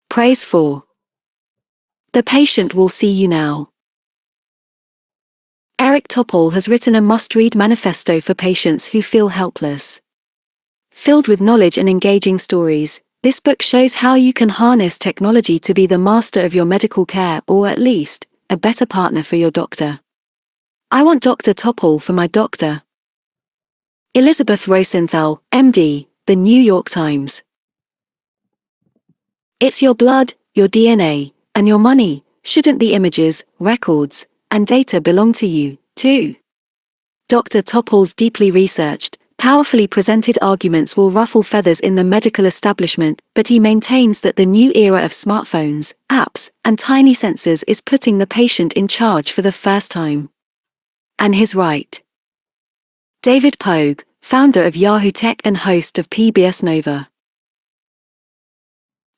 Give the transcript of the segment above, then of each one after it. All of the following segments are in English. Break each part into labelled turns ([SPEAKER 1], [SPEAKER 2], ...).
[SPEAKER 1] Praise for. The patient will see you now. Eric Topol has written a must-read manifesto for patients who feel helpless. Filled with knowledge and engaging stories, this book shows how you can harness technology to be the master of your medical care, or at least, a better partner for your doctor. I want Dr. Topol for my doctor. Elizabeth Rosenthal, MD, The New York Times. It's your blood, your DNA, and your money. Shouldn't the images, records, and data belong to you, too? Dr. Topol's deeply researched, powerfully presented arguments will ruffle feathers in the medical establishment, but he maintains that the new era of smartphones, apps, and tiny sensors is putting the patient in charge for the first time. And he's right. David Pogue, founder of Yahoo Tech and host of PBS Nova.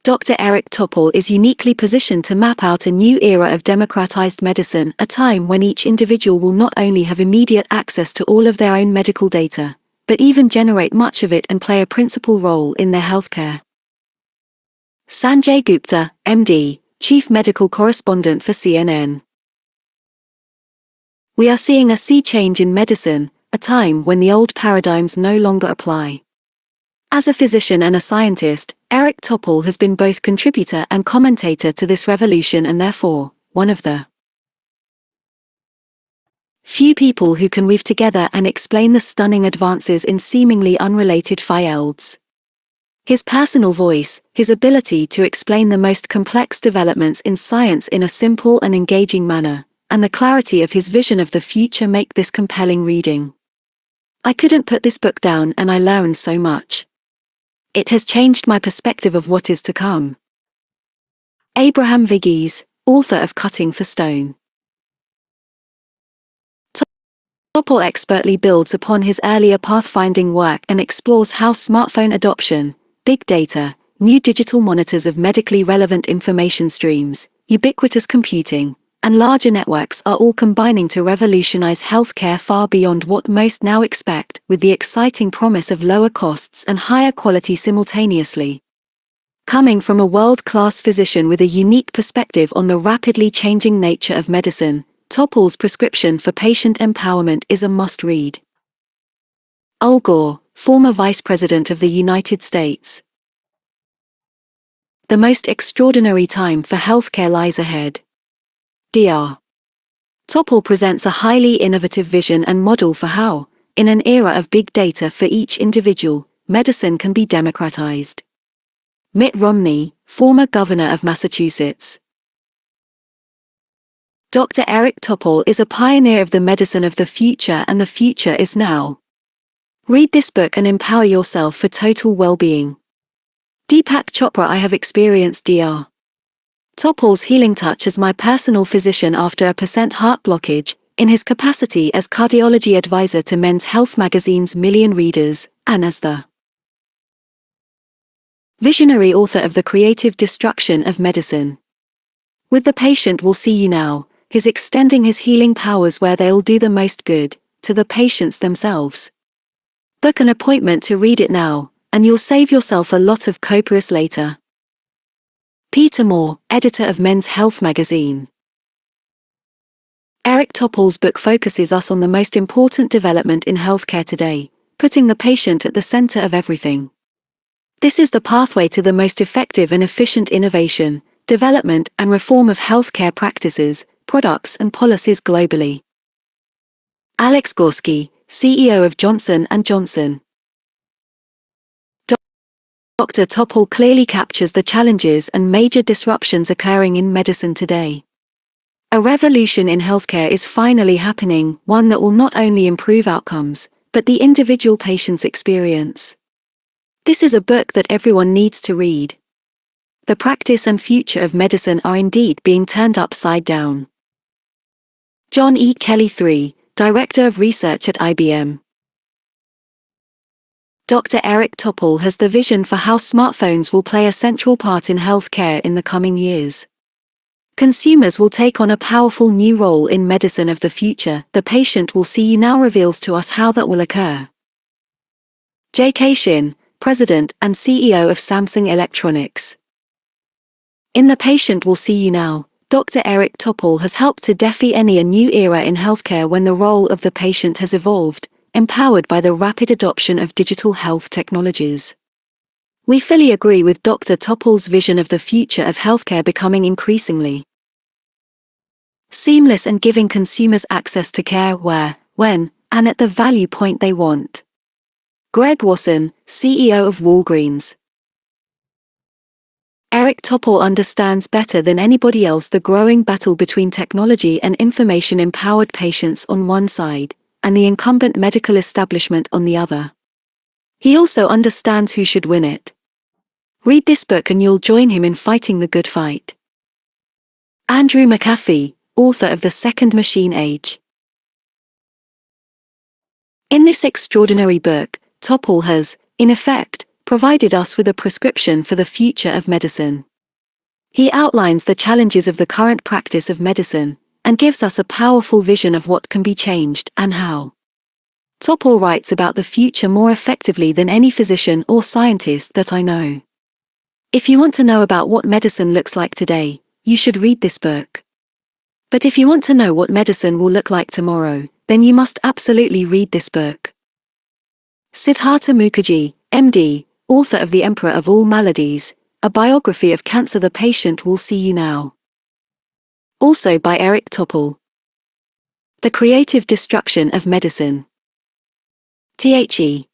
[SPEAKER 1] Dr. Eric Topol is uniquely positioned to map out a new era of democratized medicine, a time when each individual will not only have immediate access to all of their own medical data, but even generate much of it and play a principal role in their healthcare. Sanjay Gupta, MD, Chief Medical Correspondent for CNN. We are seeing a sea change in medicine, a time when the old paradigms no longer apply. As a physician and a scientist, Eric Topol has been both contributor and commentator to this revolution, and therefore, one of the few people who can weave together and explain the stunning advances in seemingly unrelated fields. His personal voice, his ability to explain the most complex developments in science in a simple and engaging manner, and the clarity of his vision of the future make this compelling reading. I couldn't put this book down, and I learned so much. It has changed my perspective of what is to come. Abraham Viggies, author of Cutting for Stone. Topol expertly builds upon his earlier pathfinding work and explores how smartphone adoption, big data, new digital monitors of medically relevant information streams, ubiquitous computing, and larger networks are all combining to revolutionize healthcare far beyond what most now expect, with the exciting promise of lower costs and higher quality simultaneously. Coming from a world-class physician with a unique perspective on the rapidly changing nature of medicine, Topol's prescription for patient empowerment is a must-read. Al Gore, former Vice President of the United States. The most extraordinary time for healthcare lies ahead. Dr. Topol presents a highly innovative vision and model for how, in an era of big data for each individual, medicine can be democratized. Mitt Romney, former governor of Massachusetts. Dr. Eric Topol is a pioneer of the medicine of the future, and the future is now. Read this book and empower yourself for total well-being. Deepak Chopra. I have experienced Dr. Topol's healing touch as my personal physician after a % heart blockage, in his capacity as cardiology advisor to Men's Health magazine's million readers, and as the visionary author of The Creative Destruction of Medicine. With The Patient Will See You Now, he's extending his healing powers where they'll do the most good, to the patients themselves. Book an appointment to read it now, and you'll save yourself a lot of copious later. Peter Moore, editor of Men's Health magazine. Eric Topol's book focuses us on the most important development in healthcare today, putting the patient at the center of everything. This is the pathway to the most effective and efficient innovation, development and reform of healthcare practices, products and policies globally. Alex Gorski, CEO of Johnson & Johnson. Dr. Topol clearly captures the challenges and major disruptions occurring in medicine today. A revolution in healthcare is finally happening, one that will not only improve outcomes, but the individual patient's experience. This is a book that everyone needs to read. The practice and future of medicine are indeed being turned upside down. John E. Kelly III, Director of Research at IBM. Dr. Eric Topol has the vision for how smartphones will play a central part in healthcare in the coming years. Consumers will take on a powerful new role in medicine of the future. The Patient Will See You Now reveals to us how that will occur. J.K. Shin, President and CEO of Samsung Electronics. In The Patient Will See You Now, Dr. Eric Topol has helped to define a new era in healthcare when the role of the patient has evolved, empowered by the rapid adoption of digital health technologies. We fully agree with Dr. Topol's vision of the future of healthcare becoming increasingly seamless and giving consumers access to care where, when, and at the value point they want. Greg Wasson, CEO of Walgreens. Eric Topol understands better than anybody else the growing battle between technology and information-empowered patients on one side, and the incumbent medical establishment on the other. He also understands who should win it. Read this book and you'll join him in fighting the good fight. Andrew McAfee, author of The Second Machine Age. In this extraordinary book, Topol has, in effect, provided us with a prescription for the future of medicine. He outlines the challenges of the current practice of medicine, and gives us a powerful vision of what can be changed and how. Topol writes about the future more effectively than any physician or scientist that I know. If you want to know about what medicine looks like today, you should read this book. But if you want to know what medicine will look like tomorrow, then you must absolutely read this book. Siddhartha Mukherjee, MD, author of The Emperor of All Maladies, a biography of cancer. The Patient Will See You Now. Also by Eric Topol. The Creative Destruction of Medicine. The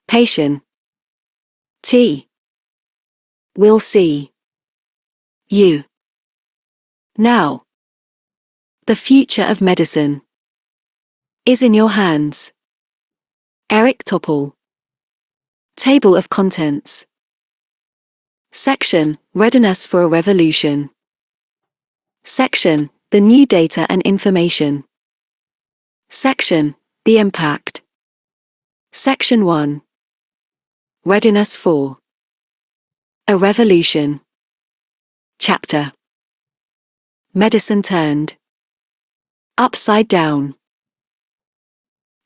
[SPEAKER 1] Patient. Will see you now. The future of medicine is in your hands. Eric Topol. Table of Contents. Section, Readiness for a Revolution. Section, The New Data and Information. Section, The Impact. Section 1. Readiness for a Revolution. Chapter. Medicine Turned Upside Down.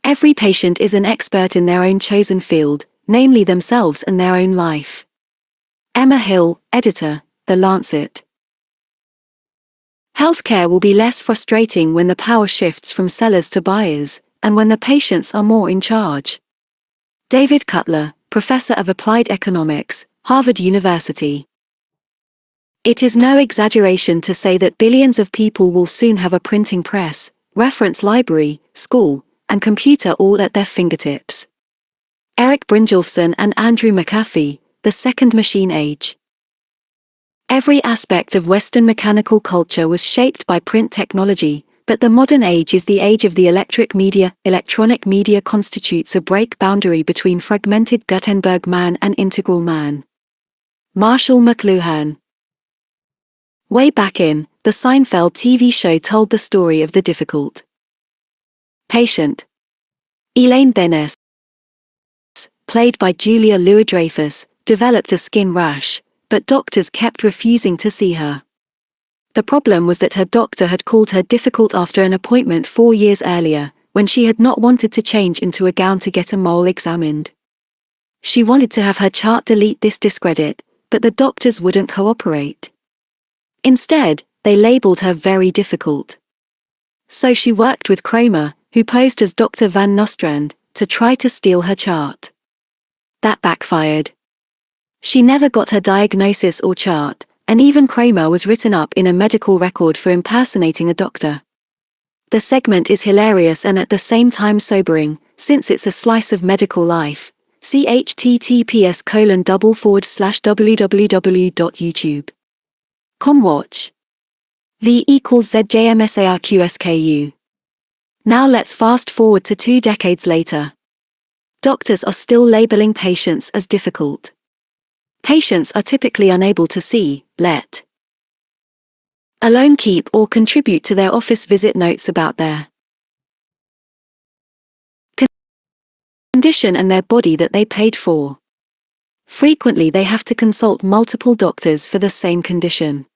[SPEAKER 1] Every patient is an expert in their own chosen field, namely themselves and their own life. Emma Hill, editor, The Lancet. Healthcare will be less frustrating when the power shifts from sellers to buyers, and when the patients are more in charge. David Cutler, Professor of Applied Economics, Harvard University. It is no exaggeration to say that billions of people will soon have a printing press, reference library, school, and computer all at their fingertips. Eric Brynjolfsson and Andrew McAfee, The Second Machine Age. Every aspect of Western mechanical culture was shaped by print technology, but the modern age is the age of the electric media. Electronic media constitutes a break boundary between fragmented Guttenberg man and integral man. Marshall McLuhan. Way back in, the Seinfeld TV show told the story of the difficult patient. Elaine Benes, played by Julia Louis-Dreyfus, developed a skin rash, but doctors kept refusing to see her. The problem was that her doctor had called her difficult after an appointment 4 years earlier, when she had not wanted to change into a gown to get a mole examined. She wanted to have her chart delete this discredit, but the doctors wouldn't cooperate. Instead, they labeled her very difficult. So she worked with Kramer, who posed as Dr. Van Nostrand, to try to steal her chart. That backfired. She never got her diagnosis or chart, and even Kramer was written up in a medical record for impersonating a doctor. The segment is hilarious and at the same time sobering, since it's a slice of medical life. See https://www.youtube.com watch. V equals ZJMSARQSKU. Now let's fast forward to 2 decades later. Doctors are still labeling patients as difficult. Patients are typically unable to see, let alone keep or contribute to their office visit notes about their condition and their body that they paid for. Frequently they have to consult multiple doctors for the same condition.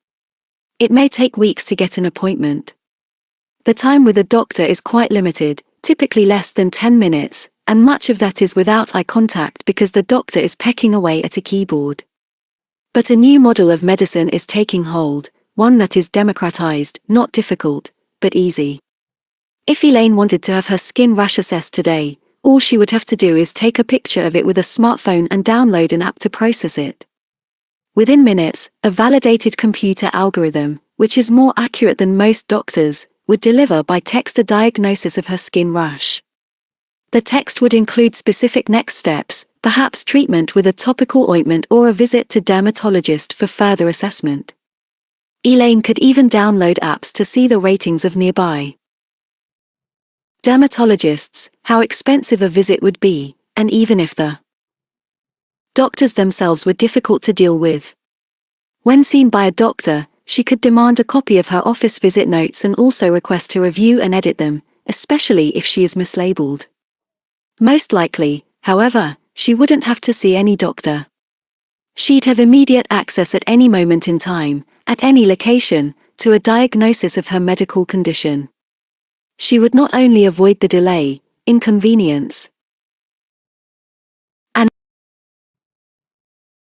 [SPEAKER 1] It may take weeks to get an appointment. The time with a doctor is quite limited, typically less than 10 minutes, and much of that is without eye contact because the doctor is pecking away at a keyboard. But a new model of medicine is taking hold, one that is democratized, not difficult, but easy. If Elaine wanted to have her skin rash assessed today, all she would have to do is take a picture of it with a smartphone and download an app to process it. Within minutes, a validated computer algorithm, which is more accurate than most doctors, would deliver by text a diagnosis of her skin rash. The text would include specific next steps, perhaps treatment with a topical ointment or a visit to dermatologist for further assessment. Elaine could even download apps to see the ratings of nearby dermatologists, how expensive a visit would be, and even if the doctors themselves were difficult to deal with. When seen by a doctor, she could demand a copy of her office visit notes and also request to review and edit them, especially if she is mislabeled. Most likely, however, she wouldn't have to see any doctor. She'd have immediate access at any moment in time, at any location, to a diagnosis of her medical condition. She would not only avoid the delay, inconvenience, and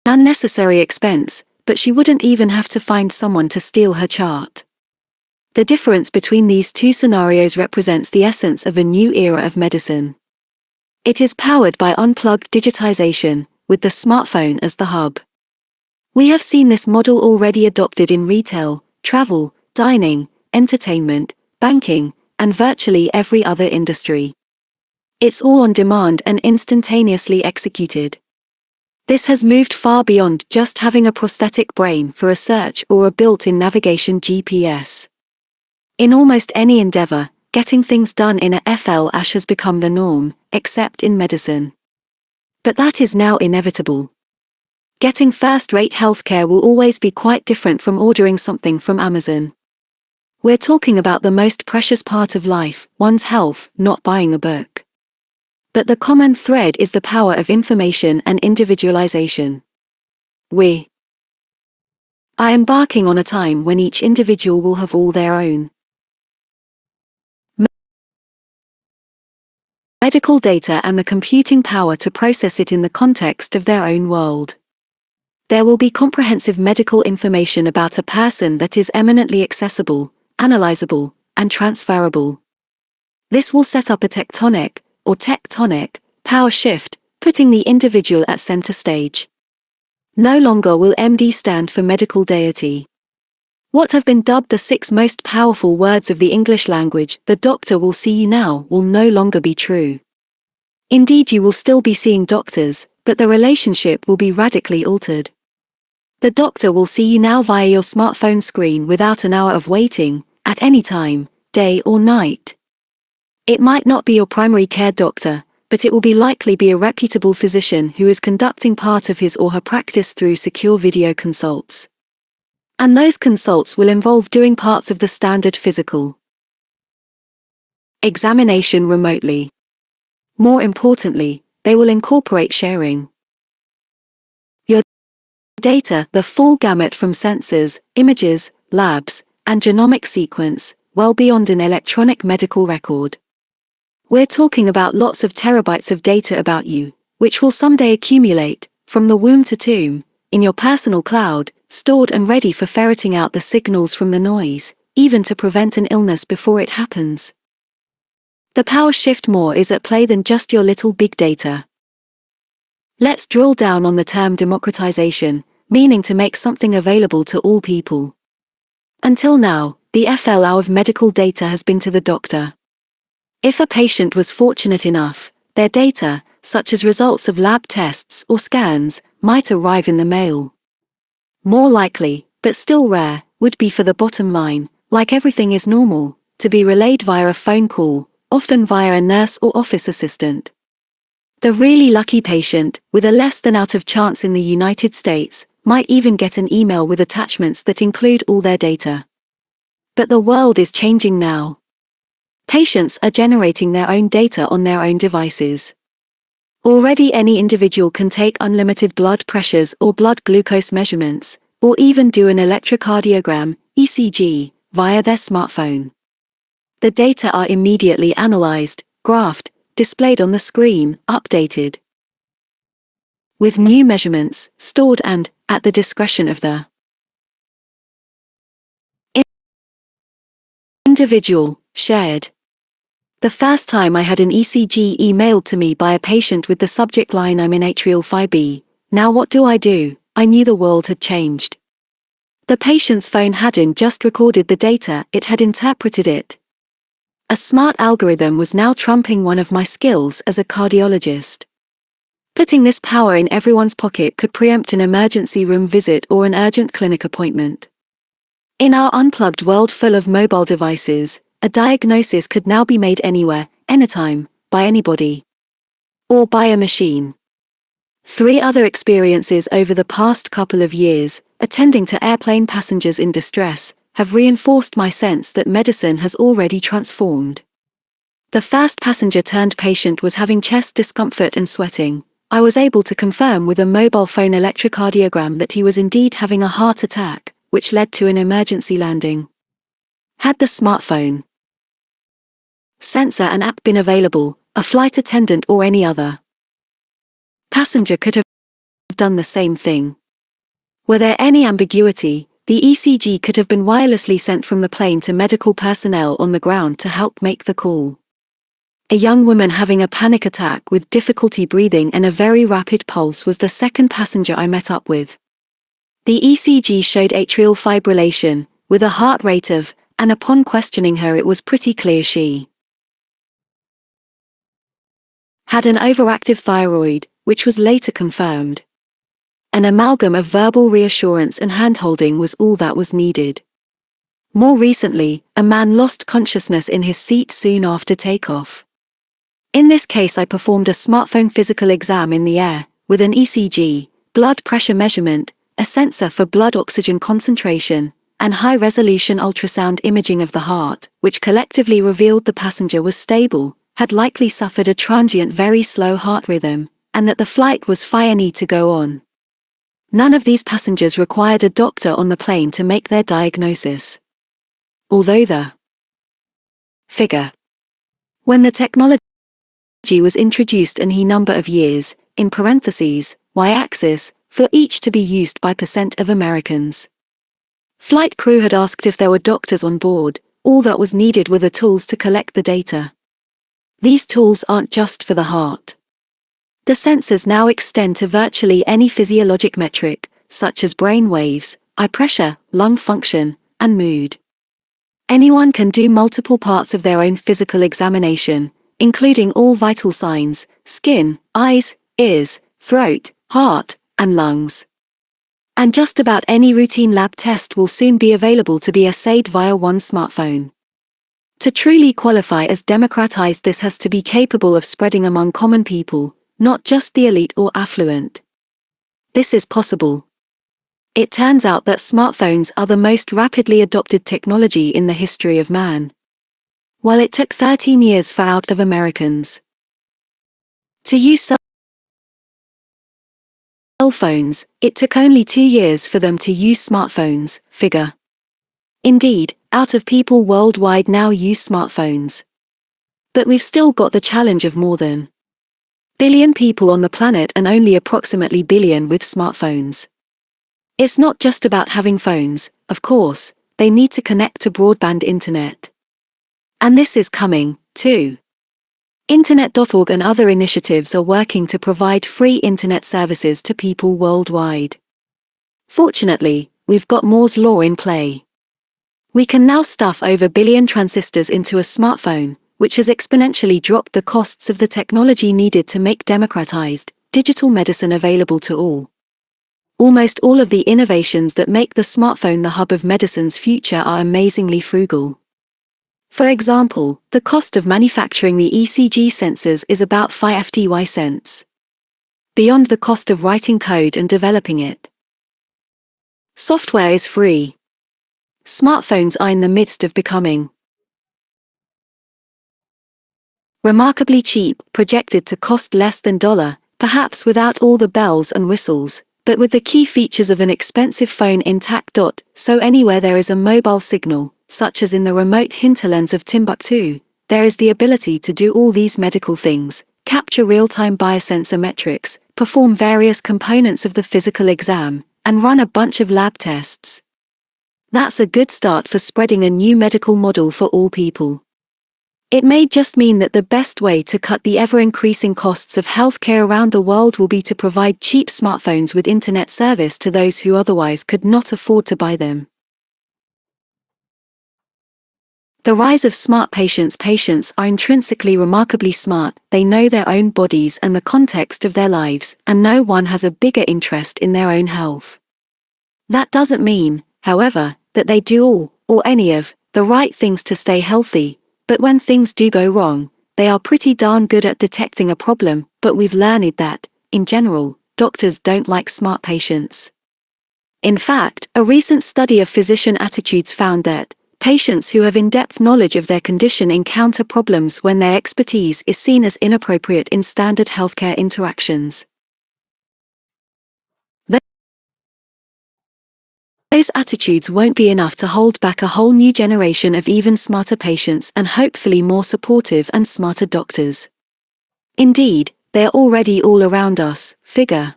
[SPEAKER 1] unnecessary expense, but she wouldn't even have to find someone to steal her chart. The difference between these two scenarios represents the essence of a new era of medicine. It is powered by unplugged digitization, with the smartphone as the hub. We have seen this model already adopted in retail, travel, dining, entertainment, banking, and virtually every other industry. It's all on demand and instantaneously executed. This has moved far beyond just having a prosthetic brain for a search or a built-in navigation GPS. In almost any endeavor, getting things done in a flash has become the norm, except in medicine. But that is now inevitable. Getting first-rate healthcare will always be quite different from ordering something from Amazon. We're talking about the most precious part of life, one's health, not buying a book. But the common thread is the power of information and individualization. We are embarking on a time when each individual will have all their own medical data and the computing power to process it in the context of their own world. There will be comprehensive medical information about a person that is eminently accessible, analyzable, and transferable. This will set up a tectonic power shift, putting the individual at center stage. No longer will MD stand for medical deity. What have been dubbed the 6 most powerful words of the English language, "the doctor will see you now," will no longer be true. Indeed, you will still be seeing doctors, but the relationship will be radically altered. The doctor will see you now via your smartphone screen without an hour of waiting, at any time, day or night. It might not be your primary care doctor, but it will likely be a reputable physician who is conducting part of his or her practice through secure video consults. And those consults will involve doing parts of the standard physical examination remotely. More importantly, they will incorporate sharing your data, the full gamut from sensors, images, labs, and genomic sequence, well beyond an electronic medical record. We're talking about lots of terabytes of data about you, which will someday accumulate, from the womb to tomb, in your personal cloud, stored and ready for ferreting out the signals from the noise, even to prevent an illness before it happens. The power shift more is at play than just your little big data. Let's drill down on the term democratization, meaning to make something available to all people. Until now, the flow of medical data has been to the doctor. If a patient was fortunate enough, their data, such as results of lab tests or scans, might arrive in the mail. More likely, but still rare, would be for the bottom line, like everything is normal, to be relayed via a phone call, often via a nurse or office assistant. The really lucky patient, with a less than out of chance in the United States, might even get an email with attachments that include all their data. But the world is changing now. Patients are generating their own data on their own devices. Already any individual can take unlimited blood pressures or blood glucose measurements, or even do an electrocardiogram, ECG, via their smartphone. The data are immediately analyzed, graphed, displayed on the screen, updated. with new measurements stored and, at the discretion of the individual, shared. The first time I had an ECG emailed to me by a patient with the subject line "I'm in atrial fib. Now what do I do?" I knew the world had changed. The patient's phone hadn't just recorded the data, it had interpreted it. A smart algorithm was now trumping one of my skills as a cardiologist. Putting this power in everyone's pocket could preempt an emergency room visit or an urgent clinic appointment. In our unplugged world full of mobile devices, a diagnosis could now be made anywhere, anytime, by anybody. Or by a machine. 3 other experiences over the past couple of years, attending to airplane passengers in distress, have reinforced my sense that medicine has already transformed. The first passenger-turned-patient was having chest discomfort and sweating. I was able to confirm with a mobile phone electrocardiogram that he was indeed having a heart attack, which led to an emergency landing. Had the smartphone sensor and app been available, a flight attendant or any other passenger could have done the same thing. Were there any ambiguity, the ECG could have been wirelessly sent from the plane to medical personnel on the ground to help make the call. A young woman having a panic attack with difficulty breathing and a very rapid pulse was the second passenger I met up with. The ECG showed atrial fibrillation, with a heart rate of, and upon questioning her it was pretty clear she had an overactive thyroid, which was later confirmed. An amalgam of verbal reassurance and handholding was all that was needed. More recently, a man lost consciousness in his seat soon after takeoff. In this case I performed a smartphone physical exam in the air, with an ECG, blood pressure measurement, a sensor for blood oxygen concentration, and high-resolution ultrasound imaging of the heart, which collectively revealed the passenger was stable, had likely suffered a transient very slow heart rhythm, and that the flight was fine to go on. None of these passengers required a doctor on the plane to make their diagnosis. Although the figure, when the technology was introduced and number of years, in parentheses, y-axis, for each to be used by % of Americans. Flight crew had asked if there were doctors on board, all that was needed were the tools to collect the data. These tools aren't just for the heart. The sensors now extend to virtually any physiologic metric, such as brain waves, eye pressure, lung function, and mood. Anyone can do multiple parts of their own physical examination, including all vital signs, skin, eyes, ears, throat, heart, and lungs. And just about any routine lab test will soon be available to be assayed via one smartphone. To truly qualify as democratized, this has to be capable of spreading among common people, not just the elite or affluent. This is possible. It turns out that smartphones are the most rapidly adopted technology in the history of man. While it took 13 years for out of Americans to use cell phones, it took only 2 years for them to use smartphones, figure. Indeed, out of people worldwide now use smartphones. But we've still got the challenge of more than billion people on the planet and only approximately billion with smartphones. It's not just about having phones, of course, they need to connect to broadband internet. And this is coming, too. Internet.org and other initiatives are working to provide free internet services to people worldwide. Fortunately, we've got Moore's law in play. We can now stuff over billion transistors into a smartphone, which has exponentially dropped the costs of the technology needed to make democratized, digital medicine available to all. Almost all of the innovations that make the smartphone the hub of medicine's future are amazingly frugal. For example, the cost of manufacturing the ECG sensors is about 5 FTY cents. Beyond the cost of writing code and developing it. Software is free. Smartphones are in the midst of becoming remarkably cheap, projected to cost less than $1, perhaps without all the bells and whistles, but with the key features of an expensive phone intact. So anywhere there is a mobile signal, such as in the remote hinterlands of Timbuktu, there is the ability to do all these medical things, capture real-time biosensor metrics, perform various components of the physical exam, and run a bunch of lab tests. That's a good start for spreading a new medical model for all people. It may just mean that the best way to cut the ever-increasing costs of healthcare around the world will be to provide cheap smartphones with internet service to those who otherwise could not afford to buy them. The rise of smart patients. Patients are intrinsically remarkably smart. They know their own bodies and the context of their lives, and no one has a bigger interest in their own health. That doesn't mean, however, that they do all, or any of, the right things to stay healthy, but when things do go wrong, they are pretty darn good at detecting a problem. But we've learned that, in general, doctors don't like smart patients. In fact, a recent study of physician attitudes found that patients who have in-depth knowledge of their condition encounter problems when their expertise is seen as inappropriate in standard healthcare interactions. Those attitudes won't be enough to hold back a whole new generation of even smarter patients and hopefully more supportive and smarter doctors. Indeed, they are already all around us. Figure.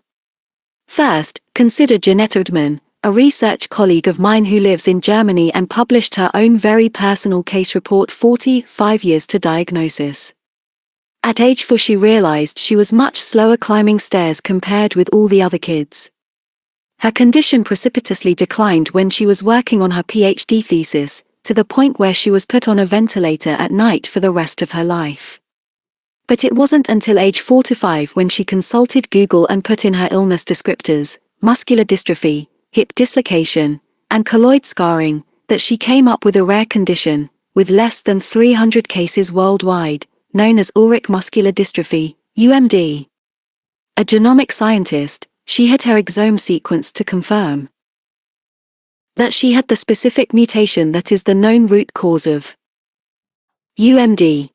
[SPEAKER 1] First, consider Jeanette Odman, a research colleague of mine who lives in Germany and published her own very personal case report 45 years to diagnosis. At age 4 she realized she was much slower climbing stairs compared with all the other kids. Her condition precipitously declined when she was working on her PhD thesis, to the point where she was put on a ventilator at night for the rest of her life. But it wasn't until age 45 when she consulted Google and put in her illness descriptors, muscular dystrophy, hip dislocation, and colloid scarring, that she came up with a rare condition, with less than 300 cases worldwide, known as auric muscular dystrophy, UMD. A genomic scientist, she had her exome sequence to confirm that she had the specific mutation that is the known root cause of UMD.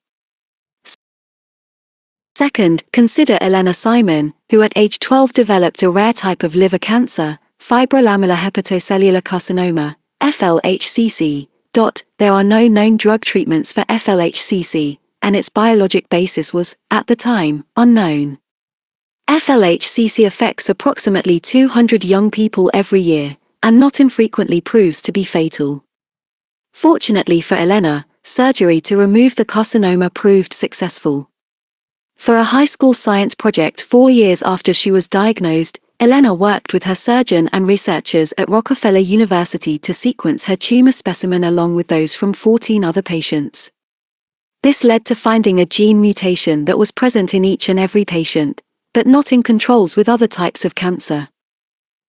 [SPEAKER 1] Second, consider Elena Simon, who at age 12 developed a rare type of liver cancer, fibrolamellar hepatocellular carcinoma, FLHCC. There are no known drug treatments for FLHCC, and its biologic basis was, at the time, unknown. FLHCC affects approximately 200 young people every year, and not infrequently proves to be fatal. Fortunately for Elena, surgery to remove the carcinoma proved successful. For a high school science project 4 years after she was diagnosed, Elena worked with her surgeon and researchers at Rockefeller University to sequence her tumor specimen along with those from 14 other patients. This led to finding a gene mutation that was present in each and every patient, but not in controls with other types of cancer.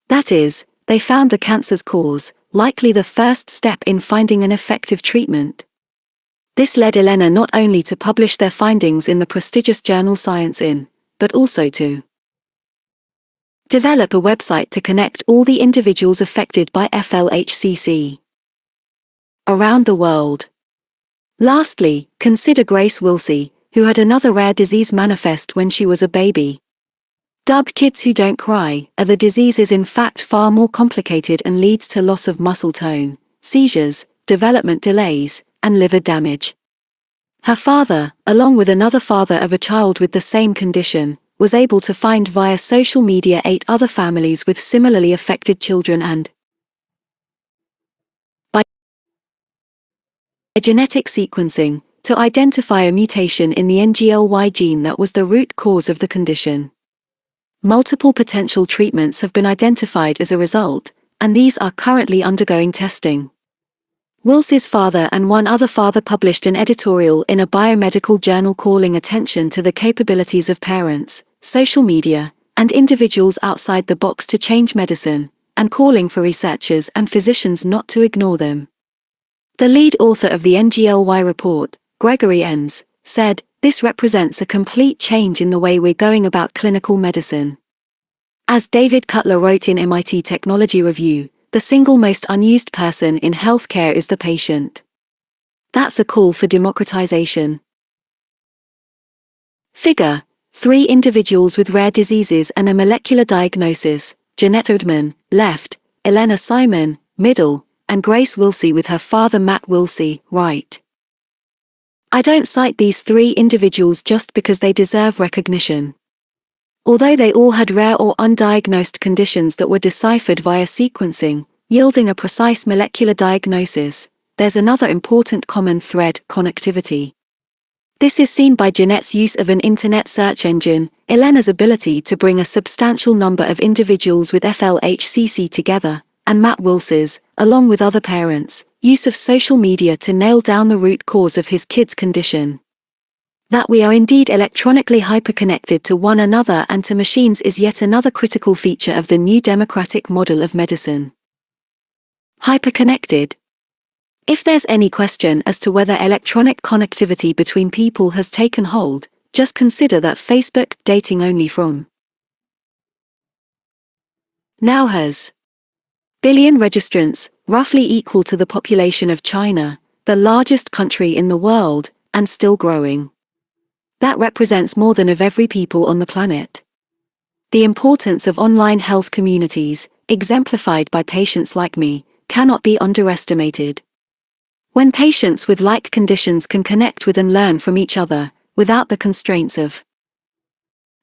[SPEAKER 1] That is, they found the cancer's cause, likely the first step in finding an effective treatment. This led Elena not only to publish their findings in the prestigious journal Science In, but also to develop a website to connect all the individuals affected by FLHCC around the world. Lastly, consider Grace Wilsey, who had another rare disease manifest when she was a baby. Dubbed Kids Who Don't Cry, the disease is in fact far more complicated and leads to loss of muscle tone, seizures, development delays, and liver damage. Her father, along with another father of a child with the same condition, was able to find via social media 8 other families with similarly affected children and, by genetic sequencing, to identify a mutation in the NGLY gene that was the root cause of the condition. Multiple potential treatments have been identified as a result, and these are currently undergoing testing. Wilsey's father and one other father published an editorial in a biomedical journal calling attention to the capabilities of parents, social media, and individuals outside the box to change medicine, and calling for researchers and physicians not to ignore them. The lead author of the NGLY report, Gregory Enns, said, "This represents a complete change in the way we're going about clinical medicine." As David Cutler wrote in MIT Technology Review, the single most unused person in healthcare is the patient. That's a call for democratization. Figure 3 individuals with rare diseases and a molecular diagnosis, Jeanette Odman, left, Elena Simon, middle, and Grace Wilsey with her father Matt Wilsey, right. I don't cite these 3 individuals just because they deserve recognition. Although they all had rare or undiagnosed conditions that were deciphered via sequencing, yielding a precise molecular diagnosis, there's another important common thread: connectivity. This is seen by Jeanette's use of an internet search engine, Elena's ability to bring a substantial number of individuals with FLHCC together, and Matt Wilsey's, along with other parents, use of social media to nail down the root cause of his kid's condition. That we are indeed electronically hyperconnected to one another and to machines is yet another critical feature of the new democratic model of medicine. Hyperconnected. If there's any question as to whether electronic connectivity between people has taken hold, just consider that Facebook dating only from now has billion registrants, roughly equal to the population of China, the largest country in the world, and still growing. That represents more than of every people on the planet. The importance of online health communities, exemplified by patients like me, cannot be underestimated. When patients with like conditions can connect with and learn from each other, without the constraints of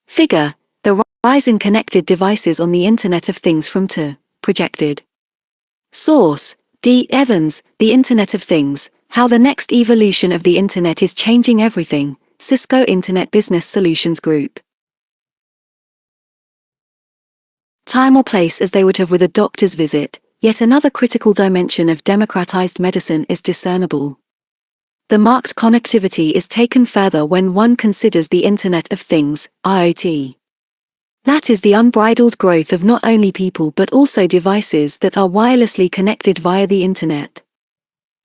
[SPEAKER 1] figure, the rise in connected devices on the Internet of Things from to projected. Source: D. Evans, The Internet of Things, How the Next Evolution of the Internet is Changing Everything, Cisco Internet Business Solutions Group. Time or place as they would have with a doctor's visit, yet another critical dimension of democratized medicine is discernible. The marked connectivity is taken further when one considers the Internet of Things, IoT. That is the unbridled growth of not only people but also devices that are wirelessly connected via the Internet.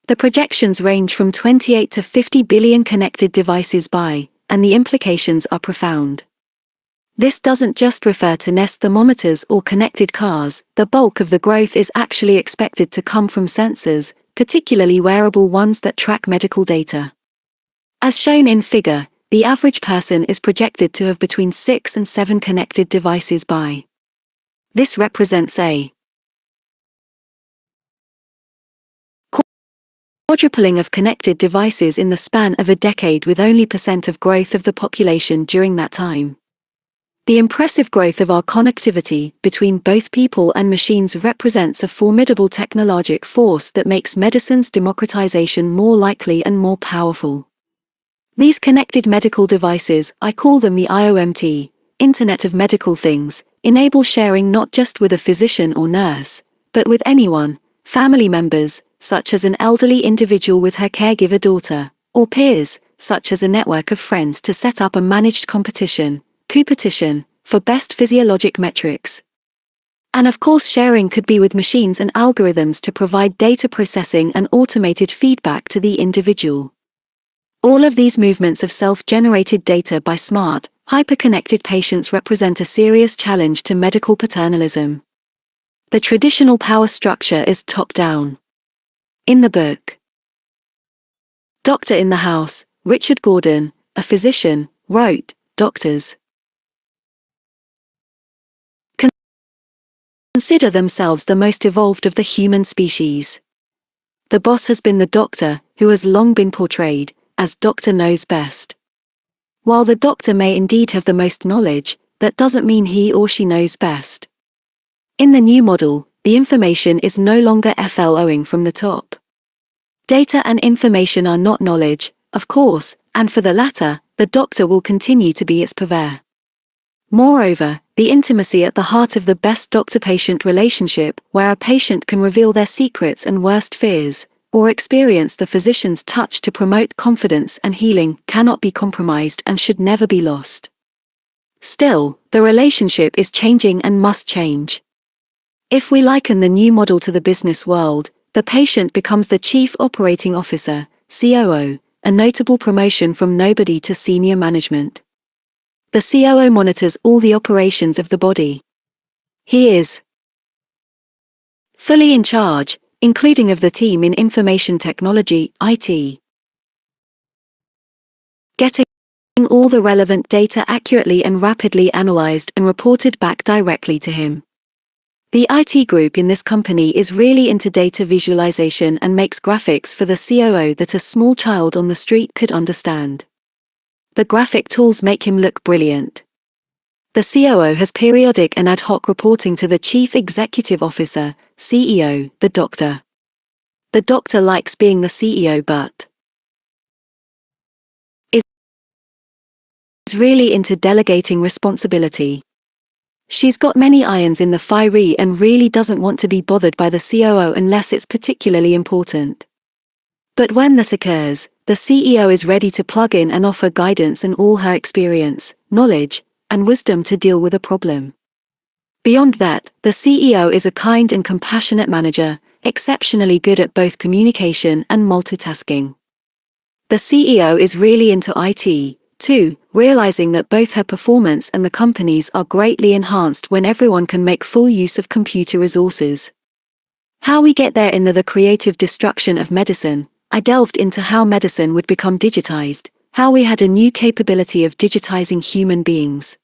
[SPEAKER 1] The projections range from 28 to 50 billion connected devices by, and the implications are profound. This doesn't just refer to Nest thermometers or connected cars. The bulk of the growth is actually expected to come from sensors, particularly wearable ones that track medical data. As shown in figure, the average person is projected to have between 6 and 7 connected devices by. This represents a quadrupling of connected devices in the span of a decade, with only % of growth of the population during that time. The impressive growth of our connectivity between both people and machines represents a formidable technologic force that makes medicine's democratization more likely and more powerful. These connected medical devices, I call them the IOMT, Internet of Medical Things, enable sharing not just with a physician or nurse, but with anyone, family members, such as an elderly individual with her caregiver daughter, or peers, such as a network of friends, to set up a managed competition for best physiologic metrics. And of course, sharing could be with machines and algorithms to provide data processing and automated feedback to the individual. All of these movements of self-generated data by smart, hyper-connected patients represent a serious challenge to medical paternalism. The traditional power structure is top-down. In the book Doctor in the House, Richard Gordon, a physician, wrote, "Doctors consider themselves the most evolved of the human species. The boss has been the doctor, who has long been portrayed as doctor knows best. While the doctor may indeed have the most knowledge, that doesn't mean he or she knows best. In the new model, the information is no longer flowing from the top. Data and information are not knowledge, of course, and for the latter, the doctor will continue to be its purveyor. Moreover, the intimacy at the heart of the best doctor-patient relationship, where a patient can reveal their secrets and worst fears, or experience the physician's touch to promote confidence and healing, cannot be compromised and should never be lost. Still, the relationship is changing and must change. If we liken the new model to the business world, the patient becomes the Chief Operating Officer, COO, a notable promotion from nobody to senior management. The COO monitors all the operations of the body. He is fully in charge, including of the team in information technology, IT. Getting all the relevant data accurately and rapidly analyzed and reported back directly to him. The IT group in this company is really into data visualization and makes graphics for the COO that a small child on the street could understand. The graphic tools make him look brilliant. The COO has periodic and ad hoc reporting to the Chief Executive Officer, CEO, the doctor. The doctor likes being the CEO but is really into delegating responsibility. She's got many irons in the fire and really doesn't want to be bothered by the COO unless it's particularly important. But when that occurs, the CEO is ready to plug in and offer guidance and all her experience, knowledge, and wisdom to deal with a problem. Beyond that, the CEO is a kind and compassionate manager, exceptionally good at both communication and multitasking. The CEO is really into IT, too, realizing that both her performance and the company's are greatly enhanced when everyone can make full use of computer resources. How we get there in the creative destruction of medicine, I delved into how medicine would become digitized, how we had a new capability of digitizing human beings.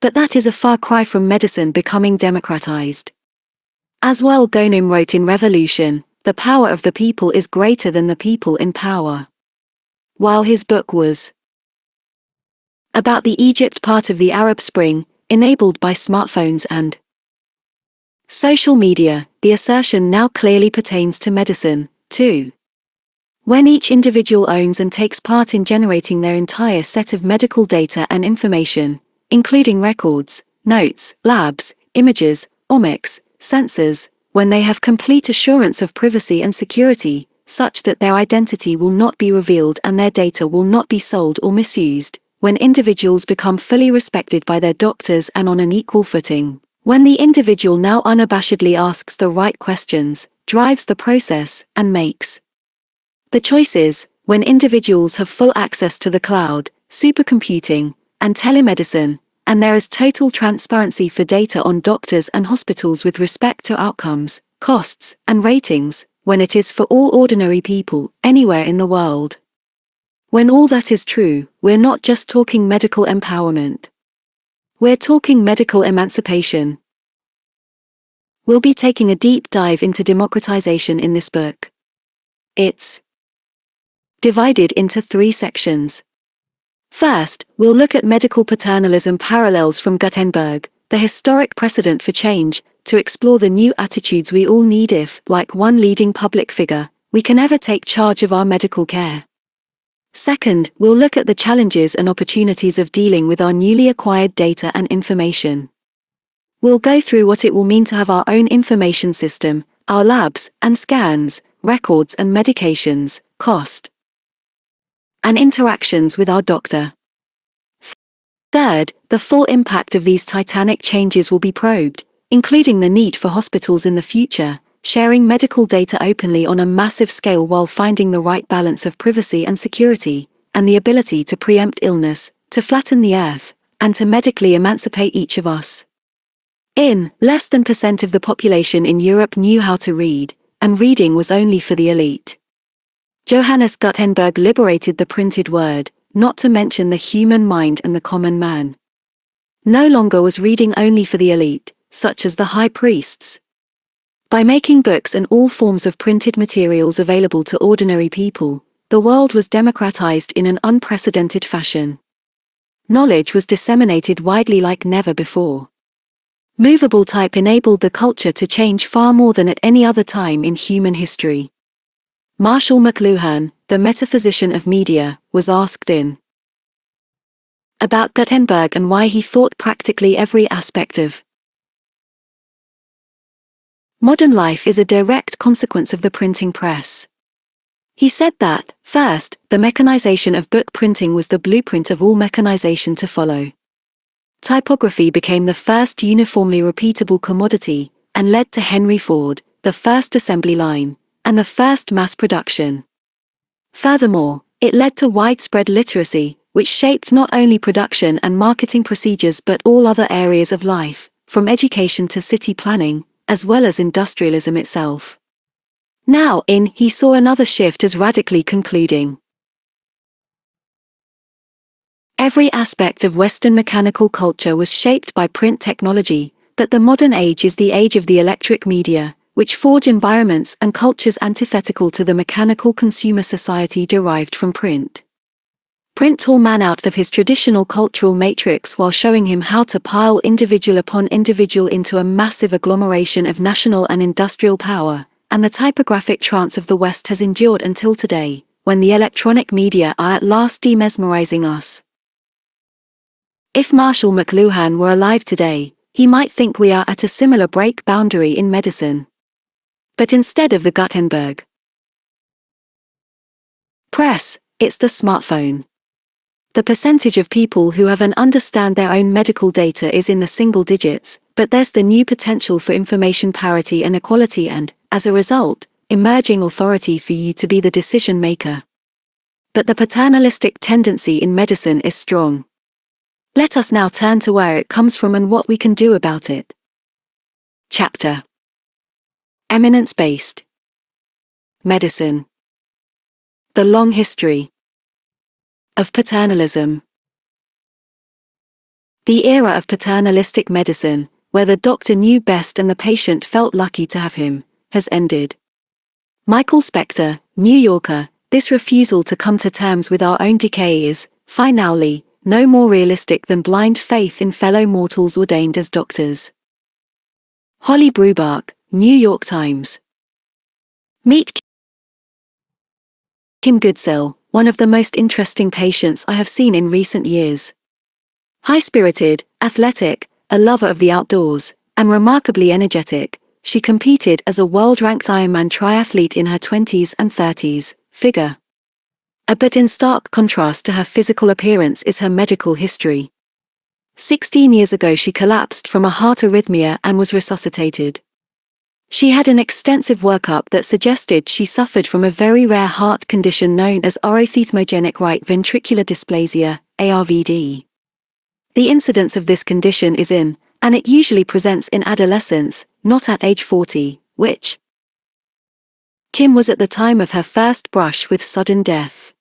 [SPEAKER 1] But that is a far cry from medicine becoming democratized. As well Gonim wrote in Revolution, the power of the people is greater than the people in power. While his book was about the Egypt part of the Arab Spring, enabled by smartphones and social media, the assertion now clearly pertains to medicine, too. When each individual owns and takes part in generating their entire set of medical data and information, including records, notes, labs, images, omics, sensors, when they have complete assurance of privacy and security, such that their identity will not be revealed and their data will not be sold or misused, when individuals become fully respected by their doctors and on an equal footing, when the individual now unabashedly asks the right questions, drives the process, and makes the choices, when individuals have full access to the cloud, supercomputing, and telemedicine, and there is total transparency for data on doctors and hospitals with respect to outcomes, costs, and ratings, when it is for all ordinary people, anywhere in the world. When all that is true, we're not just talking medical empowerment. We're talking medical emancipation. We'll be taking a deep dive into democratization in this book. It's divided into 3 sections. First, we'll look at medical paternalism parallels from Guttenberg, the historic precedent for change, to explore the new attitudes we all need if, like one leading public figure, we can ever take charge of our medical care. Second, we'll look at the challenges and opportunities of dealing with our newly acquired data and information. We'll go through what it will mean to have our own information system, our labs and scans, records and medications, cost, and interactions with our doctor. Third, the full impact of these titanic changes will be probed, including the need for hospitals in the future, sharing medical data openly on a massive scale while finding the right balance of privacy and security, and the ability to preempt illness, to flatten the earth, and to medically emancipate each of us. Less than % of the population in Europe knew how to read, and reading was only for the elite. Johannes Guttenberg liberated the printed word, not to mention the human mind and the common man. No longer was reading only for the elite, such as the high priests. By making books and all forms of printed materials available to ordinary people, the world was democratized in an unprecedented fashion. Knowledge was disseminated widely like never before. Movable type enabled the culture to change far more than at any other time in human history. Marshall McLuhan, the metaphysician of media, was asked in about Gutenberg and why he thought practically every aspect of modern life is a direct consequence of the printing press. He said that, first, the mechanization of book printing was the blueprint of all mechanization to follow. Typography became the first uniformly repeatable commodity, and led to Henry Ford, the first assembly line, and the first mass production. Furthermore, it led to widespread literacy, which shaped not only production and marketing procedures but all other areas of life, from education to city planning, as well as industrialism itself. Now, he saw another shift as radically concluding. Every aspect of Western mechanical culture was shaped by print technology, but the modern age is the age of the electric media, which forge environments and cultures antithetical to the mechanical consumer society derived from print. print tall man out of his traditional cultural matrix while showing him how to pile individual upon individual into a massive agglomeration of national and industrial power, and the typographic trance of the West has endured until today, when the electronic media are at last demesmerizing us. If Marshall McLuhan were alive today, he might think we are at a similar break boundary in medicine. But instead of the Guttenberg press, it's the smartphone. The percentage of people who have and understand their own medical data is in the single digits, but there's the new potential for information parity and equality and, as a result, emerging authority for you to be the decision maker. But the paternalistic tendency in medicine is strong. Let us now turn to where it comes from and what we can do about it. Chapter: Eminence-based medicine. The long history of paternalism. The era of paternalistic medicine, where the doctor knew best and the patient felt lucky to have him, has ended. Michael Spector, New Yorker, this refusal to come to terms with our own decay is, finally, no more realistic than blind faith in fellow mortals ordained as doctors. Holly Brubach, New York Times. Meet Kim Goodsell, one of the most interesting patients I have seen in recent years. High-spirited, athletic, a lover of the outdoors, and remarkably energetic, she competed as a world-ranked Ironman triathlete in her 20s and 30s, figure. But in stark contrast to her physical appearance is her medical history. 16 years ago she collapsed from a heart arrhythmia and was resuscitated. She had an extensive workup that suggested she suffered from a very rare heart condition known as orthothymogenic right ventricular dysplasia, Arvd. The incidence of this condition is in, and it usually presents in adolescence, not at age 40, which Kim was at the time of her first brush with sudden death.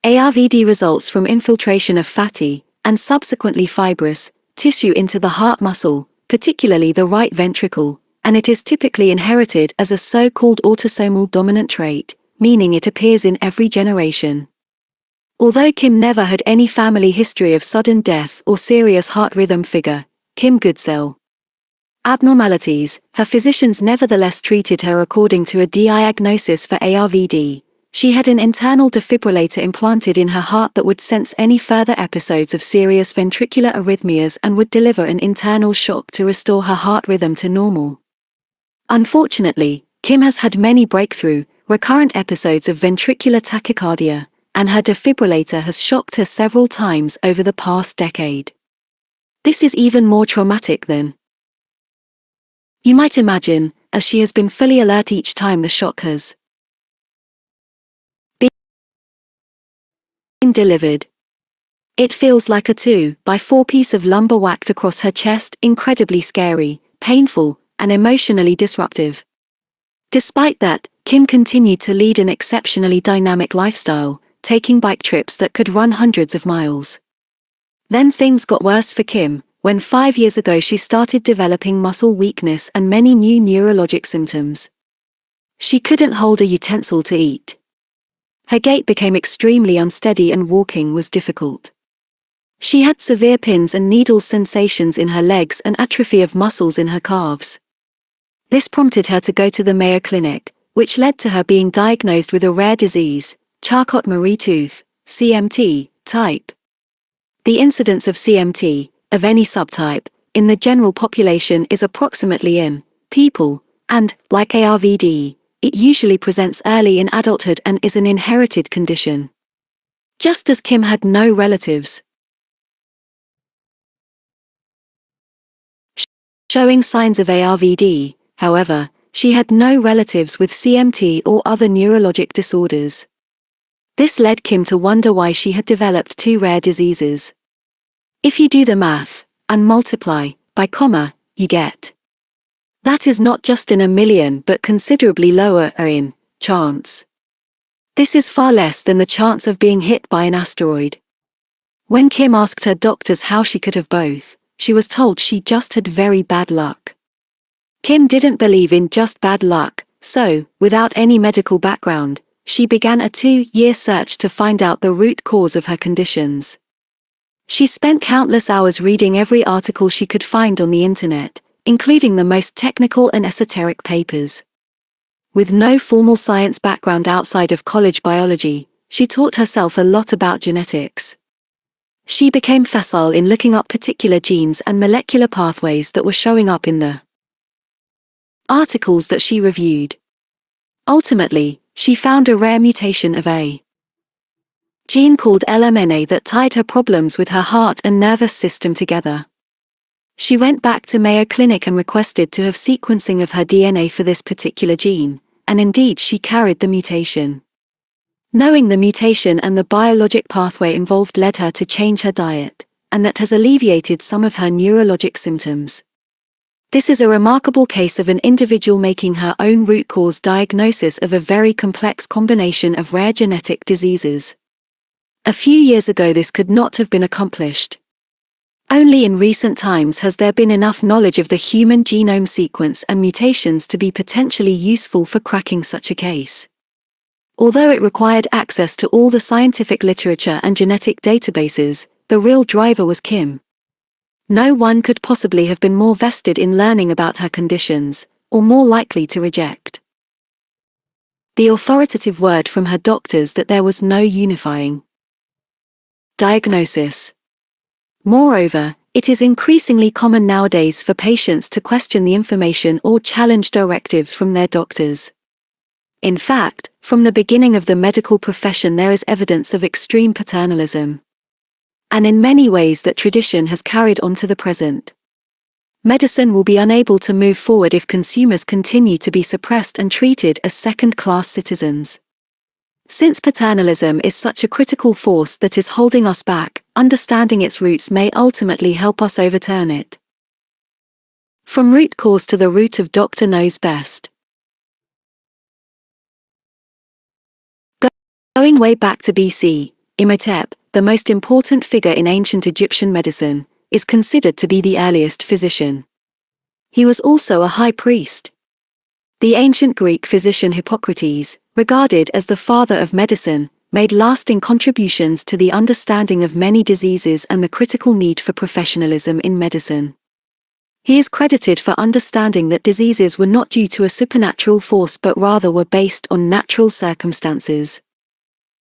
[SPEAKER 1] Arvd results from infiltration of fatty, and subsequently fibrous, tissue into the heart muscle, particularly the right ventricle, and it is typically inherited as a so-called autosomal dominant trait, meaning it appears in every generation. Although Kim never had any family history of sudden death or serious heart rhythm figure, Kim Goodsell abnormalities, her physicians nevertheless treated her according to a diagnosis for Arvd. She had an internal defibrillator implanted in her heart that would sense any further episodes of serious ventricular arrhythmias and would deliver an internal shock to restore her heart rhythm to normal. Unfortunately, Kim has had many breakthrough, recurrent episodes of ventricular tachycardia, and her defibrillator has shocked her several times over the past decade. This is even more traumatic than you might imagine, as she has been fully alert each time the shock has been delivered. It feels like a 2x4 piece of lumber whacked across her chest, incredibly scary, painful, and emotionally disruptive. Despite that, Kim continued to lead an exceptionally dynamic lifestyle, taking bike trips that could run hundreds of miles. Then things got worse for Kim, when 5 years ago she started developing muscle weakness and many new neurologic symptoms. She couldn't hold a utensil to eat. Her gait became extremely unsteady and walking was difficult. She had severe pins and needles sensations in her legs and atrophy of muscles in her calves. This prompted her to go to the Mayo Clinic, which led to her being diagnosed with a rare disease, Charcot-Marie-Tooth, CMT, type. The incidence of CMT, of any subtype, in the general population is approximately in people, and, like Arvd, it usually presents early in adulthood and is an inherited condition. Just as Kim had no relatives showing signs of Arvd, however, she had no relatives with CMT or other neurologic disorders. This led Kim to wonder why she had developed two rare diseases. If you do the math, and multiply, by comma, you get. That is not just in a million but considerably lower in chance. This is far less than the chance of being hit by an asteroid. When Kim asked her doctors how she could have both, she was told she just had very bad luck. Kim didn't believe in just bad luck, so, without any medical background, she began a 2-year search to find out the root cause of her conditions. She spent countless hours reading every article she could find on the internet, including the most technical and esoteric papers. With no formal science background outside of college biology, she taught herself a lot about genetics. She became facile in looking up particular genes and molecular pathways that were showing up in the articles that she reviewed. Ultimately, she found a rare mutation of a gene called LMNA that tied her problems with her heart and nervous system together. She went back to Mayo Clinic and requested to have sequencing of her DNA for this particular gene, and indeed she carried the mutation. Knowing the mutation and the biologic pathway involved led her to change her diet, and that has alleviated some of her neurologic symptoms. This is a remarkable case of an individual making her own root cause diagnosis of a very complex combination of rare genetic diseases. A few years ago this could not have been accomplished. Only in recent times has there been enough knowledge of the human genome sequence and mutations to be potentially useful for cracking such a case. Although it required access to all the scientific literature and genetic databases, the real driver was Kim. No one could possibly have been more vested in learning about her conditions, or more likely to reject the authoritative word from her doctors that there was no unifying diagnosis. Moreover, it is increasingly common nowadays for patients to question the information or challenge directives from their doctors. In fact, from the beginning of the medical profession there is evidence of extreme paternalism. And in many ways that tradition has carried on to the present. Medicine will be unable to move forward if consumers continue to be suppressed and treated as second-class citizens. Since paternalism is such a critical force that is holding us back, understanding its roots may ultimately help us overturn it. From root cause to the root of doctor knows best. Going way back to BC, Imhotep, the most important figure in ancient Egyptian medicine, is considered to be the earliest physician. He was also a high priest. The ancient Greek physician Hippocrates, regarded as the father of medicine, made lasting contributions to the understanding of many diseases and the critical need for professionalism in medicine. He is credited for understanding that diseases were not due to a supernatural force but rather were based on natural circumstances.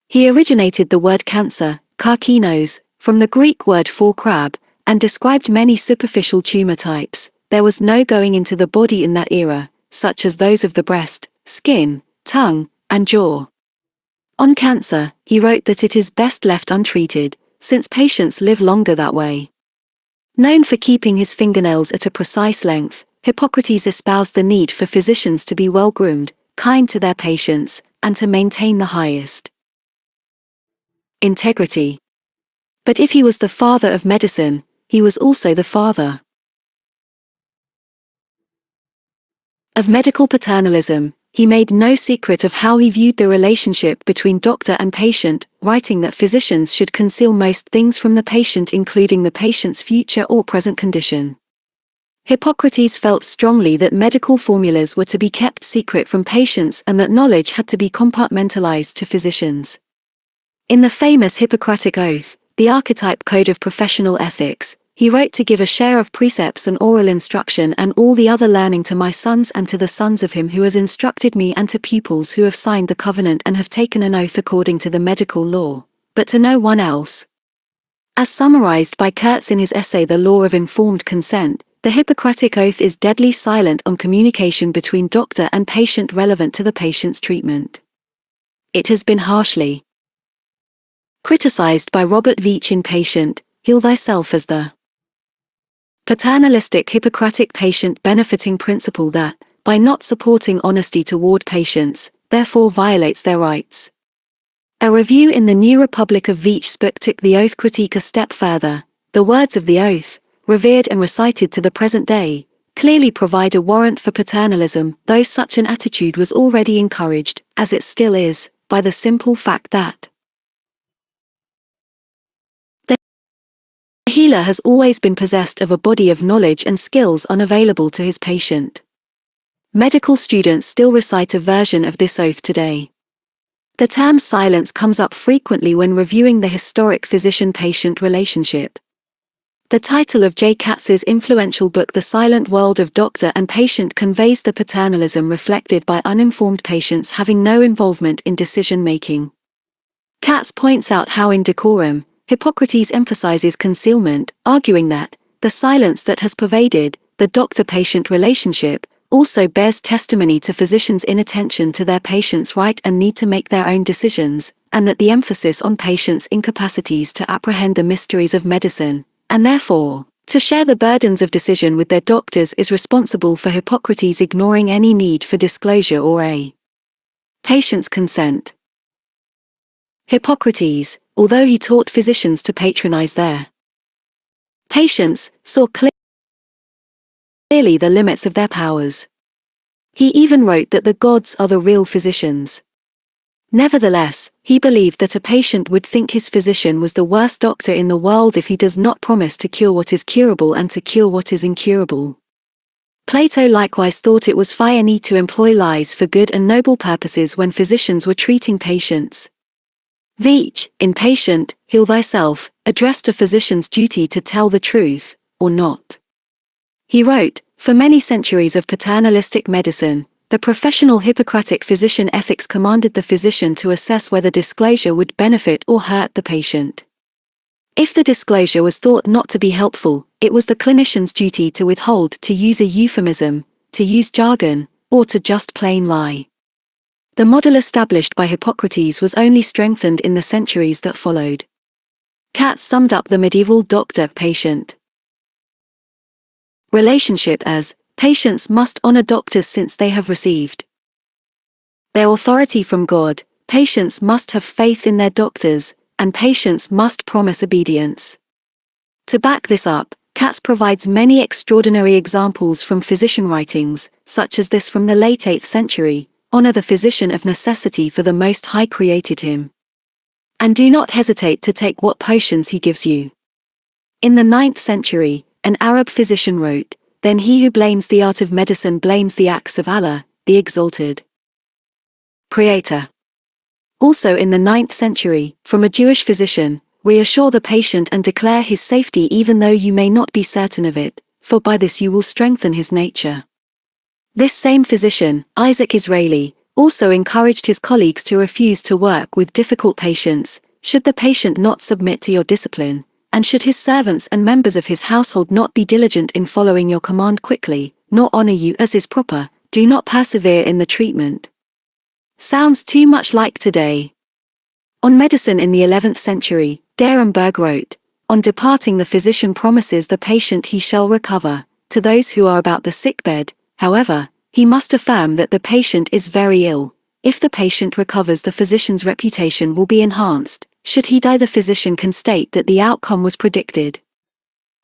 [SPEAKER 1] He originated the word cancer, karkinos, from the Greek word for crab, and described many superficial tumor types. There was no going into the body in that era, such as those of the breast, skin, tongue, and jaw. On cancer, he wrote that it is best left untreated, since patients live longer that way. Known for keeping his fingernails at a precise length, Hippocrates espoused the need for physicians to be well-groomed, kind to their patients, and to maintain the highest integrity. But if he was the father of medicine, he was also the father of medical paternalism. He made no secret of how he viewed the relationship between doctor and patient, writing that physicians should conceal most things from the patient including the patient's future or present condition. Hippocrates felt strongly that medical formulas were to be kept secret from patients and that knowledge had to be compartmentalized to physicians. In the famous Hippocratic Oath, the archetype code of professional ethics, he wrote to give a share of precepts and oral instruction and all the other learning to my sons and to the sons of him who has instructed me and to pupils who have signed the covenant and have taken an oath according to the medical law, but to no one else. As summarized by Kurtz in his essay The Law of Informed Consent, the Hippocratic Oath is deadly silent on communication between doctor and patient relevant to the patient's treatment. It has been harshly criticized by Robert Veitch in Patient, Heal Thyself as the paternalistic Hippocratic patient benefiting principle that, by not supporting honesty toward patients, therefore violates their rights. A review in the New Republic of Veitch's book took the oath critique a step further. The words of the oath, revered and recited to the present day, clearly provide a warrant for paternalism, though such an attitude was already encouraged, as it still is, by the simple fact that the healer has always been possessed of a body of knowledge and skills unavailable to his patient. Medical students still recite a version of this oath today. The term silence comes up frequently when reviewing the historic physician-patient relationship. The title of J. Katz's influential book The Silent World of Doctor and Patient conveys the paternalism reflected by uninformed patients having no involvement in decision-making. Katz points out how in Decorum, Hippocrates emphasizes concealment, arguing that the silence that has pervaded the doctor-patient relationship also bears testimony to physicians' inattention to their patients' right and need to make their own decisions, and that the emphasis on patients' incapacities to apprehend the mysteries of medicine, and therefore, to share the burdens of decision with their doctors is responsible for Hippocrates ignoring any need for disclosure or a patient's consent. Hippocrates, although he taught physicians to patronize their patients, saw clearly the limits of their powers. He even wrote that the gods are the real physicians. Nevertheless, he believed that a patient would think his physician was the worst doctor in the world if he does not promise to cure what is curable and to cure what is incurable. Plato likewise thought it was fine to employ lies for good and noble purposes when physicians were treating patients. Veach, in Patient, Heal Thyself, addressed a physician's duty to tell the truth, or not. He wrote, for many centuries of paternalistic medicine, the professional Hippocratic physician ethics commanded the physician to assess whether disclosure would benefit or hurt the patient. If the disclosure was thought not to be helpful, it was the clinician's duty to withhold, to use a euphemism, to use jargon, or to just plain lie. The model established by Hippocrates was only strengthened in the centuries that followed. Katz summed up the medieval doctor-patient relationship as, patients must honor doctors since they have received their authority from God, patients must have faith in their doctors, and patients must promise obedience. To back this up, Katz provides many extraordinary examples from physician writings, such as this from the late 8th century, honor the physician of necessity for the Most High created him. And do not hesitate to take what potions he gives you. In the 9th century, an Arab physician wrote, then he who blames the art of medicine blames the acts of Allah, the exalted Creator. Also in the 9th century, from a Jewish physician, reassure the patient and declare his safety even though you may not be certain of it, for by this you will strengthen his nature. This same physician, Isaac Israeli, also encouraged his colleagues to refuse to work with difficult patients, should the patient not submit to your discipline, and should his servants and members of his household not be diligent in following your command quickly, nor honor you as is proper, do not persevere in the treatment. Sounds too much like today. On medicine in the 11th century, Ketenberg wrote, on departing the physician promises the patient he shall recover. To those who are about the sickbed, however, he must affirm that the patient is very ill. If the patient recovers, the physician's reputation will be enhanced. Should he die, the physician can state that the outcome was predicted.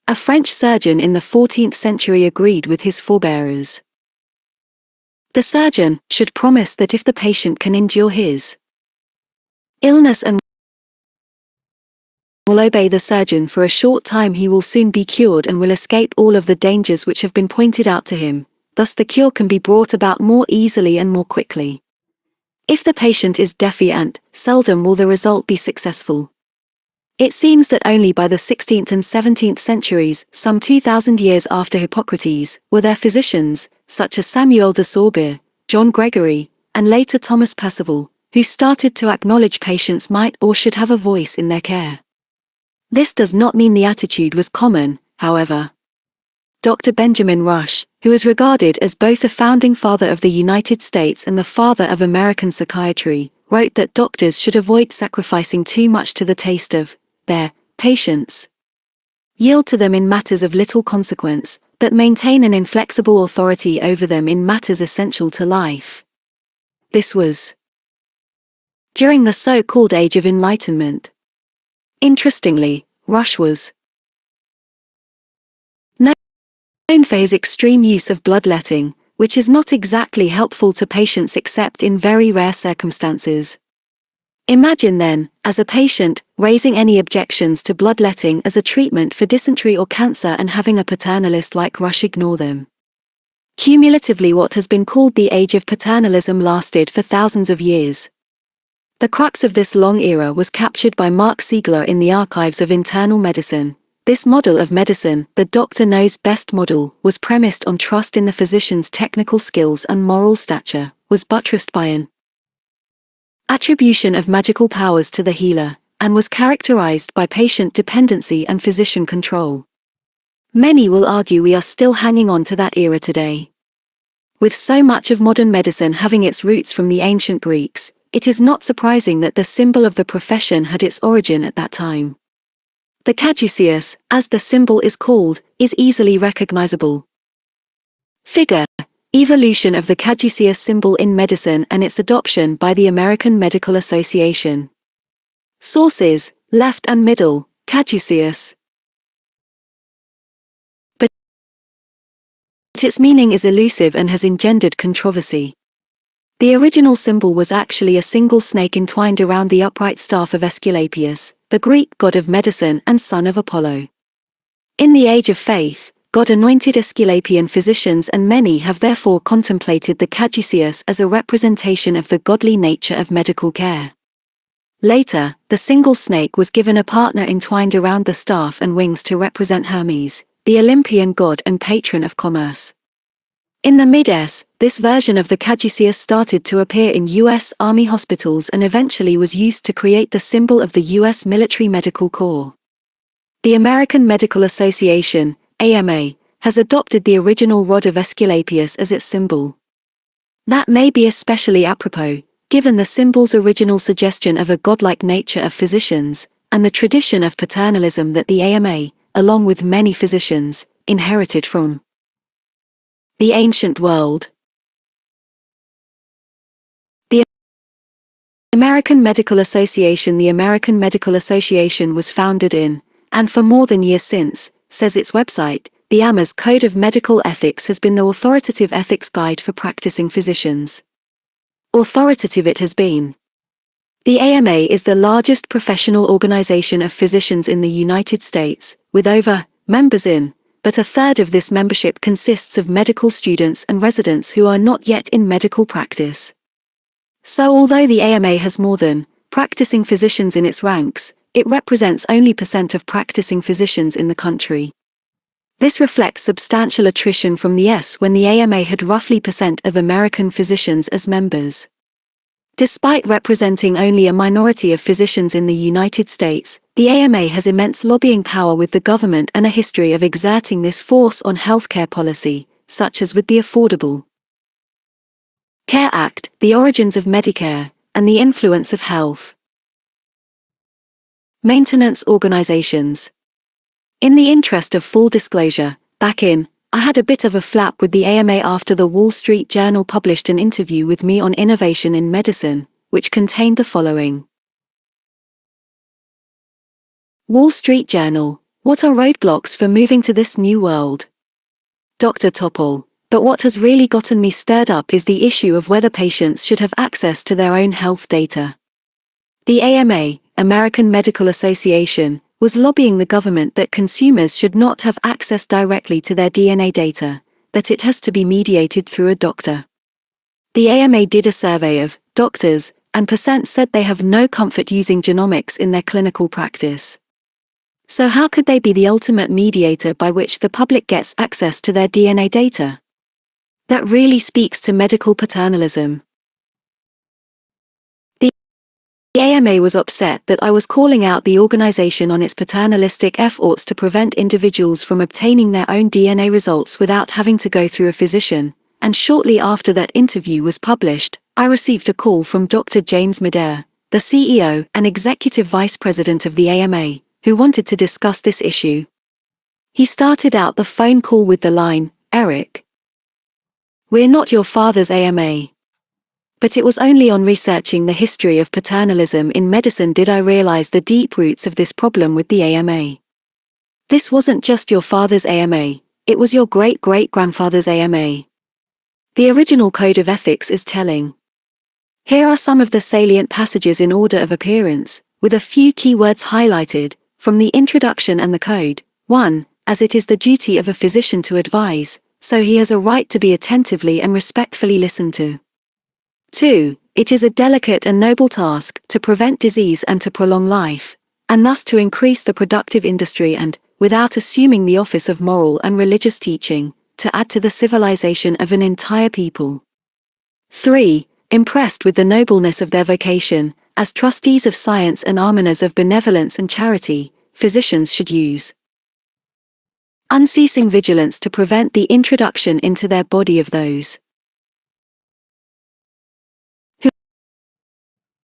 [SPEAKER 1] A French surgeon in the 14th century agreed with his forebearers. The surgeon should promise that if the patient can endure his illness and will obey the surgeon for a short time, he will soon be cured and will escape all of the dangers which have been pointed out to him. Thus the cure can be brought about more easily and more quickly. If the patient is defiant, seldom will the result be successful. It seems that only by the 16th and 17th centuries, some 2,000 years after Hippocrates, were there physicians, such as Samuel de Sorbir, John Gregory, and later Thomas Percival, who started to acknowledge patients might or should have a voice in their care. This does not mean the attitude was common, however. Dr. Benjamin Rush, who is regarded as both a founding father of the United States and the father of American psychiatry, wrote that doctors should avoid sacrificing too much to the taste of their patients. Yield to them in matters of little consequence, but maintain an inflexible authority over them in matters essential to life. This was during the so-called Age of Enlightenment. Interestingly, Rush was known for his extreme use of bloodletting, which is not exactly helpful to patients except in very rare circumstances. Imagine then, as a patient, raising any objections to bloodletting as a treatment for dysentery or cancer and having a paternalist like Rush ignore them. Cumulatively, what has been called the Age of Paternalism lasted for thousands of years. The crux of this long era was captured by Mark Siegler in the archives of internal medicine. This model of medicine, the doctor knows best model, was premised on trust in the physician's technical skills and moral stature, was buttressed by an attribution of magical powers to the healer, and was characterized by patient dependency and physician control. Many will argue we are still hanging on to that era today. With so much of modern medicine having its roots from the ancient Greeks, it is not surprising that the symbol of the profession had its origin at that time. The caduceus, as the symbol is called, is easily recognizable. Figure: evolution of the caduceus symbol in medicine and its adoption by the American Medical Association. Sources: left and middle, caduceus. But its meaning is elusive and has engendered controversy. The original symbol was actually a single snake entwined around the upright staff of Aesculapius, the Greek god of medicine and son of Apollo. In the Age of Faith, God anointed Aesculapian physicians, and many have therefore contemplated the caduceus as a representation of the godly nature of medical care. Later, the single snake was given a partner entwined around the staff and wings to represent Hermes, the Olympian god and patron of commerce. In the mid-S, this version of the caduceus started to appear in U.S. Army hospitals and eventually was used to create the symbol of the U.S. Military Medical Corps. The American Medical Association, AMA, has adopted the original rod of Aesculapius as its symbol. That may be especially apropos, given the symbol's original suggestion of a godlike nature of physicians, and the tradition of paternalism that the AMA, along with many physicians, inherited from the ancient world. The American Medical Association. The American Medical Association was founded in, and for more than years since, says its website, the AMA's Code of Medical Ethics has been the authoritative ethics guide for practicing physicians. Authoritative it has been. The AMA is the largest professional organization of physicians in the United States, with over members in, but a third of this membership consists of medical students and residents who are not yet in medical practice. So although the AMA has more than practicing physicians in its ranks, it represents only % of practicing physicians in the country. This reflects substantial attrition from the S when the AMA had roughly % of American physicians as members. Despite representing only a minority of physicians in the United States, the AMA has immense lobbying power with the government and a history of exerting this force on healthcare policy, such as with the Affordable Care Act, the origins of Medicare, and the influence of health maintenance organizations. In the interest of full disclosure, I had a bit of a flap with the AMA after the Wall Street Journal published an interview with me on innovation in medicine, which contained the following. Wall Street Journal: what are roadblocks for moving to this new world? Dr. Topol: but what has really gotten me stirred up is the issue of whether patients should have access to their own health data. The AMA, American Medical Association, was lobbying the government that consumers should not have access directly to their DNA data, that it has to be mediated through a doctor. The AMA did a survey of doctors, and % said they have no comfort using genomics in their clinical practice. So how could they be the ultimate mediator by which the public gets access to their DNA data? That really speaks to medical paternalism. The AMA was upset that I was calling out the organization on its paternalistic efforts to prevent individuals from obtaining their own DNA results without having to go through a physician, and shortly after that interview was published, I received a call from Dr. James Madere, the CEO and Executive Vice President of the AMA, who wanted to discuss this issue. He started out the phone call with the line, "Eric, we're not your father's AMA." But it was only on researching the history of paternalism in medicine did I realize the deep roots of this problem with the AMA. This wasn't just your father's AMA, it was your great-great-grandfather's AMA. The original Code of Ethics is telling. Here are some of the salient passages in order of appearance, with a few key words highlighted, from the introduction and the code. 1. As it is the duty of a physician to advise, so he has a right to be attentively and respectfully listened to. 2. it is a delicate and noble task to prevent disease and to prolong life, and thus to increase the productive industry and, without assuming the office of moral and religious teaching, to add to the civilization of an entire people. 3. Impressed with the nobleness of their vocation, as trustees of science and almoners of benevolence and charity, physicians should use unceasing vigilance to prevent the introduction into their body of those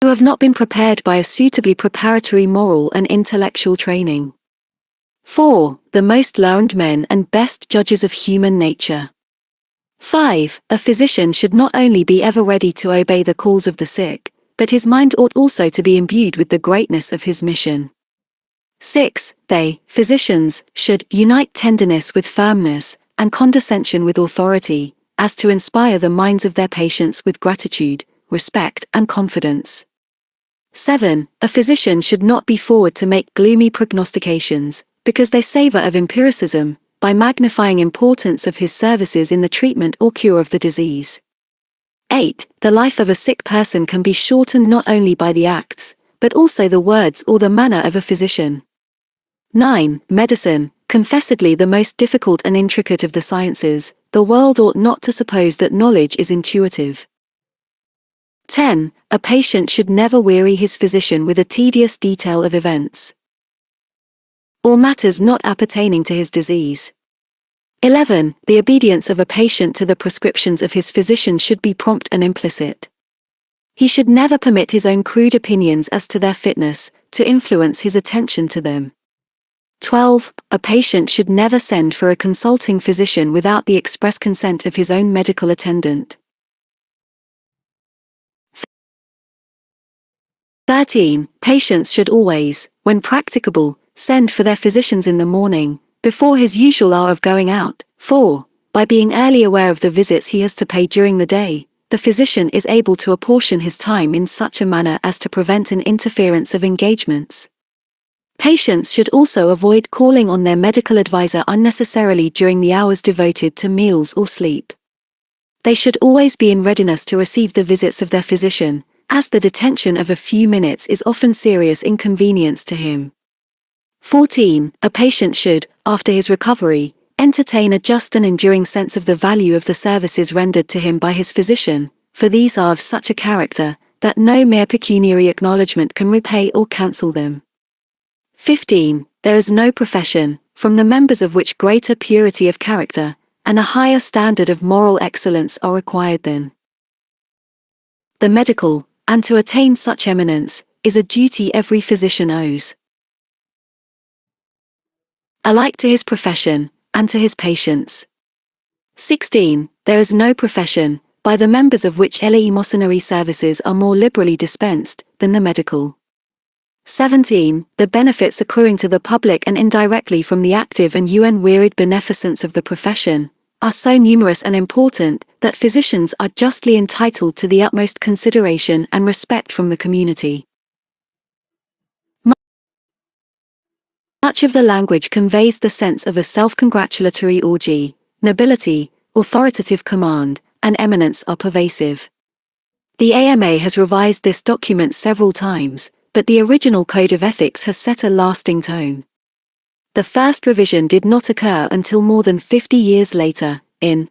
[SPEAKER 1] who have not been prepared by a suitably preparatory moral and intellectual training. 4. The most learned men and best judges of human nature. 5. A physician should not only be ever ready to obey the calls of the sick, but his mind ought also to be imbued with the greatness of his mission. 6. They, physicians, should unite tenderness with firmness, and condescension with authority, as to inspire the minds of their patients with gratitude, respect, and confidence. 7. A physician should not be forward to make gloomy prognostications, because they savor of empiricism, by magnifying importance of his services in the treatment or cure of the disease. 8. The life of a sick person can be shortened not only by the acts, but also the words or the manner of a physician. 9. Medicine, confessedly the most difficult and intricate of the sciences, the world ought not to suppose that knowledge is intuitive. 10. A patient should never weary his physician with a tedious detail of events or matters not appertaining to his disease. 11. The obedience of a patient to the prescriptions of his physician should be prompt and implicit. He should never permit his own crude opinions as to their fitness to influence his attention to them. 12. A patient should never send for a consulting physician without the express consent of his own medical attendant. 13. Patients should always, when practicable, send for their physicians in the morning, before his usual hour of going out, for, by being early aware of the visits he has to pay during the day, the physician is able to apportion his time in such a manner as to prevent an interference of engagements. Patients should also avoid calling on their medical advisor unnecessarily during the hours devoted to meals or sleep. They should always be in readiness to receive the visits of their physician, as the detention of a few minutes is often serious inconvenience to him. 14. A patient should, after his recovery, entertain a just and enduring sense of the value of the services rendered to him by his physician, for these are of such a character, that no mere pecuniary acknowledgement can repay or cancel them. 15. There is no profession, from the members of which greater purity of character, and a higher standard of moral excellence are required than the medical, and to attain such eminence, is a duty every physician owes alike to his profession, and to his patients. 16. There is no profession, by the members of which eleemosynary services are more liberally dispensed, than the medical. 17. The benefits accruing to the public and indirectly from the active and unwearied beneficence of the profession, are so numerous and important, that physicians are justly entitled to the utmost consideration and respect from the community. Much of the language conveys the sense of a self-congratulatory orgy, nobility, authoritative command, and eminence are pervasive. The AMA has revised this document several times, but the original Code of Ethics has set a lasting tone. The first revision did not occur until more than 50 years later, in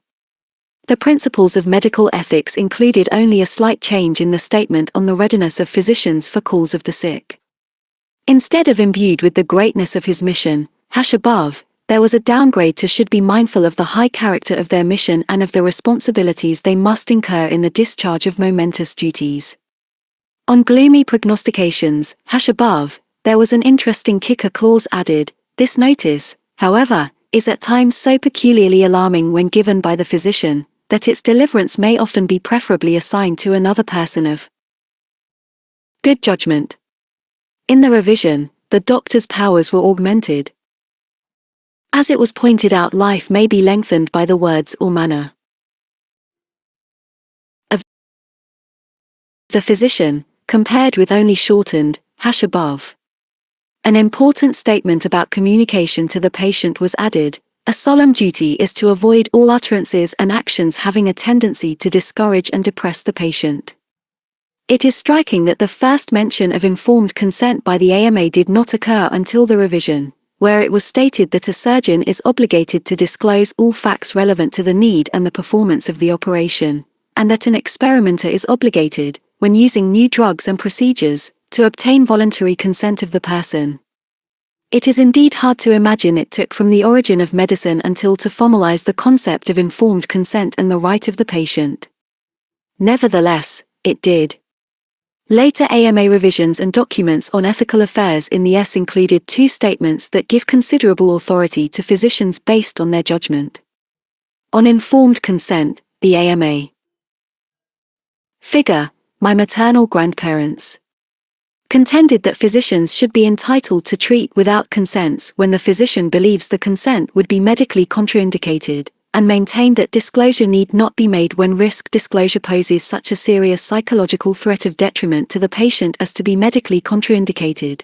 [SPEAKER 1] the Principles of Medical Ethics included only a slight change in the statement on the readiness of physicians for calls of the sick. Instead of imbued with the greatness of his mission, above, there was a downgrade to should be mindful of the high character of their mission and of the responsibilities they must incur in the discharge of momentous duties. On gloomy prognostications, above, there was an interesting kicker clause added. This notice, however, is at times so peculiarly alarming when given by the physician, that its deliverance may often be preferably assigned to another person of good judgment. In the revision, the doctor's powers were augmented. As it was pointed out, life may be lengthened by the words or manner of the physician, compared with only shortened, above. An important statement about communication to the patient was added. A solemn duty is to avoid all utterances and actions having a tendency to discourage and depress the patient. It is striking that the first mention of informed consent by the AMA did not occur until the revision, where it was stated that a surgeon is obligated to disclose all facts relevant to the need and the performance of the operation, and that an experimenter is obligated, when using new drugs and procedures, to obtain voluntary consent of the person. It is indeed hard to imagine it took from the origin of medicine until to formalize the concept of informed consent and the right of the patient. Nevertheless, it did. Later AMA revisions and documents on ethical affairs in the S included two statements that give considerable authority to physicians based on their judgment. On informed consent, the AMA. Figure, my maternal grandparents. Contended that physicians should be entitled to treat without consents when the physician believes the consent would be medically contraindicated, and maintained that disclosure need not be made when risk disclosure poses such a serious psychological threat of detriment to the patient as to be medically contraindicated.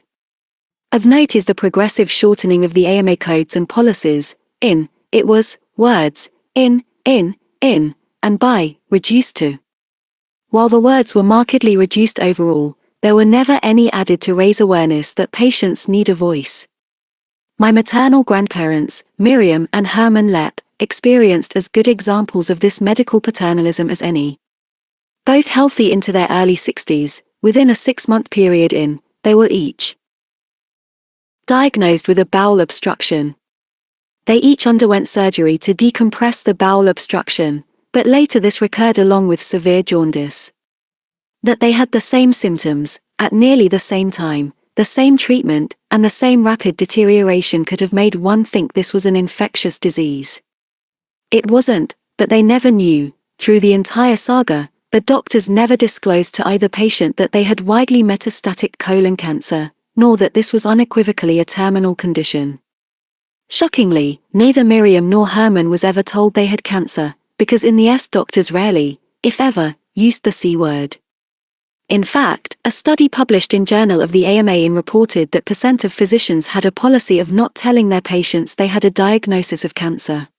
[SPEAKER 1] Of note is the progressive shortening of the AMA codes and policies. It was, words, in, and by, reduced to. While the words were markedly reduced overall, there were never any added to raise awareness that patients need a voice. My maternal grandparents, Miriam and Herman Lepp, experienced as good examples of this medical paternalism as any. Both healthy into their early 60s, within a 6-month period they were each diagnosed with a bowel obstruction. They each underwent surgery to decompress the bowel obstruction, but later this recurred along with severe jaundice. That they had the same symptoms, at nearly the same time, the same treatment, and the same rapid deterioration could have made one think this was an infectious disease. It wasn't, but they never knew. Through the entire saga, the doctors never disclosed to either patient that they had widely metastatic colon cancer, nor that this was unequivocally a terminal condition. Shockingly, neither Miriam nor Herman was ever told they had cancer, because in the S doctors rarely, if ever, used the C word. In fact, a study published in Journal of the AMA reported that % of physicians had a policy of not telling their patients they had a diagnosis of cancer.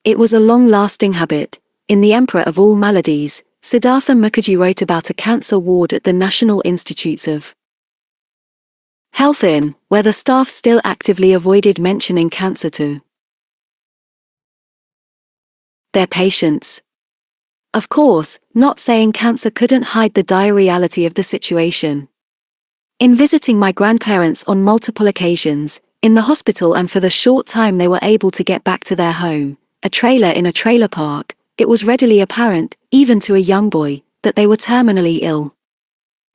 [SPEAKER 1] It was a long-lasting habit. In The Emperor of All Maladies, Siddhartha Mukherjee wrote about a cancer ward at the National Institutes of Health where the staff still actively avoided mentioning cancer to their patients. Of course, not saying cancer couldn't hide the dire reality of the situation. In visiting my grandparents on multiple occasions, in the hospital and for the short time they were able to get back to their home, a trailer in a trailer park, it was readily apparent, even to a young boy, that they were terminally ill.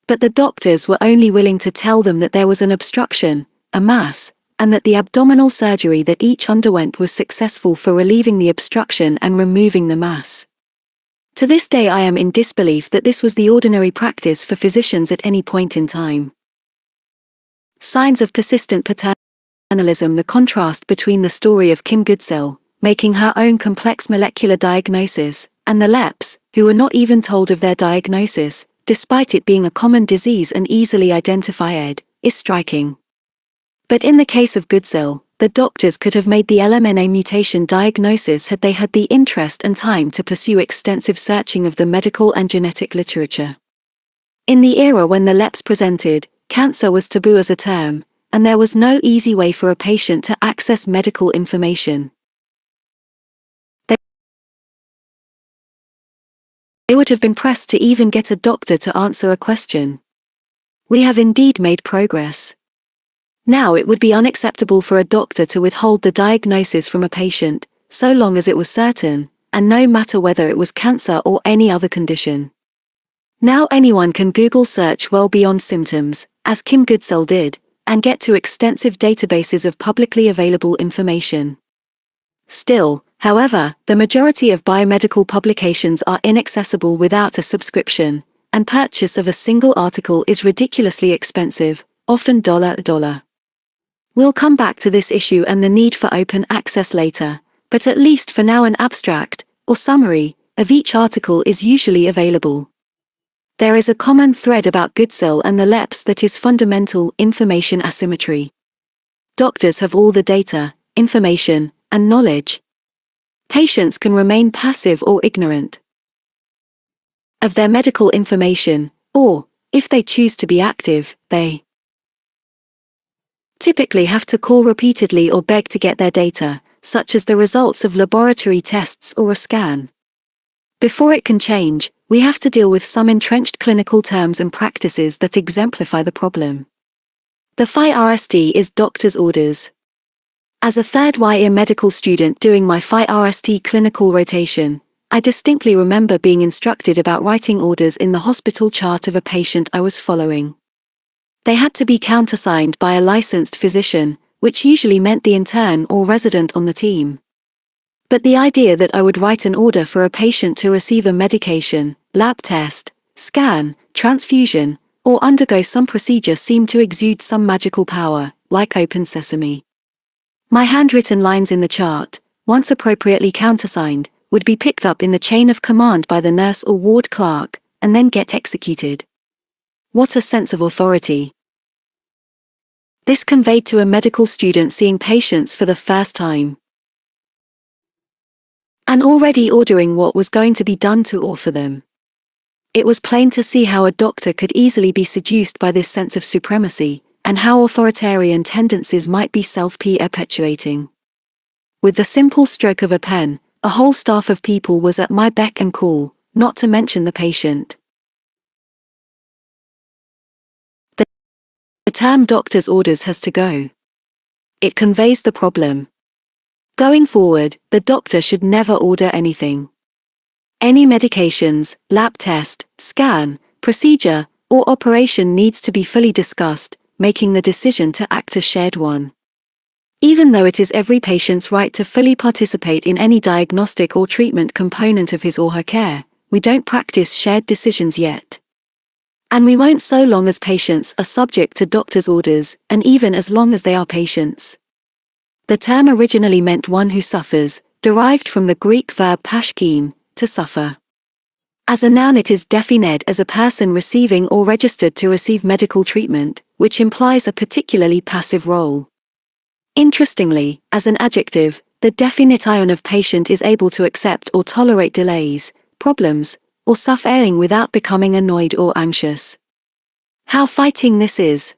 [SPEAKER 1] But the doctors were only willing to tell them that there was an obstruction, a mass, and that the abdominal surgery that each underwent was successful for relieving the obstruction and removing the mass. To this day I am in disbelief that this was the ordinary practice for physicians at any point in time. Signs of persistent paternalism. The contrast between the story of Kim Goodsell, making her own complex molecular diagnosis, and the Lepps, who were not even told of their diagnosis, despite it being a common disease and easily identified, is striking. But in the case of Goodsell, the doctors could have made the LMNA mutation diagnosis had they had the interest and time to pursue extensive searching of the medical and genetic literature. In the era when the Lepps presented, cancer was taboo as a term, and there was no easy way for a patient to access medical information. They would have been pressed to even get a doctor to answer a question. We have indeed made progress. Now it would be unacceptable for a doctor to withhold the diagnosis from a patient, so long as it was certain, and no matter whether it was cancer or any other condition. Now anyone can Google search well beyond symptoms, as Kim Goodsell did, and get to extensive databases of publicly available information. Still, however, the majority of biomedical publications are inaccessible without a subscription, and purchase of a single article is ridiculously expensive, often $1. We'll come back to this issue and the need for open access later, but at least for now an abstract, or summary, of each article is usually available. There is a common thread about Goodsell and the Lepps that is fundamental: information asymmetry. Doctors have all the data, information, and knowledge. Patients can remain passive or ignorant of their medical information, Or, if they choose to be active, they typically have to call repeatedly or beg to get their data, such as the results of laboratory tests or a scan. Before it can change, we have to deal with some entrenched clinical terms and practices that exemplify the problem. The Arvd is doctor's orders. As a third-year medical student doing my Arvd clinical rotation, I distinctly remember being instructed about writing orders in the hospital chart of a patient I was following. They had to be countersigned by a licensed physician, which usually meant the intern or resident on the team. But the idea that I would write an order for a patient to receive a medication, lab test, scan, transfusion, or undergo some procedure seemed to exude some magical power, like open sesame. My handwritten lines in the chart, once appropriately countersigned, would be picked up in the chain of command by the nurse or ward clerk, and then get executed. What a sense of authority! This conveyed to a medical student seeing patients for the first time, and already ordering what was going to be done to or for them. It was plain to see how a doctor could easily be seduced by this sense of supremacy, and how authoritarian tendencies might be self-perpetuating. With the simple stroke of a pen, a whole staff of people was at my beck and call, not to mention the patient. The term doctor's orders has to go. It conveys the problem. Going forward, the doctor should never order anything. Any medications, lab test, scan, procedure, or operation needs to be fully discussed, making the decision to act a shared one. Even though it is every patient's right to fully participate in any diagnostic or treatment component of his or her care, we don't practice shared decisions yet. And we won't so long as patients are subject to doctor's orders, and even as long as they are patients. The term originally meant one who suffers, derived from the Greek verb pashkein, to suffer. As a noun it is defined as a person receiving or registered to receive medical treatment, which implies a particularly passive role. Interestingly, as an adjective, the definite ion of patient is able to accept or tolerate delays, problems, or suffering without becoming annoyed or anxious. How fighting this is!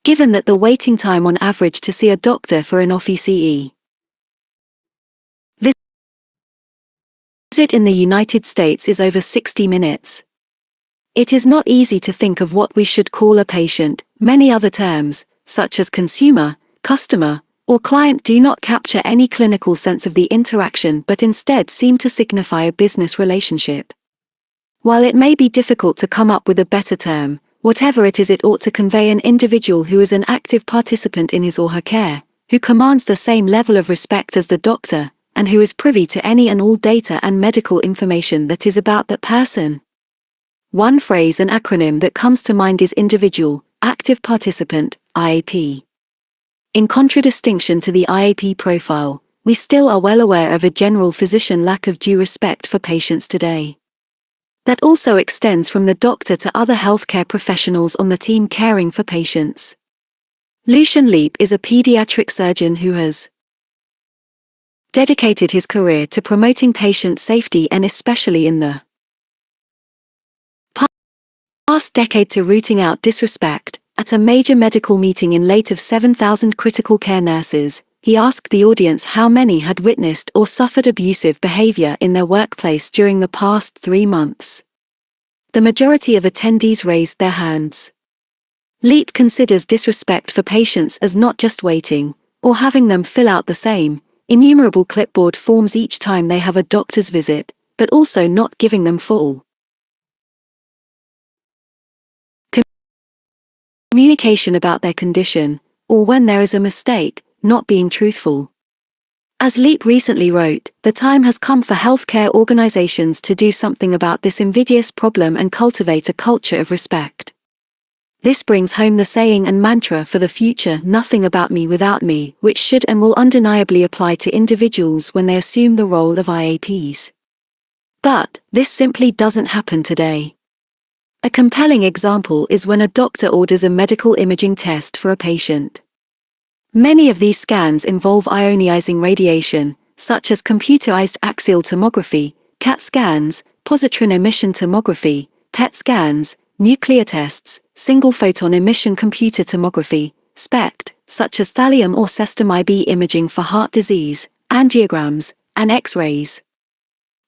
[SPEAKER 1] Given that the waiting time on average to see a doctor for an office visit in the United States is over 60 minutes. It is not easy to think of what we should call a patient. Many other terms, such as consumer, customer, or client do not capture any clinical sense of the interaction but instead seem to signify a business relationship. While it may be difficult to come up with a better term, whatever it is it ought to convey an individual who is an active participant in his or her care, who commands the same level of respect as the doctor, and who is privy to any and all data and medical information that is about that person. One phrase and acronym that comes to mind is individual, active participant, IAP. In contradistinction to the IAP profile, we still are well aware of a general physician lack of due respect for patients today. That also extends from the doctor to other healthcare professionals on the team caring for patients. Lucian Leap is a pediatric surgeon who has dedicated his career to promoting patient safety and especially in the past decade to rooting out disrespect. At a major medical meeting in light of 7,000 critical care nurses, he asked the audience how many had witnessed or suffered abusive behavior in their workplace during the past 3 months. The majority of attendees raised their hands. Leap considers disrespect for patients as not just waiting, or having them fill out the same, innumerable clipboard forms each time they have a doctor's visit, but also not giving them full communication about their condition, or when there is a mistake, not being truthful. As Leap recently wrote, the time has come for healthcare organizations to do something about this invidious problem and cultivate a culture of respect. This brings home the saying and mantra for the future, nothing about me without me, which should and will undeniably apply to individuals when they assume the role of IAPs. But, this simply doesn't happen today. A compelling example is when a doctor orders a medical imaging test for a patient. Many of these scans involve ionizing radiation, such as computerized axial tomography, CAT scans, positron emission tomography, PET scans, nuclear tests, single-photon emission computer tomography, SPECT, such as thallium or cestum IB imaging for heart disease, angiograms, and X-rays.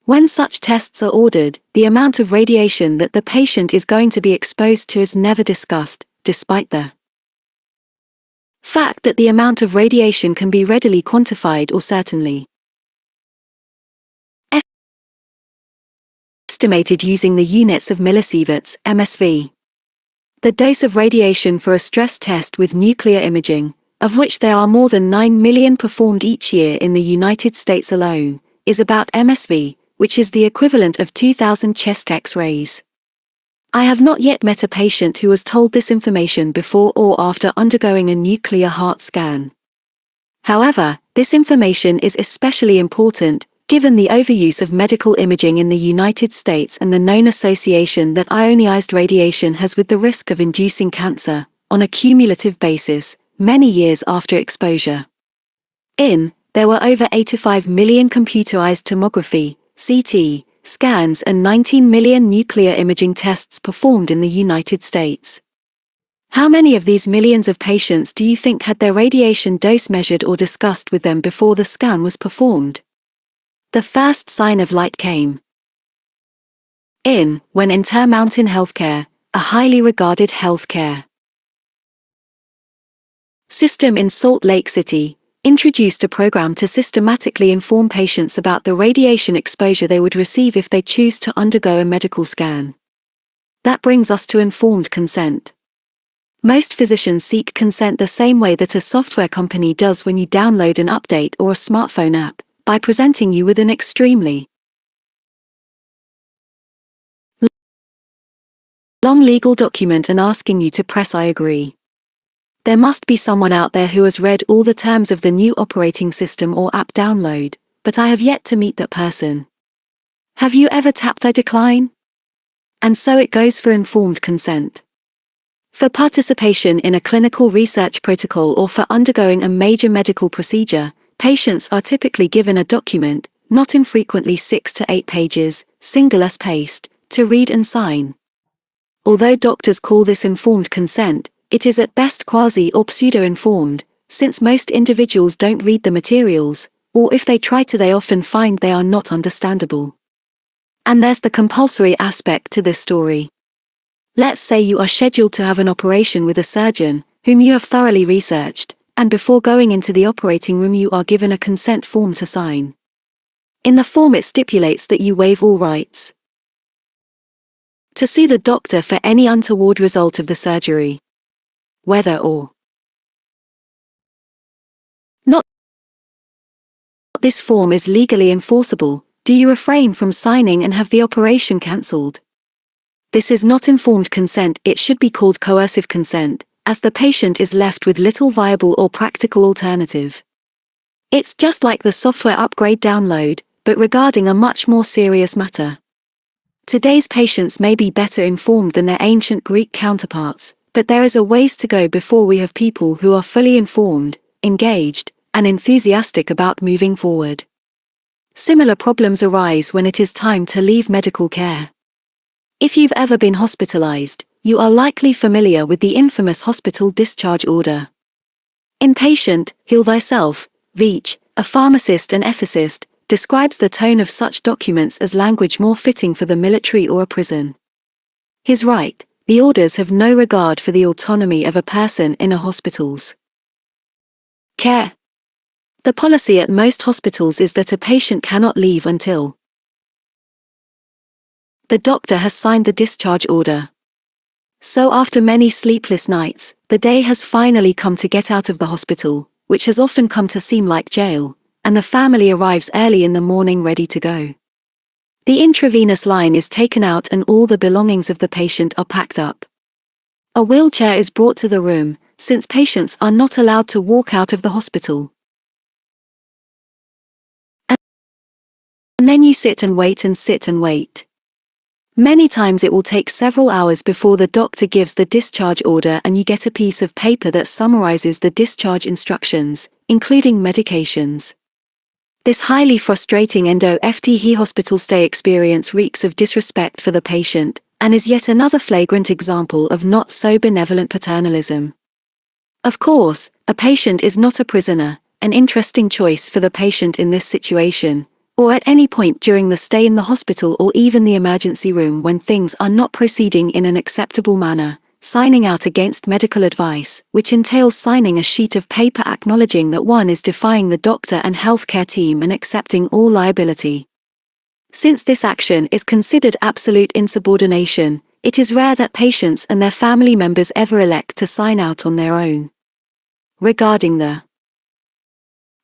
[SPEAKER 1] When such tests are ordered, the amount of radiation that the patient is going to be exposed to is never discussed, despite the fact that the amount of radiation can be readily quantified or certainly estimated using the units of millisieverts, MSV. The dose of radiation for a stress test with nuclear imaging, of which there are more than 9 million performed each year in the United States alone, is about MSV, which is the equivalent of 2,000 chest X-rays. I have not yet met a patient who was told this information before or after undergoing a nuclear heart scan. However, this information is especially important, given the overuse of medical imaging in the United States and the known association that ionized radiation has with the risk of inducing cancer, on a cumulative basis, many years after exposure. There were over 85 million computerized tomography, CT, scans and 19 million nuclear imaging tests performed in the United States. How many of these millions of patients do you think had their radiation dose measured or discussed with them before the scan was performed? The first sign of light came when Intermountain Healthcare, a highly regarded healthcare system in Salt Lake City, introduced a program to systematically inform patients about the radiation exposure they would receive if they choose to undergo a medical scan. That brings us to informed consent. Most physicians seek consent the same way that a software company does when you download an update or a smartphone app, by presenting you with an extremely long legal document and asking you to press I agree. There must be someone out there who has read all the terms of the new operating system or app download, but I have yet to meet that person. Have you ever tapped I decline? And so it goes for informed consent. For participation in a clinical research protocol or for undergoing a major medical procedure, patients are typically given a document, not infrequently 6 to 8 pages, single-spaced, to read and sign. Although doctors call this informed consent, it is at best quasi or pseudo-informed, since most individuals don't read the materials, or if they try to they often find they are not understandable. And there's the compulsory aspect to this story. Let's say you are scheduled to have an operation with a surgeon, whom you have thoroughly researched, and before going into the operating room you are given a consent form to sign. In the form it stipulates that you waive all rights to sue the doctor for any untoward result of the surgery. Whether or not this form is legally enforceable, do you refrain from signing and have the operation cancelled? This is not informed consent, it should be called coercive consent, as the patient is left with little viable or practical alternative. It's just like the software upgrade download, but regarding a much more serious matter. Today's patients may be better informed than their ancient Greek counterparts, but there is a ways to go before we have people who are fully informed, engaged, and enthusiastic about moving forward. Similar problems arise when it is time to leave medical care. If you've ever been hospitalized, you are likely familiar with the infamous hospital discharge order. Inpatient, heal thyself, Veitch, a pharmacist and ethicist, describes the tone of such documents as language more fitting for the military or a prison. He's right, the orders have no regard for the autonomy of a person in a hospital's care. The policy at most hospitals is that a patient cannot leave until the doctor has signed the discharge order. So after many sleepless nights, the day has finally come to get out of the hospital, which has often come to seem like jail, and the family arrives early in the morning ready to go. The intravenous line is taken out and all the belongings of the patient are packed up. A wheelchair is brought to the room, since patients are not allowed to walk out of the hospital. And then you sit and wait and sit and wait. Many times it will take several hours before the doctor gives the discharge order and you get a piece of paper that summarizes the discharge instructions, including medications. This highly frustrating endo-FTE hospital stay experience reeks of disrespect for the patient, and is yet another flagrant example of not so benevolent paternalism. Of course, a patient is not a prisoner, an interesting choice for the patient in this situation, or at any point during the stay in the hospital or even the emergency room when things are not proceeding in an acceptable manner, signing out against medical advice, which entails signing a sheet of paper acknowledging that one is defying the doctor and healthcare team and accepting all liability. Since this action is considered absolute insubordination, it is rare that patients and their family members ever elect to sign out on their own. Regarding the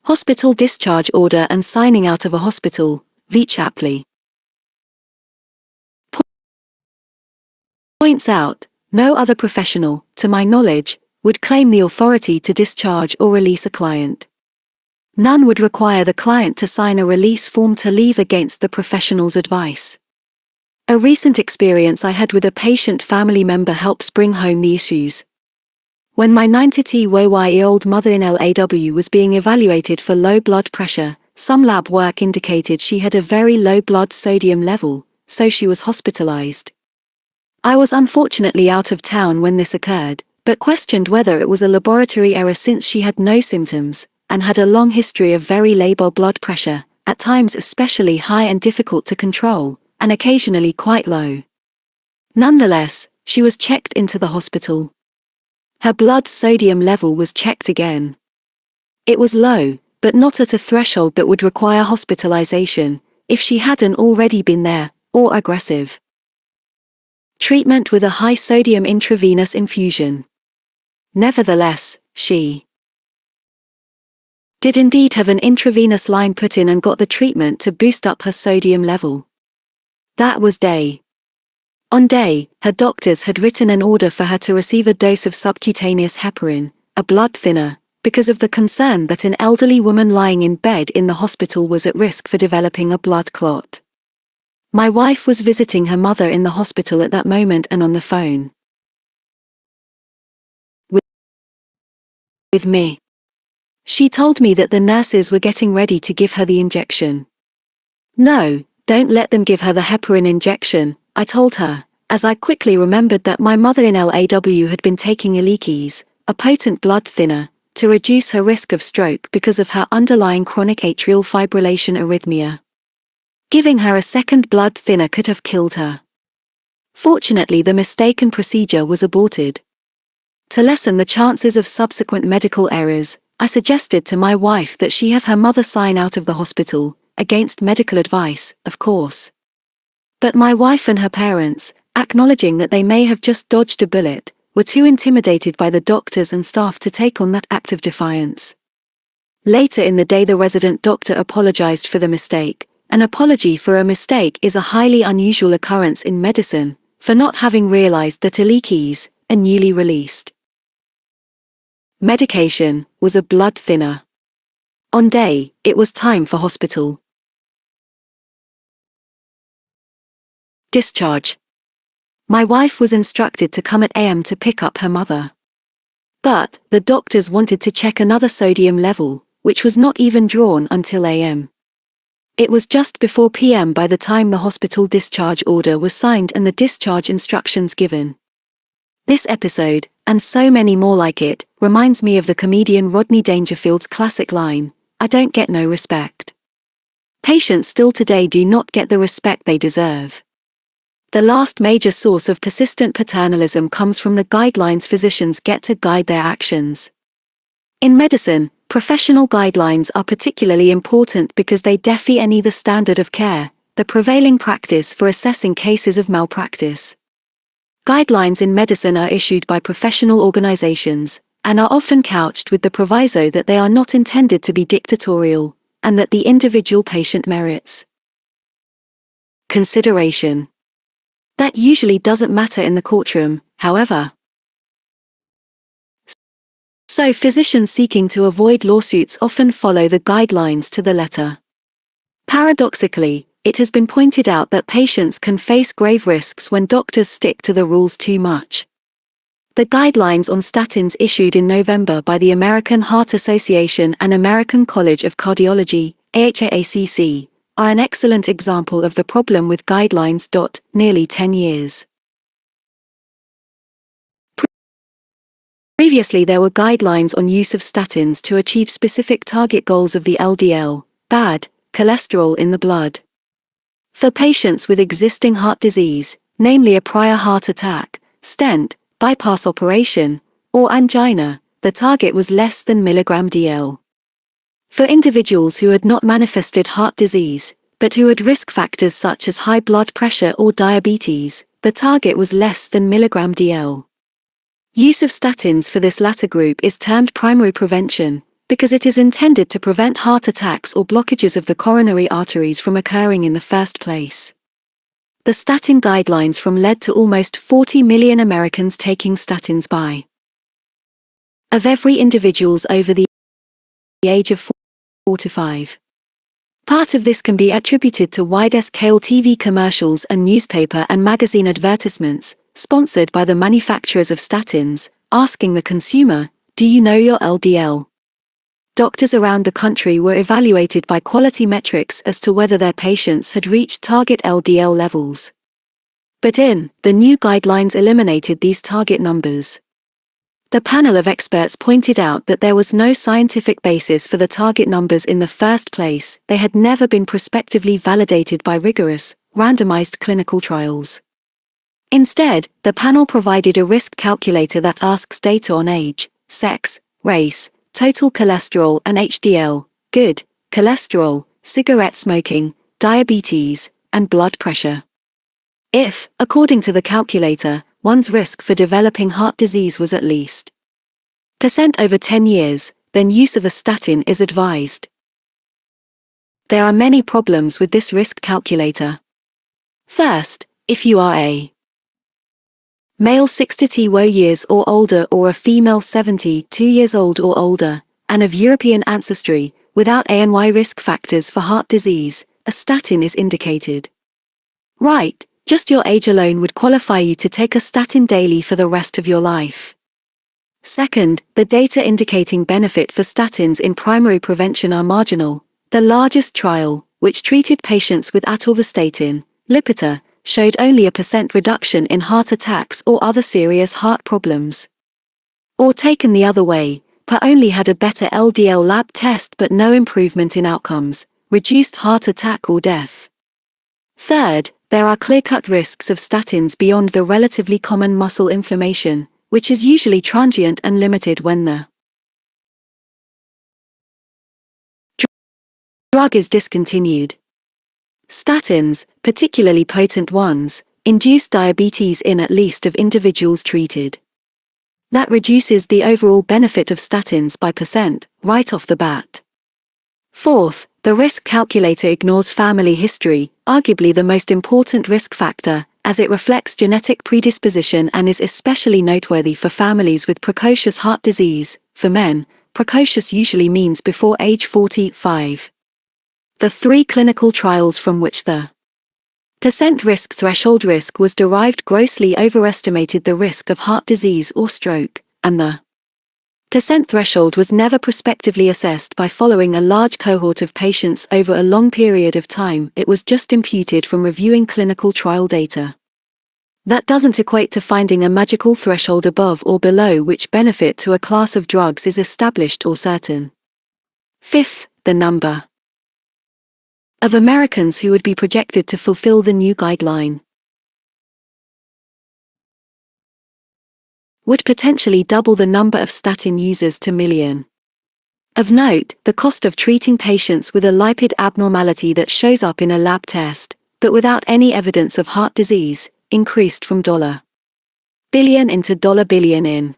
[SPEAKER 1] hospital discharge order and signing out of a hospital, V. Chapley points out, no other professional, to my knowledge, would claim the authority to discharge or release a client. None would require the client to sign a release form to leave against the professional's advice. A recent experience I had with a patient family member helps bring home the issues. When my 90-year-old mother in LAW was being evaluated for low blood pressure, some lab work indicated she had a very low blood sodium level, so she was hospitalized. I was unfortunately out of town when this occurred, but questioned whether it was a laboratory error since she had no symptoms, and had a long history of very low blood pressure, at times especially high and difficult to control, and occasionally quite low. Nonetheless, she was checked into the hospital. Her blood sodium level was checked again. It was low, but not at a threshold that would require hospitalization, if she hadn't already been there, or aggressive. Treatment with a high sodium intravenous infusion. Nevertheless, she did indeed have an intravenous line put in and got the treatment to boost up her sodium level. That was day. On day, her doctors had written an order for her to receive a dose of subcutaneous heparin, a blood thinner, because of the concern that an elderly woman lying in bed in the hospital was at risk for developing a blood clot. My wife was visiting her mother in the hospital at that moment and on the phone with me. She told me that the nurses were getting ready to give her the injection. No, don't let them give her the heparin injection, I told her, as I quickly remembered that my mother in LAW had been taking Iliquis, a potent blood thinner, to reduce her risk of stroke because of her underlying chronic atrial fibrillation arrhythmia. Giving her a second blood thinner could have killed her. Fortunately, the mistaken procedure was aborted. To lessen the chances of subsequent medical errors, I suggested to my wife that she have her mother sign out of the hospital, against medical advice, of course. But my wife and her parents, acknowledging that they may have just dodged a bullet, were too intimidated by the doctors and staff to take on that act of defiance. Later in the day, the resident doctor apologized for the mistake. An apology for a mistake is a highly unusual occurrence in medicine, for not having realized that Iliquis, a newly released medication, was a blood thinner. On day, it was time for hospital discharge. My wife was instructed to come at AM to pick up her mother. But the doctors wanted to check another sodium level, which was not even drawn until AM. It was just before PM by the time the hospital discharge order was signed and the discharge instructions given. This episode, and so many more like it, reminds me of the comedian Rodney Dangerfield's classic line, "I don't get no respect." Patients still today do not get the respect they deserve. The last major source of persistent paternalism comes from the guidelines physicians get to guide their actions. In medicine, professional guidelines are particularly important because they define the standard of care, the prevailing practice for assessing cases of malpractice. Guidelines in medicine are issued by professional organizations, and are often couched with the proviso that they are not intended to be dictatorial, and that the individual patient merits consideration. That usually doesn't matter in the courtroom, however. So physicians seeking to avoid lawsuits often follow the guidelines to the letter. Paradoxically, it has been pointed out that patients can face grave risks when doctors stick to the rules too much. The guidelines on statins issued in November by the American Heart Association and American College of Cardiology, AHAACC, are an excellent example of the problem with guidelines. Nearly 10 years Previously there were guidelines on use of statins to achieve specific target goals of the LDL, bad cholesterol in the blood. For patients with existing heart disease, namely a prior heart attack, stent, bypass operation, or angina, the target was less than mg/dl. For individuals who had not manifested heart disease, but who had risk factors such as high blood pressure or diabetes, the target was less than mg/dl. Use of statins for this latter group is termed primary prevention, because it is intended to prevent heart attacks or blockages of the coronary arteries from occurring in the first place. The statin guidelines from led to almost 40 million Americans taking statins by. Of every individuals over the age of 45. Part of this can be attributed to wide-scale TV commercials and newspaper and magazine advertisements, sponsored by the manufacturers of statins, asking the consumer, "Do you know your LDL?" Doctors around the country were evaluated by quality metrics as to whether their patients had reached target LDL levels. But the new guidelines eliminated these target numbers. The panel of experts pointed out that there was no scientific basis for the target numbers in the first place. They had never been prospectively validated by rigorous, randomized clinical trials. Instead, the panel provided a risk calculator that asks data on age, sex, race, total cholesterol and HDL, good cholesterol, cigarette smoking, diabetes, and blood pressure. If, according to the calculator, one's risk for developing heart disease was at least % over 10 years, then use of a statin is advised. There are many problems with this risk calculator. First, if you are a male 62 years or older or a female 72 years old or older, and of European ancestry, without ANY risk factors for heart disease, a statin is indicated. Right, just your age alone would qualify you to take a statin daily for the rest of your life. Second, the data indicating benefit for statins in primary prevention are marginal. The largest trial, which treated patients with atorvastatin, Lipitor, showed only a % reduction in heart attacks or other serious heart problems. Or taken the other way, PA only had a better LDL lab test but no improvement in outcomes, reduced heart attack or death. Third, there are clear-cut risks of statins beyond the relatively common muscle inflammation, which is usually transient and limited when the drug is discontinued. Statins, particularly potent ones, induce diabetes in at least of individuals treated. That reduces the overall benefit of statins by % right off the bat. Fourth, the risk calculator ignores family history, arguably the most important risk factor, as it reflects genetic predisposition and is especially noteworthy for families with precocious heart disease. For men, precocious usually means before age 45. The 3 clinical trials from which the % risk threshold risk was derived grossly overestimated the risk of heart disease or stroke, and the % threshold was never prospectively assessed by following a large cohort of patients over a long period of time. It was just imputed from reviewing clinical trial data. That doesn't equate to finding a magical threshold above or below which benefit to a class of drugs is established or certain. Fifth, the number of Americans who would be projected to fulfill the new guideline would potentially double the number of statin users to million. Of note, the cost of treating patients with a lipid abnormality that shows up in a lab test, but without any evidence of heart disease, increased from $billion into $billion in.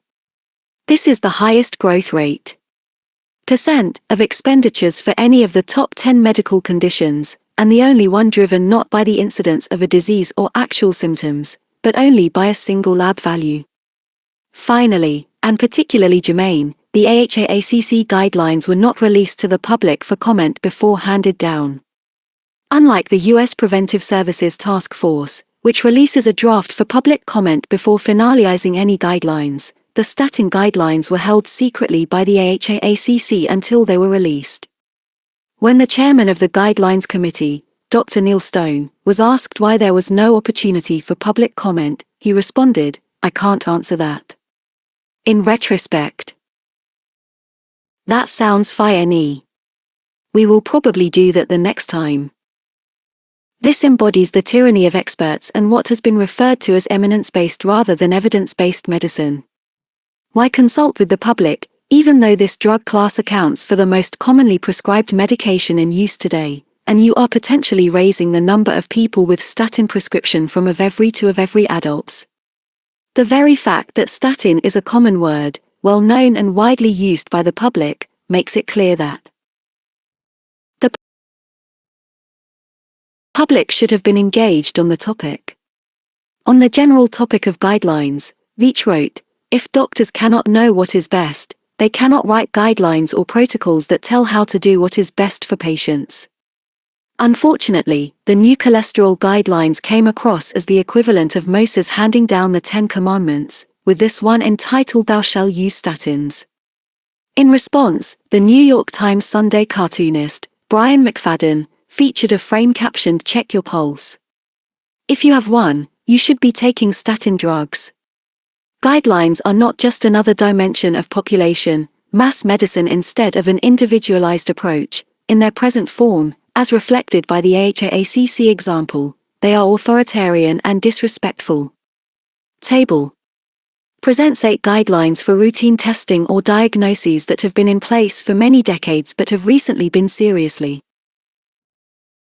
[SPEAKER 1] This is the highest growth rate % of expenditures for any of the top 10 medical conditions, and the only one driven not by the incidence of a disease or actual symptoms, but only by a single lab value. Finally, and particularly germane, the AHA-ACC guidelines were not released to the public for comment before handed down. Unlike the U.S. Preventive Services Task Force, which releases a draft for public comment before finalizing any guidelines, the statin guidelines were held secretly by the AHA-ACC until they were released. When the chairman of the Guidelines Committee, Dr. Neil Stone, was asked why there was no opportunity for public comment, he responded, "I can't answer that. In retrospect, that sounds funny. We will probably do that the next time. This embodies the tyranny of experts and what has been referred to as eminence-based rather than evidence-based medicine. Why consult with the public, even though this drug class accounts for the most commonly prescribed medication in use today, and you are potentially raising the number of people with statin prescription from of every to of every adults? The very fact that statin is a common word, well known and widely used by the public, makes it clear that the public should have been engaged on the topic. On the general topic of guidelines, Veitch wrote, "If doctors cannot know what is best, they cannot write guidelines or protocols that tell how to do what is best for patients." Unfortunately, the new cholesterol guidelines came across as the equivalent of Moses handing down the Ten Commandments, with this one entitled "Thou shalt use statins." In response, the New York Times Sunday cartoonist, Brian McFadden, featured a frame captioned "Check your pulse. If you have one, you should be taking statin drugs." Guidelines are not just another dimension of population, mass medicine instead of an individualized approach. In their present form, as reflected by the AHAACC example, they are authoritarian and disrespectful. Table presents 8 guidelines for routine testing or diagnoses that have been in place for many decades but have recently been seriously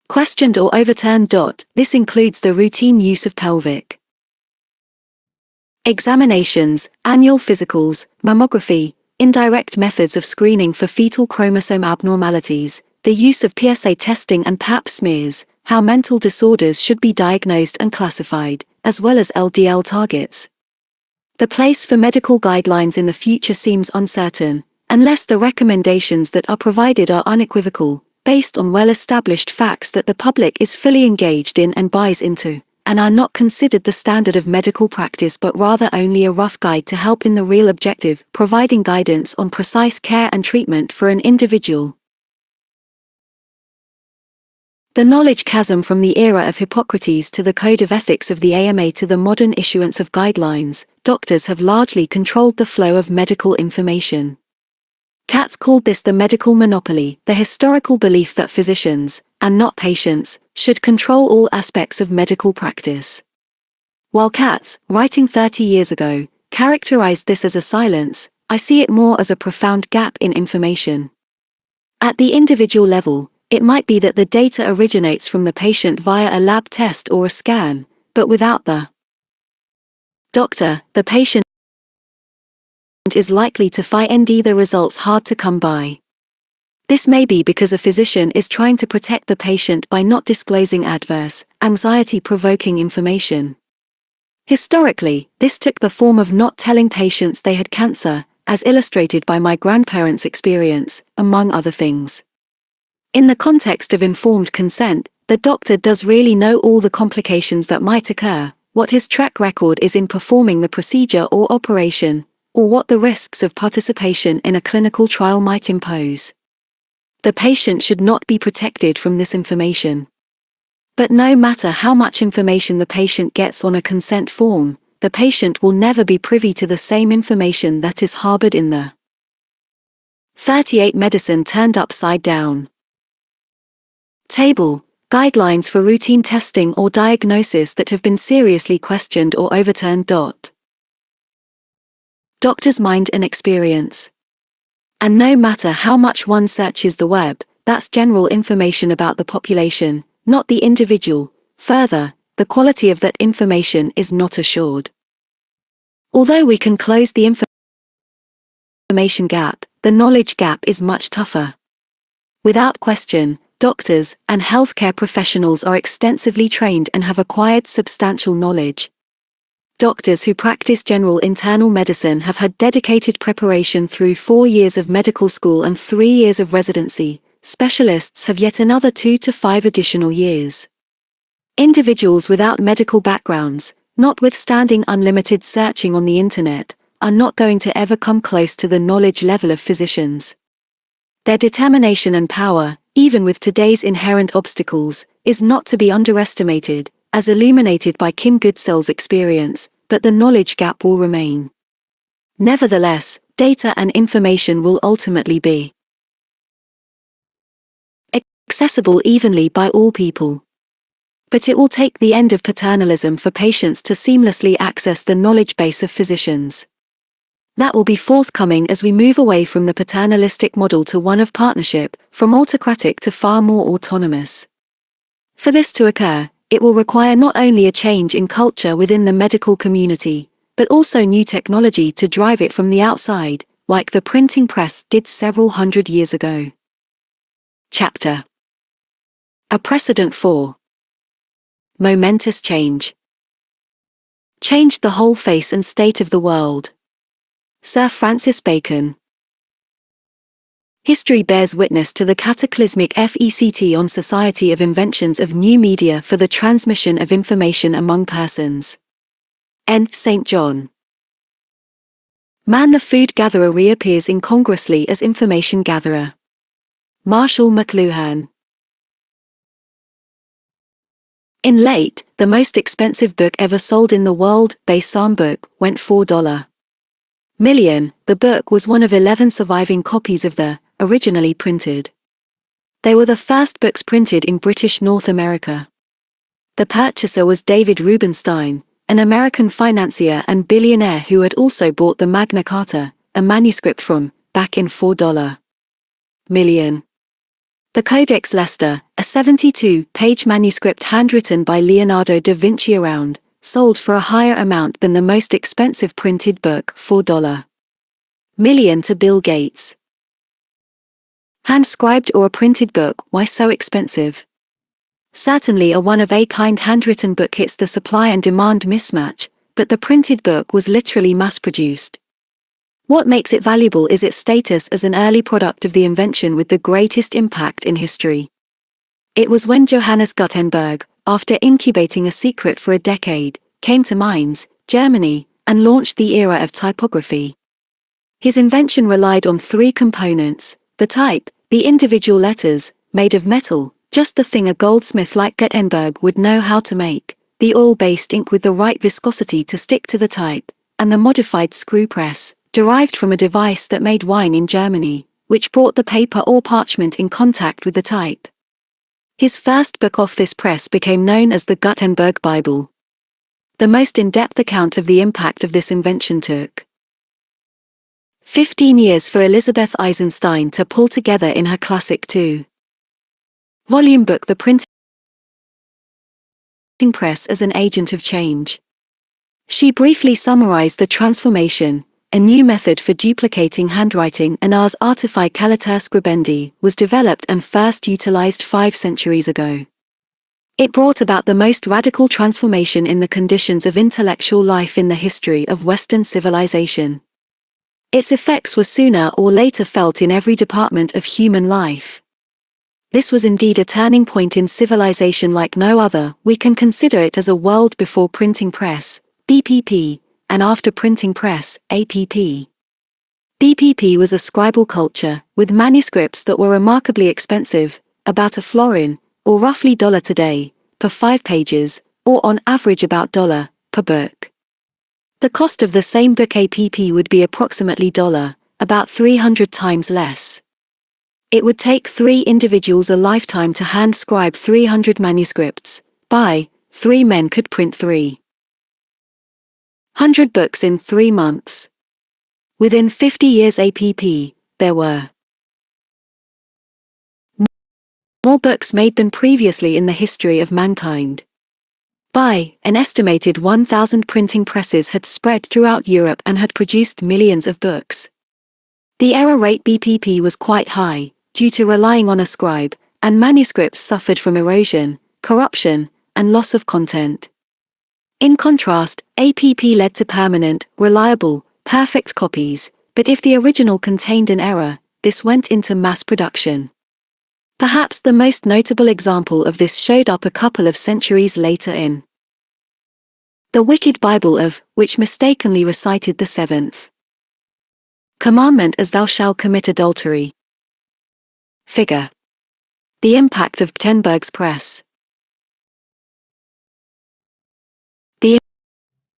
[SPEAKER 1] questioned or overturned. This includes the routine use of pelvic examinations, annual physicals, mammography, indirect methods of screening for fetal chromosome abnormalities, the use of PSA testing and Pap smears, how mental disorders should be diagnosed and classified, as well as LDL targets. The place for medical guidelines in the future seems uncertain, unless the recommendations that are provided are unequivocal, based on well-established facts that the public is fully engaged in and buys into, and are not considered the standard of medical practice but rather only a rough guide to help in the real objective, providing guidance on precise care and treatment for an individual. The knowledge chasm from the era of Hippocrates to the Code of Ethics of the AMA to the modern issuance of guidelines, doctors have largely controlled the flow of medical information. Katz called this the medical monopoly, the historical belief that physicians, and not patients, should control all aspects of medical practice. While Katz, writing 30 years ago, characterized this as a silence, I see it more as a profound gap in information. At the individual level, it might be that the data originates from the patient via a lab test or a scan, but without the doctor, the patient is likely to find the results hard to come by. This may be because a physician is trying to protect the patient by not disclosing adverse, anxiety-provoking information. Historically, this took the form of not telling patients they had cancer, as illustrated by my grandparents' experience, among other things. In the context of informed consent, the doctor does really know all the complications that might occur, what his track record is in performing the procedure or operation, or what the risks of participation in a clinical trial might impose. The patient should not be protected from this information. But no matter how much information the patient gets on a consent form, the patient will never be privy to the same information that is harbored in the 38 medicine turned upside down. Table, guidelines for routine testing or diagnosis that have been seriously questioned or overturned. Doctor's mind and experience. And no matter how much one searches the web, that's general information about the population, not the individual. Further, the quality of that information is not assured. Although we can close the information gap, the knowledge gap is much tougher. Without question, doctors and healthcare professionals are extensively trained and have acquired substantial knowledge. Doctors who practice general internal medicine have had dedicated preparation through 4 years of medical school and 3 years of residency. Specialists have yet another 2 to 5 additional years. Individuals without medical backgrounds, notwithstanding unlimited searching on the internet, are not going to ever come close to the knowledge level of physicians. Their determination and power, even with today's inherent obstacles, is not to be underestimated, as illuminated by Kim Goodsel's experience, but the knowledge gap will remain. Nevertheless, data and information will ultimately be accessible evenly by all people. But it will take the end of paternalism for patients to seamlessly access the knowledge base of physicians. That will be forthcoming as we move away from the paternalistic model to one of partnership, from autocratic to far more autonomous. For this to occur, it will require not only a change in culture within the medical community, but also new technology to drive it from the outside, like the printing press did several hundred years ago. Chapter: A Precedent for Momentous Change. Changed the whole face and state of the world. Sir Francis Bacon. History bears witness to the cataclysmic effect on society of inventions of new media for the transmission of information among persons. N. St. John. Man the food gatherer reappears incongruously as information gatherer. Marshall McLuhan. In late, the most expensive book ever sold in the world, Psalm book, went $4 million. The book was one of 11 surviving copies of the originally printed. They were the first books printed in British North America. The purchaser was David Rubenstein, an American financier and billionaire who had also bought the Magna Carta, a manuscript from, back in $4 million. The Codex Leicester, a 72-page manuscript handwritten by Leonardo da Vinci around, sold for a higher amount than the most expensive printed book, $4 million, to Bill Gates. Hand-scribed or a printed book, why so expensive? Certainly a one-of-a-kind handwritten book hits the supply and demand mismatch, but the printed book was literally mass-produced. What makes it valuable is its status as an early product of the invention with the greatest impact in history. It was when Johannes Guttenberg, after incubating a secret for a decade, came to Mainz, Germany, and launched the era of typography. His invention relied on three components: the type, the individual letters, made of metal, just the thing a goldsmith like Ketenberg would know how to make, the oil-based ink with the right viscosity to stick to the type, and the modified screw press, derived from a device that made wine in Germany, which brought the paper or parchment in contact with the type. His first book off this press became known as the Guttenberg Bible. The most in-depth account of the impact of this invention took 15 years for Elizabeth Eisenstein to pull together in her classic 2-volume book, The Printing Press as an Agent of Change. She briefly summarized the transformation. A new method for duplicating handwriting, and Ars Artificaliter Scribendi, was developed and first utilized 5 centuries ago. It brought about the most radical transformation in the conditions of intellectual life in the history of Western civilization. Its effects were sooner or later felt in every department of human life. This was indeed a turning point in civilization like no other. We can consider it as a world before printing press, BPP, and after printing press, APP. BPP was a scribal culture, with manuscripts that were remarkably expensive, about a florin, or roughly $1 today, per 5 pages, or on average about $1 per book. The cost of the same book APP would be approximately $, about 300 times less. It would take 3 individuals a lifetime to hand-scribe 300 manuscripts. 3 men could print 300 books in 3 months. Within 50 years APP, there were more books made than previously in the history of mankind. An estimated 1,000 printing presses had spread throughout Europe and had produced millions of books. The error rate BPP was quite high, due to relying on a scribe, and manuscripts suffered from erosion, corruption, and loss of content. In contrast, APP led to permanent, reliable, perfect copies, but if the original contained an error, this went into mass production. Perhaps the most notable example of this showed up a couple of centuries later in the Wicked Bible of, which mistakenly recited the 7th commandment as thou shalt commit adultery. Figure. The impact of Ketenberg's press.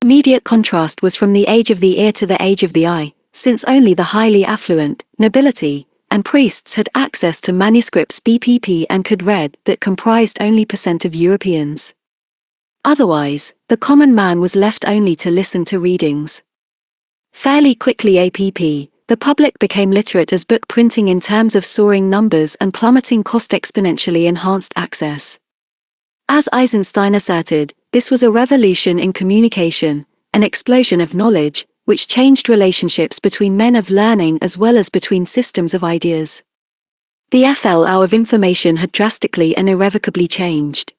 [SPEAKER 1] Immediate contrast was from the age of the ear to the age of the eye, since only the highly affluent, nobility, and priests had access to manuscripts BPP and could read that comprised only % of Europeans. Otherwise, the common man was left only to listen to readings. Fairly quickly the public became literate as book printing in terms of soaring numbers and plummeting cost exponentially enhanced access. As Eisenstein asserted, this was a revolution in communication, an explosion of knowledge, which changed relationships between men of learning as well as between systems of ideas. The flow of information had drastically and irrevocably changed.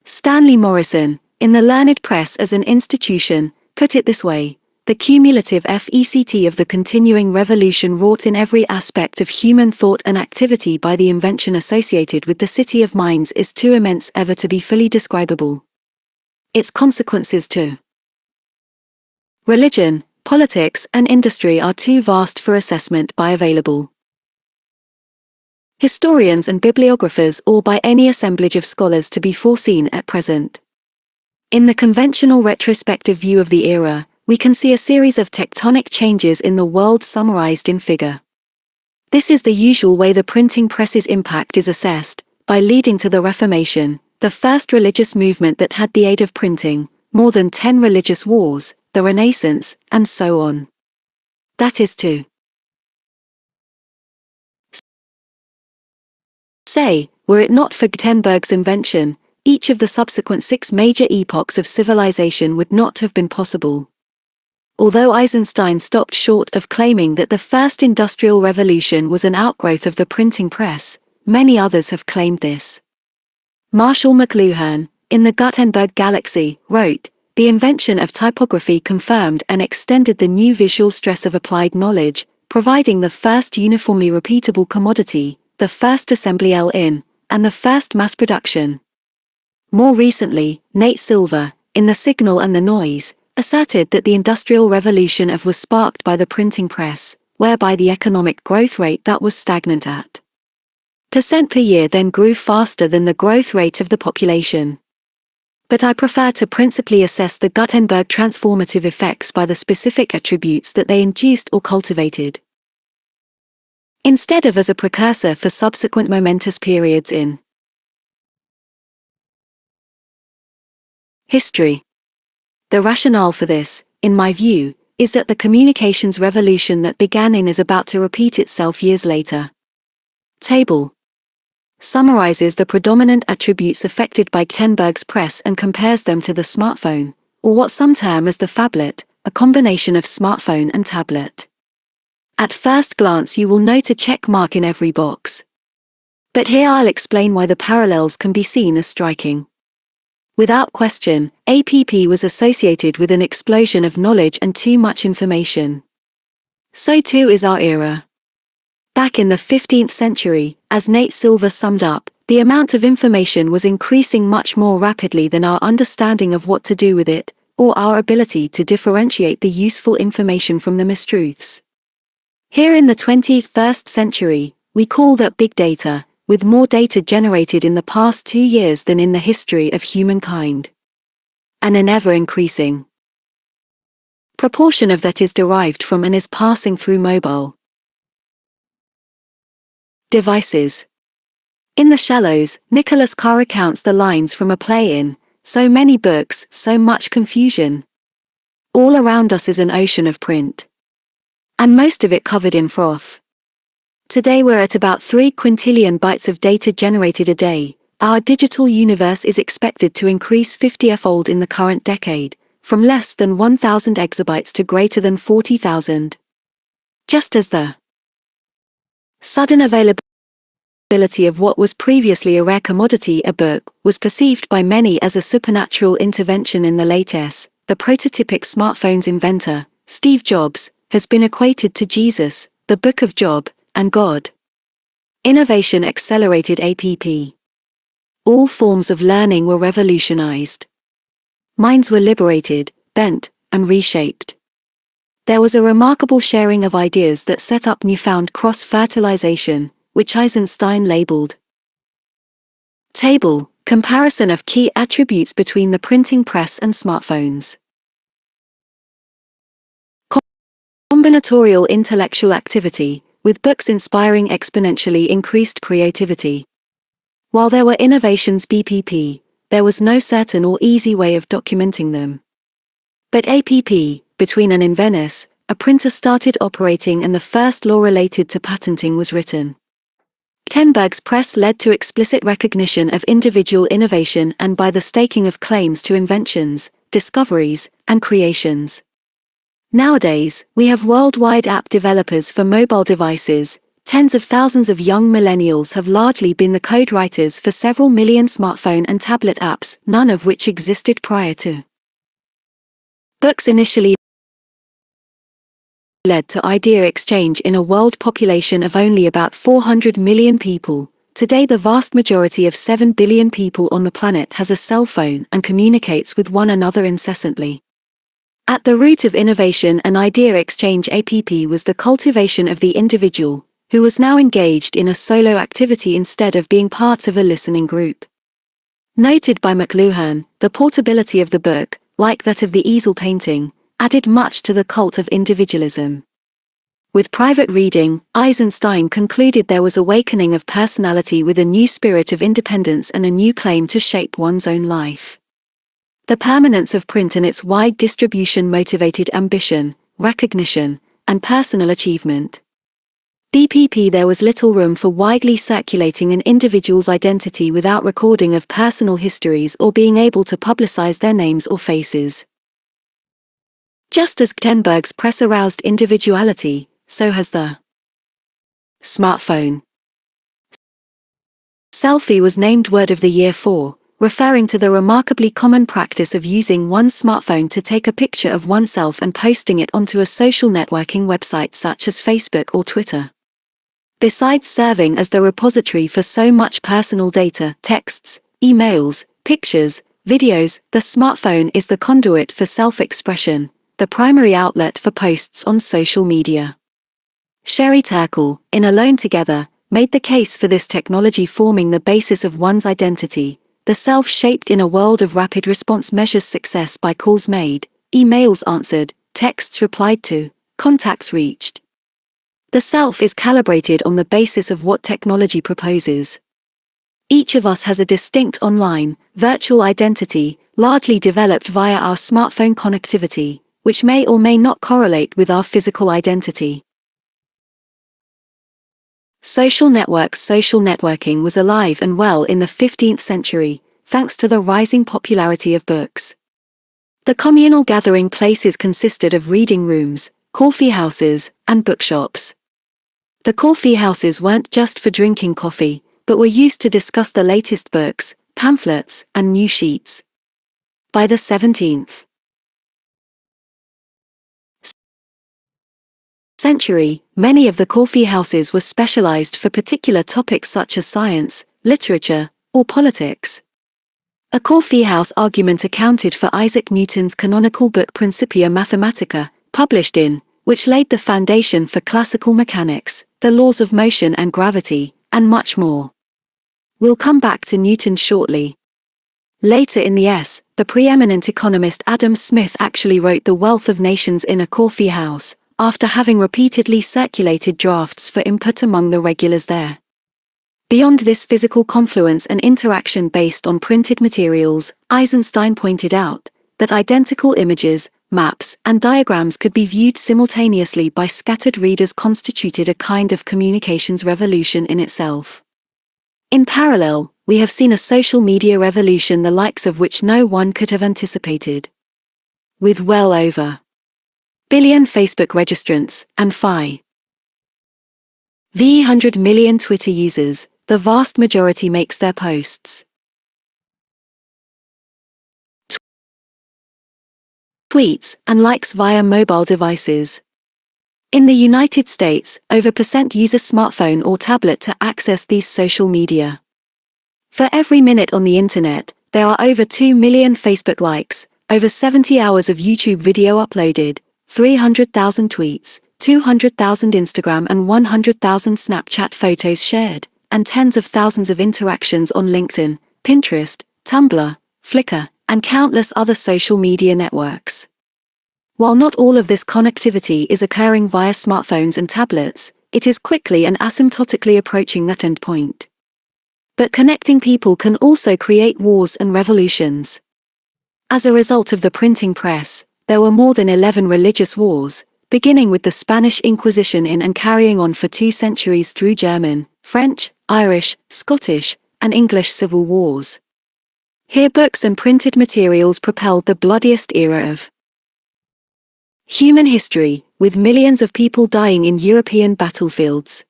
[SPEAKER 1] Stanley Morrison, in the learned press as an institution, put it this way: the cumulative effect of the continuing revolution wrought in every aspect of human thought and activity by the invention associated with the city of minds is too immense ever to be fully describable. Its consequences to religion, politics, and industry are too vast for assessment by available historians and bibliographers or by any assemblage of scholars to be foreseen at present. In the conventional retrospective view of the era, we can see a series of tectonic changes in the world summarized in figure. This is the usual way the printing press's impact is assessed, by leading to the Reformation, the first religious movement that had the aid of printing, more than 10 religious wars, the Renaissance, and so on. That is to say, were it not for Gutenberg's invention, each of the subsequent 6 major epochs of civilization would not have been possible. Although Eisenstein stopped short of claiming that the first industrial revolution was an outgrowth of the printing press, many others have claimed this. Marshall McLuhan, in the Guttenberg Galaxy, wrote, "The invention of typography confirmed and extended the new visual stress of applied knowledge, providing the first uniformly repeatable commodity, the first assembly in, and the first mass production." More recently, Nate Silver, in The Signal and the Noise, asserted that the Industrial Revolution was sparked by the printing press, whereby the economic growth rate that was stagnant at % per year then grew faster than the growth rate of the population. But I prefer to principally assess the Gutenberg transformative effects by the specific attributes that they induced or cultivated, instead of as a precursor for subsequent momentous periods in history. The rationale for this, in my view, is that the communications revolution that began in is about to repeat itself years later. Table summarizes the predominant attributes affected by Ketenberg's press and compares them to the smartphone, or what some term as the phablet, a combination of smartphone and tablet. At first glance you will note a check mark in every box. But here I'll explain why the parallels can be seen as striking. Without question, APP was associated with an explosion of knowledge and too much information. So too is our era. Back in the 15th century, as Nate Silver summed up, the amount of information was increasing much more rapidly than our understanding of what to do with it, or our ability to differentiate the useful information from the mistruths. Here in the 21st century, we call that big data, with more data generated in the past 2 years than in the history of humankind. And an ever-increasing proportion of that is derived from and is passing through mobile devices. In The Shallows, Nicholas Carr recounts the lines from a play in "So many books, so much confusion. All around us is an ocean of print. And most of it covered in froth." Today we're at about 3 quintillion bytes of data generated a day. Our digital universe is expected to increase 50-fold in the current decade, from less than 1,000 exabytes to greater than 40,000. Just as the sudden availability of what was previously a rare commodity, a book, was perceived by many as a supernatural intervention in the latest, the prototypic smartphone's inventor, Steve Jobs, has been equated to Jesus, the Book of Job, and God. Innovation accelerated APP. All forms of learning were revolutionized. Minds were liberated, bent, and reshaped. There was a remarkable sharing of ideas that set up newfound cross-fertilization, which Eisenstein labeled Table, comparison of key attributes between the printing press and smartphones. Combinatorial intellectual activity, with books inspiring exponentially increased creativity. While there were innovations BPP, there was no certain or easy way of documenting them. But APP, between and in Venice, a printer started operating and the first law related to patenting was written. Ketenberg's press led to explicit recognition of individual innovation and by the staking of claims to inventions, discoveries, and creations. Nowadays, we have worldwide app developers for mobile devices. Tens of thousands of young millennials have largely been the code writers for several million smartphone and tablet apps, none of which existed prior to. Books initially led to idea exchange in a world population of only about 400 million people. Today the vast majority of 7 billion people on the planet has a cell phone and communicates with one another incessantly. At the root of innovation and idea exchange APP was the cultivation of the individual, who was now engaged in a solo activity instead of being part of a listening group. Noted by McLuhan, the portability of the book, like that of the easel painting, added much to the cult of individualism. With private reading, Eisenstein concluded there was awakening of personality with a new spirit of independence and a new claim to shape one's own life. The permanence of print and its wide distribution motivated ambition, recognition, and personal achievement. BPP There was little room for widely circulating an individual's identity without recording of personal histories or being able to publicize their names or faces. Just as Ketenberg's press aroused individuality, so has the smartphone. Selfie was named Word of the Year for, referring to the remarkably common practice of using one's smartphone to take a picture of oneself and posting it onto a social networking website such as Facebook or Twitter. Besides serving as the repository for so much personal data, texts, emails, pictures, videos, the smartphone is the conduit for self-expression, the primary outlet for posts on social media. Sherry Turkle, in Alone Together, made the case for this technology forming the basis of one's identity, the self shaped in a world of rapid response measures success by calls made, emails answered, texts replied to, contacts reached. The self is calibrated on the basis of what technology proposes. Each of us has a distinct online, virtual identity, largely developed via our smartphone connectivity, which may or may not correlate with our physical identity. Social networks. Social networking was alive and well in the 15th century, thanks to the rising popularity of books. The communal gathering places consisted of reading rooms, coffee houses, and bookshops. The coffee houses weren't just for drinking coffee, but were used to discuss the latest books, pamphlets, and news sheets. By the 17th century, many of the coffee houses were specialized for particular topics such as science, literature, or politics. A coffee house argument accounted for Isaac Newton's canonical book Principia Mathematica, published in, which laid the foundation for classical mechanics, the laws of motion and gravity, and much more. We'll come back to Newton shortly. Later in the preeminent economist Adam Smith actually wrote The Wealth of Nations in a coffee house, after having repeatedly circulated drafts for input among the regulars there. Beyond this physical confluence and interaction based on printed materials, Eisenstein pointed out that identical images, maps, and diagrams could be viewed simultaneously by scattered readers constituted a kind of communications revolution in itself. In parallel, we have seen a social media revolution the likes of which no one could have anticipated. With well over billion Facebook registrants, and 500 million Twitter users, the vast majority makes their posts, tweets, and likes via mobile devices. In the United States, over % use a smartphone or tablet to access these social media. For every minute on the internet, there are over 2 million Facebook likes, over 70 hours of YouTube video uploaded, 300,000 tweets, 200,000 Instagram and 100,000 Snapchat photos shared, and tens of thousands of interactions on LinkedIn, Pinterest, Tumblr, Flickr, and countless other social media networks. While not all of this connectivity is occurring via smartphones and tablets, it is quickly and asymptotically approaching that endpoint. But connecting people can also create wars and revolutions. As a result of the printing press, there were more than 11 religious wars, beginning with the Spanish Inquisition in and carrying on for 2 centuries through German, French, Irish, Scottish, and English civil wars. Here books and printed materials propelled the bloodiest era of human history, with millions of people dying in European battlefields.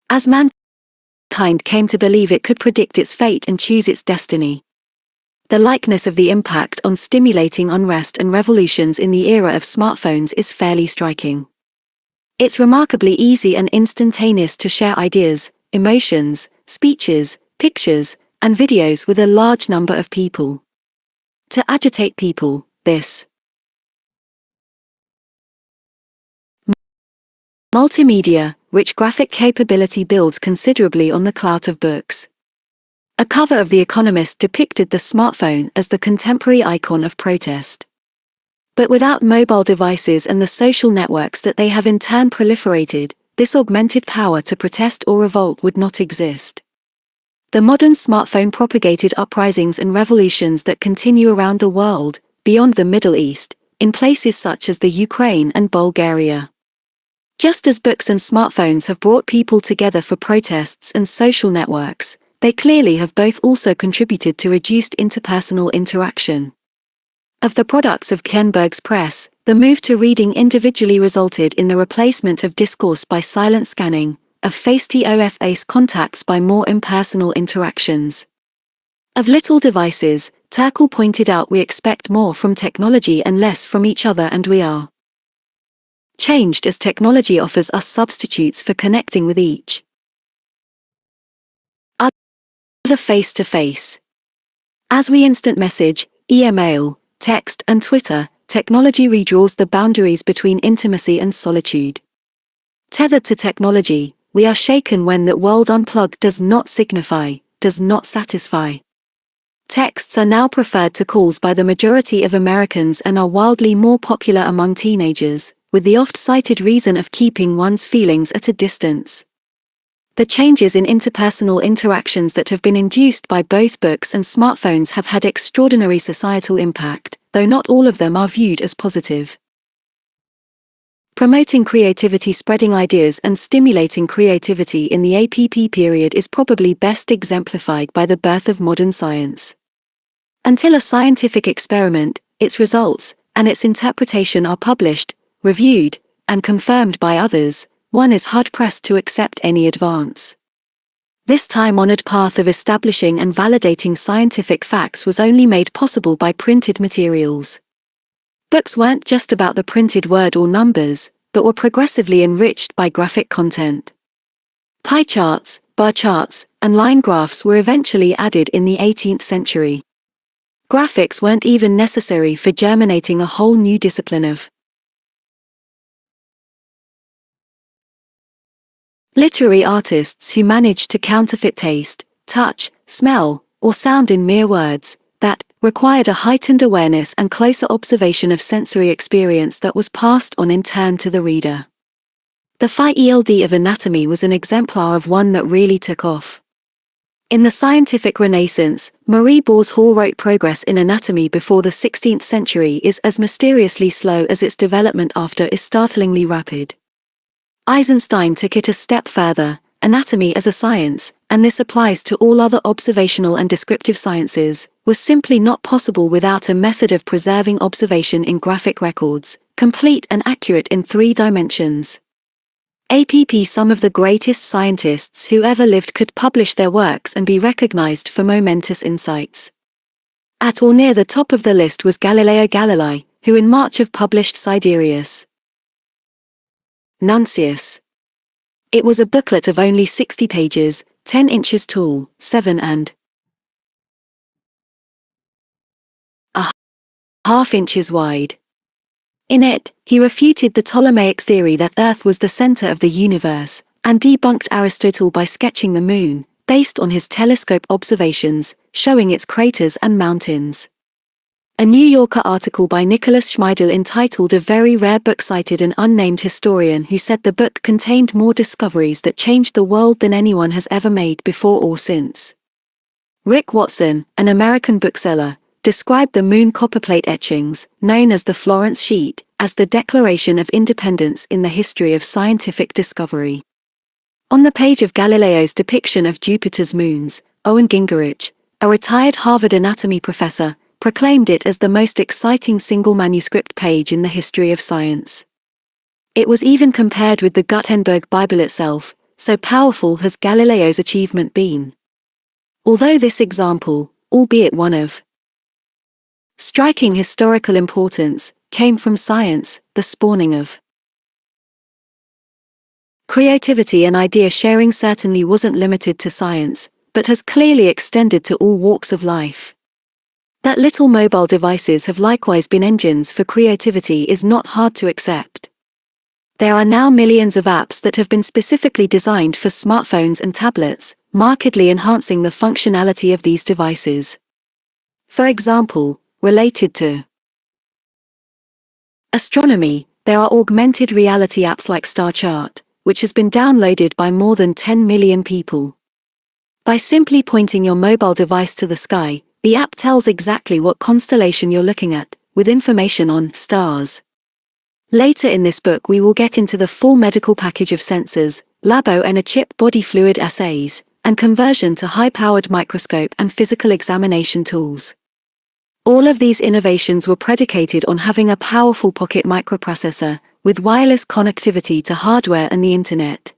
[SPEAKER 1] As mankind came to believe it could predict its fate and choose its destiny, the likeness of the impact on stimulating unrest and revolutions in the era of smartphones is fairly striking. It's remarkably easy and instantaneous to share ideas, emotions, speeches, pictures, and videos with a large number of people. To agitate people, this multimedia, rich graphic capability builds considerably on the clout of books. A cover of The Economist depicted the smartphone as the contemporary icon of protest. But without mobile devices and the social networks that they have in turn proliferated, this augmented power to protest or revolt would not exist. The modern smartphone propagated uprisings and revolutions that continue around the world, beyond the Middle East, in places such as the Ukraine and Bulgaria. Just as books and smartphones have brought people together for protests and social networks, they clearly have both also contributed to reduced interpersonal interaction. Of the products of Ketenberg's press, the move to reading individually resulted in the replacement of discourse by silent scanning, of face-to-face contacts by more impersonal interactions. Of little devices, Topol pointed out we expect more from technology and less from each other, and we are changed as technology offers us substitutes for connecting with each other face-to-face. As we instant message, email, text, and Twitter, technology redraws the boundaries between intimacy and solitude. Tethered to technology, we are shaken when that world unplugged does not signify, does not satisfy. Texts are now preferred to calls by the majority of Americans and are wildly more popular among teenagers, with the oft-cited reason of keeping one's feelings at a distance. The changes in interpersonal interactions that have been induced by both books and smartphones have had extraordinary societal impact, though not all of them are viewed as positive. Promoting creativity, spreading ideas and stimulating creativity in the APP period is probably best exemplified by the birth of modern science. Until a scientific experiment, its results, and its interpretation are published, reviewed, and confirmed by others, one is hard-pressed to accept any advance. This time-honored path of establishing and validating scientific facts was only made possible by printed materials. Books weren't just about the printed word or numbers, but were progressively enriched by graphic content. Pie charts, bar charts, and line graphs were eventually added in the 18th century. Graphics weren't even necessary for germinating a whole new discipline of literary artists who managed to counterfeit taste, touch, smell, or sound in mere words, that required a heightened awareness and closer observation of sensory experience that was passed on in turn to the reader. The field of anatomy was an exemplar of one that really took off. In the scientific Renaissance, Marie Borzhall wrote progress in anatomy before the 16th century is as mysteriously slow as its development after is startlingly rapid. Eisenstein took it a step further, anatomy as a science, and this applies to all other observational and descriptive sciences, was simply not possible without a method of preserving observation in graphic records, complete and accurate in 3 dimensions. Some of the greatest scientists who ever lived could publish their works and be recognized for momentous insights. At or near the top of the list was Galileo Galilei, who in March have published Sidereus Nuncius. It was a booklet of only 60 pages, 10 inches tall, 7.5 inches wide. In it, he refuted the Ptolemaic theory that Earth was the center of the universe, and debunked Aristotle by sketching the moon, based on his telescope observations, showing its craters and mountains. A New Yorker article by Nicholas Schmeidel entitled "A Very Rare Book" cited an unnamed historian who said the book contained more discoveries that changed the world than anyone has ever made before or since. Rick Watson, an American bookseller, described the moon copperplate etchings, known as the Florence Sheet, as the Declaration of Independence in the history of scientific discovery. On the page of Galileo's depiction of Jupiter's moons, Owen Gingerich, a retired Harvard anatomy professor, proclaimed it as the most exciting single manuscript page in the history of science. It was even compared with the Guttenberg Bible itself, so powerful has Galileo's achievement been. Although this example, albeit one of striking historical importance, came from science, the spawning of creativity and idea sharing certainly wasn't limited to science, but has clearly extended to all walks of life. That little mobile devices have likewise been engines for creativity is not hard to accept. There are now millions of apps that have been specifically designed for smartphones and tablets, markedly enhancing the functionality of these devices. For example, related to astronomy, there are augmented reality apps like Star Chart, which has been downloaded by more than 10 million people. By simply pointing your mobile device to the sky, the app tells exactly what constellation you're looking at, with information on stars. Later in this book we will get into the full medical package of sensors, labo-on-a-chip body fluid assays, and conversion to high-powered microscope and physical examination tools. All of these innovations were predicated on having a powerful pocket microprocessor, with wireless connectivity to hardware and the internet.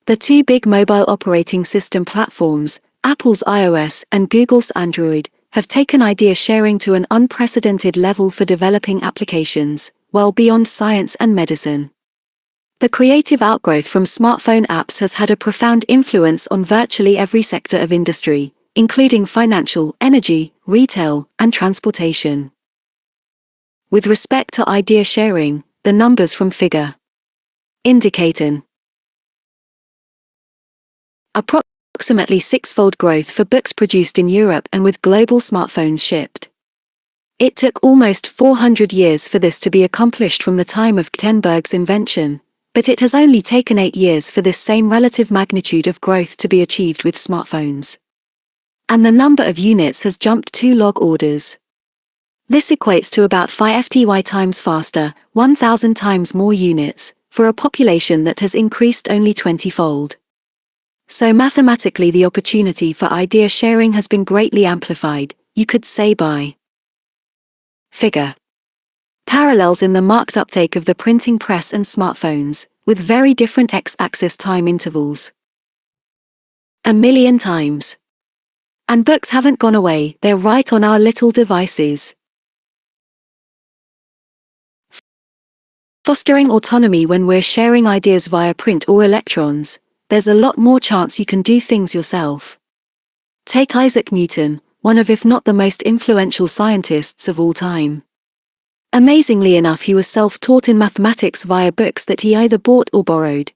[SPEAKER 1] The two big mobile operating system platforms, Apple's iOS and Google's Android, have taken idea sharing to an unprecedented level for developing applications, well beyond science and medicine. The creative outgrowth from smartphone apps has had a profound influence on virtually every sector of industry, including financial, energy, retail, and transportation. With respect to idea sharing, the numbers from Figure indicate approximately six-fold growth for books produced in Europe and with global smartphones shipped. It took almost 400 years for this to be accomplished from the time of Ketenberg's invention, but it has only taken 8 years for this same relative magnitude of growth to be achieved with smartphones. And the number of units has jumped 2 log orders. This equates to about 5 FTY times faster, 1,000 times more units, for a population that has increased only 20-fold. So mathematically the opportunity for idea sharing has been greatly amplified, you could say by Figure parallels in the marked uptake of the printing press and smartphones, with very different x-axis time intervals. 1,000,000 times. And books haven't gone away, they're right on our little devices. Fostering autonomy when we're sharing ideas via print or electrons, there's a lot more chance you can do things yourself. Take Isaac Newton, one of if not the most influential scientists of all time. Amazingly enough, he was self-taught in mathematics via books that he either bought or borrowed.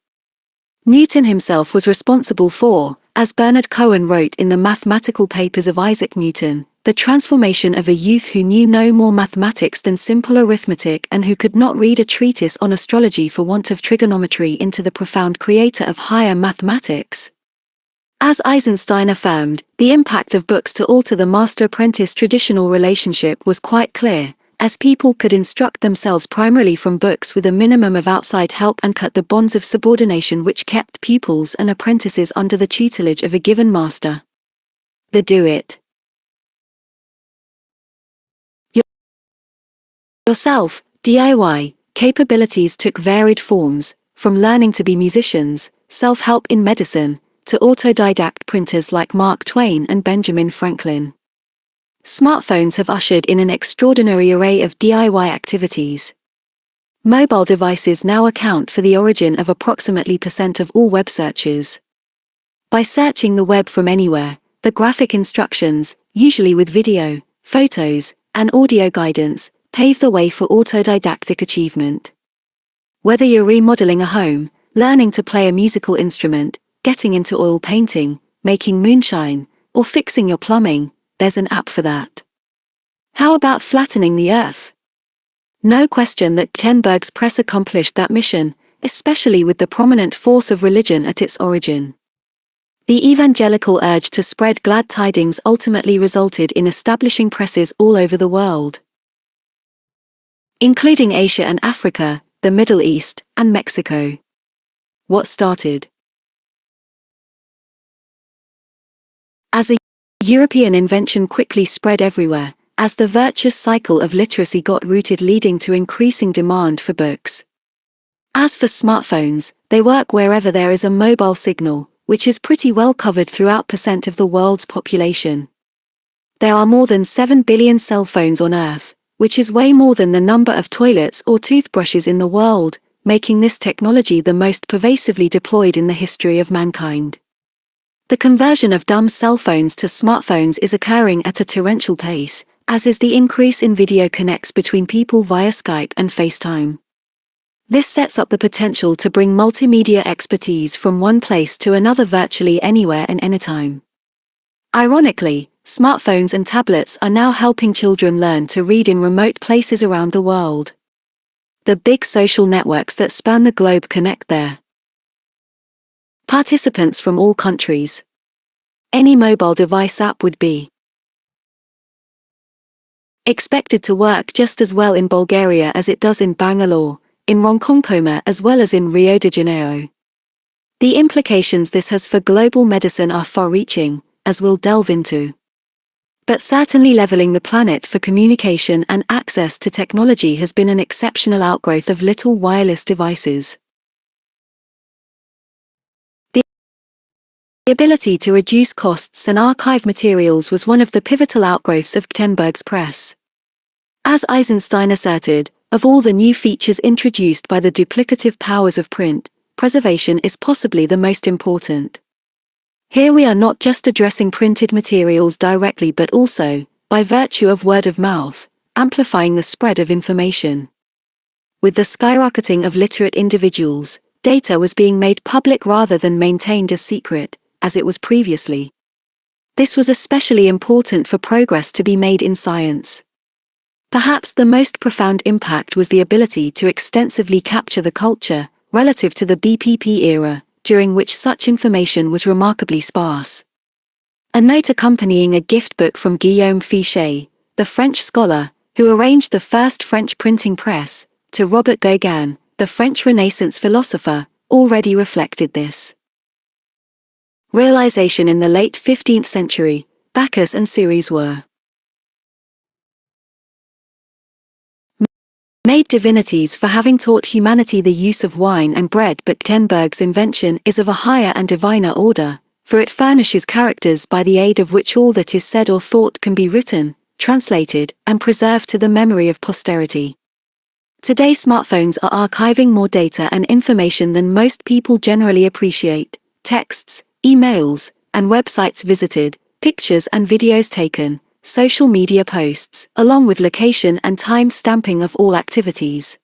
[SPEAKER 1] Newton himself was responsible for, as Bernard Cohen wrote in the Mathematical Papers of Isaac Newton, the transformation of a youth who knew no more mathematics than simple arithmetic and who could not read a treatise on astrology for want of trigonometry into the profound creator of higher mathematics. As Eisenstein affirmed, the impact of books to alter the master-apprentice traditional relationship was quite clear, as people could instruct themselves primarily from books with a minimum of outside help and cut the bonds of subordination which kept pupils and apprentices under the tutelage of a given master. The do-it yourself, DIY, capabilities took varied forms, from learning to be musicians, self-help in medicine, to autodidact printers like Mark Twain and Benjamin Franklin. Smartphones have ushered in an extraordinary array of DIY activities. Mobile devices now account for the origin of approximately % of all web searches. By searching the web from anywhere, the graphic instructions, usually with video, photos, and audio guidance, pave the way for autodidactic achievement. Whether you're remodeling a home, learning to play a musical instrument, getting into oil painting, making moonshine, or fixing your plumbing, there's an app for that. How about flattening the Earth? No question that Ketenberg's press accomplished that mission, especially with the prominent force of religion at its origin. The evangelical urge to spread glad tidings ultimately resulted in establishing presses all over the world, including Asia and Africa, the Middle East, and Mexico. What started as a European invention quickly spread everywhere, as the virtuous cycle of literacy got rooted, leading to increasing demand for books. As for smartphones, they work wherever there is a mobile signal, which is pretty well covered throughout % of the world's population. There are more than 7 billion cell phones on Earth, which is way more than the number of toilets or toothbrushes in the world, making this technology the most pervasively deployed in the history of mankind. The conversion of dumb cell phones to smartphones is occurring at a torrential pace, as is the increase in video connects between people via Skype and FaceTime. This sets up the potential to bring multimedia expertise from one place to another virtually anywhere and anytime. Ironically, smartphones and tablets are now helping children learn to read in remote places around the world. The big social networks that span the globe connect their participants from all countries. Any mobile device app would be expected to work just as well in Bulgaria as it does in Bangalore, in Ronkonkoma as well as in Rio de Janeiro. The implications this has for global medicine are far-reaching, as we'll delve into. But certainly leveling the planet for communication and access to technology has been an exceptional outgrowth of little wireless devices. The ability to reduce costs and archive materials was one of the pivotal outgrowths of Ketenberg's press. As Eisenstein asserted, of all the new features introduced by the duplicative powers of print, preservation is possibly the most important. Here we are not just addressing printed materials directly but also, by virtue of word of mouth, amplifying the spread of information. With the skyrocketing of literate individuals, data was being made public rather than maintained as secret, as it was previously. This was especially important for progress to be made in science. Perhaps the most profound impact was the ability to extensively capture the culture, relative to the BPP era, during which such information was remarkably sparse. A note accompanying a gift book from Guillaume Fichet, the French scholar, who arranged the first French printing press, to Robert Gauguin, the French Renaissance philosopher, already reflected this realization. In the late 15th century, Bacchus and Ceres were made divinities for having taught humanity the use of wine and bread, but Ketenberg's invention is of a higher and diviner order, for it furnishes characters by the aid of which all that is said or thought can be written, translated, and preserved to the memory of posterity. Today smartphones are archiving more data and information than most people generally appreciate: texts, emails, and websites visited, pictures and videos taken, social media posts, along with location and time stamping of all activities.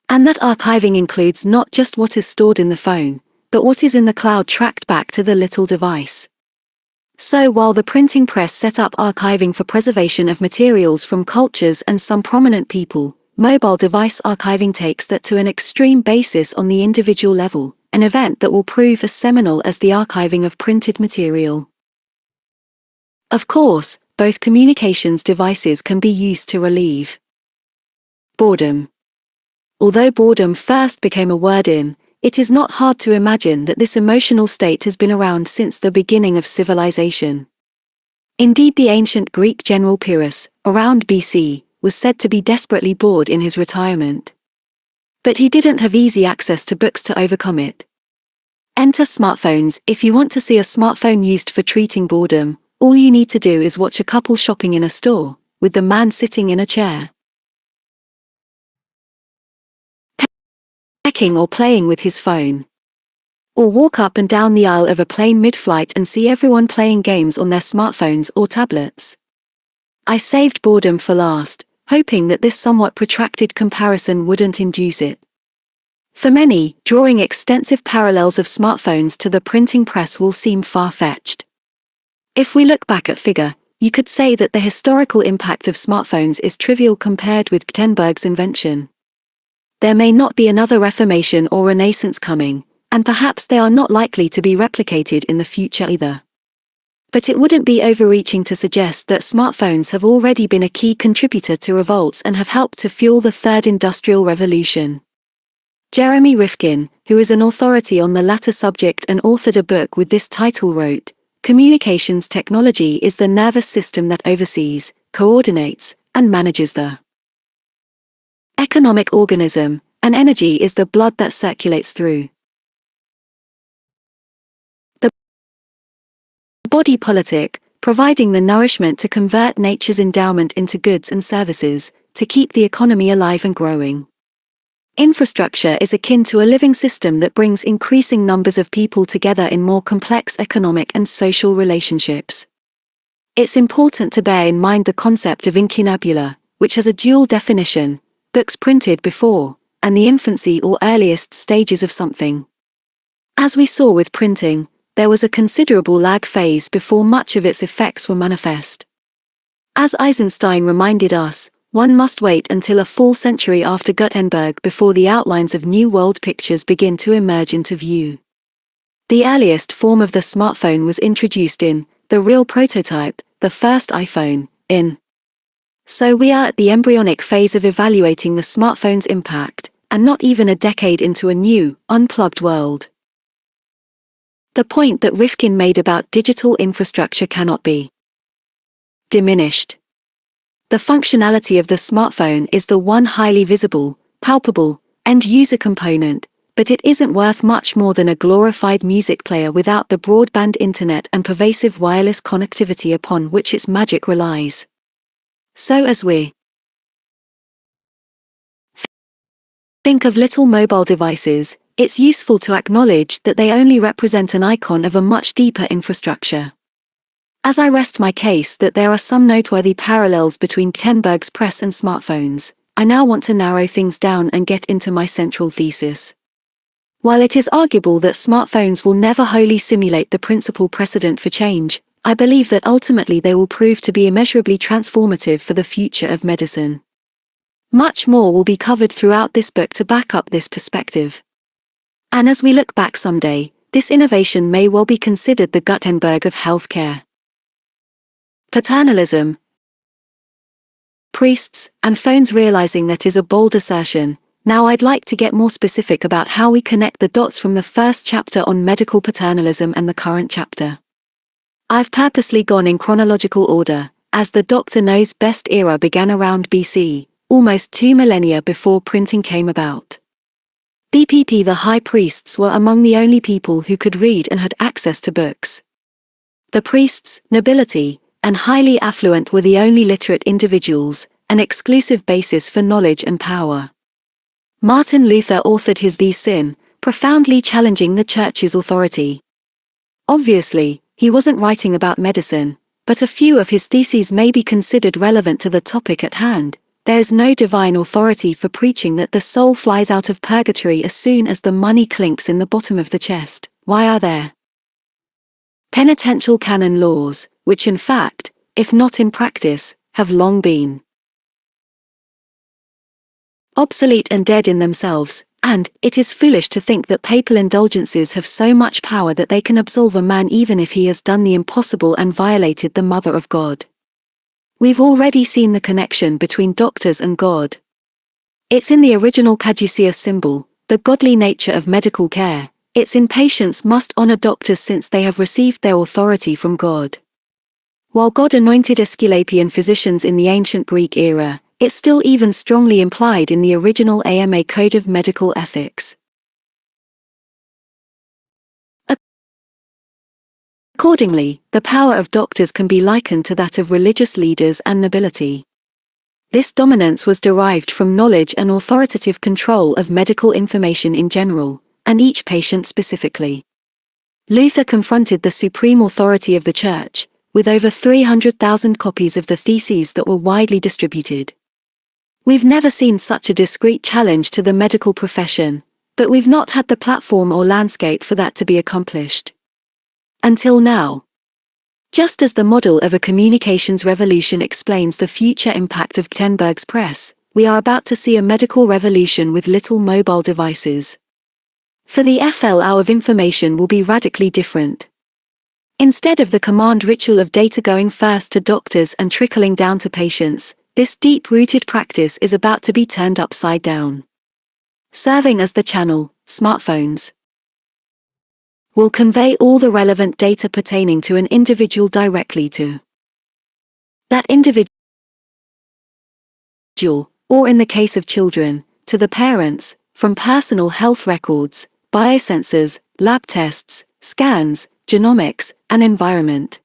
[SPEAKER 1] And that archiving includes not just what is stored in the phone, but what is in the cloud tracked back to the little device. So while the printing press set up archiving for preservation of materials from cultures and some prominent people, mobile device archiving takes that to an extreme basis on the individual level, an event that will prove as seminal as the archiving of printed material. Of course, both communications devices can be used to relieve boredom. Although boredom first became a word it is not hard to imagine that this emotional state has been around since the beginning of civilization. Indeed, the ancient Greek general Pyrrhus, around BC, was said to be desperately bored in his retirement. But he didn't have easy access to books to overcome it. Enter smartphones. If you want to see a smartphone used for treating boredom, all you need to do is watch a couple shopping in a store, with the man sitting in a chair, pecking or playing with his phone. Or walk up and down the aisle of a plane mid-flight and see everyone playing games on their smartphones or tablets. I saved boredom for last, hoping that this somewhat protracted comparison wouldn't induce it. For many, drawing extensive parallels of smartphones to the printing press will seem far-fetched. If we look back at Figure, you could say that the historical impact of smartphones is trivial compared with Ketenberg's invention. There may not be another Reformation or Renaissance coming, and perhaps they are not likely to be replicated in the future either. But it wouldn't be overreaching to suggest that smartphones have already been a key contributor to revolts and have helped to fuel the Third Industrial Revolution. Jeremy Rifkin, who is an authority on the latter subject and authored a book with this title, wrote, "Communications technology is the nervous system that oversees, coordinates, and manages the economic organism, and energy is the blood that circulates through the body politic, providing the nourishment to convert nature's endowment into goods and services, to keep the economy alive and growing. Infrastructure is akin to a living system that brings increasing numbers of people together in more complex economic and social relationships. It's important to bear in mind the concept of incunabula, which has a dual definition: books printed before, and the infancy or earliest stages of something. As we saw with printing, there was a considerable lag phase before much of its effects were manifest. As Eisenstein reminded us, one must wait until a full century after Guttenberg before the outlines of New World pictures begin to emerge into view. The earliest form of the smartphone was introduced in the real prototype, the first iPhone, in. So we are at the embryonic phase of evaluating the smartphone's impact, and not even a decade into a new, unplugged world. The point that Rifkin made about digital infrastructure cannot be diminished. The functionality of the smartphone is the one highly visible, palpable, end-user component, but it isn't worth much more than a glorified music player without the broadband internet and pervasive wireless connectivity upon which its magic relies. So as we think of little mobile devices, it's useful to acknowledge that they only represent an icon of a much deeper infrastructure. As I rest my case that there are some noteworthy parallels between Ketenberg's press and smartphones, I now want to narrow things down and get into my central thesis. While it is arguable that smartphones will never wholly simulate the principal precedent for change, I believe that ultimately they will prove to be immeasurably transformative for the future of medicine. Much more will be covered throughout this book to back up this perspective. And as we look back someday, this innovation may well be considered the Guttenberg of healthcare. Paternalism, priests, and phones realizing that is a bold assertion. Now I'd like to get more specific about how we connect the dots from the first chapter on medical paternalism and the current chapter. I've purposely gone in chronological order, as the Doctor Knows Best era began around BC, almost 2 millennia before printing came about. BPP the high priests were among the only people who could read and had access to books. The priests, nobility, and highly affluent were the only literate individuals, an exclusive basis for knowledge and power. Martin Luther authored his The Sin, profoundly challenging the Church's authority. Obviously, he wasn't writing about medicine, but a few of his theses may be considered relevant to the topic at hand. There is no divine authority for preaching that the soul flies out of purgatory as soon as the money clinks in the bottom of the chest. Why are there penitential canon laws, which in fact, if not in practice, have long been obsolete and dead in themselves, and it is foolish to think that papal indulgences have so much power that they can absolve a man even if he has done the impossible and violated the Mother of God. We've already seen the connection between doctors and God. It's in the original caduceus symbol, the godly nature of medical care. It's in patients must honor doctors since they have received their authority from God. While God anointed Aesculapian physicians in the ancient Greek era, it's still even strongly implied in the original AMA Code of Medical Ethics. Accordingly, the power of doctors can be likened to that of religious leaders and nobility. This dominance was derived from knowledge and authoritative control of medical information in general, and each patient specifically. Luther confronted the supreme authority of the Church, with over 300,000 copies of the theses that were widely distributed. We've never seen such a discreet challenge to the medical profession, but we've not had the platform or landscape for that to be accomplished. Until now. Just as the model of a communications revolution explains the future impact of Ketenberg's press, we are about to see a medical revolution with little mobile devices. For the flow of information will be radically different. Instead of the command ritual of data going first to doctors and trickling down to patients, this deep-rooted practice is about to be turned upside down. Serving as the channel, smartphones will convey all the relevant data pertaining to an individual directly to that individual, or in the case of children, to the parents, from personal health records, biosensors, lab tests, scans, genomics, and environment.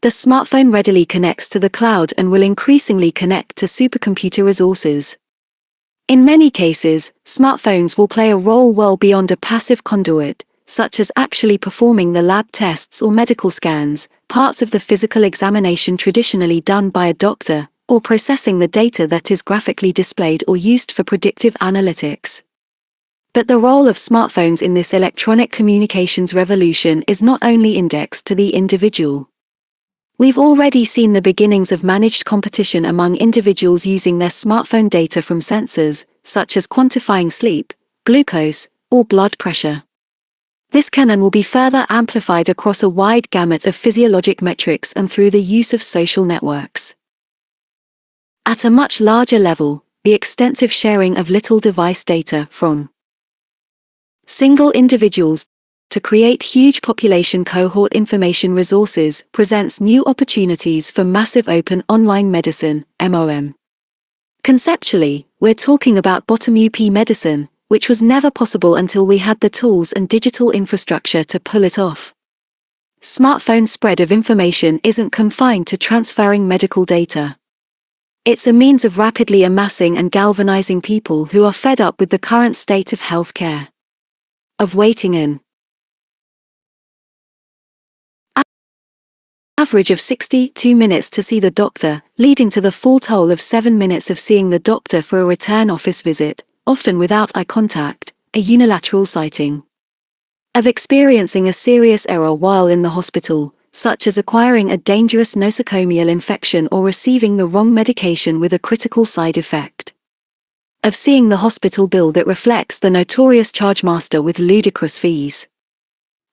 [SPEAKER 1] The smartphone readily connects to the cloud and will increasingly connect to supercomputer resources. In many cases, smartphones will play a role well beyond a passive conduit, such as actually performing the lab tests or medical scans, parts of the physical examination traditionally done by a doctor, or processing the data that is graphically displayed or used for predictive analytics. But the role of smartphones in this electronic communications revolution is not only indexed to the individual. We've already seen the beginnings of managed competition among individuals using their smartphone data from sensors, such as quantifying sleep, glucose, or blood pressure. This can and will be further amplified across a wide gamut of physiologic metrics and through the use of social networks. At a much larger level, the extensive sharing of little device data from single individuals to create huge population cohort information resources presents new opportunities for massive open online medicine, MOM. Conceptually, we're talking about bottom-up medicine, which was never possible until we had the tools and digital infrastructure to pull it off. Smartphone spread of information isn't confined to transferring medical data. It's a means of rapidly amassing and galvanizing people who are fed up with the current state of healthcare. Of waiting in average of 62 minutes to see the doctor, leading to the full toll of 7 minutes of seeing the doctor for a return office visit, often without eye contact, a unilateral sighting. Of experiencing a serious error while in the hospital, such as acquiring a dangerous nosocomial infection or receiving the wrong medication with a critical side effect. Of seeing the hospital bill that reflects the notorious chargemaster with ludicrous fees.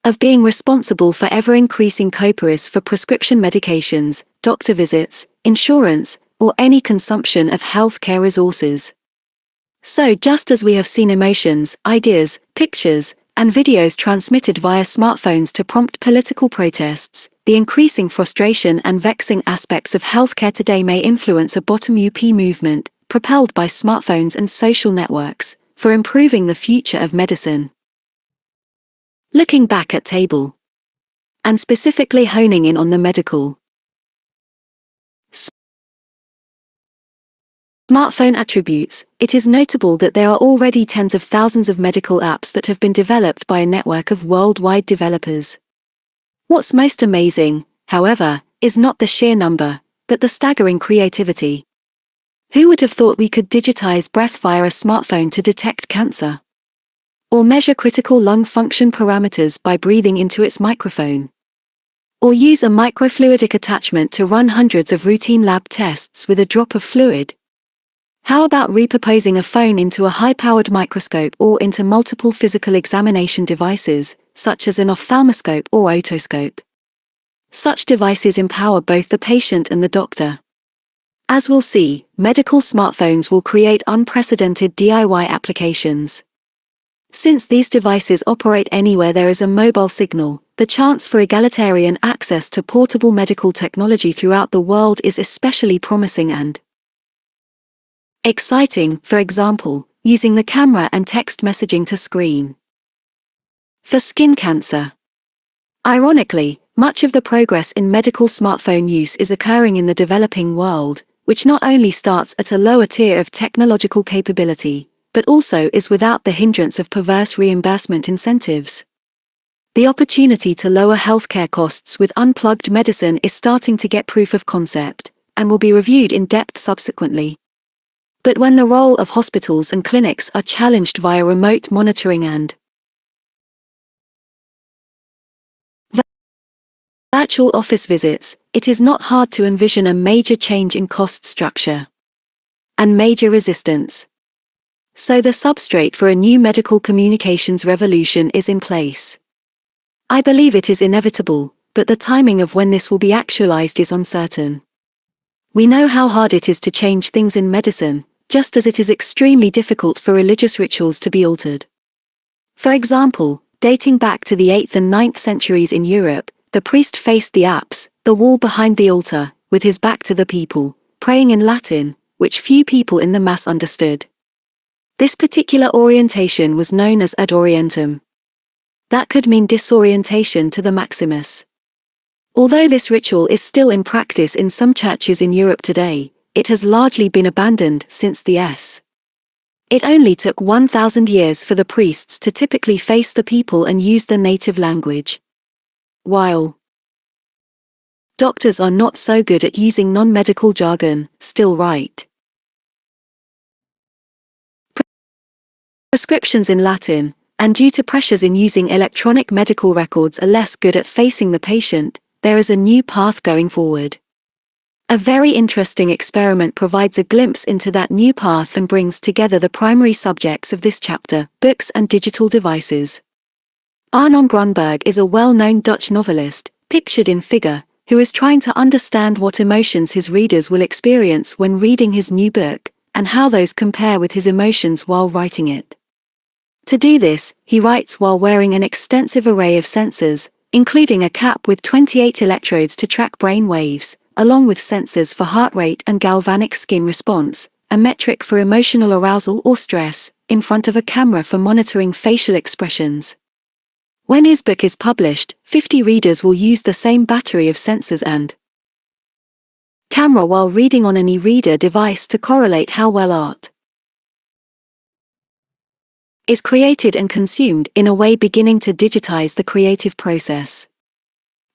[SPEAKER 1] Of being responsible for ever-increasing copays for prescription medications, doctor visits, insurance, or any consumption of healthcare resources. So just as we have seen emotions, ideas, pictures, and videos transmitted via smartphones to prompt political protests, the increasing frustration and vexing aspects of healthcare today may influence a bottom-up movement, propelled by smartphones and social networks, for improving the future of medicine. Looking back at Topol, and specifically honing in on the medical smartphone attributes, it is notable that there are already tens of thousands of medical apps that have been developed by a network of worldwide developers. What's most amazing, however, is not the sheer number, but the staggering creativity. Who would have thought we could digitize breath via a smartphone to detect cancer? Or measure critical lung function parameters by breathing into its microphone? Or use a microfluidic attachment to run hundreds of routine lab tests with a drop of fluid? How about repurposing a phone into a high-powered microscope or into multiple physical examination devices, such as an ophthalmoscope or otoscope? Such devices empower both the patient and the doctor. As we'll see, medical smartphones will create unprecedented DIY applications. Since these devices operate anywhere there is a mobile signal, the chance for egalitarian access to portable medical technology throughout the world is especially promising and exciting, for example, using the camera and text messaging to screen for skin cancer. Ironically, much of the progress in medical smartphone use is occurring in the developing world, which not only starts at a lower tier of technological capability, but also is without the hindrance of perverse reimbursement incentives. The opportunity to lower healthcare costs with unplugged medicine is starting to get proof of concept, and will be reviewed in depth subsequently. But when the role of hospitals and clinics are challenged via remote monitoring and virtual office visits, it is not hard to envision a major change in cost structure and major resistance. So the substrate for a new medical communications revolution is in place. I believe it is inevitable, but the timing of when this will be actualized is uncertain. We know how hard it is to change things in medicine, just as it is extremely difficult for religious rituals to be altered. For example, dating back to the 8th and 9th centuries in Europe, the priest faced the apse, the wall behind the altar, with his back to the people, praying in Latin, which few people in the Mass understood. This particular orientation was known as ad orientem. That could mean disorientation to the Maximus. Although this ritual is still in practice in some churches in Europe today, it has largely been abandoned since the S. It only took 1,000 years for the priests to typically face the people and use the native language. While doctors are not so good at using non-medical jargon, still write prescriptions in Latin, and due to pressures in using electronic medical records are less good at facing the patient, there is a new path going forward. A very interesting experiment provides a glimpse into that new path and brings together the primary subjects of this chapter, books and digital devices. Arnon Grunberg is a well-known Dutch novelist, pictured in figure, who is trying to understand what emotions his readers will experience when reading his new book, and how those compare with his emotions while writing it. To do this, he writes while wearing an extensive array of sensors, including a cap with 28 electrodes to track brain waves, along with sensors for heart rate and galvanic skin response, a metric for emotional arousal or stress, in front of a camera for monitoring facial expressions. When his book is published, 50 readers will use the same battery of sensors and camera while reading on an e-reader device to correlate how well art is created and consumed, in a way beginning to digitize the creative process.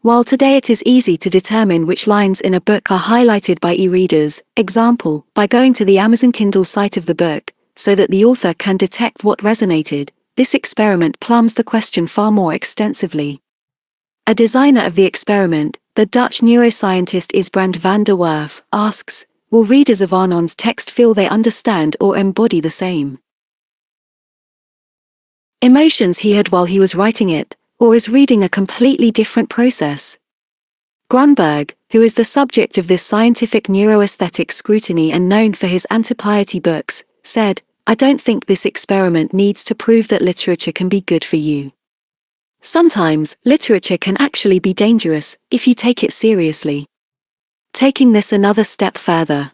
[SPEAKER 1] While today it is easy to determine which lines in a book are highlighted by e-readers, example, by going to the Amazon Kindle site of the book, so that the author can detect what resonated, this experiment plumbs the question far more extensively. A designer of the experiment, the Dutch neuroscientist Isbrand van der Werf, asks, will readers of Arnon's text feel they understand or embody the same emotions he had while he was writing it, or is reading a completely different process? Grunberg, who is the subject of this scientific neuroaesthetic scrutiny and known for his anti-piety books, said, I don't think this experiment needs to prove that literature can be good for you. Sometimes, literature can actually be dangerous, if you take it seriously. Taking this another step further.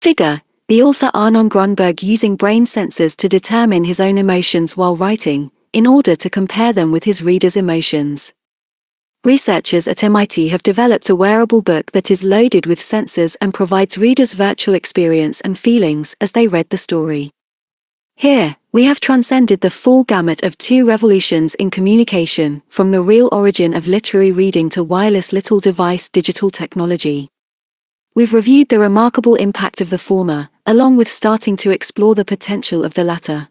[SPEAKER 1] Figure, the author Arnon Grunberg using brain sensors to determine his own emotions while writing, in order to compare them with his readers' emotions. Researchers at MIT have developed a wearable book that is loaded with sensors and provides readers virtual experience and feelings as they read the story. Here, we have transcended the full gamut of two revolutions in communication, from the real origin of literary reading to wireless little device digital technology. We've reviewed the remarkable impact of the former, along with starting to explore the potential of the latter.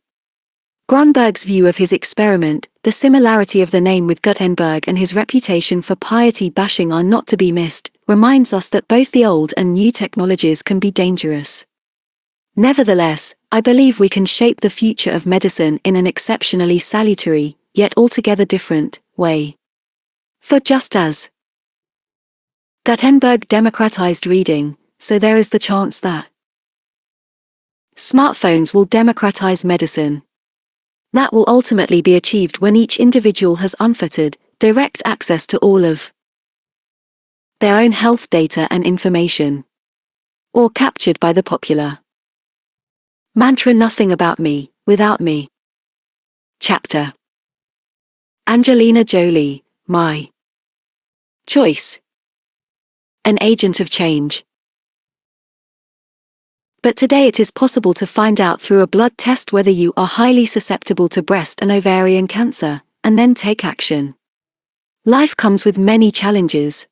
[SPEAKER 1] Grunberg's view of his experiment, the similarity of the name with Guttenberg and his reputation for piety bashing are not to be missed, reminds us that both the old and new technologies can be dangerous. Nevertheless, I believe we can shape the future of medicine in an exceptionally salutary, yet altogether different, way. For just as Gutenberg democratized reading, so there is the chance that smartphones will democratize medicine. That will ultimately be achieved when each individual has unfettered, direct access to all of their own health data and information, or captured by the popular mantra nothing about me, without me. Chapter. Angelina Jolie, my choice. An agent of change. But today it is possible to find out through a blood test whether you are highly susceptible to breast and ovarian cancer, and then take action. Life comes with many challenges.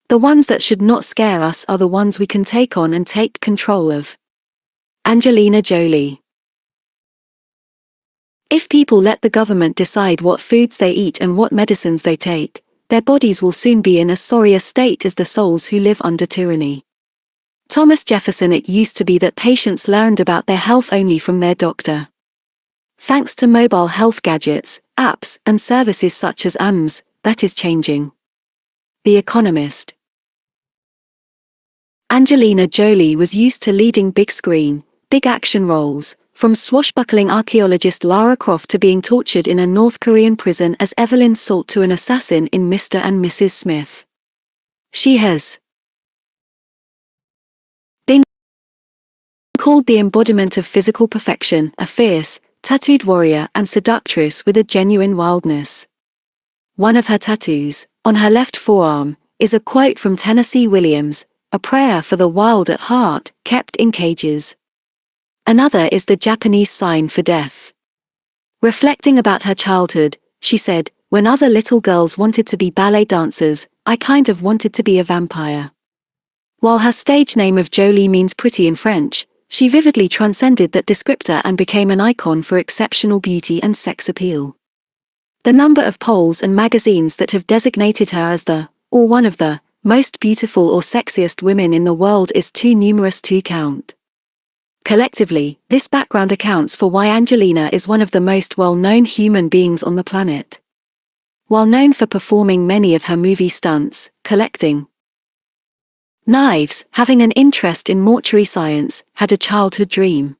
[SPEAKER 1] The ones that should not scare us are the ones we can take on and take control of. Angelina Jolie. If people let the government decide what foods they eat and what medicines they take, their bodies will soon be in as sorry a state as the souls who live under tyranny. Thomas Jefferson. It used to be that patients learned about their health only from their doctor. Thanks to mobile health gadgets, apps, and services such as AMS, that is changing. The Economist. Angelina Jolie was used to leading big screen, big action roles, from swashbuckling archaeologist Lara Croft to being tortured in a North Korean prison as Evelyn Salt to an assassin in Mr. and Mrs. Smith. She has been called the embodiment of physical perfection, a fierce, tattooed warrior and seductress with a genuine wildness. One of her tattoos, on her left forearm, is a quote from Tennessee Williams, "A prayer for the wild at heart, kept in cages." Another is the Japanese sign for death. Reflecting about her childhood, she said, "When other little girls wanted to be ballet dancers, I kind of wanted to be a vampire." While her stage name of Jolie means pretty in French, she vividly transcended that descriptor and became an icon for exceptional beauty and sex appeal. The number of polls and magazines that have designated her as the, or one of the, most beautiful or sexiest women in the world is too numerous to count. Collectively, this background accounts for why Angelina is one of the most well-known human beings on the planet. While known for performing many of her movie stunts, collecting knives, having an interest in mortuary science, had a childhood dream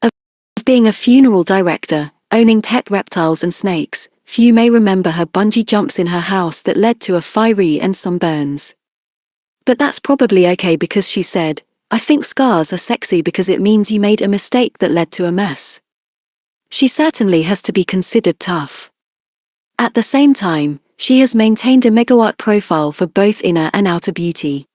[SPEAKER 1] of being a funeral director, owning pet reptiles and snakes. Few may remember her bungee jumps in her house that led to a fiery and sunburns. But that's probably okay because she said, "I think scars are sexy because it means you made a mistake that led to a mess." She certainly has to be considered tough. At the same time, she has maintained a megawatt profile for both inner and outer beauty.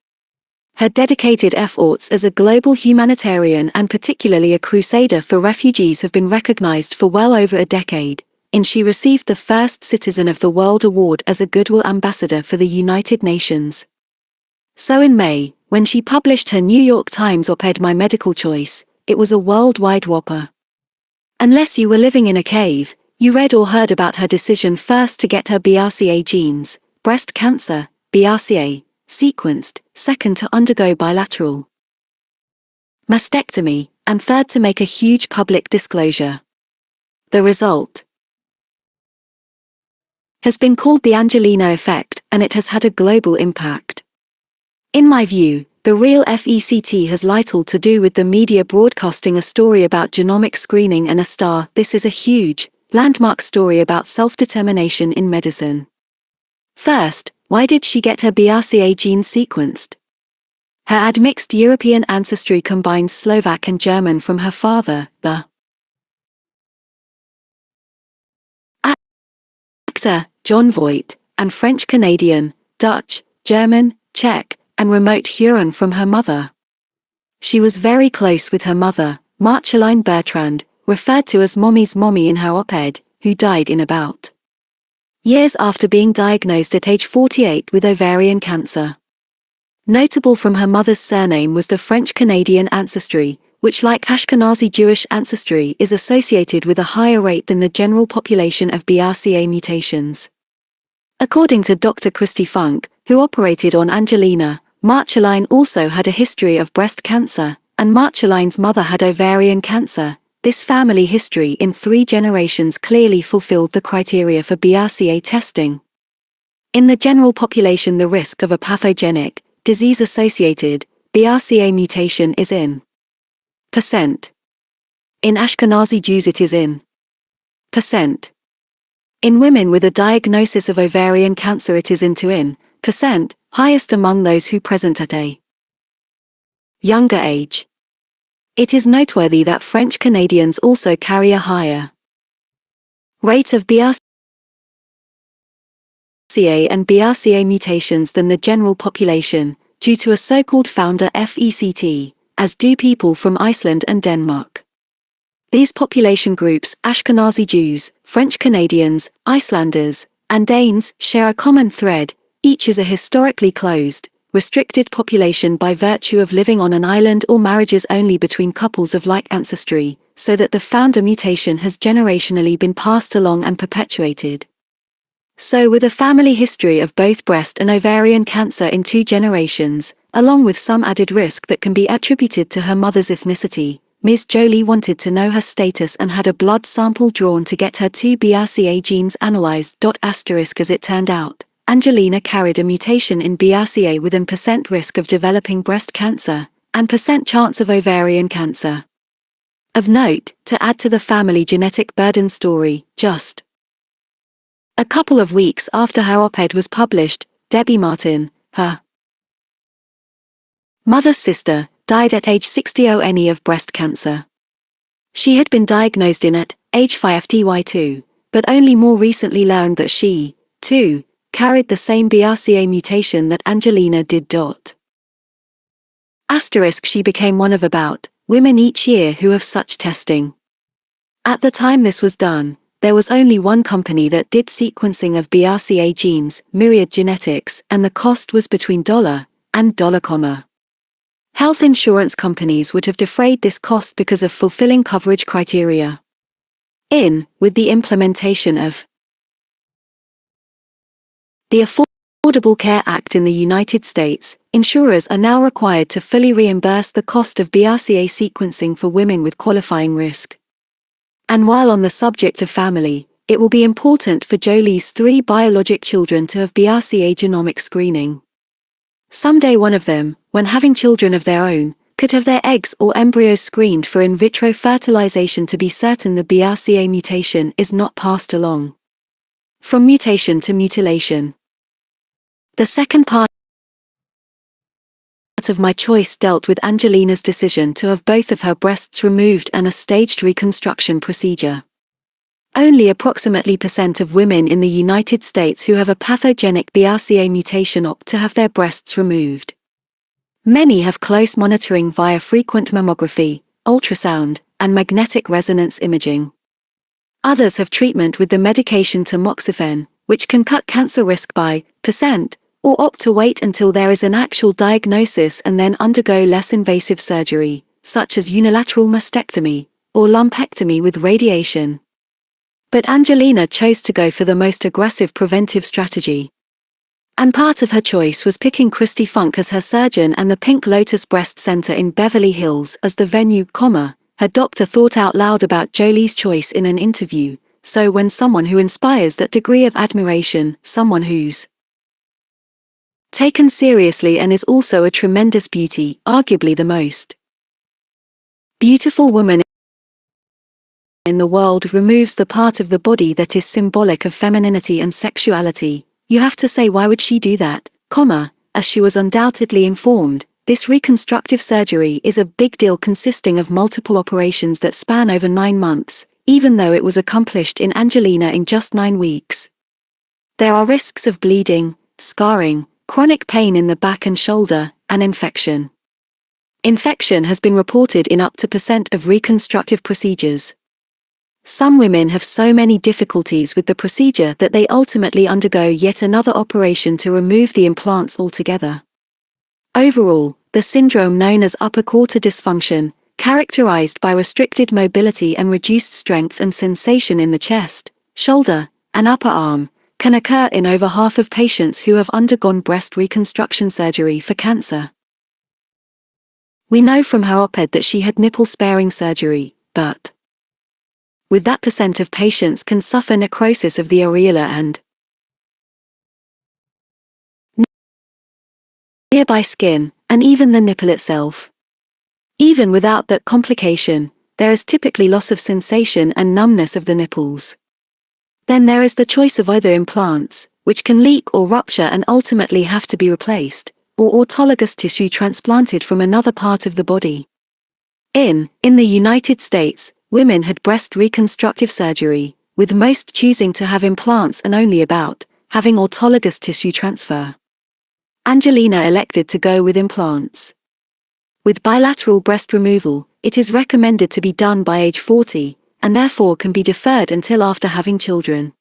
[SPEAKER 1] Her dedicated efforts as a global humanitarian and particularly a crusader for refugees have been recognized for well over a decade, and she received the first Citizen of the World Award as a Goodwill Ambassador for the United Nations. So in May, when she published her New York Times op-ed My Medical Choice, it was a worldwide whopper. Unless you were living in a cave, you read or heard about her decision first to get her BRCA genes, breast cancer, BRCA, sequenced, second to undergo bilateral mastectomy, and third to make a huge public disclosure. The result has been called the Angelina effect, and it has had a global impact. In my view, the real FECT has little to do with the media broadcasting a story about genomic screening and a star. This is a huge, landmark story about self-determination in medicine. First, why did she get her BRCA gene sequenced? Her admixed European ancestry combines Slovak and German from her father, the actor Jon Voight, and French-Canadian, Dutch, German, Czech, and remote Huron from her mother. She was very close with her mother, Marceline Bertrand, referred to as Mommy's mommy in her op-ed, who died in about years after being diagnosed at age 48 with ovarian cancer. Notable from her mother's surname was the French-Canadian ancestry, which like Ashkenazi Jewish ancestry is associated with a higher rate than the general population of BRCA mutations. According to Dr. Christy Funk, who operated on Angelina, Marceline also had a history of breast cancer, and Marceline's mother had ovarian cancer. This family history in 3 generations clearly fulfilled the criteria for BRCA testing. In the general population, the risk of a pathogenic, disease-associated, BRCA mutation is in %. In Ashkenazi Jews it is in %. In women with a diagnosis of ovarian cancer it is into in %, highest among those who present at a younger age. It is noteworthy that French Canadians also carry a higher rate of BRCA and BRCA mutations than the general population, due to a so-called founder FECT, as do people from Iceland and Denmark. These population groups, Ashkenazi Jews, French Canadians, Icelanders, and Danes, share a common thread: each is a historically closed, restricted population by virtue of living on an island or marriages only between couples of like ancestry, so that the founder mutation has generationally been passed along and perpetuated. So with a family history of both breast and ovarian cancer in 2 generations, along with some added risk that can be attributed to her mother's ethnicity, Ms. Jolie wanted to know her status and had a blood sample drawn to get her 2 BRCA genes analyzed. As it turned out, Angelina carried a mutation in BRCA with an % risk of developing breast cancer, and % chance of ovarian cancer. Of note, to add to the family genetic burden story, just a couple of weeks after her op-ed was published, Debbie Martin, her mother's sister, died at age 60 of breast cancer. She had been diagnosed at age 52, but only more recently learned that she, too, carried the same BRCA mutation that Angelina did. She became one of about women each year who have such testing. At the time this was done, there was only one company that did sequencing of BRCA genes, Myriad Genetics, and the cost was between $1 and $. Health insurance companies would have defrayed this cost because of fulfilling coverage criteria. With the implementation of the Affordable Care Act in the United States, insurers are now required to fully reimburse the cost of BRCA sequencing for women with qualifying risk. And while on the subject of family, it will be important for Jolie's 3 biologic children to have BRCA genomic screening. Someday one of them, when having children of their own, could have their eggs or embryos screened for in vitro fertilization to be certain the BRCA mutation is not passed along from mutation to mutilation. The second part of my choice dealt with Angelina's decision to have both of her breasts removed and a staged reconstruction procedure. Only approximately % of women in the United States who have a pathogenic BRCA mutation opt to have their breasts removed. Many have close monitoring via frequent mammography, ultrasound, and magnetic resonance imaging. Others have treatment with the medication tamoxifen, which can cut cancer risk by %, or opt to wait until there is an actual diagnosis and then undergo less invasive surgery, such as unilateral mastectomy, or lumpectomy with radiation. But Angelina chose to go for the most aggressive preventive strategy. And part of her choice was picking Christy Funk as her surgeon and the Pink Lotus Breast Center in Beverly Hills as the venue, her doctor thought out loud about Jolie's choice in an interview, so when someone who inspires that degree of admiration, someone who's taken seriously and is also a tremendous beauty, arguably the most beautiful woman in the world, removes the part of the body that is symbolic of femininity and sexuality, you have to say why would she do that, as she was undoubtedly informed, this reconstructive surgery is a big deal consisting of multiple operations that span over 9 months, even though it was accomplished in Angelina in just 9 weeks. There are risks of bleeding, scarring, chronic pain in the back and shoulder, and infection. Infection has been reported in up to % of reconstructive procedures. Some women have so many difficulties with the procedure that they ultimately undergo yet another operation to remove the implants altogether. Overall, the syndrome known as upper quarter dysfunction, characterized by restricted mobility and reduced strength and sensation in the chest, shoulder, and upper arm, can occur in over half of patients who have undergone breast reconstruction surgery for cancer. We know from her op-ed that she had nipple-sparing surgery, but with that % of patients can suffer necrosis of the areola and nearby skin, and even the nipple itself. Even without that complication, there is typically loss of sensation and numbness of the nipples. Then there is the choice of either implants, which can leak or rupture and ultimately have to be replaced, or autologous tissue transplanted from another part of the body. In the United States, women had breast reconstructive surgery, with most choosing to have implants and only about having autologous tissue transfer. Angelina elected to go with implants. With bilateral breast removal, it is recommended to be done by age 40, and therefore can be deferred until after having children.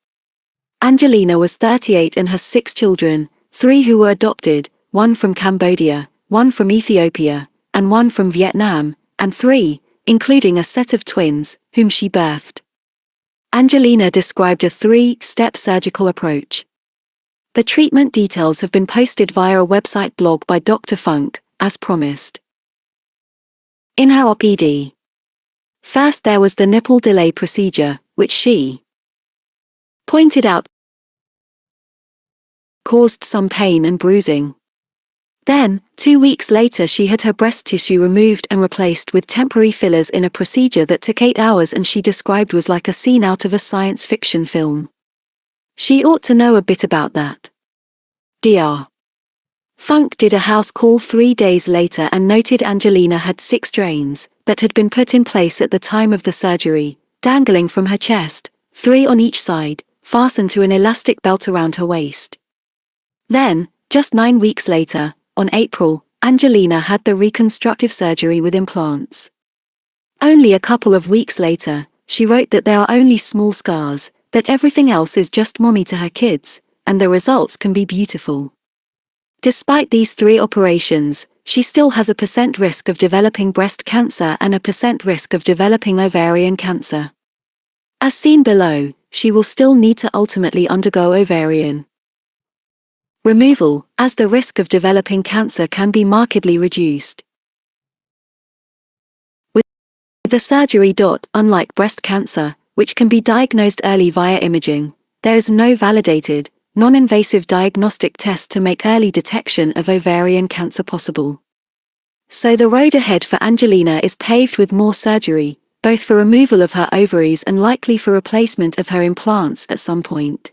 [SPEAKER 1] Angelina was 38 and has 6 children, 3 who were adopted, 1 from Cambodia, 1 from Ethiopia, and 1 from Vietnam, and 3, including a set of twins, whom she birthed. Angelina described a 3-step surgical approach. The treatment details have been posted via a website blog by Dr. Funk, as promised. In her op-ed. First there was the nipple delay procedure, which she pointed out caused some pain and bruising. Then, 2 weeks later she had her breast tissue removed and replaced with temporary fillers in a procedure that took 8 hours and she described was like a scene out of a science fiction film. She ought to know a bit about that. Dr. Funk did a house call 3 days later and noted Angelina had 6 drains that had been put in place at the time of the surgery, dangling from her chest, 3 on each side, fastened to an elastic belt around her waist. Then, just 9 weeks later, on April, Angelina had the reconstructive surgery with implants. Only a couple of weeks later, she wrote that there are only small scars, that everything else is just mommy to her kids, and the results can be beautiful. Despite these 3 operations, she still has a % risk of developing breast cancer and a % risk of developing ovarian cancer. As seen below, she will still need to ultimately undergo ovarian removal, as the risk of developing cancer can be markedly reduced with the surgery. Unlike breast cancer, which can be diagnosed early via imaging, there is no validated, non-invasive diagnostic test to make early detection of ovarian cancer possible. So the road ahead for Angelina is paved with more surgery, both for removal of her ovaries and likely for replacement of her implants at some point.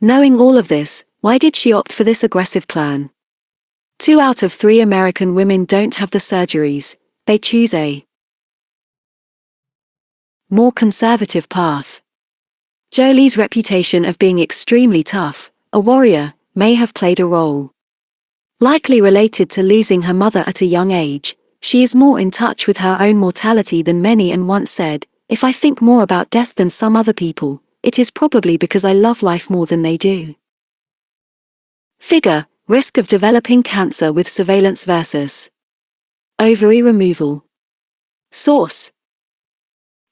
[SPEAKER 1] Knowing all of this, why did she opt for this aggressive plan? 2 out of 3 American women don't have the surgeries, they choose a more conservative path. Jolie's reputation of being extremely tough, a warrior, may have played a role. Likely related to losing her mother at a young age, she is more in touch with her own mortality than many and once said, "If I think more about death than some other people, it is probably because I love life more than they do." Figure, risk of developing cancer with surveillance versus ovary removal. Source: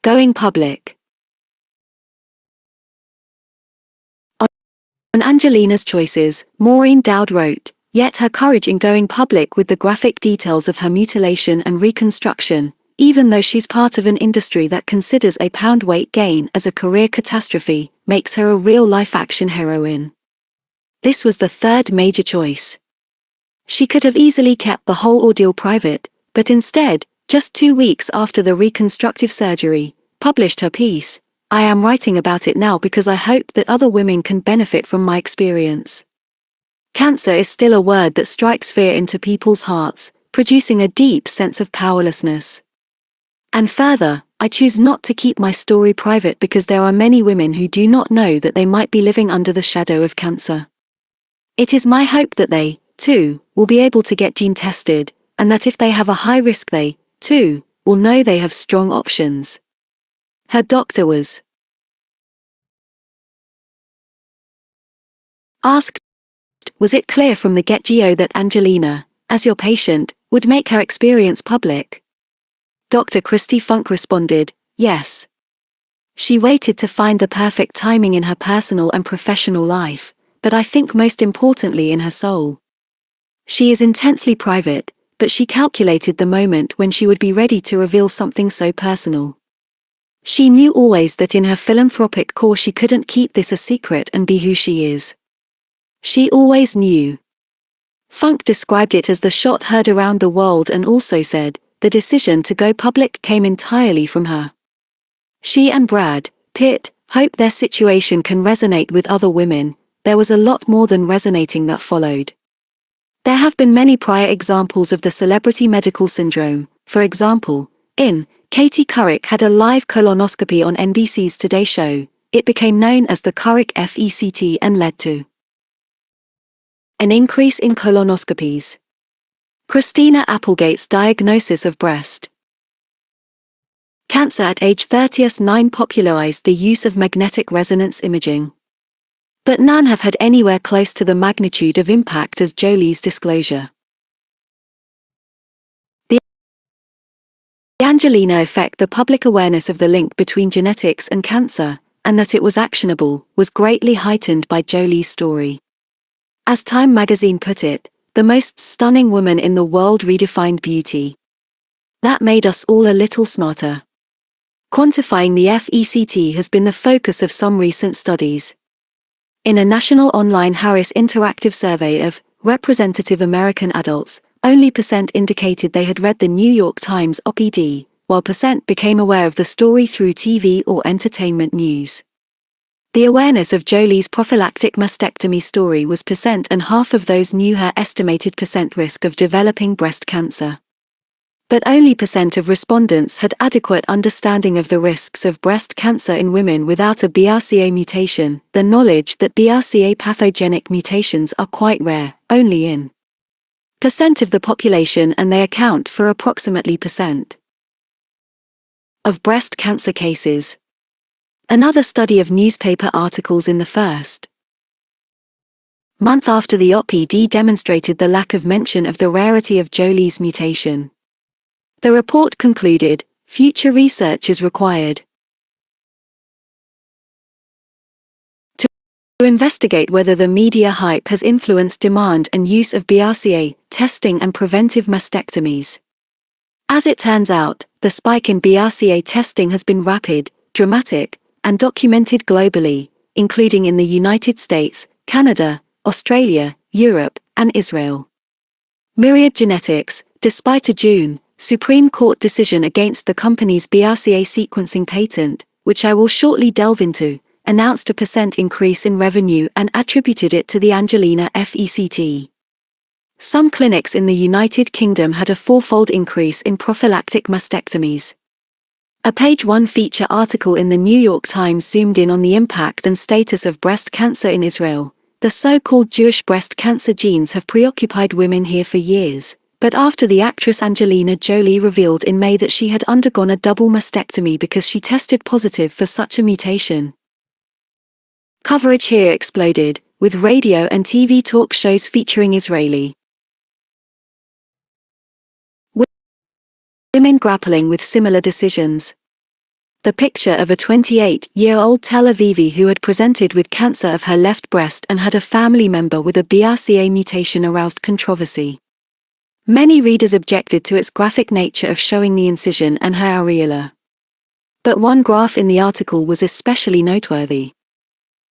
[SPEAKER 1] Going Public. On Angelina's choices, Maureen Dowd wrote, "Yet her courage in going public with the graphic details of her mutilation and reconstruction, even though she's part of an industry that considers a pound weight gain as a career catastrophe, makes her a real-life action heroine." This was the 3rd major choice. She could have easily kept the whole ordeal private, but instead, just 2 weeks after the reconstructive surgery, published her piece, "I am writing about it now because I hope that other women can benefit from my experience." Cancer is still a word that strikes fear into people's hearts, producing a deep sense of powerlessness. And further, I choose not to keep my story private because there are many women who do not know that they might be living under the shadow of cancer. It is my hope that they, too, will be able to get gene tested, and that if they have a high risk they, too, will know they have strong options. Her doctor was asked, "Was it clear from the get-go that Angelina, as your patient, would make her experience public?" Dr. Christy Funk responded, "Yes. She waited to find the perfect timing in her personal and professional life, but I think most importantly in her soul. She is intensely private, but she calculated the moment when she would be ready to reveal something so personal. She knew always that in her philanthropic core she couldn't keep this a secret and be who she is. She always knew." Funk described it as the shot heard around the world and also said, "The decision to go public came entirely from her. She and Brad Pitt hope their situation can resonate with other women." There was a lot more than resonating that followed. There have been many prior examples of the celebrity medical syndrome. For example, in Katie Couric had a live colonoscopy on NBC's Today Show. It became known as the Couric FECT and led to an increase in colonoscopies. Christina Applegate's diagnosis of breast cancer at age 39 popularized the use of magnetic resonance imaging. But none have had anywhere close to the magnitude of impact as Jolie's disclosure. The Angelina effect, the public awareness of the link between genetics and cancer, and that it was actionable, was greatly heightened by Jolie's story. As Time magazine put it, the most stunning woman in the world redefined beauty. That made us all a little smarter. Quantifying the FECT has been the focus of some recent studies. In a national online Harris Interactive survey of representative American adults, only % indicated they had read the New York Times op-ed, while % became aware of the story through TV or entertainment news. The awareness of Jolie's prophylactic mastectomy story was %, and half of those knew her estimated % risk of developing breast cancer. But only % of respondents had adequate understanding of the risks of breast cancer in women without a BRCA mutation, the knowledge that BRCA pathogenic mutations are quite rare, only in % of the population, and they account for approximately % of breast cancer cases. Another study of newspaper articles in the first month after the op-ed demonstrated the lack of mention of the rarity of Jolie's mutation. The report concluded, future research is required to investigate whether the media hype has influenced demand and use of BRCA testing and preventive mastectomies. As it turns out, the spike in BRCA testing has been rapid, dramatic, and documented globally, including in the United States, Canada, Australia, Europe, and Israel. Myriad Genetics, despite a June Supreme Court decision against the company's BRCA sequencing patent, which I will shortly delve into, announced a % increase in revenue and attributed it to the Angelina FECT. Some clinics in the United Kingdom had a fourfold increase in prophylactic mastectomies. A page 1 feature article in the New York Times zoomed in on the impact and status of breast cancer in Israel. The so-called Jewish breast cancer genes have preoccupied women here for years. But after the actress Angelina Jolie revealed in May that she had undergone a double mastectomy because she tested positive for such a mutation, coverage here exploded, with radio and TV talk shows featuring Israeli women grappling with similar decisions. The picture of a 28-year-old Tel Avivi who had presented with cancer of her left breast and had a family member with a BRCA mutation aroused controversy. Many readers objected to its graphic nature of showing the incision and her areola. But one graph in the article was especially noteworthy.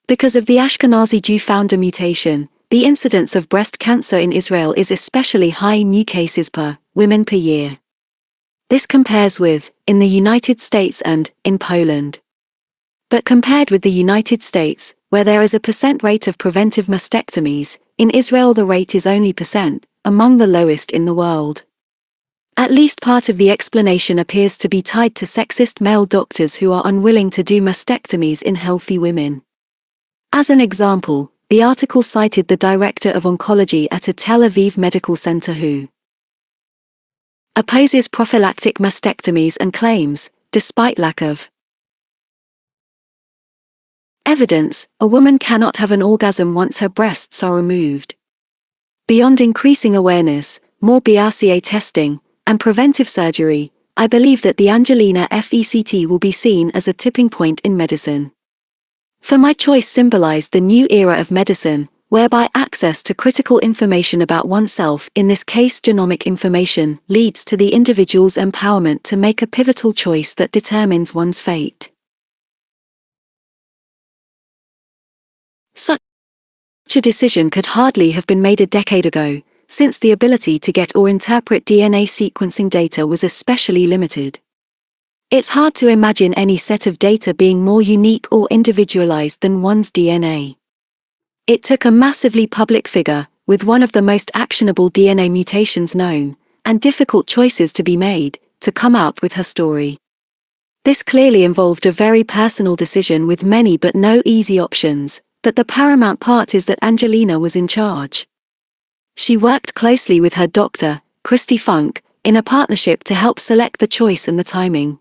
[SPEAKER 1] Because of the Ashkenazi Jew founder mutation, the incidence of breast cancer in Israel is especially high, new cases per women per year. This compares with, in the United States and, in Poland. But compared with the United States, where there is a % rate of preventive mastectomies, in Israel the rate is only %, among the lowest in the world. At least part of the explanation appears to be tied to sexist male doctors who are unwilling to do mastectomies in healthy women. As an example, the article cited the director of oncology at a Tel Aviv medical center who opposes prophylactic mastectomies and claims, despite lack of evidence, a woman cannot have an orgasm once her breasts are removed. Beyond increasing awareness, more BRCA testing, and preventive surgery, I believe that the Angelina FECT will be seen as a tipping point in medicine. For my choice symbolized the new era of medicine, whereby access to critical information about oneself, in this case genomic information, leads to the individual's empowerment to make a pivotal choice that determines one's fate. Such a decision could hardly have been made a decade ago, since the ability to get or interpret DNA sequencing data was especially limited. It's hard to imagine any set of data being more unique or individualized than one's DNA. It took a massively public figure, with one of the most actionable DNA mutations known, and difficult choices to be made, to come out with her story. This clearly involved a very personal decision with many but no easy options, but the paramount part is that Angelina was in charge. She worked closely with her doctor, Christy Funk, in a partnership to help select the choice and the timing.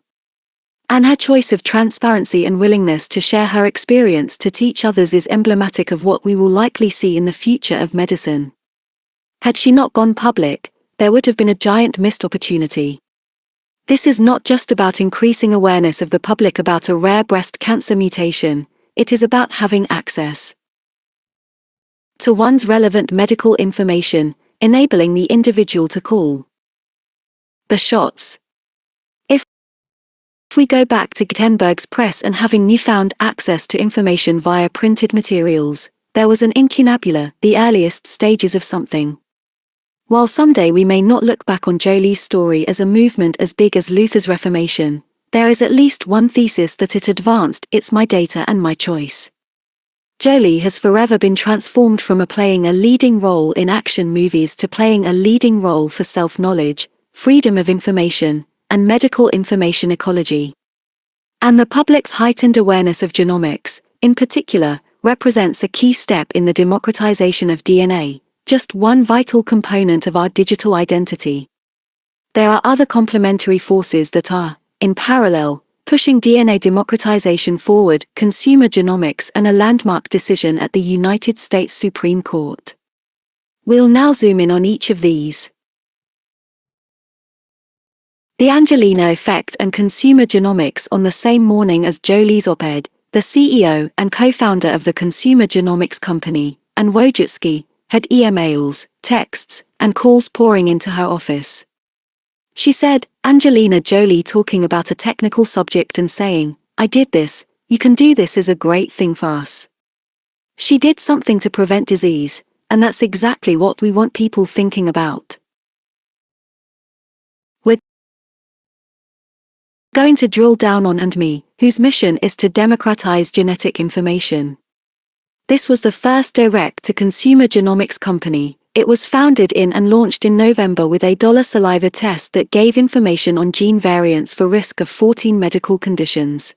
[SPEAKER 1] And her choice of transparency and willingness to share her experience to teach others is emblematic of what we will likely see in the future of medicine. Had she not gone public, there would have been a giant missed opportunity. This is not just about increasing awareness of the public about a rare breast cancer mutation, it is about having access to one's relevant medical information, enabling the individual to call the shots. If we go back to Ketenberg's press and having newfound access to information via printed materials, there was an incunabula, the earliest stages of something. While someday we may not look back on Jolie's story as a movement as big as Luther's Reformation, there is at least one thesis that it advanced: it's my data and my choice. Jolie has forever been transformed from playing a leading role in action movies to playing a leading role for self-knowledge, freedom of information, and medical information ecology. And the public's heightened awareness of genomics, in particular, represents a key step in the democratization of DNA, just one vital component of our digital identity. There are other complementary forces that are, in parallel, pushing DNA democratization forward: consumer genomics and a landmark decision at the United States Supreme Court. We'll now zoom in on each of these. The Angelina Effect and consumer genomics. On the same morning as Jolie's op-ed, the CEO and co-founder of the consumer genomics company, Anne Wojcicki, had emails, texts, and calls pouring into her office. She said, Angelina Jolie talking about a technical subject and saying, "I did this, you can do this," is a great thing for us. She did something to prevent disease, and that's exactly what we want people thinking about. We're going to drill down on AndMe, whose mission is to democratize genetic information. This was the first direct-to-consumer genomics company. It was founded in and launched in November with a saliva test that gave information on gene variants for risk of 14 medical conditions.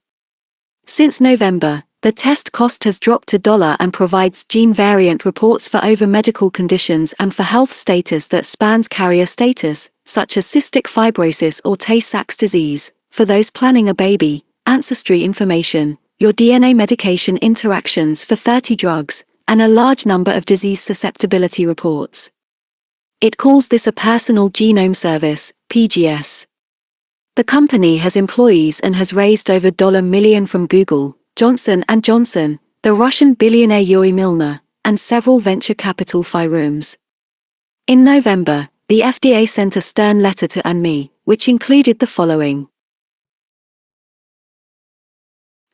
[SPEAKER 1] Since November, the test cost has dropped to $1 and provides gene variant reports for over medical conditions and for health status that spans carrier status, such as cystic fibrosis or Tay-Sachs disease, for those planning a baby, ancestry information, your DNA medication interactions for 30 drugs, and a large number of disease susceptibility reports. It calls this a personal genome service, PGS. The company has employees and has raised over $1 million from Google, Johnson & Johnson, the Russian billionaire Yuri Milner, and several venture capital firms. In November, the FDA sent a stern letter to AndMe, which included the following.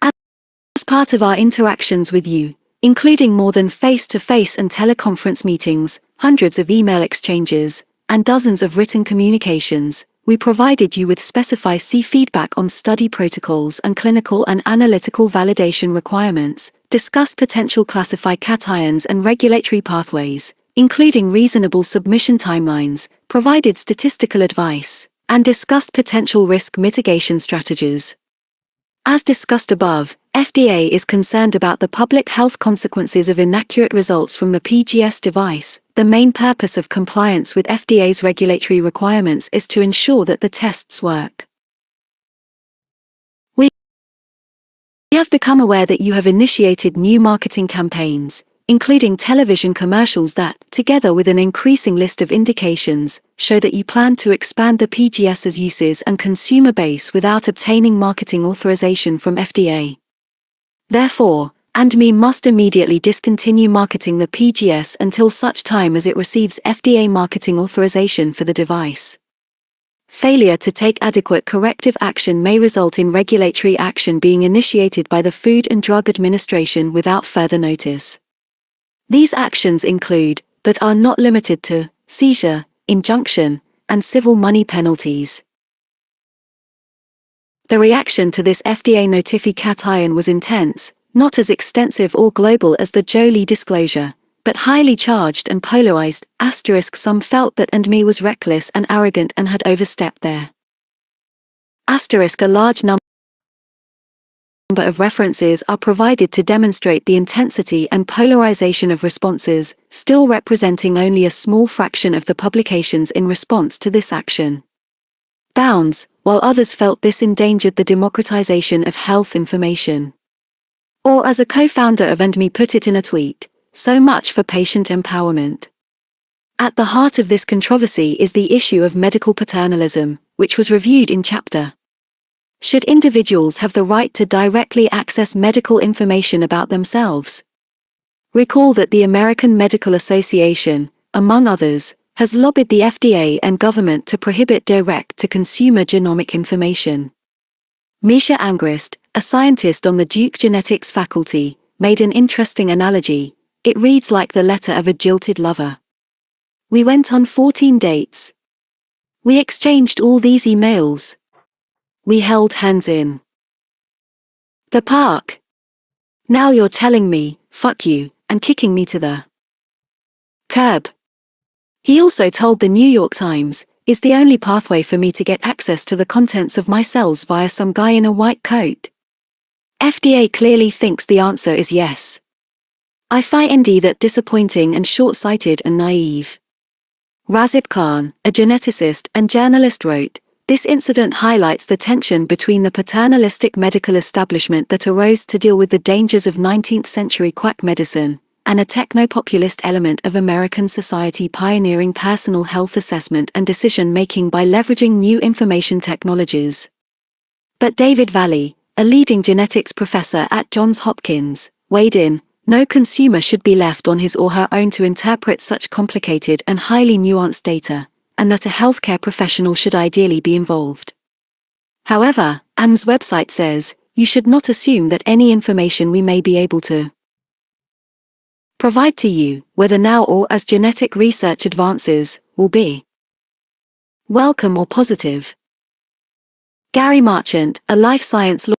[SPEAKER 1] As part of our interactions with you, including more than face-to-face and teleconference meetings, hundreds of email exchanges, and dozens of written communications, we provided you with specified feedback on study protocols and clinical and analytical validation requirements, discussed potential classified cations and regulatory pathways, including reasonable submission timelines, provided statistical advice, and discussed potential risk mitigation strategies. As discussed above, FDA is concerned about the public health consequences of inaccurate results from the PGS device. The main purpose of compliance with FDA's regulatory requirements is to ensure that the tests work. We have become aware that you have initiated new marketing campaigns, including television commercials that, together with an increasing list of indications, show that you plan to expand the PGS's uses and consumer base without obtaining marketing authorization from FDA. Therefore, AndMe must immediately discontinue marketing the PGS until such time as it receives FDA marketing authorization for the device. Failure to take adequate corrective action may result in regulatory action being initiated by the Food and Drug Administration without further notice. These actions include, but are not limited to, seizure, injunction, and civil money penalties. The reaction to this FDA notification was intense, not as extensive or global as the Jolie disclosure, but highly charged and polarized. Some felt that AndMe was reckless and arrogant and had overstepped there. A large number of references are provided to demonstrate the intensity and polarization of responses, still representing only a small fraction of the publications in response to this action. bounds, while others felt this endangered the democratization of health information. Or as a co-founder of AndMe put it in a tweet, so much for patient empowerment. At the heart of this controversy is the issue of medical paternalism, which was reviewed in Chapter. Should individuals have the right to directly access medical information about themselves? Recall that the American Medical Association, among others, has lobbied the FDA and government to prohibit direct-to-consumer genomic information. Misha Angrist, a scientist on the Duke genetics faculty, made an interesting analogy. It reads like the letter of a jilted lover. We went on 14 dates. We exchanged all these emails. We held hands in the park. Now you're telling me, fuck you, and kicking me to the curb. He also told the New York Times, is the only pathway for me to get access to the contents of my cells via some guy in a white coat? FDA clearly thinks the answer is yes. I find that disappointing and short-sighted and naive. Razib Khan, a geneticist and journalist wrote, this incident highlights the tension between the paternalistic medical establishment that arose to deal with the dangers of 19th-century quack medicine, and a techno-populist element of American society pioneering personal health assessment and decision-making by leveraging new information technologies. But David Valley, a leading genetics professor at Johns Hopkins, weighed in, no consumer should be left on his or her own to interpret such complicated and highly nuanced data, and that a healthcare professional should ideally be involved. However, AM's website says, you should not assume that any information we may be able to provide to you, whether now or as genetic research advances, will be welcome or positive. Gary Marchant, a life science law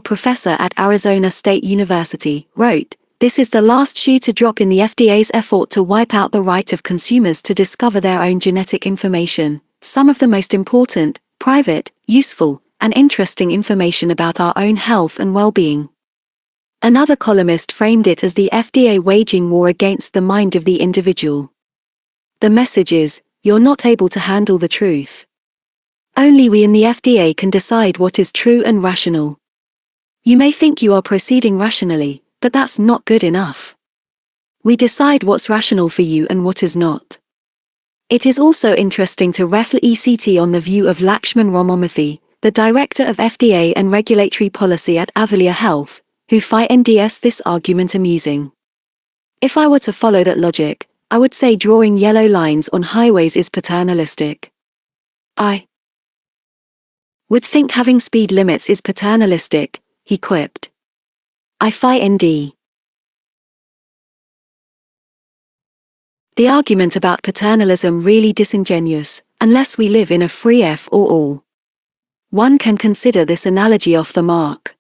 [SPEAKER 1] professor at Arizona State University, wrote, this is the last shoe to drop in the FDA's effort to wipe out the right of consumers to discover their own genetic information, some of the most important, private, useful, and interesting information about our own health and well-being. Another columnist framed it as the FDA waging war against the mind of the individual. The message is, you're not able to handle the truth. Only we in the FDA can decide what is true and rational. You may think you are proceeding rationally, but that's not good enough. We decide what's rational for you and what is not. It is also interesting to refer ECT on the view of Lakshman Ramamoorthy, the director of FDA and regulatory policy at Avalia Health, who finds this argument amusing. If I were to follow that logic, I would say drawing yellow lines on highways is paternalistic. I would think having speed limits is paternalistic, he quipped. I find the argument about paternalism really disingenuous, unless we live in a free for-all. One can consider this analogy off the mark.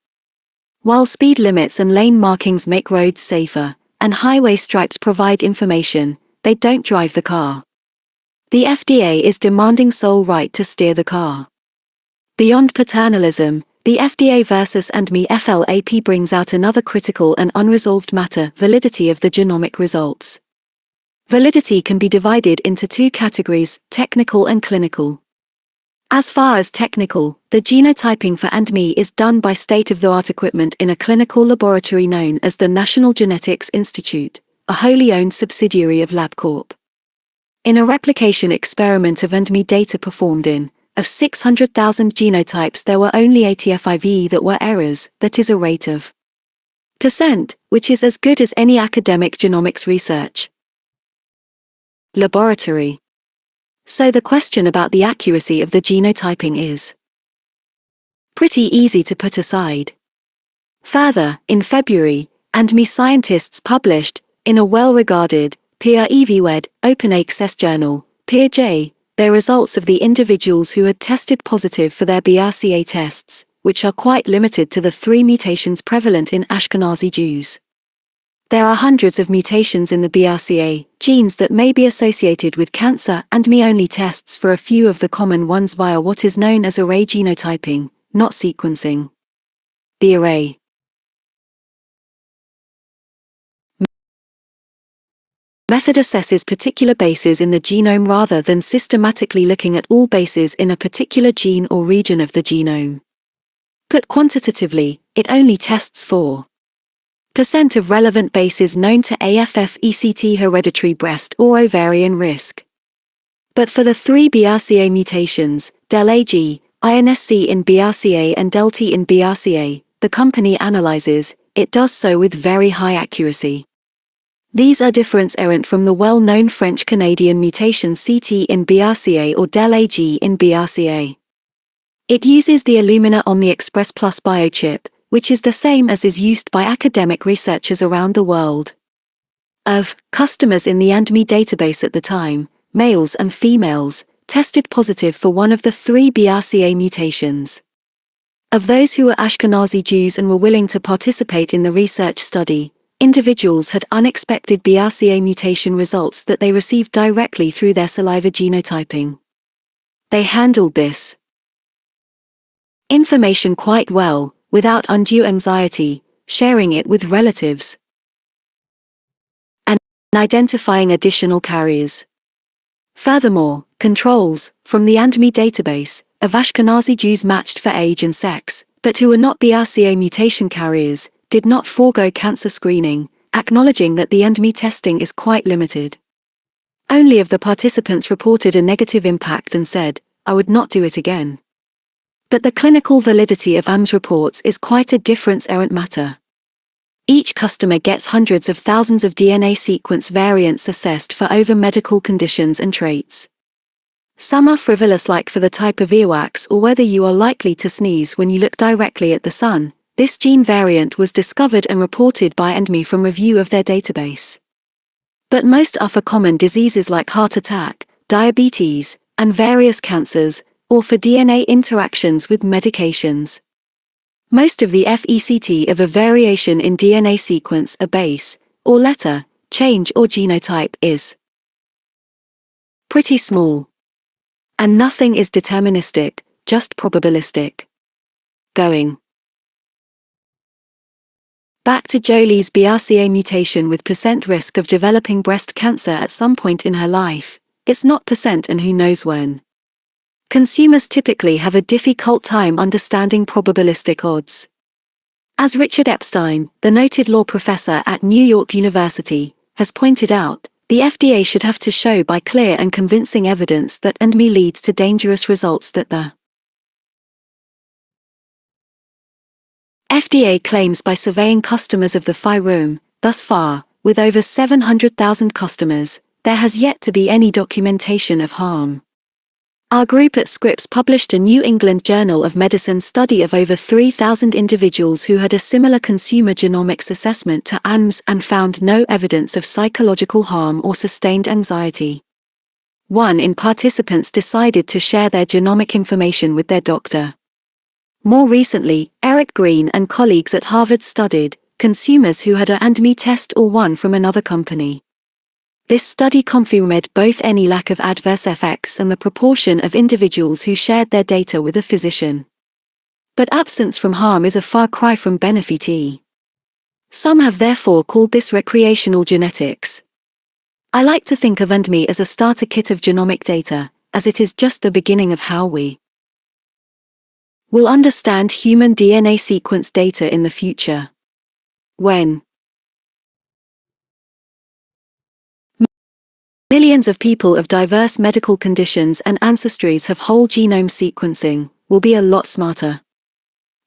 [SPEAKER 1] While speed limits and lane markings make roads safer, and highway stripes provide information, they don't drive the car. The FDA is demanding sole right to steer the car. Beyond paternalism, the FDA versus AndMe FLAP brings out another critical and unresolved matter: validity of the genomic results. Validity can be divided into two categories, technical and clinical. As far as technical, the genotyping for AndMe is done by state-of-the-art equipment in a clinical laboratory known as the National Genetics Institute, a wholly owned subsidiary of LabCorp. In a replication experiment of AndMe data performed in of 600,000 genotypes, there were only 85 that were errors, that is a rate of %, which is as good as any academic genomics research laboratory. So the question about the accuracy of the genotyping is pretty easy to put aside. Further, in February, AndMe scientists published, in a well-regarded, peer-reviewed, open-access journal, PeerJ, their results of the individuals who had tested positive for their BRCA tests, which are quite limited to the 3 mutations prevalent in Ashkenazi Jews. There are hundreds of mutations in the BRCA genes that may be associated with cancer, and AndMe only tests for a few of the common ones via what is known as array genotyping, not sequencing. The array method assesses particular bases in the genome rather than systematically looking at all bases in a particular gene or region of the genome. Put quantitatively, it only tests for % of relevant bases known to AFF-ECT hereditary breast or ovarian risk. But for the 3 BRCA mutations, del-AG, INSC in BRCA and del-T in BRCA, the company analyzes, it does so with very high accuracy. These are difference errant from the well-known French-Canadian mutation CT in BRCA or del-AG in BRCA. It uses the Illumina OmniExpress Plus biochip, which is the same as is used by academic researchers around the world. Of customers in the AndMe database at the time, males and females, tested positive for one of the 3 BRCA mutations. Of those who were Ashkenazi Jews and were willing to participate in the research study, individuals had unexpected BRCA mutation results that they received directly through their saliva genotyping. They handled this information quite well, without undue anxiety, sharing it with relatives, and identifying additional carriers. Furthermore, controls, from the AndMe database, of Ashkenazi Jews matched for age and sex, but who were not BRCA mutation carriers, did not forego cancer screening, acknowledging that the AndMe testing is quite limited. Only of the participants reported a negative impact and said, "I would not do it again." But the clinical validity of AMS reports is quite a difference-errant matter. Each customer gets hundreds of thousands of DNA sequence variants assessed for over medical conditions and traits. Some are frivolous, like for the type of earwax or whether you are likely to sneeze when you look directly at the sun. This gene variant was discovered and reported by AndMe from review of their database. But most are for common diseases like heart attack, diabetes, and various cancers, or for DNA interactions with medications. Most of the FECT of a variation in DNA sequence, a base, or letter, change or genotype is pretty small. And nothing is deterministic, just probabilistic. Going back to Jolie's BRCA mutation with % risk of developing breast cancer at some point in her life, it's not % and who knows when. Consumers typically have a difficult time understanding probabilistic odds. As Richard Epstein, the noted law professor at New York University, has pointed out, the FDA should have to show by clear and convincing evidence that AndMe leads to dangerous results that the FDA claims by surveying customers of the FI room. Thus far, with over 700,000 customers, there has yet to be any documentation of harm. Our group at Scripps published a New England Journal of Medicine study of over 3,000 individuals who had a similar consumer genomics assessment to ANMS and found no evidence of psychological harm or sustained anxiety. 1 in participants decided to share their genomic information with their doctor. More recently, Eric Green and colleagues at Harvard studied consumers who had a AndMe test or one from another company. This study confirmed both any lack of adverse effects and the proportion of individuals who shared their data with a physician. But absence from harm is a far cry from benefitee. Some have therefore called this recreational genetics. I like to think of AndMe as a starter kit of genomic data, as it is just the beginning of how we will understand human DNA sequence data in the future. When millions of people of diverse medical conditions and ancestries have whole genome sequencing, we'll be a lot smarter.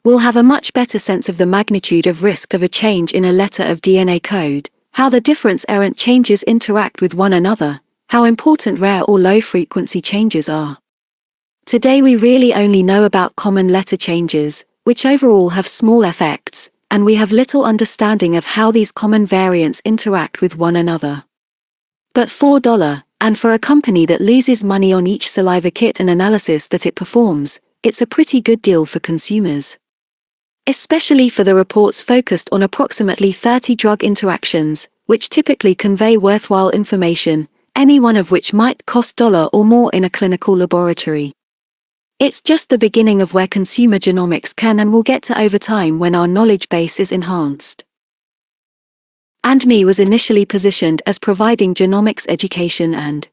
[SPEAKER 1] We'll have a much better sense of the magnitude of risk of a change in a letter of DNA code, how the difference-errant changes interact with one another, how important rare or low-frequency changes are. Today we really only know about common letter changes, which overall have small effects, and we have little understanding of how these common variants interact with one another. But $4, and for a company that loses money on each saliva kit and analysis that it performs, it's a pretty good deal for consumers. Especially for the reports focused on approximately 30 drug interactions, which typically convey worthwhile information, any one of which might cost $1 or more in a clinical laboratory. It's just the beginning of where consumer genomics can and will get to over time when our knowledge base is enhanced. AndMe was initially positioned as providing genomics education and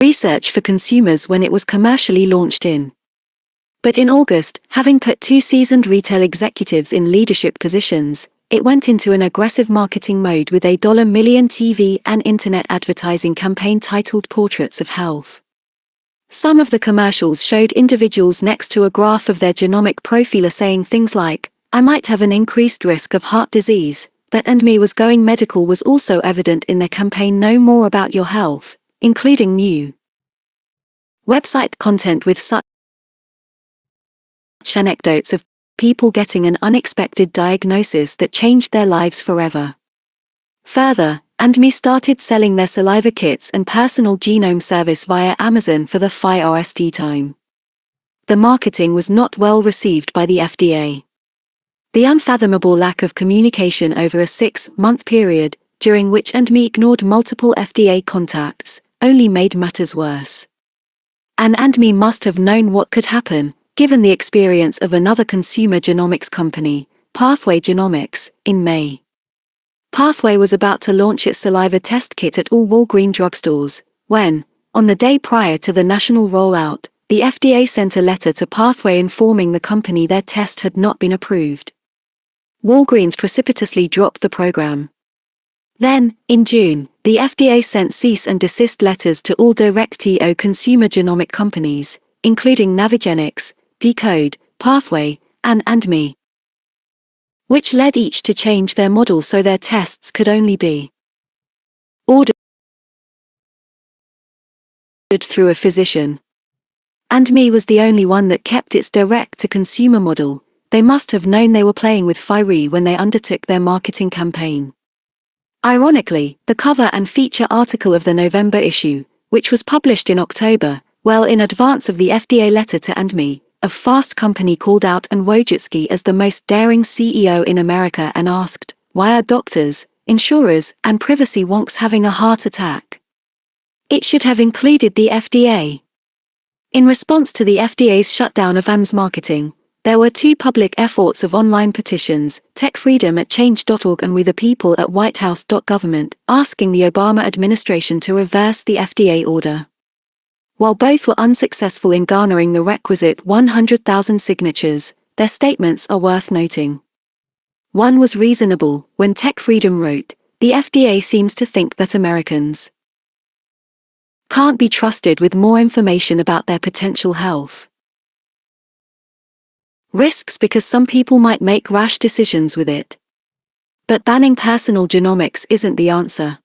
[SPEAKER 1] research for consumers when it was commercially launched in. But in August, having put 2 seasoned retail executives in leadership positions, it went into an aggressive marketing mode with a $1 million TV and internet advertising campaign titled Portraits of Health. Some of the commercials showed individuals next to a graph of their genomic profiler saying things like, "I might have an increased risk of heart disease." That AndMe was going medical was also evident in their campaign Know More About Your Health, including new website content with such anecdotes of people getting an unexpected diagnosis that changed their lives forever. Further, AndMe started selling their saliva kits and personal genome service via Amazon for the Arvd time. The marketing was not well received by the FDA. The unfathomable lack of communication over a 6-month period, during which AndMe ignored multiple FDA contacts, only made matters worse. And AndMe must have known what could happen, given the experience of another consumer genomics company, Pathway Genomics, in May. Pathway was about to launch its saliva test kit at all Walgreens drugstores, when, on the day prior to the national rollout, the FDA sent a letter to Pathway informing the company their test had not been approved. Walgreens precipitously dropped the program. Then, in June, the FDA sent cease and desist letters to all direct-to consumer genomic companies, including Navigenics, Decode, Pathway, and AndMe, which led each to change their model so their tests could only be ordered through a physician. AndMe was the only one that kept its direct-to-consumer model. They must have known they were playing with fire when they undertook their marketing campaign. Ironically, the cover and feature article of the November issue, which was published in October, well in advance of the FDA letter to AndMe, a Fast Company called out Wojcicki as the most daring CEO in America and asked, "Why are doctors, insurers, and privacy wonks having a heart attack?" It should have included the FDA. In response to the FDA's shutdown of AM's marketing, there were 2 public efforts of online petitions, Tech Freedom at Change.org and We the People at WhiteHouse.Government, asking the Obama administration to reverse the FDA order. While both were unsuccessful in garnering the requisite 100,000 signatures, their statements are worth noting. One was reasonable. When Tech Freedom wrote, "The FDA seems to think that Americans can't be trusted with more information about their potential health risks because some people might make rash decisions with it. But banning personal genomics isn't the answer."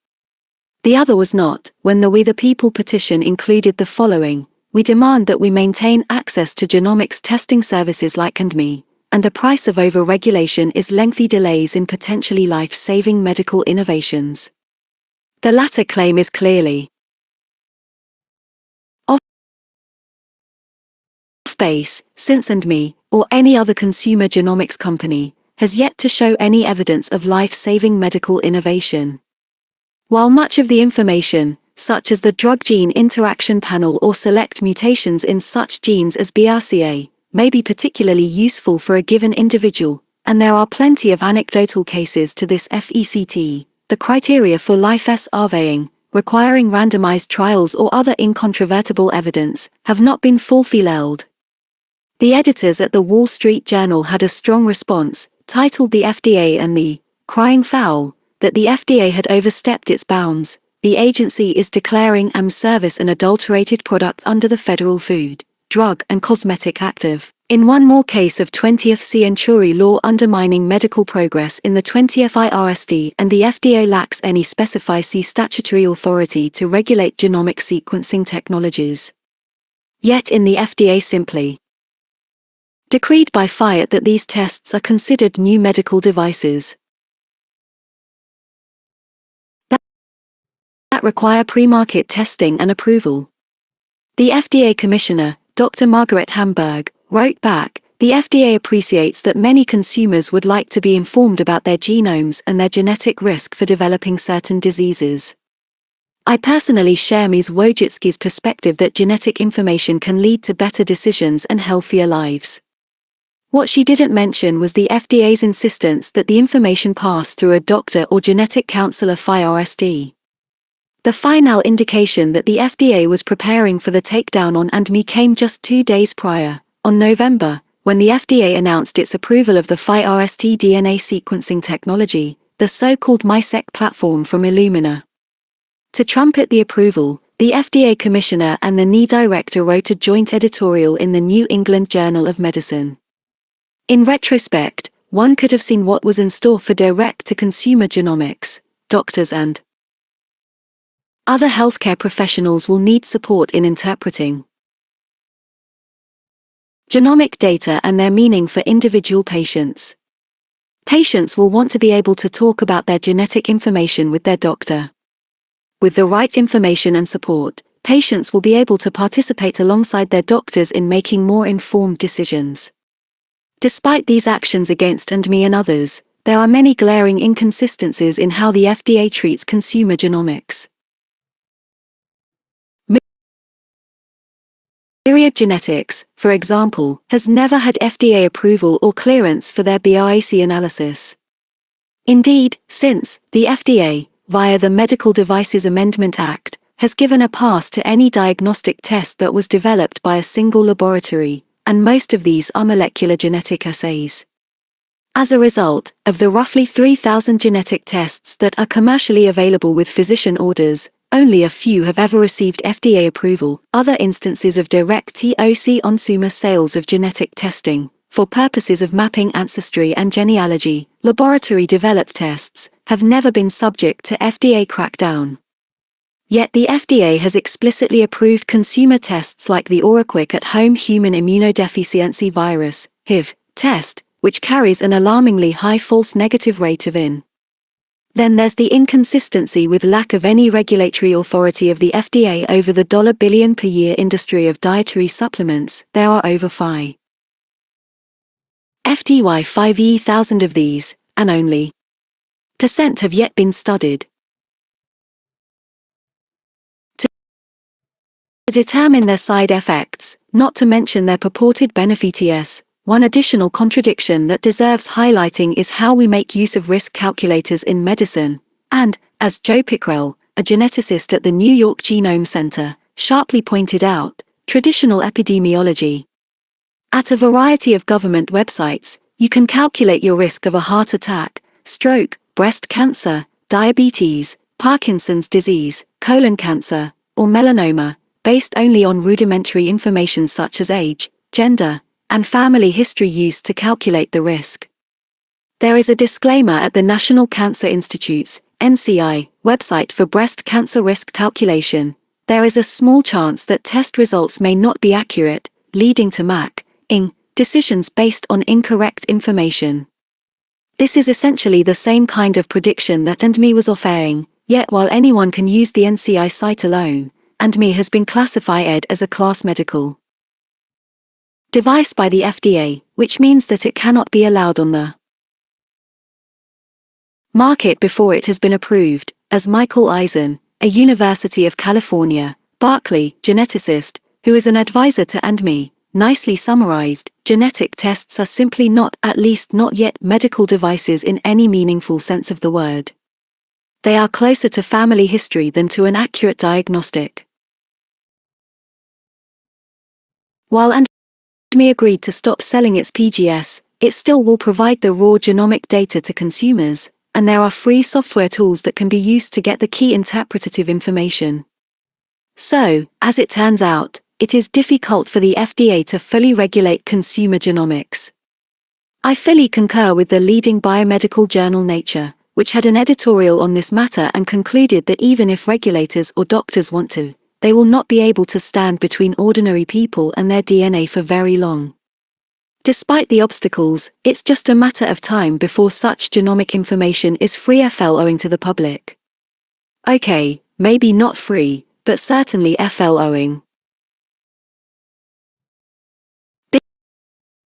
[SPEAKER 1] The other was not, when the We the People petition included the following: "We demand that we maintain access to genomics testing services like AndMe, and the price of over-regulation is lengthy delays in potentially life-saving medical innovations." The latter claim is clearly off base, since AndMe, or any other consumer genomics company, has yet to show any evidence of life-saving medical innovation. While much of the information, such as the drug-gene interaction panel or select mutations in such genes as BRCA, may be particularly useful for a given individual, and there are plenty of anecdotal cases to this effect, the criteria for life surveying, requiring randomized trials or other incontrovertible evidence, have not been fulfilled. The editors at the Wall Street Journal had a strong response, titled "The FDA and the Crying Foul," that the FDA had overstepped its bounds. The agency is declaring AM's service an adulterated product under the Federal Food, Drug and Cosmetic Act of, in one more case of 20th century law undermining medical progress in the 20th Arvd, and the FDA lacks any specified statutory authority to regulate genomic sequencing technologies. Yet in the FDA simply decreed by fiat that these tests are considered new medical devices that require pre-market testing and approval. The FDA Commissioner, Dr. Margaret Hamburg, wrote back, "The FDA appreciates that many consumers would like to be informed about their genomes and their genetic risk for developing certain diseases. I personally share Ms. Wojcicki's perspective that genetic information can lead to better decisions and healthier lives. What she didn't mention was the FDA's insistence that the information pass through a doctor or genetic counselor Arvd. The final indication that the FDA was preparing for the takedown on AndMe came just 2 days prior, on November, when the FDA announced its approval of the Arvd DNA sequencing technology, the so-called MiSeq platform from Illumina. To trumpet the approval, the FDA commissioner and the NE director wrote a joint editorial in the New England Journal of Medicine. In retrospect, one could have seen what was in store for direct-to-consumer genomics. Doctors and other healthcare professionals will need support in interpreting genomic data and their meaning for individual patients. Patients will want to be able to talk about their genetic information with their doctor. With the right information and support, patients will be able to participate alongside their doctors in making more informed decisions. Despite these actions against AndMe and others, there are many glaring inconsistencies in how the FDA treats consumer genomics. Myriad Genetics, for example, has never had FDA approval or clearance for their BRAC analysis. Indeed, since the FDA, via the Medical Devices Amendment Act, has given a pass to any diagnostic test that was developed by a single laboratory, and most of these are molecular genetic assays. As a result, of the roughly 3,000 genetic tests that are commercially available with physician orders, only a few have ever received FDA approval. Other instances of direct-to consumer sales of genetic testing, for purposes of mapping ancestry and genealogy, laboratory-developed tests, have never been subject to FDA crackdown. Yet the FDA has explicitly approved consumer tests like the OraQuick at-home human immunodeficiency virus, HIV, test, which carries an alarmingly high false negative rate of in. Then there's the inconsistency with lack of any regulatory authority of the FDA over the $1 billion per year industry of dietary supplements. There are over 5,000 of these, and only % have yet been studied. To determine their side effects, not to mention their purported benefits, one additional contradiction that deserves highlighting is how we make use of risk calculators in medicine, and, as Joe Pickrell, a geneticist at the New York Genome Center, sharply pointed out, traditional epidemiology. At a variety of government websites, you can calculate your risk of a heart attack, stroke, breast cancer, diabetes, Parkinson's disease, colon cancer, or melanoma, based only on rudimentary information such as age, gender, and family history used to calculate the risk. There is a disclaimer at the National Cancer Institute's (NCI) website for breast cancer risk calculation. There is a small chance that test results may not be accurate, leading to making decisions based on incorrect information. This is essentially the same kind of prediction that AndMe was offering, yet while anyone can use the NCI site alone, AndMe has been classified as a class medical device by the FDA, which means that it cannot be allowed on the market before it has been approved, as Michael Eisen, a University of California, Berkeley geneticist, who is an advisor to AndMe, nicely summarized. Genetic tests are simply not, at least not yet, medical devices in any meaningful sense of the word. They are closer to family history than to an accurate diagnostic. While AndMe agreed to stop selling its PGS, it still will provide the raw genomic data to consumers, and there are free software tools that can be used to get the key interpretative information. So, as it turns out, it is difficult for the FDA to fully regulate consumer genomics. I fully concur with the leading biomedical journal Nature, which had an editorial on this matter and concluded that even if regulators or doctors want to, they will not be able to stand between ordinary people and their DNA for very long. Despite the obstacles, it's just a matter of time before such genomic information is free owing to the public. Okay, maybe not free, but certainly owing.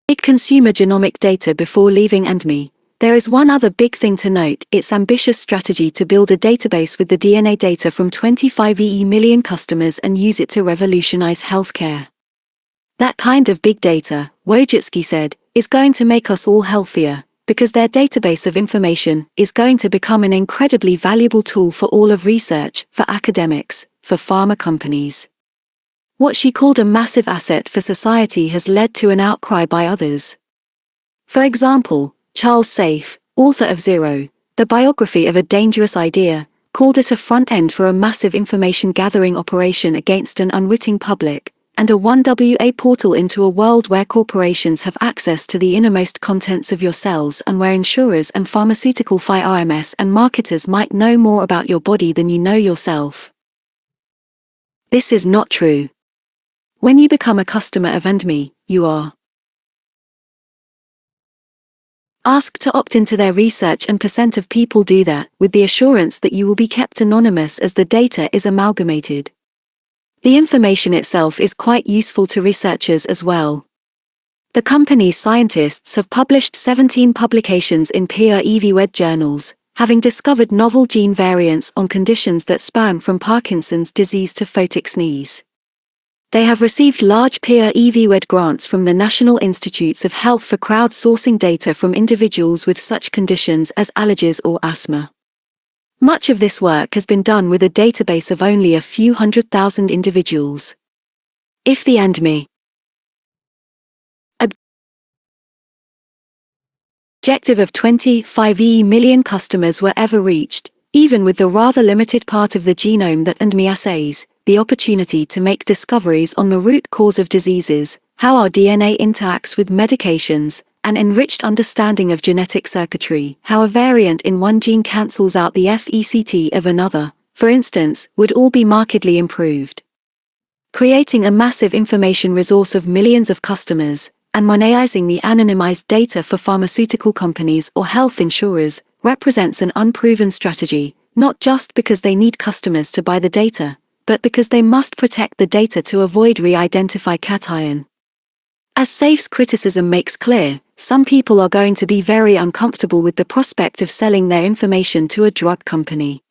[SPEAKER 1] Big consumer genomic data before leaving AndMe. There is one other big thing to note: its ambitious strategy to build a database with the DNA data from 25 million customers and use it to revolutionize healthcare. That kind of big data, Wojcicki said, is going to make us all healthier, because their database of information is going to become an incredibly valuable tool for all of research, for academics, for pharma companies. What she called a massive asset for society has led to an outcry by others. For example, Charles Safe, author of Zero, the biography of a dangerous idea, called it a front end for a massive information gathering operation against an unwitting public, and a 1WA portal into a world where corporations have access to the innermost contents of your cells and where insurers and pharmaceutical RMS and marketers might know more about your body than you know yourself. This is not true. When you become a customer of AndMe, you are asked to opt into their research, and % of people do that, with the assurance that you will be kept anonymous as the data is amalgamated. The information itself is quite useful to researchers as well. The company's scientists have published 17 publications in peer-reviewed journals, having discovered novel gene variants on conditions that span from Parkinson's disease to photic sneeze. They have received large peer-reviewed grants from the National Institutes of Health for crowdsourcing data from individuals with such conditions as allergies or asthma. Much of this work has been done with a database of only a few 100,000 individuals. If the AndMe objective of 25 million customers were ever reached, even with the rather limited part of the genome that AndMe assays, the opportunity to make discoveries on the root cause of diseases, how our DNA interacts with medications, an enriched understanding of genetic circuitry, how a variant in one gene cancels out the FECT of another, for instance, would all be markedly improved. Creating a massive information resource of millions of customers, and monetizing the anonymized data for pharmaceutical companies or health insurers, represents an unproven strategy, not just because they need customers to buy the data, but because they must protect the data to avoid re-identify cation. As Safe's criticism makes clear, some people are going to be very uncomfortable with the prospect of selling their information to a drug company.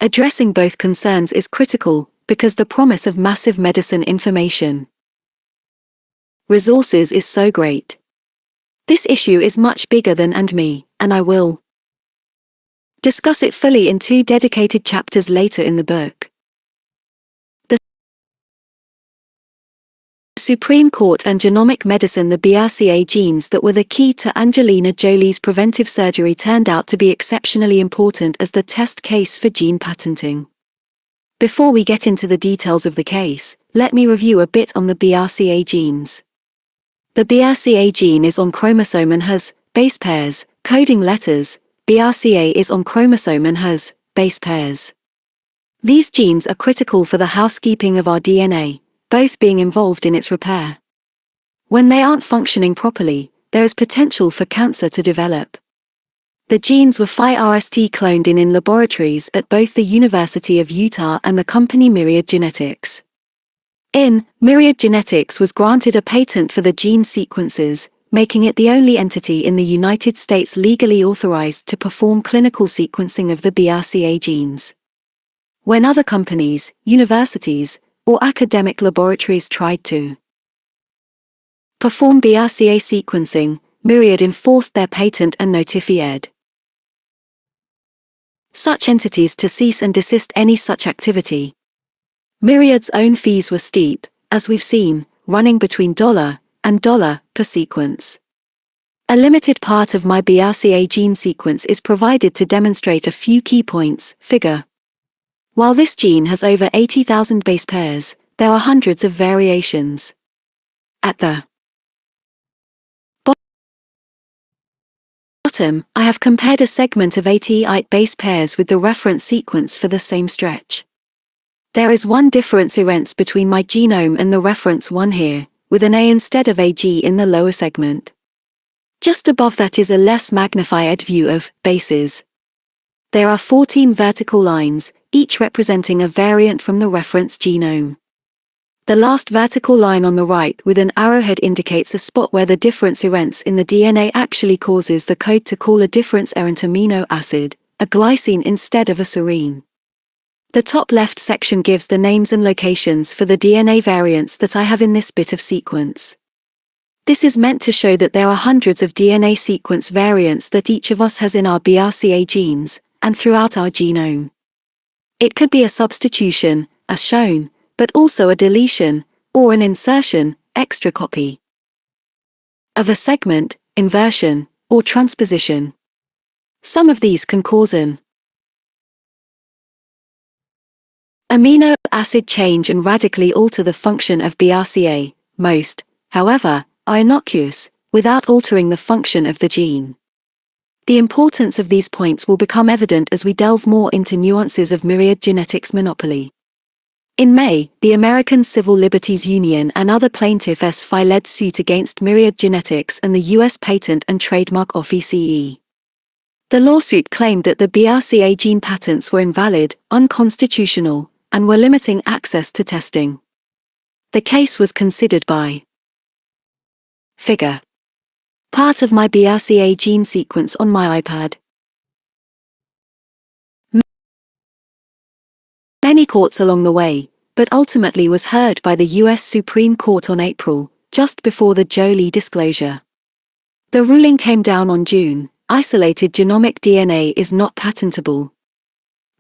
[SPEAKER 1] Addressing both concerns is critical, because the promise of massive medicine information resources is so great. This issue is much bigger than AndMe, and I will discuss it fully in 2 dedicated chapters later in the book. Supreme Court and genomic medicine. The BRCA genes that were the key to Angelina Jolie's preventive surgery turned out to be exceptionally important as the test case for gene patenting. Before we get into the details of the case, let me review a bit on the BRCA genes. The BRCA gene is on chromosome and has base pairs, coding letters. BRCA is on chromosome and has base pairs. These genes are critical for the housekeeping of our DNA, both being involved in its repair. When they aren't functioning properly, there is potential for cancer to develop. The genes were RST cloned in laboratories at both the University of Utah and the company Myriad Genetics. Myriad Genetics was granted a patent for the gene sequences, making it the only entity in the United States legally authorized to perform clinical sequencing of the BRCA genes. When other companies, universities, or academic laboratories tried to perform BRCA sequencing, Myriad enforced their patent and notified such entities to cease and desist any such activity. Myriad's own fees were steep, as we've seen, running between $1 and $1 per sequence. A limited part of my BRCA gene sequence is provided to demonstrate a few key points. Figure. While this gene has over 80,000 base pairs, there are hundreds of variations. At the bottom, I have compared a segment of 88 base pairs with the reference sequence for the same stretch. There is one difference between my genome and the reference one here, with an A instead of a G in the lower segment. Just above that is a less magnified view of bases. There are 14 vertical lines, each representing a variant from the reference genome. The last vertical line on the right with an arrowhead indicates a spot where the difference errants in the DNA actually causes the code to call a difference errant amino acid, a glycine instead of a serine. The top left section gives the names and locations for the DNA variants that I have in this bit of sequence. This is meant to show that there are hundreds of DNA sequence variants that each of us has in our BRCA genes, and throughout our genome. It could be a substitution, as shown, but also a deletion, or an insertion, extra copy of a segment, inversion, or transposition. Some of these can cause an amino acid change and radically alter the function of BRCA. Most, however, are innocuous, without altering the function of the gene. The importance of these points will become evident as we delve more into nuances of Myriad Genetics' monopoly. In May, the American Civil Liberties Union and other plaintiffs filed suit against Myriad Genetics and the U.S. Patent and Trademark Office (CE). The lawsuit claimed that the BRCA gene patents were invalid, unconstitutional, and were limiting access to testing. The case was considered by Figure. Part of my BRCA gene sequence on my iPad. Many courts along the way, but ultimately was heard by the U.S. Supreme Court on April, just before the Jolie disclosure. The ruling came down on June. Isolated genomic DNA is not patentable.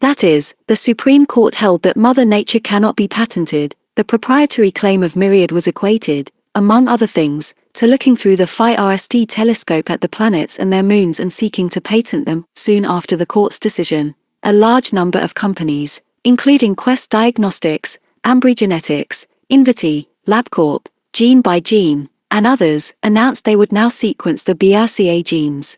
[SPEAKER 1] That is, the Supreme Court held that Mother Nature cannot be patented. The proprietary claim of Myriad was equated, among other things, to looking through the Phi RST telescope at the planets and their moons and seeking to patent them. Soon after the court's decision, a large number of companies, including Quest Diagnostics, Ambry Genetics, Invity, LabCorp, Gene by Gene, and others, announced they would now sequence the BRCA genes.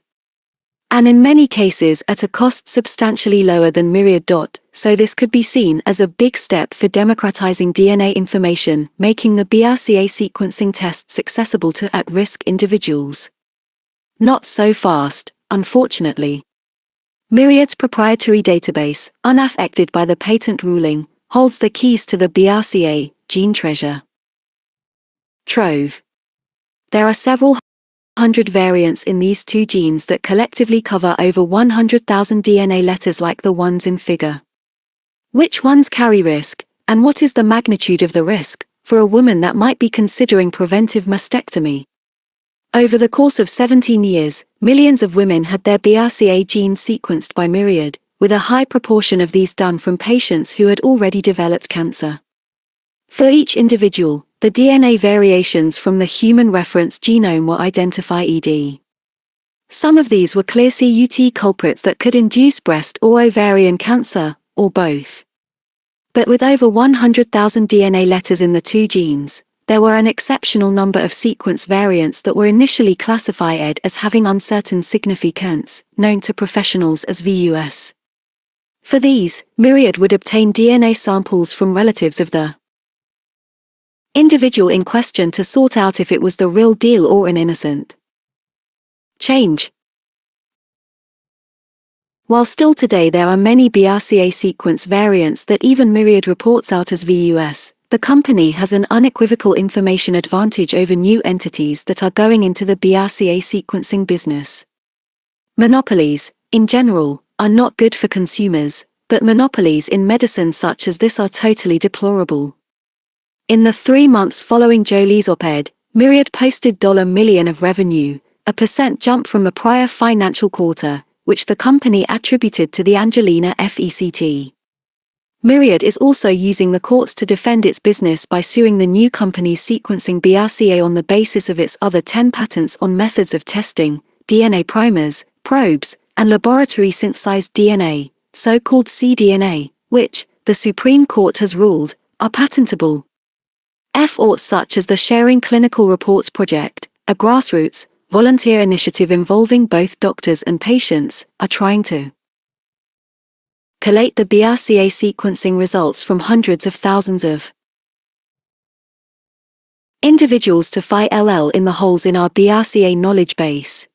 [SPEAKER 1] And in many cases at a cost substantially lower than Myriad. So this could be seen as a big step for democratizing DNA information, making the BRCA sequencing tests accessible to at-risk individuals. Not so fast, unfortunately. Myriad's proprietary database, unaffected by the patent ruling, holds the keys to the BRCA gene treasure trove. There are several hundred variants in these two genes that collectively cover over 100,000 DNA letters like the ones in figure. Which ones carry risk, and what is the magnitude of the risk, for a woman that might be considering preventive mastectomy? Over the course of 17 years, millions of women had their BRCA genes sequenced by Myriad, with a high proportion of these done from patients who had already developed cancer. For each individual, the DNA variations from the human reference genome were identified. Some of these were clear CUT culprits that could induce breast or ovarian cancer, or both. But with over 100,000 DNA letters in the two genes, there were an exceptional number of sequence variants that were initially classified as having uncertain significance, known to professionals as VUS. For these, Myriad would obtain DNA samples from relatives of the individual in question to sort out if it was the real deal or an innocent change. While still today there are many BRCA sequence variants that even Myriad reports out as VUS, the company has an unequivocal information advantage over new entities that are going into the BRCA sequencing business. Monopolies, in general, are not good for consumers, but monopolies in medicine such as this are totally deplorable. In the 3 months following Jolie's op-ed, Myriad posted $1 million of revenue, a % jump from the prior financial quarter, which the company attributed to the Angelina FECT. Myriad is also using the courts to defend its business by suing the new companies sequencing BRCA on the basis of its other 10 patents on methods of testing, DNA primers, probes, and laboratory synthesized DNA, so-called cDNA, which, the Supreme Court has ruled, are patentable. Efforts such as the Sharing Clinical Reports Project, a grassroots, volunteer initiative involving both doctors and patients, are trying to collate the BRCA sequencing results from hundreds of thousands of individuals to fill in the holes in our BRCA knowledge base.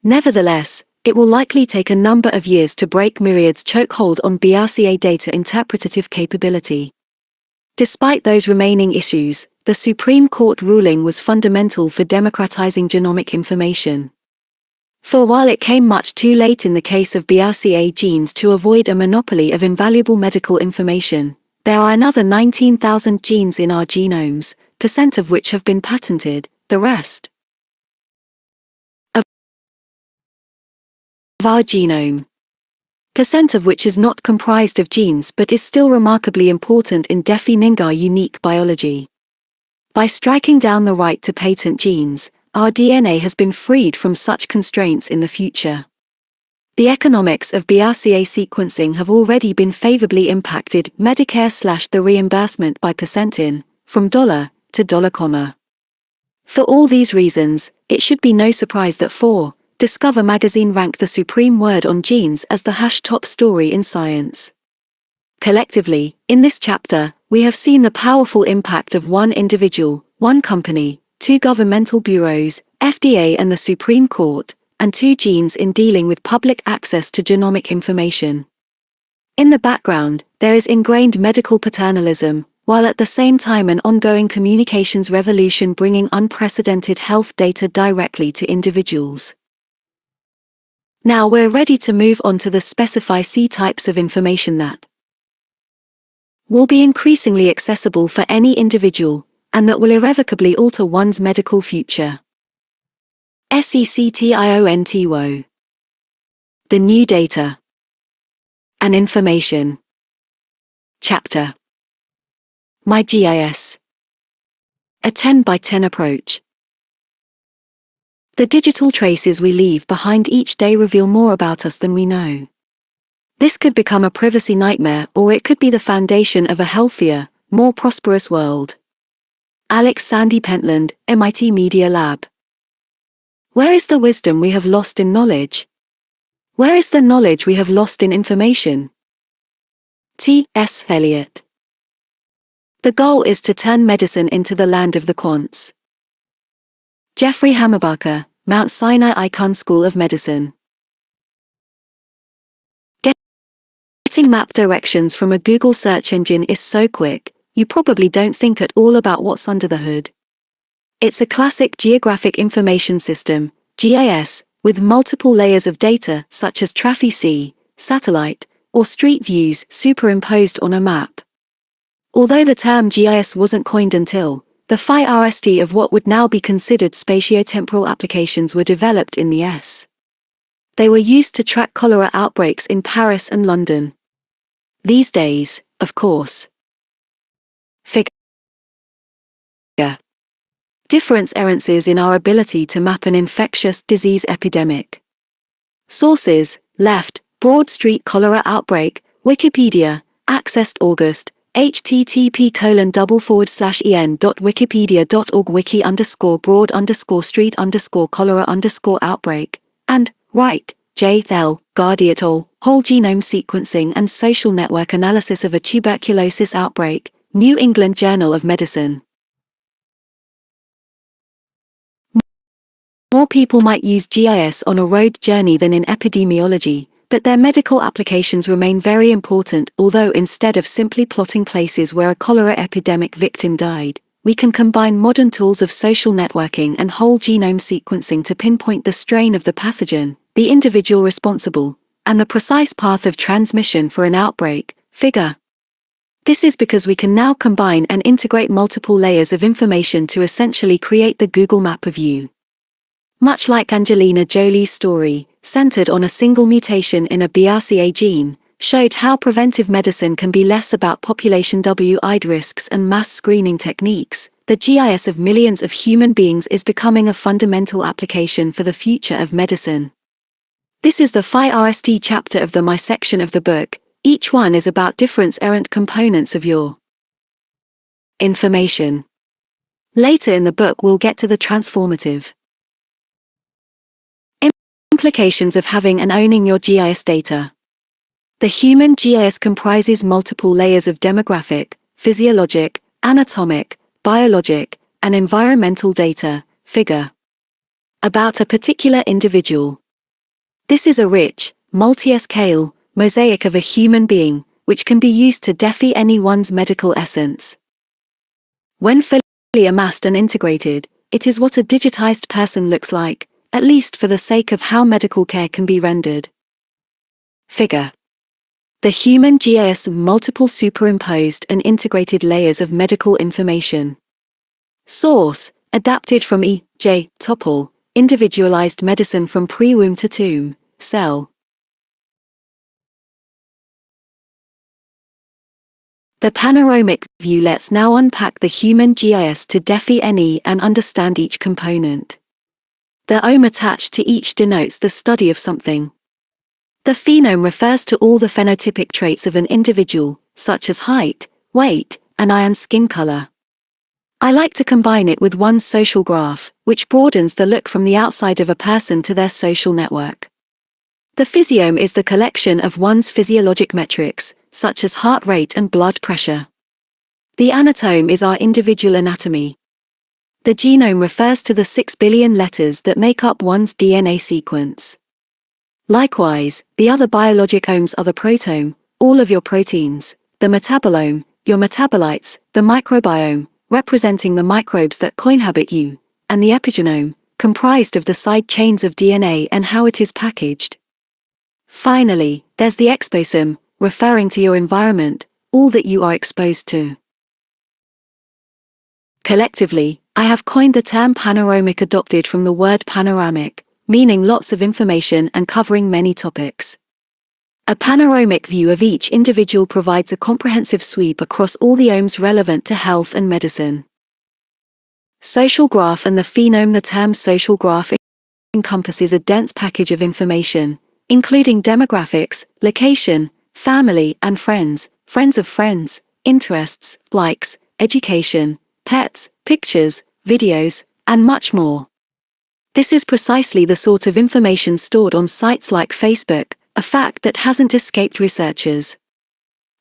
[SPEAKER 1] Nevertheless, it will likely take a number of years to break Myriad's chokehold on BRCA data interpretative capability. Despite those remaining issues, the Supreme Court ruling was fundamental for democratizing genomic information. For while it came much too late in the case of BRCA genes to avoid a monopoly of invaluable medical information, there are another 19,000 genes in our genomes, % of which have been patented, the rest of our genome, percent of which is not comprised of genes but is still remarkably important in defining our unique biology. By striking down the right to patent genes, our DNA has been freed from such constraints in the future. The economics of BRCA sequencing have already been favorably impacted Medicare/the reimbursement by percent in, from dollar to dollar comma. For all these reasons, it should be no surprise that Discover magazine ranked the supreme word on genes as the #top story in science. Collectively, in this chapter, we have seen the powerful impact of one individual, one company, two governmental bureaus, FDA and the Supreme Court, and two genes in dealing with public access to genomic information. In the background, there is ingrained medical paternalism, while at the same time an ongoing communications revolution bringing unprecedented health data directly to individuals. Now we're ready to move on to the specify C types of information that will be increasingly accessible for any individual, and that will irrevocably alter one's medical future. SECTIONTWO. The new data and information. Chapter. My GIS. A 10 by 10 approach. The digital traces we leave behind each day reveal more about us than we know. This could become a privacy nightmare, or it could be the foundation of a healthier, more prosperous world. Alex Sandy Pentland, MIT Media Lab. Where is the wisdom we have lost in knowledge? Where is the knowledge we have lost in information? T.S. Eliot. The goal is to turn medicine into the land of the quants. Jeffrey Hammerbacher, Mount Sinai Icahn School of Medicine. Getting map directions from a Google search engine is so quick, you probably don't think at all about what's under the hood. It's a classic geographic information system, GIS, with multiple layers of data such as traffic, satellite, or street views superimposed on a map. Although the term GIS wasn't coined until the Arvd of what would now be considered spatiotemporal applications were developed in the S. They were used to track cholera outbreaks in Paris and London. These days, of course. Figure. Differences in our ability to map an infectious disease epidemic. Sources: left, Broad Street cholera outbreak, Wikipedia, accessed August, http://en.wikipedia.org wiki_broad_street_cholera_outbreak, and Wright, J. L., Gardy et al., Whole Genome Sequencing and Social Network Analysis of a Tuberculosis Outbreak, New England Journal of Medicine. More people might use GIS on a road journey than in epidemiology, but their medical applications remain very important. Although instead of simply plotting places where a cholera epidemic victim died, we can combine modern tools of social networking and whole genome sequencing to pinpoint the strain of the pathogen, the individual responsible, and the precise path of transmission for an outbreak. Figure. This is because we can now combine and integrate multiple layers of information to essentially create the Google map of you. Much like Angelina Jolie's story, centered on a single mutation in a BRCA gene, showed how preventive medicine can be less about population-wide risks and mass screening techniques, the GIS of millions of human beings is becoming a fundamental application for the future of medicine. This is the Arvd chapter of the My section of the book. Each one is about different errant components of your information. Later in the book we'll get to the transformative implications of having and owning your GIS data. The human GIS comprises multiple layers of demographic, physiologic, anatomic, biologic, and environmental data. Figure. About a particular individual. This is a rich, multi-scale mosaic of a human being, which can be used to define anyone's medical essence. When fully amassed and integrated, it is what a digitized person looks like, at least for the sake of how medical care can be rendered. Figure. The human GIS of multiple superimposed and integrated layers of medical information. Source: Adapted from E. J. Topol, Individualized Medicine from Pre-Womb to Tomb, Cell. The panoramic view lets now unpack the human GIS to define and understand each component. The ome attached to each denotes the study of something. The phenome refers to all the phenotypic traits of an individual, such as height, weight, and iron skin color. I like to combine it with one's social graph, which broadens the look from the outside of a person to their social network. The physiome is the collection of one's physiologic metrics, such as heart rate and blood pressure. The anatome is our individual anatomy. The genome refers to the 6 billion letters that make up one's DNA sequence. Likewise, the other biologic omes are the protome, all of your proteins, the metabolome, your metabolites, the microbiome, representing the microbes that coinhabit you, and the epigenome, comprised of the side chains of DNA and how it is packaged. Finally, there's the exposome, referring to your environment, all that you are exposed to. Collectively, I have coined the term panoramic, adopted from the word panoramic, meaning lots of information and covering many topics. A panoramic view of each individual provides a comprehensive sweep across all the omes relevant to health and medicine. Social graph and the phenome. The term social graph encompasses a dense package of information, including demographics, location, family and friends, friends of friends, interests, likes, education, pets, pictures, videos, and much more. This is precisely the sort of information stored on sites like Facebook, a fact that hasn't escaped researchers.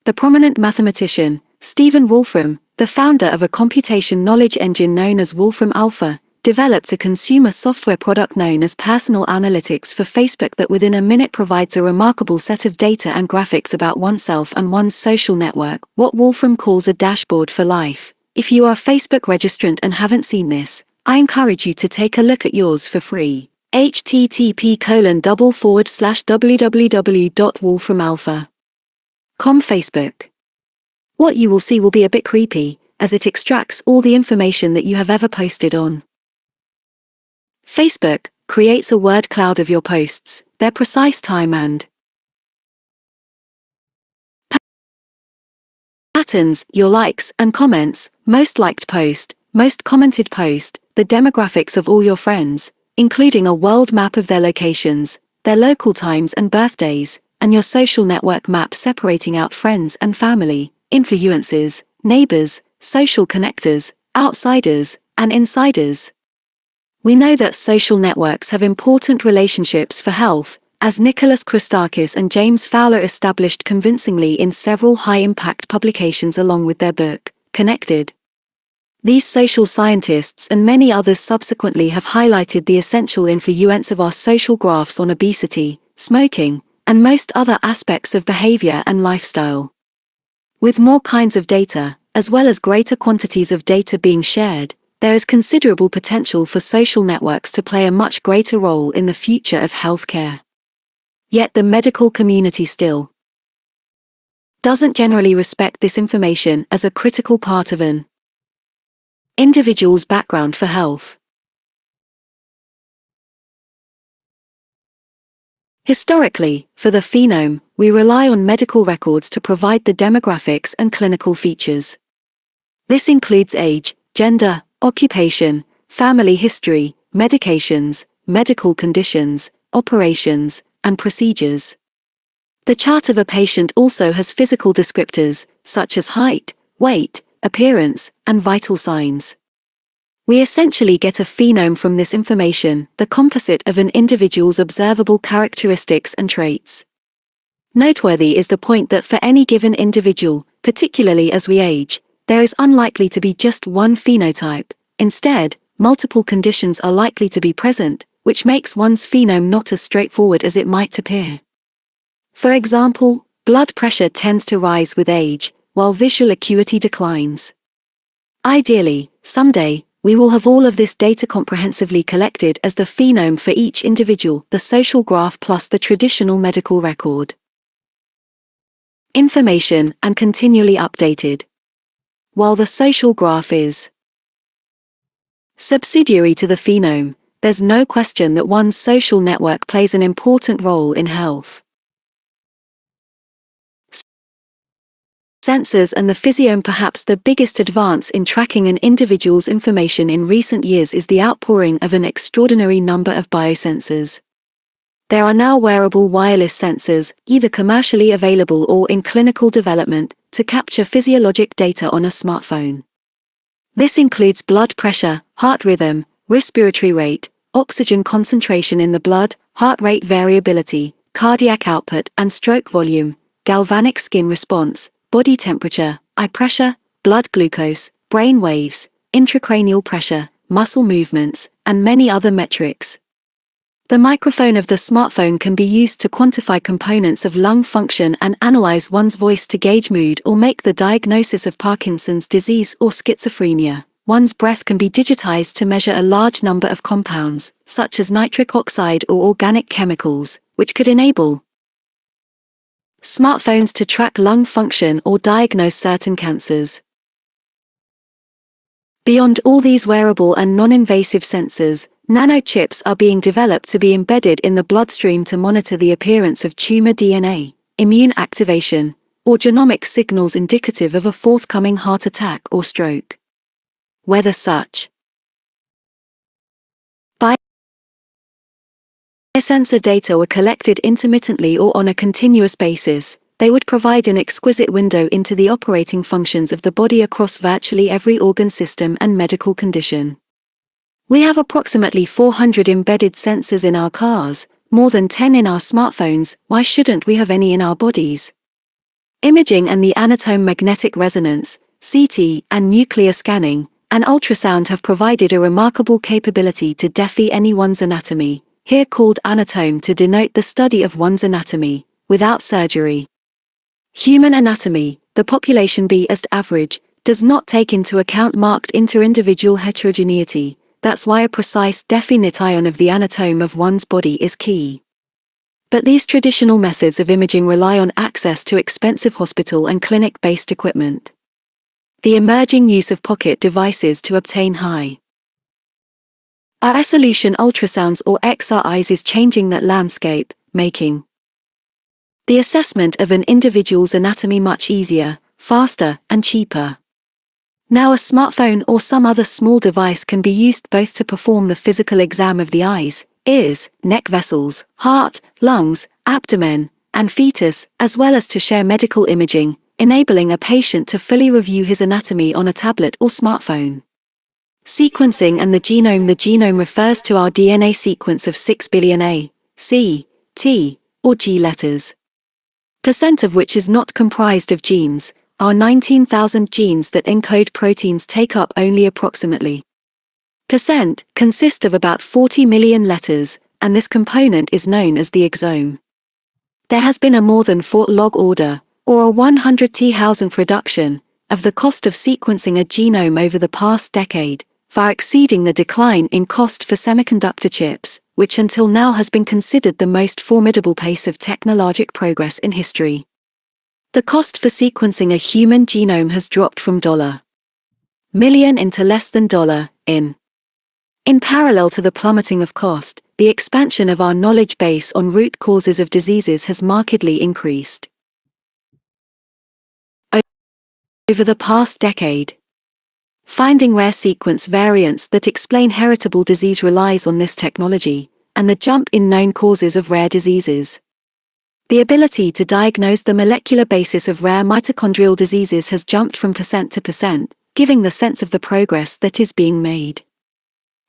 [SPEAKER 1] The prominent mathematician, Stephen Wolfram, the founder of a computation knowledge engine known as Wolfram Alpha, developed a consumer software product known as Personal Analytics for Facebook that within a minute provides a remarkable set of data and graphics about oneself and one's social network, what Wolfram calls a dashboard for life. If you are a Facebook registrant and haven't seen this, I encourage you to take a look at yours for free. http://www.wolframalpha.com Facebook. What you will see will be a bit creepy, as it extracts all the information that you have ever posted on. Facebook creates a word cloud of your posts, their precise time and patterns, your likes and comments, most liked post, most commented post, the demographics of all your friends, including a world map of their locations, their local times and birthdays, and your social network map separating out friends and family, influencers, neighbors, social connectors, outsiders, and insiders. We know that social networks have important relationships for health, as Nicholas Christakis and James Fowler established convincingly in several high-impact publications along with their book, Connected. These social scientists and many others subsequently have highlighted the essential influence of our social graphs on obesity, smoking, and most other aspects of behavior and lifestyle. With more kinds of data, as well as greater quantities of data being shared, there is considerable potential for social networks to play a much greater role in the future of healthcare. Yet the medical community still doesn't generally respect this information as a critical part of an individual's background for health. Historically, for the phenome, we rely on medical records to provide the demographics and clinical features. This includes age, gender, occupation, family history, medications, medical conditions, operations, and procedures. The chart of a patient also has physical descriptors, such as height, weight, appearance, and vital signs. We essentially get a phenome from this information, the composite of an individual's observable characteristics and traits. Noteworthy is the point that for any given individual, particularly as we age, there is unlikely to be just one phenotype. Instead, multiple conditions are likely to be present, which makes one's phenome not as straightforward as it might appear. For example, blood pressure tends to rise with age, while visual acuity declines. Ideally, someday, we will have all of this data comprehensively collected as the phenome for each individual, the social graph plus the traditional medical record. Information and continually updated. While the social graph is Subsidiary to the phenome, there's no question that one's social network plays an important role in health. Sensors and the physiome. Perhaps the biggest advance in tracking an individual's information in recent years is the outpouring of an extraordinary number of biosensors. There are now wearable wireless sensors, either commercially available or in clinical development, to capture physiologic data on a smartphone. This includes blood pressure, heart rhythm, respiratory rate, oxygen concentration in the blood, heart rate variability, cardiac output and stroke volume, galvanic skin response, body temperature, eye pressure, blood glucose, brain waves, intracranial pressure, muscle movements, and many other metrics. The microphone of the smartphone can be used to quantify components of lung function and analyze one's voice to gauge mood or make the diagnosis of Parkinson's disease or schizophrenia. One's breath can be digitized to measure a large number of compounds, such as nitric oxide or organic chemicals, which could enable smartphones to track lung function or diagnose certain cancers. Beyond all these wearable and non-invasive sensors, nanochips are being developed to be embedded in the bloodstream to monitor the appearance of tumor DNA, immune activation, or genomic signals indicative of a forthcoming heart attack or stroke. Whether such biosensor data were collected intermittently or on a continuous basis, they would provide an exquisite window into the operating functions of the body across virtually every organ system and medical condition. We have approximately 400 embedded sensors in our cars, more than 10 in our smartphones. Why shouldn't we have any in our bodies? Imaging and the anatome magnetic resonance, CT, and nuclear scanning, and ultrasound have provided a remarkable capability to defy anyone's anatomy, here called anatome to denote the study of one's anatomy, without surgery. Human anatomy, the population B-est average, does not take into account marked inter-individual heterogeneity. That's why a precise definition of the anatome of one's body is key. But these traditional methods of imaging rely on access to expensive hospital and clinic-based equipment. The emerging use of pocket devices to obtain high-resolution ultrasounds or XRIs is changing that landscape, making the assessment of an individual's anatomy much easier, faster, and cheaper. Now a smartphone or some other small device can be used both to perform the physical exam of the eyes, ears, neck vessels, heart, lungs, abdomen, and fetus, as well as to share medical imaging, enabling a patient to fully review his anatomy on a tablet or smartphone. Sequencing and the genome. The genome refers to our DNA sequence of 6 billion A, C, T, or G letters. % of which is not comprised of genes. Our 19,000 genes that encode proteins take up only approximately % consist of about 40 million letters, and this component is known as the exome. There has been a more than 4 log order, or a 100,000 reduction, of the cost of sequencing a genome over the past decade, far exceeding the decline in cost for semiconductor chips, which until now has been considered the most formidable pace of technologic progress in history. The cost for sequencing a human genome has dropped from $1 million into less than $1. In parallel to the plummeting of cost, the expansion of our knowledge base on root causes of diseases has markedly increased. Over the past decade, finding rare sequence variants that explain heritable disease relies on this technology, and the jump in known causes of rare diseases. The ability to diagnose the molecular basis of rare mitochondrial diseases has jumped from % to %, giving the sense of the progress that is being made.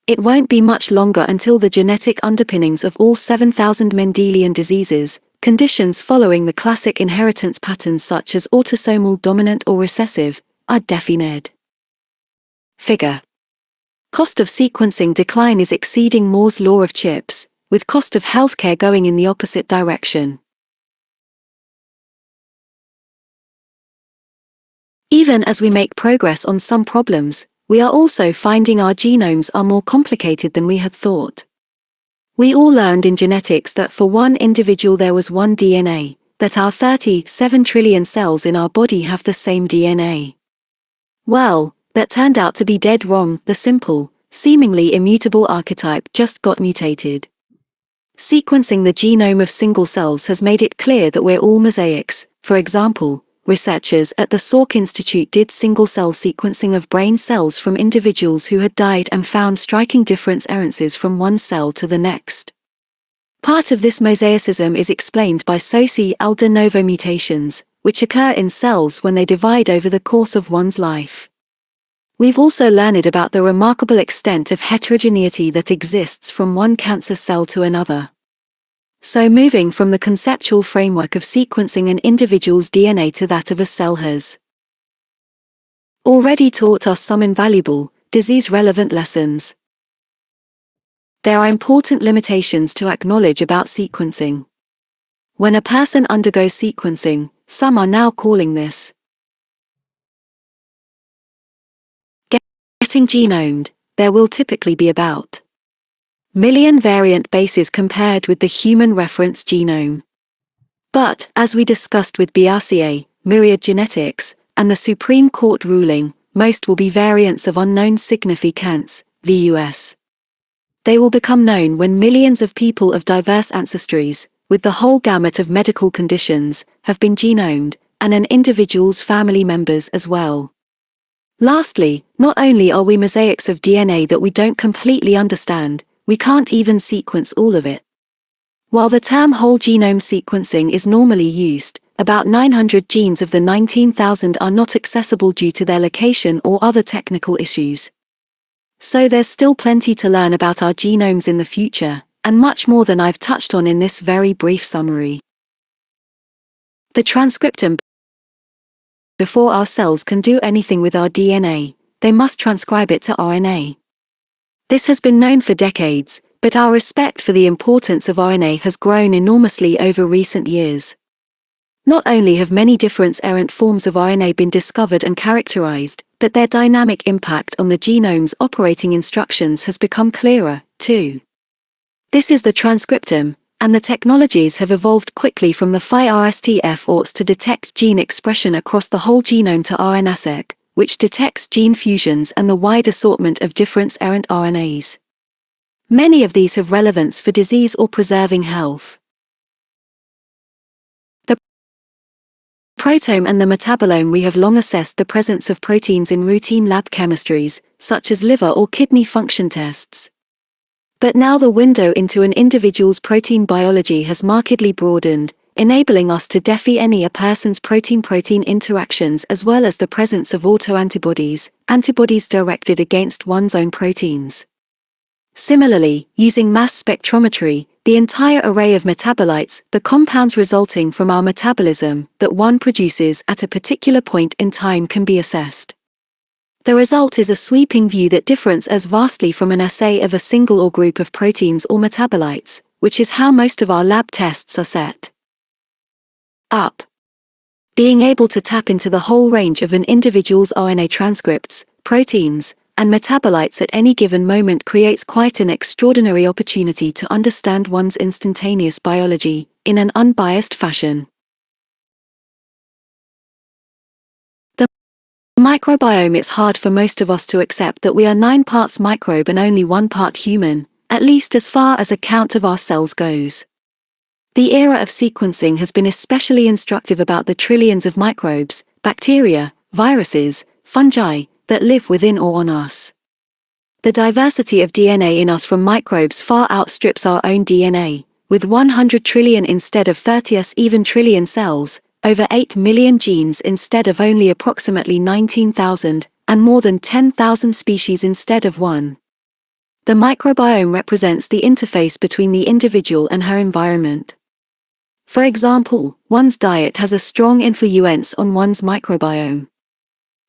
[SPEAKER 1] It won't be much longer until the genetic underpinnings of all 7,000 Mendelian diseases, conditions following the classic inheritance patterns such as autosomal dominant or recessive, are defined. Figure. Cost of sequencing decline is exceeding Moore's law of chips, with cost of healthcare going in the opposite direction. Even as we make progress on some problems, we are also finding our genomes are more complicated than we had thought. We all learned in genetics that for one individual there was one DNA, that our 37 trillion cells in our body have the same DNA. Well, that turned out to be dead wrong. The simple, seemingly immutable archetype just got mutated. Sequencing the genome of single cells has made it clear that we're all mosaics. For example, researchers at the Salk Institute did single-cell sequencing of brain cells from individuals who had died and found striking differences from one cell to the next. Part of this mosaicism is explained by so-called de novo mutations, which occur in cells when they divide over the course of one's life. We've also learned about the remarkable extent of heterogeneity that exists from one cancer cell to another. So moving from the conceptual framework of sequencing an individual's DNA to that of a cell has already taught us some invaluable, disease-relevant lessons. There are important limitations to acknowledge about sequencing. When a person undergoes sequencing, some are now calling this getting genomed, there will typically be about million variant bases compared with the human reference genome. But, as we discussed with BRCA, myriad genetics, and the Supreme Court ruling, most will be variants of unknown significance, VUS. They will become known when millions of people of diverse ancestries, with the whole gamut of medical conditions, have been genomed, and an individual's family members as well. Lastly, not only are we mosaics of DNA that we don't completely understand, we can't even sequence all of it. While the term whole genome sequencing is normally used, about 900 genes of the 19,000 are not accessible due to their location or other technical issues. So there's still plenty to learn about our genomes in the future, and much more than I've touched on in this very brief summary. The transcriptome. Before our cells can do anything with our DNA, they must transcribe it to RNA. This has been known for decades, but our respect for the importance of RNA has grown enormously over recent years. Not only have many different errant forms of RNA been discovered and characterized, but their dynamic impact on the genome's operating instructions has become clearer, too. This is the transcriptome, and the technologies have evolved quickly from the FIRST efforts to detect gene expression across the whole genome to RNA-seq, which detects gene fusions and the wide assortment of different errant RNAs. Many of these have relevance for disease or preserving health. The proteome and the metabolome. We have long assessed the presence of proteins in routine lab chemistries, such as liver or kidney function tests. But now the window into an individual's protein biology has markedly broadened, enabling us to defy any a person's protein-protein interactions as well as the presence of autoantibodies, antibodies directed against one's own proteins. Similarly, using mass spectrometry, the entire array of metabolites, the compounds resulting from our metabolism, that one produces at a particular point in time can be assessed. The result is a sweeping view that differs as vastly from an assay of a single or group of proteins or metabolites, which is how most of our lab tests are set up. Being able to tap into the whole range of an individual's RNA transcripts, proteins, and metabolites at any given moment creates quite an extraordinary opportunity to understand one's instantaneous biology, in an unbiased fashion. Microbiome. It's hard for most of us to accept that we are 9 parts microbe and only 1 part human, at least as far as a count of our cells goes. The era of sequencing has been especially instructive about the trillions of microbes, bacteria, viruses, fungi, that live within or on us. The diversity of DNA in us from microbes far outstrips our own DNA, with 100 trillion instead of 30 even trillion cells, over 8 million genes instead of only approximately 19,000, and more than 10,000 species instead of 1. The microbiome represents the interface between the individual and her environment. For example, one's diet has a strong influence on one's microbiome.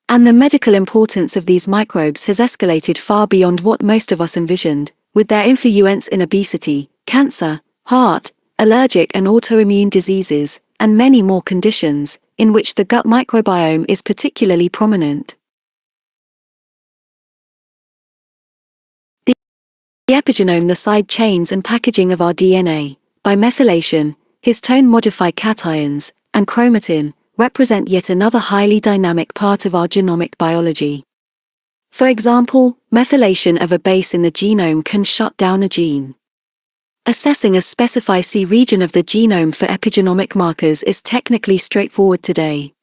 [SPEAKER 1] And the medical importance of these microbes has escalated far beyond what most of us envisioned, with their influence in obesity, cancer, heart, allergic and autoimmune diseases, and many more conditions, in which the gut microbiome is particularly prominent. The epigenome, the side chains and packaging of our DNA, by methylation, histone-modified cations, and chromatin, represent yet another highly dynamic part of our genomic biology. For example, methylation of a base in the genome can shut down a gene. Assessing a specific region of the genome for epigenomic markers is technically straightforward today.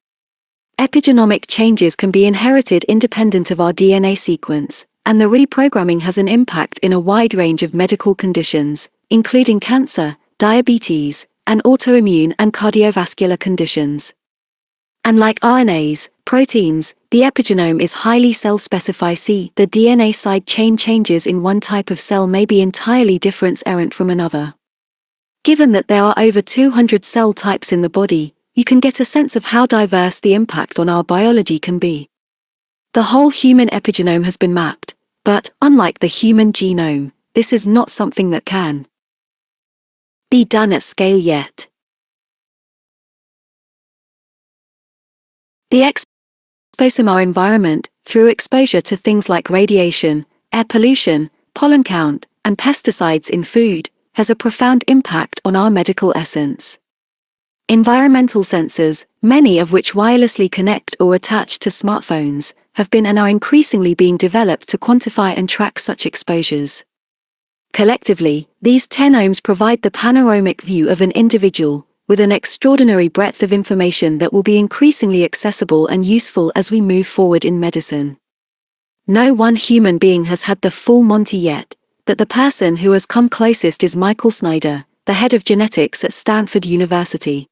[SPEAKER 1] Epigenomic changes can be inherited independent of our DNA sequence, and the reprogramming has an impact in a wide range of medical conditions, including cancer, diabetes, and autoimmune and cardiovascular conditions. And like RNAs, proteins, the epigenome is highly cell-specific. The DNA side chain changes in one type of cell may be entirely different from another. Given that there are over 200 cell types in the body, you can get a sense of how diverse the impact on our biology can be. The whole human epigenome has been mapped, but, unlike the human genome, this is not something that can be done at scale yet. The exposome our environment, through exposure to things like radiation, air pollution, pollen count, and pesticides in food, has a profound impact on our medical essence. Environmental sensors, many of which wirelessly connect or attach to smartphones, have been and are increasingly being developed to quantify and track such exposures. Collectively, these genomes provide the panoramic view of an individual, with an extraordinary breadth of information that will be increasingly accessible and useful as we move forward in medicine. No one human being has had the full Monty yet, but the person who has come closest is Michael Snyder, the head of genetics at Stanford University.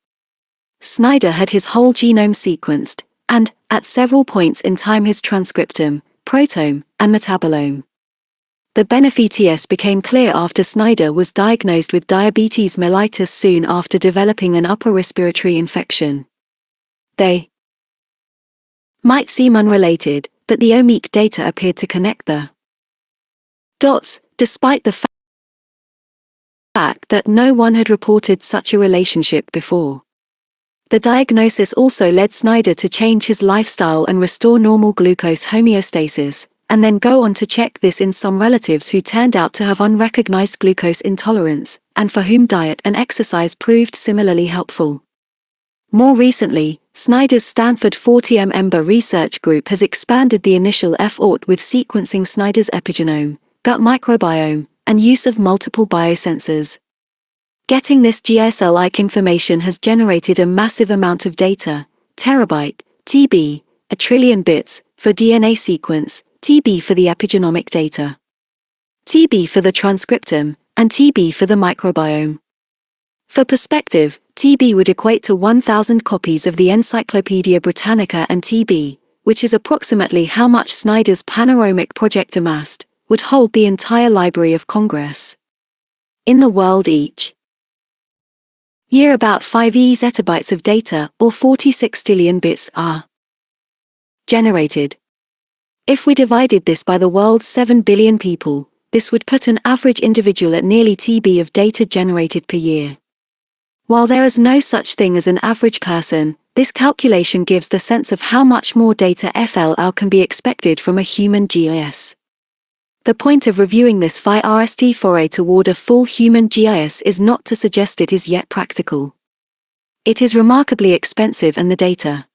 [SPEAKER 1] Snyder had his whole genome sequenced, and, at several points in time, his transcriptome, proteome, and metabolome. The benefits became clear after Snyder was diagnosed with diabetes mellitus soon after developing an upper respiratory infection. They might seem unrelated, but the omic data appeared to connect the dots, despite the fact that no one had reported such a relationship before. The diagnosis also led Snyder to change his lifestyle and restore normal glucose homeostasis, and then go on to check this in some relatives who turned out to have unrecognized glucose intolerance, and for whom diet and exercise proved similarly helpful. More recently, Snyder's Stanford 40M EMBA research group has expanded the initial effort with sequencing Snyder's epigenome, gut microbiome, and use of multiple biosensors. Getting this GIS-like information has generated a massive amount of data, terabyte, TB, a trillion bits, for DNA sequence, TB for the epigenomic data, TB for the transcriptome, and TB for the microbiome. For perspective, TB would equate to 1,000 copies of the Encyclopaedia Britannica, and TB, which is approximately how much Snyder's panoramic project amassed, would hold the entire Library of Congress. In the world each year about 5 zettabytes of data, or 46 trillion bits, are generated. If we divided this by the world's 7 billion people, this would put an average individual at nearly TB of data generated per year. While there is no such thing as an average person, this calculation gives the sense of how much more data FLL can be expected from a human GIS. The point of reviewing this RST foray toward a full human GIS is not to suggest it is yet practical. It is remarkably expensive, and the data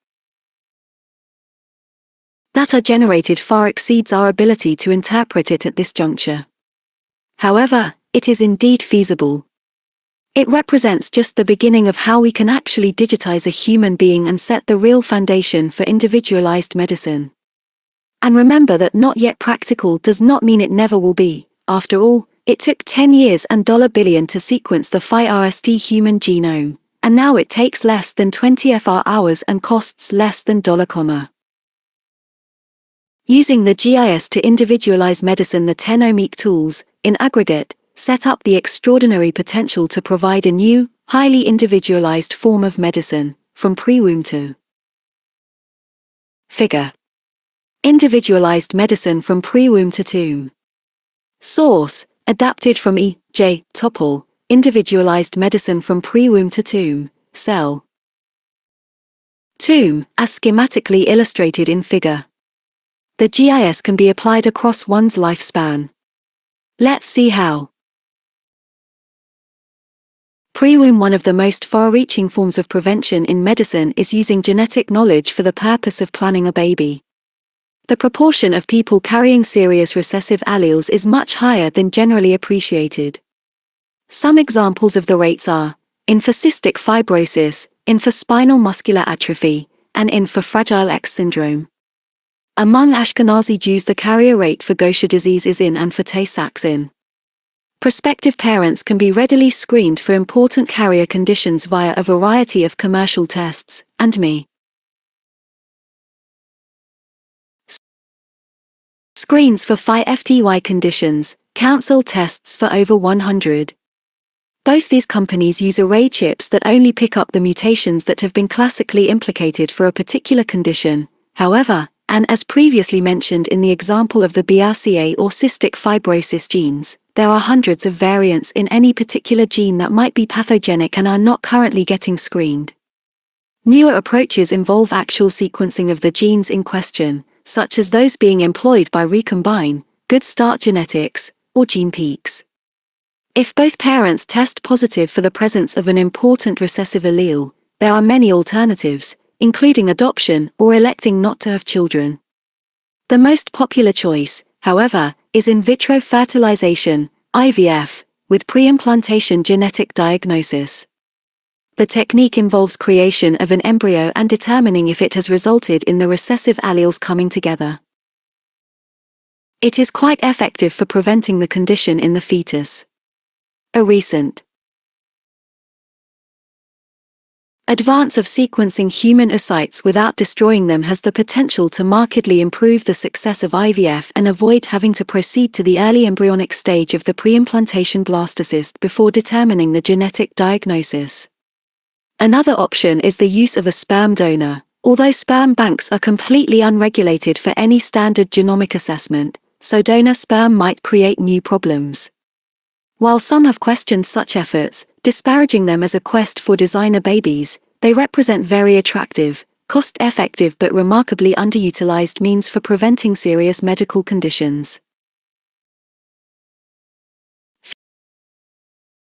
[SPEAKER 1] that are generated far exceeds our ability to interpret it at this juncture. However, it is indeed feasible. It represents just the beginning of how we can actually digitize a human being and set the real foundation for individualized medicine. And remember that not yet practical does not mean it never will be. After all, it took 10 years and $billion to sequence the RST human genome, and now it takes less than 20 hours and costs less than $. Using the GIS to individualize medicine, the 10 omic tools, in aggregate, set up the extraordinary potential to provide a new, highly individualized form of medicine, from pre-womb to figure. Individualized medicine from pre-womb to tomb. Source, adapted from E.J. Topol, Individualized Medicine from Pre-Womb to Tomb, Cell. Tomb, as schematically illustrated in figure. The GIS can be applied across one's lifespan. Let's see how. Pre-womb. One of the most far-reaching forms of prevention in medicine is using genetic knowledge for the purpose of planning a baby. The proportion of people carrying serious recessive alleles is much higher than generally appreciated. Some examples of the rates are in for cystic fibrosis, in for spinal muscular atrophy, and in for Fragile X syndrome. Among Ashkenazi Jews, the carrier rate for Gaucher disease is in and for Tay-Sachs in. Prospective parents can be readily screened for important carrier conditions via a variety of commercial tests, and me. Screens for Phi-FTY conditions, counsel tests for over 100. Both these companies use array chips that only pick up the mutations that have been classically implicated for a particular condition. However, and as previously mentioned in the example of the BRCA or cystic fibrosis genes, there are hundreds of variants in any particular gene that might be pathogenic and are not currently getting screened. Newer approaches involve actual sequencing of the genes in question, such as those being employed by Recombine, Good Start Genetics, or GenePeaks. If both parents test positive for the presence of an important recessive allele, there are many alternatives, including adoption or electing not to have children. The most popular choice, however, is in vitro fertilization, IVF, with pre-implantation genetic diagnosis. The technique involves creation of an embryo and determining if it has resulted in the recessive alleles coming together. It is quite effective for preventing the condition in the fetus. A recent advance of sequencing human oocytes without destroying them has the potential to markedly improve the success of IVF and avoid having to proceed to the early embryonic stage of the pre-implantation blastocyst before determining the genetic diagnosis. Another option is the use of a sperm donor, although sperm banks are completely unregulated for any standard genomic assessment, so donor sperm might create new problems. While some have questioned such efforts, disparaging them as a quest for designer babies, they represent very attractive, cost-effective but remarkably underutilized means for preventing serious medical conditions.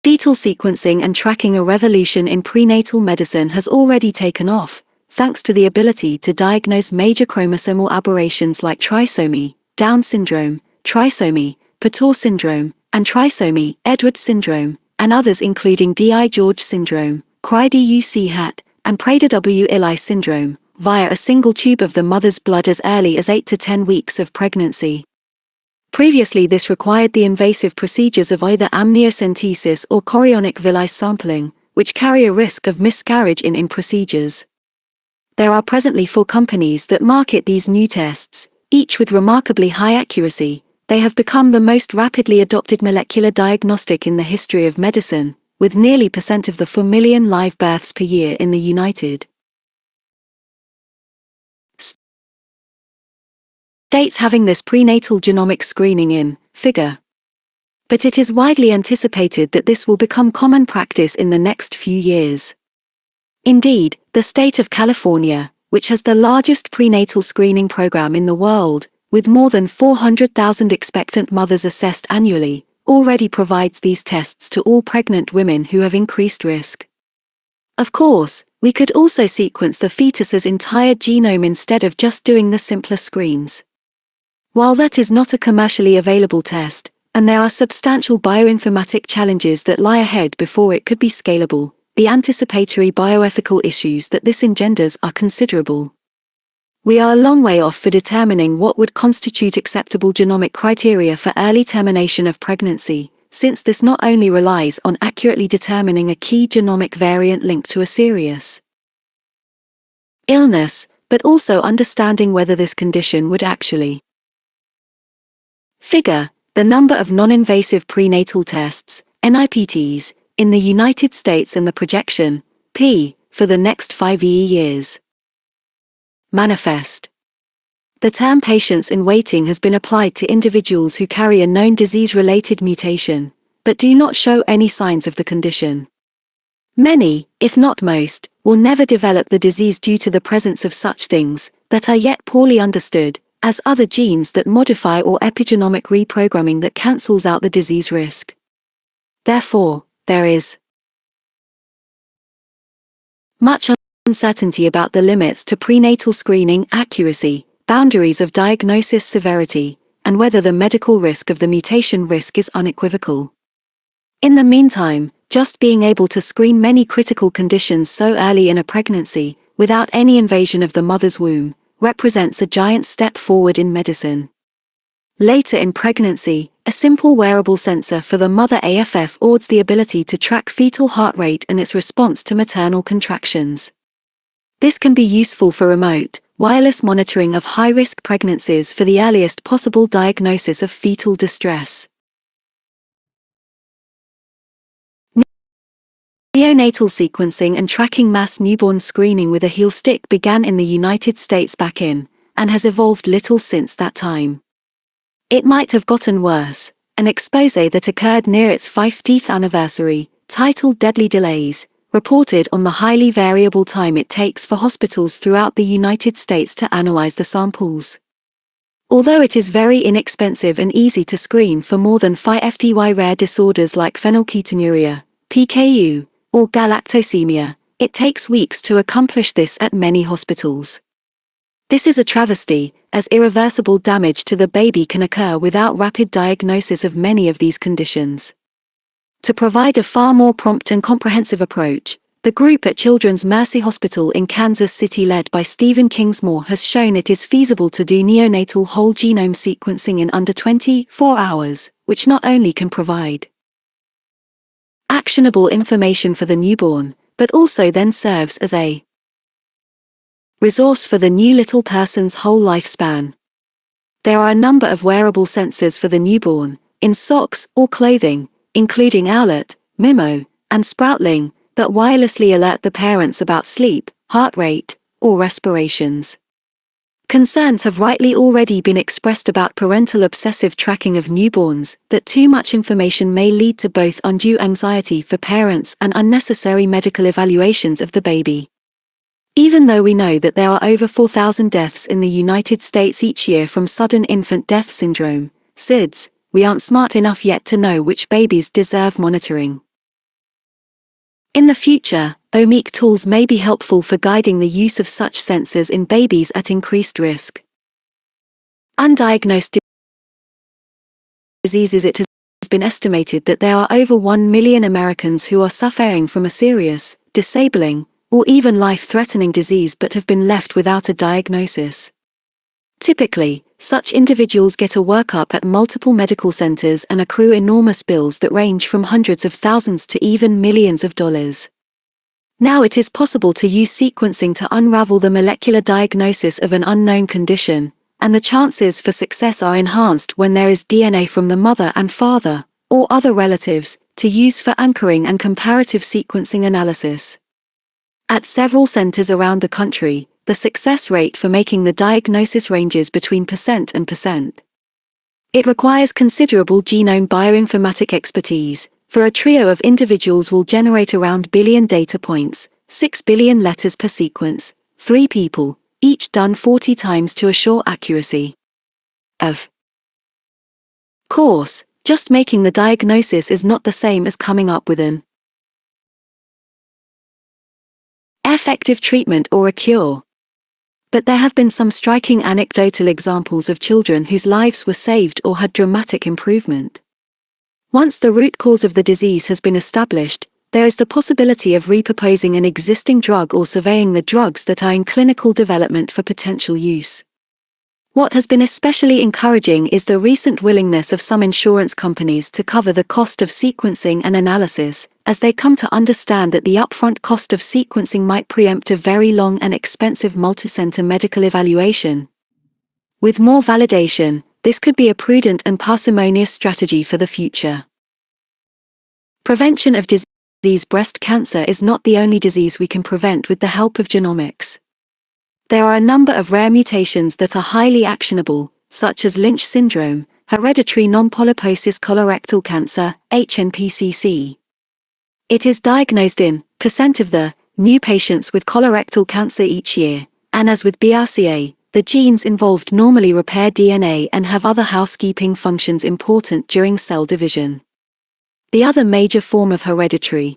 [SPEAKER 1] Fetal sequencing and tracking, a revolution in prenatal medicine, has already taken off, thanks to the ability to diagnose major chromosomal aberrations like trisomy, Down syndrome, trisomy, Pator syndrome, and trisomy, Edwards syndrome, and others including DI-George syndrome, Cry-DUC-HAT, and Prader-W-Illy syndrome, via a single tube of the mother's blood as early as 8 to 10 weeks of pregnancy. Previously, this required the invasive procedures of either amniocentesis or chorionic villus sampling, which carry a risk of miscarriage in procedures. There are presently 4 companies that market these new tests, each with remarkably high accuracy. They have become the most rapidly adopted molecular diagnostic in the history of medicine, with nearly % of the 4 million live births per year in the United States having this prenatal genomic screening in figure. But it is widely anticipated that this will become common practice in the next few years. Indeed, the state of California, which has the largest prenatal screening program in the world, with more than 400,000 expectant mothers assessed annually, already provides these tests to all pregnant women who have increased risk. Of course, we could also sequence the fetus's entire genome instead of just doing the simpler screens. While that is not a commercially available test, and there are substantial bioinformatic challenges that lie ahead before it could be scalable, the anticipatory bioethical issues that this engenders are considerable. We are a long way off for determining what would constitute acceptable genomic criteria for early termination of pregnancy, since this not only relies on accurately determining a key genomic variant linked to a serious illness, but also understanding whether this condition would actually figure the number of non-invasive prenatal tests, NIPTs, in the United States and the projection, P, for the next 5 years. Manifest. The term patients in waiting has been applied to individuals who carry a known disease-related mutation, but do not show any signs of the condition. Many, if not most, will never develop the disease due to the presence of such things that are yet poorly understood, as other genes that modify or epigenomic reprogramming that cancels out the disease risk. Therefore, there is much uncertainty about the limits to prenatal screening accuracy, boundaries of diagnosis severity, and whether the medical risk of the mutation risk is unequivocal. In the meantime, just being able to screen many critical conditions so early in a pregnancy, without any invasion of the mother's womb, represents a giant step forward in medicine. Later in pregnancy, a simple wearable sensor for the mother affords the ability to track fetal heart rate and its response to maternal contractions. This can be useful for remote, wireless monitoring of high-risk pregnancies for the earliest possible diagnosis of fetal distress. Neonatal sequencing and tracking mass newborn screening with a heel stick began in the United States back in, and has evolved little since that time. It might have gotten worse. An expose that occurred near its 50th anniversary, titled Deadly Delays, reported on the highly variable time it takes for hospitals throughout the United States to analyze the samples. Although it is very inexpensive and easy to screen for more than 5 FDY rare disorders like phenylketonuria, PKU, or galactosemia, it takes weeks to accomplish this at many hospitals. This is a travesty, as irreversible damage to the baby can occur without rapid diagnosis of many of these conditions. To provide a far more prompt and comprehensive approach, the group at Children's Mercy Hospital in Kansas City led by Stephen Kingsmore has shown it is feasible to do neonatal whole genome sequencing in under 24 hours, which not only can provide actionable information for the newborn, but also then serves as a resource for the new little person's whole lifespan. There are a number of wearable sensors for the newborn, in socks or clothing, including Owlet, Mimo, and Sproutling, that wirelessly alert the parents about sleep, heart rate, or respirations. Concerns have rightly already been expressed about parental obsessive tracking of newborns, that too much information may lead to both undue anxiety for parents and unnecessary medical evaluations of the baby. Even though we know that there are over 4,000 deaths in the United States each year from sudden infant death syndrome, SIDS, we aren't smart enough yet to know which babies deserve monitoring. In the future, omic tools may be helpful for guiding the use of such sensors in babies at increased risk. Undiagnosed diseases. It has been estimated that there are over 1 million Americans who are suffering from a serious, disabling, or even life-threatening disease but have been left without a diagnosis. Typically, such individuals get a workup at multiple medical centers and accrue enormous bills that range from hundreds of thousands to even millions of dollars. Now it is possible to use sequencing to unravel the molecular diagnosis of an unknown condition, and the chances for success are enhanced when there is DNA from the mother and father, or other relatives, to use for anchoring and comparative sequencing analysis. At several centers around the country, the success rate for making the diagnosis ranges between % and %. It requires considerable genome bioinformatic expertise, for a trio of individuals will generate around billion data points, 6 billion letters per sequence, 3 people, each done 40 times to assure accuracy. Of course, just making the diagnosis is not the same as coming up with an effective treatment or a cure. But there have been some striking anecdotal examples of children whose lives were saved or had dramatic improvement. Once the root cause of the disease has been established, there is the possibility of repurposing an existing drug or surveying the drugs that are in clinical development for potential use. What has been especially encouraging is the recent willingness of some insurance companies to cover the cost of sequencing and analysis, as they come to understand that the upfront cost of sequencing might preempt a very long and expensive multicenter medical evaluation. With more validation, this could be a prudent and parsimonious strategy for the future. Prevention of disease. Breast cancer is not the only disease we can prevent with the help of genomics. There are a number of rare mutations that are highly actionable, such as Lynch syndrome, hereditary non-polyposis colorectal cancer, HNPCC. It is diagnosed in % of the new patients with colorectal cancer each year, and as with BRCA, the genes involved normally repair DNA and have other housekeeping functions important during cell division. The other major form of hereditary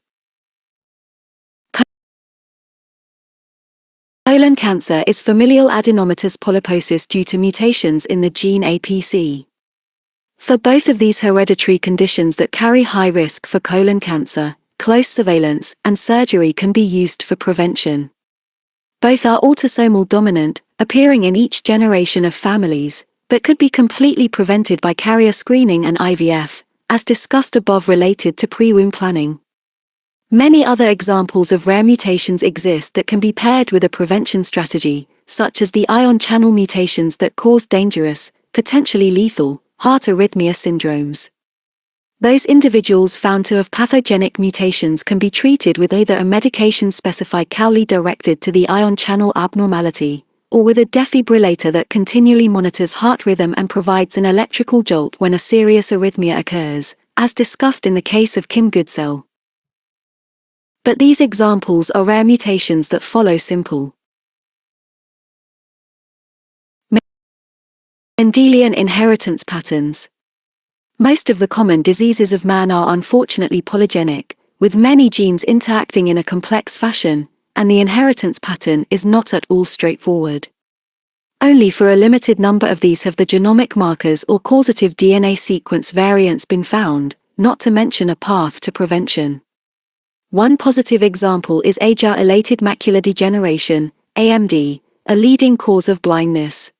[SPEAKER 1] Colon cancer is familial adenomatous polyposis due to mutations in the gene APC. For both of these hereditary conditions that carry high risk for colon cancer, close surveillance and surgery can be used for prevention. Both are autosomal dominant, appearing in each generation of families, but could be completely prevented by carrier screening and IVF, as discussed above related to pre-womb planning. Many other examples of rare mutations exist that can be paired with a prevention strategy, such as the ion channel mutations that cause dangerous, potentially lethal, heart arrhythmia syndromes. Those individuals found to have pathogenic mutations can be treated with either a medication specified Cowley directed to the ion channel abnormality, or with a defibrillator that continually monitors heart rhythm and provides an electrical jolt when a serious arrhythmia occurs, as discussed in the case of Kim Goodsell. But these examples are rare mutations that follow simple Mendelian inheritance patterns. Most of the common diseases of man are unfortunately polygenic, with many genes interacting in a complex fashion, and the inheritance pattern is not at all straightforward. Only for a limited number of these have the genomic markers or causative DNA sequence variants been found, not to mention a path to prevention. One positive example is age-related macular degeneration, AMD, a leading cause of blindness.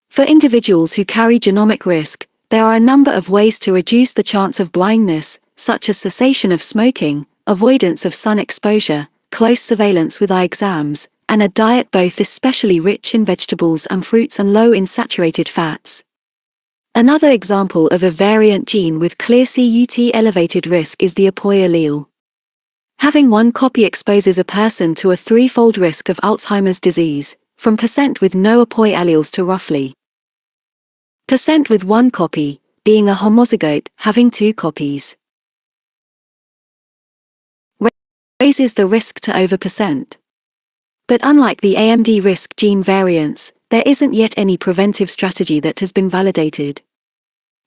[SPEAKER 1] For individuals who carry genomic risk, there are a number of ways to reduce the chance of blindness, such as cessation of smoking, avoidance of sun exposure, close surveillance with eye exams, and a diet both especially rich in vegetables and fruits and low in saturated fats. Another example of a variant gene with clear CUT elevated risk is the APOE allele. Having one copy exposes a person to a threefold risk of Alzheimer's disease, from % with no APOE alleles to roughly % with one copy, being a homozygote, having two copies. Raises the risk to over %. But unlike the AMD risk gene variants, there isn't yet any preventive strategy that has been validated.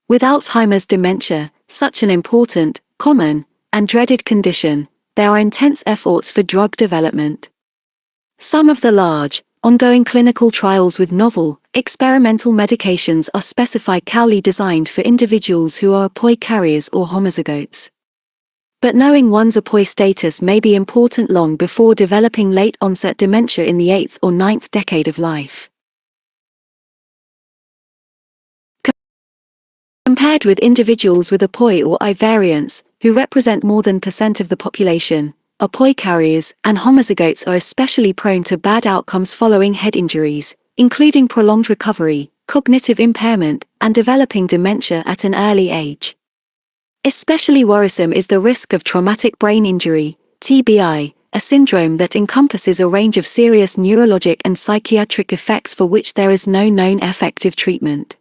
[SPEAKER 1] With Alzheimer's dementia, such an important, common, and dreaded condition, there are intense efforts for drug development. Some of the large, ongoing clinical trials with novel, experimental medications are specified Cowley designed for individuals who are APOE carriers or homozygotes. But knowing one's APOE status may be important long before developing late-onset dementia in the 8th or 9th decade of life. Compared with individuals with APOE or I variants, who represent more than % of the population, APOE carriers and homozygotes are especially prone to bad outcomes following head injuries, including prolonged recovery, cognitive impairment, and developing dementia at an early age. Especially worrisome is the risk of traumatic brain injury, TBI, a syndrome that encompasses a range of serious neurologic and psychiatric effects for which there is no known effective treatment.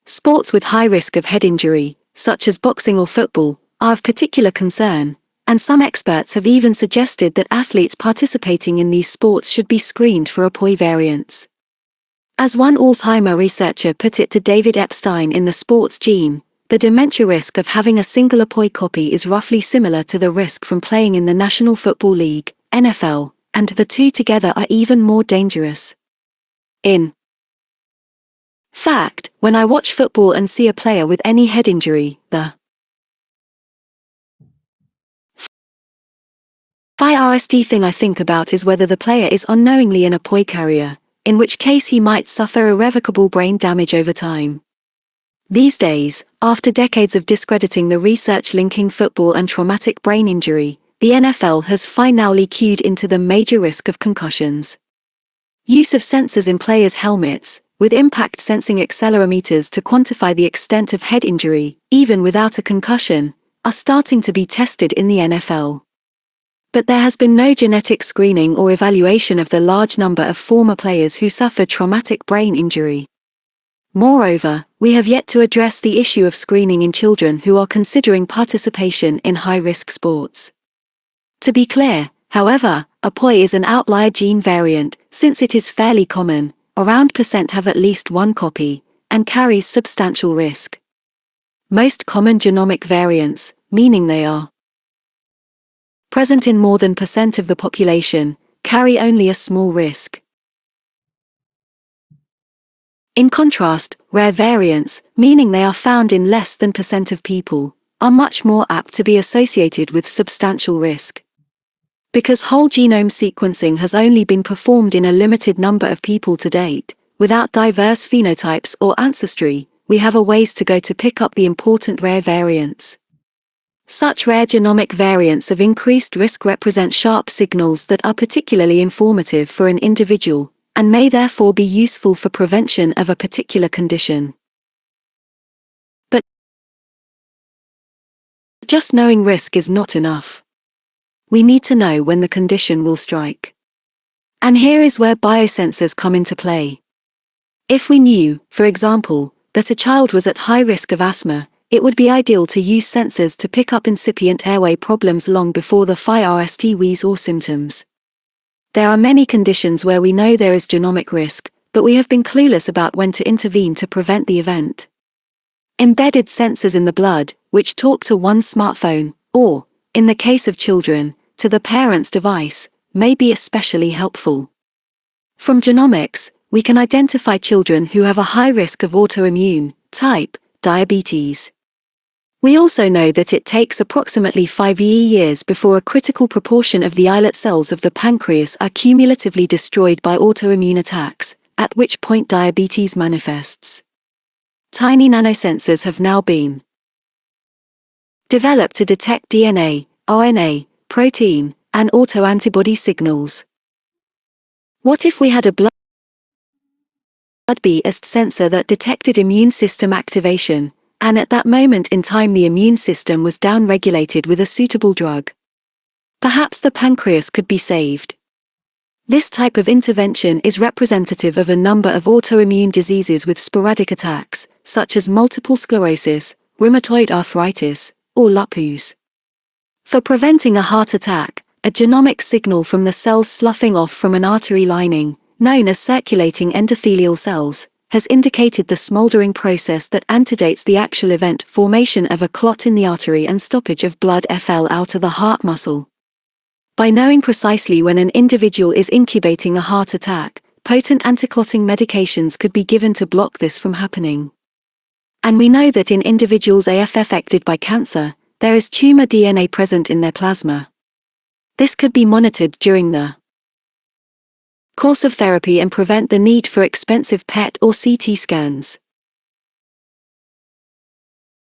[SPEAKER 1] Sports with high risk of head injury, such as boxing or football, are of particular concern, and some experts have even suggested that athletes participating in these sports should be screened for APOE variants. As one Alzheimer researcher put it to David Epstein in The Sports Gene, the dementia risk of having a single APOE copy is roughly similar to the risk from playing in the National Football League, NFL, and the two together are even more dangerous. In fact, when I watch football and see a player with any head injury, the first thing I think about is whether the player is unknowingly an APOE carrier, in which case he might suffer irrevocable brain damage over time. These days, after decades of discrediting the research linking football and traumatic brain injury, the NFL has finally cued into the major risk of concussions. Use of sensors in players' helmets, with impact sensing accelerometers to quantify the extent of head injury, even without a concussion, are starting to be tested in the NFL. But there has been no genetic screening or evaluation of the large number of former players who suffered traumatic brain injury. Moreover, we have yet to address the issue of screening in children who are considering participation in high-risk sports. To be clear, however, APOE is an outlier gene variant, since it is fairly common, around % have at least one copy, and carries substantial risk. Most common genomic variants, meaning they are present in more than % of the population, carry only a small risk. In contrast, rare variants, meaning they are found in less than % of people, are much more apt to be associated with substantial risk. Because whole genome sequencing has only been performed in a limited number of people to date, without diverse phenotypes or ancestry, we have a ways to go to pick up the important rare variants. Such rare genomic variants of increased risk represent sharp signals that are particularly informative for an individual, and may therefore be useful for prevention of a particular condition. But just knowing risk is not enough. We need to know when the condition will strike. And here is where biosensors come into play. If we knew, for example, that a child was at high risk of asthma, it would be ideal to use sensors to pick up incipient airway problems long before the first wheeze or symptoms. There are many conditions where we know there is genomic risk, but we have been clueless about when to intervene to prevent the event. Embedded sensors in the blood, which talk to one's smartphone, or, in the case of children, to the parent's device, may be especially helpful. From genomics, we can identify children who have a high risk of autoimmune type diabetes. We also know that it takes approximately 5 years before a critical proportion of the islet cells of the pancreas are cumulatively destroyed by autoimmune attacks, at which point diabetes manifests. Tiny nanosensors have now been developed to detect DNA, RNA, protein, and autoantibody signals. What if we had a blood-based sensor that detected immune system activation, and at that moment in time the immune system was downregulated with a suitable drug? Perhaps the pancreas could be saved. This type of intervention is representative of a number of autoimmune diseases with sporadic attacks, such as multiple sclerosis, rheumatoid arthritis, or lupus. For preventing a heart attack, a genomic signal from the cells sloughing off from an artery lining, known as circulating endothelial cells, has indicated the smoldering process that antedates the actual event, formation of a clot in the artery and stoppage of blood flow out of the heart muscle. By knowing precisely when an individual is incubating a heart attack, potent anticlotting medications could be given to block this from happening. And we know that in individuals affected by cancer, there is tumor DNA present in their plasma. This could be monitored during the course of therapy and prevent the need for expensive PET or CT scans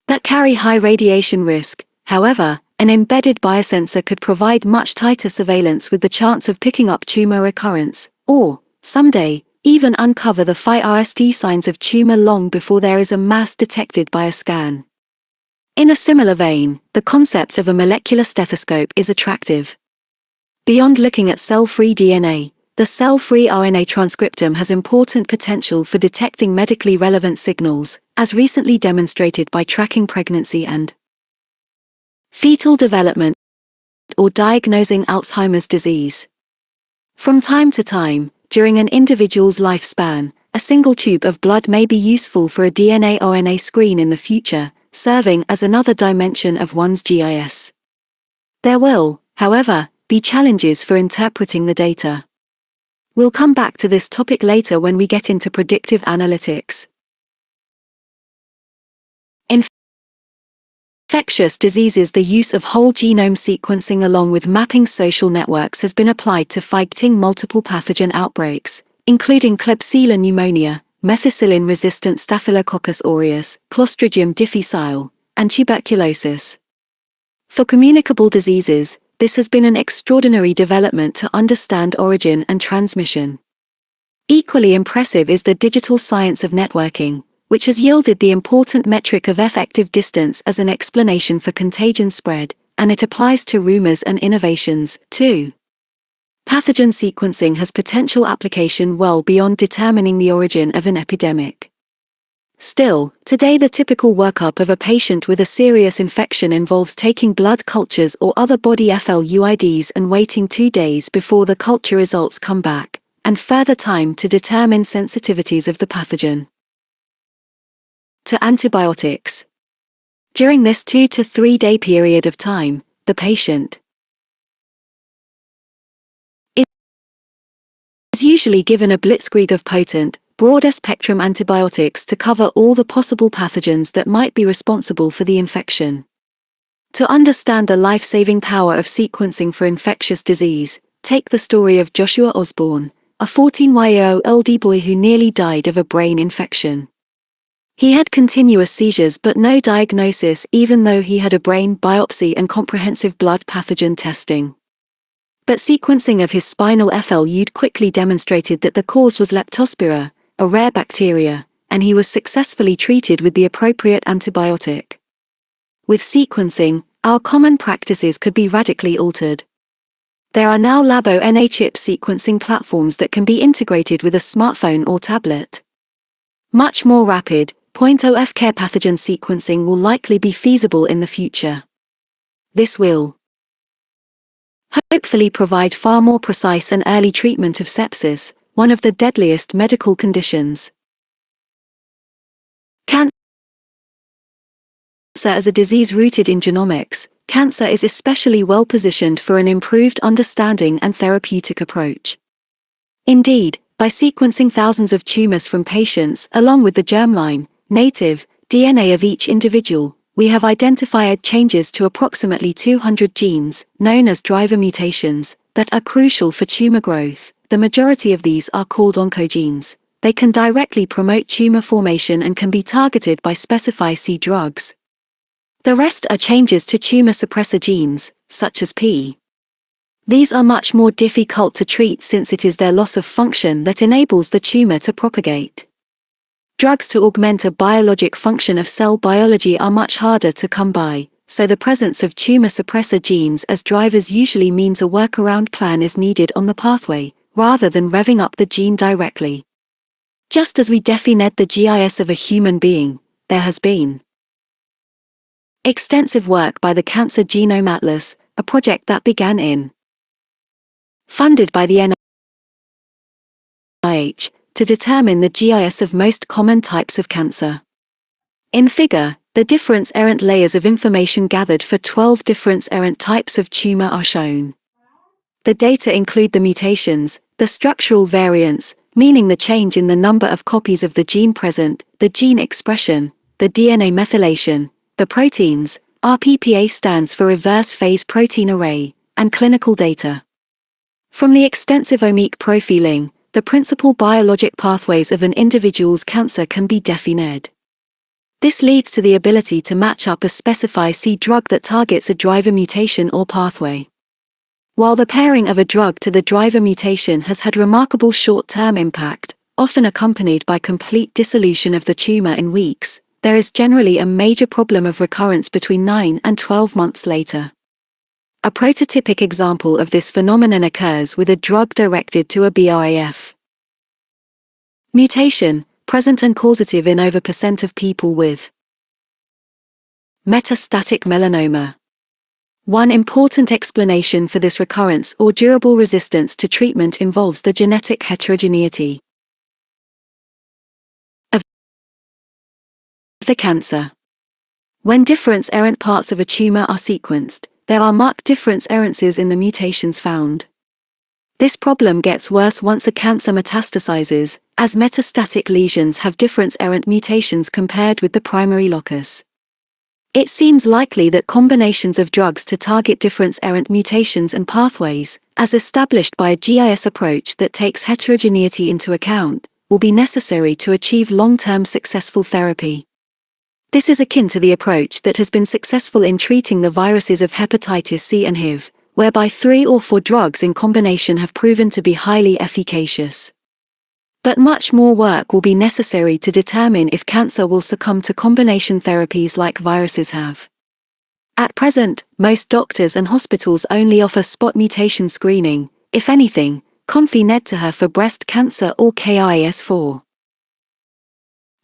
[SPEAKER 1] that carry high radiation risk. However, an embedded biosensor could provide much tighter surveillance with the chance of picking up tumor recurrence, or, someday, even uncover the first signs of tumor long before there is a mass detected by a scan. In a similar vein, the concept of a molecular stethoscope is attractive. Beyond looking at cell-free DNA, the cell-free RNA transcriptome has important potential for detecting medically relevant signals, as recently demonstrated by tracking pregnancy and fetal development, or diagnosing Alzheimer's disease. From time to time, during an individual's lifespan, a single tube of blood may be useful for a DNA-RNA screen in the future, serving as another dimension of one's GIS. There will, however, be challenges for interpreting the data. We'll come back to this topic later when we get into predictive analytics. In infectious diseases, the use of whole genome sequencing along with mapping social networks has been applied to fighting multiple pathogen outbreaks, including Klebsiella pneumonia, methicillin-resistant Staphylococcus aureus, Clostridium difficile, and tuberculosis. For communicable diseases, this has been an extraordinary development to understand origin and transmission. Equally impressive is the digital science of networking, which has yielded the important metric of effective distance as an explanation for contagion spread, and it applies to rumors and innovations, too. Pathogen sequencing has potential application well beyond determining the origin of an epidemic. Still, today the typical workup of a patient with a serious infection involves taking blood cultures or other body fluids and waiting 2 days before the culture results come back, and further time to determine sensitivities of the pathogen to antibiotics. During this 2 to 3 day period of time, the patient usually given a blitzkrieg of potent, broader-spectrum antibiotics to cover all the possible pathogens that might be responsible for the infection. To understand the life-saving power of sequencing for infectious disease, take the story of Joshua Osborne, a 14-year-old boy who nearly died of a brain infection. He had continuous seizures but no diagnosis even though he had a brain biopsy and comprehensive blood pathogen testing. But sequencing of his spinal fluid quickly demonstrated that the cause was Leptospira, a rare bacteria, and he was successfully treated with the appropriate antibiotic. With sequencing, our common practices could be radically altered. There are now Labo-NA-chip sequencing platforms that can be integrated with a smartphone or tablet. Much more rapid, point-of-care pathogen sequencing will likely be feasible in the future. This will hopefully provide far more precise and early treatment of sepsis, one of the deadliest medical conditions. Cancer as a disease rooted in genomics, cancer is especially well positioned for an improved understanding and therapeutic approach. Indeed, by sequencing thousands of tumors from patients along with the germline, native, DNA of each individual, we have identified changes to approximately 200 genes, known as driver mutations, that are crucial for tumor growth. The majority of these are called oncogenes. They can directly promote tumor formation and can be targeted by specific drugs. The rest are changes to tumor suppressor genes, such as P. These are much more difficult to treat since it is their loss of function that enables the tumor to propagate. Drugs to augment a biologic function of cell biology are much harder to come by, so the presence of tumor suppressor genes as drivers usually means a workaround plan is needed on the pathway, rather than revving up the gene directly. Just as we define the GIS of a human being, there has been extensive work by the Cancer Genome Atlas, a project that began in funded by the NIH, to determine the GIS of most common types of cancer. In figure, the different errant layers of information gathered for 12 different errant types of tumor are shown. The data include the mutations, the structural variants, meaning the change in the number of copies of the gene present, the gene expression, the DNA methylation, the proteins, RPPA stands for reverse phase protein array, and clinical data. From the extensive omic profiling, the principal biologic pathways of an individual's cancer can be defined. This leads to the ability to match up a specific drug that targets a driver mutation or pathway. While the pairing of a drug to the driver mutation has had remarkable short-term impact, often accompanied by complete dissolution of the tumor in weeks, there is generally a major problem of recurrence between 9 and 12 months later. A prototypic example of this phenomenon occurs with a drug directed to a BRAF mutation, present and causative in over % of people with metastatic melanoma. One important explanation for this recurrence or durable resistance to treatment involves the genetic heterogeneity of the cancer. When different errant parts of a tumor are sequenced, there are marked differences in the mutations found. This problem gets worse once a cancer metastasizes, as metastatic lesions have different errant mutations compared with the primary locus. It seems likely that combinations of drugs to target different errant mutations and pathways, as established by a GIS approach that takes heterogeneity into account, will be necessary to achieve long-term successful therapy. This is akin to the approach that has been successful in treating the viruses of hepatitis C and HIV, whereby 3 or 4 drugs in combination have proven to be highly efficacious. But much more work will be necessary to determine if cancer will succumb to combination therapies like viruses have. At present, most doctors and hospitals only offer spot mutation screening, if anything, confidential for breast cancer or KIS4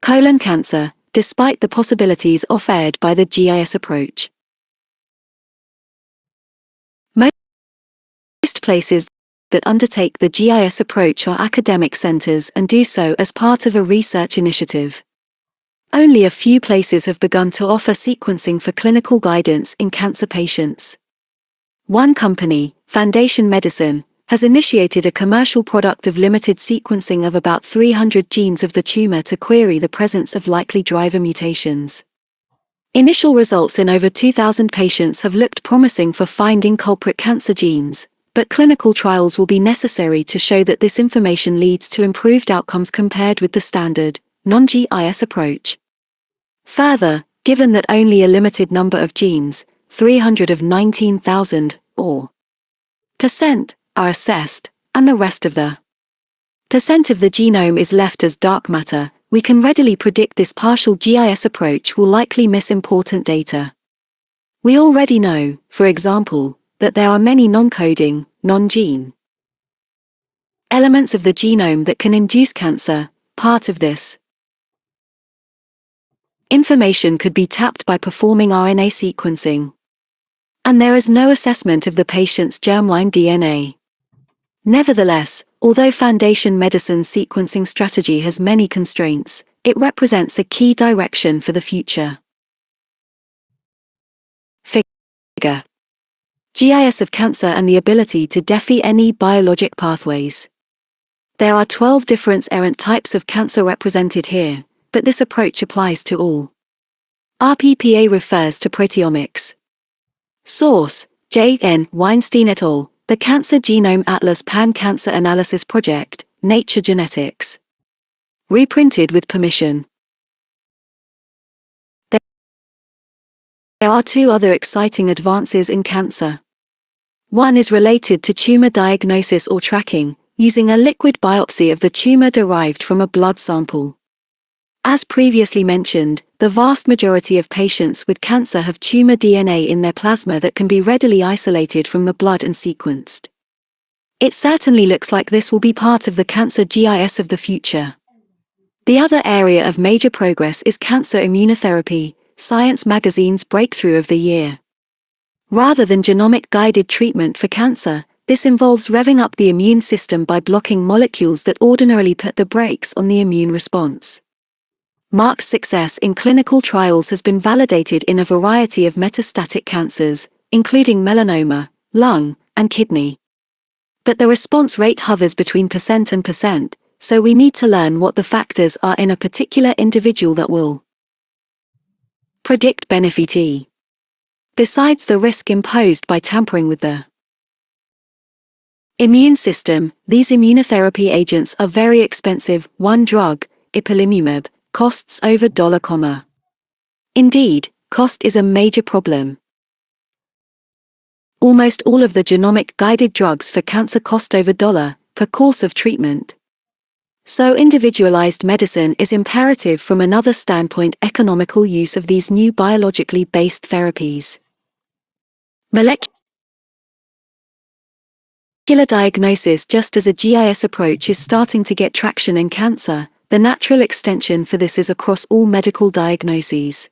[SPEAKER 1] colon cancer, despite the possibilities offered by the GIS approach. Most places that undertake the GIS approach are academic centers and do so as part of a research initiative. Only a few places have begun to offer sequencing for clinical guidance in cancer patients. One company, Foundation Medicine, has initiated a commercial product of limited sequencing of about 300 genes of the tumor to query the presence of likely driver mutations. Initial results in over 2,000 patients have looked promising for finding culprit cancer genes, but clinical trials will be necessary to show that this information leads to improved outcomes compared with the standard, non-GIS approach. Further, given that only a limited number of genes, 300 of 19,000, or %, are assessed, and the rest of the % of the genome is left as dark matter, we can readily predict this partial GIS approach will likely miss important data. We already know, for example, that there are many non-coding, non-gene elements of the genome that can induce cancer. Part of this information could be tapped by performing RNA sequencing. And there is no assessment of the patient's germline DNA. Nevertheless, although Foundation Medicine's sequencing strategy has many constraints, it represents a key direction for the future. Figure: GIS of cancer and the ability to defy any biologic pathways. There are 12 different errant types of cancer represented here, but this approach applies to all. RPPA refers to proteomics. Source: J.N. Weinstein et al., The Cancer Genome Atlas Pan-Cancer Analysis Project, Nature Genetics. Reprinted with permission. There are two other exciting advances in cancer. One is related to tumor diagnosis or tracking, using a liquid biopsy of the tumor derived from a blood sample. As previously mentioned, the vast majority of patients with cancer have tumor DNA in their plasma that can be readily isolated from the blood and sequenced. It certainly looks like this will be part of the cancer GIS of the future. The other area of major progress is cancer immunotherapy, Science magazine's breakthrough of the year. Rather than genomic-guided treatment for cancer, this involves revving up the immune system by blocking molecules that ordinarily put the brakes on the immune response. Merck's success in clinical trials has been validated in a variety of metastatic cancers, including melanoma, lung, and kidney. But the response rate hovers between % and %, so we need to learn what the factors are in a particular individual that will predict benefit. Besides the risk imposed by tampering with the immune system, these immunotherapy agents are very expensive. One drug, ipilimumab, costs over $1. Indeed, cost is a major problem. Almost all of the genomic-guided drugs for cancer cost over $1 per course of treatment. So individualized medicine is imperative from another standpoint: economical use of these new biologically based therapies. Molecular diagnosis. Just as a GIS approach is starting to get traction in cancer, the natural extension for this is across all medical diagnoses.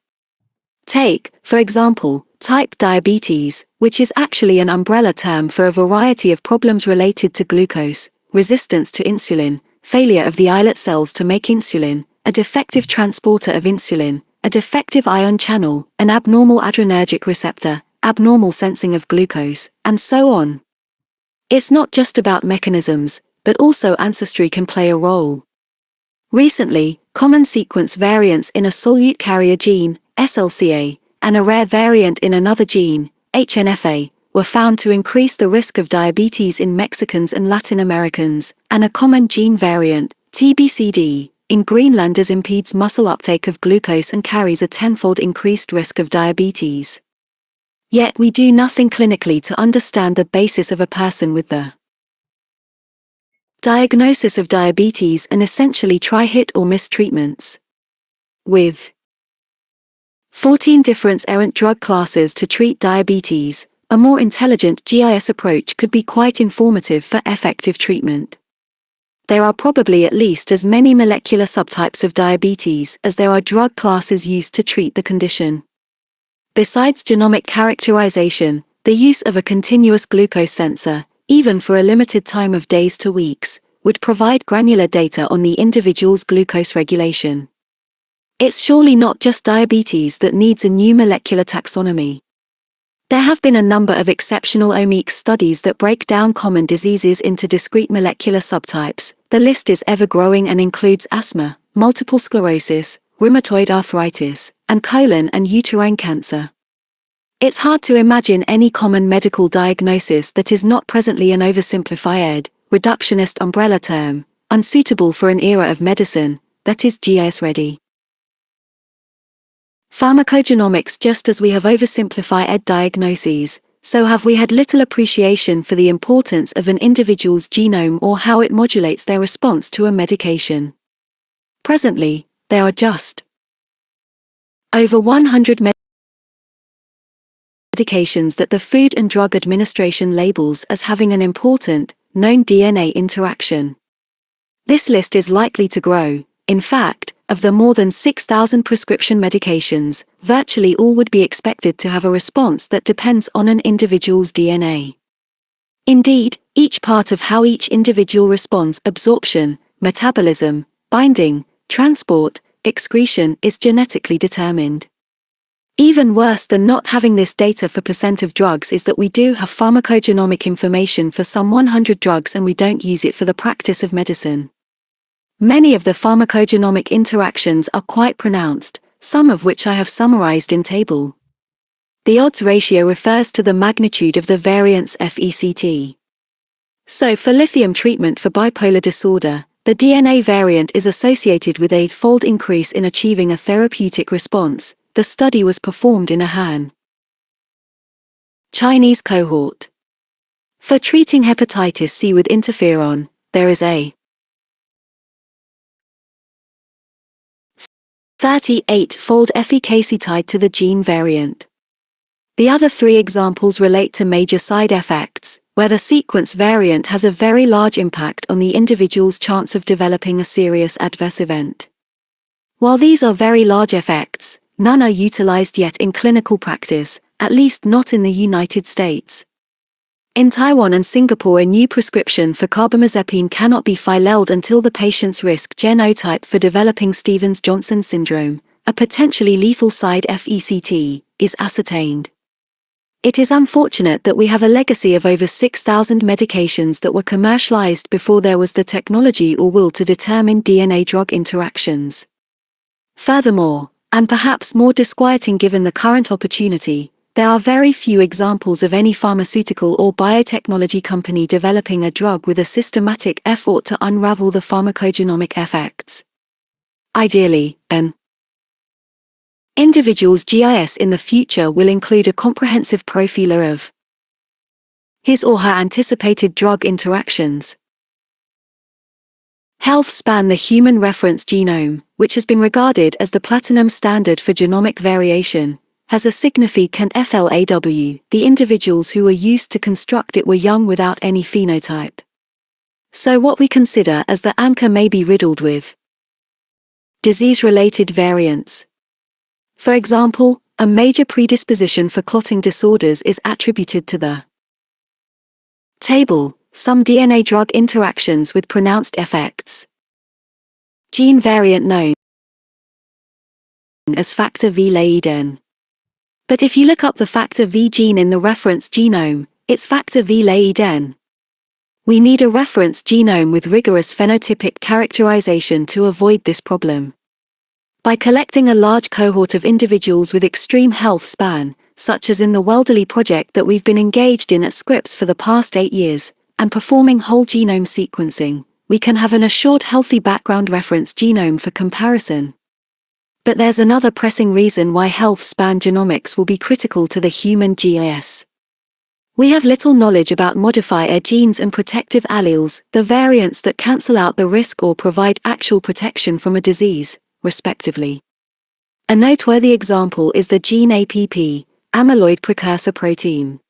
[SPEAKER 1] Take, for example, type diabetes, which is actually an umbrella term for a variety of problems related to glucose, resistance to insulin, failure of the islet cells to make insulin, a defective transporter of insulin, a defective ion channel, an abnormal adrenergic receptor, abnormal sensing of glucose, and so on. It's not just about mechanisms, but also ancestry can play a role. Recently, common sequence variants in a solute carrier gene, SLCA, and a rare variant in another gene, HNFA, were found to increase the risk of diabetes in Mexicans and Latin Americans, and a common gene variant, TBCD, in Greenlanders impedes muscle uptake of glucose and carries a tenfold increased risk of diabetes. Yet we do nothing clinically to understand the basis of a person with the diagnosis of diabetes and essentially try hit or miss treatments. With 14 different errant drug classes to treat diabetes, a more intelligent GIS approach could be quite informative for effective treatment. There are probably at least as many molecular subtypes of diabetes as there are drug classes used to treat the condition. Besides genomic characterization, the use of a continuous glucose sensor, even for a limited time of days to weeks, would provide granular data on the individual's glucose regulation. It's surely not just diabetes that needs a new molecular taxonomy. There have been a number of exceptional omics studies that break down common diseases into discrete molecular subtypes. The list is ever-growing and includes asthma, multiple sclerosis, rheumatoid arthritis, and colon and uterine cancer. It's hard to imagine any common medical diagnosis that is not presently an oversimplified, reductionist umbrella term, unsuitable for an era of medicine that is GIS-ready. Pharmacogenomics. Just as we have oversimplified diagnoses, so have we had little appreciation for the importance of an individual's genome or how it modulates their response to a medication. Presently, there are just over 100 medications that the Food and Drug Administration labels as having an important, known DNA interaction. This list is likely to grow. In fact, of the more than 6,000 prescription medications, virtually all would be expected to have a response that depends on an individual's DNA. Indeed, each part of how each individual responds, absorption, metabolism, binding, transport, excretion, is genetically determined. Even worse than not having this data for percent of drugs is that we do have pharmacogenomic information for some 100 drugs and we don't use it for the practice of medicine. Many of the pharmacogenomic interactions are quite pronounced, some of which I have summarized in table. The odds ratio refers to the magnitude of the variance FECT. So for lithium treatment for bipolar disorder, the DNA variant is associated with a fold increase in achieving a therapeutic response. The study was performed in a Han Chinese cohort. For treating hepatitis C with interferon, there is a 38-fold efficacy tied to the gene variant. The other three examples relate to major side effects, where the sequence variant has a very large impact on the individual's chance of developing a serious adverse event. While these are very large effects, none are utilized yet in clinical practice, at least not in the United States. In Taiwan and Singapore, a new prescription for carbamazepine cannot be filed until the patient's risk genotype for developing Stevens-Johnson syndrome, a potentially lethal side FECT, is ascertained. It is unfortunate that we have a legacy of over 6,000 medications that were commercialized before there was the technology or will to determine DNA-drug interactions. Furthermore, and perhaps more disquieting given the current opportunity, there are very few examples of any pharmaceutical or biotechnology company developing a drug with a systematic effort to unravel the pharmacogenomic effects. Ideally, an individual's GIS in the future will include a comprehensive profiler of his or her anticipated drug interactions. Health span. The human reference genome, which has been regarded as the platinum standard for genomic variation, has a significant FLAW. The individuals who were used to construct it were young without any phenotype. So what we consider as the anchor may be riddled with disease-related variants. For example, a major predisposition for clotting disorders is attributed to the table, some DNA drug interactions with pronounced effects. Gene variant known as factor V Leiden. But if you look up the factor V gene in the reference genome, it's factor V Leiden. We need a reference genome with rigorous phenotypic characterization to avoid this problem. By collecting a large cohort of individuals with extreme health span, such as in the Welderly project that we've been engaged in at Scripps for the past 8 years, and performing whole genome sequencing, we can have an assured healthy background reference genome for comparison. But there's another pressing reason why health span genomics will be critical to the human GIS. We have little knowledge about modifier genes and protective alleles, the variants that cancel out the risk or provide actual protection from a disease, respectively. A noteworthy example is the gene APP, amyloid precursor protein.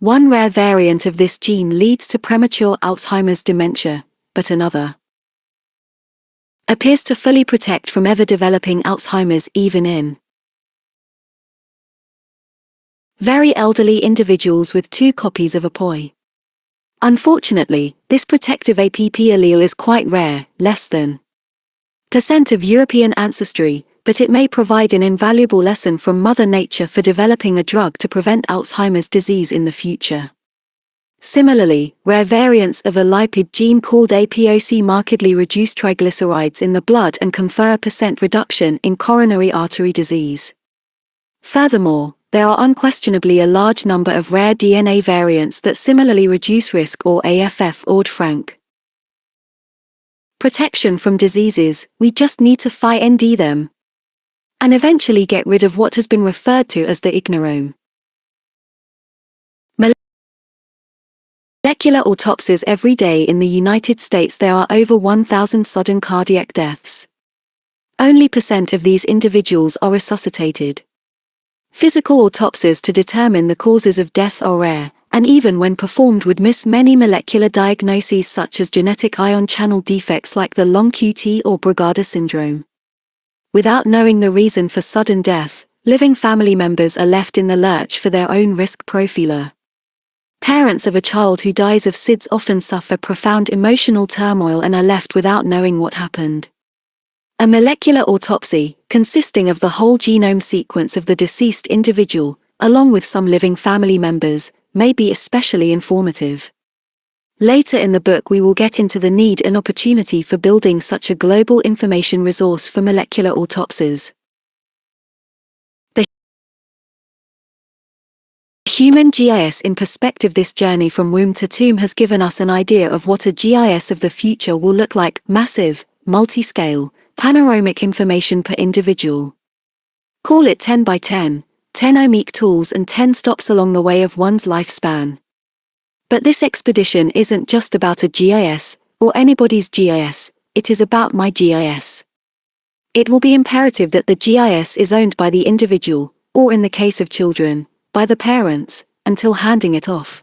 [SPEAKER 1] One rare variant of this gene leads to premature Alzheimer's dementia, but another appears to fully protect from ever developing Alzheimer's even in very elderly individuals with 2 copies of APOE. Unfortunately, this protective APP allele is quite rare, less than % of European ancestry, but it may provide an invaluable lesson from Mother Nature for developing a drug to prevent Alzheimer's disease in the future. Similarly, rare variants of a lipid gene called APOC markedly reduce triglycerides in the blood and confer a % reduction in coronary artery disease. Furthermore, there are unquestionably a large number of rare DNA variants that similarly reduce risk or AFF Frank. Protection from diseases, we just need to find them. And eventually get rid of what has been referred to as the ignorome. Molecular autopsies. Every day in the United States there are over 1,000 sudden cardiac deaths. Only % of these individuals are resuscitated. Physical autopsies to determine the causes of death are rare, and even when performed would miss many molecular diagnoses such as genetic ion channel defects like the long QT or Brugada syndrome. Without knowing the reason for sudden death, living family members are left in the lurch for their own risk profiler. Parents of a child who dies of SIDS often suffer profound emotional turmoil and are left without knowing what happened. A molecular autopsy, consisting of the whole genome sequence of the deceased individual, along with some living family members, may be especially informative. Later in the book we will get into the need and opportunity for building such a global information resource for molecular autopsies. Human GIS in perspective. This journey from womb to tomb has given us an idea of what a GIS of the future will look like: massive, multi-scale, panoramic information per individual. Call it 10 by 10, 10 omic tools and 10 stops along the way of one's lifespan. But this expedition isn't just about a GIS, or anybody's GIS, it is about my GIS. It will be imperative that the GIS is owned by the individual, or in the case of children, by the parents, until handing it off.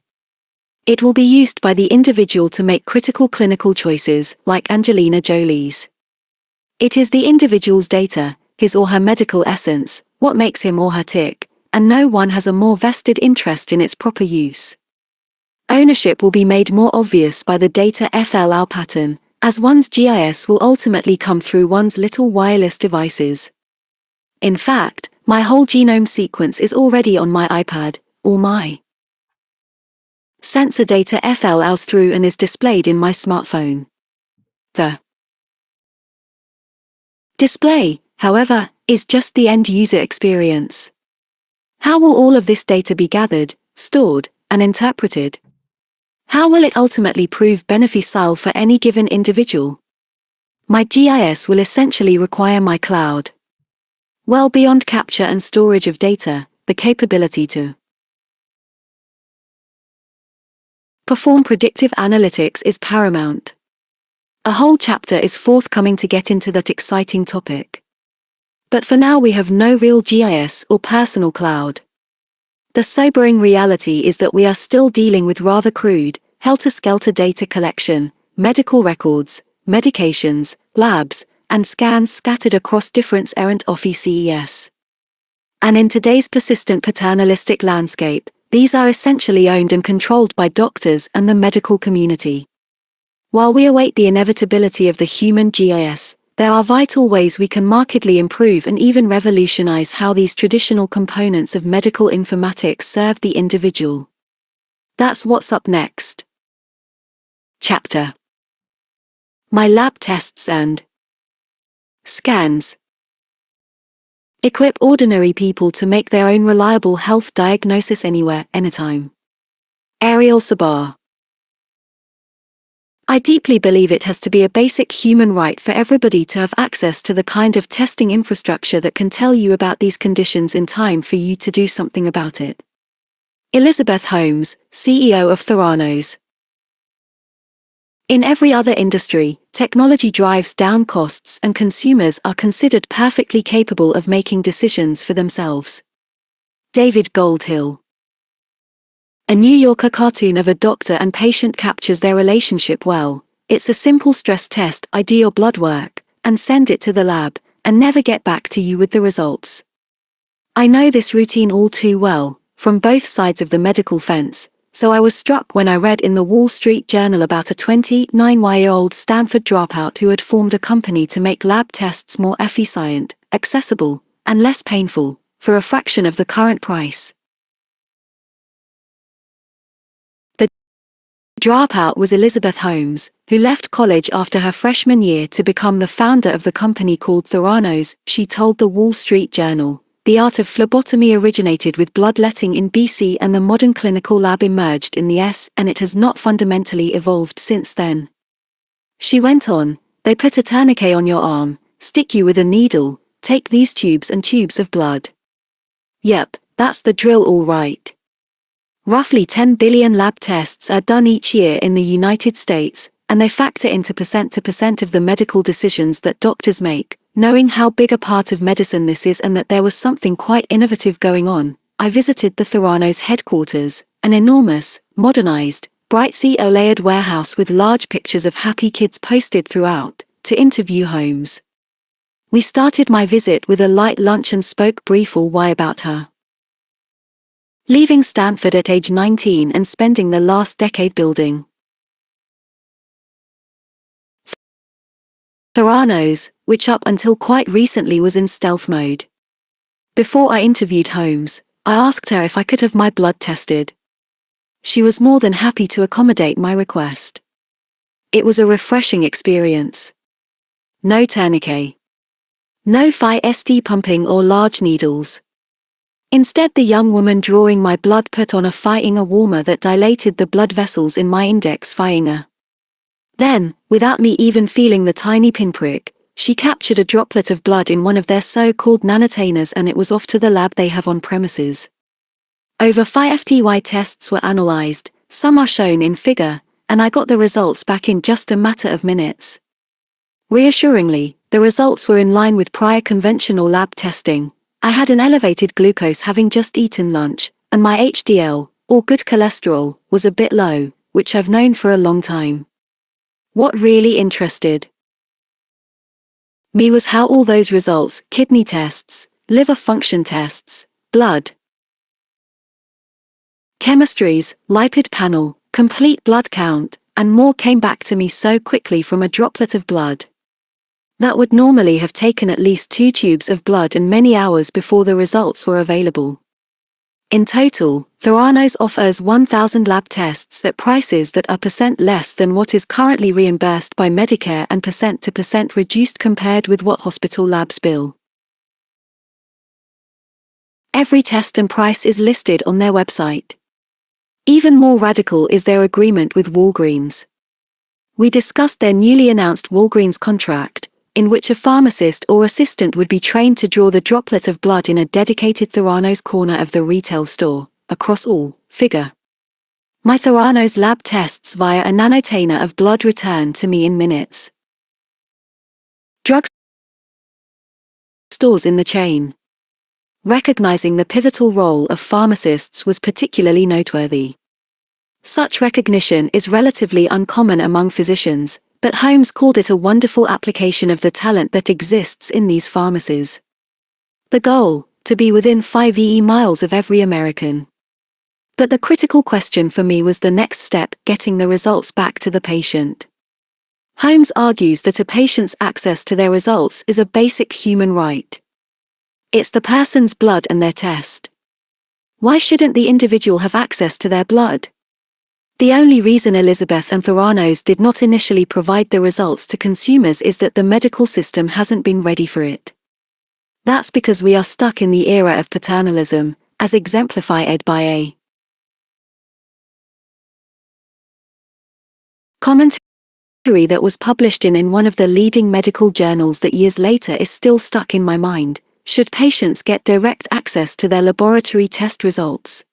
[SPEAKER 1] It will be used by the individual to make critical clinical choices, like Angelina Jolie's. It is the individual's data, his or her medical essence, what makes him or her tick, and no one has a more vested interest in its proper use. Ownership will be made more obvious by the data FLL pattern, as one's GIS will ultimately come through one's little wireless devices. In fact, my whole genome sequence is already on my iPad, or my sensor data FLLs through and is displayed in my smartphone. The display, however, is just the end-user experience. How will all of this data be gathered, stored, and interpreted? How will it ultimately prove beneficial for any given individual? My GIS will essentially require my cloud. Well beyond capture and storage of data, the capability to perform predictive analytics is paramount. A whole chapter is forthcoming to get into that exciting topic. But for now we have no real GIS or personal cloud. The sobering reality is that we are still dealing with rather crude, helter-skelter data collection, medical records, medications, labs, and scans scattered across different errant offices. And in today's persistent paternalistic landscape, these are essentially owned and controlled by doctors and the medical community. While we await the inevitability of the human GIS, there are vital ways we can markedly improve and even revolutionize how these traditional components of medical informatics serve the individual. That's what's up next. Chapter: My lab tests and scans. Equip ordinary people to make their own reliable health diagnosis anywhere, anytime. Ariel Sabar. I deeply believe it has to be a basic human right for everybody to have access to the kind of testing infrastructure that can tell you about these conditions in time for you to do something about it. Elizabeth Holmes, CEO of Theranos. In every other industry, technology drives down costs and consumers are considered perfectly capable of making decisions for themselves. David Goldhill. A New Yorker cartoon of a doctor and patient captures their relationship well. It's a simple stress test. I do your blood work, and send it to the lab, and never get back to you with the results. I know this routine all too well, from both sides of the medical fence, so I was struck when I read in the Wall Street Journal about a 29-year-old Stanford dropout who had formed a company to make lab tests more efficient, accessible, and less painful, for a fraction of the current price. The dropout was Elizabeth Holmes, who left college after her freshman year to become the founder of the company called Theranos. She told the Wall Street Journal, "The art of phlebotomy originated with bloodletting in BC and the modern clinical lab emerged in the S, and it has not fundamentally evolved since then." She went on, "They put a tourniquet on your arm, stick you with a needle, take these tubes and tubes of blood. Yep, that's the drill all right." Roughly 10 billion lab tests are done each year in the United States, and they factor into percent of the medical decisions that doctors make. Knowing how big a part of medicine this is and that there was something quite innovative going on, I visited the Theranos headquarters, an enormous, modernized, bright sea-layered warehouse with large pictures of happy kids posted throughout, to interview Holmes. We started my visit with a light lunch and spoke briefly about her leaving Stanford at age 19 and spending the last decade building Theranos, which up until quite recently was in stealth mode. Before I interviewed Holmes, I asked her if I could have my blood tested. She was more than happy to accommodate my request. It was a refreshing experience. No tourniquet. No FISD pumping or large needles. Instead, the young woman drawing my blood put on a finger warmer that dilated the blood vessels in my index finger. Then, without me even feeling the tiny pinprick, she captured a droplet of blood in one of their so-called nanotainers and it was off to the lab they have on premises. Over 5 tests were analyzed, some are shown in figure, and I got the results back in just a matter of minutes. Reassuringly, the results were in line with prior conventional lab testing. I had an elevated glucose having just eaten lunch, and my HDL, or good cholesterol, was a bit low, which I've known for a long time. What really interested me was how all those results, kidney tests, liver function tests, blood chemistries, lipid panel, complete blood count, and more came back to me so quickly from a droplet of blood. That would normally have taken at least 2 tubes of blood and many hours before the results were available. In total, Theranos offers 1,000 lab tests at prices that are % less than what is currently reimbursed by Medicare and % reduced compared with what hospital labs bill. Every test and price is listed on their website. Even more radical is their agreement with Walgreens. We discussed their newly announced Walgreens contract, in which a pharmacist or assistant would be trained to draw the droplet of blood in a dedicated Theranos corner of the retail store, across all, figure. My Theranos lab tests via a nanotainer of blood returned to me in minutes. Drug stores in the chain. Recognizing the pivotal role of pharmacists was particularly noteworthy. Such recognition is relatively uncommon among physicians, but Holmes called it a wonderful application of the talent that exists in these pharmacies. The goal, to be within 5 miles of every American. But the critical question for me was the next step, getting the results back to the patient. Holmes argues that a patient's access to their results is a basic human right. It's the person's blood and their test. Why shouldn't the individual have access to their blood? The only reason Elizabeth and Theranos did not initially provide the results to consumers is that the medical system hasn't been ready for it. That's because we are stuck in the era of paternalism, as exemplified by a commentary that was published in one of the leading medical journals that years later is still stuck in my mind. Should patients get direct access to their laboratory test results?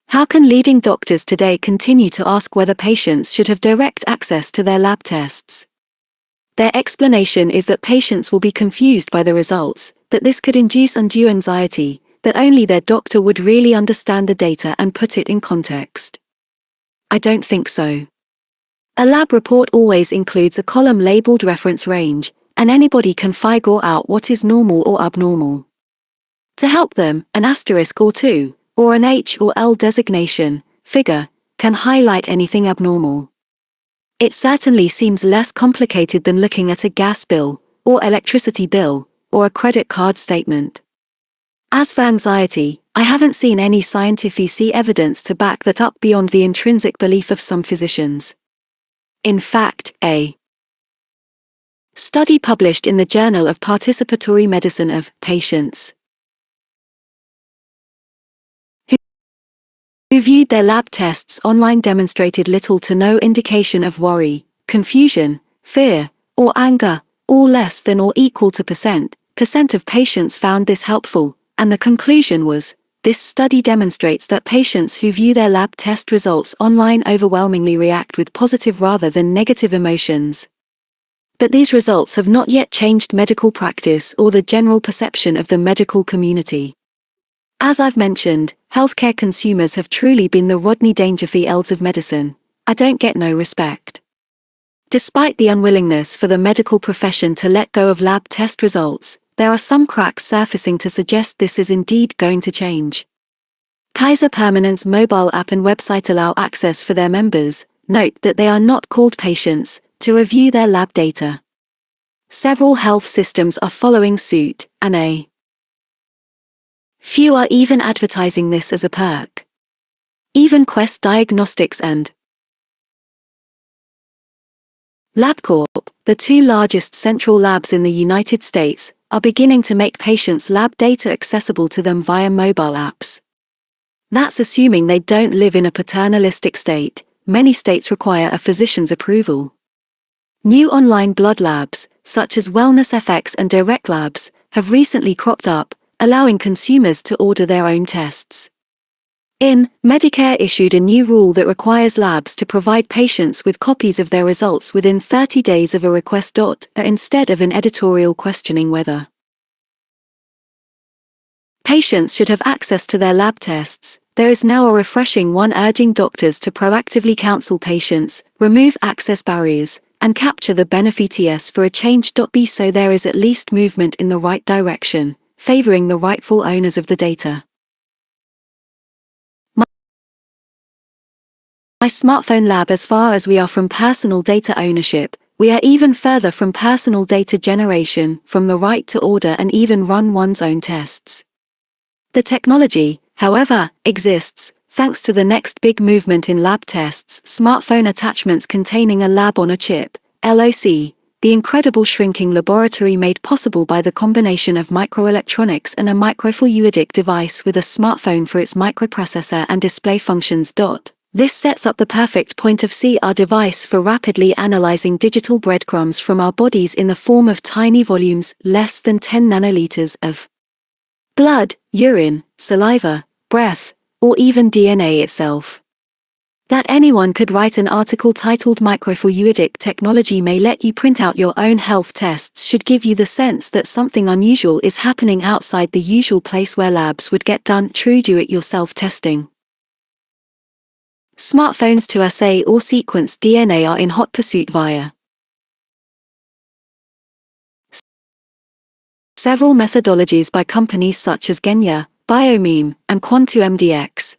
[SPEAKER 1] How can leading doctors today continue to ask whether patients should have direct access to their lab tests? Their explanation is that patients will be confused by the results, that this could induce undue anxiety, that only their doctor would really understand the data and put it in context. I don't think so. A lab report always includes a column labeled reference range, and anybody can figure out what is normal or abnormal. To help them, an asterisk or two, or an H or L designation, figure, can highlight anything abnormal. It certainly seems less complicated than looking at a gas bill, or electricity bill, or a credit card statement. As for anxiety, I haven't seen any scientific evidence to back that up beyond the intrinsic belief of some physicians. In fact, a study published in the Journal of Participatory Medicine of patients who viewed their lab tests online demonstrated little to no indication of worry, confusion, fear, or anger, or less than or equal to percent of patients found this helpful, and the conclusion was, this study demonstrates that patients who view their lab test results online overwhelmingly react with positive rather than negative emotions. But these results have not yet changed medical practice or the general perception of the medical community. As I've mentioned, healthcare consumers have truly been the Rodney Dangerfields of medicine. I don't get no respect. Despite the unwillingness for the medical profession to let go of lab test results, there are some cracks surfacing to suggest this is indeed going to change. Kaiser Permanente's mobile app and website allow access for their members, note that they are not called patients, to review their lab data. Several health systems are following suit, and a few are even advertising this as a perk. Even Quest Diagnostics and LabCorp, the two largest central labs in the United States, are beginning to make patients' lab data accessible to them via mobile apps. That's assuming they don't live in a paternalistic state. Many states require a physician's approval. New online blood labs, such as WellnessFX and Direct Labs, have recently cropped up, allowing consumers to order their own tests. Medicare issued a new rule that requires labs to provide patients with copies of their results within 30 days of a request. Instead of an editorial questioning whether patients should have access to their lab tests, there is now a refreshing one urging doctors to proactively counsel patients, remove access barriers, and capture the benefits for a change. So there is at least movement in the right direction, favoring the rightful owners of the data. My smartphone lab. As far as we are from personal data ownership, we are even further from personal data generation, from the right to order and even run one's own tests. The technology, however, exists, thanks to the next big movement in lab tests: smartphone attachments containing a lab on a chip, LOC, the incredible shrinking laboratory made possible by the combination of microelectronics and a microfluidic device with a smartphone for its microprocessor and display functions. This sets up the perfect point-of-care device for rapidly analyzing digital breadcrumbs from our bodies in the form of tiny volumes, less than 10 nanoliters, of blood, urine, saliva, breath, or even DNA itself. That anyone could write an article titled "Microfluidic Technology May Let You Print Out Your Own Health Tests" should give you the sense that something unusual is happening outside the usual place where labs would get done true do-it-yourself testing. Smartphones to assay or sequence DNA are in hot pursuit via several methodologies by companies such as Genya, Biomeme, and QuantumMDx.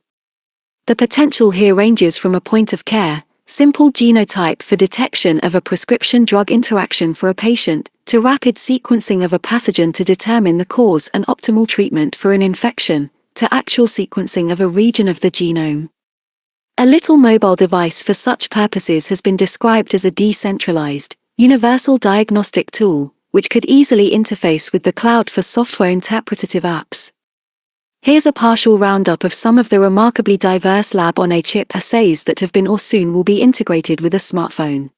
[SPEAKER 1] The potential here ranges from a point-of-care, simple genotype for detection of a prescription drug interaction for a patient, to rapid sequencing of a pathogen to determine the cause and optimal treatment for an infection, to actual sequencing of a region of the genome. A little mobile device for such purposes has been described as a decentralized, universal diagnostic tool, which could easily interface with the cloud for software interpretative apps. Here's a partial roundup of some of the remarkably diverse lab-on-a-chip assays that have been or soon will be integrated with a smartphone.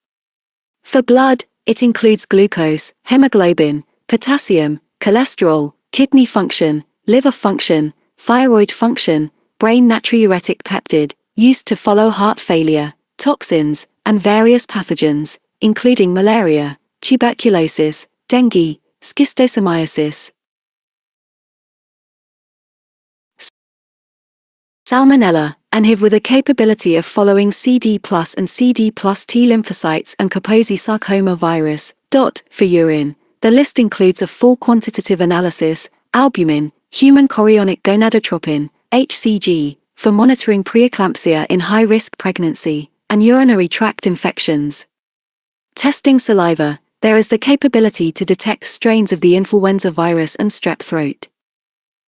[SPEAKER 1] For blood, it includes glucose, hemoglobin, potassium, cholesterol, kidney function, liver function, thyroid function, brain natriuretic peptide, used to follow heart failure, toxins, and various pathogens, including malaria, tuberculosis, dengue, schistosomiasis, Salmonella, and HIV, with a capability of following CD+ and CD+ T lymphocytes and Kaposi sarcoma virus. For urine, the list includes a full quantitative analysis, albumin, human chorionic gonadotropin, HCG, for monitoring preeclampsia in high-risk pregnancy, and urinary tract infections. Testing saliva, there is the capability to detect strains of the influenza virus and strep throat.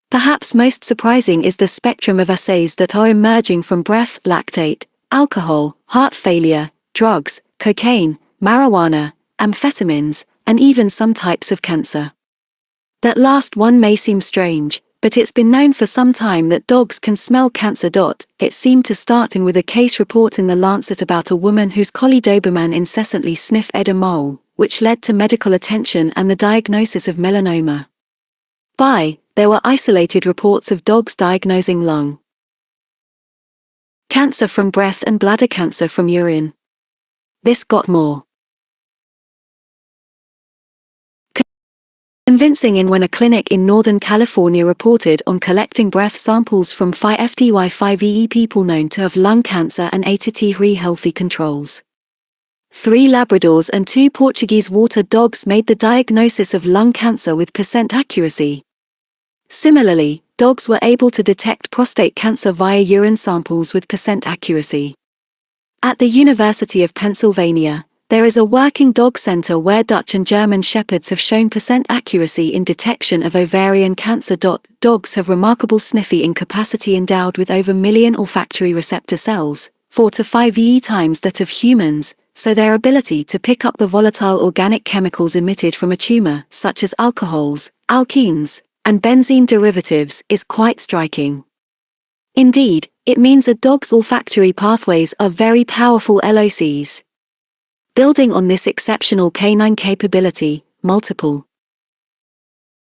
[SPEAKER 1] Perhaps most surprising is the spectrum of assays that are emerging from breath, lactate, alcohol, heart failure, drugs, cocaine, marijuana, amphetamines, and even some types of cancer. That last one may seem strange, but it's been known for some time that dogs can smell cancer. It seemed to start in with a case report in The Lancet about a woman whose collie Doberman incessantly sniffed a mole, which led to medical attention and the diagnosis of melanoma. There were isolated reports of dogs diagnosing lung cancer from breath and bladder cancer from urine. This got more convincing when a clinic in Northern California reported on collecting breath samples from 5FDY5EE people known to have lung cancer and 83 healthy controls. 3 Labradors and 2 Portuguese water dogs made the diagnosis of lung cancer with % accuracy. Similarly, dogs were able to detect prostate cancer via urine samples with % accuracy. At the University of Pennsylvania, there is a working dog center where Dutch and German shepherds have shown % accuracy in detection of ovarian cancer. Dogs have remarkable sniffing capacity endowed with over million olfactory receptor cells, 4 to 5 times that of humans, so their ability to pick up the volatile organic chemicals emitted from a tumor, such as alcohols, alkenes, and benzene derivatives, is quite striking. Indeed, it means a dog's olfactory pathways are very powerful LOCs. Building on this exceptional canine capability, multiple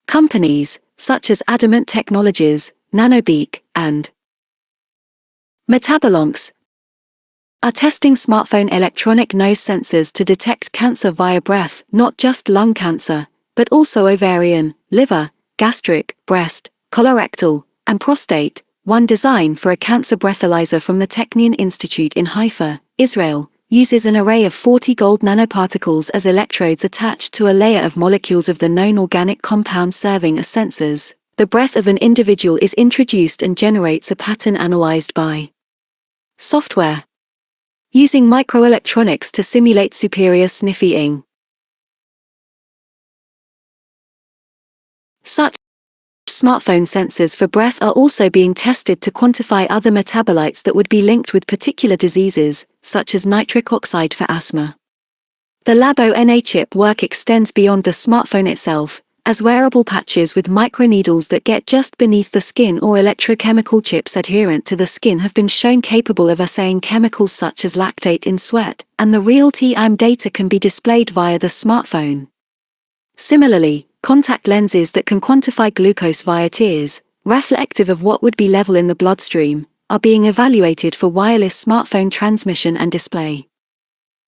[SPEAKER 1] companies, such as Adamant Technologies, Nanobeak, and Metabolonx, are testing smartphone electronic nose sensors to detect cancer via breath, not just lung cancer, but also ovarian, liver, gastric, breast, colorectal, and prostate. One design for a cancer breathalyzer from the Technion Institute in Haifa, Israel, uses an array of 40 gold nanoparticles as electrodes attached to a layer of molecules of the known organic compound serving as sensors. The breath of an individual is introduced and generates a pattern analyzed by software, using microelectronics to simulate superior sniffing. Such smartphone sensors for breath are also being tested to quantify other metabolites that would be linked with particular diseases, such as nitric oxide for asthma. The Labo-NA chip work extends beyond the smartphone itself, as wearable patches with microneedles that get just beneath the skin or electrochemical chips adherent to the skin have been shown capable of assaying chemicals such as lactate in sweat, and the real-time data can be displayed via the smartphone. Similarly, contact lenses that can quantify glucose via tears, reflective of what would be level in the bloodstream, are being evaluated for wireless smartphone transmission and display.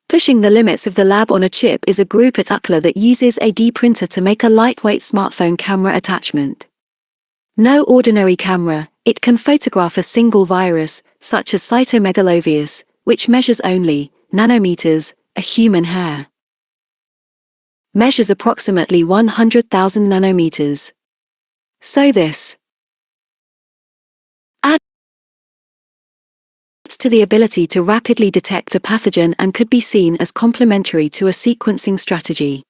[SPEAKER 1] Pushing the limits of the lab on a chip is a group at UCLA that uses a D printer to make a lightweight smartphone camera attachment. No ordinary camera, it can photograph a single virus, such as cytomegalovirus, which measures only nanometers. A human hair measures approximately 100,000 nanometers. So this adds to the ability to rapidly detect a pathogen and could be seen as complementary to a sequencing strategy.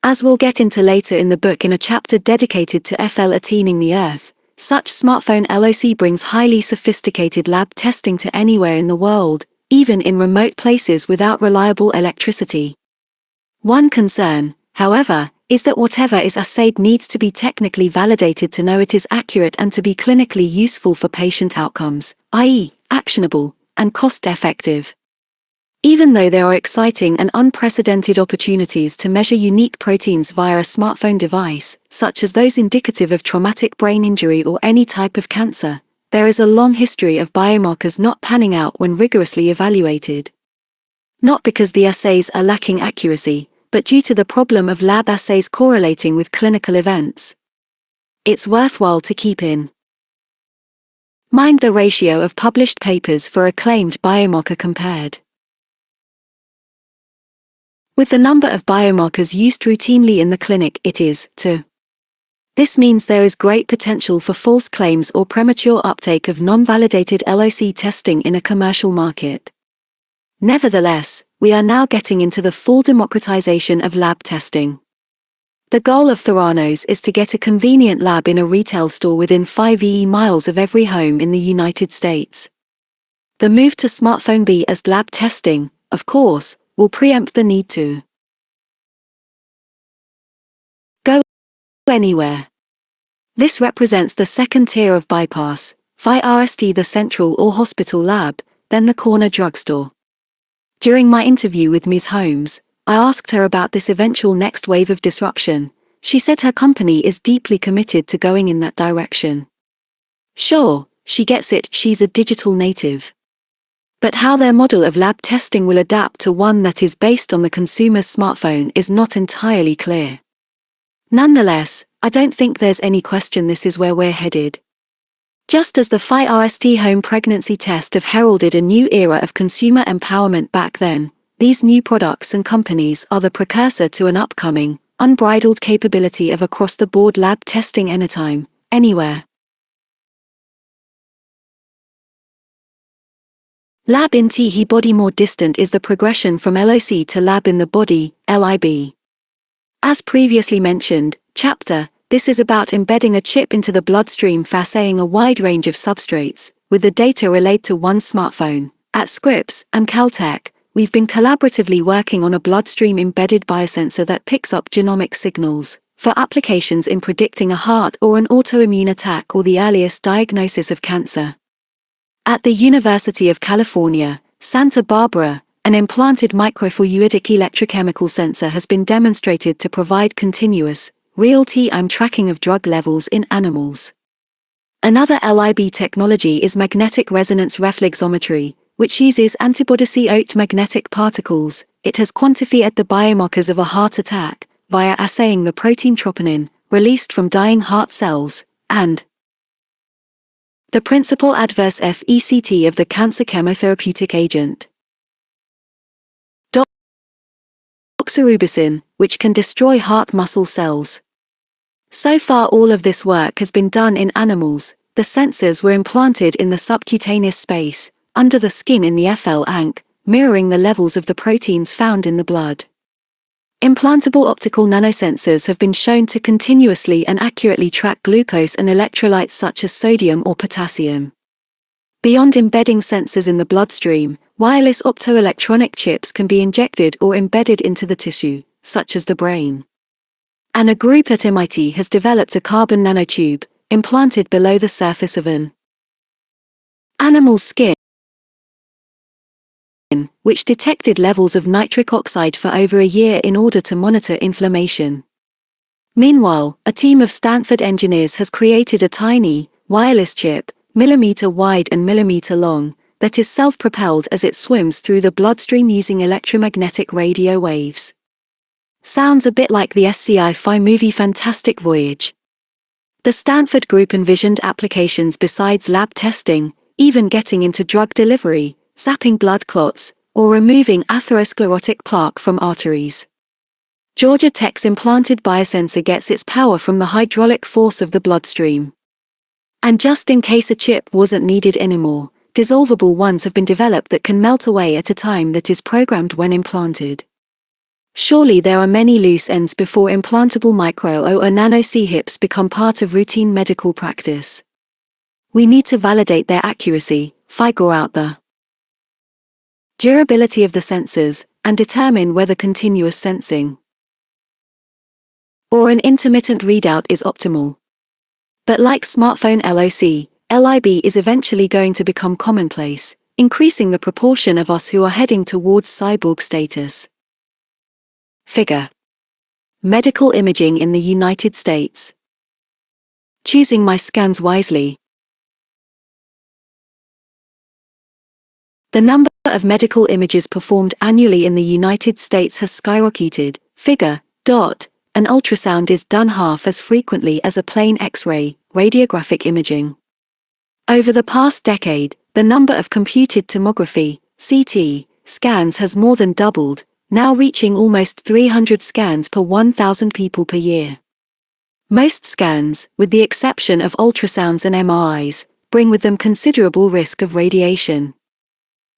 [SPEAKER 1] As we'll get into later in the book in a chapter dedicated to attaining the Earth, such smartphone LOC brings highly sophisticated lab testing to anywhere in the world, even in remote places without reliable electricity. One concern, however, is that whatever is assayed needs to be technically validated to know it is accurate and to be clinically useful for patient outcomes, i.e., actionable and cost-effective. Even though there are exciting and unprecedented opportunities to measure unique proteins via a smartphone device, such as those indicative of traumatic brain injury or any type of cancer, there is a long history of biomarkers not panning out when rigorously evaluated. Not because the assays are lacking accuracy, but due to the problem of lab assays correlating with clinical events. It's worthwhile to keep in mind the ratio of published papers for a claimed biomarker compared with the number of biomarkers used routinely in the clinic. It is to. This means there is great potential for false claims or premature uptake of non-validated LOC testing in a commercial market. Nevertheless, we are now getting into the full democratization of lab testing. The goal of Theranos is to get a convenient lab in a retail store within 5 miles of every home in the United States. The move to smartphone-based lab testing, of course, will preempt the need to go anywhere. This represents the second tier of bypass, first the central or hospital lab, then the corner drugstore. During my interview with Ms. Holmes, I asked her about this eventual next wave of disruption. She said her company is deeply committed to going in that direction. Sure, she gets it, she's a digital native. But how their model of lab testing will adapt to one that is based on the consumer's smartphone is not entirely clear. Nonetheless, I don't think there's any question this is where we're headed. Just as the first home pregnancy test have heralded a new era of consumer empowerment back then, these new products and companies are the precursor to an upcoming, unbridled capability of across-the-board lab testing anytime, anywhere. Lab in the body. More distant is the progression from LOC to lab in the body, LIB. As previously mentioned, chapter, this is about embedding a chip into the bloodstream facing a wide range of substrates, with the data relayed to one smartphone. At Scripps and Caltech, we've been collaboratively working on a bloodstream embedded biosensor that picks up genomic signals, for applications in predicting a heart or an autoimmune attack or the earliest diagnosis of cancer. At the University of California, Santa Barbara, an implanted microfluidic electrochemical sensor has been demonstrated to provide continuous, real-time tracking of drug levels in animals. Another LIB technology is magnetic resonance reflexometry, which uses antibody-coat magnetic particles. It has quantified the biomarkers of a heart attack, via assaying the protein troponin, released from dying heart cells, and the principal adverse effect of the cancer chemotherapeutic agent doxorubicin, which can destroy heart muscle cells. So far all of this work has been done in animals. The sensors were implanted in the subcutaneous space, under the skin in the FL-ANC, mirroring the levels of the proteins found in the blood. Implantable optical nanosensors have been shown to continuously and accurately track glucose and electrolytes such as sodium or potassium. Beyond embedding sensors in the bloodstream, wireless optoelectronic chips can be injected or embedded into the tissue, such as the brain. And a group at MIT has developed a carbon nanotube, implanted below the surface of an animal's skin, which detected levels of nitric oxide for over a year in order to monitor inflammation. Meanwhile, a team of Stanford engineers has created a tiny, wireless chip, millimeter wide and millimeter long, that is self-propelled as it swims through the bloodstream using electromagnetic radio waves. Sounds a bit like the sci-fi movie Fantastic Voyage. The Stanford group envisioned applications besides lab testing, even getting into drug delivery, zapping blood clots, or removing atherosclerotic plaque from arteries. Georgia Tech's implanted biosensor gets its power from the hydraulic force of the bloodstream. And just in case a chip wasn't needed anymore, dissolvable ones have been developed that can melt away at a time that is programmed when implanted. Surely there are many loose ends before implantable micro or nano C-hips become part of routine medical practice. We need to validate their accuracy, figure out the durability of the sensors, and determine whether continuous sensing or an intermittent readout is optimal. But like smartphone LOC, LIB is eventually going to become commonplace, increasing the proportion of us who are heading towards cyborg status. Figure. Medical imaging in the United States. Choosing my scans wisely. The number of medical images performed annually in the United States has skyrocketed. Figure. An ultrasound is done half as frequently as a plain X-ray, radiographic imaging. Over the past decade, the number of computed tomography, CT, scans has more than doubled, now reaching almost 300 scans per 1,000 people per year. Most scans, with the exception of ultrasounds and MRIs, bring with them considerable risk of radiation.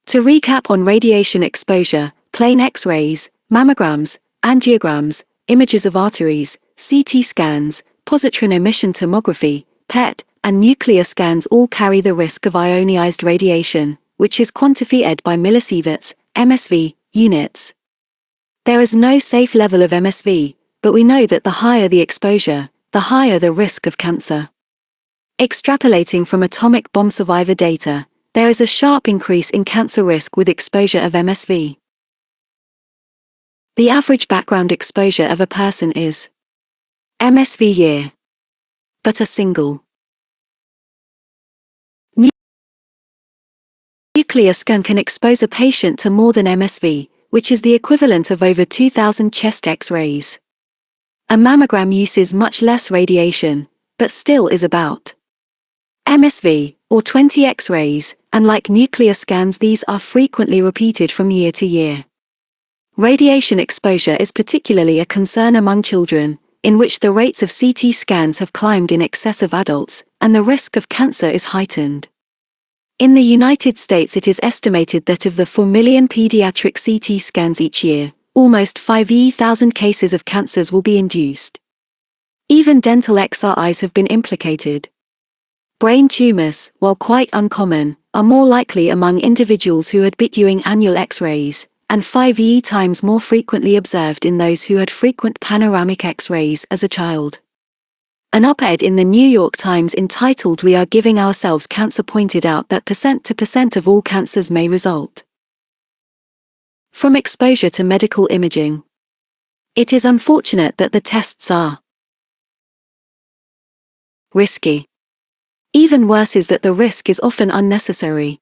[SPEAKER 1] To recap on radiation exposure: plain X-rays, mammograms, angiograms, images of arteries, CT scans, positron emission tomography, PET, and nuclear scans all carry the risk of ionized radiation, which is quantified by millisieverts, MSV, units. There is no safe level of MSV, but we know that the higher the exposure, the higher the risk of cancer. Extrapolating from atomic bomb survivor data, there is a sharp increase in cancer risk with exposure of MSV. The average background exposure of a person is MSV year. But a single nuclear scan can expose a patient to more than MSV, which is the equivalent of over 2,000 chest X-rays. A mammogram uses much less radiation, but still is about MSV, or 20 X-rays, and like nuclear scans, these are frequently repeated from year to year. Radiation exposure is particularly a concern among children, in which the rates of CT scans have climbed in excess of adults, and the risk of cancer is heightened. In the United States, it is estimated that of the 4 million pediatric CT scans each year, almost 5,000 cases of cancers will be induced. Even dental XRIs have been implicated. Brain tumors, while quite uncommon, are more likely among individuals who had doing annual X-rays, and 5 times more frequently observed in those who had frequent panoramic X-rays as a child. An op-ed in the New York Times entitled "We Are Giving Ourselves Cancer" pointed out that % of all cancers may result from exposure to medical imaging. It is unfortunate that the tests are risky. Even worse is that the risk is often unnecessary.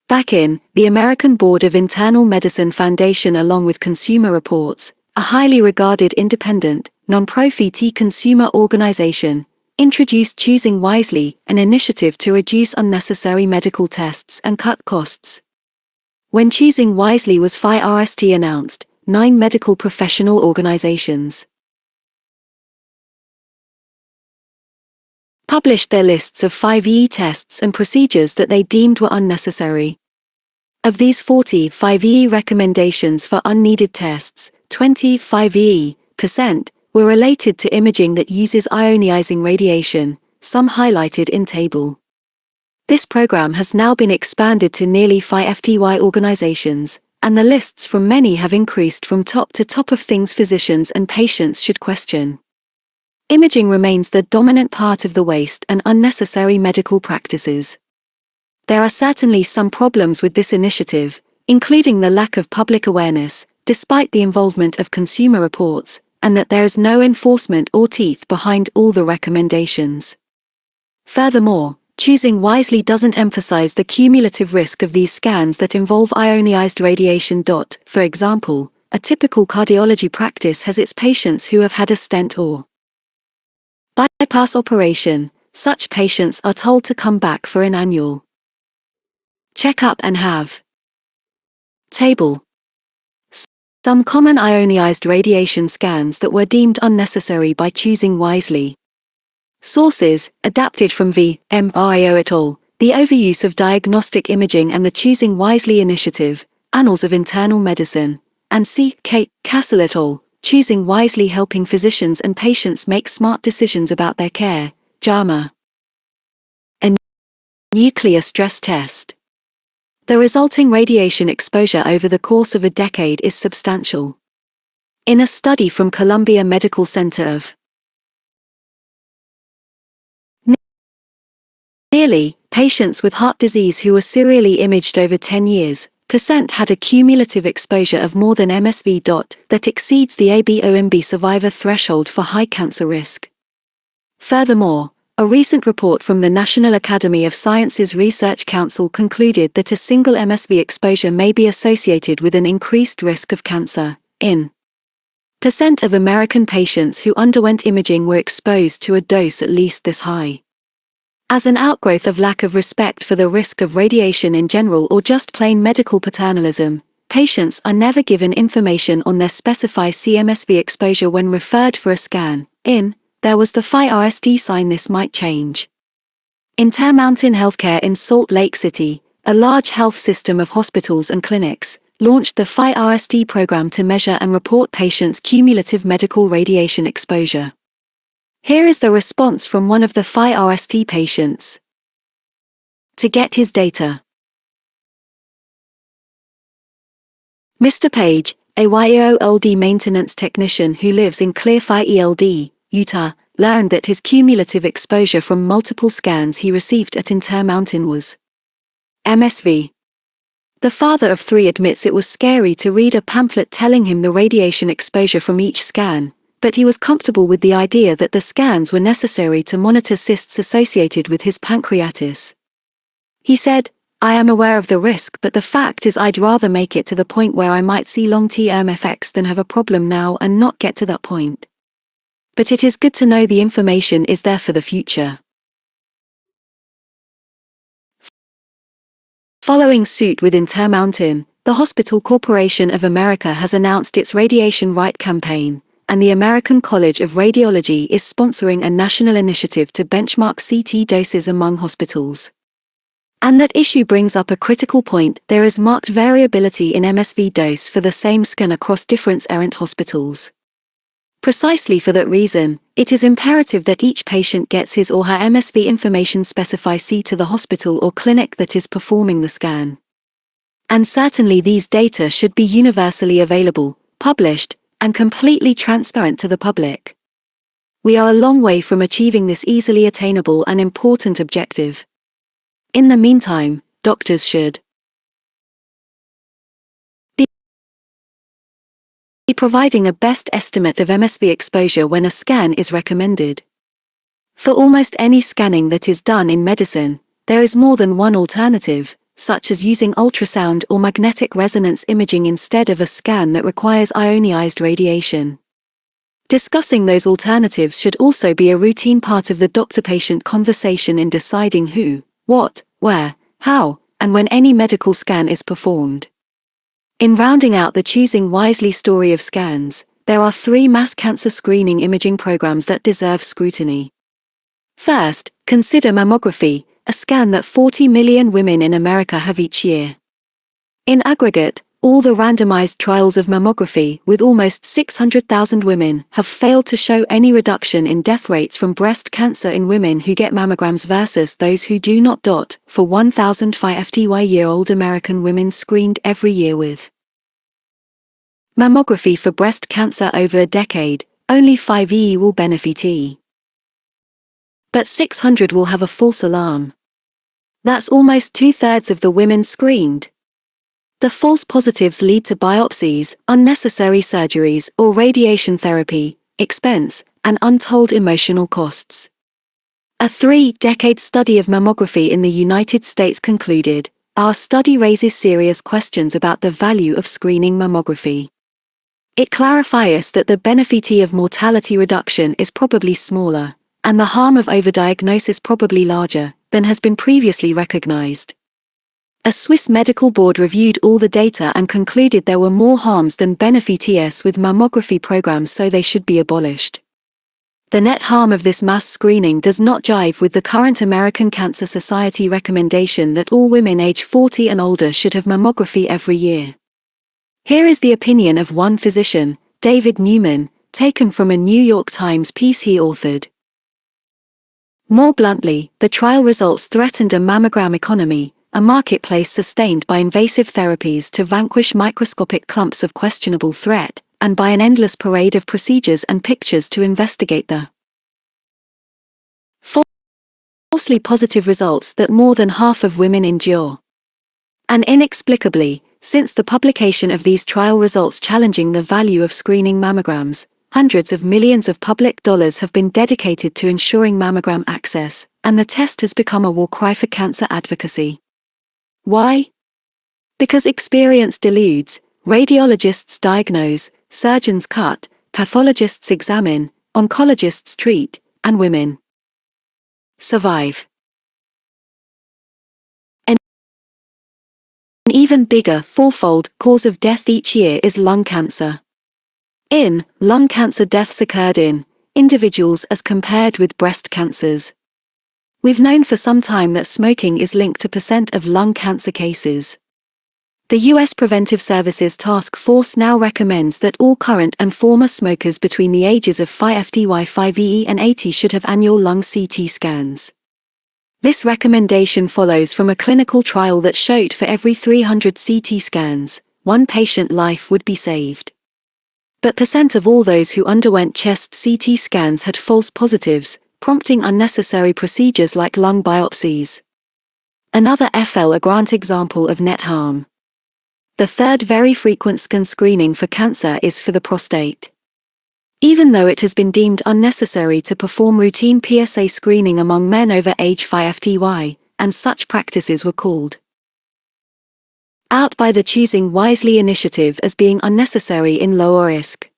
[SPEAKER 1] Back in the American Board of Internal Medicine Foundation, along with Consumer Reports, a highly regarded independent, non-profit consumer organization, introduced Choosing Wisely, an initiative to reduce unnecessary medical tests and cut costs. When Choosing Wisely was first announced, 9 medical professional organizations published their lists of 5 tests and procedures that they deemed were unnecessary. Of these 45 recommendations for unneeded tests, 25% were related to imaging that uses ionizing radiation, some highlighted in table. This program has now been expanded to nearly 50 organizations, and the lists from many have increased from top to top of things physicians and patients should question. Imaging remains the dominant part of the waste and unnecessary medical practices. There are certainly some problems with this initiative, including the lack of public awareness, despite the involvement of Consumer Reports, and that there is no enforcement or teeth behind all the recommendations. Furthermore, Choosing Wisely doesn't emphasize the cumulative risk of these scans that involve ionized radiation. For example, a typical cardiology practice has its patients who have had a stent or bypass operation. Such patients are told to come back for an annual checkup and have table. Some common ionized radiation scans that were deemed unnecessary by Choosing Wisely. Sources, adapted from V. M. Rio et al., The Overuse of Diagnostic Imaging and the Choosing Wisely Initiative, Annals of Internal Medicine, and C. K. Castle et al., Choosing Wisely Helping Physicians and Patients Make Smart Decisions About Their Care, JAMA. A nuclear stress test. The resulting radiation exposure over the course of a decade is substantial. In a study from Columbia Medical Center of nearly patients with heart disease who were serially imaged over 10 years, had a cumulative exposure of more than MSV. That exceeds the ABOMB survivor threshold for high cancer risk. Furthermore, a recent report from the National Academy of Sciences Research Council concluded that a single MSV exposure may be associated with an increased risk of cancer. In % of American patients who underwent imaging were exposed to a dose at least this high. As an outgrowth of lack of respect for the risk of radiation in general or just plain medical paternalism, patients are never given information on their specified CMSV exposure when referred for a scan. There was the first sign this might change. Intermountain Healthcare in Salt Lake City, a large health system of hospitals and clinics, launched the FI-RSD program to measure and report patients' cumulative medical radiation exposure. Here is the response from one of the FI-RSD patients. To get his data. Mr. Page, a YEOLD maintenance technician who lives in Clearfield, ELD, Utah, learned that his cumulative exposure from multiple scans he received at Intermountain was MSV. The father of 3 admits it was scary to read a pamphlet telling him the radiation exposure from each scan, but he was comfortable with the idea that the scans were necessary to monitor cysts associated with his pancreatitis. He said, "I am aware of the risk, but the fact is I'd rather make it to the point where I might see long-term effects than have a problem now and not get to that point. But it is good to know the information is there for the future." Following suit with Intermountain, the Hospital Corporation of America has announced its Radiation Right campaign, and the American College of Radiology is sponsoring a national initiative to benchmark CT doses among hospitals. And that issue brings up a critical point: there is marked variability in MSV dose for the same scan across different errant hospitals. Precisely for that reason, it is imperative that each patient gets his or her MSV information specify to the hospital or clinic that is performing the scan. And certainly these data should be universally available, published, and completely transparent to the public. We are a long way from achieving this easily attainable and important objective. In the meantime, doctors should be providing a best estimate of MSV exposure when a scan is recommended. For almost any scanning that is done in medicine, there is more than one alternative, such as using ultrasound or magnetic resonance imaging instead of a scan that requires ionized radiation. Discussing those alternatives should also be a routine part of the doctor-patient conversation in deciding who, what, where, how, and when any medical scan is performed. In rounding out the choosing wisely story of scans, there are 3 mass cancer screening imaging programs that deserve scrutiny. First, consider mammography, a scan that 40 million women in America have each year. In aggregate, all the randomized trials of mammography with almost 600,000 women have failed to show any reduction in death rates from breast cancer in women who get mammograms versus those who do not. For 1,050-year-old American women screened every year with mammography for breast cancer over a decade, only 5 will benefit. But 600 will have a false alarm. That's almost 2/3 of the women screened. The false positives lead to biopsies, unnecessary surgeries or radiation therapy, expense, and untold emotional costs. A 3-decade study of mammography in the United States concluded, "Our study raises serious questions about the value of screening mammography. It clarifies that the benefit of mortality reduction is probably smaller, and the harm of overdiagnosis probably larger, than has been previously recognized." A Swiss medical board reviewed all the data and concluded there were more harms than benefits with mammography programs, so they should be abolished. The net harm of this mass screening does not jive with the current American Cancer Society recommendation that all women age 40 and older should have mammography every year. Here is the opinion of one physician, David Newman, taken from a New York Times piece he authored. More bluntly, the trial results threatened a mammogram economy, a marketplace sustained by invasive therapies to vanquish microscopic clumps of questionable threat, and by an endless parade of procedures and pictures to investigate the falsely positive results that more than half of women endure. And inexplicably, since the publication of these trial results challenging the value of screening mammograms, hundreds of millions of public dollars have been dedicated to ensuring mammogram access, and the test has become a war cry for cancer advocacy. Why? Because experience deludes, radiologists diagnose, surgeons cut, pathologists examine, oncologists treat, and women survive. An even bigger, fourfold, cause of death each year is lung cancer. Lung cancer deaths occurred in individuals as compared with breast cancers. We've known for some time that smoking is linked to percent of lung cancer cases. The U.S. Preventive Services Task Force now recommends that all current and former smokers between the ages of 55 and 80 should have annual lung CT scans. This recommendation follows from a clinical trial that showed for every 300 CT scans, one patient life would be saved. But percent of all those who underwent chest CT scans had false positives, prompting unnecessary procedures like lung biopsies. Another flagrant example of net harm. The third very frequent scan screening for cancer is for the prostate. Even though it has been deemed unnecessary to perform routine PSA screening among men over age 50, and such practices were called out by the Choosing Wisely initiative as being unnecessary in lower risk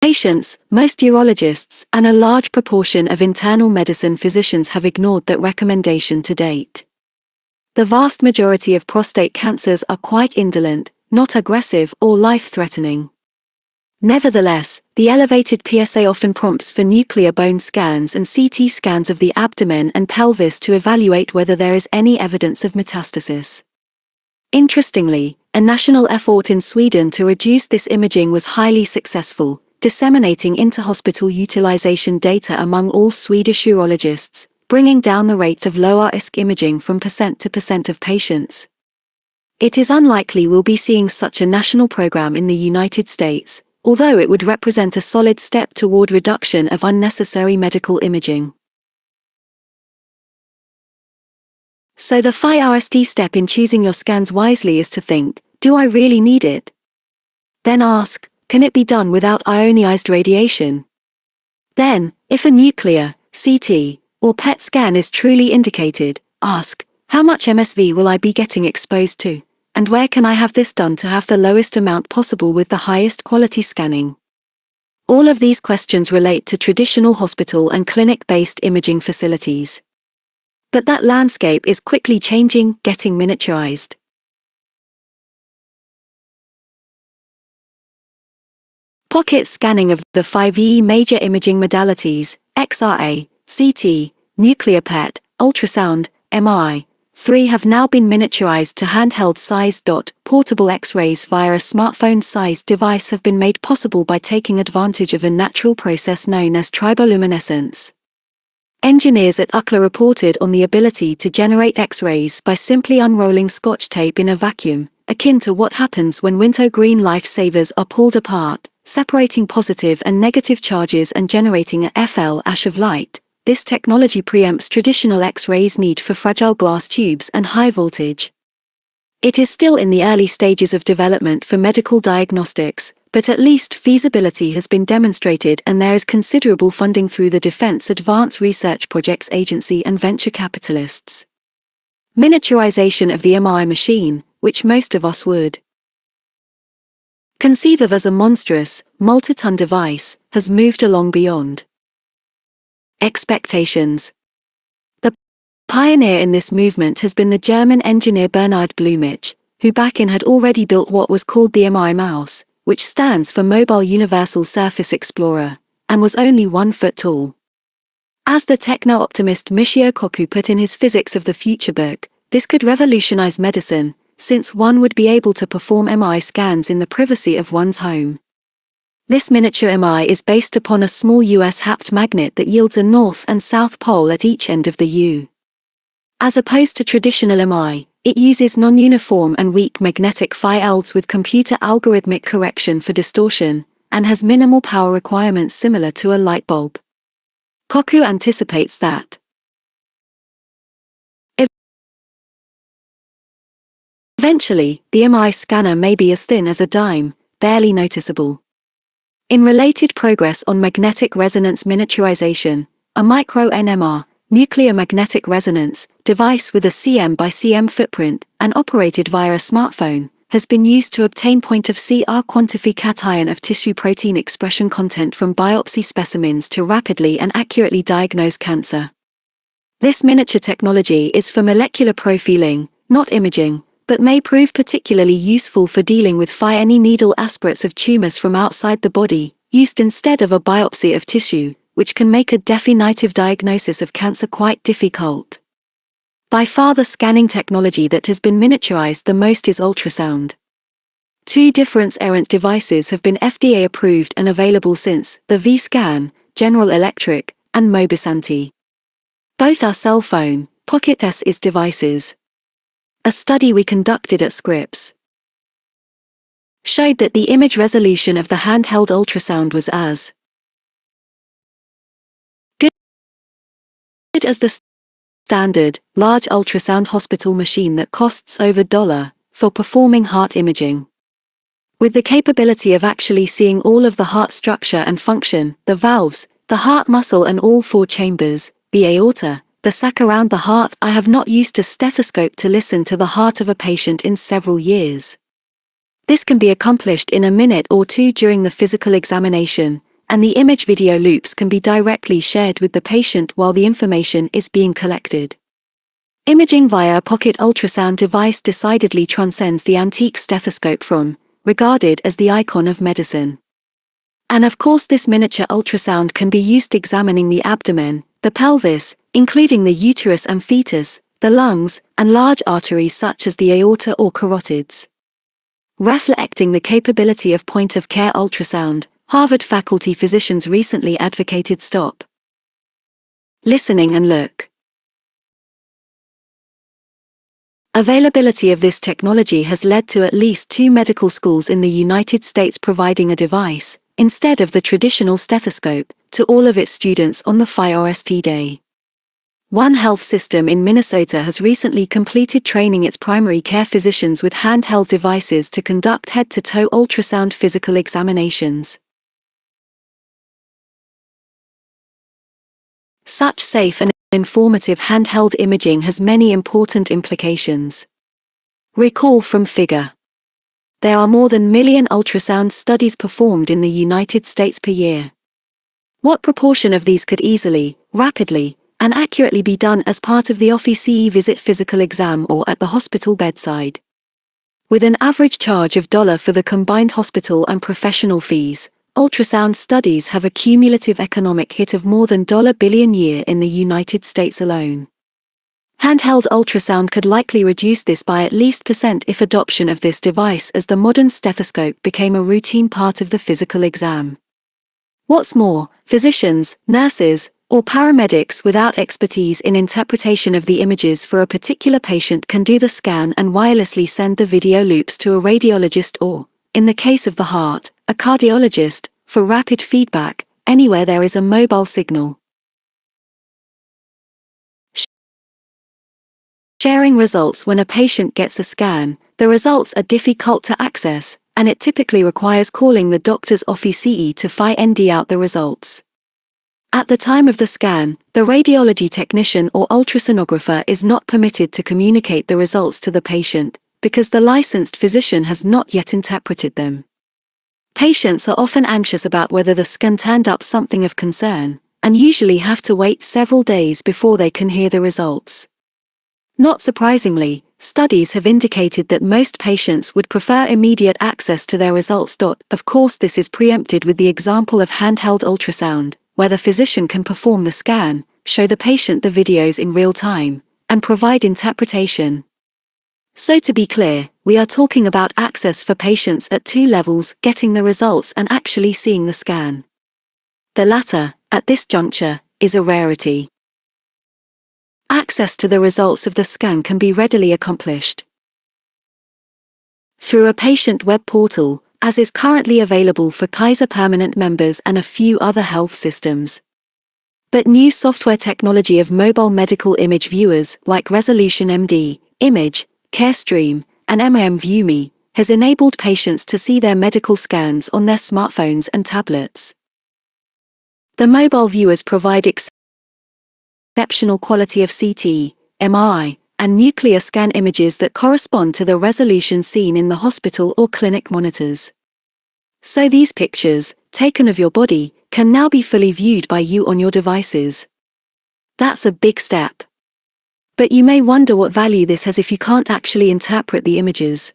[SPEAKER 1] patients, most urologists, and a large proportion of internal medicine physicians have ignored that recommendation to date. The vast majority of prostate cancers are quite indolent, not aggressive or life-threatening. Nevertheless, the elevated PSA often prompts for nuclear bone scans and CT scans of the abdomen and pelvis to evaluate whether there is any evidence of metastasis. Interestingly, a national effort in Sweden to reduce this imaging was highly successful, disseminating inter-hospital utilization data among all Swedish urologists, bringing down the rates of low-risk imaging from percent to percent of patients. It is unlikely we'll be seeing such a national program in the United States, although it would represent a solid step toward reduction of unnecessary medical imaging. So the first step in choosing your scans wisely is to think, do I really need it? Then ask, can it be done without ionized radiation? Then, if a nuclear, CT, or PET scan is truly indicated, ask, how much MSV will I be getting exposed to, and where can I have this done to have the lowest amount possible with the highest quality scanning? All of these questions relate to traditional hospital and clinic-based imaging facilities. But that landscape is quickly changing, getting miniaturized. Pocket scanning of the 5 major imaging modalities, XRA, CT, nuclear PET, ultrasound, MRI, 3 have now been miniaturized to handheld-sized portable X-rays via a smartphone-sized device have been made possible by taking advantage of a natural process known as triboluminescence. Engineers at UCLA reported on the ability to generate X-rays by simply unrolling Scotch tape in a vacuum, akin to what happens when wintergreen lifesavers are pulled apart, separating positive and negative charges and generating a flash of light. This technology preempts traditional X-rays' need for fragile glass tubes and high voltage. It is still in the early stages of development for medical diagnostics, but at least feasibility has been demonstrated and there is considerable funding through the Defense Advanced Research Projects Agency and venture capitalists. Miniaturization of the MRI machine, which most of us would conceive of as a monstrous, multi-ton device, has moved along beyond expectations. The pioneer in this movement has been the German engineer Bernhard Blumich, who back in had already built what was called the MI mouse, which stands for Mobile Universal Surface Explorer, and was only 1 foot tall. As the techno-optimist Michio Kaku put in his Physics of the Future book, this could revolutionize medicine, since one would be able to perform MI scans in the privacy of one's home. This miniature MI is based upon a small US happed magnet that yields a north and south pole at each end of the U. As opposed to traditional MI, it uses non-uniform and weak magnetic fields with computer algorithmic correction for distortion, and has minimal power requirements similar to a light bulb. Kaku anticipates that eventually, the MI scanner may be as thin as a dime, barely noticeable. In related progress on magnetic resonance miniaturization, a micro-NMR, nuclear magnetic resonance, device with a cm by cm footprint, and operated via a smartphone, has been used to obtain point-of-CR quantification cation of tissue protein expression content from biopsy specimens to rapidly and accurately diagnose cancer. This miniature technology is for molecular profiling, not imaging, but may prove particularly useful for dealing with fine needle aspirates of tumors from outside the body, used instead of a biopsy of tissue, which can make a definitive diagnosis of cancer quite difficult. By far the scanning technology that has been miniaturized the most is ultrasound. Two different errant devices have been FDA approved and available since, the V-Scan, General Electric, and Mobisanti. Both are cell phone, pocket SIS devices. A study we conducted at Scripps showed that the image resolution of the handheld ultrasound was as good as the standard, large ultrasound hospital machine that costs over $1 for performing heart imaging. With the capability of actually seeing all of the heart structure and function, the valves, the heart muscle and all four chambers, the aorta, the sac around the heart. I have not used a stethoscope to listen to the heart of a patient in several years. This can be accomplished in a minute or two during the physical examination, and the image video loops can be directly shared with the patient while the information is being collected. Imaging via a pocket ultrasound device decidedly transcends the antique stethoscope regarded as the icon of medicine. And of course this miniature ultrasound can be used examining the abdomen, the pelvis, including the uterus and fetus, the lungs, and large arteries such as the aorta or carotids. Reflecting the capability of point-of-care ultrasound, Harvard faculty physicians recently advocated stop listening and look. Availability of this technology has led to at least 2 medical schools in the United States providing a device, instead of the traditional stethoscope, to all of its students on the First Day. One health system in Minnesota has recently completed training its primary care physicians with handheld devices to conduct head-to-toe ultrasound physical examinations. Such safe and informative handheld imaging has many important implications. Recall from figure. There are more than 1 million ultrasound studies performed in the United States per year. What proportion of these could easily, rapidly, and accurately be done as part of the office visit physical exam or at the hospital bedside? With an average charge of $1 for the combined hospital and professional fees, ultrasound studies have a cumulative economic hit of more than $1 billion a year in the United States alone. Handheld ultrasound could likely reduce this by at least % if adoption of this device as the modern stethoscope became a routine part of the physical exam. What's more, physicians, nurses, or paramedics without expertise in interpretation of the images for a particular patient can do the scan and wirelessly send the video loops to a radiologist or, in the case of the heart, a cardiologist, for rapid feedback, anywhere there is a mobile signal. Sharing results. When a patient gets a scan, the results are difficult to access, and it typically requires calling the doctor's office to find out the results. At the time of the scan, the radiology technician or ultrasonographer is not permitted to communicate the results to the patient, because the licensed physician has not yet interpreted them. Patients are often anxious about whether the scan turned up something of concern, and usually have to wait several days before they can hear the results. Not surprisingly, studies have indicated that most patients would prefer immediate access to their results. Of course, this is preempted with the example of handheld ultrasound, where the physician can perform the scan, show the patient the videos in real time, and provide interpretation. So to be clear, we are talking about access for patients at 2 levels: getting the results and actually seeing the scan. The latter, at this juncture, is a rarity. Access to the results of the scan can be readily accomplished through a patient web portal, as is currently available for Kaiser Permanent members and a few other health systems. But new software technology of mobile medical image viewers like Resolution MD, Image, CareStream, and MMViewMe has enabled patients to see their medical scans on their smartphones and tablets. The mobile viewers provide exceptional quality of CT, MRI, and nuclear scan images that correspond to the resolution seen in the hospital or clinic monitors. So these pictures, taken of your body, can now be fully viewed by you on your devices. That's a big step. But you may wonder what value this has if you can't actually interpret the images.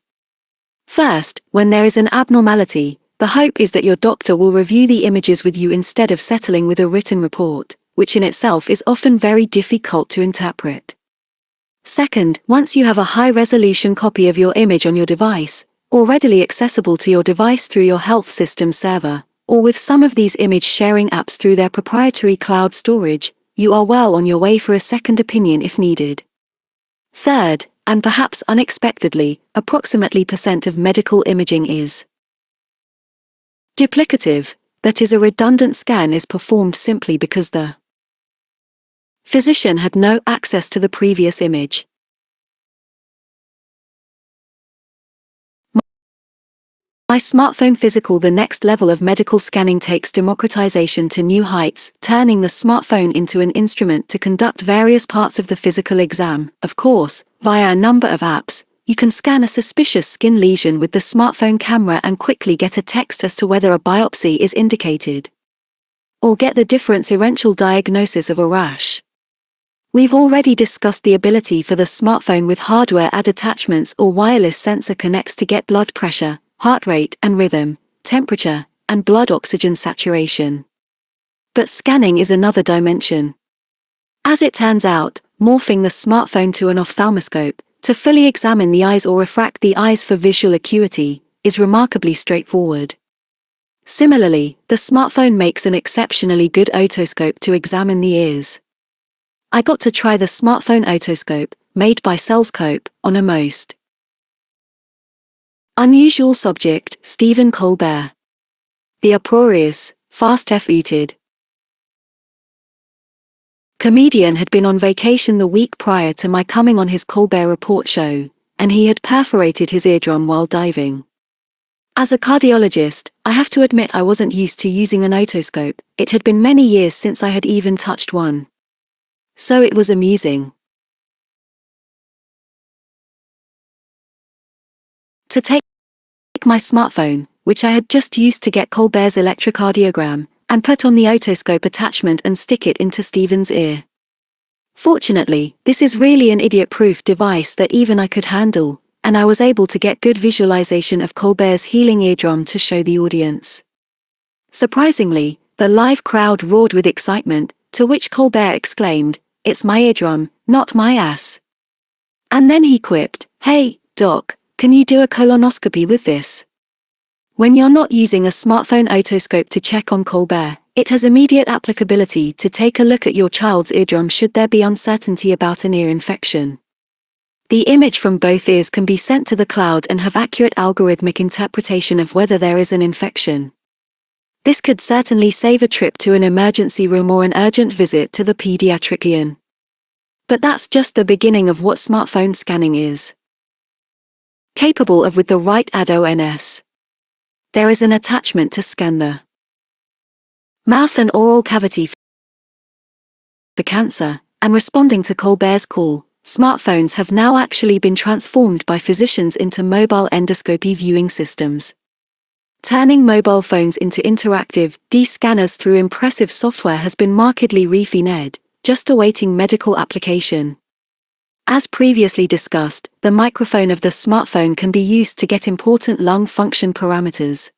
[SPEAKER 1] First, when there is an abnormality, The hope is that your doctor will review the images with you instead of settling with a written report, which in itself is often very difficult to interpret. Second, once you have a high-resolution copy of your image on your device, or readily accessible to your device through your health system server, or with some of these image-sharing apps through their proprietary cloud storage, you are well on your way for a second opinion if needed. Third, and perhaps unexpectedly, approximately % of medical imaging is duplicative, that is, a redundant scan is performed simply because the physician had no access to the previous image. My smartphone physical. The next level of medical scanning takes democratization to new heights, turning the smartphone into an instrument to conduct various parts of the physical exam. Of course, via a number of apps, you can scan a suspicious skin lesion with the smartphone camera and quickly get a text as to whether a biopsy is indicated, or get the differential diagnosis of a rash. We've already discussed the ability for the smartphone with hardware add attachments or wireless sensor connects to get blood pressure, heart rate and rhythm, temperature, and blood oxygen saturation. But scanning is another dimension. As it turns out, morphing the smartphone to an ophthalmoscope, to fully examine the eyes or refract the eyes for visual acuity, is remarkably straightforward. Similarly, the smartphone makes an exceptionally good otoscope to examine the ears. I got to try the smartphone otoscope, made by Cellscope, on a most unusual subject, Stephen Colbert. The uproarious, fast-footed comedian had been on vacation the week prior to my coming on his Colbert Report show, and he had perforated his eardrum while diving. As a cardiologist, I have to admit I wasn't used to using an otoscope. It had been many years since I had even touched one. So it was amusing to take my smartphone, which I had just used to get Colbert's electrocardiogram, and put on the otoscope attachment and stick it into Stephen's ear. Fortunately, this is really an idiot-proof device that even I could handle, and I was able to get good visualization of Colbert's healing eardrum to show the audience. Surprisingly, the live crowd roared with excitement, to which Colbert exclaimed, "It's my eardrum, not my ass." And then he quipped, "Hey, Doc, can you do a colonoscopy with this?" When you're not using a smartphone otoscope to check on Colbert, it has immediate applicability to take a look at your child's eardrum should there be uncertainty about an ear infection. The image from both ears can be sent to the cloud and have accurate algorithmic interpretation of whether there is an infection. This could certainly save a trip to an emergency room or an urgent visit to the pediatrician. But that's just the beginning of what smartphone scanning is capable of with the right add-ons. There is an attachment to scan the mouth and oral cavity for cancer, and responding to Colbert's call, smartphones have now actually been transformed by physicians into mobile endoscopy viewing systems. Turning mobile phones into interactive D-scanners through impressive software has been markedly refined, just awaiting medical application. As previously discussed, the microphone of the smartphone can be used to get important lung function parameters.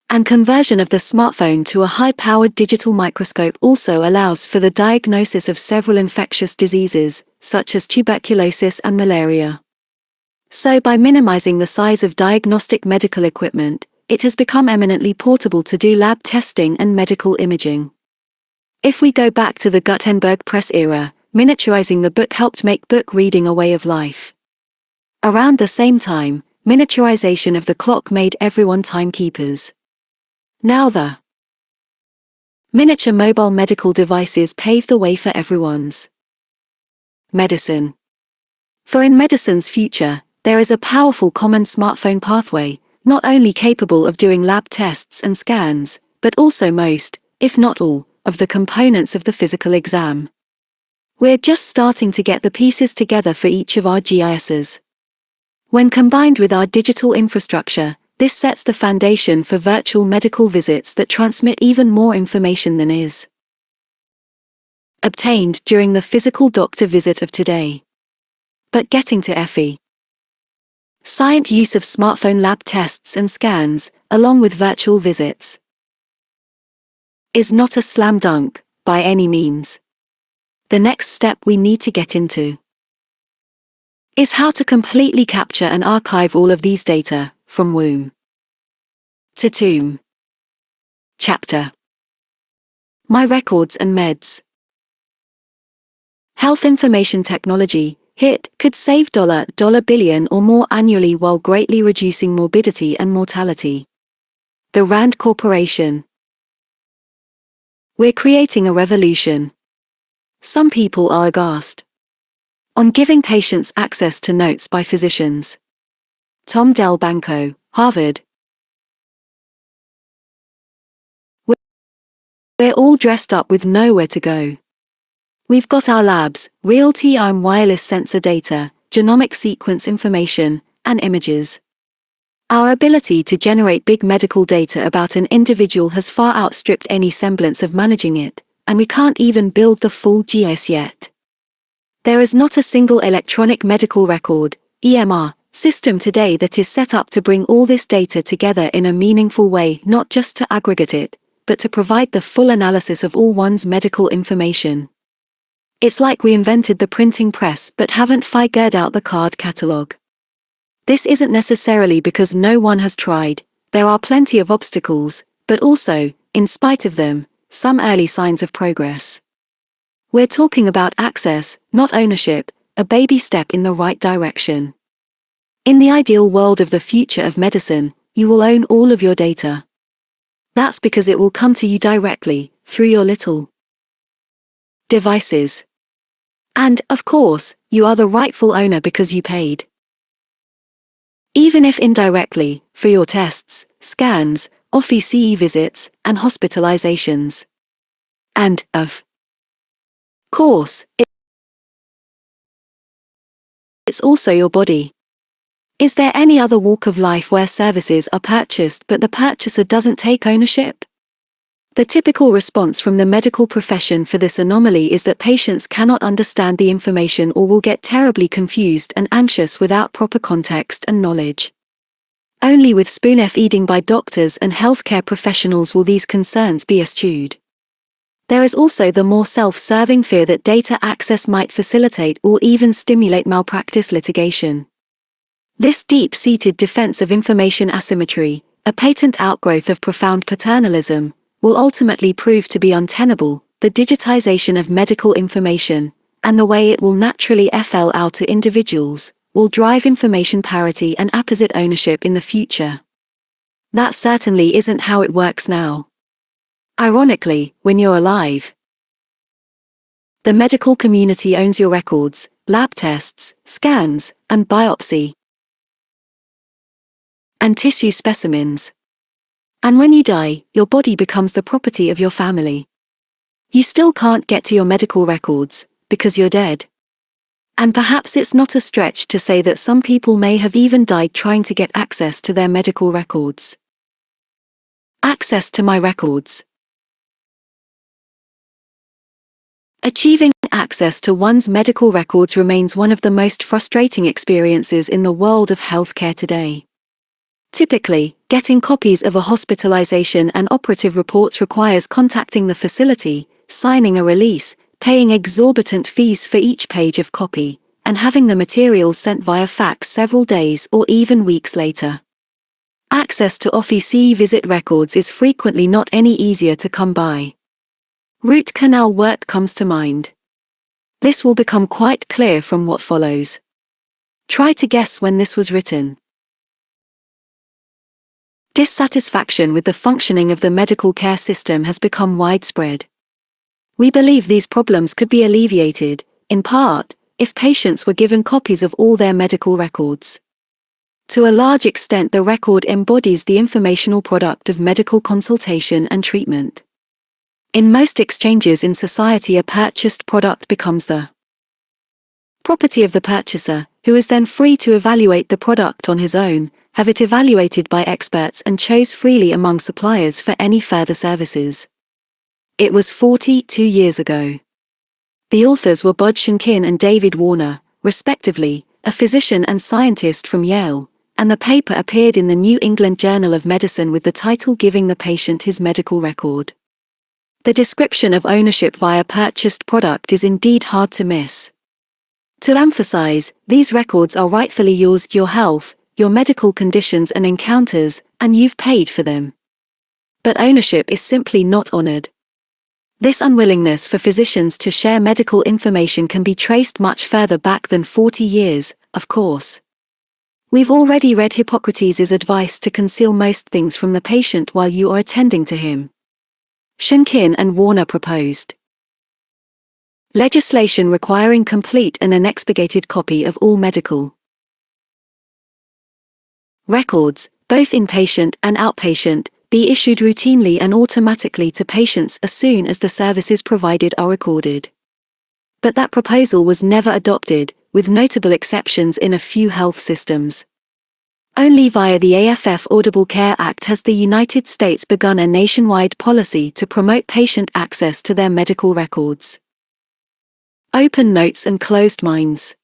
[SPEAKER 1] And conversion of the smartphone to a high-powered digital microscope also allows for the diagnosis of several infectious diseases, such as tuberculosis and malaria. So by minimizing the size of diagnostic medical equipment, it has become eminently portable to do lab testing and medical imaging. If we go back to the Guttenberg press era, miniaturizing the book helped make book reading a way of life. Around the same time, miniaturization of the clock made everyone timekeepers. Now the miniature mobile medical devices pave the way for everyone's medicine. For in medicine's future, there is a powerful common smartphone pathway, not only capable of doing lab tests and scans, but also most, if not all, of the components of the physical exam. We're just starting to get the pieces together for each of our GISs. When combined with our digital infrastructure, this sets the foundation for virtual medical visits that transmit even more information than is obtained during the physical doctor visit of today. But getting to FE. Silent use of smartphone lab tests and scans, along with virtual visits, is not a slam dunk, by any means. The next step we need to get into is how to completely capture and archive all of these data, from womb to tomb. Chapter: My Records and Meds. Health information technology, HIT, could save $1 billion or more annually while greatly reducing morbidity and mortality. The Rand Corporation. We're creating a revolution. Some people are aghast on giving patients access to notes by physicians. Tom Del Banco, Harvard. We're all dressed up with nowhere to go. We've got our labs, real-time wireless sensor data, genomic sequence information, and images. Our ability to generate big medical data about an individual has far outstripped any semblance of managing it, and we can't even build the full GIS yet. There is not a single electronic medical record, EMR, system today that is set up to bring all this data together in a meaningful way, not just to aggregate it, but to provide the full analysis of all one's medical information. It's like we invented the printing press but haven't figured out the card catalog. This isn't necessarily because no one has tried. There are plenty of obstacles, but also, in spite of them, some early signs of progress. We're talking about access, not ownership, a baby step in the right direction. In the ideal world of the future of medicine, you will own all of your data. That's because it will come to you directly, through your little devices. And, of course, you are the rightful owner because you paid. Even if indirectly, for your tests, scans, office visits, and hospitalizations. And, of course, it's also your body. Is there any other walk of life where services are purchased but the purchaser doesn't take ownership? The typical response from the medical profession for this anomaly is that patients cannot understand the information or will get terribly confused and anxious without proper context and knowledge. Only with spoon-feeding by doctors and healthcare professionals will these concerns be eschewed. There is also the more self-serving fear that data access might facilitate or even stimulate malpractice litigation. This deep-seated defense of information asymmetry, a patent outgrowth of profound paternalism, will ultimately prove to be untenable. The digitization of medical information, and the way it will naturally FL out to individuals, will drive information parity and apposite ownership in the future. That certainly isn't how it works now. Ironically, when you're alive, the medical community owns your records, lab tests, scans, and biopsy, and tissue specimens. And when you die, your body becomes the property of your family. You still can't get to your medical records, because you're dead. And perhaps it's not a stretch to say that some people may have even died trying to get access to their medical records. Access to my records. Achieving access to one's medical records remains one of the most frustrating experiences in the world of healthcare today. Typically, getting copies of a hospitalization and operative reports requires contacting the facility, signing a release, paying exorbitant fees for each page of copy, and having the materials sent via fax several days or even weeks later. Access to office visit records is frequently not any easier to come by. Root canal work comes to mind. This will become quite clear from what follows. Try to guess when this was written. Dissatisfaction with the functioning of the medical care system has become widespread. We believe these problems could be alleviated, in part, if patients were given copies of all their medical records. To a large extent, the record embodies the informational product of medical consultation and treatment. In most exchanges in society, a purchased product becomes the property of the purchaser, who is then free to evaluate the product on his own, have it evaluated by experts, and choose freely among suppliers for any further services. It was 42 years ago. The authors were Bud Shankin and David Warner, respectively, a physician and scientist from Yale, and the paper appeared in the New England Journal of Medicine with the title Giving the Patient His Medical Record. The description of ownership via purchased product is indeed hard to miss. To emphasize, these records are rightfully yours, your health, your medical conditions and encounters, and you've paid for them. But ownership is simply not honored. This unwillingness for physicians to share medical information can be traced much further back than 40 years, of course. We've already read Hippocrates' advice to conceal most things from the patient while you are attending to him. Shenkin and Warner proposed legislation requiring complete and unexpurgated copy of all medical records, both inpatient and outpatient, be issued routinely and automatically to patients as soon as the services provided are recorded. But that proposal was never adopted, with notable exceptions in a few health systems. Only via the AFF Audible Care Act has the United States begun a nationwide policy to promote patient access to their medical records. Open notes and closed minds.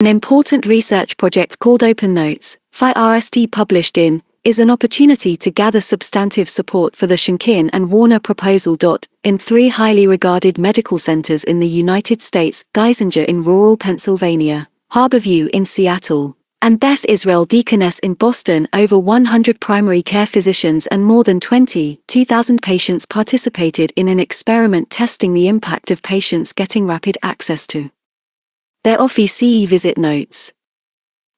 [SPEAKER 1] An important research project called Open Notes, Arvd published in, is an opportunity to gather substantive support for the Shenkin and Warner proposal. In 3 highly regarded medical centers in the United States, Geisinger in rural Pennsylvania, Harborview in Seattle, and Beth Israel Deaconess in Boston, over 100 primary care physicians and more than 2,000 patients participated in an experiment testing the impact of patients getting rapid access to their office visit notes.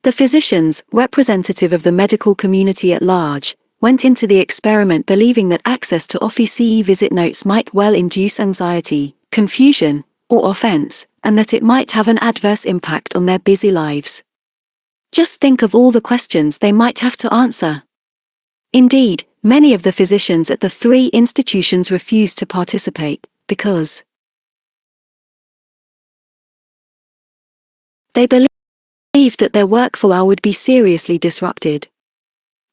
[SPEAKER 1] The physicians, representative of the medical community at large, went into the experiment believing that access to office visit notes might well induce anxiety, confusion, or offense, and that it might have an adverse impact on their busy lives. Just think of all the questions they might have to answer. Indeed, many of the physicians at the 3 institutions refused to participate, because they believed that their workflow would be seriously disrupted.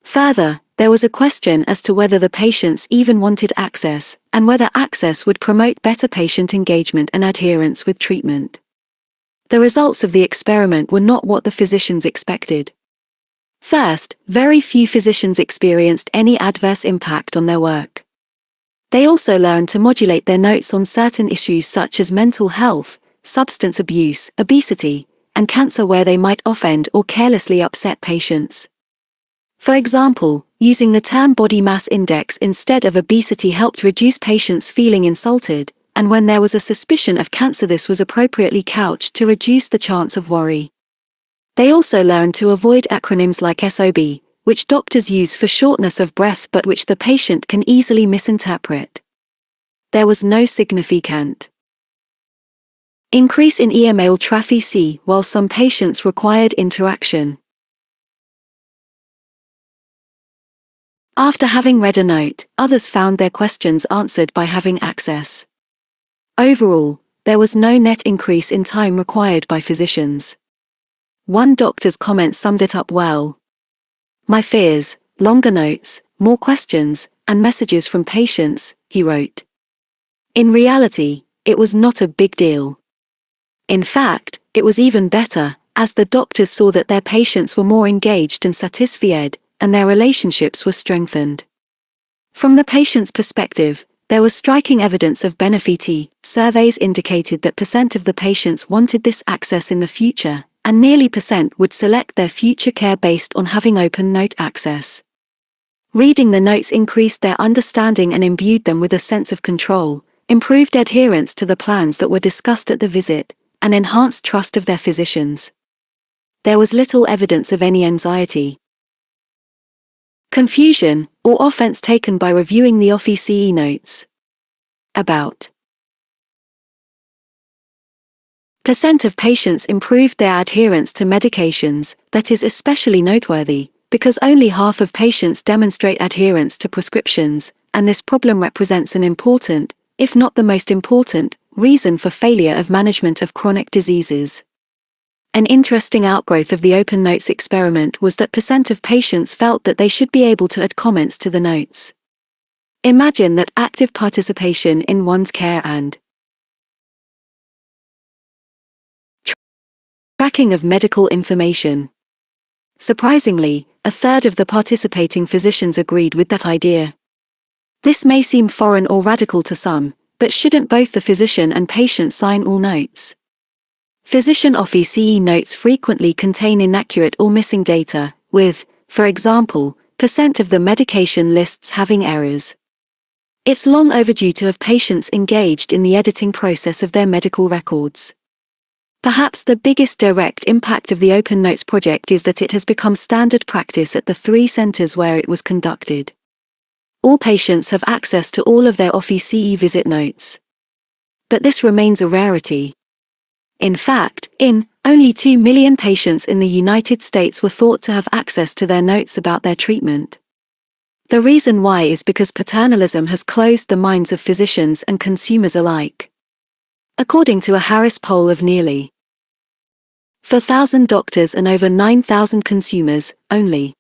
[SPEAKER 1] Further, there was a question as to whether the patients even wanted access, and whether access would promote better patient engagement and adherence with treatment. The results of the experiment were not what the physicians expected. First, very few physicians experienced any adverse impact on their work. They also learned to modulate their notes on certain issues such as mental health, substance abuse, obesity, and cancer, where they might offend or carelessly upset patients. For example, using the term body mass index instead of obesity helped reduce patients feeling insulted, and when there was a suspicion of cancer, this was appropriately couched to reduce the chance of worry. They also learned to avoid acronyms like SOB, which doctors use for shortness of breath but which the patient can easily misinterpret. There was no significant increase in email traffic, while some patients required interaction. After having read a note, others found their questions answered by having access. Overall, there was no net increase in time required by physicians. One doctor's comment summed it up well. "My fears, longer notes, more questions, and messages from patients," he wrote. In reality, it was not a big deal. In fact, it was even better, as the doctors saw that their patients were more engaged and satisfied, and their relationships were strengthened. From the patient's perspective, there was striking evidence of benefit. Surveys indicated that % of the patients wanted this access in the future, and nearly % would select their future care based on having open note access. Reading the notes increased their understanding and imbued them with a sense of control, improved adherence to the plans that were discussed at the visit, and enhanced trust of their physicians. There was little evidence of any anxiety, confusion, or offense taken by reviewing the office notes. About % of patients improved their adherence to medications. That is especially noteworthy, because only half of patients demonstrate adherence to prescriptions, and this problem represents an important, if not the most important, reason for failure of management of chronic diseases. An interesting outgrowth of the Open Notes experiment was that % of patients felt that they should be able to add comments to the notes. Imagine that active participation in one's care and tracking of medical information. Surprisingly, a third of the participating physicians agreed with that idea. This may seem foreign or radical to some, but shouldn't both the physician and patient sign all notes? Physician office notes frequently contain inaccurate or missing data, with, for example, % of the medication lists having errors. It's long overdue to have patients engaged in the editing process of their medical records. Perhaps the biggest direct impact of the Open Notes project is that it has become standard practice at the 3 centers where it was conducted. All patients have access to all of their office visit notes. But this remains a rarity. In fact, only 2 million patients in the United States were thought to have access to their notes about their treatment. The reason why is because paternalism has closed the minds of physicians and consumers alike. According to a Harris poll of nearly 4,000 doctors and over 9,000 consumers, only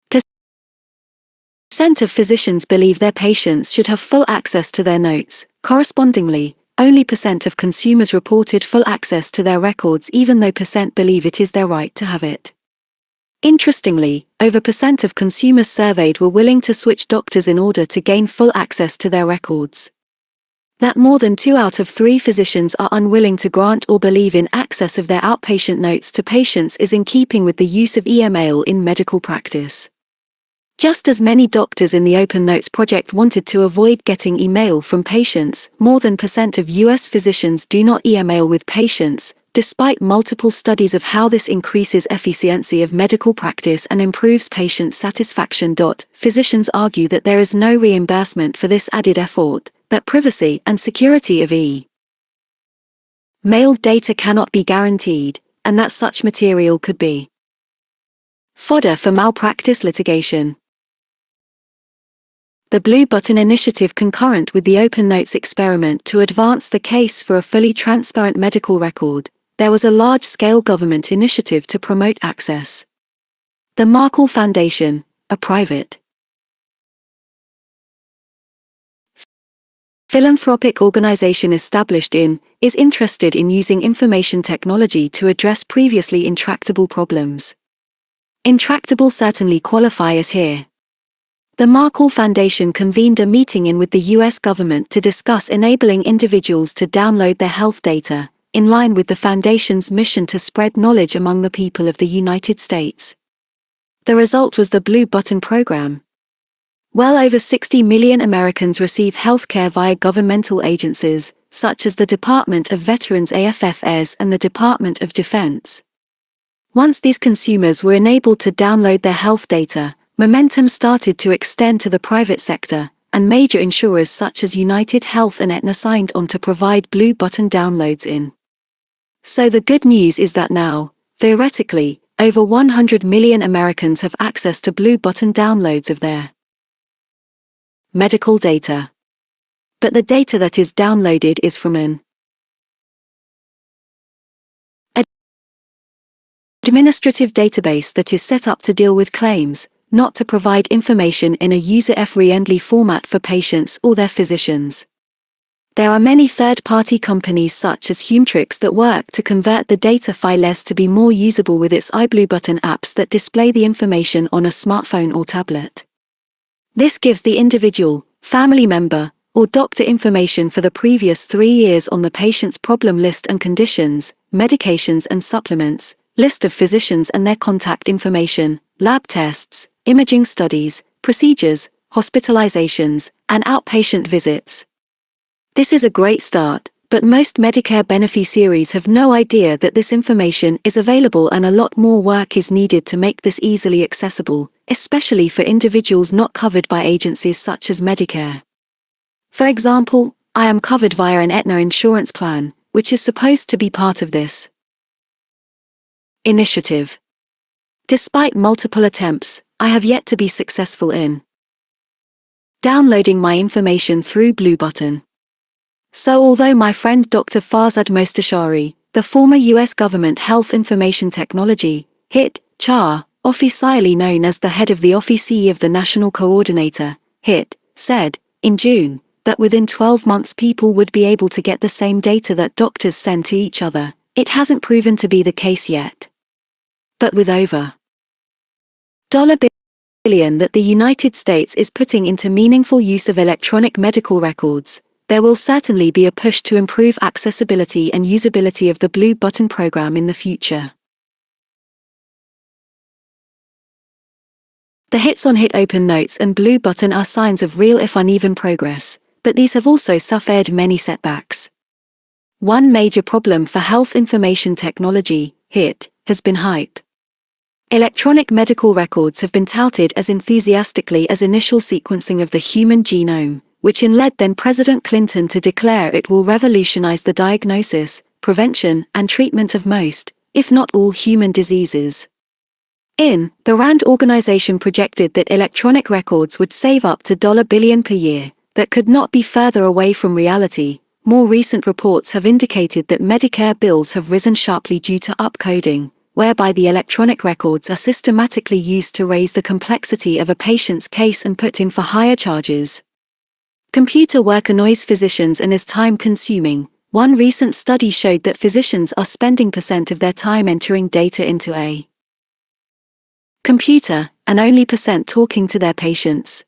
[SPEAKER 1] % of physicians believe their patients should have full access to their notes. Correspondingly, only % of consumers reported full access to their records even though % believe it is their right to have it. Interestingly, over % of consumers surveyed were willing to switch doctors in order to gain full access to their records. That more than 2 out of 3 physicians are unwilling to grant or believe in access of their outpatient notes to patients is in keeping with the use of e-mail in medical practice. Just as many doctors in the Open Notes project wanted to avoid getting email from patients, more than % of US physicians do not email with patients, despite multiple studies of how this increases efficiency of medical practice and improves patient satisfaction. Physicians argue that there is no reimbursement for this added effort, that privacy and security of e-mail data cannot be guaranteed, and that such material could be fodder for malpractice litigation. The Blue Button initiative concurrent with the Open Notes experiment to advance the case for a fully transparent medical record, there was a large-scale government initiative to promote access. The Markle Foundation, a private philanthropic organization established is interested in using information technology to address previously intractable problems. Intractable certainly qualify as here. The Markle Foundation convened a meeting with the U.S. government to discuss enabling individuals to download their health data, in line with the Foundation's mission to spread knowledge among the people of the United States. The result was the Blue Button program. Well over 60 million Americans receive healthcare via governmental agencies, such as the Department of Veterans AFFS and the Department of Defense. Once these consumers were enabled to download their health data, momentum started to extend to the private sector, and major insurers such as United Health and Aetna signed on to provide Blue Button downloads in. So the good news is that now, theoretically, over 100 million Americans have access to Blue Button downloads of their medical data. But the data that is downloaded is from an administrative database that is set up to deal with claims, not to provide information in a user-friendly format for patients or their physicians. There are many third-party companies such as Humtrix that work to convert the data files to be more usable with its iBlue Button apps that display the information on a smartphone or tablet. This gives the individual, family member, or doctor information for the previous 3 years on the patient's problem list and conditions, medications and supplements, list of physicians and their contact information, lab tests, imaging studies, procedures, hospitalizations, and outpatient visits. This is a great start, but most Medicare beneficiaries have no idea that this information is available and a lot more work is needed to make this easily accessible, especially for individuals not covered by agencies such as Medicare. For example, I am covered via an Aetna insurance plan, which is supposed to be part of this initiative. Despite multiple attempts, I have yet to be successful in downloading my information through Blue Button. So although my friend Dr. Farzad Mostashari, the former US government Health Information Technology, HIT, CHAR, officially known as the head of the Office of the National Coordinator, HIT, said, in June, that within 12 months people would be able to get the same data that doctors send to each other, it hasn't proven to be the case yet. But with over $1 billion that the United States is putting into meaningful use of electronic medical records, there will certainly be a push to improve accessibility and usability of the Blue Button program in the future. The hits on Hit Open Notes and Blue Button are signs of real if uneven progress, but these have also suffered many setbacks. One major problem for health information technology, HIT, has been hype. Electronic medical records have been touted as enthusiastically as initial sequencing of the human genome, which led then President Clinton to declare it will revolutionize the diagnosis, prevention, and treatment of most, if not all, human diseases. The RAND organization projected that electronic records would save up to $1 billion per year. That could not be further away from reality. More recent reports have indicated that Medicare bills have risen sharply due to upcoding, whereby the electronic records are systematically used to raise the complexity of a patient's case and put in for higher charges. Computer work annoys physicians and is time-consuming. One recent study showed that physicians are spending % of their time entering data into a computer, and only % talking to their patients.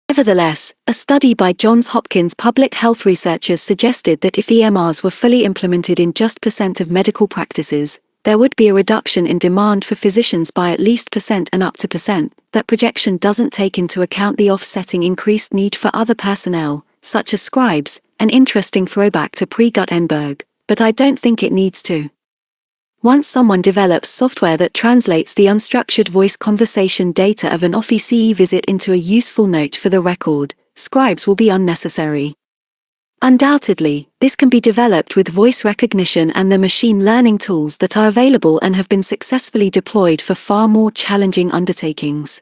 [SPEAKER 1] Nevertheless, a study by Johns Hopkins public health researchers suggested that if EMRs were fully implemented in just % of medical practices, there would be a reduction in demand for physicians by at least % and up to %. That projection doesn't take into account the offsetting increased need for other personnel, such as scribes, an interesting throwback to pre-Guttenberg, but I don't think it needs to. Once someone develops software that translates the unstructured voice conversation data of an office visit into a useful note for the record, scribes will be unnecessary. Undoubtedly, this can be developed with voice recognition and the machine learning tools that are available and have been successfully deployed for far more challenging undertakings.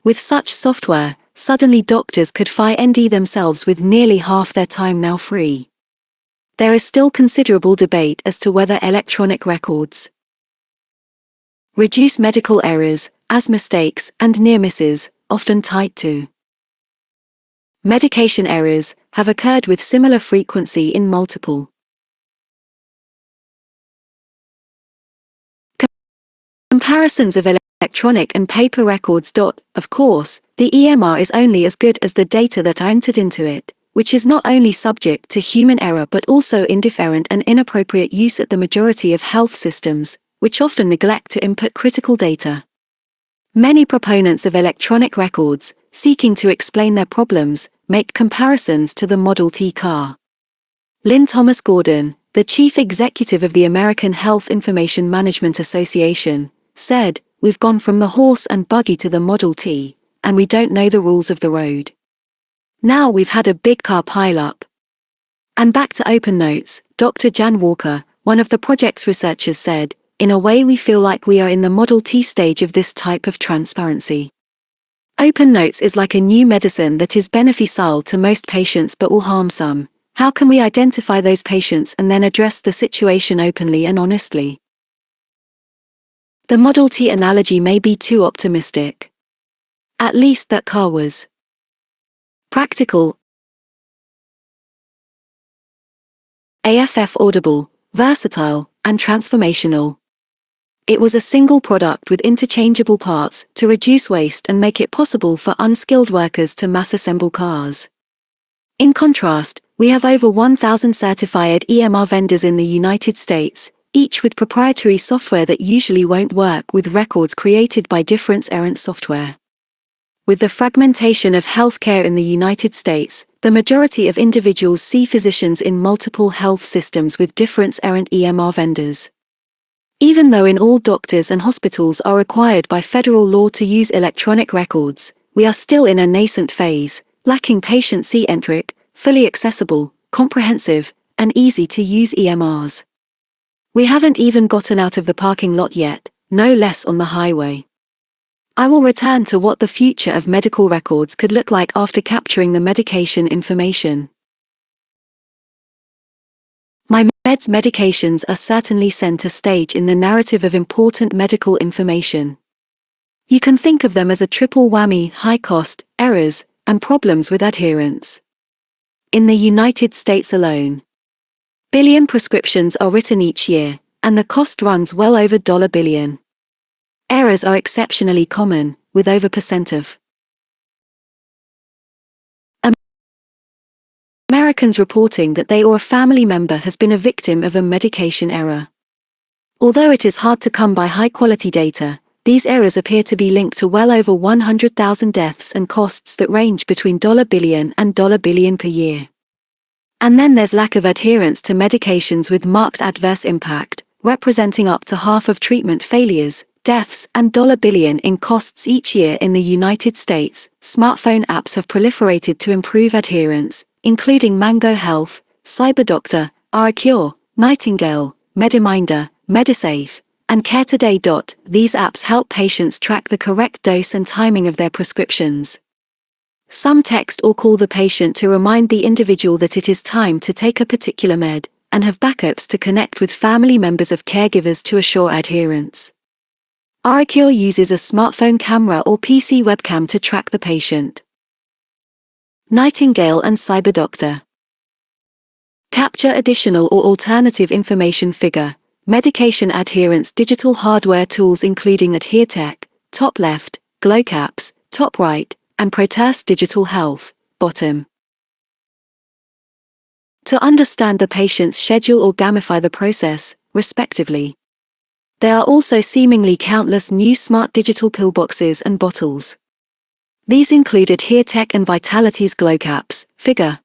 [SPEAKER 1] With such software, suddenly doctors could find themselves with nearly half their time now free. There is still considerable debate as to whether electronic records reduce medical errors, as mistakes and near misses, often tied to medication errors, have occurred with similar frequency in multiple comparisons of electronic and paper records. Of course, the EMR is only as good as the data that are entered into it, which is not only subject to human error but also indifferent and inappropriate use at the majority of health systems, which often neglect to input critical data. Many proponents of electronic records, seeking to explain their problems, make comparisons to the Model T car. Lynn Thomas Gordon, the chief executive of the American Health Information Management Association, said, "We've gone from the horse and buggy to the Model T, and we don't know the rules of the road. Now we've had a big car pile-up." And back to Open Notes, Dr. Jan Walker, one of the project's researchers, said, "In a way we feel like we are in the Model T stage of this type of transparency. Open Notes is like a new medicine that is beneficial to most patients but will harm some. How can we identify those patients and then address the situation openly and honestly?" The Model T analogy may be too optimistic. At least that car was practical, audible, versatile, and transformational. It was a single product with interchangeable parts to reduce waste and make it possible for unskilled workers to mass assemble cars. In contrast, we have over 1,000 certified EMR vendors in the United States, each with proprietary software that usually won't work with records created by different errant software. With the fragmentation of healthcare in the United States, the majority of individuals see physicians in multiple health systems with different errant EMR vendors. Even though in all doctors and hospitals are required by federal law to use electronic records, we are still in a nascent phase, lacking patient-centric, fully accessible, comprehensive, and easy-to-use EMRs. We haven't even gotten out of the parking lot yet, no less on the highway. I will return to what the future of medical records could look like after capturing the medication information. My meds medications are certainly center stage in the narrative of important medical information. You can think of them as a triple whammy: high cost, errors, and problems with adherence. In the United States alone, billion prescriptions are written each year, and the cost runs well over $1 billion. Errors are exceptionally common, with over % of Americans reporting that they or a family member has been a victim of a medication error. Although it is hard to come by high-quality data, these errors appear to be linked to well over 100,000 deaths and costs that range between $1 billion and $1 billion per year. And then there's lack of adherence to medications with marked adverse impact, representing up to half of treatment failures, deaths, and $1 billion in costs each year in the United States. Smartphone apps have proliferated to improve adherence, including Mango Health, CyberDoctor, Arvd, Nightingale, MediMinder, Medisafe, and CareToday. These apps help patients track the correct dose and timing of their prescriptions. Some text or call the patient to remind the individual that it is time to take a particular med, and have backups to connect with family members of caregivers to assure adherence. Arvd uses a smartphone camera or PC webcam to track the patient. Nightingale and CyberDoctor capture additional or alternative information. Figure, medication adherence digital hardware tools including AdhereTech, top left, GlowCaps, top right, and Proteus Digital Health, bottom. To understand the patient's schedule or gamify the process, respectively. There are also seemingly countless new smart digital pillboxes and bottles. These include AdhereTech and Vitality's GlowCaps. Figure.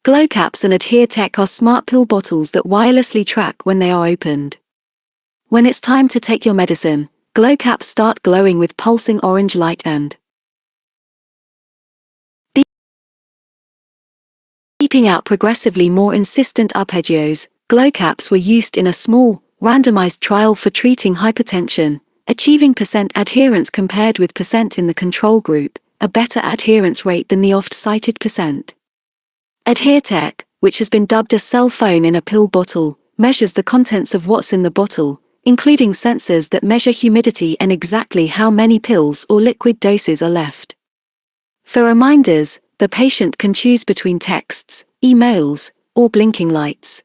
[SPEAKER 1] GlowCaps and AdhereTech are smart pill bottles that wirelessly track when they are opened. When it's time to take your medicine, GlowCaps start glowing with pulsing orange light and beeping out progressively more insistent arpeggios. GlowCaps were used in a small, randomized trial for treating hypertension, achieving % adherence compared with % in the control group, a better adherence rate than the oft-cited %. AdhereTech, which has been dubbed a cell phone in a pill bottle, measures the contents of what's in the bottle, including sensors that measure humidity and exactly how many pills or liquid doses are left. For reminders, the patient can choose between texts, emails, or blinking lights.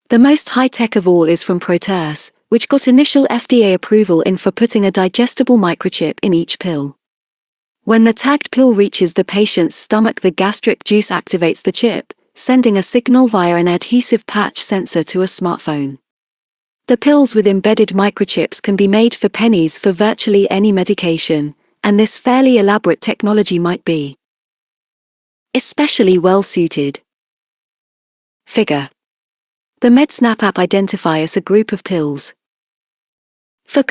[SPEAKER 1] The most high-tech of all is from Proteus, which got initial FDA approval for putting a digestible microchip in each pill. When the tagged pill reaches the patient's stomach, the gastric juice activates the chip, sending a signal via an adhesive patch sensor to a smartphone. The pills with embedded microchips can be made for pennies for virtually any medication, and this fairly elaborate technology might be especially well suited. Figure. The MedSnap app identifies a group of pills for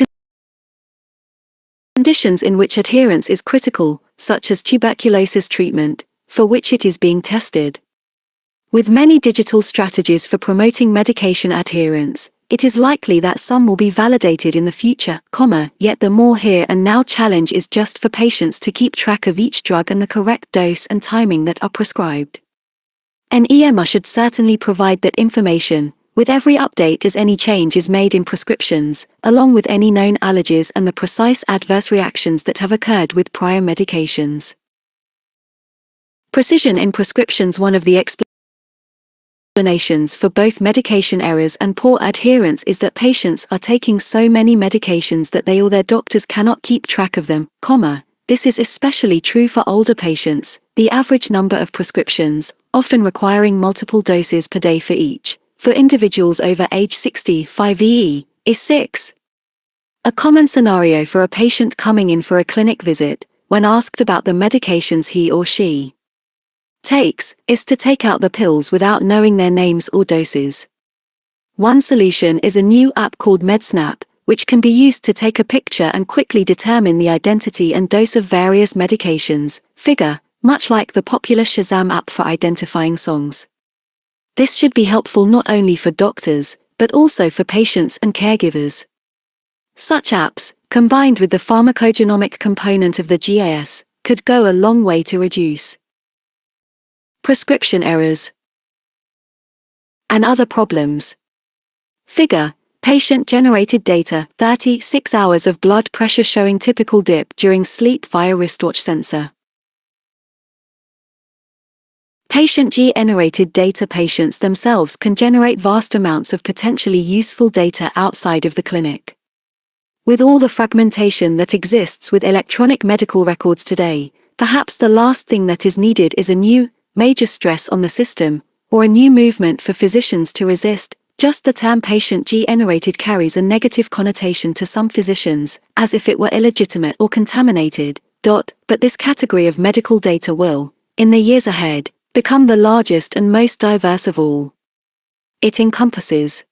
[SPEAKER 1] conditions in which adherence is critical, such as tuberculosis treatment, for which it is being tested. With many digital strategies for promoting medication adherence, it is likely that some will be validated in the future, yet the more here and now challenge is just for patients to keep track of each drug and the correct dose and timing that are prescribed. An EMR should certainly provide that information, with every update as any change is made in prescriptions, along with any known allergies and the precise adverse reactions that have occurred with prior medications. Precision in prescriptions. One of the explanations for both medication errors and poor adherence is that patients are taking so many medications that they or their doctors cannot keep track of them, This is especially true for older patients. The average number of prescriptions, often requiring multiple doses per day for each, for individuals over age 65 EE, is 6. A common scenario for a patient coming in for a clinic visit, when asked about the medications he or she takes, is to take out the pills without knowing their names or doses. One solution is a new app called MedSnap, which can be used to take a picture and quickly determine the identity and dose of various medications, figure, much like the popular Shazam app for identifying songs. This should be helpful not only for doctors, but also for patients and caregivers. Such apps, combined with the pharmacogenomic component of the GIS, could go a long way to reduce prescription errors and other problems. Figure, patient-generated data, 36 hours of blood pressure showing typical dip during sleep via wristwatch sensor. Patient-generated data. Patients themselves can generate vast amounts of potentially useful data outside of the clinic. With all the fragmentation that exists with electronic medical records today, perhaps the last thing that is needed is a new, major stress on the system, or a new movement for physicians to resist. Just the term patient-generated carries a negative connotation to some physicians, as if it were illegitimate or contaminated. But this category of medical data will, in the years ahead, become the largest and most diverse of all. It encompasses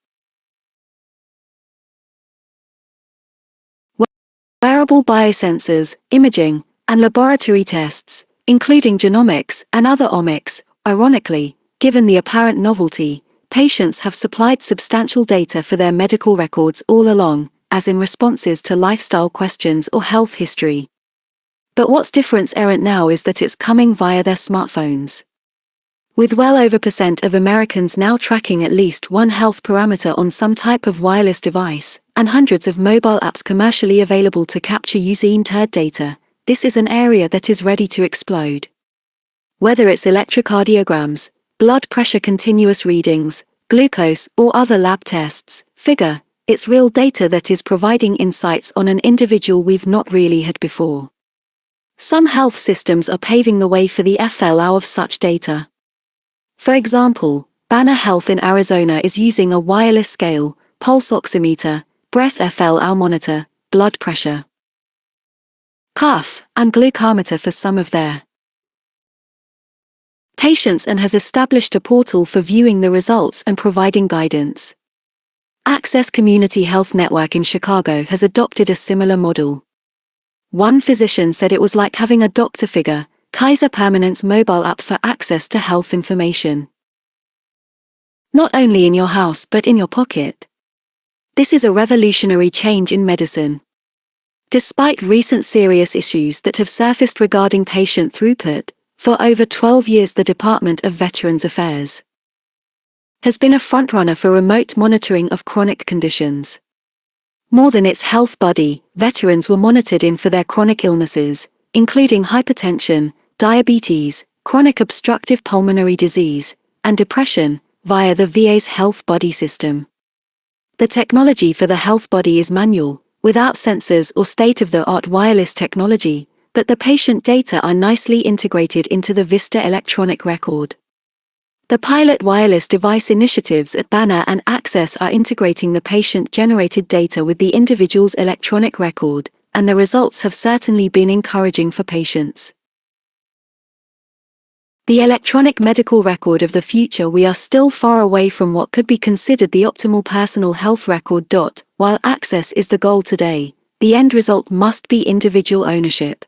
[SPEAKER 1] wearable biosensors, imaging, and laboratory tests, including genomics and other omics. Ironically, given the apparent novelty, patients have supplied substantial data for their medical records all along, as in responses to lifestyle questions or health history. But what's different now is that it's coming via their smartphones. With well over % of Americans now tracking at least one health parameter on some type of wireless device, and hundreds of mobile apps commercially available to capture user-entered data, this is an area that is ready to explode. Whether it's electrocardiograms, blood pressure continuous readings, glucose or other lab tests, it's real data that is providing insights on an individual we've not really had before. Some health systems are paving the way for the FLO of such data. For example, Banner Health in Arizona is using a wireless scale, pulse oximeter, breath FLO monitor, blood pressure, cough, and glucometer for some of their patients and has established a portal for viewing the results and providing guidance. Access Community Health Network in Chicago has adopted a similar model. One physician said it was like having a doctor figure, Kaiser Permanente's mobile app for access to health information. Not only in your house but in your pocket. This is a revolutionary change in medicine. Despite recent serious issues that have surfaced regarding patient throughput, for over 12 years the Department of Veterans Affairs has been a frontrunner for remote monitoring of chronic conditions. More than its health buddy, veterans were monitored in for their chronic illnesses, including hypertension, diabetes, chronic obstructive pulmonary disease, and depression, via the VA's Health Buddy system. The technology for the Health Buddy is manual, without sensors or state-of-the-art wireless technology, but the patient data are nicely integrated into the Vista electronic record. The pilot wireless device initiatives at Banner and Access are integrating the patient-generated data with the individual's electronic record, and the results have certainly been encouraging for patients. The electronic medical record of the future. We are still far away from what could be considered the optimal personal health record. While access is the goal today, the end result must be individual ownership.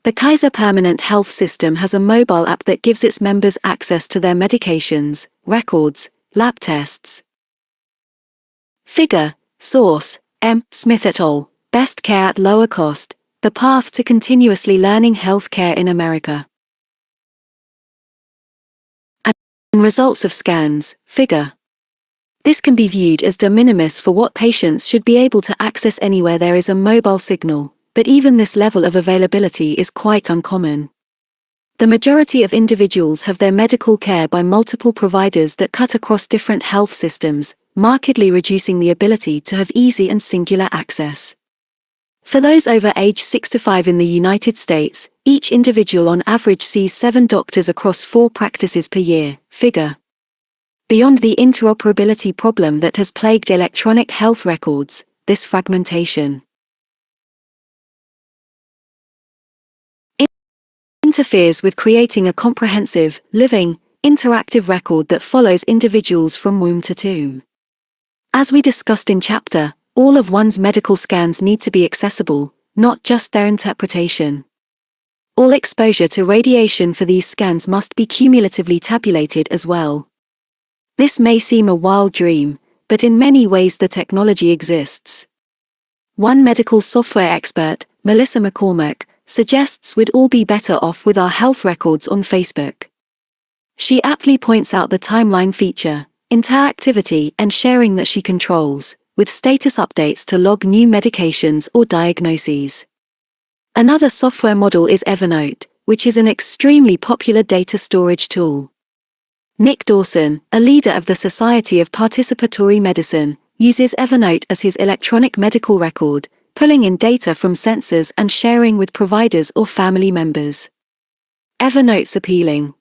[SPEAKER 1] The Kaiser Permanente Health System has a mobile app that gives its members access to their medications, records, lab tests. Source, M. Smith et al., Best Care at Lower Cost, The Path to Continuously Learning Healthcare in America. And results of scans, This can be viewed as de minimis for what patients should be able to access anywhere there is a mobile signal, but even this level of availability is quite uncommon. The majority of individuals have their medical care by multiple providers that cut across different health systems, markedly reducing the ability to have easy and singular access. For those over age 65 in the United States, each individual on average sees 7 doctors across 4 practices per year, Beyond the interoperability problem that has plagued electronic health records, this fragmentation interferes with creating a comprehensive, living, interactive record that follows individuals from womb to tomb. As we discussed in chapter, all of one's medical scans need to be accessible, not just their interpretation. All exposure to radiation for these scans must be cumulatively tabulated as well. This may seem a wild dream, but in many ways the technology exists. One medical software expert, Melissa McCormack, suggests we'd all be better off with our health records on Facebook. She aptly points out the timeline feature, interactivity and sharing that she controls, with status updates to log new medications or diagnoses. Another software model is Evernote, which is an extremely popular data storage tool. Nick Dawson, a leader of the Society of Participatory Medicine, uses Evernote as his electronic medical record, pulling in data from sensors and sharing with providers or family members. Evernote's appealing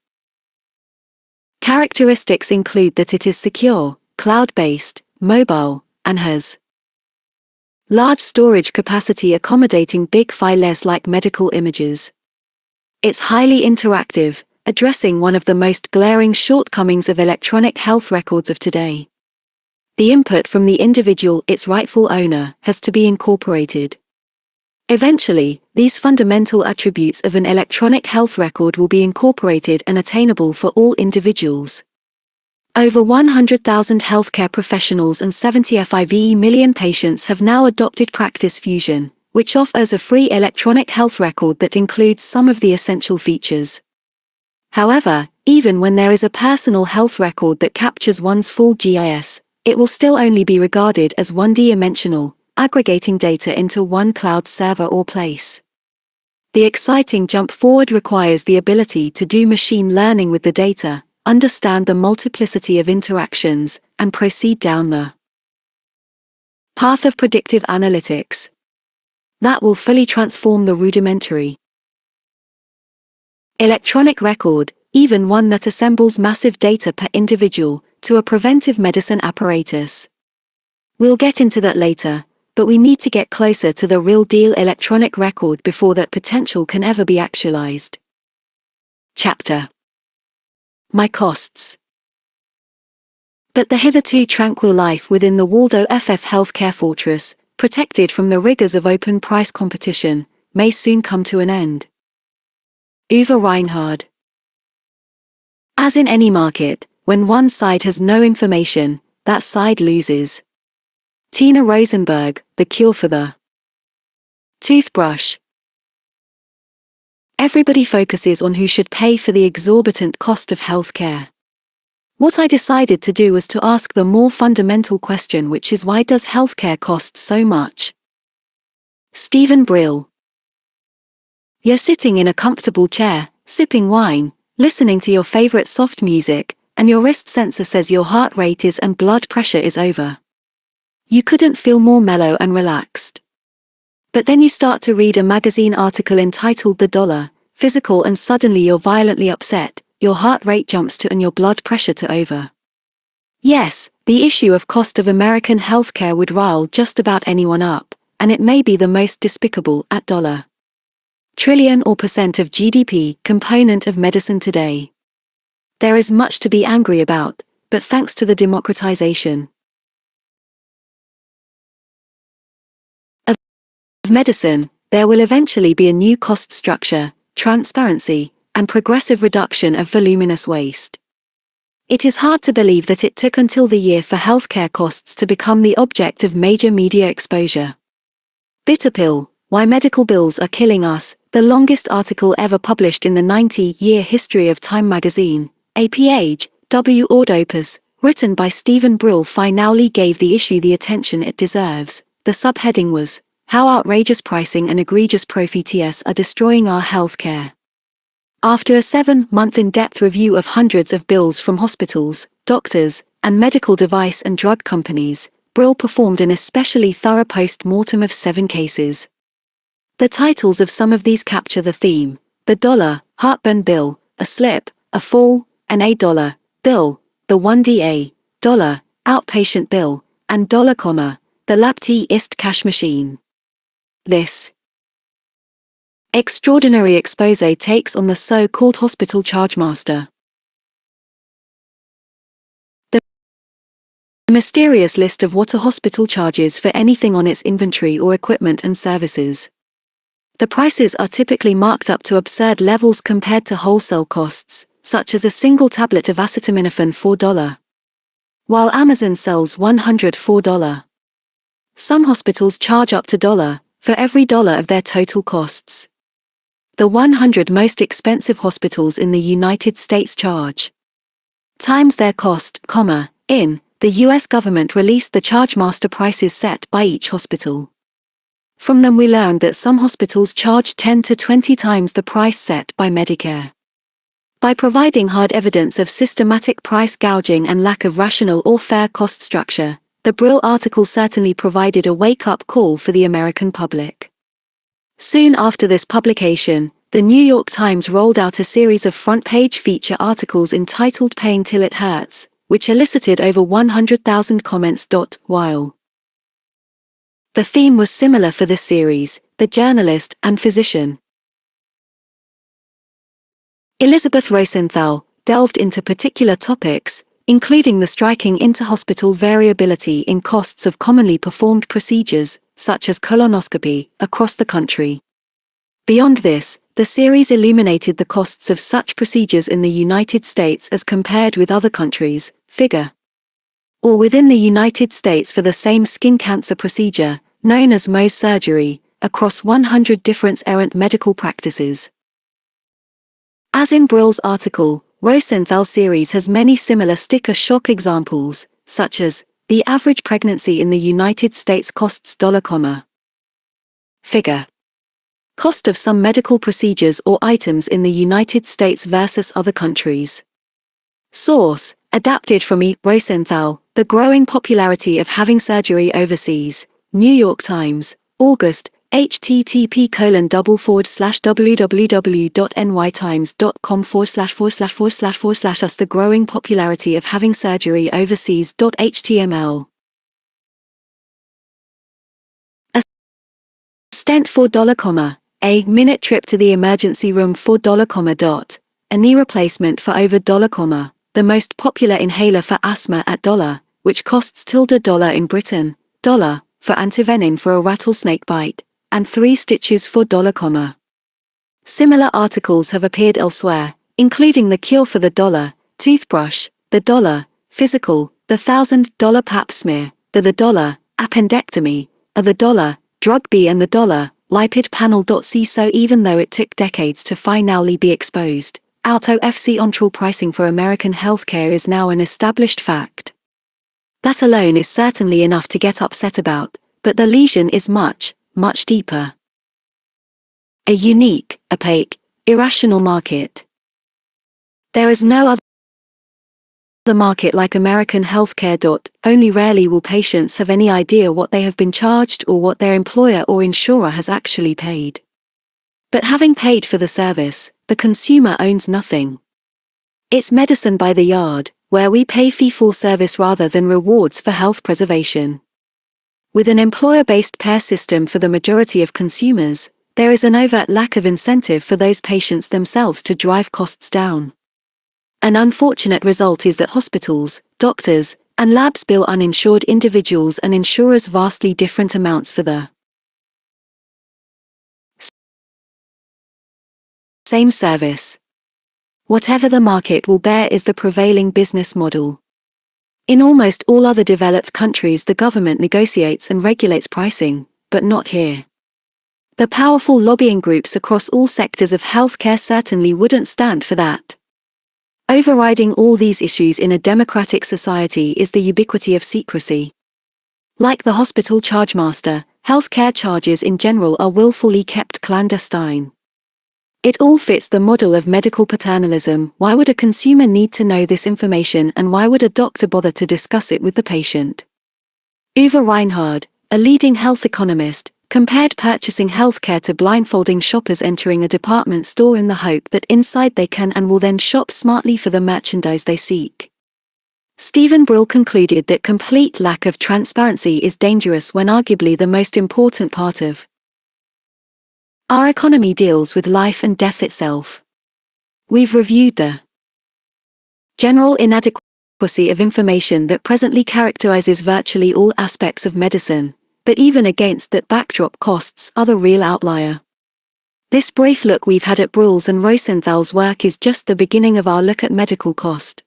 [SPEAKER 1] characteristics include that it is secure, cloud-based, mobile, and has large storage capacity accommodating big files like medical images. It's highly interactive, addressing one of the most glaring shortcomings of electronic health records of today. The input from the individual, its rightful owner, has to be incorporated. Eventually, these fundamental attributes of an electronic health record will be incorporated and attainable for all individuals. Over 100,000 healthcare professionals and 75 million patients have now adopted Practice Fusion, which offers a free electronic health record that includes some of the essential features. However, even when there is a personal health record that captures one's full GIS, it will still only be regarded as one-dimensional, aggregating data into one cloud server or place. The exciting jump forward requires the ability to do machine learning with the data, understand the multiplicity of interactions, and proceed down the path of predictive analytics. That will fully transform the rudimentary electronic record, even one that assembles massive data per individual, to a preventive medicine apparatus. We'll get into that later, but we need to get closer to the real-deal electronic record before that potential can ever be actualized. Chapter: My costs. But the hitherto tranquil life within the Waldo FF healthcare fortress, protected from the rigors of open price competition, may soon come to an end. Uwe Reinhard. As in any market, when one side has no information, that side loses. Tina Rosenberg, The Cure for the Toothbrush. Everybody focuses on who should pay for the exorbitant cost of healthcare. What I decided to do was to ask the more fundamental question, which is, why does healthcare cost so much? Stephen Brill. You're sitting in a comfortable chair, sipping wine, listening to your favorite soft music, and your wrist sensor says your heart rate is and blood pressure is over. You couldn't feel more mellow and relaxed. But then you start to read a magazine article entitled The $, Physical, and suddenly you're violently upset, your heart rate jumps to and your blood pressure to over. Yes, the issue of cost of American healthcare would rile just about anyone up, and it may be the most despicable at $ trillion or % of GDP component of medicine today. There is much to be angry about, but thanks to the democratization of medicine, there will eventually be a new cost structure, transparency, and progressive reduction of voluminous waste. It is hard to believe that it took until the year for healthcare costs to become the object of major media exposure. Bitter pill: Why Medical Bills Are Killing Us, the longest article ever published in the 90-year history of Time magazine, a Ph.W. Ordopus, written by Stephen Brill, finally gave the issue the attention it deserves. The subheading was, How Outrageous Pricing and Egregious Profits Are Destroying Our Healthcare. After a 7-month in-depth review of hundreds of bills from hospitals, doctors, and medical device and drug companies, Brill performed an especially thorough post-mortem of 7 cases. The titles of some of these capture the theme: the $, heartburn bill, a slip, a fall, an $, bill, the $1 outpatient bill, and $, the Lapti ist cash machine. This extraordinary exposé takes on the so-called hospital chargemaster. The mysterious list of what a hospital charges for anything on its inventory or equipment and services. The prices are typically marked up to absurd levels compared to wholesale costs, such as a single tablet of acetaminophen $4, while Amazon sells $104. Some hospitals charge up to $, for every $, of their total costs. The 100 most expensive hospitals in the United States charge times their cost, in the US government released the chargemaster prices set by each hospital. From them we learned that some hospitals charge 10 to 20 times the price set by Medicare. By providing hard evidence of systematic price gouging and lack of rational or fair cost structure, the Brill article certainly provided a wake-up call for the American public. Soon after this publication, the New York Times rolled out a series of front-page feature articles entitled Pain Till It Hurts, which elicited over 100,000 comments. While the theme was similar for this series, the journalist and physician Elizabeth Rosenthal delved into particular topics, including the striking inter-hospital variability in costs of commonly performed procedures, such as colonoscopy, across the country. Beyond this, the series illuminated the costs of such procedures in the United States as compared with other countries, or within the United States for the same skin cancer procedure, known as Mohs surgery, across 100 different errant medical practices. As in Brill's article, Rosenthal's series has many similar sticker shock examples, such as, the average pregnancy in the United States costs figure. Cost of some medical procedures or items in the United States versus other countries. Source, adapted from E. Rosenthal, The Growing Popularity of Having Surgery Overseas, New York Times, August, http://www.nytimes.com//us The Growing Popularity of Having Surgery Overseas.html. A stent $4, a minute trip to the emergency room $4, a knee replacement for over $, the most popular inhaler for asthma at $, which costs $1 in Britain, $, for antivenin for a rattlesnake bite, and 3 stitches for $. Similar articles have appeared elsewhere, including the cure for the $, toothbrush, the $, physical, the $1,000 pap smear, the $, appendectomy, the $, drug B and the $, lipid panel. C. So even though it took decades to finally be exposed, auto FC ontral pricing for American healthcare is now an established fact. That alone is certainly enough to get upset about, but the lesion is much, much deeper. A unique, opaque, irrational market. There is no other market like American healthcare. Only rarely will patients have any idea what they have been charged or what their employer or insurer has actually paid. But having paid for the service, the consumer owns nothing. It's medicine by the yard, where we pay fee-for-service rather than rewards for health preservation. With an employer-based payer system for the majority of consumers, there is an overt lack of incentive for those patients themselves to drive costs down. An unfortunate result is that hospitals, doctors, and labs bill uninsured individuals and insurers vastly different amounts for the same service. Whatever the market will bear is the prevailing business model. In almost all other developed countries the government negotiates and regulates pricing, but not here. The powerful lobbying groups across all sectors of healthcare certainly wouldn't stand for that. Overriding all these issues in a democratic society is the ubiquity of secrecy. Like the hospital chargemaster, healthcare charges in general are willfully kept clandestine. It all fits the model of medical paternalism. Why would a consumer need to know this information, and why would a doctor bother to discuss it with the patient? Uwe Reinhard, a leading health economist, compared purchasing healthcare to blindfolding shoppers entering a department store in the hope that inside they can and will then shop smartly for the merchandise they seek. Stephen Brill concluded that complete lack of transparency is dangerous when arguably the most important part of our economy deals with life and death itself. We've reviewed the general inadequacy of information that presently characterizes virtually all aspects of medicine, but even against that backdrop costs are the real outlier. This brief look we've had at Brill's and Rosenthal's work is just the beginning of our look at medical cost.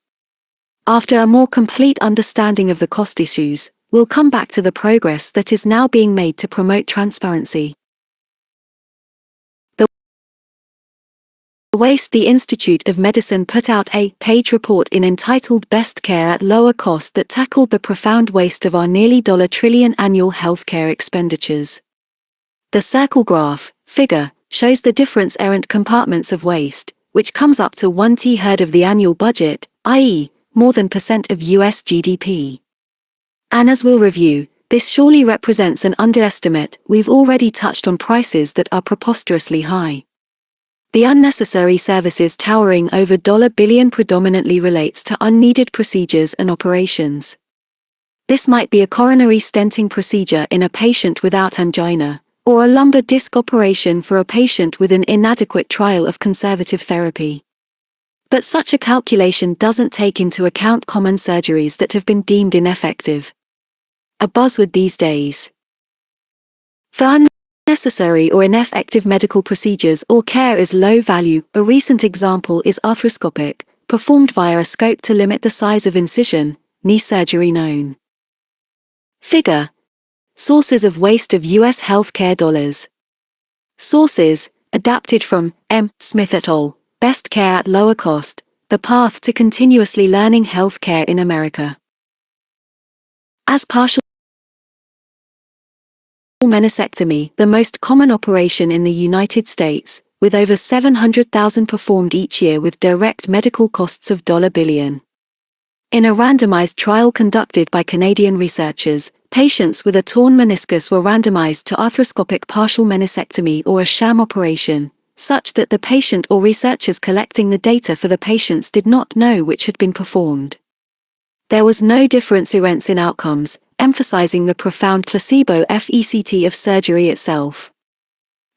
[SPEAKER 1] After a more complete understanding of the cost issues, we'll come back to the progress that is now being made to promote transparency. The Institute of Medicine put out a page report entitled Best Care at Lower Cost that tackled the profound waste of our nearly $1 trillion annual healthcare expenditures. The circle graph, figure, shows the difference errant compartments of waste, which comes up to 1/3 of the annual budget, i.e., more than % of US GDP. And as we'll review, this surely represents an underestimate. We've already touched on prices that are preposterously high. The unnecessary services towering over $1 billion predominantly relates to unneeded procedures and operations. This might be a coronary stenting procedure in a patient without angina, or a lumbar disc operation for a patient with an inadequate trial of conservative therapy. But such a calculation doesn't take into account common surgeries that have been deemed ineffective. A buzzword these days. For unnecessary or ineffective medical procedures or care is low value. A recent example is arthroscopic, performed via a scope to limit the size of incision, knee surgery known. Figure. Sources of waste of U.S. healthcare dollars. Sources, adapted from M. Smith et al., Best Care at Lower Cost, The Path to Continuously Learning Healthcare in America. As partial meniscectomy, the most common operation in the United States, with over 700,000 performed each year with direct medical costs of $1 billion. In a randomized trial conducted by Canadian researchers, patients with a torn meniscus were randomized to arthroscopic partial meniscectomy or a sham operation, such that the patient or researchers collecting the data for the patients did not know which had been performed. There was no difference in outcomes, emphasizing the profound placebo effect of surgery itself.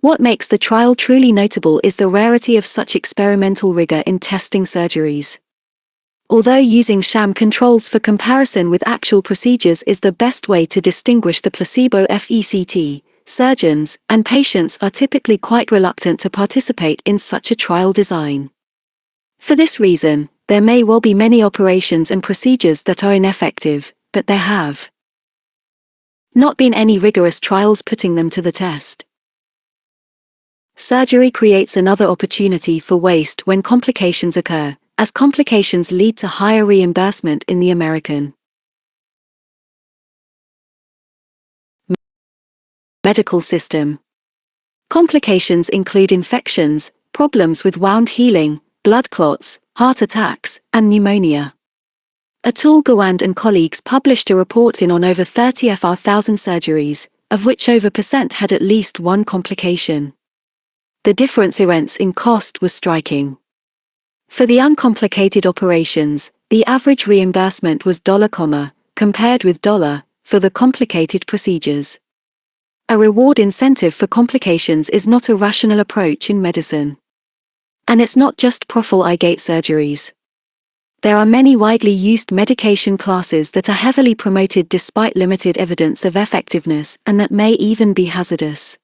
[SPEAKER 1] What makes the trial truly notable is the rarity of such experimental rigor in testing surgeries. Although using sham controls for comparison with actual procedures is the best way to distinguish the placebo effect, surgeons and patients are typically quite reluctant to participate in such a trial design. For this reason, there may well be many operations and procedures that are ineffective, but there have not been any rigorous trials putting them to the test. Surgery creates another opportunity for waste when complications occur, as complications lead to higher reimbursement in the American medical system. Complications include infections, problems with wound healing, blood clots, heart attacks, and pneumonia. Atul Gawande and colleagues published a report on over 30,000 surgeries, of which over % had at least one complication. The difference in cost was striking. For the uncomplicated operations, the average reimbursement was $, compared with $, for the complicated procedures. A reward incentive for complications is not a rational approach in medicine. And it's not just profile-gate surgeries. There are many widely used medication classes that are heavily promoted despite limited evidence of effectiveness and that may even be hazardous.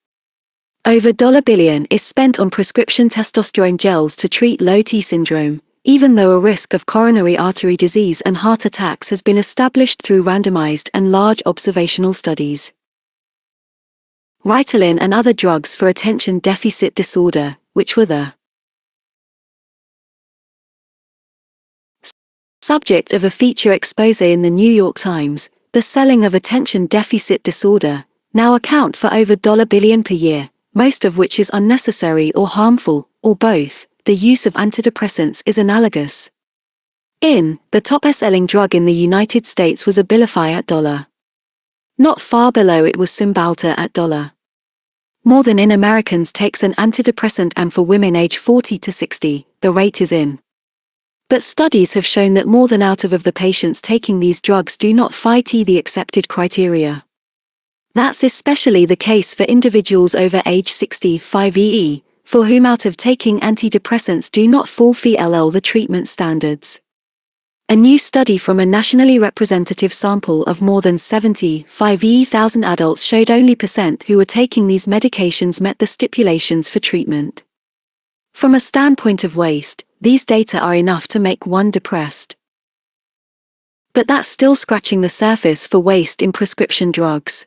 [SPEAKER 1] Over $1 billion is spent on prescription testosterone gels to treat low T syndrome, even though a risk of coronary artery disease and heart attacks has been established through randomized and large observational studies. Ritalin and other drugs for attention deficit disorder, which were the subject of a feature expose in the New York Times, the selling of attention deficit disorder, now account for over $1 billion per year, most of which is unnecessary or harmful, or both. The use of antidepressants is analogous. The top-selling drug in the United States was Abilify at $. Not far below it was Cymbalta at $. More than in Americans takes an antidepressant, and for women age 40 to 60, the rate is in. But studies have shown that more than out of the patients taking these drugs do not fit the accepted criteria. That's especially the case for individuals over age 65 EE, for whom out of taking antidepressants do not fulfill the treatment standards. A new study from a nationally representative sample of more than 75,000 adults showed only % who were taking these medications met the stipulations for treatment. From a standpoint of waste, these data are enough to make one depressed. But that's still scratching the surface for waste in prescription drugs.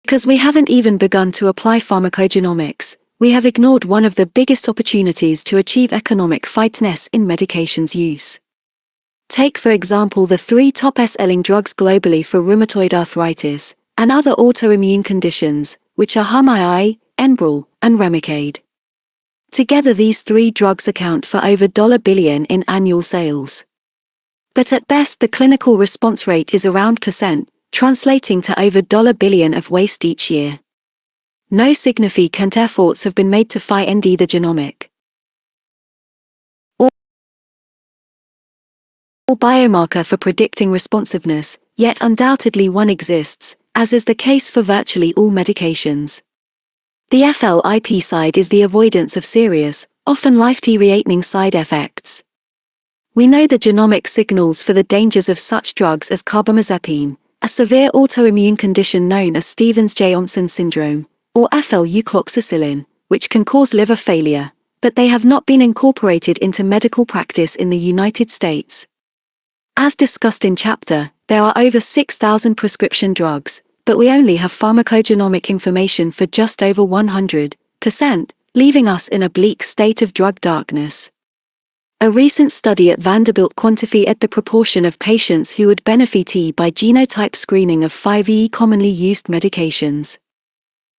[SPEAKER 1] Because we haven't even begun to apply pharmacogenomics, we have ignored one of the biggest opportunities to achieve economic fitness in medications use. Take for example the 3 top-selling drugs globally for rheumatoid arthritis, and other autoimmune conditions, which are Humii, Enbrel, and Remicade. Together these three drugs account for over $1 billion in annual sales. But at best the clinical response rate is around %, translating to over $1 billion of waste each year. No significant efforts have been made to find either genomic or biomarker for predicting responsiveness, yet undoubtedly one exists, as is the case for virtually all medications. The flip side is the avoidance of serious, often life-threatening side effects. We know the genomic signals for the dangers of such drugs as carbamazepine, a severe autoimmune condition known as Stevens-Johnson syndrome, or L-eucloxacillin, which can cause liver failure, but they have not been incorporated into medical practice in the United States. As discussed in chapter, there are over 6,000 prescription drugs, but we only have pharmacogenomic information for just over 100%, leaving us in a bleak state of drug darkness. A recent study at Vanderbilt quantified the proportion of patients who would benefit by genotype screening of 5 commonly used medications.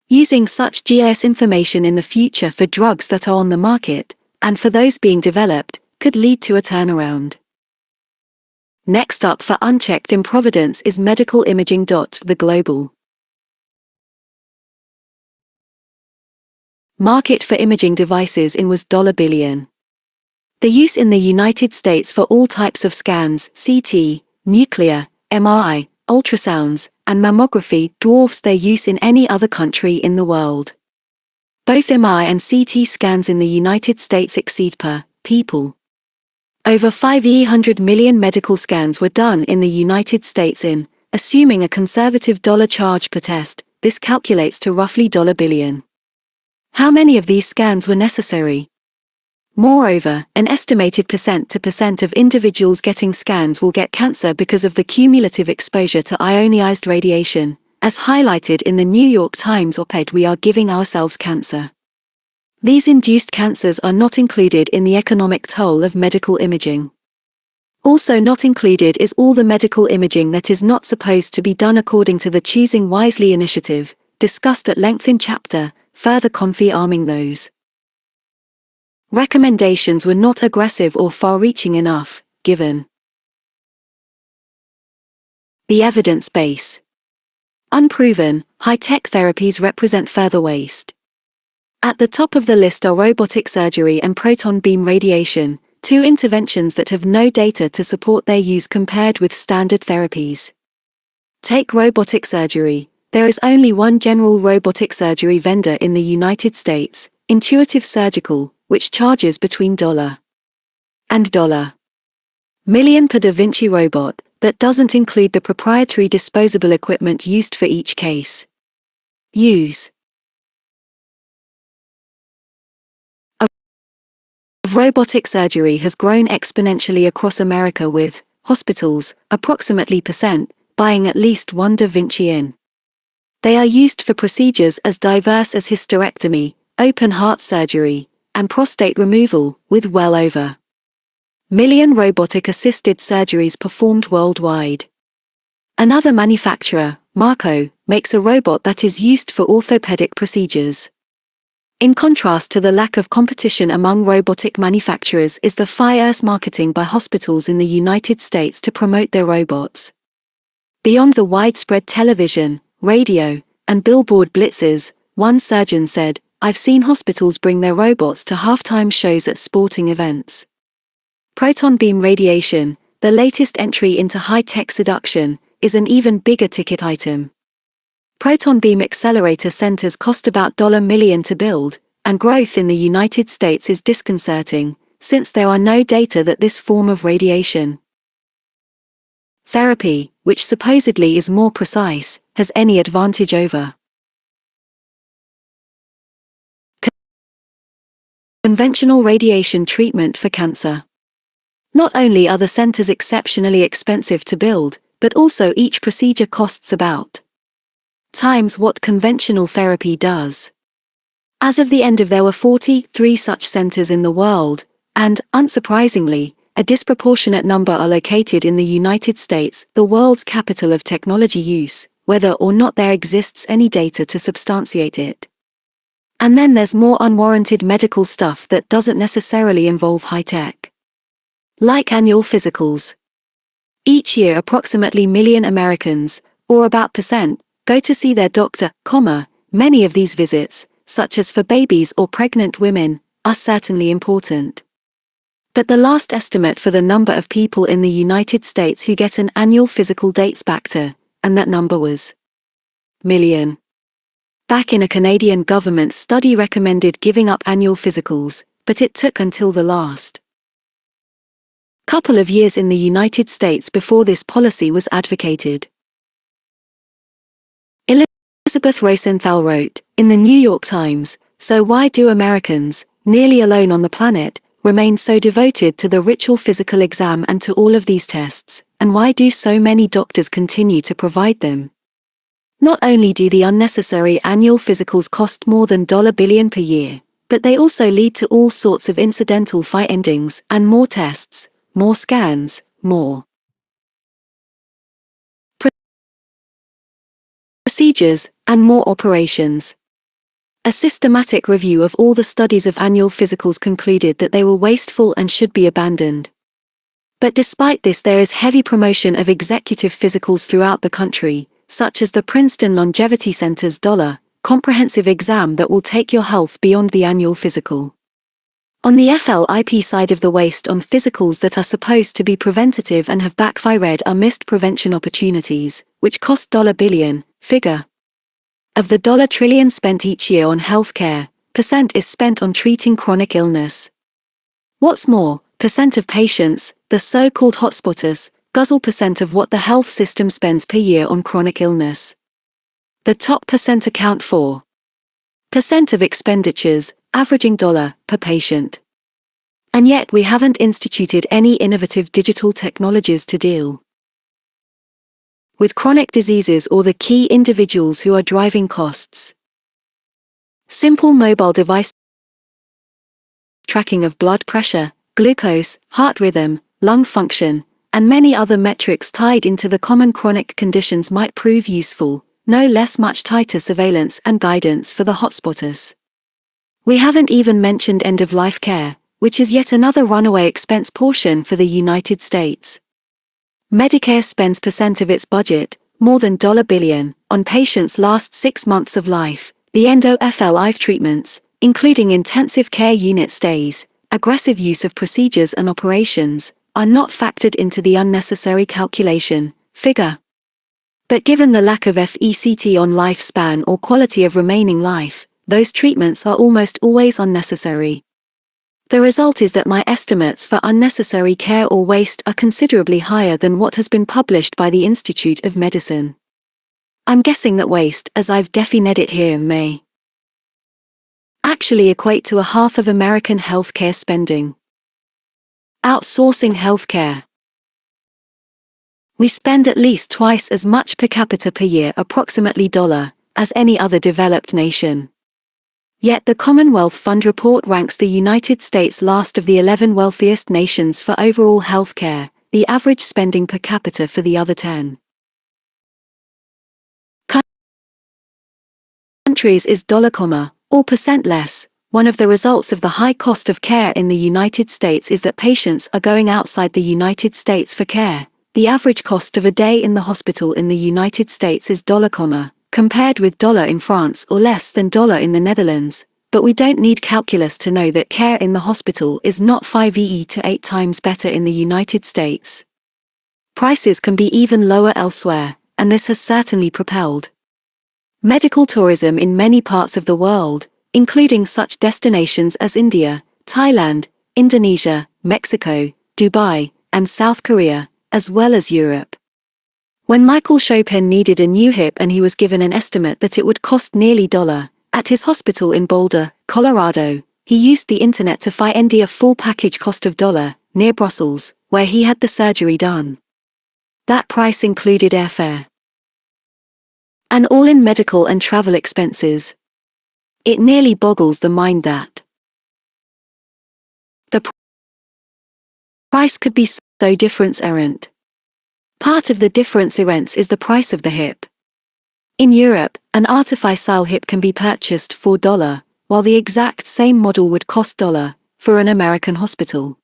[SPEAKER 1] Using such GIS information in the future for drugs that are on the market, and for those being developed, could lead to a turnaround. Next up for unchecked improvidence is medical imaging. The global market for imaging devices was $1 billion. The use in the United States for all types of scans, CT, nuclear, MRI, ultrasounds, and mammography dwarfs their use in any other country in the world. Both MRI and CT scans in the United States exceed per people. Over 500 million medical scans were done in the United States assuming a conservative dollar charge per test, this calculates to roughly $1 billion. How many of these scans were necessary? Moreover, an estimated % of individuals getting scans will get cancer because of the cumulative exposure to ionized radiation, as highlighted in the New York Times op-ed "We Are Giving Ourselves Cancer." These induced cancers are not included in the economic toll of medical imaging. Also not included is all the medical imaging that is not supposed to be done according to the Choosing Wisely initiative, discussed at length in chapter, further confirming those recommendations were not aggressive or far-reaching enough, given the evidence base. Unproven, high-tech therapies represent further waste. At the top of the list are robotic surgery and proton beam radiation, two interventions that have no data to support their use compared with standard therapies. Take robotic surgery. There is only one general robotic surgery vendor in the United States, Intuitive Surgical, which charges between $1 and $1 million per Da Vinci robot, that doesn't include the proprietary disposable equipment used for each case. Use of robotic surgery has grown exponentially across America, with hospitals, approximately buying at least one Da Vinci in. They are used for procedures as diverse as hysterectomy, open heart surgery, and prostate removal, with well over million robotic-assisted surgeries performed worldwide. Another manufacturer, Marco, makes a robot that is used for orthopedic procedures. In contrast to the lack of competition among robotic manufacturers is the fierce marketing by hospitals in the United States to promote their robots. Beyond the widespread television, radio, and billboard blitzes, one surgeon said, "I've seen hospitals bring their robots to halftime shows at sporting events." Proton beam radiation, the latest entry into high-tech seduction, is an even bigger ticket item. Proton beam accelerator centers cost about $1 million to build, and growth in the United States is disconcerting, since there are no data that this form of radiation therapy, which supposedly is more precise, has any advantage over conventional radiation treatment for cancer. Not only are the centers exceptionally expensive to build, but also each procedure costs about times what conventional therapy does. As of the end of there were 43 such centers in the world, and, unsurprisingly, a disproportionate number are located in the United States, the world's capital of technology use, whether or not there exists any data to substantiate it. And then there's more unwarranted medical stuff that doesn't necessarily involve high tech. Like annual physicals. Each year approximately million Americans, or about %, go to see their doctor, many of these visits, such as for babies or pregnant women, are certainly important. But the last estimate for the number of people in the United States who get an annual physical dates back to, and that number was million. Back in a Canadian government study recommended giving up annual physicals, but it took until the last couple of years in the United States before this policy was advocated. Elizabeth Rosenthal wrote, in the New York Times, "So why do Americans, nearly alone on the planet, remain so devoted to the ritual physical exam and to all of these tests, and why do so many doctors continue to provide them? Not only do the unnecessary annual physicals cost more than $1 billion per year, but they also lead to all sorts of incidental findings and more tests, more scans, more procedures, and more operations." A systematic review of all the studies of annual physicals concluded that they were wasteful and should be abandoned. But despite this, there is heavy promotion of executive physicals throughout the country, such as the Princeton Longevity Center's comprehensive exam that will take your health beyond the annual physical. On the FLIP side of the waste on physicals that are supposed to be preventative and have backfired are missed prevention opportunities, which cost $1 billion, figure. Of the $1 trillion spent each year on healthcare, % is spent on treating chronic illness. What's more, % of patients, the so-called hotspotters, guzzle % of what the health system spends per year on chronic illness. The top % account for % of expenditures, averaging $1 per patient. And yet we haven't instituted any innovative digital technologies to deal with chronic diseases or the key individuals who are driving costs. Simple mobile device tracking of blood pressure, glucose, heart rhythm, lung function, and many other metrics tied into the common chronic conditions might prove useful, no less much tighter surveillance and guidance for the hotspotters. We haven't even mentioned end-of-life care, which is yet another runaway expense portion for the United States. Medicare spends % of its budget, more than $1 billion, on patients' last 6 months of life. The endo-FLIF treatments, including intensive care unit stays, aggressive use of procedures and operations, are not factored into the unnecessary calculation, figure. But given the lack of FECT on lifespan or quality of remaining life, those treatments are almost always unnecessary. The result is that my estimates for unnecessary care or waste are considerably higher than what has been published by the Institute of Medicine. I'm guessing that waste, as I've defined it here, may actually equate to a half of American healthcare spending. Outsourcing healthcare. We spend at least twice as much per capita per year, approximately $, as any other developed nation. Yet the Commonwealth Fund report ranks the United States last of the 11 wealthiest nations for overall health care, the average spending per capita for the other 10 countries is $, or % less. One of the results of the high cost of care in the United States is that patients are going outside the United States for care. The average cost of a day in the hospital in the United States is $, compared with $1 in France or less than $1 in the Netherlands, but we don't need calculus to know that care in the hospital is not 5 to 8 times better in the United States. Prices can be even lower elsewhere, and this has certainly propelled medical tourism in many parts of the world, including such destinations as India, Thailand, Indonesia, Mexico, Dubai, and South Korea, as well as Europe. When Michael Chopin needed a new hip and he was given an estimate that it would cost nearly $1, at his hospital in Boulder, Colorado, he used the internet to find a full package cost of $, near Brussels, where he had the surgery done. That price included airfare and all-in medical and travel expenses. It nearly boggles the mind that the price could be so different. Part of the difference is the price of the hip. In Europe, an artificial hip can be purchased for $1, while the exact same model would cost $1 for an American hospital.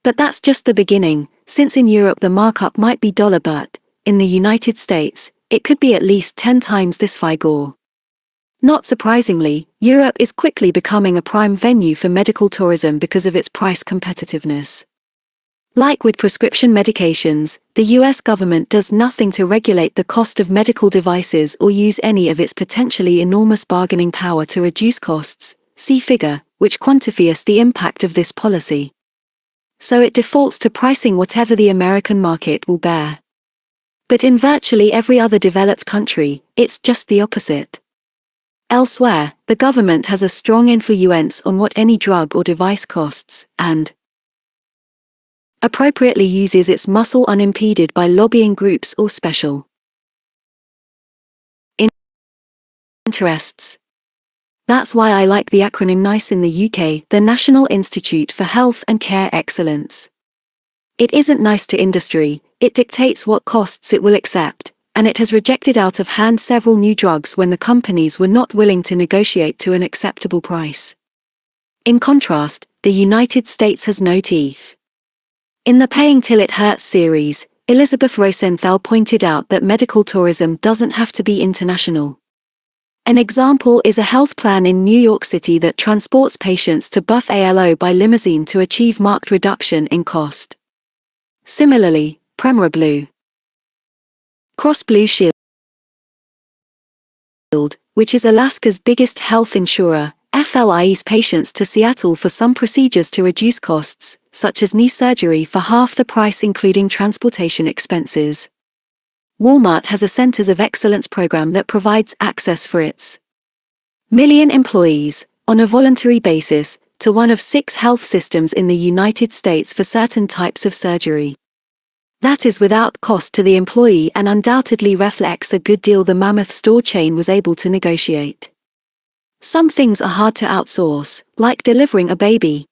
[SPEAKER 1] But that's just the beginning, since in Europe the markup might be $1, but in the United States, it could be at least 10 times this figure. Not surprisingly, Europe is quickly becoming a prime venue for medical tourism because of its price competitiveness. Like with prescription medications, the US government does nothing to regulate the cost of medical devices or use any of its potentially enormous bargaining power to reduce costs, see figure, which quantifies the impact of this policy. So it defaults to pricing whatever the American market will bear. But in virtually every other developed country, it's just the opposite. Elsewhere, the government has a strong influence on what any drug or device costs, and appropriately uses its muscle unimpeded by lobbying groups or special interests. That's why I like the acronym NICE in the UK, the National Institute for Health and Care Excellence. It isn't nice to industry, it dictates what costs it will accept, and it has rejected out of hand several new drugs when the companies were not willing to negotiate to an acceptable price. In contrast, the United States has no teeth. In the Paying Till It Hurts series, Elizabeth Rosenthal pointed out that medical tourism doesn't have to be international. An example is a health plan in New York City that transports patients to Buffalo by limousine to achieve marked reduction in cost. Similarly, Premera Blue Cross Blue Shield, which is Alaska's biggest health insurer, flies patients to Seattle for some procedures to reduce costs, such as knee surgery, for half the price including transportation expenses. Walmart has a Centers of Excellence program that provides access for its million employees, on a voluntary basis, to one of 6 health systems in the United States for certain types of surgery. That is without cost to the employee and undoubtedly reflects a good deal the mammoth store chain was able to negotiate. Some things are hard to outsource, like delivering a baby.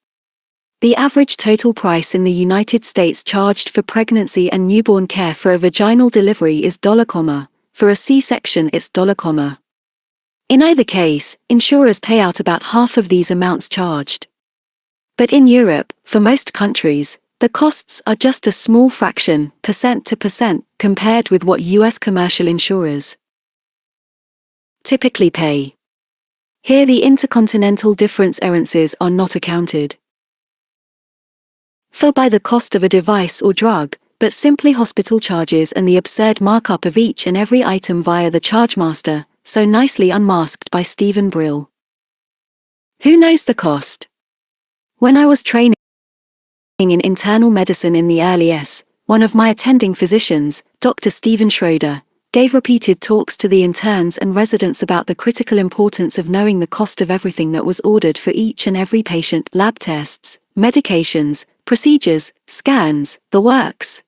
[SPEAKER 1] The average total price in the United States charged for pregnancy and newborn care for a vaginal delivery is $, for a C-section it's $. In either case, insurers pay out about half of these amounts charged. But in Europe, for most countries, the costs are just a small fraction, percent to percent, compared with what US commercial insurers typically pay. Here the intercontinental differences are not accounted for by the cost of a device or drug, but simply hospital charges and the absurd markup of each and every item via the chargemaster, so nicely unmasked by Stephen Brill. Who knows the cost? When I was training in internal medicine in the early S, one of my attending physicians, Dr. Stephen Schroeder, gave repeated talks to the interns and residents about the critical importance of knowing the cost of everything that was ordered for each and every patient: lab tests, medications, procedures, scans, the works.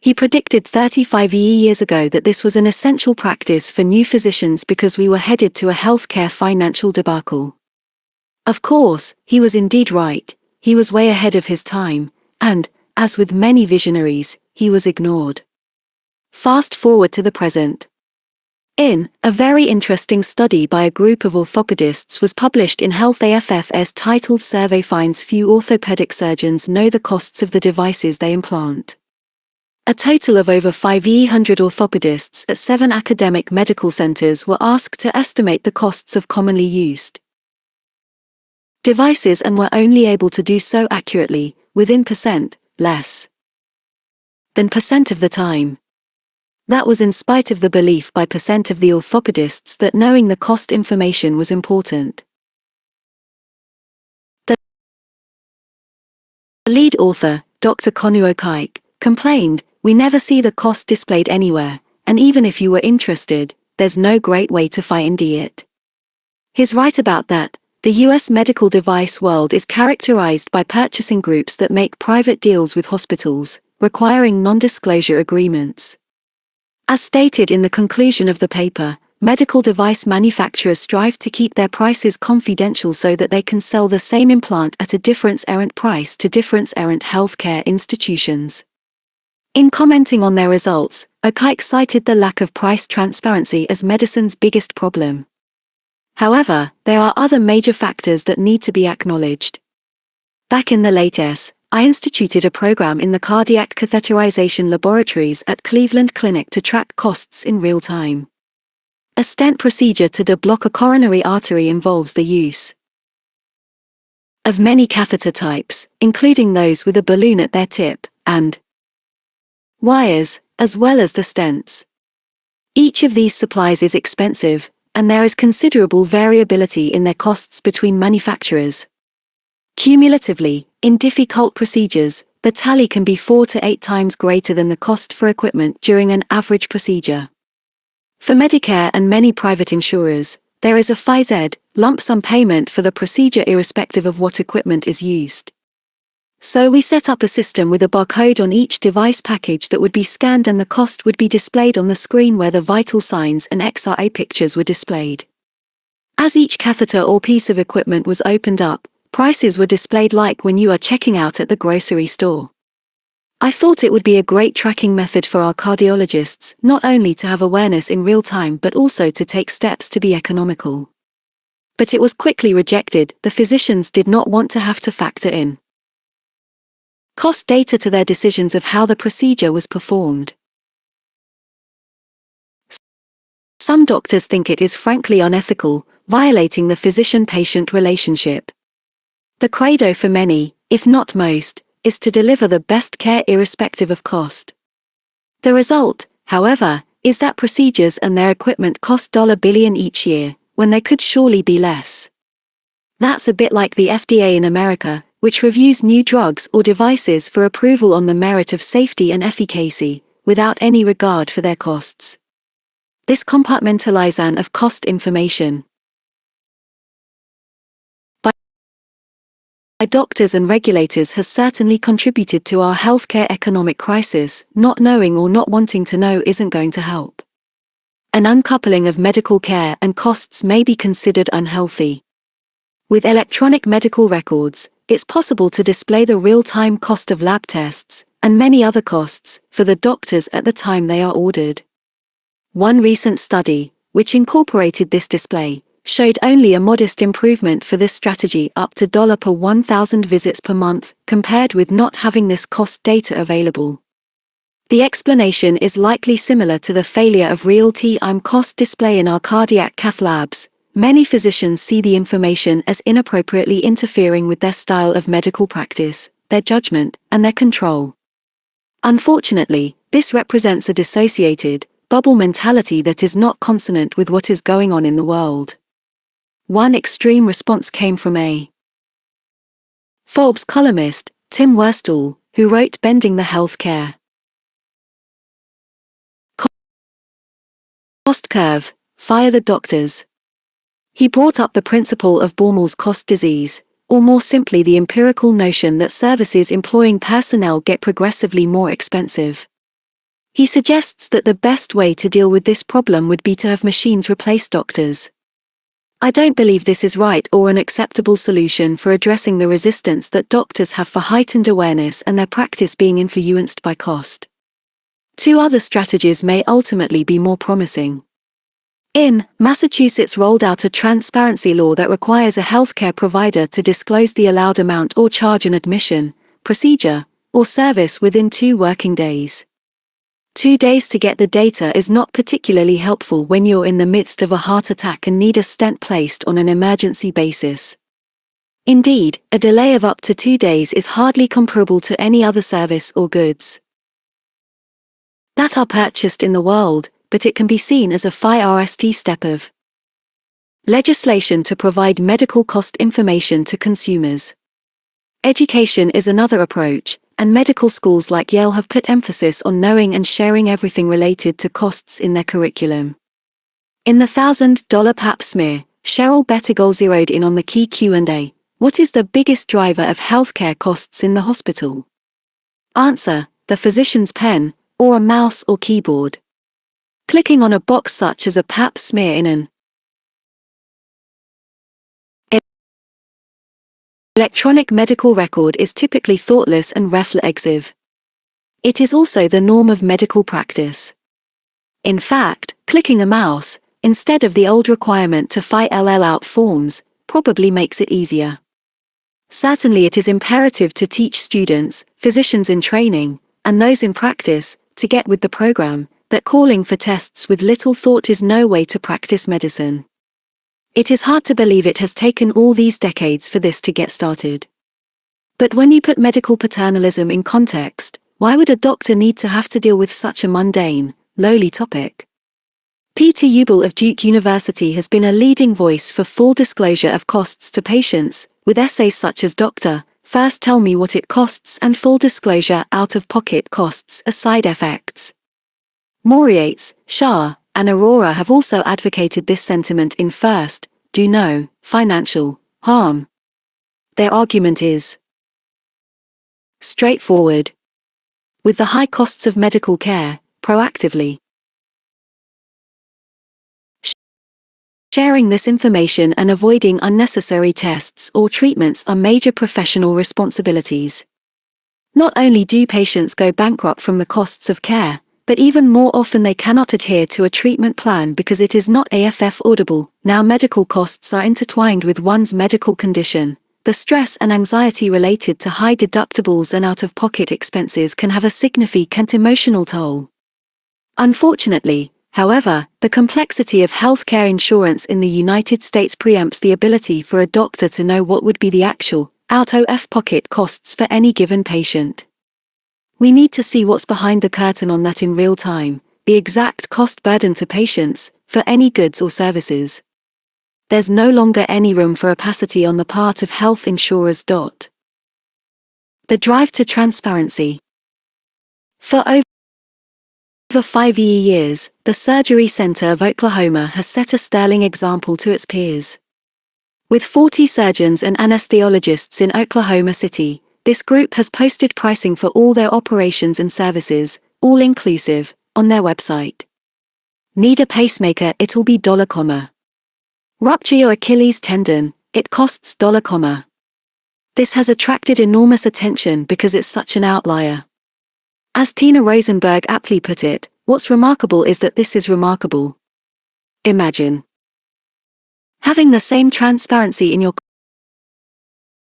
[SPEAKER 1] He predicted 35 years ago that this was an essential practice for new physicians because we were headed to a healthcare financial debacle. Of course, he was indeed right. He was way ahead of his time, and, as with many visionaries, he was ignored. Fast forward to the present. A very interesting study by a group of orthopedists was published in Health AFF's titled Survey Finds Few Orthopedic Surgeons Know the Costs of the Devices They Implant. A total of over 500 orthopedists at 7 academic medical centers were asked to estimate the costs of commonly used devices and were only able to do so accurately, within percent, less than percent of the time. That was in spite of the belief by percent of the orthopedists that knowing the cost information was important. The lead author, Dr. Konuo Kaik, complained, "We never see the cost displayed anywhere, and even if you were interested, there's no great way to find it." He's right about that. The US medical device world is characterized by purchasing groups that make private deals with hospitals, requiring non-disclosure agreements. As stated in the conclusion of the paper, medical device manufacturers strive to keep their prices confidential so that they can sell the same implant at a difference-errant price to difference-errant healthcare institutions. In commenting on their results, O'Kike cited the lack of price transparency as medicine's biggest problem. However, there are other major factors that need to be acknowledged. Back in the late I instituted a program in the cardiac catheterization laboratories at Cleveland Clinic to track costs in real time. A stent procedure to deblock a coronary artery involves the use of many catheter types, including those with a balloon at their tip, and wires, as well as the stents. Each of these supplies is expensive, and there is considerable variability in their costs between manufacturers. Cumulatively, in difficult procedures, the tally can be 4 to 8 times greater than the cost for equipment during an average procedure. For Medicare and many private insurers, there is a FIZ lump sum payment for the procedure irrespective of what equipment is used. So we set up a system with a barcode on each device package that would be scanned, and the cost would be displayed on the screen where the vital signs and XRA pictures were displayed. As each catheter or piece of equipment was opened up, prices were displayed like when you are checking out at the grocery store. I thought it would be a great tracking method for our cardiologists, not only to have awareness in real time but also to take steps to be economical. But it was quickly rejected. The physicians did not want to have to factor in cost data to their decisions of how the procedure was performed. Some doctors think it is frankly unethical, violating the physician-patient relationship. The credo for many, if not most, is to deliver the best care irrespective of cost. The result, however, is that procedures and their equipment cost $1 billion each year, when they could surely be less. That's a bit like the FDA in America, which reviews new drugs or devices for approval on the merit of safety and efficacy, without any regard for their costs. This compartmentalization of cost information by doctors and regulators has certainly contributed to our healthcare economic crisis. Not knowing or not wanting to know isn't going to help. An uncoupling of medical care and costs may be considered unhealthy. With electronic medical records, it's possible to display the real-time cost of lab tests, and many other costs, for the doctors at the time they are ordered. One recent study, which incorporated this display, showed only a modest improvement for this strategy, up to $1 per 1,000 visits per month, compared with not having this cost data available. The explanation is likely similar to the failure of real-time cost display in our cardiac cath labs. Many physicians see the information as inappropriately interfering with their style of medical practice, their judgment, and their control. Unfortunately, this represents a dissociated, bubble mentality that is not consonant with what is going on in the world. One extreme response came from a Forbes columnist, Tim Worstall, who wrote Bending the Healthcare Cost Curve, Fire the Doctors. He brought up the principle of Baumol's cost disease, or more simply the empirical notion that services employing personnel get progressively more expensive. He suggests that the best way to deal with this problem would be to have machines replace doctors. I don't believe this is right or an acceptable solution for addressing the resistance that doctors have for heightened awareness and their practice being influenced by cost. Two other strategies may ultimately be more promising. In Massachusetts rolled out a transparency law that requires a healthcare provider to disclose the allowed amount or charge an admission, procedure, or service within 2 working days. 2 days to get the data is not particularly helpful when you're in the midst of a heart attack and need a stent placed on an emergency basis. Indeed, a delay of up to 2 days is hardly comparable to any other service or goods that are purchased in the world, but it can be seen as a first step of legislation to provide medical cost information to consumers. Education is another approach, and medical schools like Yale have put emphasis on knowing and sharing everything related to costs in their curriculum. In the $1,000 pap smear, Cheryl Bettigol zeroed in on the key Q&A: what is the biggest driver of healthcare costs in the hospital? Answer: the physician's pen, or a mouse or keyboard. Clicking on a box such as a pap smear in an electronic medical record is typically thoughtless and reflexive. It is also the norm of medical practice. In fact, clicking a mouse, instead of the old requirement to fill out forms, probably makes it easier. Certainly it is imperative to teach students, physicians in training, and those in practice, to get with the program, that calling for tests with little thought is no way to practice medicine. It is hard to believe it has taken all these decades for this to get started. But when you put medical paternalism in context, why would a doctor need to have to deal with such a mundane, lowly topic? Peter Ubel of Duke University has been a leading voice for full disclosure of costs to patients, with essays such as Dr. First Tell Me What It Costs and Full Disclosure Out-of-Pocket Costs as Side Effects. Moriates, Shah, and Aurora have also advocated this sentiment in First, Do No, Financial Harm. Their argument is straightforward. With the high costs of medical care, proactively sharing this information and avoiding unnecessary tests or treatments are major professional responsibilities. Not only do patients go bankrupt from the costs of care, but even more often they cannot adhere to a treatment plan because it is not AFF audible. Now medical costs are intertwined with one's medical condition. The stress and anxiety related to high deductibles and out-of-pocket expenses can have a significant emotional toll. Unfortunately, however, the complexity of healthcare insurance in the United States preempts the ability for a doctor to know what would be the actual, out-of-pocket costs for any given patient. We need to see what's behind the curtain on that in real time, the exact cost burden to patients, for any goods or services. There's no longer any room for opacity on the part of health insurers. The drive to transparency. For over 5 years, the Surgery Center of Oklahoma has set a sterling example to its peers. With 40 surgeons and anesthesiologists in Oklahoma City, this group has posted pricing for all their operations and services, all inclusive, on their website. Need a pacemaker? It'll be $. Rupture your Achilles tendon, it costs $. This has attracted enormous attention because it's such an outlier. As Tina Rosenberg aptly put it, what's remarkable is that this is remarkable. Imagine having the same transparency in your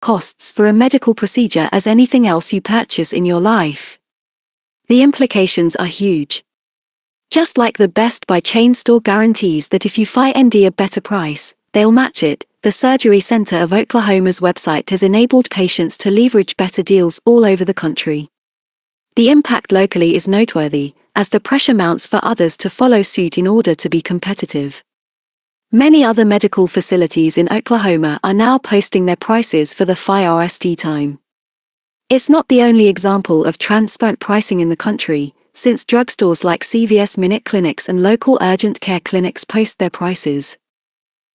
[SPEAKER 1] costs for a medical procedure as anything else you purchase in your life. The implications are huge. Just like the Best Buy chain store guarantees that if you find a better price, they'll match it, the Surgery Center of Oklahoma's website has enabled patients to leverage better deals all over the country. The impact locally is noteworthy, as the pressure mounts for others to follow suit in order to be competitive. Many other medical facilities in Oklahoma are now posting their prices for the first time. It's not the only example of transparent pricing in the country, since drugstores like CVS Minute Clinics and local urgent care clinics post their prices.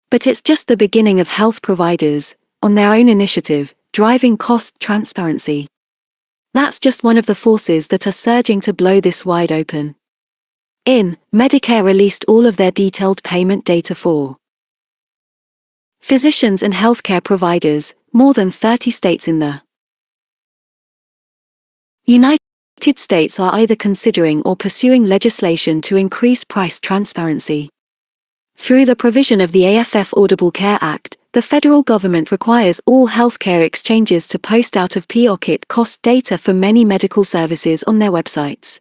[SPEAKER 1] But it's just the beginning of health providers, on their own initiative, driving cost transparency. That's just one of the forces that are surging to blow this wide open. Medicare released all of their detailed payment data for physicians and healthcare providers, more than 30 states in the United States are either considering or pursuing legislation to increase price transparency. Through the provision of the AFF Affordable Care Act, the federal government requires all healthcare exchanges to post out-of-pocket cost data for many medical services on their websites.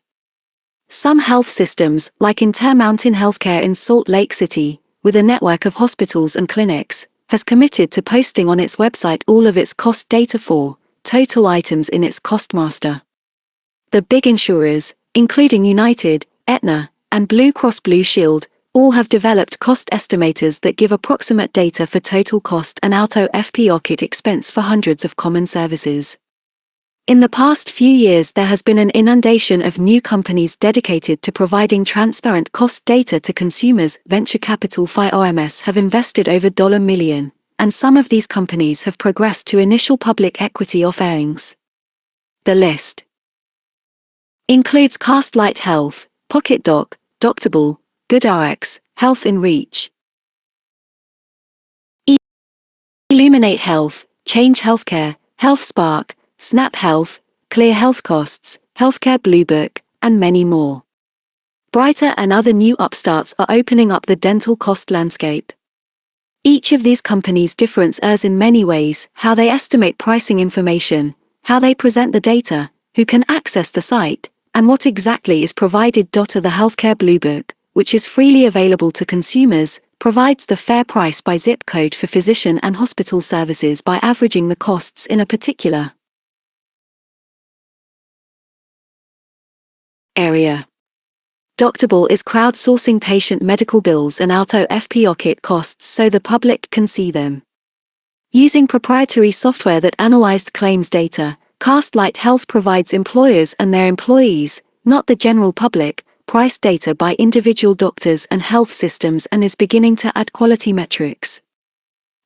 [SPEAKER 1] Some health systems, like Intermountain Healthcare in Salt Lake City, with a network of hospitals and clinics, has committed to posting on its website all of its cost data for total items in its cost master. The big insurers, including United, Aetna, and Blue Cross Blue Shield, all have developed cost estimators that give approximate data for total cost and out-of-pocket expense for hundreds of common services. In the past few years there has been an inundation of new companies dedicated to providing transparent cost data to consumers. Venture capital firms have invested over $1 million, and some of these companies have progressed to initial public equity offerings. The list includes Castlight Health, PocketDoc, Doctable, GoodRx, Health in Reach, Illuminate Health, Change Healthcare, HealthSpark, Snap Health, Clear Health Costs, Healthcare Bluebook, and many more. Brighter and other new upstarts are opening up the dental cost landscape. Each of these companies differs in many ways: how they estimate pricing information, how they present the data, who can access the site, and what exactly is provided. The Healthcare Bluebook, which is freely available to consumers, provides the fair price by zip code for physician and hospital services by averaging the costs in a particular area. Topol is crowdsourcing patient medical bills and out-of-pocket costs so the public can see them. Using proprietary software that analyzed claims data, Castlight Health provides employers and their employees, not the general public, price data by individual doctors and health systems and is beginning to add quality metrics.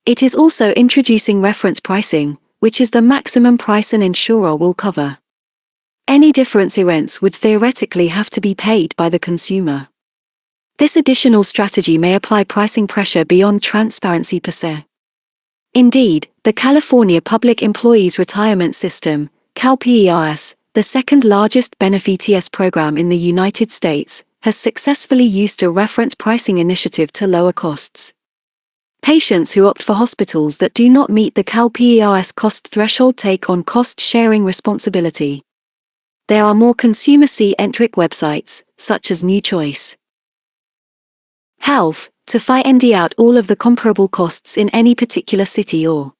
[SPEAKER 1] It is also introducing reference pricing, which is the maximum price an insurer will cover. Any difference would theoretically have to be paid by the consumer. This additional strategy may apply pricing pressure beyond transparency per se. Indeed, the California Public Employees Retirement System, CalPERS, the second largest benefits program in the United States, has successfully used a reference pricing initiative to lower costs. Patients who opt for hospitals that do not meet the CalPERS cost threshold take on cost-sharing responsibility. There are more consumer-centric websites, such as New Choice Health, to find out all of the comparable costs in any particular city or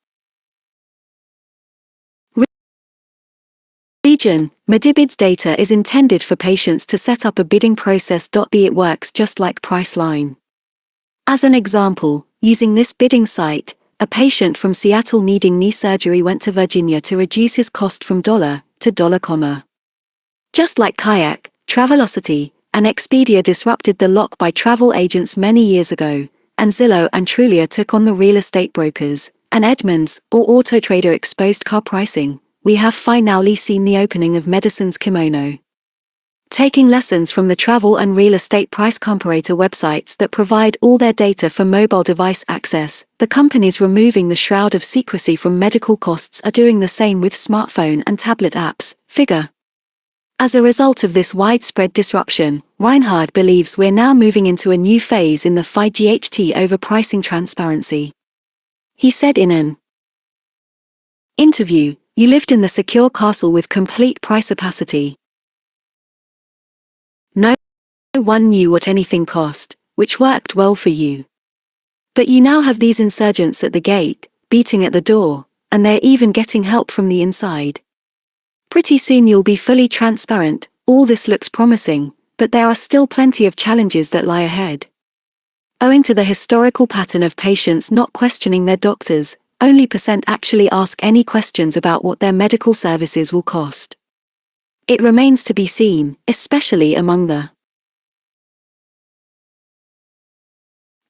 [SPEAKER 1] region. Medibid's data is intended for patients to set up a bidding process. It works just like Priceline. As an example, using this bidding site, a patient from Seattle needing knee surgery went to Virginia to reduce his cost from $1 to $. Just like Kayak, Travelocity, and Expedia disrupted the lock by travel agents many years ago, and Zillow and Trulia took on the real estate brokers, and Edmunds or AutoTrader exposed car pricing, we have finally seen the opening of Medicine's Kimono. Taking lessons from the travel and real estate price comparator websites that provide all their data for mobile device access, the companies removing the shroud of secrecy from medical costs are doing the same with smartphone and tablet apps. Figure. As a result of this widespread disruption, Reinhard believes we're now moving into a new phase in the fight over pricing transparency. He said in an interview, "You lived in the secure castle with complete price opacity. No one knew what anything cost, which worked well for you. But you now have these insurgents at the gate, beating at the door, and they're even getting help from the inside. Pretty soon you'll be fully transparent. All this looks promising, but there are still plenty of challenges that lie ahead." Owing to the historical pattern of patients not questioning their doctors, only % actually ask any questions about what their medical services will cost. It remains to be seen, especially among the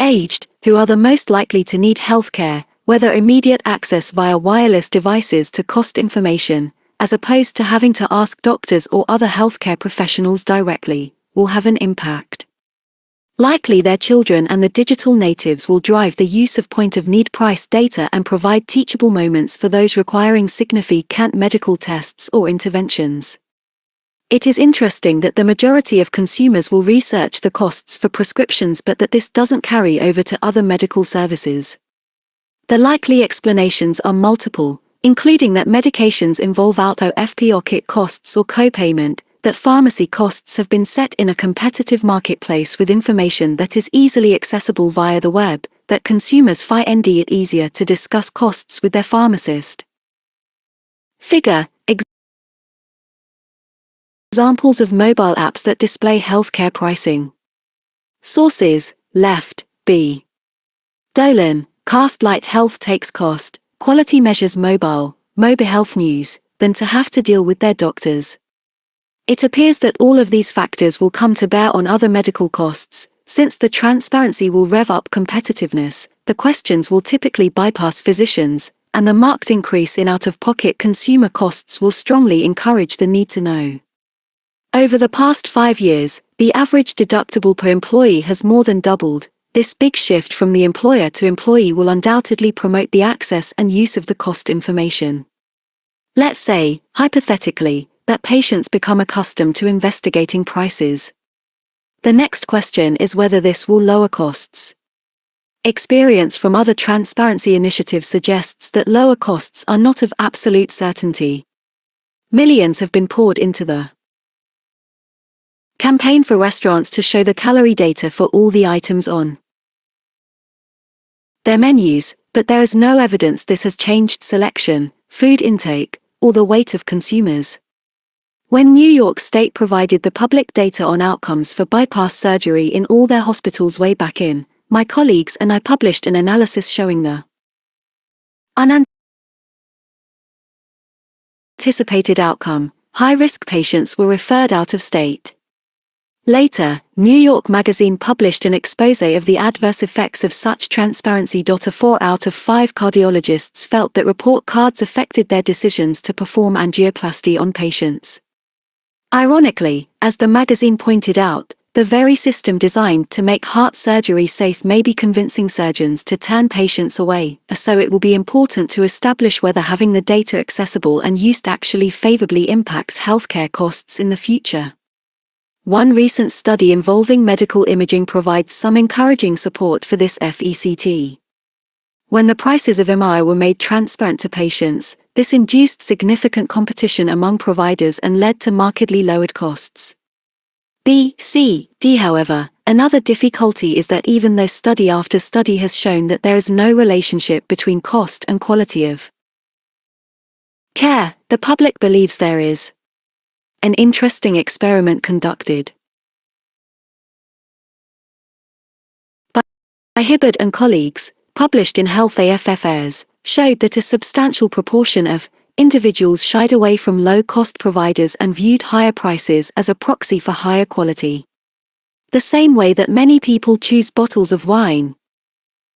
[SPEAKER 1] aged, who are the most likely to need healthcare, whether immediate access via wireless devices to cost information, as opposed to having to ask doctors or other healthcare professionals directly, will have an impact. Likely their children and the digital natives will drive the use of point-of-need price data and provide teachable moments for those requiring significant medical tests or interventions. It is interesting that the majority of consumers will research the costs for prescriptions but that this doesn't carry over to other medical services. The likely explanations are multiple, including that medications involve out-of-pocket costs or copayment, that pharmacy costs have been set in a competitive marketplace with information that is easily accessible via the web, that consumers find it easier to discuss costs with their pharmacist. Figure. Examples of mobile apps that display healthcare pricing. Sources: left, B. Dolan, Castlight Health takes cost, quality measures mobile health news, than to have to deal with their doctors. It appears that all of these factors will come to bear on other medical costs. Since the transparency will rev up competitiveness, the questions will typically bypass physicians, and the marked increase in out-of-pocket consumer costs will strongly encourage the need to know. Over the past 5 years, the average deductible per employee has more than doubled. This big shift from the employer to employee will undoubtedly promote the access and use of the cost information. Let's say, hypothetically, that patients become accustomed to investigating prices. The next question is whether this will lower costs. Experience from other transparency initiatives suggests that lower costs are not of absolute certainty. Millions have been poured into the campaign for restaurants to show the calorie data for all the items on their menus, but there is no evidence this has changed selection, food intake, or the weight of consumers. When New York State provided the public data on outcomes for bypass surgery in all their hospitals way back in, my colleagues and I published an analysis showing the unanticipated outcome: high-risk patients were referred out of state. Later, New York Magazine published an exposé of the adverse effects of such transparency. 4 out of 5 cardiologists felt that report cards affected their decisions to perform angioplasty on patients. Ironically, as the magazine pointed out, the very system designed to make heart surgery safe may be convincing surgeons to turn patients away, so it will be important to establish whether having the data accessible and used actually favorably impacts healthcare costs in the future. One recent study involving medical imaging provides some encouraging support for this FECT. When the prices of MRI were made transparent to patients, this induced significant competition among providers and led to markedly lowered costs. However, another difficulty is that even though study after study has shown that there is no relationship between cost and quality of care, the public believes there is. An interesting experiment conducted by Hibbard and colleagues, published in Health Affairs, showed that a substantial proportion of individuals shied away from low-cost providers and viewed higher prices as a proxy for higher quality. The same way that many people choose bottles of wine.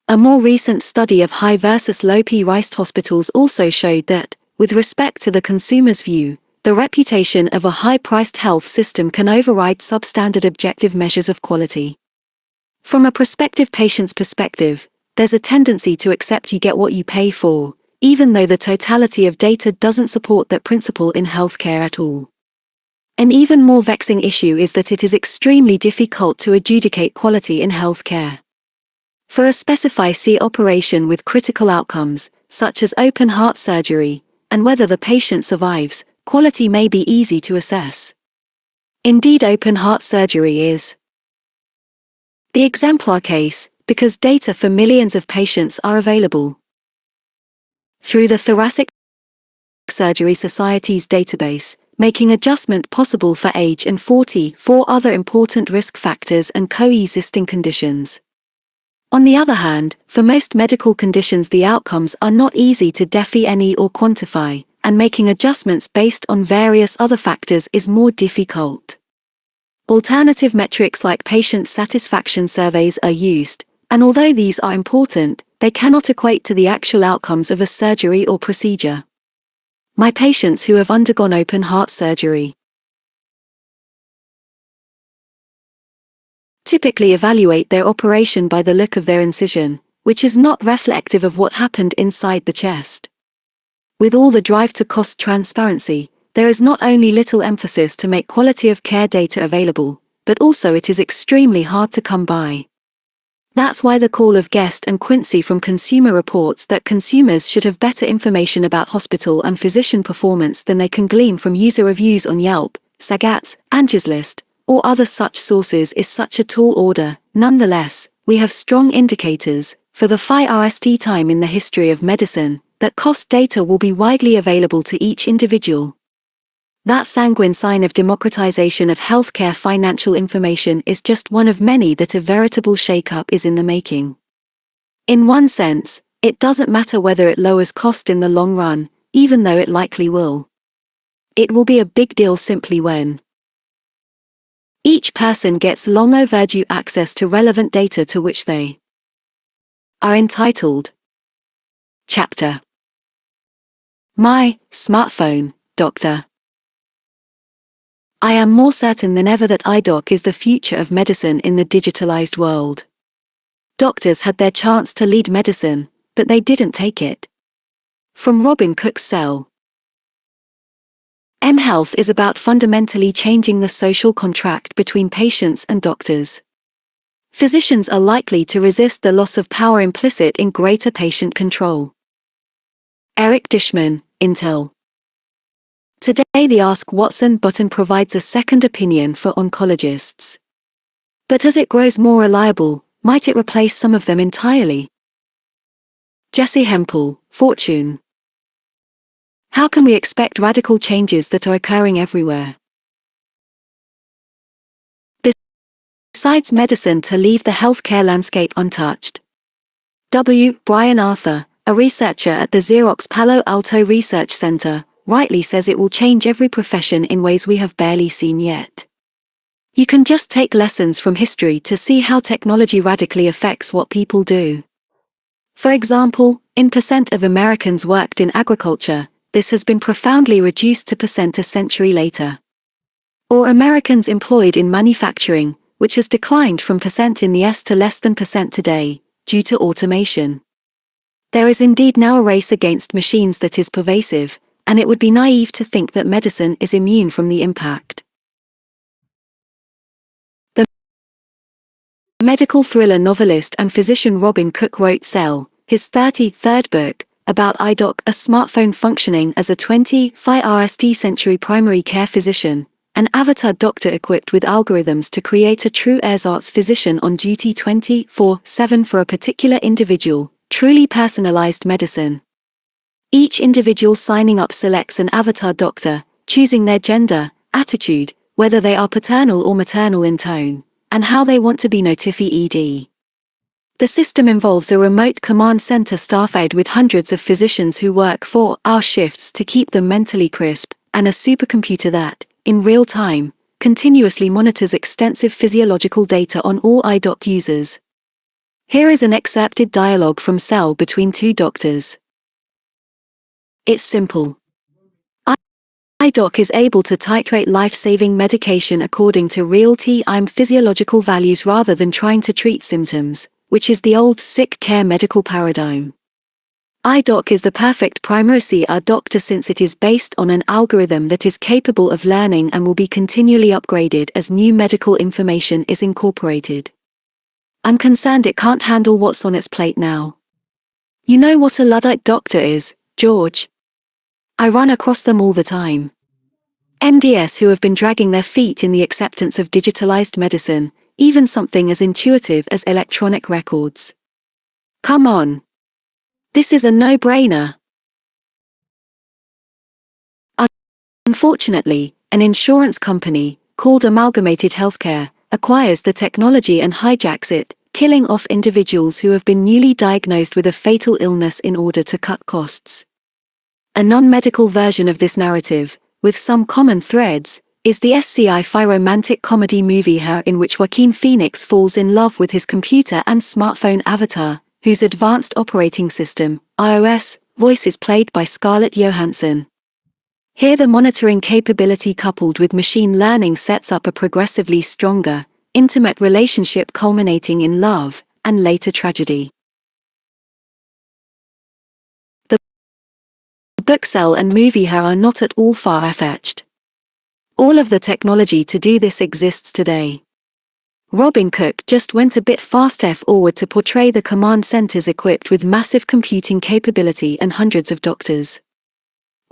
[SPEAKER 1] A more recent study of high versus low-priced hospitals also showed that, with respect to the consumer's view, the reputation of a high-priced health system can override substandard objective measures of quality. From a prospective patient's perspective, there's a tendency to accept you get what you pay for, even though the totality of data doesn't support that principle in healthcare at all. An even more vexing issue is that it is extremely difficult to adjudicate quality in healthcare. For a specified operation with critical outcomes, such as open heart surgery, and whether the patient survives, quality may be easy to assess. Indeed, open heart surgery is the exemplar case, because data for millions of patients are available through the Thoracic Surgery Society's database, making adjustment possible for age and 44 other important risk factors and coexisting conditions. On the other hand, for most medical conditions the outcomes are not easy to define or quantify, and making adjustments based on various other factors is more difficult. Alternative metrics like patient satisfaction surveys are used, and although these are important, they cannot equate to the actual outcomes of a surgery or procedure. My patients who have undergone open heart surgery typically evaluate their operation by the look of their incision, which is not reflective of what happened inside the chest. With all the drive to cost transparency, there is not only little emphasis to make quality of care data available, but also it is extremely hard to come by. That's why the call of Guest and Quincy from Consumer Reports that consumers should have better information about hospital and physician performance than they can glean from user reviews on Yelp, Sagat's, Angie's List, or other such sources is such a tall order. Nonetheless, we have strong indicators, for the first time in the history of medicine, that cost data will be widely available to each individual. That sanguine sign of democratization of healthcare financial information is just one of many that a veritable shake-up is in the making. In one sense, it doesn't matter whether it lowers cost in the long run, even though it likely will. It will be a big deal simply when each person gets long overdue access to relevant data to which they are entitled. Chapter. My smartphone, doctor. I am more certain than ever that iDoc is the future of medicine in the digitalized world. Doctors had their chance to lead medicine, but they didn't take it. From Robin Cook's Cell. mHealth is about fundamentally changing the social contract between patients and doctors. Physicians are likely to resist the loss of power implicit in greater patient control. Eric Dishman, Intel. Today the Ask Watson button provides a second opinion for oncologists. But as it grows more reliable, might it replace some of them entirely? Jesse Hempel, Fortune. How can we expect radical changes that are occurring everywhere? Besides medicine to leave the healthcare landscape untouched? W. Brian Arthur, a researcher at the Xerox Palo Alto Research Center, rightly says it will change every profession in ways we have barely seen yet. You can just take lessons from history to see how technology radically affects what people do. For example, in percent of Americans worked in agriculture, this has been profoundly reduced to percent a century later. Or Americans employed in manufacturing, which has declined from percent in the S to less than percent today, due to automation. There is indeed now a race against machines that is pervasive, and it would be naive to think that medicine is immune from the impact. The medical thriller novelist and physician Robin Cook wrote Cell, his 33rd book, about iDoc, a smartphone functioning as a 21st century primary care physician, an avatar doctor equipped with algorithms to create a true ersatz physician on duty 24/7 for a particular individual, truly personalized medicine. Each individual signing up selects an avatar doctor, choosing their gender, attitude, whether they are paternal or maternal in tone, and how they want to be notified. The system involves a remote command center staffed with hundreds of physicians who work 4-hour shifts to keep them mentally crisp, and a supercomputer that, in real time, continuously monitors extensive physiological data on all iDoc users. Here is an excerpted dialogue from Cell between two doctors. It's simple. iDoc is able to titrate life-saving medication according to real-time physiological values rather than trying to treat symptoms, which is the old sick care medical paradigm. iDoc is the perfect primary care doctor since it is based on an algorithm that is capable of learning and will be continually upgraded as new medical information is incorporated. I'm concerned it can't handle what's on its plate now. You know what a Luddite doctor is, George? I run across them all the time. MDs who have been dragging their feet in the acceptance of digitalized medicine, even something as intuitive as electronic records. Come on. This is a no-brainer. Unfortunately, an insurance company, called Amalgamated Healthcare, acquires the technology and hijacks it, killing off individuals who have been newly diagnosed with a fatal illness in order to cut costs. A non-medical version of this narrative, with some common threads, is the sci-fi romantic comedy movie Her, in which Joaquin Phoenix falls in love with his computer and smartphone avatar, whose advanced operating system, iOS, voice is played by Scarlett Johansson. Here the monitoring capability coupled with machine learning sets up a progressively stronger, intimate relationship culminating in love, and later tragedy. The book Cell and movie Her are not at all far-fetched. All of the technology to do this exists today. Robin Cook just went a bit fast-forward to portray the command centers equipped with massive computing capability and hundreds of doctors.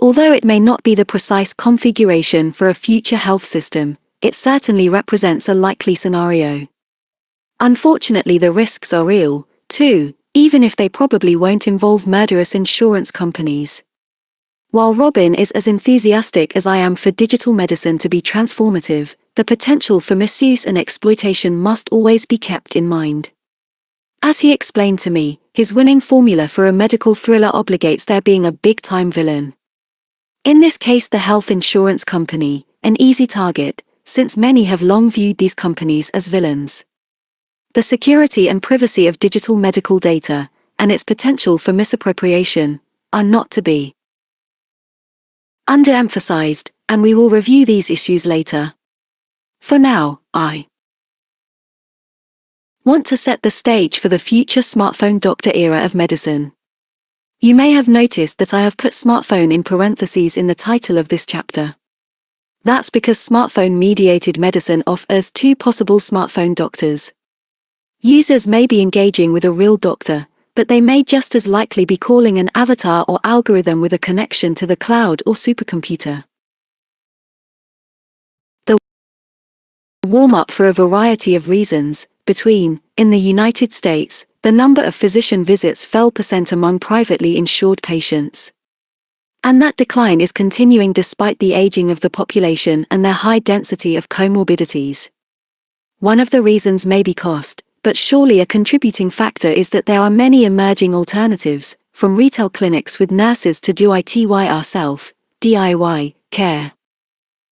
[SPEAKER 1] Although it may not be the precise configuration for a future health system, it certainly represents a likely scenario. Unfortunately, the risks are real, too, even if they probably won't involve murderous insurance companies. While Robin is as enthusiastic as I am for digital medicine to be transformative, the potential for misuse and exploitation must always be kept in mind. As he explained to me, his winning formula for a medical thriller obligates there being a big-time villain. In this case, the health insurance company, an easy target, since many have long viewed these companies as villains. The security and privacy of digital medical data, and its potential for misappropriation, are not to be underemphasized, and we will review these issues later. For now, I want to set the stage for the future smartphone doctor era of medicine. You may have noticed that I have put smartphone in parentheses in the title of this chapter. That's because smartphone-mediated medicine offers two possible smartphone doctors. Users may be engaging with a real doctor, but they may just as likely be calling an avatar or algorithm with a connection to the cloud or supercomputer. The warm-up for a variety of reasons. In the United States, the number of physician visits fell % among privately insured patients. And that decline is continuing despite the aging of the population and their high density of comorbidities. One of the reasons may be cost, but surely a contributing factor is that there are many emerging alternatives, from retail clinics with nurses to do-it-yourself (DIY) care.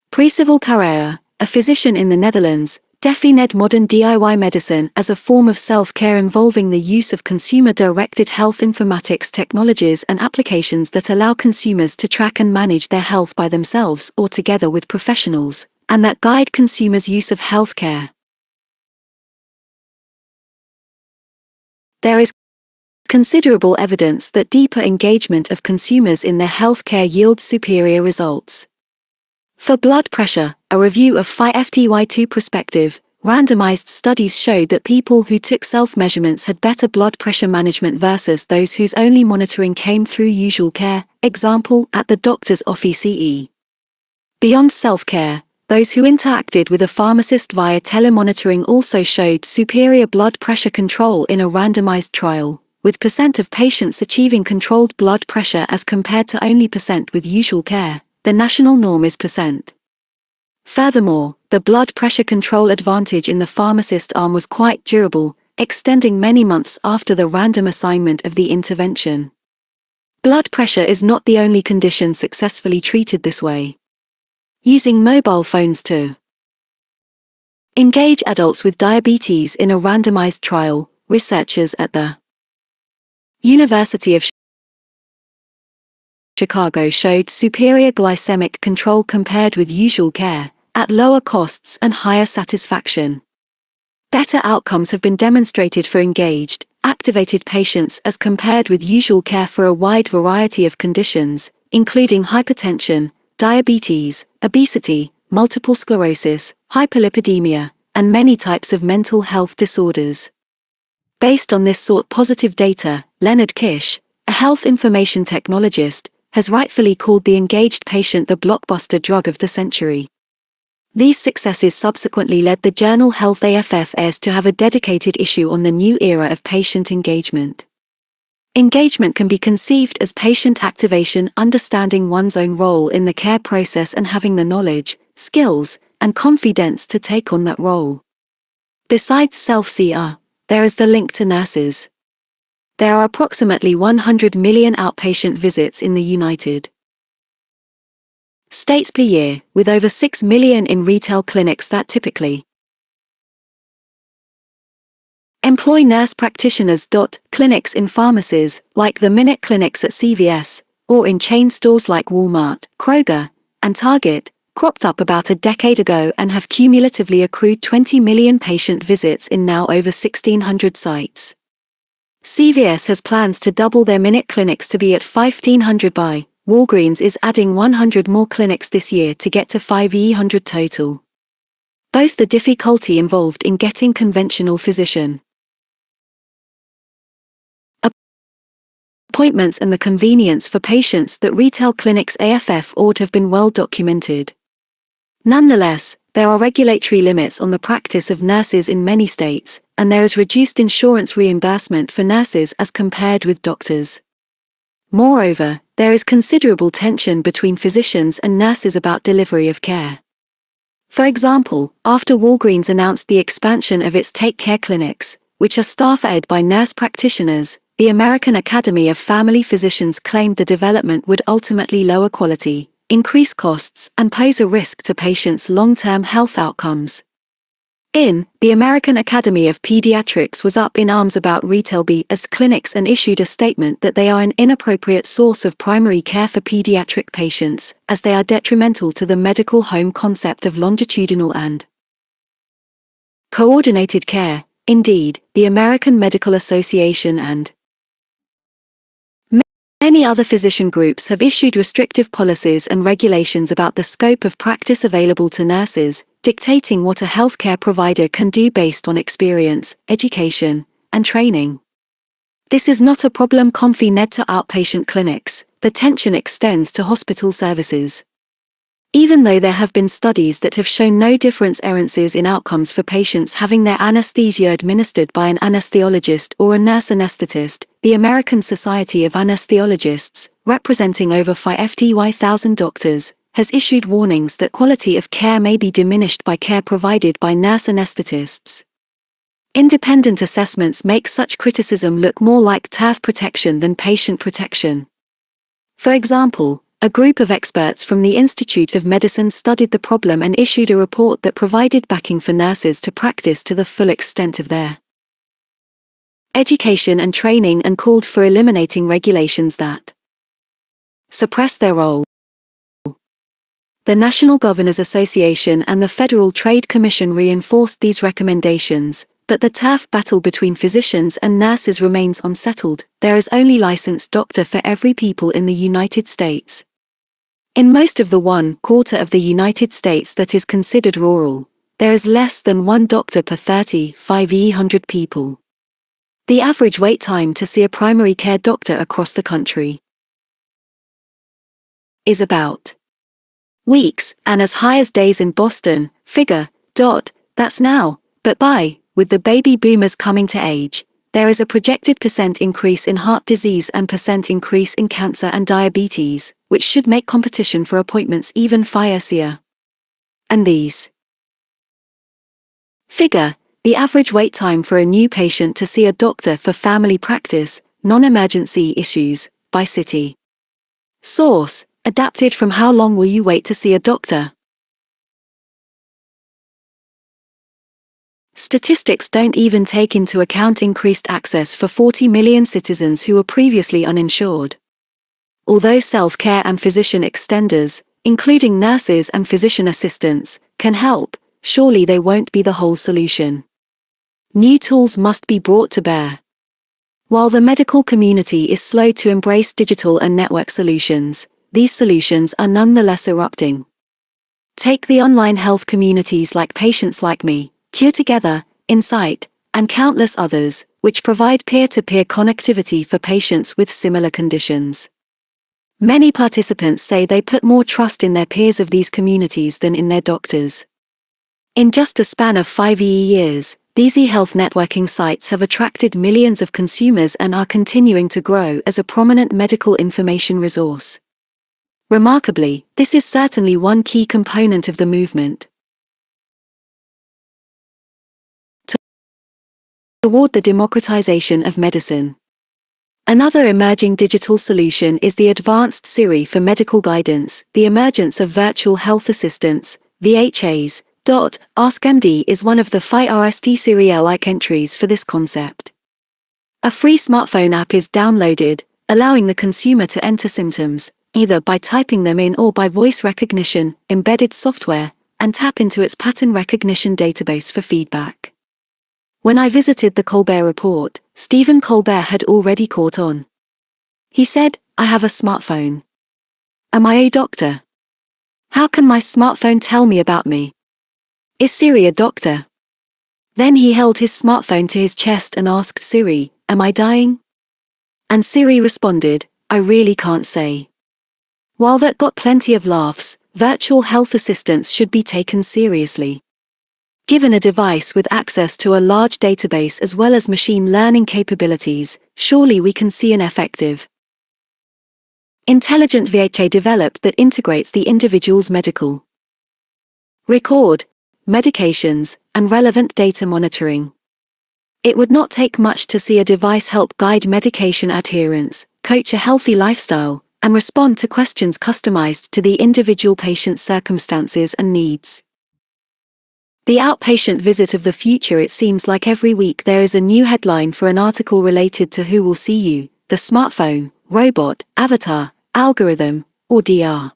[SPEAKER 1] Percival Carrera, a physician in the Netherlands, defined modern DIY medicine as a form of self-care involving the use of consumer-directed health informatics technologies and applications that allow consumers to track and manage their health by themselves or together with professionals, and that guide consumers' use of healthcare. There is considerable evidence that deeper engagement of consumers in their healthcare yields superior results. For blood pressure, a review of FTY2 prospective, randomized studies showed that people who took self-measurements had better blood pressure management versus those whose only monitoring came through usual care, example, at the doctor's office. Beyond self-care, those who interacted with a pharmacist via telemonitoring also showed superior blood pressure control in a randomized trial, with % of patients achieving controlled blood pressure as compared to only % with usual care. The national norm is %. Furthermore, the blood pressure control advantage in the pharmacist arm was quite durable, extending many months after the random assignment of the intervention. Blood pressure is not the only condition successfully treated this way. Using mobile phones to engage adults with diabetes in a randomized trial, researchers at the University of Chicago showed superior glycemic control compared with usual care, at lower costs and higher satisfaction. Better outcomes have been demonstrated for engaged, activated patients as compared with usual care for a wide variety of conditions, including hypertension, diabetes, obesity, multiple sclerosis, hyperlipidemia, and many types of mental health disorders. Based on this positive data, Leonard Kish, a health information technologist, has rightfully called the engaged patient the blockbuster drug of the century. These successes subsequently led the journal Health AFFS to have a dedicated issue on the new era of patient engagement. Engagement can be conceived as patient activation, understanding one's own role in the care process and having the knowledge, skills, and confidence to take on that role. Besides self-CR, there is the link to nurses. There are approximately 100 million outpatient visits in the United States per year, with over 6 million in retail clinics that typically employ nurse practitioners. Clinics in pharmacies, like the Minute Clinics at CVS, or in chain stores like Walmart, Kroger, and Target, cropped up about a decade ago and have cumulatively accrued 20 million patient visits in now over 1,600 sites. CVS has plans to double their Minute Clinics to be at 1,500 by. Walgreens is adding 100 more clinics this year to get to 500 total. Both the difficulty involved in getting conventional physician appointments and the convenience for patients that retail clinics AFF ought have been well documented. Nonetheless, there are regulatory limits on the practice of nurses in many states, and there is reduced insurance reimbursement for nurses as compared with doctors. Moreover, there is considerable tension between physicians and nurses about delivery of care. For example, after Walgreens announced the expansion of its Take Care clinics, which are staff-ed by nurse practitioners, the American Academy of Family Physicians claimed the development would ultimately lower quality, increase costs, and pose a risk to patients' long-term health outcomes. The American Academy of Pediatrics was up in arms about retail BS clinics and issued a statement that they are an inappropriate source of primary care for pediatric patients, as they are detrimental to the medical home concept of longitudinal and coordinated care. Indeed, the American Medical Association and Many other physician groups have issued restrictive policies and regulations about the scope of practice available to nurses, dictating what a healthcare provider can do based on experience, education, and training. This is not a problem confined to outpatient clinics. The tension extends to hospital services. Even though there have been studies that have shown no differences in outcomes for patients having their anesthesia administered by an anesthesiologist or a nurse anesthetist, the American Society of Anesthesiologists, representing over 50,000 doctors, has issued warnings that quality of care may be diminished by care provided by nurse anesthetists. Independent assessments make such criticism look more like turf protection than patient protection. For example, a group of experts from the Institute of Medicine studied the problem and issued a report that provided backing for nurses to practice to the full extent of their education and training and called for eliminating regulations that suppress their role. The National Governors Association and the Federal Trade Commission reinforced these recommendations, but the turf battle between physicians and nurses remains unsettled. There is only licensed doctor for every people in the United States. In most of the 1/4 of the United States that is considered rural, there is less than one doctor per 3,500 people. The average wait time to see a primary care doctor across the country is about weeks, and as high as days in Boston. That's now, but with the baby boomers coming to age, there is a projected % increase in heart disease and % increase in cancer and diabetes, which should make competition for appointments even fiercer. And these the average wait time for a new patient to see a doctor for family practice, non-emergency issues, by city. Source, adapted from How Long Will You Wait to See a Doctor? Statistics don't even take into account increased access for 40 million citizens who were previously uninsured. Although self-care and physician extenders, including nurses and physician assistants, can help, surely they won't be the whole solution. New tools must be brought to bear. While the medical community is slow to embrace digital and network solutions, these solutions are nonetheless erupting. Take the online health communities like Patients Like Me, Cure Together, Insight, and countless others, which provide peer-to-peer connectivity for patients with similar conditions. Many participants say they put more trust in their peers of these communities than in their doctors. In just a span of 5 years, these e-health networking sites have attracted millions of consumers and are continuing to grow as a prominent medical information resource. Remarkably, this is certainly one key component of the movement toward the democratization of medicine. Another emerging digital solution is the advanced Siri for medical guidance. The emergence of virtual health assistants, VHAs. AskMD is one of the Arvd Siri-like entries for this concept. A free smartphone app is downloaded, allowing the consumer to enter symptoms, either by typing them in or by voice recognition, embedded software, and tap into its pattern recognition database for feedback. When I visited the Colbert Report, Stephen Colbert had already caught on. He said, "I have a smartphone. Am I a doctor? How can my smartphone tell me about me? Is Siri a doctor?" Then he held his smartphone to his chest and asked Siri, "Am I dying?" And Siri responded, "I really can't say." While that got plenty of laughs, virtual health assistants should be taken seriously. Given a device with access to a large database as well as machine learning capabilities, surely we can see an effective, intelligent VHA developed that integrates the individual's medical record, medications, and relevant data monitoring. It would not take much to see a device help guide medication adherence, coach a healthy lifestyle, and respond to questions customized to the individual patient's circumstances and needs. The outpatient visit of the future. It seems like every week there is a new headline for an article related to who will see you, the smartphone, robot, avatar, algorithm, or DR.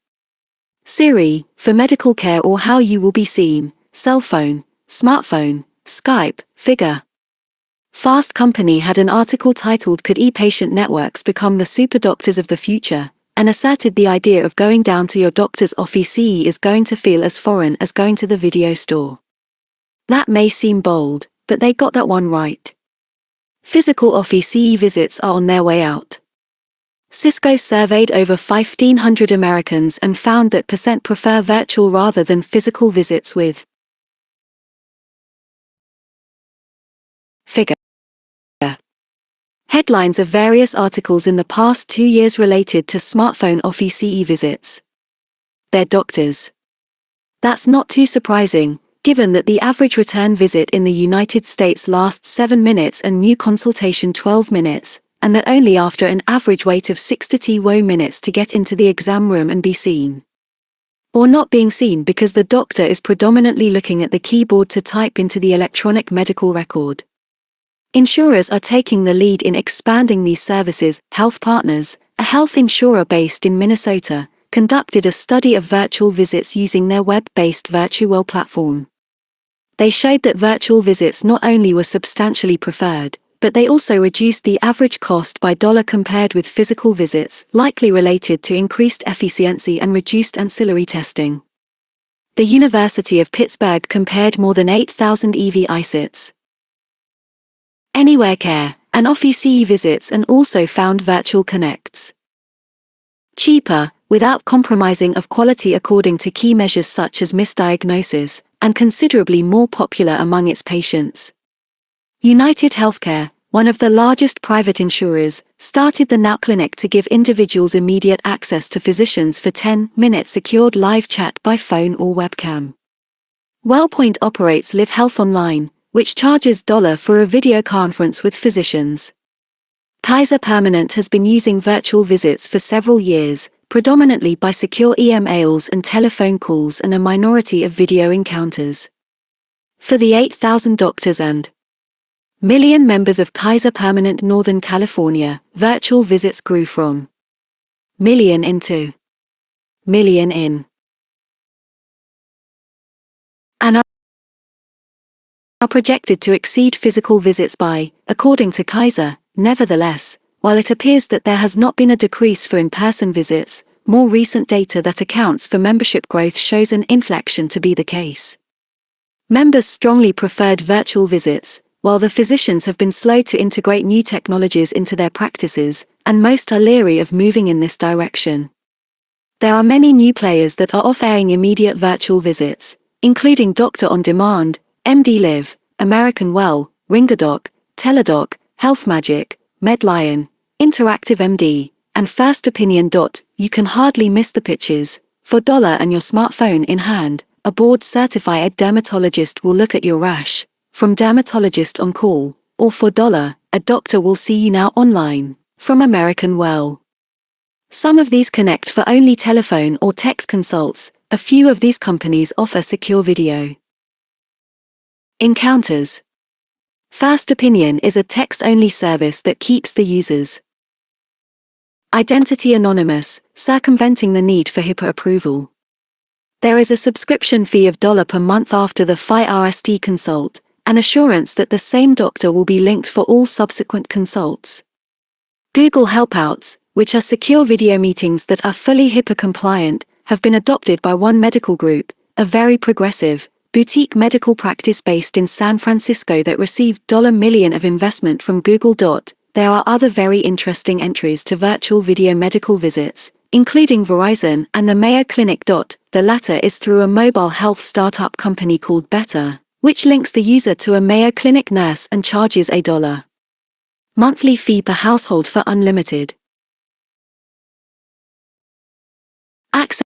[SPEAKER 1] Siri, for medical care, or how you will be seen, cell phone, smartphone, Skype, figure. Fast Company had an article titled "Could E-Patient Networks Become the Super Doctors of the Future?" and asserted the idea of going down to your doctor's office is going to feel as foreign as going to the video store. That may seem bold, but they got that one right. Physical office visits are on their way out. Cisco surveyed over 1,500 Americans and found that % prefer virtual rather than physical visits with figure. Headlines of various articles in the past 2 years related to smartphone office visits. They're doctors. That's not too surprising, given that the average return visit in the United States lasts 7 minutes and new consultation 12 minutes, and that only after an average wait of 6 to 20 minutes to get into the exam room and be seen. Or not being seen because the doctor is predominantly looking at the keyboard to type into the electronic medical record. Insurers are taking the lead in expanding these services. Health Partners, a health insurer based in Minnesota, conducted a study of virtual visits using their web-based Virtual platform. They showed that virtual visits not only were substantially preferred, but they also reduced the average cost by dollar compared with physical visits, likely related to increased efficiency and reduced ancillary testing. The University of Pittsburgh compared more than 8,000 EV ISITs. Anywhere Care, and office visits and also found virtual connects cheaper, without compromising of quality according to key measures such as misdiagnosis, and considerably more popular among its patients. United Healthcare, one of the largest private insurers, started the Now Clinic to give individuals immediate access to physicians for 10-minute secured live chat by phone or webcam. WellPoint operates Live Health Online, which charges $ for a video conference with physicians. Kaiser Permanente has been using virtual visits for several years, predominantly by secure emails and telephone calls and a minority of video encounters. For the 8,000 doctors and million members of Kaiser Permanente Northern California, virtual visits grew from million into million in and are projected to exceed physical visits by, according to Kaiser. Nevertheless, while it appears that there has not been a decrease for in-person visits, more recent data that accounts for membership growth shows an inflection to be the case. Members strongly preferred virtual visits, while the physicians have been slow to integrate new technologies into their practices, and most are leery of moving in this direction. There are many new players that are offering immediate virtual visits, including Doctor on Demand, MD Live, American Well, Ringerdoc, Teladoc, HealthMagic, Medlion, Interactive MD, and First Opinion. You can hardly miss the pitches. For $1 and your smartphone in hand, a board-certified dermatologist will look at your rash, from Dermatologist on Call, or for $1, a doctor will see you now online, from American Well. Some of these connect for only telephone or text consults. A few of these companies offer secure video encounters. First Opinion is a text-only service that keeps the user's identity anonymous, circumventing the need for HIPAA approval. There is a subscription fee of $1 per month after the FIRST consult, an assurance that the same doctor will be linked for all subsequent consults. Google Helpouts, which are secure video meetings that are fully HIPAA compliant, have been adopted by One Medical Group, a very progressive, boutique medical practice based in San Francisco that received $1 million of investment from Google. There are other very interesting entries to virtual video medical visits, including Verizon and the Mayo Clinic. The latter is through a mobile health startup company called Better, which links the user to a Mayo Clinic nurse and charges a $1 monthly fee per household for unlimited access.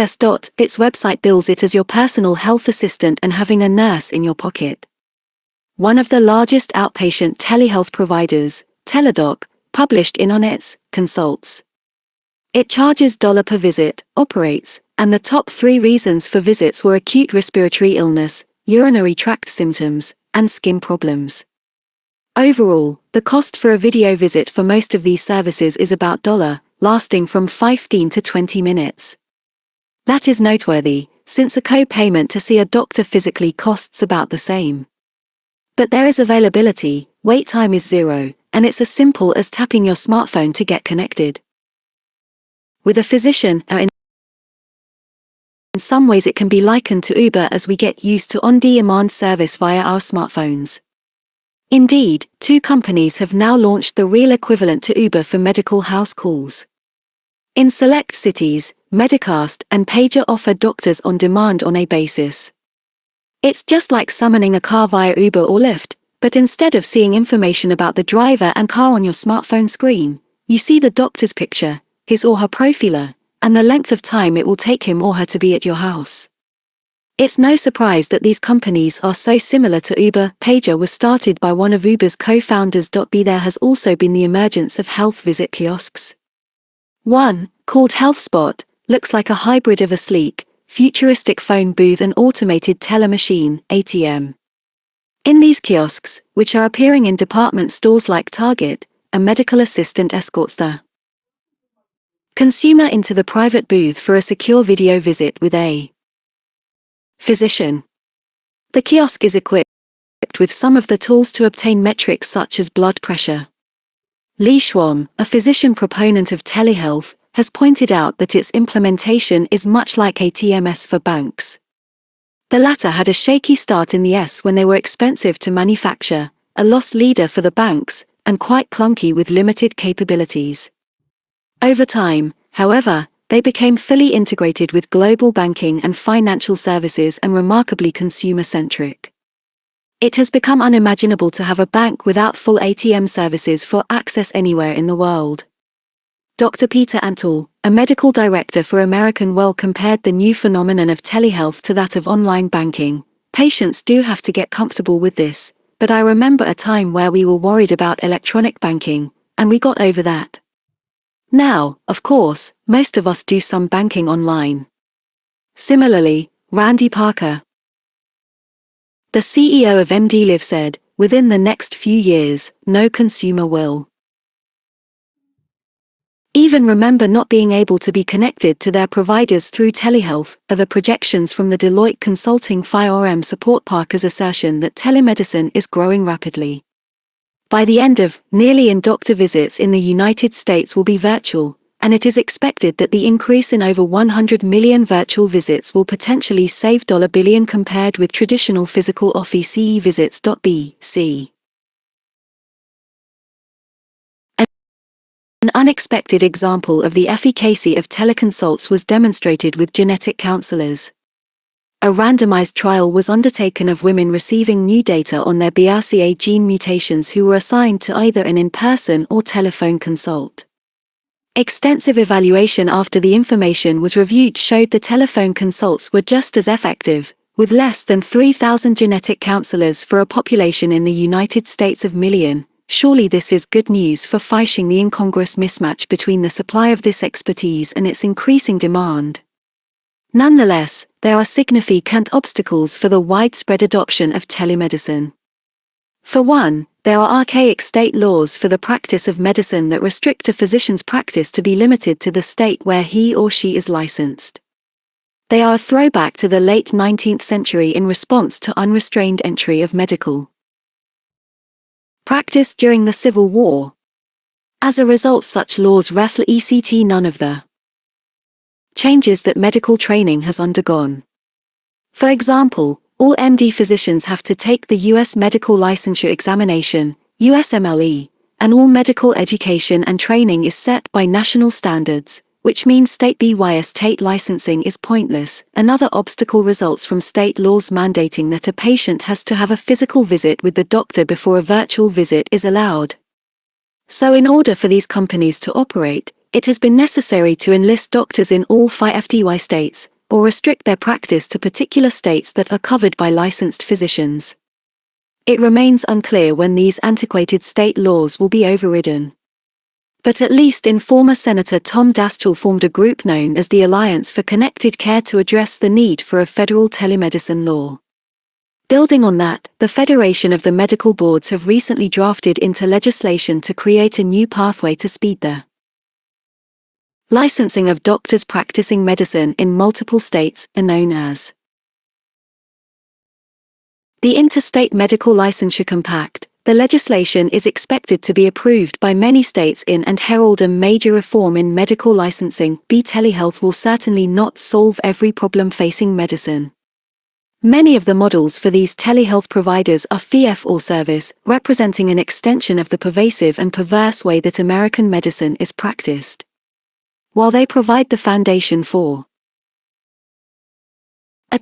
[SPEAKER 1] Its website bills it as your personal health assistant and having a nurse in your pocket. One of the largest outpatient telehealth providers, Teladoc, published in on its consults. It charges $1 per visit, operates, and the top 3 reasons for visits were acute respiratory illness, urinary tract symptoms, and skin problems. Overall, the cost for a video visit for most of these services is about $1, lasting from 15 to 20 minutes. That is noteworthy, since a co-payment to see a doctor physically costs about the same. But there is availability, wait time is zero, and it's as simple as tapping your smartphone to get connected with a physician. In some ways it can be likened to Uber as we get used to on-demand service via our smartphones. Indeed, two companies have now launched the real equivalent to Uber for medical house calls. In select cities, Medicast and Pager offer doctors on demand on a basis. It's just like summoning a car via Uber or Lyft, but instead of seeing information about the driver and car on your smartphone screen, you see the doctor's picture, his or her profiler, and the length of time it will take him or her to be at your house. It's no surprise that these companies are so similar to Uber. Pager was started by one of Uber's co-founders. There has also been the emergence of health visit kiosks. One, called HealthSpot, looks like a hybrid of a sleek, futuristic phone booth and automated teller machine, ATM. In these kiosks, which are appearing in department stores like Target, a medical assistant escorts the consumer into the private booth for a secure video visit with a physician. The kiosk is equipped with some of the tools to obtain metrics such as blood pressure. Lee Schwam, a physician proponent of telehealth, has pointed out that its implementation is much like ATMs for banks. The latter had a shaky start in the S when they were expensive to manufacture, a loss leader for the banks, and quite clunky with limited capabilities. Over time, however, they became fully integrated with global banking and financial services and remarkably consumer-centric. It has become unimaginable to have a bank without full ATM services for access anywhere in the world. Dr. Peter Antal, a medical director for American Well, compared the new phenomenon of telehealth to that of online banking. Patients do have to get comfortable with this, but I remember a time where we were worried about electronic banking, and we got over that. Now, of course, most of us do some banking online. Similarly, Randy Parker, the CEO of MDLive, said, within the next few years, no consumer will even remember not being able to be connected to their providers through telehealth. Are the projections from the Deloitte consulting firm support Parker's assertion that telemedicine is growing rapidly. By the end of nearly in doctor visits in the United States will be virtual, and it is expected that the increase in over 100 million virtual visits will potentially save $1 billion compared with traditional physical office visits. BC. An unexpected example of the efficacy of teleconsults was demonstrated with genetic counselors. A randomized trial was undertaken of women receiving new data on their BRCA gene mutations who were assigned to either an in-person or telephone consult. Extensive evaluation after the information was reviewed showed the telephone consults were just as effective, with less than 3,000 genetic counselors for a population in the United States of million. Surely this is good news for fighting the incongruous mismatch between the supply of this expertise and its increasing demand. Nonetheless, there are significant obstacles for the widespread adoption of telemedicine. For one, there are archaic state laws for the practice of medicine that restrict a physician's practice to be limited to the state where he or she is licensed. They are a throwback to the late 19th century in response to unrestrained entry of medical practice during the Civil War. As a result, such laws reflect none of the changes that medical training has undergone. For example, all MD physicians have to take the U.S. Medical Licensure Examination, USMLE, and all medical education and training is set by national standards, which means state state licensing is pointless. Another obstacle results from state laws mandating that a patient has to have a physical visit with the doctor before a virtual visit is allowed. So in order for these companies to operate, it has been necessary to enlist doctors in all 5 FDY states, or restrict their practice to particular states that are covered by licensed physicians. It remains unclear when these antiquated state laws will be overridden. But at least former Senator Tom Daschle formed a group known as the Alliance for Connected Care to address the need for a federal telemedicine law. Building on that, the Federation of the Medical Boards have recently drafted into legislation to create a new pathway to speed the licensing of doctors practicing medicine in multiple states, known as the Interstate Medical Licensure Compact. The legislation is expected to be approved by many states in and herald a major reform in medical licensing. Telehealth will certainly not solve every problem facing medicine. Many of the models for these telehealth providers are fee-for-service, representing an extension of the pervasive and perverse way that American medicine is practiced. While they provide the foundation for a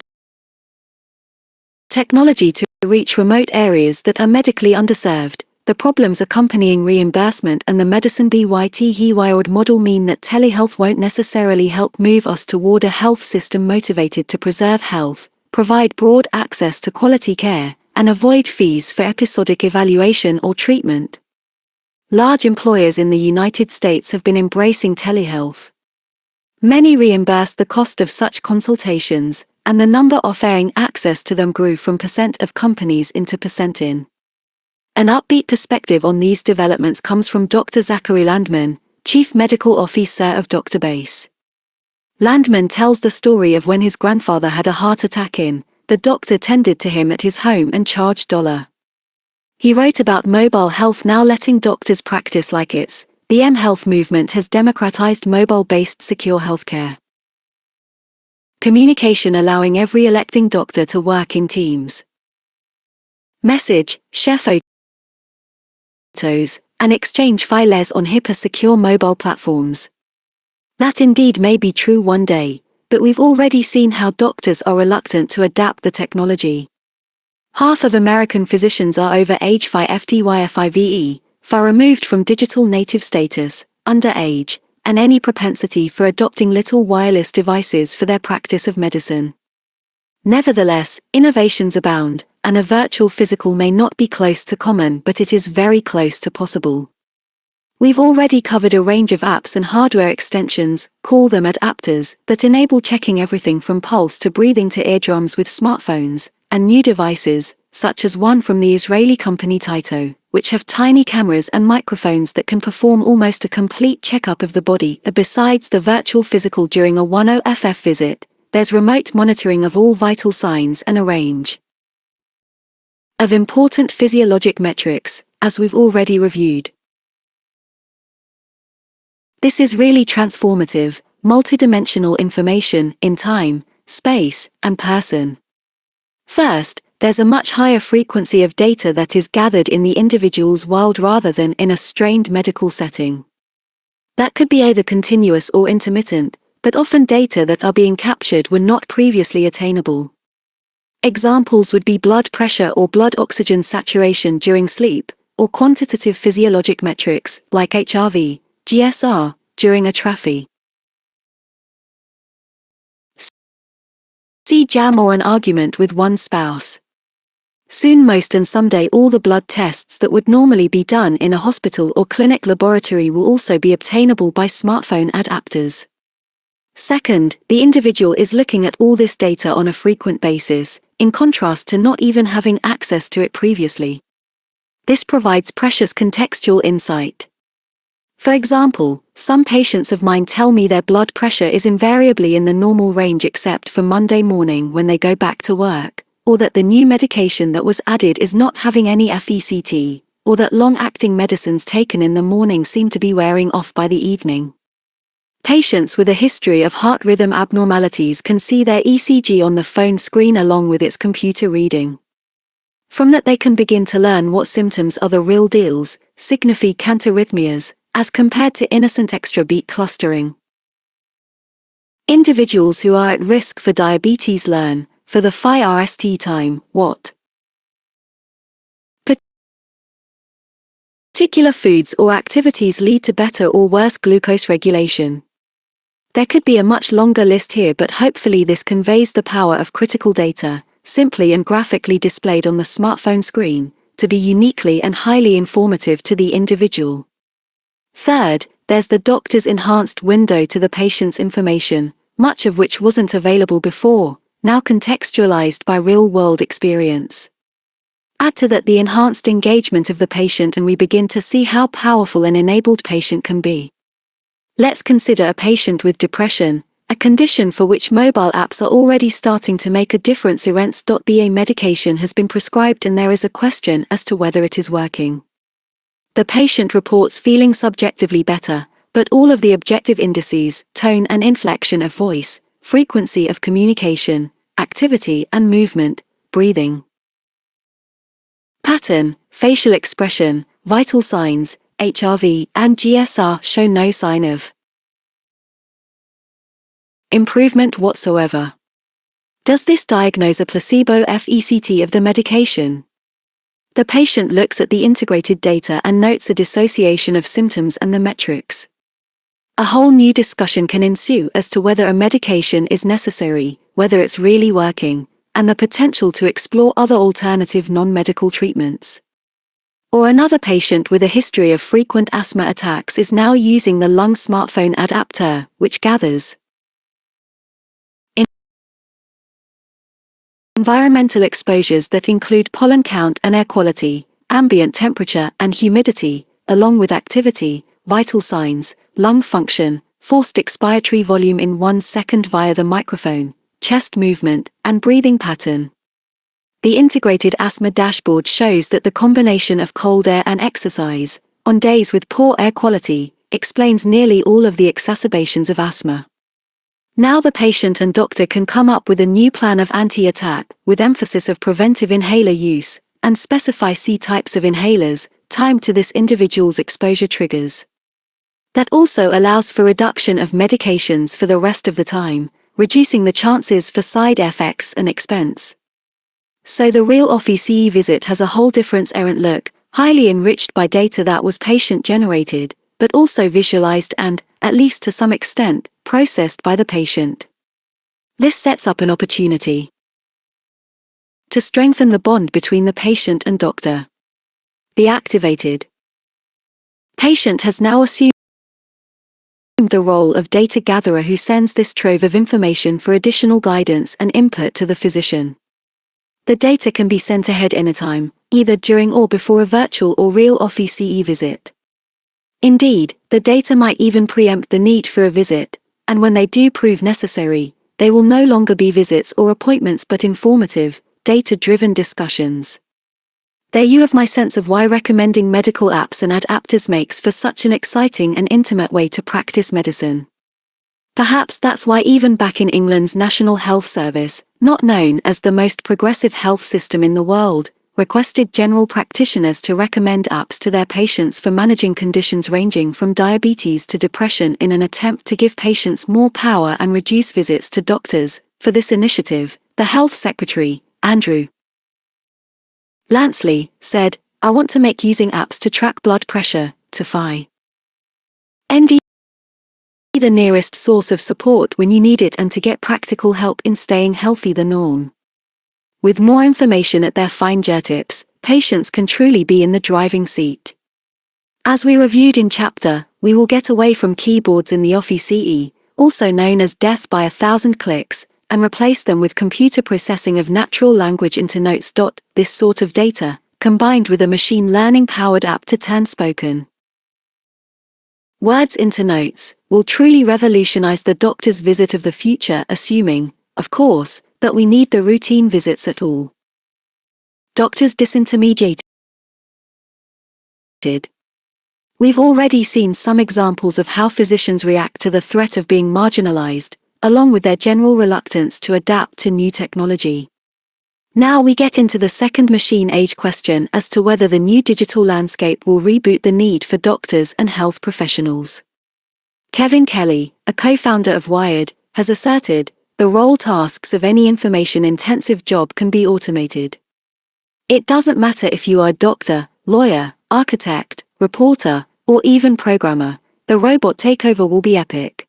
[SPEAKER 1] technology to reach remote areas that are medically underserved, the problems accompanying reimbursement and the medicine Arvd model mean that telehealth won't necessarily help move us toward a health system motivated to preserve health, provide broad access to quality care, and avoid fees for episodic evaluation or treatment. Large employers in the United States have been embracing telehealth. Many reimburse the cost of such consultations, and the number offering access to them grew from % of companies into % in. An upbeat perspective on these developments comes from Dr. Zachary Landman, Chief Medical Officer of Dr. Base. Landman tells the story of when his grandfather had a heart attack. The doctor tended to him at his home and charged $. He wrote about mobile health now letting doctors practice like it's. The mHealth movement has democratized mobile-based secure healthcare communication, allowing every electing doctor to work in teams. Message, share photos, and exchange files on hyper-secure mobile platforms. That indeed may be true one day, but we've already seen how doctors are reluctant to adapt the technology. Half of American physicians are over age 5, far removed from digital native status, underage, and any propensity for adopting little wireless devices for their practice of medicine. Nevertheless, innovations abound, and a virtual physical may not be close to common, but it is very close to possible. We've already covered a range of apps and hardware extensions, call them adapters, that enable checking everything from pulse to breathing to eardrums with smartphones, and new devices, such as one from the Israeli company Tyto, which have tiny cameras and microphones that can perform almost a complete checkup of the body. Besides the virtual physical during a 10FF visit, there's remote monitoring of all vital signs and a range of important physiologic metrics, as we've already reviewed. This is really transformative, multidimensional information in time, space, and person. First, there's a much higher frequency of data that is gathered in the individual's world rather than in a strained medical setting. That could be either continuous or intermittent, but often data that are being captured were not previously attainable. Examples would be blood pressure or blood oxygen saturation during sleep, or quantitative physiologic metrics, like HRV, GSR, during a traffic jam or an argument with one's spouse. Soon most and someday all the blood tests that would normally be done in a hospital or clinic laboratory will also be obtainable by smartphone adapters. Second, the individual is looking at all this data on a frequent basis, in contrast to not even having access to it previously. This provides precious contextual insight. For example, some patients of mine tell me their blood pressure is invariably in the normal range except for Monday morning when they go back to work, or that the new medication that was added is not having any FECT, or that long-acting medicines taken in the morning seem to be wearing off by the evening. Patients with a history of heart rhythm abnormalities can see their ECG on the phone screen along with its computer reading. From that they can begin to learn what symptoms are the real deals, significant arrhythmias, as compared to innocent extra beat clustering. Individuals who are at risk for diabetes learn, for the RST time, what particular foods or activities lead to better or worse glucose regulation. There could be a much longer list here, but hopefully this conveys the power of critical data, simply and graphically displayed on the smartphone screen, to be uniquely and highly informative to the individual. Third, there's the doctor's enhanced window to the patient's information, much of which wasn't available before, now contextualized by real-world experience. Add to that the enhanced engagement of the patient and we begin to see how powerful an enabled patient can be. Let's consider a patient with depression, a condition for which mobile apps are already starting to make a difference. Arvd medication has been prescribed and there is a question as to whether it is working. The patient reports feeling subjectively better, but all of the objective indices, tone and inflection of voice, frequency of communication, activity and movement, breathing pattern, facial expression, vital signs, HRV and GSR show no sign of improvement whatsoever. Does this diagnose a placebo FECT of the medication? The patient looks at the integrated data and notes a dissociation of symptoms and the metrics. A whole new discussion can ensue as to whether a medication is necessary, whether it's really working, and the potential to explore other alternative non-medical treatments. Or another patient with a history of frequent asthma attacks is now using the lung smartphone adapter, which gathers environmental exposures that include pollen count and air quality, ambient temperature and humidity, along with activity, vital signs, lung function, forced expiratory volume in 1 second via the microphone, chest movement, and breathing pattern. The integrated asthma dashboard shows that the combination of cold air and exercise, on days with poor air quality, explains nearly all of the exacerbations of asthma. Now the patient and doctor can come up with a new plan of anti-attack, with emphasis of preventive inhaler use, and specify C types of inhalers, timed to this individual's exposure triggers. That also allows for reduction of medications for the rest of the time, reducing the chances for side effects and expense. So the real OFFICE visit has a whole different errant look, highly enriched by data that was patient-generated, but also visualized and, at least to some extent, processed by the patient. This sets up an opportunity to strengthen the bond between the patient and doctor. The activated patient has now assumed the role of data gatherer who sends this trove of information for additional guidance and input to the physician. The data can be sent ahead anytime, either during or before a virtual or real OFFICE visit. Indeed, the data might even preempt the need for a visit, and when they do prove necessary, they will no longer be visits or appointments but informative, data-driven discussions. There you have my sense of why recommending medical apps and adapters makes for such an exciting and intimate way to practice medicine. Perhaps that's why even back in England's National Health Service, not known as the most progressive health system in the world, requested general practitioners to recommend apps to their patients for managing conditions ranging from diabetes to depression in an attempt to give patients more power and reduce visits to doctors. For this initiative, the Health Secretary, Andrew Lansley, said, "I want to make using apps to track blood pressure, to find the nearest source of support when you need it and to get practical help in staying healthy the norm." With more information at their fingertips, patients can truly be in the driving seat. As we reviewed in chapter, we will get away from keyboards in the OFFICE, also known as death by 1,000 clicks, and replace them with computer processing of natural language into notes. This sort of data, combined with a machine learning-powered app to turn spoken words into notes, will truly revolutionize the doctor's visit of the future, assuming, of course, that we need the routine visits at all. Doctors disintermediated. We've already seen some examples of how physicians react to the threat of being marginalized, along with their general reluctance to adapt to new technology. Now we get into the second machine age question as to whether the new digital landscape will reboot the need for doctors and health professionals. Kevin Kelly, a co-founder of Wired, has asserted, the role tasks of any information-intensive job can be automated. It doesn't matter if you are a doctor, lawyer, architect, reporter, or even programmer, the robot takeover will be epic.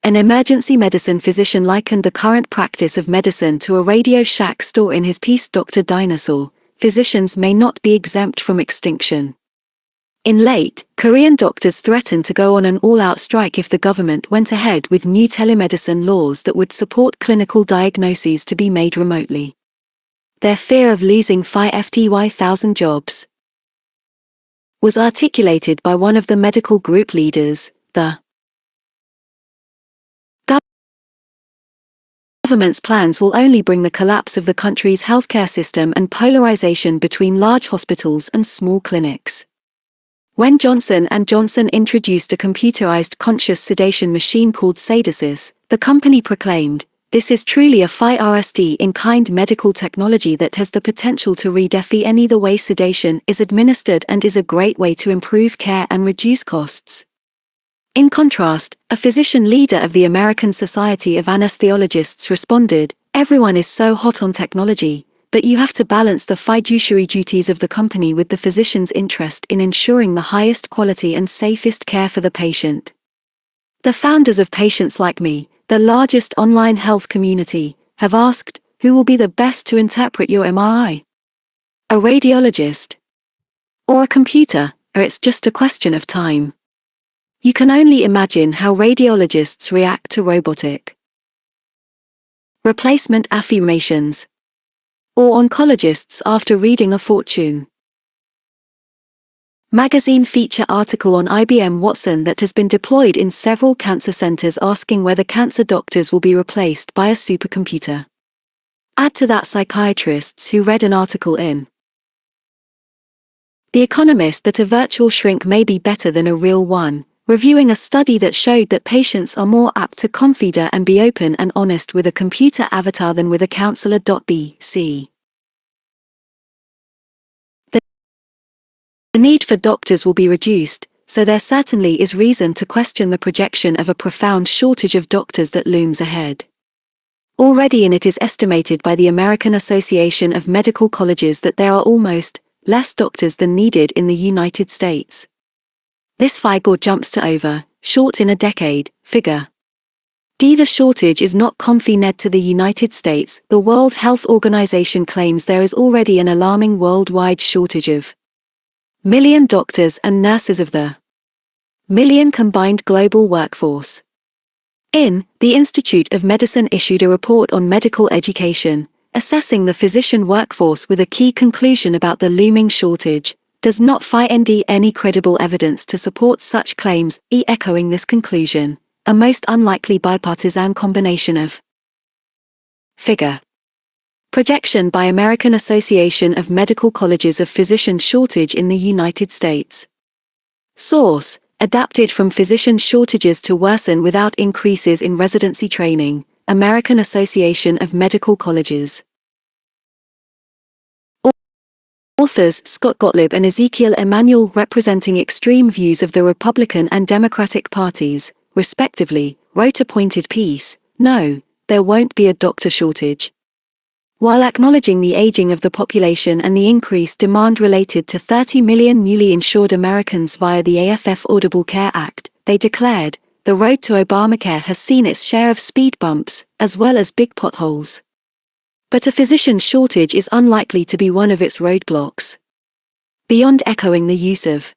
[SPEAKER 1] An emergency medicine physician likened the current practice of medicine to a Radio Shack store in his piece Dr. Dinosaur. Physicians may not be exempt from extinction. In late, Korean doctors threatened to go on an all-out strike if the government went ahead with new telemedicine laws that would support clinical diagnoses to be made remotely. Their fear of losing 5,000 jobs was articulated by one of the medical group leaders, the government's plans will only bring the collapse of the country's healthcare system and polarization between large hospitals and small clinics. When Johnson & Johnson introduced a computerized conscious sedation machine called Sadisys, the company proclaimed, "This is truly a first-in-kind medical technology that has the potential to redefine the way sedation is administered and is a great way to improve care and reduce costs." In contrast, a physician leader of the American Society of Anesthesiologists responded, "Everyone is so hot on technology, but you have to balance the fiduciary duties of the company with the physician's interest in ensuring the highest quality and safest care for the patient." The founders of Patients Like Me, the largest online health community, have asked, who will be the best to interpret your MRI? A radiologist? Or a computer, or it's just a question of time? You can only imagine how radiologists react to robotic replacement affirmations. Or oncologists after reading a fortune magazine feature article on IBM Watson that has been deployed in several cancer centers asking whether cancer doctors will be replaced by a supercomputer. Add to that psychiatrists who read an article in The Economist that a virtual shrink may be better than a real one, reviewing a study that showed that patients are more apt to confide and be open and honest with a computer avatar than with a counselor. BC. The need for doctors will be reduced, so there certainly is reason to question the projection of a profound shortage of doctors that looms ahead. Already it is estimated by the American Association of Medical Colleges that there are almost less doctors than needed in the United States. This figure jumps to over, short in a decade, figure. The shortage is not confined to the United States. The World Health Organization claims there is already an alarming worldwide shortage of million doctors and nurses of the million combined global workforce. The Institute of Medicine issued a report on medical education, assessing the physician workforce with a key conclusion about the looming shortage, does not find any credible evidence to support such claims, echoing this conclusion, a most unlikely bipartisan combination of figure. Projection by American Association of Medical Colleges of physician shortage in the United States. Source, adapted from physician shortages to worsen without increases in residency training, American Association of Medical Colleges. Authors Scott Gottlieb and Ezekiel Emanuel, representing extreme views of the Republican and Democratic parties, respectively, wrote a pointed piece, "No, there won't be a doctor shortage." While acknowledging the aging of the population and the increased demand related to 30 million newly insured Americans via the AFF Affordable Care Act, they declared, the road to Obamacare has seen its share of speed bumps, as well as big potholes. But a physician shortage is unlikely to be one of its roadblocks. Beyond echoing the use of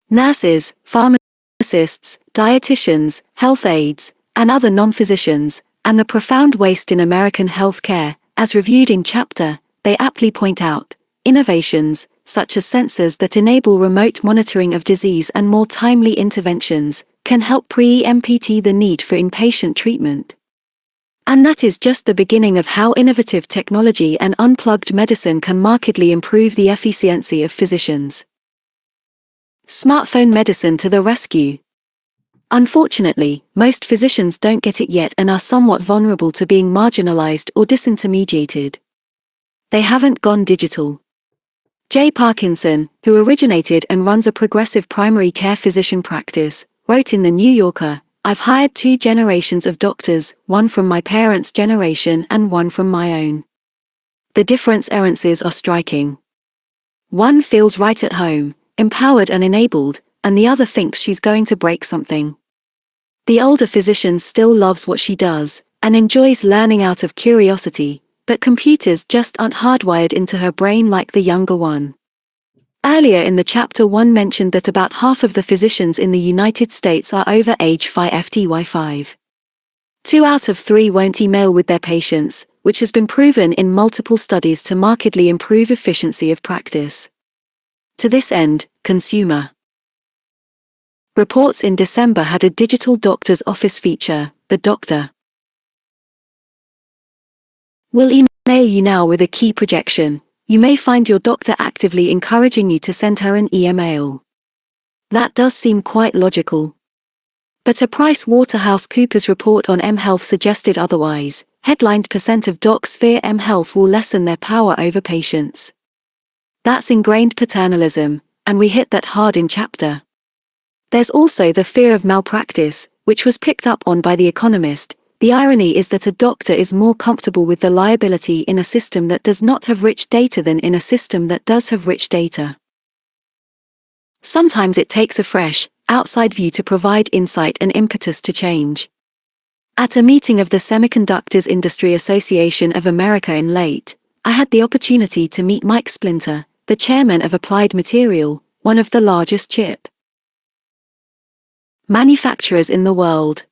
[SPEAKER 1] nurses, pharmacists, dietitians, health aides, and other non-physicians, and the profound waste in American health care, as reviewed in Chapter, they aptly point out, innovations, such as sensors that enable remote monitoring of disease and more timely interventions, can help preempt the need for inpatient treatment. And that is just the beginning of how innovative technology and unplugged medicine can markedly improve the efficiency of physicians. Smartphone medicine to the rescue. Unfortunately, most physicians don't get it yet and are somewhat vulnerable to being marginalized or disintermediated. They haven't gone digital. Jay Parkinson, who originated and runs a progressive primary care physician practice, wrote in The New Yorker, "I've hired 2 generations of doctors, one from my parents' generation and one from my own. The differences are striking. One feels right at home, empowered and enabled, and the other thinks she's going to break something. The older physician still loves what she does, and enjoys learning out of curiosity, but computers just aren't hardwired into her brain like the younger one." Earlier in the chapter, one mentioned that about half of the physicians in the United States are over age 55. 2 out of 3 won't email with their patients, which has been proven in multiple studies to markedly improve efficiency of practice. To this end, Consumer Reports in December had a digital doctor's office feature, The Doctor. We'll email you now with a key projection. You may find your doctor actively encouraging you to send her an email. That does seem quite logical. But a PricewaterhouseCoopers report on mHealth suggested otherwise. Headlined percent of docs fear mHealth will lessen their power over patients. That's ingrained paternalism, and we hit that hard in chapter. There's also the fear of malpractice, which was picked up on by The Economist. The irony is that a doctor is more comfortable with the liability in a system that does not have rich data than in a system that does have rich data. Sometimes it takes a fresh, outside view to provide insight and impetus to change. At a meeting of the Semiconductors Industry Association of America in late, I had the opportunity to meet Mike Splinter, the chairman of Applied Material, one of the largest chip manufacturers in the world.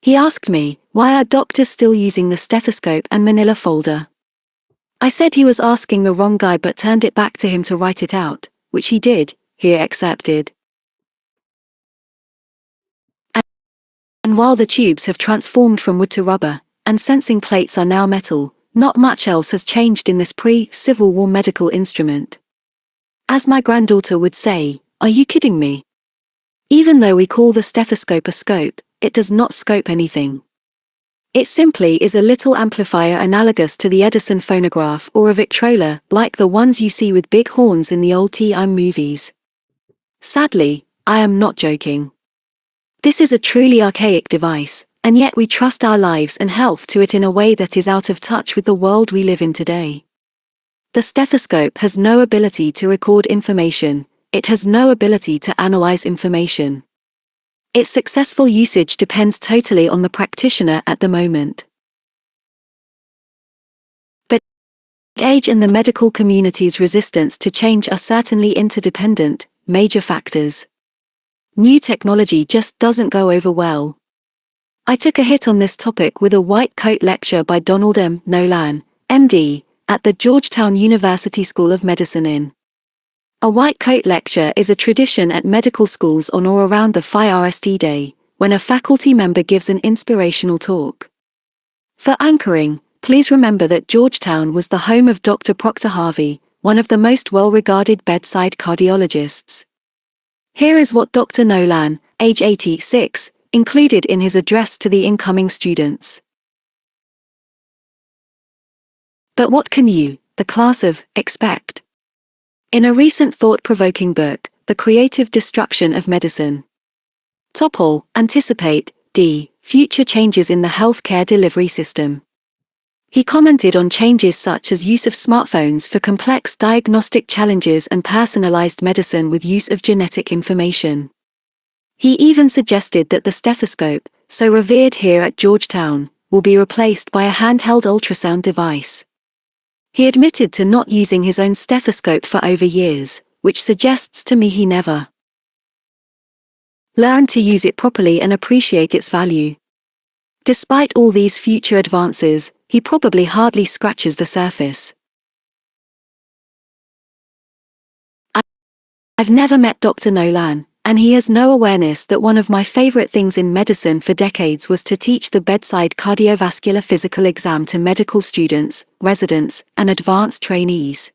[SPEAKER 1] He asked me, why are doctors still using the stethoscope and manila folder? I said he was asking the wrong guy but turned it back to him to write it out, which he did. He accepted. And while the tubes have transformed from wood to rubber, and sensing plates are now metal, not much else has changed in this pre-Civil War medical instrument. As my granddaughter would say, are you kidding me? Even though we call the stethoscope a scope, it does not scope anything. It simply is a little amplifier analogous to the Edison phonograph or a Victrola, like the ones you see with big horns in the old TM movies. Sadly, I am not joking. This is a truly archaic device, and yet we trust our lives and health to it in a way that is out of touch with the world we live in today. The stethoscope has no ability to record information, it has no ability to analyze information. Its successful usage depends totally on the practitioner at the moment. But age and the medical community's resistance to change are certainly interdependent, major factors. New technology just doesn't go over well. I took a hit on this topic with a white coat lecture by Donald M. Nolan, MD, at the Georgetown University School of Medicine in. A white coat lecture is a tradition at medical schools on or around the Phi RSD Day, when a faculty member gives an inspirational talk. For anchoring, please remember that Georgetown was the home of Dr. Proctor Harvey, one of the most well-regarded bedside cardiologists. Here is what Dr. Nolan, age 86, included in his address to the incoming students. But what can you, the class of, expect? In a recent thought-provoking book, The Creative Destruction of Medicine, Topol, anticipate, future changes in the healthcare delivery system. He commented on changes such as use of smartphones for complex diagnostic challenges and personalized medicine with use of genetic information. He even suggested that the stethoscope, so revered here at Georgetown, will be replaced by a handheld ultrasound device. He admitted to not using his own stethoscope for over years, which suggests to me he never learned to use it properly and appreciate its value. Despite all these future advances, he probably hardly scratches the surface. I've never met Dr. Nolan, and he has no awareness that one of my favorite things in medicine for decades was to teach the bedside cardiovascular physical exam to medical students, residents, and advanced trainees.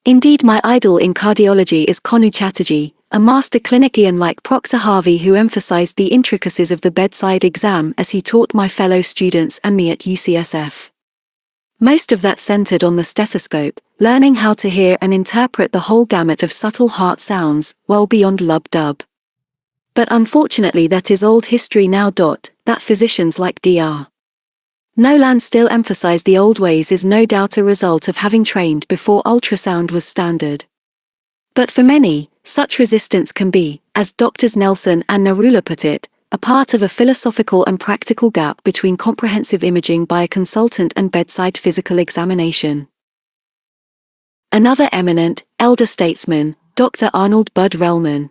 [SPEAKER 1] Indeed, my idol in cardiology is Konu Chatterjee, a master clinician like Proctor Harvey who emphasized the intricacies of the bedside exam as he taught my fellow students and me at UCSF. Most of that centered on the stethoscope, learning how to hear and interpret the whole gamut of subtle heart sounds, well beyond lub-dub. But unfortunately that is old history now. That physicians like Dr. Nolan still emphasize the old ways is no doubt a result of having trained before ultrasound was standard. But for many, such resistance can be, as Drs. Nelson and Narula put it, a part of a philosophical and practical gap between comprehensive imaging by a consultant and bedside physical examination. Another eminent, elder statesman, Dr. Arnold Bud Relman,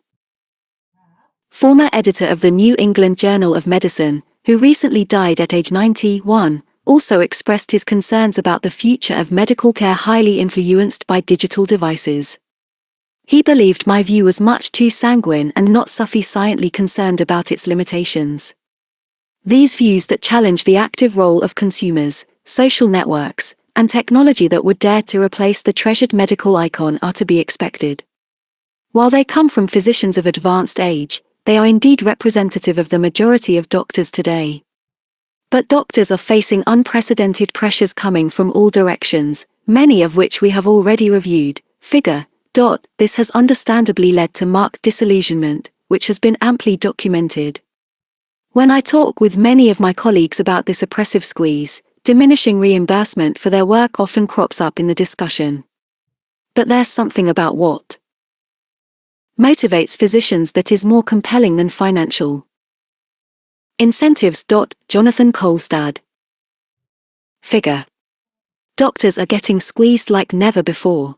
[SPEAKER 1] former editor of the New England Journal of Medicine, who recently died at age 91, also expressed his concerns about the future of medical care highly influenced by digital devices. He believed my view was much too sanguine and not sufficiently concerned about its limitations. These views that challenge the active role of consumers, social networks, and technology that would dare to replace the treasured medical icon are to be expected. While they come from physicians of advanced age, they are indeed representative of the majority of doctors today. But doctors are facing unprecedented pressures coming from all directions, many of which we have already reviewed. This has understandably led to marked disillusionment, which has been amply documented. When I talk with many of my colleagues about this oppressive squeeze, diminishing reimbursement for their work often crops up in the discussion. But there's something about what motivates physicians that is more compelling than financial incentives. Jonathan Kolstad. Figure. Doctors are getting squeezed like never before.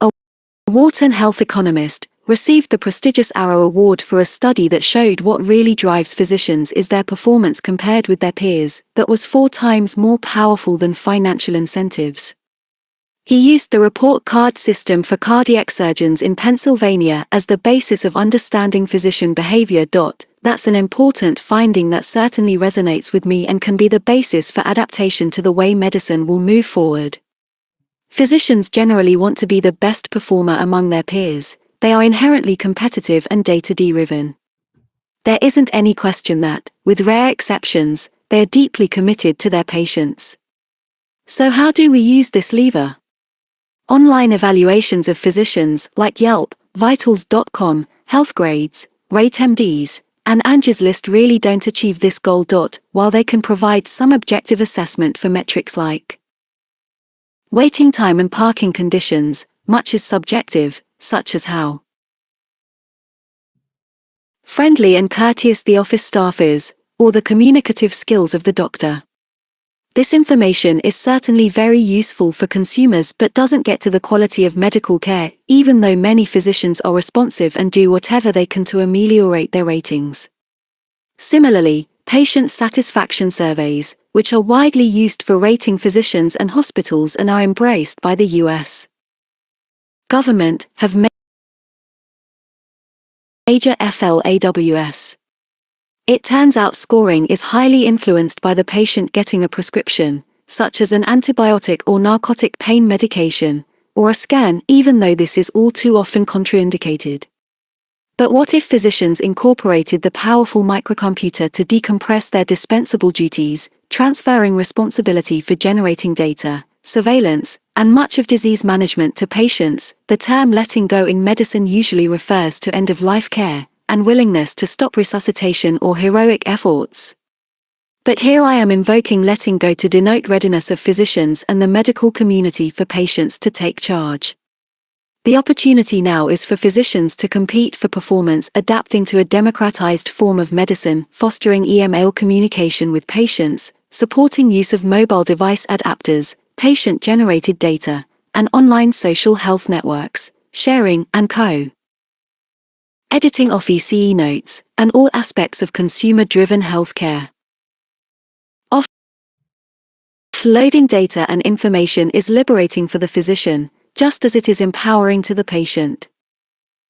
[SPEAKER 1] A Wharton health economist received the prestigious Arrow Award for a study that showed what really drives physicians is their performance compared with their peers, that was 4 times more powerful than financial incentives. He used the report card system for cardiac surgeons in Pennsylvania as the basis of understanding physician behavior. That's an important finding that certainly resonates with me and can be the basis for adaptation to the way medicine will move forward. Physicians generally want to be the best performer among their peers. They are inherently competitive and data-driven. There isn't any question that, with rare exceptions, they are deeply committed to their patients. So how do we use this lever? Online evaluations of physicians like Yelp, Vitals.com, Healthgrades, RateMDs, and Angie's List really don't achieve this goal. While they can provide some objective assessment for metrics like waiting time and parking conditions, much is subjective, such as how friendly and courteous the office staff is, or the communicative skills of the doctor. This information is certainly very useful for consumers but doesn't get to the quality of medical care, even though many physicians are responsive and do whatever they can to ameliorate their ratings. Similarly, patient satisfaction surveys, which are widely used for rating physicians and hospitals and are embraced by the U.S. government, have major FLAWS. It turns out scoring is highly influenced by the patient getting a prescription, such as an antibiotic or narcotic pain medication, or a scan, even though this is all too often contraindicated. But what if physicians incorporated the powerful microcomputer to decompress their dispensable duties, transferring responsibility for generating data, surveillance, and much of disease management to patients? The term letting go in medicine usually refers to end-of-life care, and willingness to stop resuscitation or heroic efforts. But here I am invoking letting go to denote readiness of physicians and the medical community for patients to take charge. The opportunity now is for physicians to compete for performance, adapting to a democratized form of medicine, fostering email communication with patients, supporting use of mobile device adapters, patient-generated data, and online social health networks, sharing and editing of ECE notes, and all aspects of consumer-driven healthcare. Offloading data and information is liberating for the physician, just as it is empowering to the patient.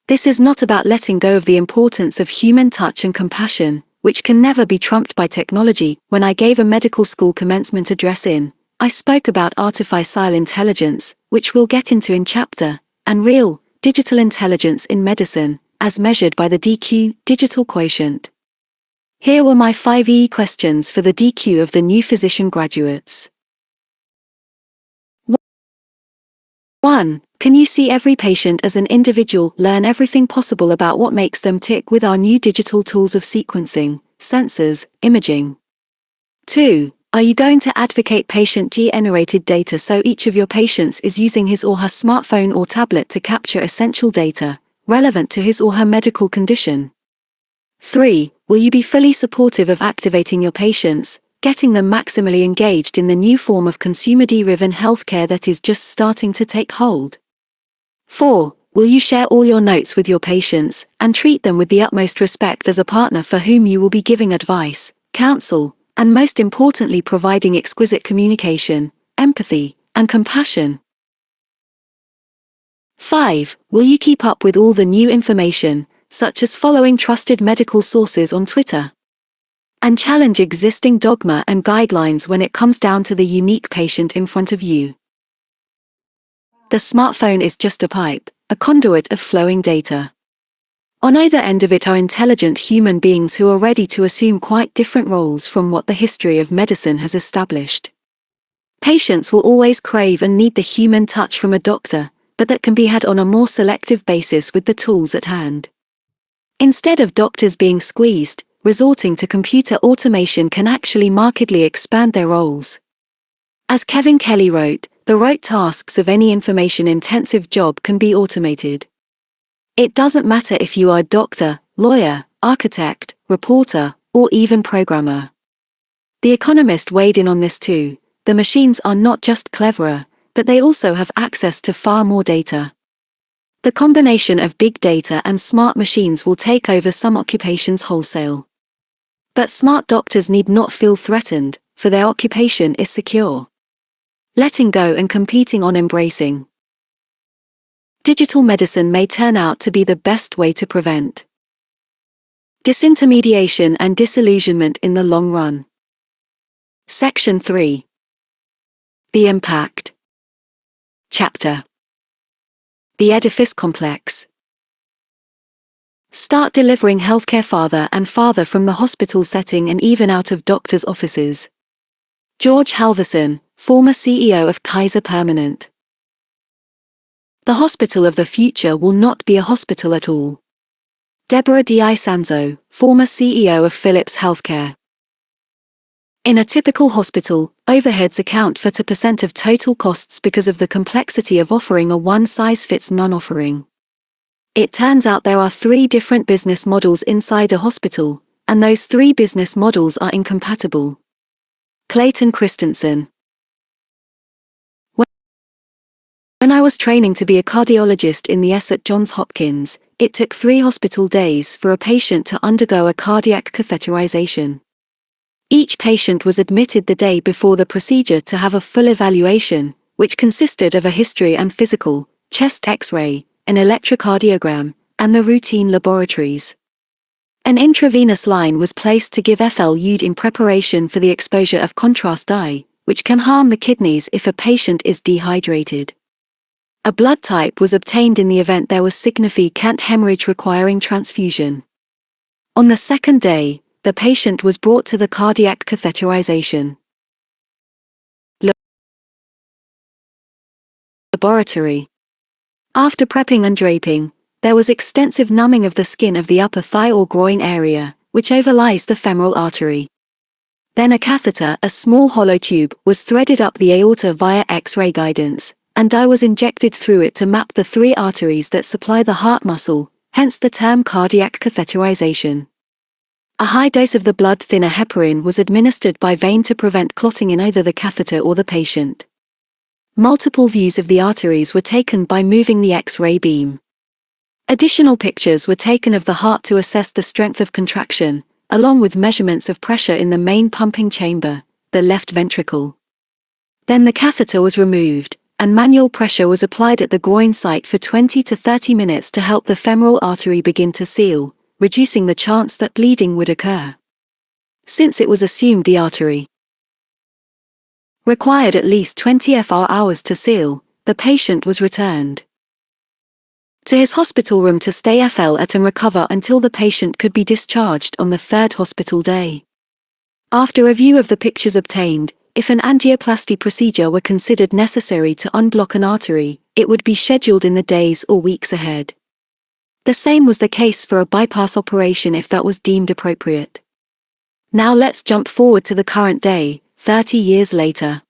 [SPEAKER 1] This is not about letting go of the importance of human touch and compassion, which can never be trumped by technology. When I gave a medical school commencement address I spoke about artificial intelligence, which we'll get into in chapter, and real, digital intelligence in medicine, as measured by the DQ, digital quotient. Here were my 5 EE questions for the DQ of the new physician graduates. 1. Can you see every patient as an individual, learn everything possible about what makes them tick with our new digital tools of sequencing, sensors, imaging? 2. Are you going to advocate patient-generated data so each of your patients is using his or her smartphone or tablet to capture essential data, relevant to his or her medical condition? 3. Will you be fully supportive of activating your patients, getting them maximally engaged in the new form of consumer-driven healthcare that is just starting to take hold? 4. Will you share all your notes with your patients, and treat them with the utmost respect as a partner for whom you will be giving advice, counsel, and most importantly providing exquisite communication, empathy, and compassion? 5. Will you keep up with all the new information, such as following trusted medical sources on Twitter? and challenge existing dogma and guidelines when it comes down to the unique patient in front of you. The smartphone is just a pipe, a conduit of flowing data. On either end of it are intelligent human beings who are ready to assume quite different roles from what the history of medicine has established. Patients will always crave and need the human touch from a doctor, but that can be had on a more selective basis with the tools at hand. Instead of doctors being squeezed, resorting to computer automation can actually markedly expand their roles. As Kevin Kelly wrote, the rote tasks of any information-intensive job can be automated. It doesn't matter if you are a doctor, lawyer, architect, reporter, or even programmer. The Economist weighed in on this too. The machines are not just cleverer, but they also have access to far more data. The combination of big data and smart machines will take over some occupations wholesale. But smart doctors need not feel threatened, for their occupation is secure. Letting go and competing on embracing. Digital medicine may turn out to be the best way to prevent disintermediation and disillusionment in the long run. Section 3. The Impact. Chapter. The Edifice Complex. Start delivering healthcare farther and farther from the hospital setting and even out of doctors' offices. George Halverson, former CEO of Kaiser Permanente. The hospital of the future will not be a hospital at all. Deborah D'Isanzo, former CEO of Philips Healthcare. In a typical hospital, overheads account for 2% of total costs because of the complexity of offering a one-size-fits-none offering. It turns out there are 3 different business models inside a hospital, and those 3 business models are incompatible. Clayton Christensen. When I was training to be a cardiologist in the S at Johns Hopkins, it took 3 hospital days for a patient to undergo a cardiac catheterization. Each patient was admitted the day before the procedure to have a full evaluation, which consisted of a history and physical, chest X-ray, an electrocardiogram, and the routine laboratories. An intravenous line was placed to give FLUID in preparation for the exposure of contrast dye, which can harm the kidneys if a patient is dehydrated. A blood type was obtained in the event there was significant hemorrhage requiring transfusion. On the second day, the patient was brought to the cardiac catheterization laboratory. After prepping and draping, there was extensive numbing of the skin of the upper thigh or groin area, which overlies the femoral artery. Then a catheter, a small hollow tube, was threaded up the aorta via X-ray guidance, and dye was injected through it to map the 3 arteries that supply the heart muscle, hence the term cardiac catheterization. A high dose of the blood thinner heparin was administered by vein to prevent clotting in either the catheter or the patient. Multiple views of the arteries were taken by moving the X-ray beam. Additional pictures were taken of the heart to assess the strength of contraction, along with measurements of pressure in the main pumping chamber, the left ventricle. Then the catheter was removed, and manual pressure was applied at the groin site for 20 to 30 minutes to help the femoral artery begin to seal, reducing the chance that bleeding would occur. Since it was assumed the artery required at least 20 hours to seal, the patient was returned to his hospital room to stay at and recover until the patient could be discharged on the 3rd hospital day. After review of the pictures obtained, if an angioplasty procedure were considered necessary to unblock an artery, it would be scheduled in the days or weeks ahead. The same was the case for a bypass operation if that was deemed appropriate. Now let's jump forward to the current day, 30 years later.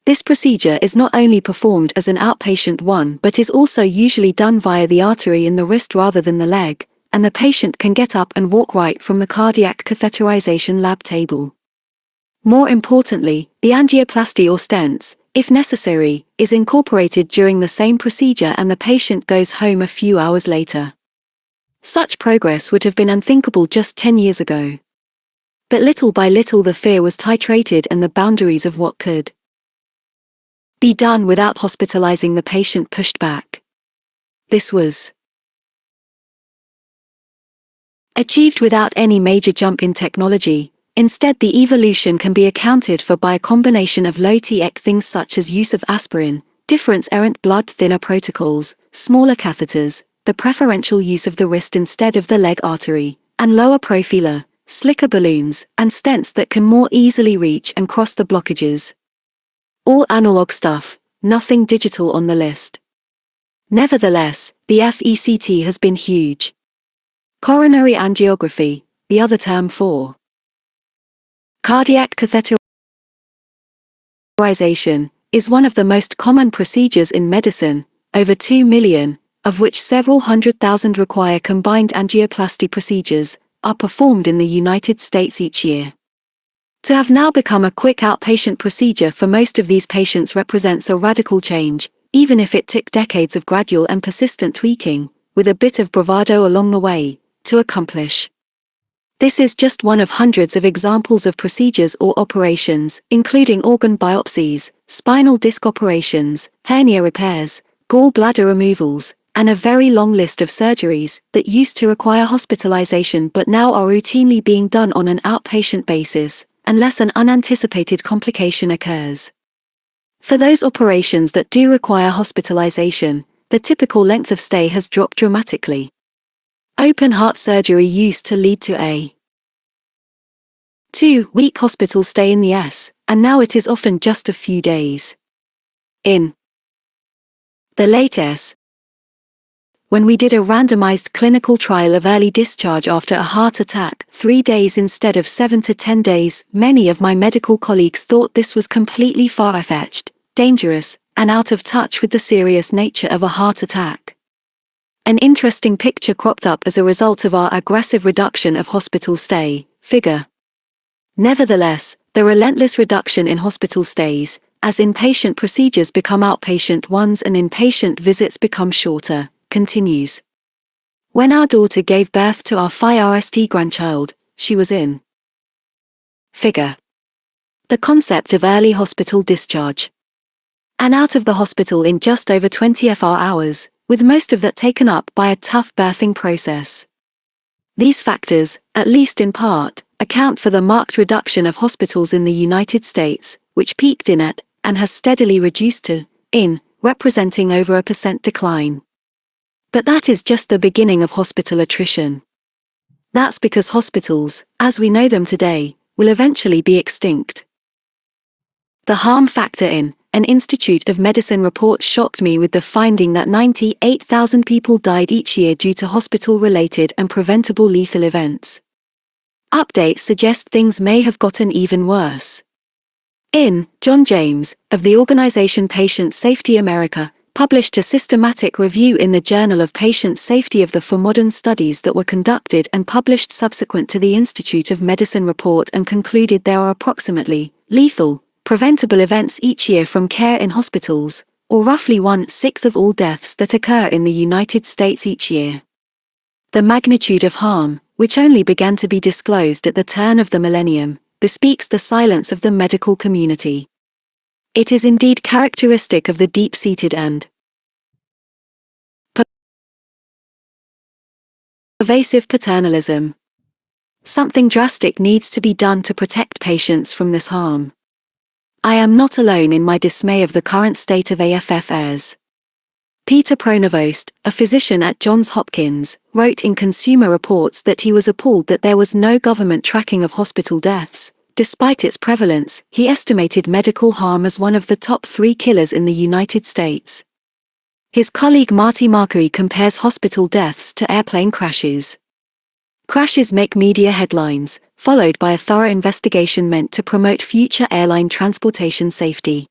[SPEAKER 1] This procedure is not only performed as an outpatient one but is also usually done via the artery in the wrist rather than the leg, and the patient can get up and walk right from the cardiac catheterization lab table. More importantly, the angioplasty or stents, if necessary, is incorporated during the same procedure and the patient goes home a few hours later. Such progress would have been unthinkable just 10 years ago. But little by little the fear was titrated and the boundaries of what could be done without hospitalizing the patient pushed back. This was achieved without any major jump in technology, Instead, the evolution can be accounted for by a combination of low-tech things such as use of aspirin, different errant blood thinner protocols, smaller catheters, the preferential use of the wrist instead of the leg artery, and lower profile, slicker balloons, and stents that can more easily reach and cross the blockages. All analog stuff, nothing digital on the list. Nevertheless, the FECT has been huge. Coronary angiography, the other term for cardiac catheterization, is one of the most common procedures in medicine, over 2 million, of which several 100,000 require combined angioplasty procedures, are performed in the United States each year. To have now become a quick outpatient procedure for most of these patients represents a radical change, even if it took decades of gradual and persistent tweaking, with a bit of bravado along the way, to accomplish. This is just one of hundreds of examples of procedures or operations, including organ biopsies, spinal disc operations, hernia repairs, gallbladder removals, and a very long list of surgeries that used to require hospitalization but now are routinely being done on an outpatient basis, unless an unanticipated complication occurs. For those operations that do require hospitalization, the typical length of stay has dropped dramatically. Open heart surgery used to lead to a 2-week hospital stay in the US, and now it is often just a few days. In the late S, when we did a randomized clinical trial of early discharge after a heart attack, 3 days instead of 7 to 10 days, many of my medical colleagues thought this was completely far-fetched, dangerous, and out of touch with the serious nature of a heart attack. An interesting picture cropped up as a result of our aggressive reduction of hospital stay, figure. Nevertheless, the relentless reduction in hospital stays, as inpatient procedures become outpatient ones and inpatient visits become shorter, continues. When our daughter gave birth to our first grandchild, she was in figure. The concept of early hospital discharge. And out of the hospital in just over 24 hours, with most of that taken up by a tough birthing process. These factors, at least in part, account for the marked reduction of hospitals in the United States, which peaked in at, and has steadily reduced to, in, representing over a % decline. But that is just the beginning of hospital attrition. That's because hospitals, as we know them today, will eventually be extinct. The harm factor in an Institute of Medicine report shocked me with the finding that 98,000 people died each year due to hospital-related and preventable lethal events. Updates suggest things may have gotten even worse. John James, of the organization Patient Safety America, published a systematic review in the Journal of Patient Safety of the 4 modern studies that were conducted and published subsequent to the Institute of Medicine report and concluded there are approximately lethal, preventable events each year from care in hospitals, or roughly 1/6 of all deaths that occur in the United States each year. The magnitude of harm, which only began to be disclosed at the turn of the millennium, bespeaks the silence of the medical community. It is indeed characteristic of the deep-seated and pervasive paternalism. Something drastic needs to be done to protect patients from this harm. I am not alone in my dismay of the current state of affairs. Peter Pronovost, a physician at Johns Hopkins, wrote in Consumer Reports that he was appalled that there was no government tracking of hospital deaths. Despite its prevalence, he estimated medical harm as one of the top 3 killers in the United States. His colleague Marty Markey compares hospital deaths to airplane crashes. Crashes make media headlines, followed by a thorough investigation meant to promote future airline transportation safety.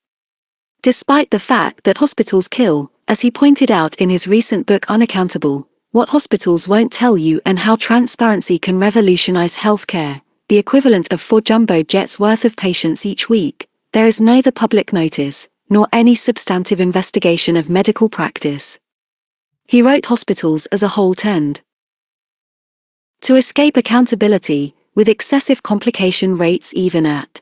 [SPEAKER 1] Despite the fact that hospitals kill, as he pointed out in his recent book Unaccountable, What Hospitals Won't Tell You and How Transparency Can Revolutionize Healthcare, the equivalent of 4 jumbo jets worth of patients each week, there is neither public notice, nor any substantive investigation of medical practice. He wrote hospitals as a whole tend to escape accountability, with excessive complication rates even at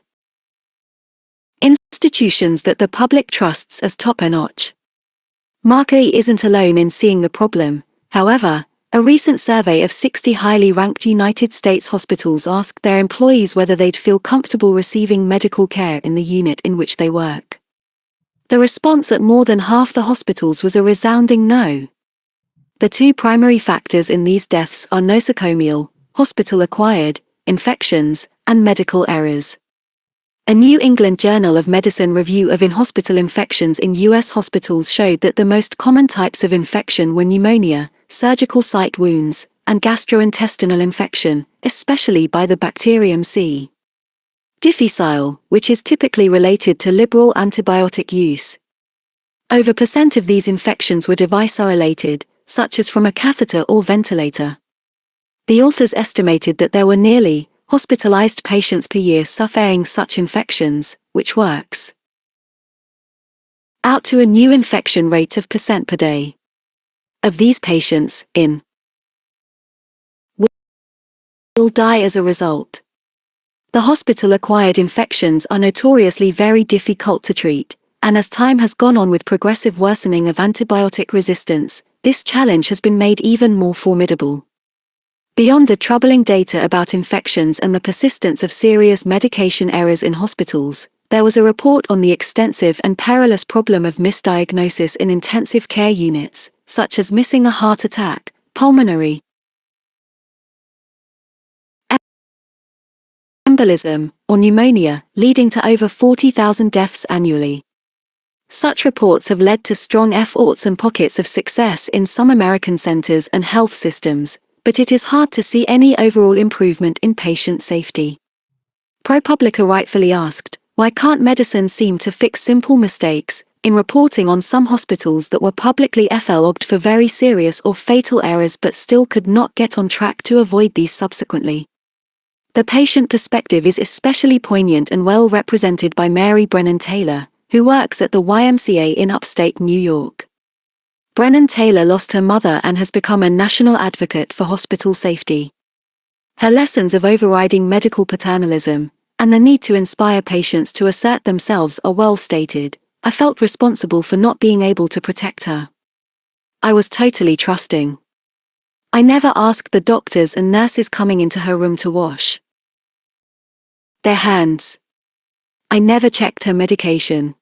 [SPEAKER 1] institutions that the public trusts as top-notch. Markey isn't alone in seeing the problem, however, A recent survey of 60 highly ranked United States hospitals asked their employees whether they'd feel comfortable receiving medical care in the unit in which they work. The response at more than half the hospitals was a resounding no. The two primary factors in these deaths are nosocomial, hospital-acquired, infections, and medical errors. A New England Journal of Medicine review of in-hospital infections in U.S. hospitals showed that the most common types of infection were pneumonia, surgical site wounds, and gastrointestinal infection, especially by the bacterium C. difficile, which is typically related to liberal antibiotic use. Over % of these infections were device-related, such as from a catheter or ventilator. The authors estimated that there were nearly hospitalized patients per year suffering such infections, which works out to a new infection rate of % per day. Of these patients, will die as a result. The hospital-acquired infections are notoriously very difficult to treat, and as time has gone on with progressive worsening of antibiotic resistance, this challenge has been made even more formidable. Beyond the troubling data about infections and the persistence of serious medication errors in hospitals, there was a report on the extensive and perilous problem of misdiagnosis in intensive care units, such as missing a heart attack, pulmonary embolism, or pneumonia, leading to over 40,000 deaths annually. Such reports have led to strong efforts and pockets of success in some American centers and health systems, but it is hard to see any overall improvement in patient safety. ProPublica rightfully asked, why can't medicine seem to fix simple mistakes, in reporting on some hospitals that were publicly FLOG'd for very serious or fatal errors but still could not get on track to avoid these subsequently. The patient perspective is especially poignant and well represented by Mary Brennan Taylor, who works at the YMCA in upstate New York. Brennan Taylor lost her mother and has become a national advocate for hospital safety. Her lessons of overriding medical paternalism, and the need to inspire patients to assert themselves are well stated. I felt responsible for not being able to protect her. I was totally trusting. I never asked the doctors and nurses coming into her room to wash their hands. I never checked her medication.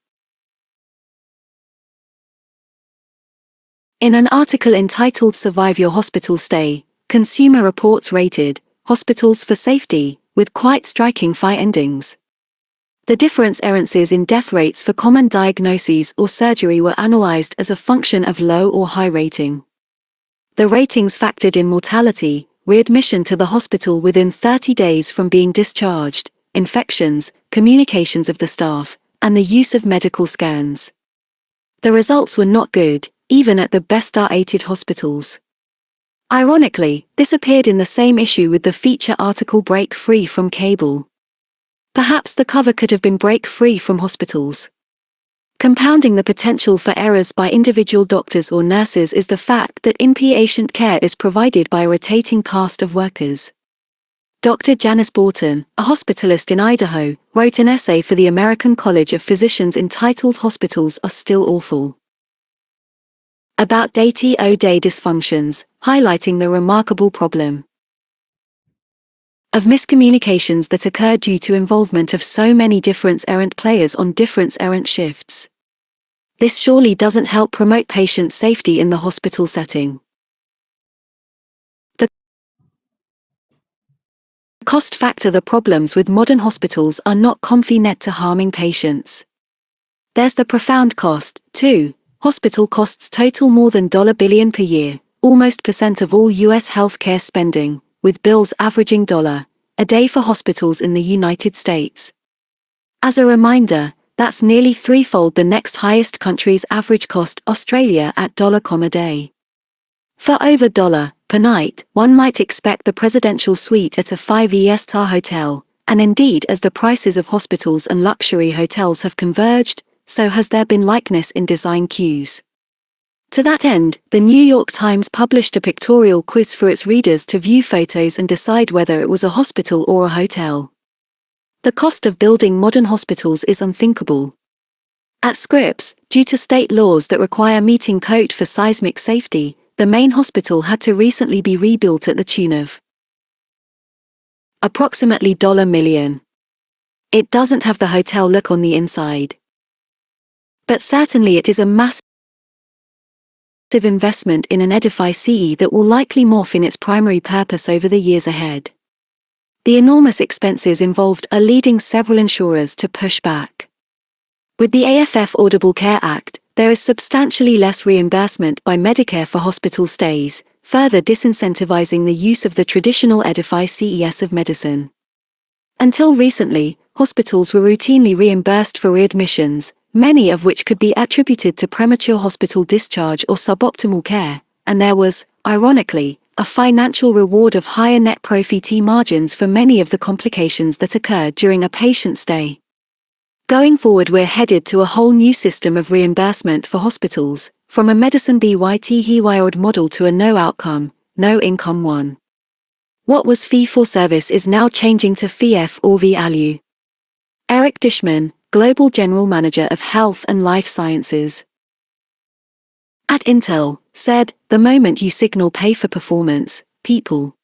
[SPEAKER 1] In an article entitled Survive Your Hospital Stay, Consumer Reports rated hospitals for safety, with quite striking findings. The differences in death rates for common diagnoses or surgery were analyzed as a function of low or high rating. The ratings factored in mortality, readmission to the hospital within 30 days from being discharged, infections, communications of the staff, and the use of medical scans. The results were not good, even at the best-rated hospitals. Ironically, this appeared in the same issue with the feature article Break Free from Cable. Perhaps the cover could have been Break Free from Hospitals. Compounding the potential for errors by individual doctors or nurses is the fact that inpatient care is provided by a rotating cast of workers. Dr. Janice Borton, a hospitalist in Idaho, wrote an essay for the American College of Physicians entitled Hospitals Are Still Awful about day-to-day dysfunctions, highlighting the remarkable problem of miscommunications that occur due to involvement of so many different errant players on different errant shifts. This surely doesn't help promote patient safety in the hospital setting. The cost factor. The problems with modern hospitals are not confined to harming patients. There's the profound cost, too. Hospital costs total more than $1 billion per year, almost % of all U.S. healthcare spending, with bills averaging $1 a day for hospitals in the United States. As a reminder, that's nearly threefold the next highest country's average cost, Australia, at $1 a day. For over $1 per night, one might expect the presidential suite at a 5-star hotel, and indeed as the prices of hospitals and luxury hotels have converged, so has there been likeness in design cues. To that end, the New York Times published a pictorial quiz for its readers to view photos and decide whether it was a hospital or a hotel. The cost of building modern hospitals is unthinkable. At Scripps, due to state laws that require meeting code for seismic safety, the main hospital had to recently be rebuilt at the tune of approximately $1 million. It doesn't have the hotel look on the inside. But certainly it is a massive investment in an edifice that will likely morph in its primary purpose over the years ahead. The enormous expenses involved are leading several insurers to push back. With the AFF Affordable Care Act, there is substantially less reimbursement by Medicare for hospital stays, further disincentivizing the use of the traditional edifice of medicine. Until recently, hospitals were routinely reimbursed for readmissions, many of which could be attributed to premature hospital discharge or suboptimal care, and there was, ironically, a financial reward of higher net profit margins for many of the complications that occurred during a patient stay. Going forward, we're headed to a whole new system of reimbursement for hospitals, from a medicine Arvd model to a no outcome, no income one. What was fee-for-service is now changing to fee-for-value. Eric Dishman, Global General Manager of Health and Life Sciences at Intel, said, "The moment you signal pay for performance, people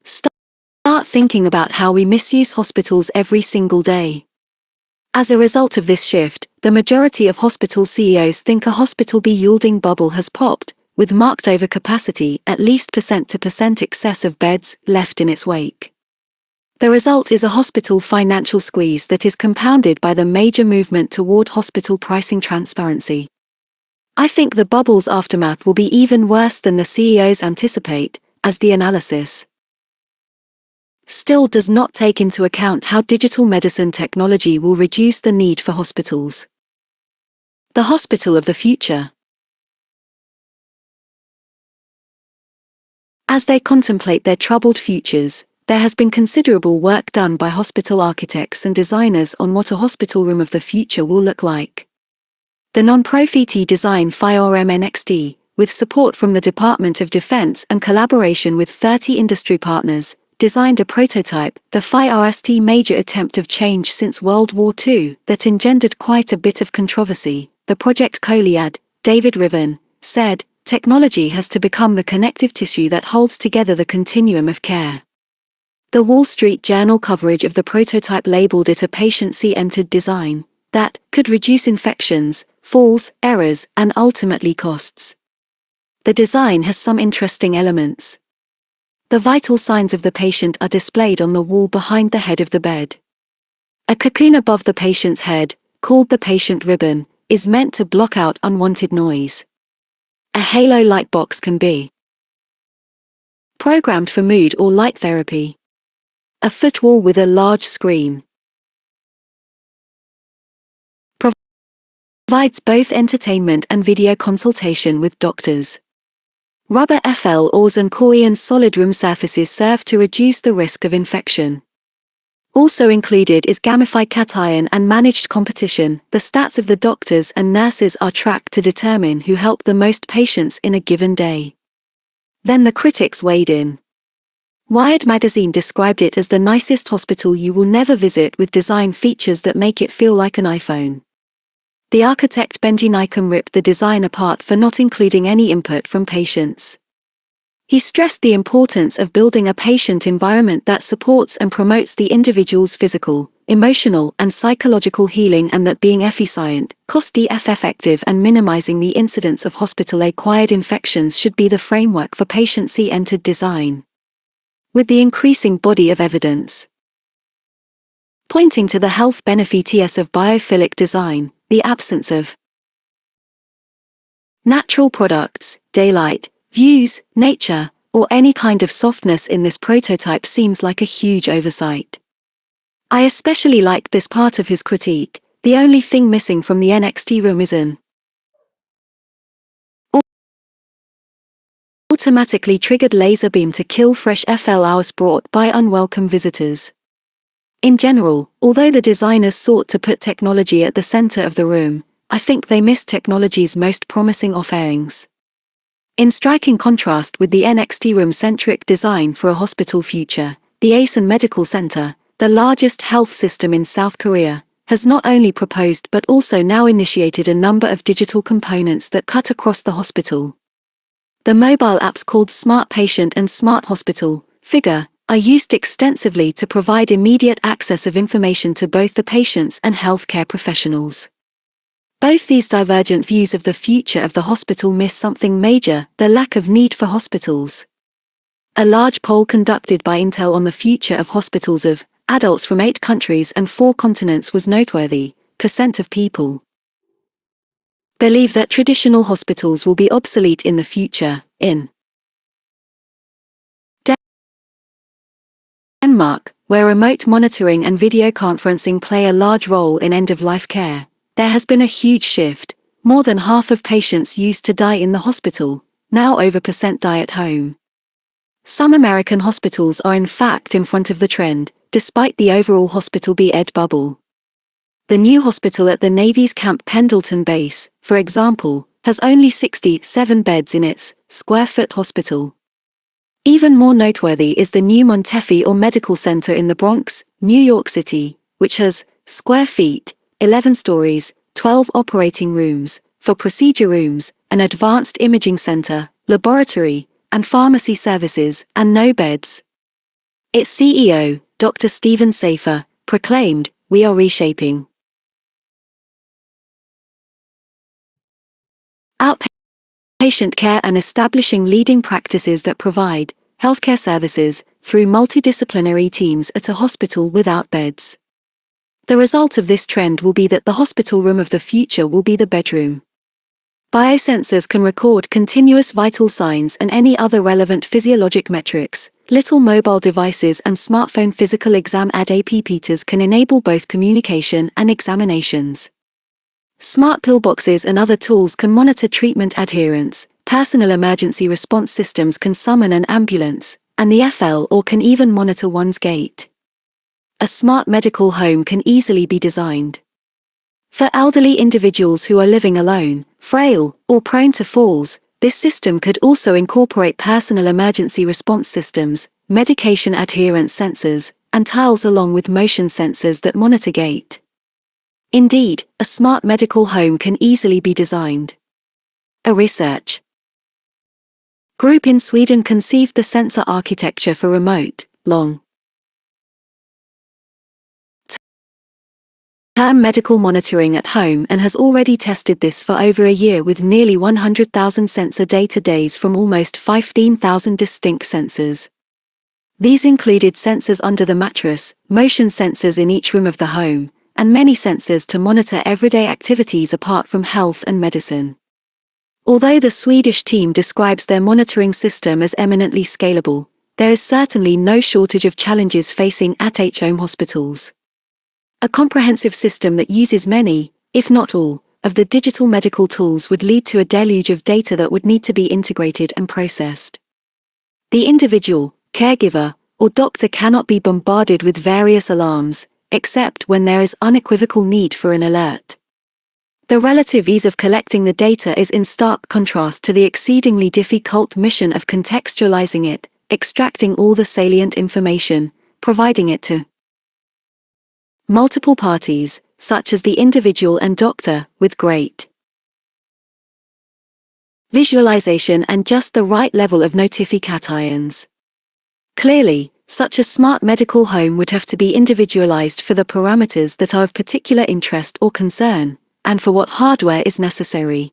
[SPEAKER 1] start thinking about how we misuse hospitals every single day." As a result of this shift, the majority of hospital CEOs think a hospital yielding bubble has popped, with marked overcapacity, at least % excess of beds, left in its wake. The result is a hospital financial squeeze that is compounded by the major movement toward hospital pricing transparency. I think the bubble's aftermath will be even worse than the CEOs anticipate, as the analysis still does not take into account how digital medicine technology will reduce the need for hospitals. The hospital of the future. As they contemplate their troubled futures, there has been considerable work done by hospital architects and designers on what a hospital room of the future will look like. The non-profit design FIRM-NXT, with support from the Department of Defense and collaboration with 30 industry partners, designed a prototype, the FIRST major attempt of change since World War II, that engendered quite a bit of controversy. The project co-lead, David Riven, said, "Technology has to become the connective tissue that holds together the continuum of care." The Wall Street Journal coverage of the prototype labeled it a patient-centered design that could reduce infections, falls, errors, and ultimately costs. The design has some interesting elements. The vital signs of the patient are displayed on the wall behind the head of the bed. A cocoon above the patient's head, called the patient ribbon, is meant to block out unwanted noise. A halo light box can be programmed for mood or light therapy. A footwall with a large screen provides both entertainment and video consultation with doctors. Rubber FL-ORs and Korean solid room surfaces serve to reduce the risk of infection. Also included is gamified cation and managed competition. The stats of the doctors and nurses are tracked to determine who helped the most patients in a given day. Then the critics weighed in. Wired magazine described it as the nicest hospital you will never visit, with design features that make it feel like an iPhone. The architect Benji Nycombe ripped the design apart for not including any input from patients. He stressed the importance of building a patient environment that supports and promotes the individual's physical, emotional, and psychological healing, and that being efficient, cost-effective, and minimizing the incidence of hospital-acquired infections should be the framework for patient-centered design. With the increasing body of evidence pointing to the health benefits of biophilic design, the absence of natural products, daylight, views, nature, or any kind of softness in this prototype seems like a huge oversight. I especially liked this part of his critique. The only thing missing from the NXT room is an automatically triggered laser beam to kill fresh FL hours brought by unwelcome visitors. In general, although the designers sought to put technology at the center of the room, I think they missed technology's most promising offerings. In striking contrast with the NXT room-centric design for a hospital future, the Asan Medical Center, the largest health system in South Korea, has not only proposed but also now initiated a number of digital components that cut across the hospital. The mobile apps called Smart Patient and Smart Hospital, Figure, are used extensively to provide immediate access of information to both the patients and healthcare professionals. Both these divergent views of the future of the hospital miss something major: the lack of need for hospitals. A large poll conducted by Intel on the future of hospitals of adults from 8 countries and 4 continents was noteworthy. % of people believe that traditional hospitals will be obsolete in the future. In Denmark, where remote monitoring and video conferencing play a large role in end-of-life care, there has been a huge shift. More than half of patients used to die in the hospital, now over % die at home. Some American hospitals are in fact in front of the trend, despite the overall hospital bed bubble. The new hospital at the Navy's Camp Pendleton base, for example, has only 67 beds in its square-foot hospital. Even more noteworthy is the new Montefiore Medical Center in the Bronx, New York City, which has square feet, 11 stories, 12 operating rooms, 4 procedure rooms, an advanced imaging center, laboratory, and pharmacy services, and no beds. Its CEO, Dr. Stephen Safer, proclaimed, "We are reshaping outpatient care and establishing leading practices that provide healthcare services through multidisciplinary teams at a hospital without beds." The result of this trend will be that the hospital room of the future will be the bedroom. Biosensors can record continuous vital signs and any other relevant physiologic metrics. Little mobile devices and smartphone physical exam apps can enable both communication and examinations. Smart pillboxes and other tools can monitor treatment adherence. Personal emergency response systems can summon an ambulance, and the FL or can even monitor one's gait. A smart medical home can easily be designed. For elderly individuals who are living alone, frail, or prone to falls, this system could also incorporate personal emergency response systems, medication adherence sensors, and tiles along with motion sensors that monitor gait. Indeed, a smart medical home can easily be designed. A research group in Sweden conceived the sensor architecture for remote, long-term medical monitoring at home and has already tested this for over a year with nearly 100,000 sensor data days from almost 15,000 distinct sensors. These included sensors under the mattress, motion sensors in each room of the home, and many sensors to monitor everyday activities apart from health and medicine. Although the Swedish team describes their monitoring system as eminently scalable, there is certainly no shortage of challenges facing at-home hospitals. A comprehensive system that uses many, if not all, of the digital medical tools would lead to a deluge of data that would need to be integrated and processed. The individual, caregiver, or doctor cannot be bombarded with various alarms, except when there is unequivocal need for an alert. The relative ease of collecting the data is in stark contrast to the exceedingly difficult mission of contextualizing it, extracting all the salient information, providing it to multiple parties, such as the individual and doctor, with great visualization and just the right level of notifications. Clearly, such a smart medical home would have to be individualized for the parameters that are of particular interest or concern, and for what hardware is necessary.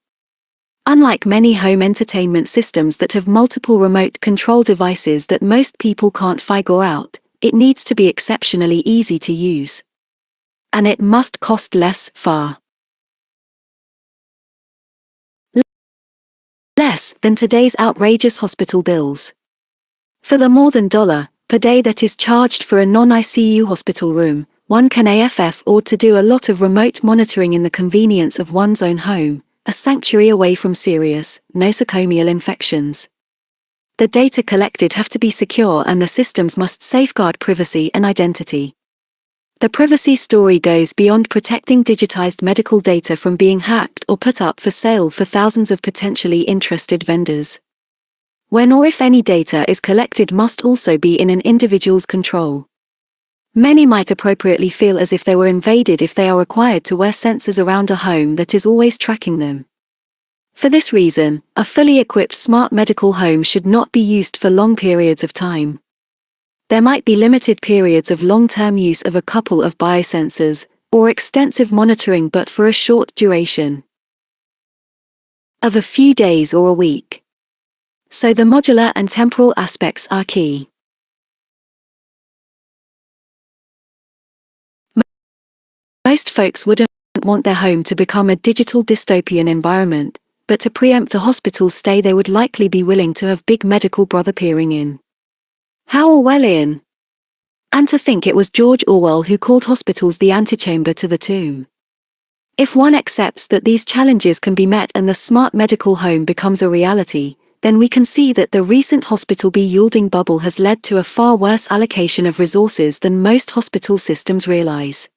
[SPEAKER 1] Unlike many home entertainment systems that have multiple remote control devices that most people can't figure out, it needs to be exceptionally easy to use. And it must cost far less than today's outrageous hospital bills. For the more than $1 per day that is charged for a non-ICU hospital room, one can afford to do a lot of remote monitoring in the convenience of one's own home, a sanctuary away from serious, nosocomial infections. The data collected have to be secure and the systems must safeguard privacy and identity. The privacy story goes beyond protecting digitized medical data from being hacked or put up for sale for thousands of potentially interested vendors. When or if any data is collected must also be in an individual's control. Many might appropriately feel as if they were invaded if they are required to wear sensors around a home that is always tracking them. For this reason, a fully equipped smart medical home should not be used for long periods of time. There might be limited periods of long-term use of a couple of biosensors, or extensive monitoring but for a short duration of a few days or a week. So the modular and temporal aspects are key. Most folks wouldn't want their home to become a digital dystopian environment, but to preempt a hospital stay they would likely be willing to have Big Medical Brother peering in. How Orwellian! And to think it was George Orwell who called hospitals the antechamber to the tomb. If one accepts that these challenges can be met and the smart medical home becomes a reality, then we can see that the recent hospital yielding bubble has led to a far worse allocation of resources than most hospital systems realize.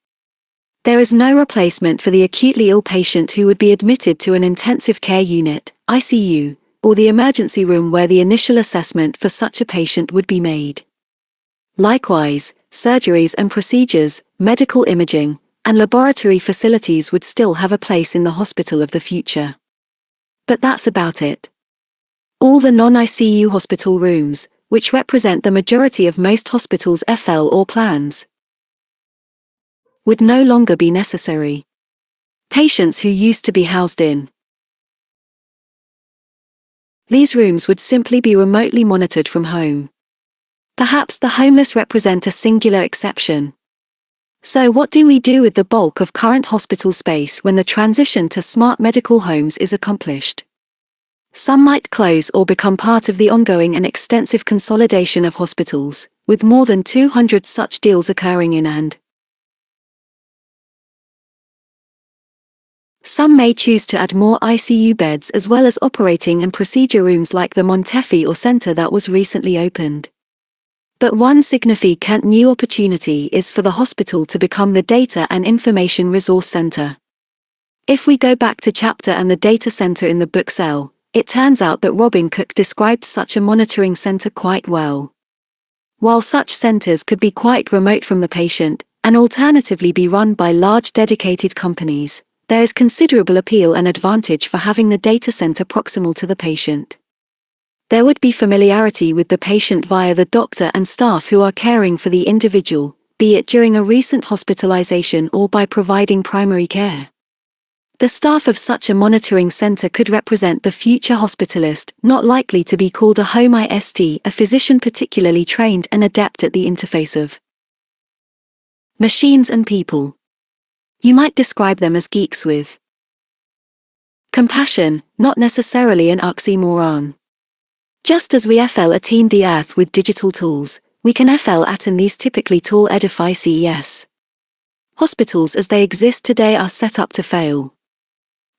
[SPEAKER 1] There is no replacement for the acutely ill patient who would be admitted to an intensive care unit, ICU, or the emergency room where the initial assessment for such a patient would be made. Likewise, surgeries and procedures, medical imaging, and laboratory facilities would still have a place in the hospital of the future. But that's about it. All the non-ICU hospital rooms, which represent the majority of most hospitals' FL or plans, would no longer be necessary. Patients who used to be housed in these rooms would simply be remotely monitored from home. Perhaps the homeless represent a singular exception. So what do we do with the bulk of current hospital space when the transition to smart medical homes is accomplished? Some might close or become part of the ongoing and extensive consolidation of hospitals, with more than 200 such deals occurring in and some may choose to add more ICU beds as well as operating and procedure rooms like the Montefiore Center that was recently opened. But one significant new opportunity is for the hospital to become the Data and Information Resource Center. If we go back to chapter and the data center in the book Cell, it turns out that Robin Cook described such a monitoring center quite well. While such centers could be quite remote from the patient, and alternatively be run by large dedicated companies, there is considerable appeal and advantage for having the data center proximal to the patient. There would be familiarity with the patient via the doctor and staff who are caring for the individual, be it during a recent hospitalization or by providing primary care. The staff of such a monitoring center could represent the future hospitalist, not likely to be called a home IST, a physician particularly trained and adept at the interface of machines and people. You might describe them as geeks with compassion, not necessarily an oxymoron. Just as we FL-attain the earth with digital tools, we can FL-atten these typically tall edifices. Hospitals as they exist today are set up to fail.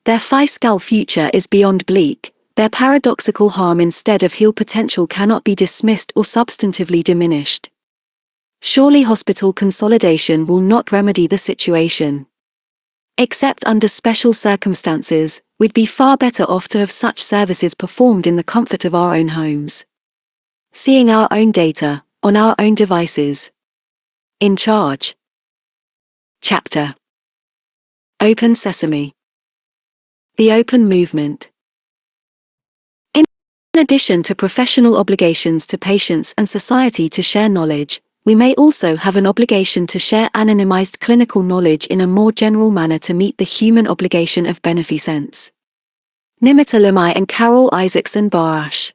[SPEAKER 1] Their fiscal future is beyond bleak, their paradoxical harm instead of heal potential cannot be dismissed or substantively diminished. Surely hospital consolidation will not remedy the situation. Except under special circumstances, we'd be far better off to have such services performed in the comfort of our own homes. Seeing our own data, on our own devices. In charge. Chapter. Open Sesame. The Open Movement. In addition to professional obligations to patients and society to share knowledge, we may also have an obligation to share anonymized clinical knowledge in a more general manner to meet the human obligation of beneficence. Nimita Limai and Carol Isaacson Barash.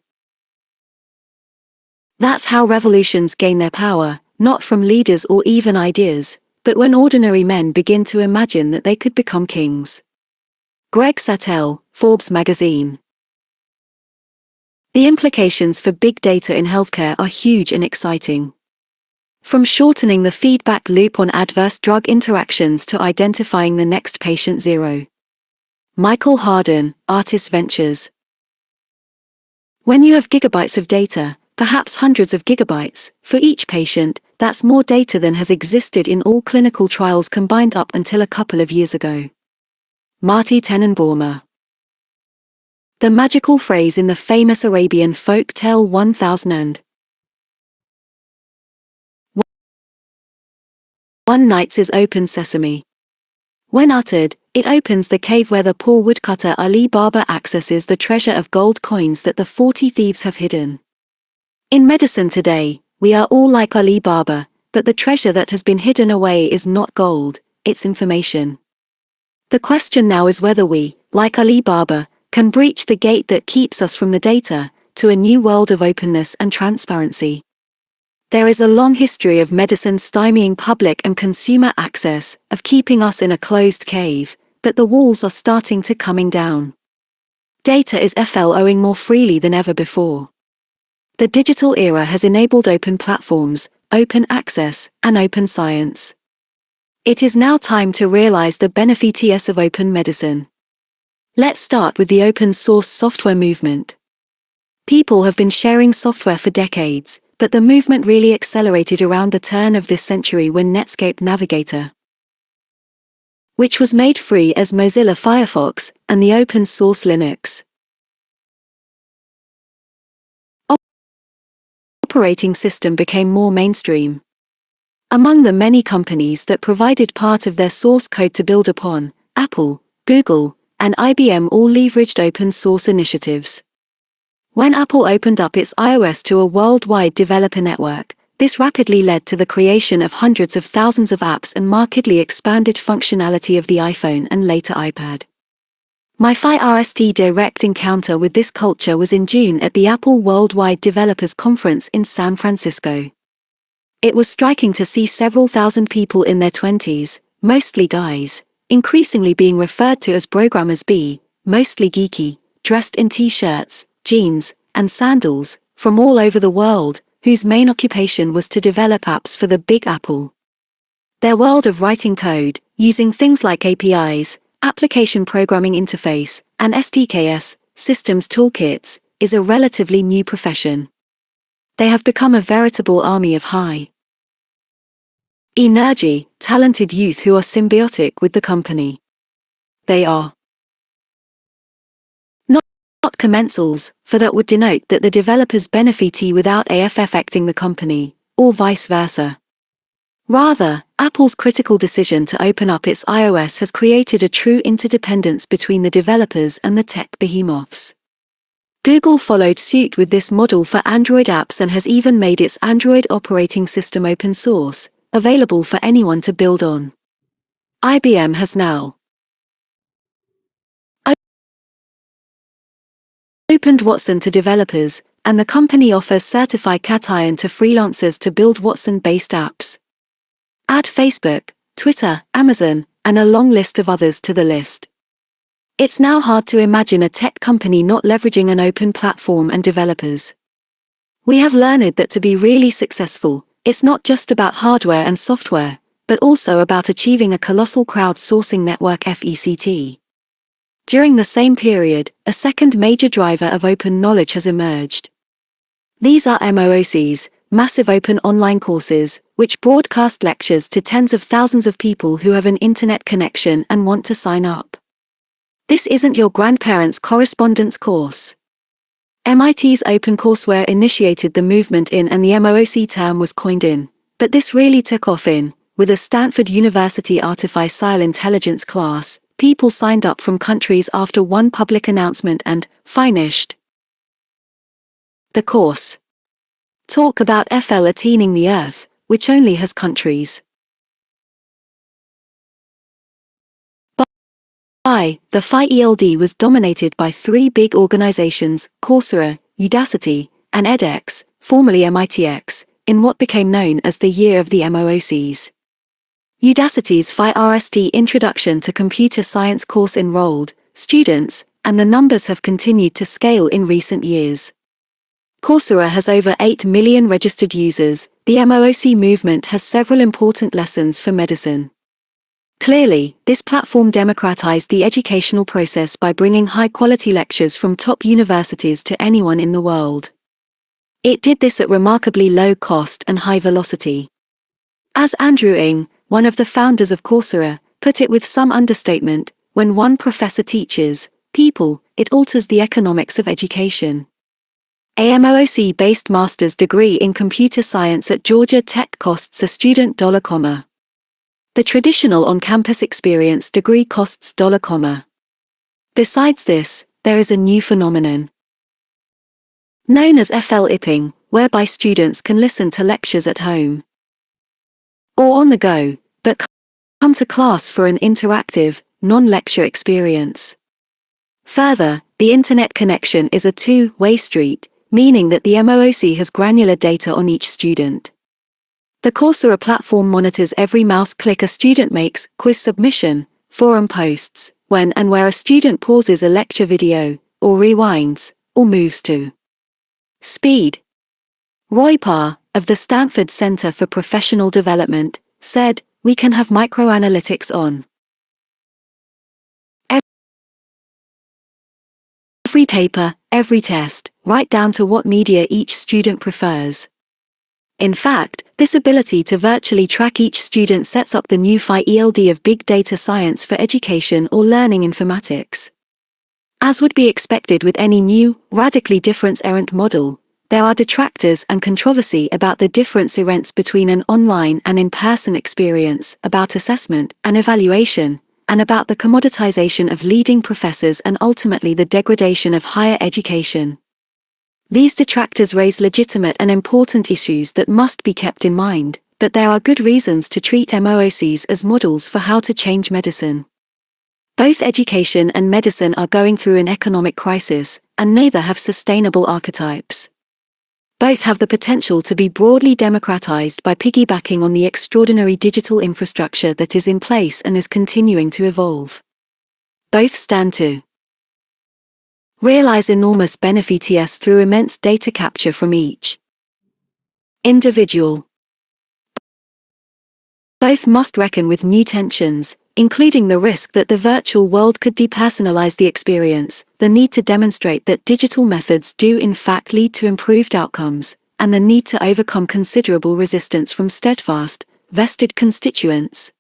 [SPEAKER 1] That's how revolutions gain their power, not from leaders or even ideas, but when ordinary men begin to imagine that they could become kings. Greg Sattel, Forbes magazine. The implications for big data in healthcare are huge and exciting. From shortening the feedback loop on adverse drug interactions to identifying the next patient zero. Michael Harden, Artist Ventures. When you have gigabytes of data, perhaps hundreds of gigabytes, for each patient, that's more data than has existed in all clinical trials combined up until a couple of years ago. Marty Tenenbaum. The magical phrase in the famous Arabian folk tale 1000 and one night's is open sesame. When uttered, it opens the cave where the poor woodcutter Ali Baba accesses the treasure of gold coins that the 40 thieves have hidden. In medicine today, we are all like Ali Baba, but the treasure that has been hidden away is not gold, it's information. The question now is whether we, like Ali Baba, can breach the gate that keeps us from the data, to a new world of openness and transparency. There is a long history of medicine stymieing public and consumer access, of keeping us in a closed cave, but the walls are starting to coming down. Data is flowing more freely than ever before. The digital era has enabled open platforms, open access, and open science. It is now time to realize the benefits of open medicine. Let's start with the open source software movement. People have been sharing software for decades, but the movement really accelerated around the turn of this century when Netscape Navigator, which was made free as Mozilla Firefox, and the open source Linux operating system became more mainstream. Among the many companies that provided part of their source code to build upon, Apple, Google, and IBM all leveraged open source initiatives. When Apple opened up its iOS to a worldwide developer network, this rapidly led to the creation of hundreds of thousands of apps and markedly expanded functionality of the iPhone and later iPad. My first direct encounter with this culture was in June at the Apple Worldwide Developers Conference in San Francisco. It was striking to see several thousand people in their 20s, mostly guys, increasingly being referred to as programmers mostly geeky, dressed in t-shirts, jeans, and sandals, from all over the world, whose main occupation was to develop apps for the Big Apple. Their world of writing code, using things like APIs, application programming interface, and SDKs, systems toolkits, is a relatively new profession. They have become a veritable army of high-energy, talented youth who are symbiotic with the company. They are not commensals, for that would denote that the developers benefit without affecting the company, or vice versa. Rather, Apple's critical decision to open up its iOS has created a true interdependence between the developers and the tech behemoths. Google followed suit with this model for Android apps and has even made its Android operating system open source, available for anyone to build on. IBM has now opened Watson to developers, and the company offers certified Cation to freelancers to build Watson-based apps. Add Facebook, Twitter, Amazon, and a long list of others to the list. It's now hard to imagine a tech company not leveraging an open platform and developers. We have learned that to be really successful, it's not just about hardware and software, but also about achieving a colossal crowdsourcing network FECT. During the same period, a second major driver of open knowledge has emerged. These are MOOCs, massive open online courses, which broadcast lectures to tens of thousands of people who have an internet connection and want to sign up. This isn't your grandparents' correspondence course. MIT's OpenCourseWare initiated the movement in and the MOOC term was coined in, but this really took off with a Stanford University artificial intelligence class. People signed up from countries after one public announcement and finished the course. Talk about attaining the Earth, which only has countries. The FIELD was dominated by three big organizations, Coursera, Udacity, and edX, formerly MITx, in what became known as the Year of the MOOCs. Udacity's first Introduction to Computer Science course enrolled students, and the numbers have continued to scale in recent years. Coursera has over 8 million registered users. The MOOC movement has several important lessons for medicine. Clearly, this platform democratized the educational process by bringing high-quality lectures from top universities to anyone in the world. It did this at remarkably low cost and high velocity. As Andrew Ng, one of the founders of Coursera, put it with some understatement, when one professor teaches people, it alters the economics of education. A MOOC-based master's degree in computer science at Georgia Tech costs a student $, The traditional on-campus experience degree costs $. Besides this, there is a new phenomenon known as FL-ipping, whereby students can listen to lectures at home or on the go, but come to class for an interactive, non-lecture experience. Further, the internet connection is a two-way street, meaning that the MOOC has granular data on each student. The Coursera platform monitors every mouse click a student makes, quiz submission, forum posts, when and where a student pauses a lecture video, or rewinds, or moves to speed. Roy Parr, of the Stanford Center for Professional Development, said, "We can have microanalytics on every paper, every test, right down to what media each student prefers." In fact, this ability to virtually track each student sets up the new ELD of big data science for education or learning informatics. As would be expected with any new, radically difference-errant model, there are detractors and controversy about the difference between an online and in-person experience, about assessment and evaluation, and about the commoditization of leading professors and ultimately the degradation of higher education. These detractors raise legitimate and important issues that must be kept in mind, but there are good reasons to treat MOOCs as models for how to change medicine. Both education and medicine are going through an economic crisis, and neither have sustainable archetypes. Both have the potential to be broadly democratized by piggybacking on the extraordinary digital infrastructure that is in place and is continuing to evolve. Both stand to realize enormous benefits through immense data capture from each individual. Both must reckon with new tensions, including the risk that the virtual world could depersonalize the experience, the need to demonstrate that digital methods do in fact lead to improved outcomes, and the need to overcome considerable resistance from steadfast, vested constituents.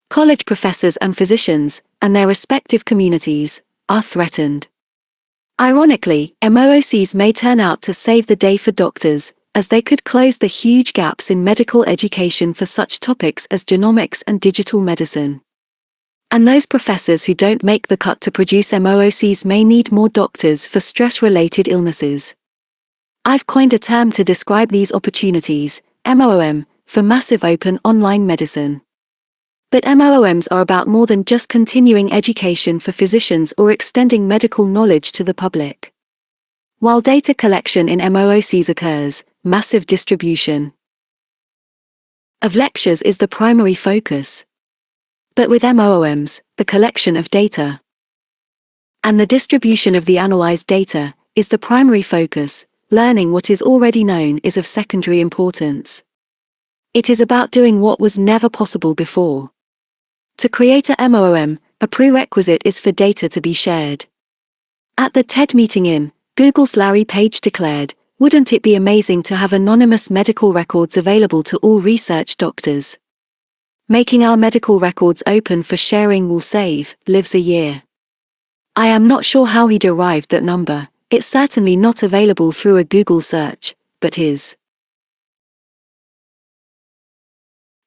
[SPEAKER 1] College professors and physicians, and their respective communities, are threatened. Ironically, MOOCs may turn out to save the day for doctors, as they could close the huge gaps in medical education for such topics as genomics and digital medicine. And those professors who don't make the cut to produce MOOCs may need more doctors for stress-related illnesses. I've coined a term to describe these opportunities, MOOM, for massive open online medicine. But MOOMs are about more than just continuing education for physicians or extending medical knowledge to the public. While data collection in MOOCs occurs, massive distribution of lectures is the primary focus. But with MOOMs, the collection of data and the distribution of the analyzed data is the primary focus. Learning what is already known is of secondary importance. It is about doing what was never possible before. To create a MOOM, a prerequisite is for data to be shared. At the TED meeting in Google's Larry Page declared, "Wouldn't it be amazing to have anonymous medical records available to all research doctors? Making our medical records open for sharing will save lives a year." I am not sure how he derived that number. It's certainly not available through a Google search, but is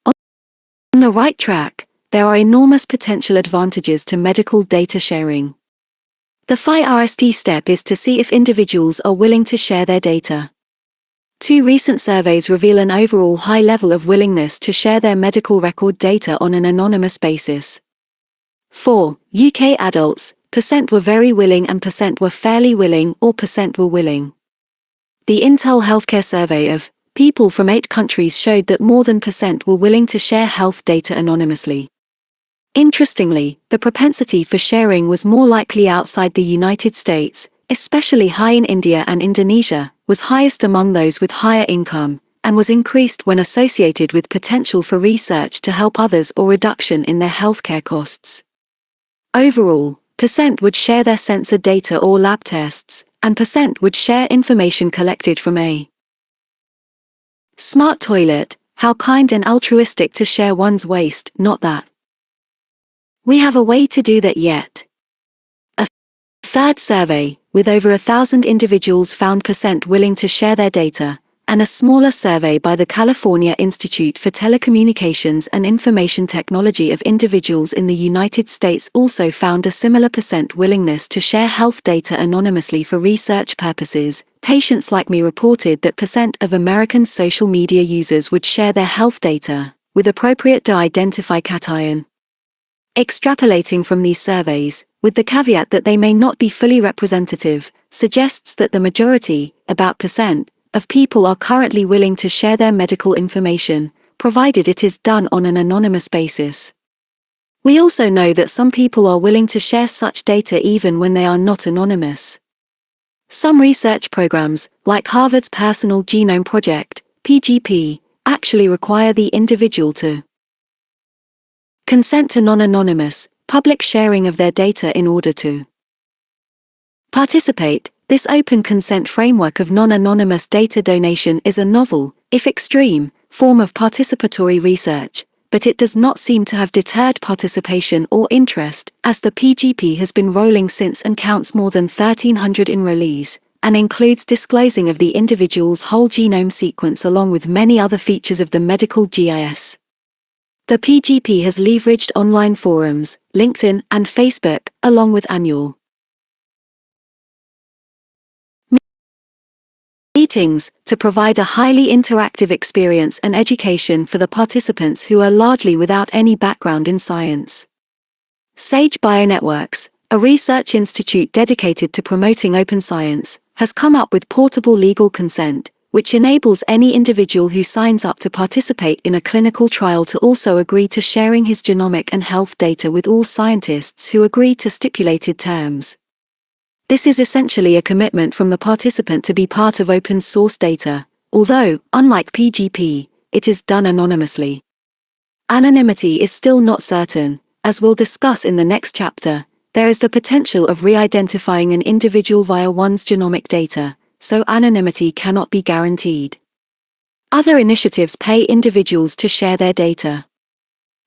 [SPEAKER 1] on the right track. There are enormous potential advantages to medical data sharing. The first step is to see if individuals are willing to share their data. 2 recent surveys reveal an overall high level of willingness to share their medical record data on an anonymous basis. For UK adults, % were very willing and % were fairly willing or % were willing. The Intel Healthcare survey of people from 8 countries showed that more than % were willing to share health data anonymously. Interestingly, the propensity for sharing was more likely outside the United States, especially high in India and Indonesia, was highest among those with higher income, and was increased when associated with potential for research to help others or reduction in their healthcare costs. Overall, % would share their sensor data or lab tests, and % would share information collected from a smart toilet. How kind and altruistic to share one's waste, not that. We have a way to do that yet. A third survey, with over 1,000 individuals, found % willing to share their data, and a smaller survey by the California Institute for Telecommunications and Information Technology of individuals in the United States also found a similar % willingness to share health data anonymously for research purposes. Patients like me reported that % of American social media users would share their health data, with appropriate to identify cation. Extrapolating from these surveys, with the caveat that they may not be fully representative, suggests that the majority, about %, of people are currently willing to share their medical information, provided it is done on an anonymous basis. We also know that some people are willing to share such data even when they are not anonymous. Some research programs, like Harvard's Personal Genome Project, PGP, actually require the individual to consent to non-anonymous, public sharing of their data in order to participate. This open consent framework of non-anonymous data donation is a novel, if extreme, form of participatory research, but it does not seem to have deterred participation or interest, as the PGP has been rolling since and counts more than 1,300 enrollees, and includes disclosing of the individual's whole genome sequence along with many other features of the medical GIS. The PGP has leveraged online forums, LinkedIn and Facebook, along with annual meetings, to provide a highly interactive experience and education for the participants who are largely without any background in science. Sage Bionetworks, a research institute dedicated to promoting open science, has come up with portable legal consent, which enables any individual who signs up to participate in a clinical trial to also agree to sharing his genomic and health data with all scientists who agree to stipulated terms. This is essentially a commitment from the participant to be part of open source data, although, unlike PGP, it is done anonymously. Anonymity is still not certain. As we'll discuss in the next chapter, there is the potential of re-identifying an individual via one's genomic data, so anonymity cannot be guaranteed. Other initiatives pay individuals to share their data.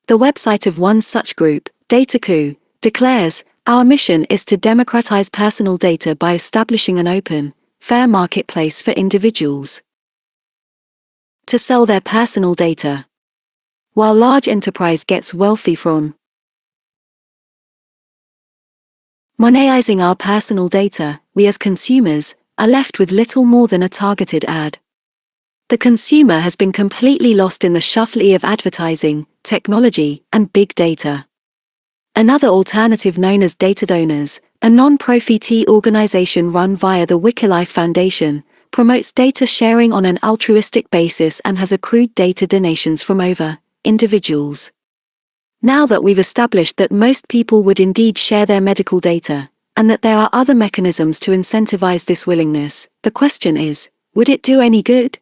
[SPEAKER 1] The website of one such group, DataCoo, declares, "Our mission is to democratize personal data by establishing an open, fair marketplace for individuals to sell their personal data." While large enterprise gets wealthy from monetizing our personal data, we as consumers are left with little more than a targeted ad. The consumer has been completely lost in the shuffle of advertising, technology, and big data. Another alternative known as Data Donors, a non-profit organization run via the Wikilife Foundation, promotes data sharing on an altruistic basis and has accrued data donations from over individuals. Now that we've established that most people would indeed share their medical data, and that there are other mechanisms to incentivize this willingness, the question is, would it do any good?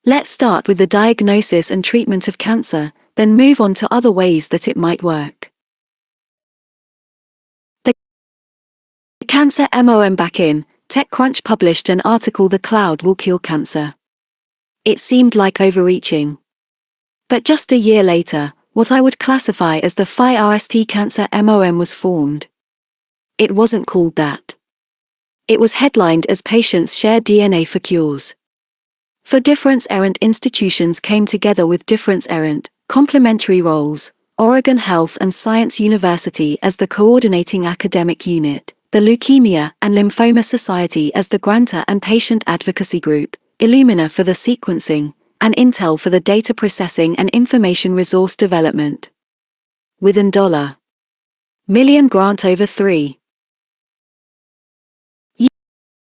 [SPEAKER 1] Let's start with the diagnosis and treatment of cancer, then move on to other ways that it might work. Cancer MOM. Back in TechCrunch published an article, "The Cloud Will Cure Cancer." It seemed like overreaching. But just a year later, what I would classify as the FIRST Cancer MOM was formed. It wasn't called that. It was headlined as "Patients Share DNA for Cures." For difference-errant institutions came together with difference-errant, complementary roles, Oregon Health and Science University as the coordinating academic unit, the Leukemia and Lymphoma Society as the grantor and patient advocacy group, Illumina for the sequencing, and Intel for the data processing and information resource development. With an $1 million grant over 3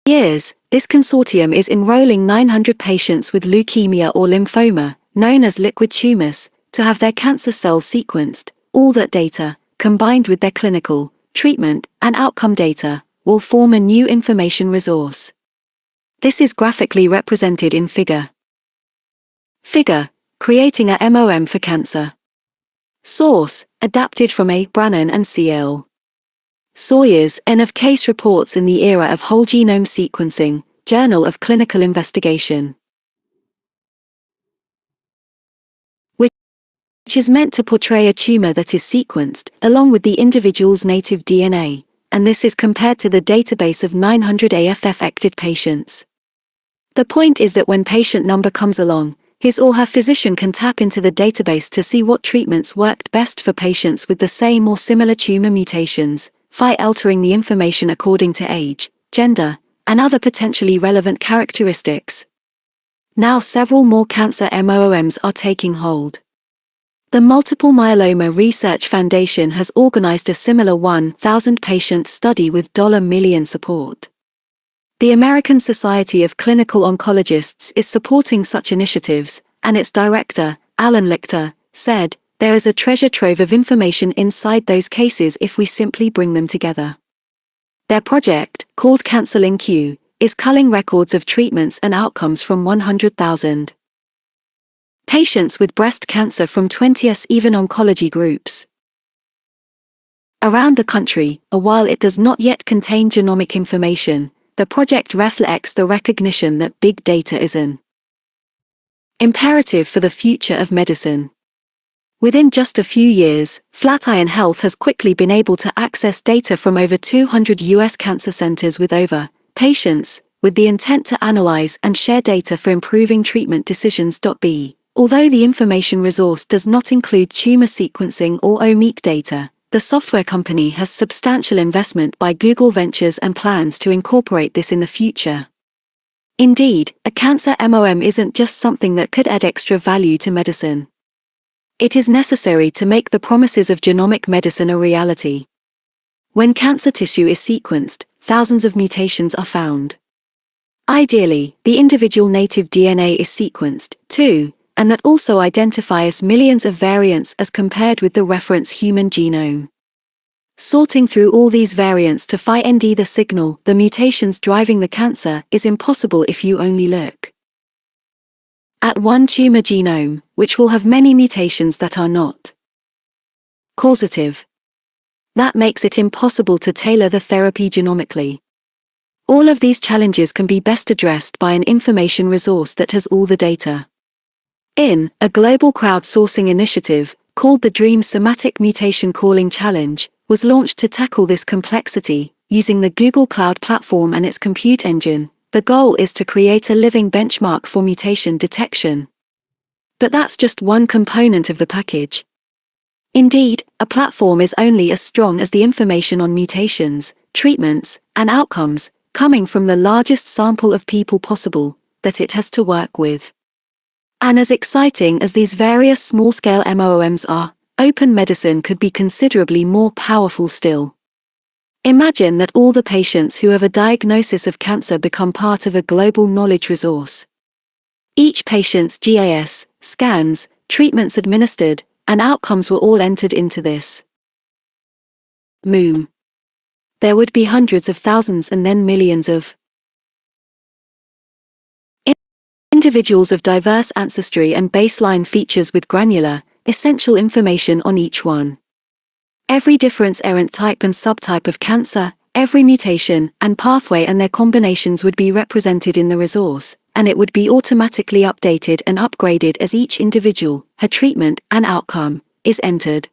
[SPEAKER 1] years, this consortium is enrolling 900 patients with leukemia or lymphoma, known as liquid tumors, to have their cancer cells sequenced. All that data, combined with their clinical, treatment, and outcome data, will form a new information resource. This is graphically represented in Figure, creating a MOM for cancer. Source, adapted from A. Brannan and C.L. Sawyer's N of Case Reports in the Era of Whole Genome Sequencing, Journal of Clinical Investigation. Which is meant to portray a tumor that is sequenced, along with the individual's native DNA, and this is compared to the database of 900 AFF-acted patients. The point is that when patient number comes along, his or her physician can tap into the database to see what treatments worked best for patients with the same or similar tumor mutations, altering the information according to age, gender, and other potentially relevant characteristics. Now several more cancer MOOMs are taking hold. The Multiple Myeloma Research Foundation has organized a similar 1,000-patient study with $1 million support. The American Society of Clinical Oncologists is supporting such initiatives, and its director, Alan Lichter, said, "There is a treasure trove of information inside those cases if we simply bring them together." Their project, called CancerLink, is culling records of treatments and outcomes from 100,000 patients with breast cancer from 20 even oncology groups around the country. While it does not yet contain genomic information, the project reflects the recognition that big data is an imperative for the future of medicine. Within just a few years, Flatiron Health has quickly been able to access data from over 200 U.S. cancer centers with over patients, with the intent to analyze and share data for improving treatment decisions. Although the information resource does not include tumor sequencing or omic data, the software company has substantial investment by Google Ventures and plans to incorporate this in the future. Indeed, a cancer MOM isn't just something that could add extra value to medicine. It is necessary to make the promises of genomic medicine a reality. When cancer tissue is sequenced, thousands of mutations are found. Ideally, the individual native DNA is sequenced, too, and that also identifies millions of variants as compared with the reference human genome. Sorting through all these variants to find the signal, the mutations driving the cancer, is impossible if you only look at one tumor genome, which will have many mutations that are not causative. That makes it impossible to tailor the therapy genomically. All of these challenges can be best addressed by an information resource that has all the data. A global crowdsourcing initiative, called the DREAM Somatic Mutation Calling Challenge, was launched to tackle this complexity, using the Google Cloud Platform and its compute engine. The goal is to create a living benchmark for mutation detection. But that's just one component of the package. Indeed, a platform is only as strong as the information on mutations, treatments, and outcomes, coming from the largest sample of people possible, that it has to work with. And as exciting as these various small-scale MOOMs are, open medicine could be considerably more powerful still. Imagine that all the patients who have a diagnosis of cancer become part of a global knowledge resource. Each patient's GIS, scans, treatments administered, and outcomes were all entered into this MOOM. There would be hundreds of thousands and then millions of individuals of diverse ancestry and baseline features with granular, essential information on each one. Every difference errant type and subtype of cancer, every mutation and pathway and their combinations would be represented in the resource, and it would be automatically updated and upgraded as each individual, her treatment and outcome, is entered.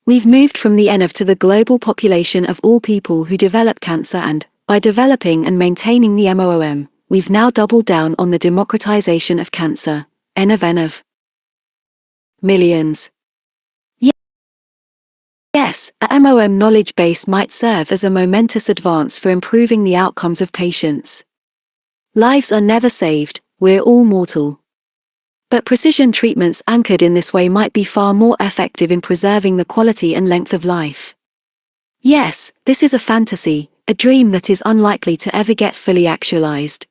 [SPEAKER 1] We've moved from the N of to the global population of all people who develop cancer and, by developing and maintaining the MOOM, we've now doubled down on the democratization of cancer, N of millions. Yes, a MOM knowledge base might serve as a momentous advance for improving the outcomes of patients. Lives are never saved, we're all mortal. But precision treatments anchored in this way might be far more effective in preserving the quality and length of life. Yes, this is a fantasy, a dream that is unlikely to ever get fully actualized.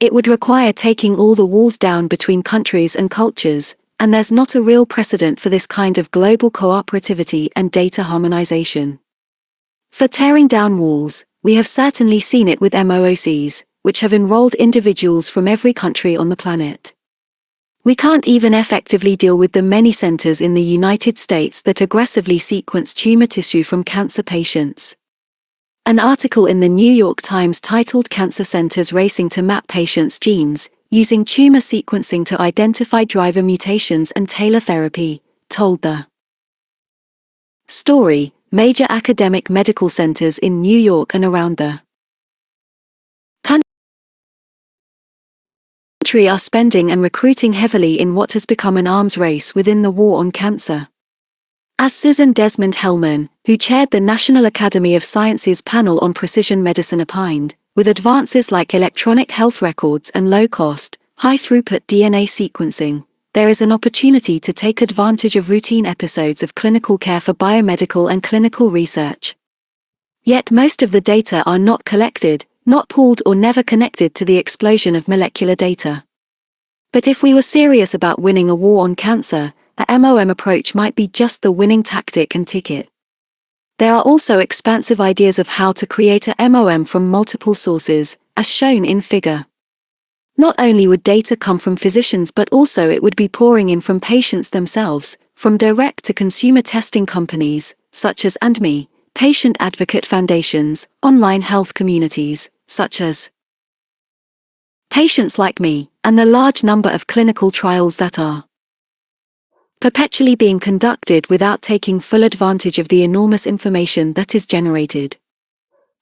[SPEAKER 1] It would require taking all the walls down between countries and cultures, and there's not a real precedent for this kind of global cooperativity and data harmonization. For tearing down walls, we have certainly seen it with MOOCs, which have enrolled individuals from every country on the planet. We can't even effectively deal with the many centers in the United States that aggressively sequence tumor tissue from cancer patients. An article in the New York Times titled "Cancer Centers Racing to Map Patients' Genes, Using Tumor Sequencing to Identify Driver Mutations and Tailor Therapy," told the story. Major academic medical centers in New York and around the country are spending and recruiting heavily in what has become an arms race within the war on cancer. As Susan Desmond-Hellmann, who chaired the National Academy of Sciences panel on precision medicine opined, with advances like electronic health records and low-cost, high-throughput DNA sequencing, there is an opportunity to take advantage of routine episodes of clinical care for biomedical and clinical research. Yet most of the data are not collected, not pooled or never connected to the explosion of molecular data. But if we were serious about winning a war on cancer, a MOM approach might be just the winning tactic and ticket. There are also expansive ideas of how to create a MOM from multiple sources, as shown in figure. Not only would data come from physicians but also it would be pouring in from patients themselves, from direct-to-consumer testing companies, such as AndMe, patient advocate foundations, online health communities, such as Patients Like Me, and the large number of clinical trials that are perpetually being conducted without taking full advantage of the enormous information that is generated.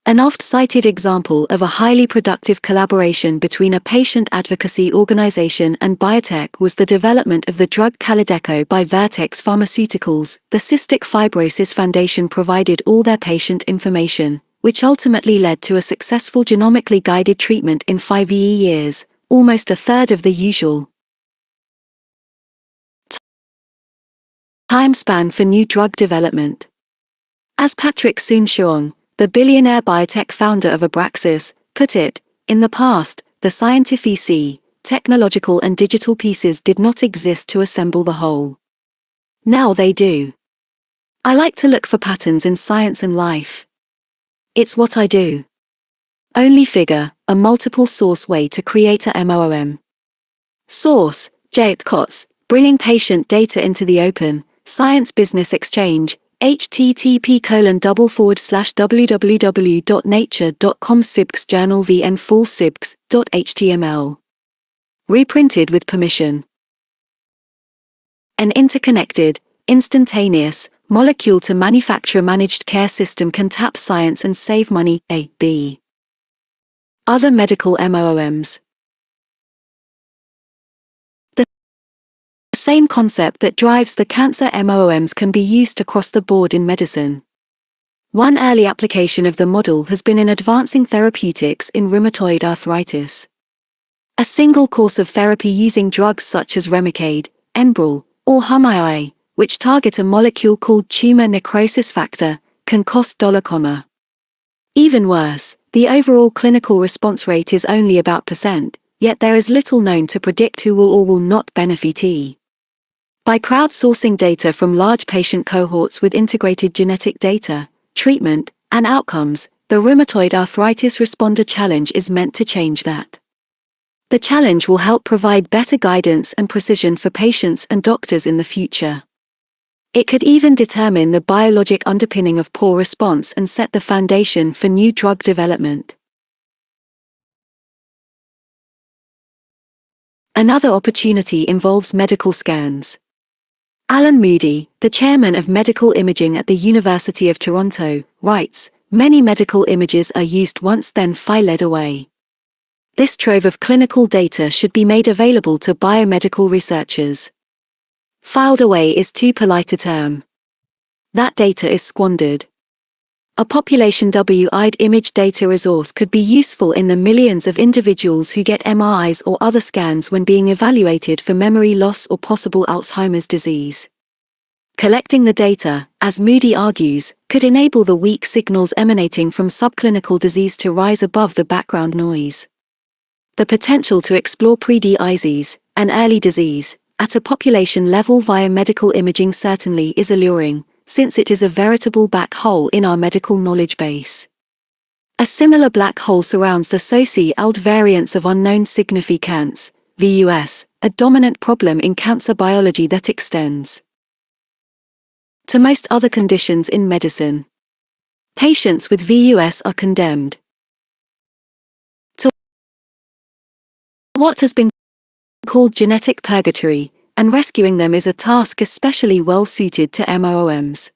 [SPEAKER 1] An oft-cited example of a highly productive collaboration between a patient advocacy organization and biotech was the development of the drug Kalydeco by Vertex Pharmaceuticals. The Cystic Fibrosis Foundation provided all their patient information, which ultimately led to a successful genomically guided treatment in 5 years, almost a third of the usual time span for new drug development. As Patrick Soon-Shiong, the billionaire biotech founder of Abraxas, put it, in the past, the scientific, technological and digital pieces did not exist to assemble the whole. Now they do. I like to look for patterns in science and life. It's what I do. Only figure, a multiple source way to create a MOM. Source, Jeanette Odman, bringing patient data into the open, Science Business Exchange, http://www.nature.com/journal/vn full-sibs.html. Reprinted with permission. An interconnected, instantaneous, molecule-to-manufacture managed care system can tap science and save money. A.B. Other medical MOMs. The same concept that drives the cancer MOMs can be used across the board in medicine. One early application of the model has been in advancing therapeutics in rheumatoid arthritis. A single course of therapy using drugs such as Remicade, Enbrel, or Humira, which target a molecule called tumor necrosis factor, can cost $. Even worse, the overall clinical response rate is only about %, yet there is little known to predict who will or will not benefit. By crowdsourcing data from large patient cohorts with integrated genetic data, treatment, and outcomes, the Rheumatoid Arthritis Responder Challenge is meant to change that. The challenge will help provide better guidance and precision for patients and doctors in the future. It could even determine the biologic underpinning of poor response and set the foundation for new drug development. Another opportunity involves medical scans. Alan Moody, the chairman of medical imaging at the University of Toronto, writes, "Many medical images are used once then filed away. This trove of clinical data should be made available to biomedical researchers. Filed away is too polite a term. That data is squandered. A population-wide image data resource could be useful in the millions of individuals who get MRIs or other scans when being evaluated for memory loss or possible Alzheimer's disease. Collecting the data, as Moody argues, could enable the weak signals emanating from subclinical disease to rise above the background noise. The potential to explore pre-disease, an early disease, at a population level via medical imaging certainly is alluring, since it is a veritable black hole in our medical knowledge base. A similar black hole surrounds the so-called variants of unknown significance, VUS, a dominant problem in cancer biology that extends to most other conditions in medicine. Patients with VUS are condemned to what has been called genetic purgatory, and rescuing them is a task especially well suited to MOMs.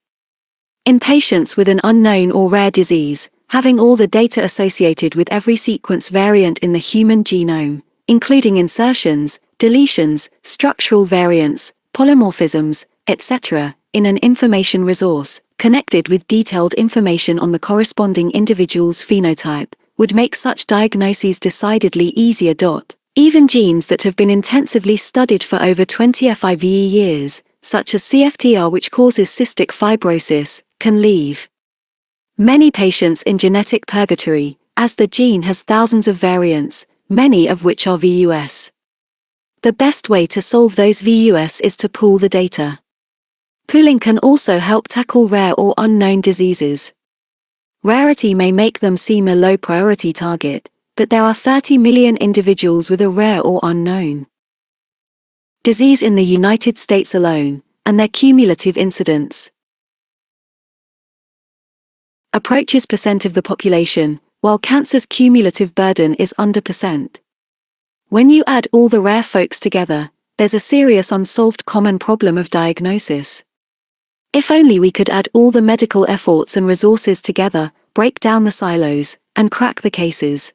[SPEAKER 1] In patients with an unknown or rare disease, having all the data associated with every sequence variant in the human genome, including insertions, deletions, structural variants, polymorphisms, etc., in an information resource, connected with detailed information on the corresponding individual's phenotype, would make such diagnoses decidedly easier. Even genes that have been intensively studied for over 25 years, such as CFTR, which causes cystic fibrosis, can leave many patients in genetic purgatory, as the gene has thousands of variants, many of which are VUS. The best way to solve those VUS is to pool the data. Pooling can also help tackle rare or unknown diseases. Rarity may make them seem a low-priority target, but there are 30 million individuals with a rare or unknown disease in the United States alone, and their cumulative incidence approaches % of the population, while cancer's cumulative burden is under %. When you add all the rare folks together, there's a serious unsolved common problem of diagnosis. If only we could add all the medical efforts and resources together, break down the silos, and crack the cases.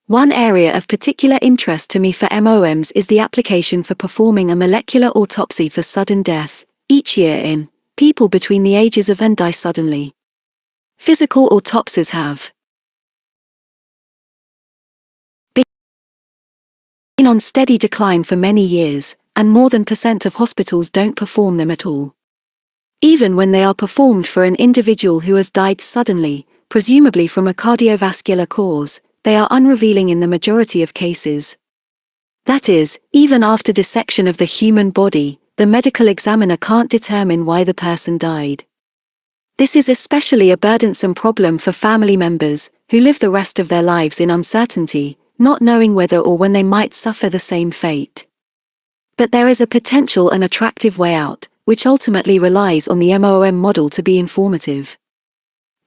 [SPEAKER 1] One area of particular interest to me for MOMs is the application for performing a molecular autopsy for sudden death, each year in people between the ages of and die suddenly. Physical autopsies have been on steady decline for many years, and more than % of hospitals don't perform them at all. Even when they are performed for an individual who has died suddenly, presumably from a cardiovascular cause, they are unrevealing in the majority of cases. That is, even after dissection of the human body, the medical examiner can't determine why the person died. This is especially a burdensome problem for family members, who live the rest of their lives in uncertainty, not knowing whether or when they might suffer the same fate. But there is a potential and attractive way out, which ultimately relies on the MOM model to be informative.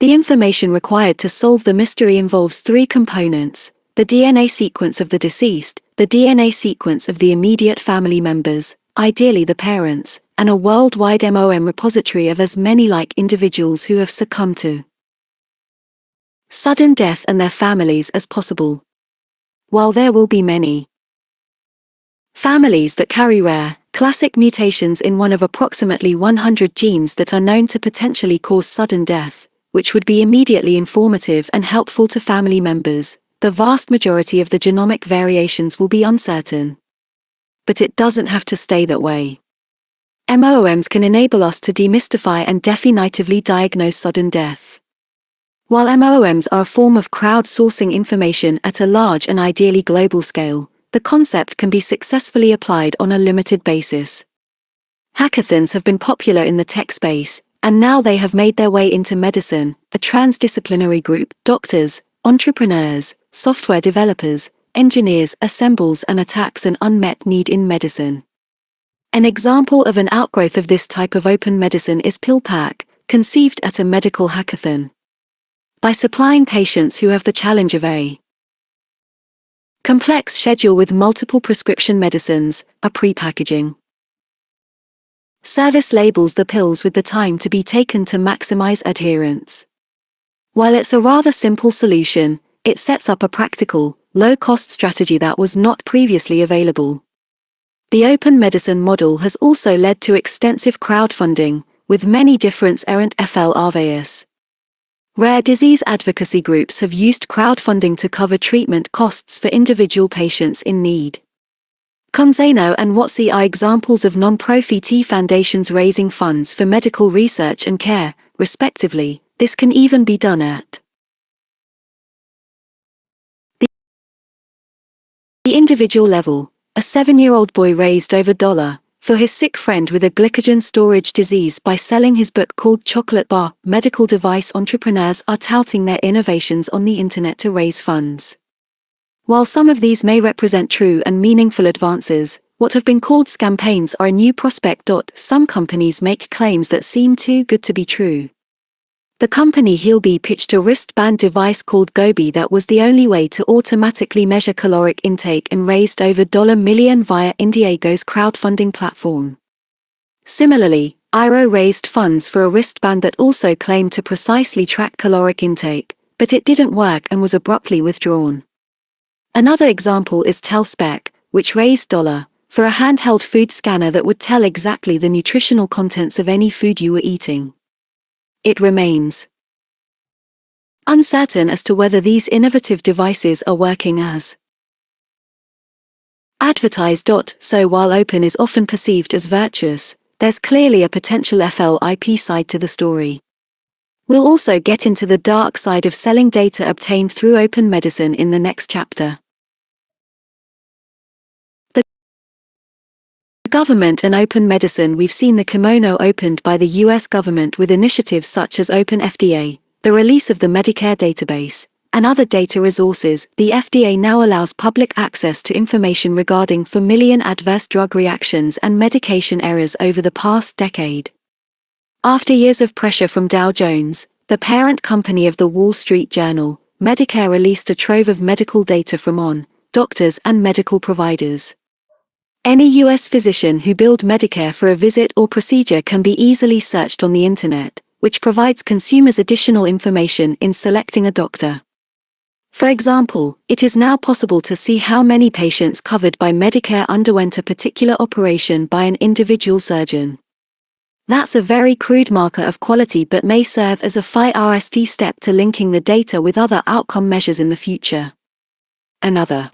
[SPEAKER 1] The information required to solve the mystery involves 3 components: the DNA sequence of the deceased, the DNA sequence of the immediate family members, ideally the parents, and a worldwide MOM repository of as many like individuals who have succumbed to sudden death and their families as possible. While there will be many families that carry rare, classic mutations in one of approximately 100 genes that are known to potentially cause sudden death, which would be immediately informative and helpful to family members, the vast majority of the genomic variations will be uncertain. But it doesn't have to stay that way. MOMs can enable us to demystify and definitively diagnose sudden death. While MOMs are a form of crowdsourcing information at a large and ideally global scale, the concept can be successfully applied on a limited basis. Hackathons have been popular in the tech space, and now they have made their way into medicine, a transdisciplinary group. Doctors, entrepreneurs, software developers, engineers assembles and attacks an unmet need in medicine. An example of an outgrowth of this type of open medicine is PillPack, conceived at a medical hackathon. By supplying patients who have the challenge of a complex schedule with multiple prescription medicines, a prepackaging service labels the pills with the time to be taken to maximize adherence. While it's a rather simple solution, it sets up a practical, low-cost strategy that was not previously available. The open medicine model has also led to extensive crowdfunding, with many different errant FLRVs. Rare disease advocacy groups have used crowdfunding to cover treatment costs for individual patients in need. Conseno and Wilsey are examples of non-profit foundations raising funds for medical research and care, respectively. This can even be done at the individual level. A 7-year-old boy raised over $1 for his sick friend with a glycogen storage disease by selling his book called Chocolate Bar. Medical device entrepreneurs are touting their innovations on the internet to raise funds. While some of these may represent true and meaningful advances, what have been called scampaigns are a new prospect. Some companies make claims that seem too good to be true. The company Healby pitched a wristband device called Gobi that was the only way to automatically measure caloric intake and raised over $1 million via Indiego's crowdfunding platform. Similarly, IRO raised funds for a wristband that also claimed to precisely track caloric intake, but it didn't work and was abruptly withdrawn. Another example is TelSpec, which raised $1 for a handheld food scanner that would tell exactly the nutritional contents of any food you were eating. It remains uncertain as to whether these innovative devices are working as advertised. So while open is often perceived as virtuous, there's clearly a potential flip side to the story. We'll also get into the dark side of selling data obtained through open medicine in the next chapter. The government and open medicine. We've seen the kimono opened by the US government with initiatives such as Open FDA, the release of the Medicare database, and other data resources. The FDA now allows public access to information regarding 4 million adverse drug reactions and medication errors over the past decade. After years of pressure from Dow Jones, the parent company of the Wall Street Journal, Medicare released a trove of medical data from doctors and medical providers. Any U.S. physician who billed Medicare for a visit or procedure can be easily searched on the Internet, which provides consumers additional information in selecting a doctor. For example, it is now possible to see how many patients covered by Medicare underwent a particular operation by an individual surgeon. That's a very crude marker of quality, but may serve as a first step to linking the data with other outcome measures in the future. Another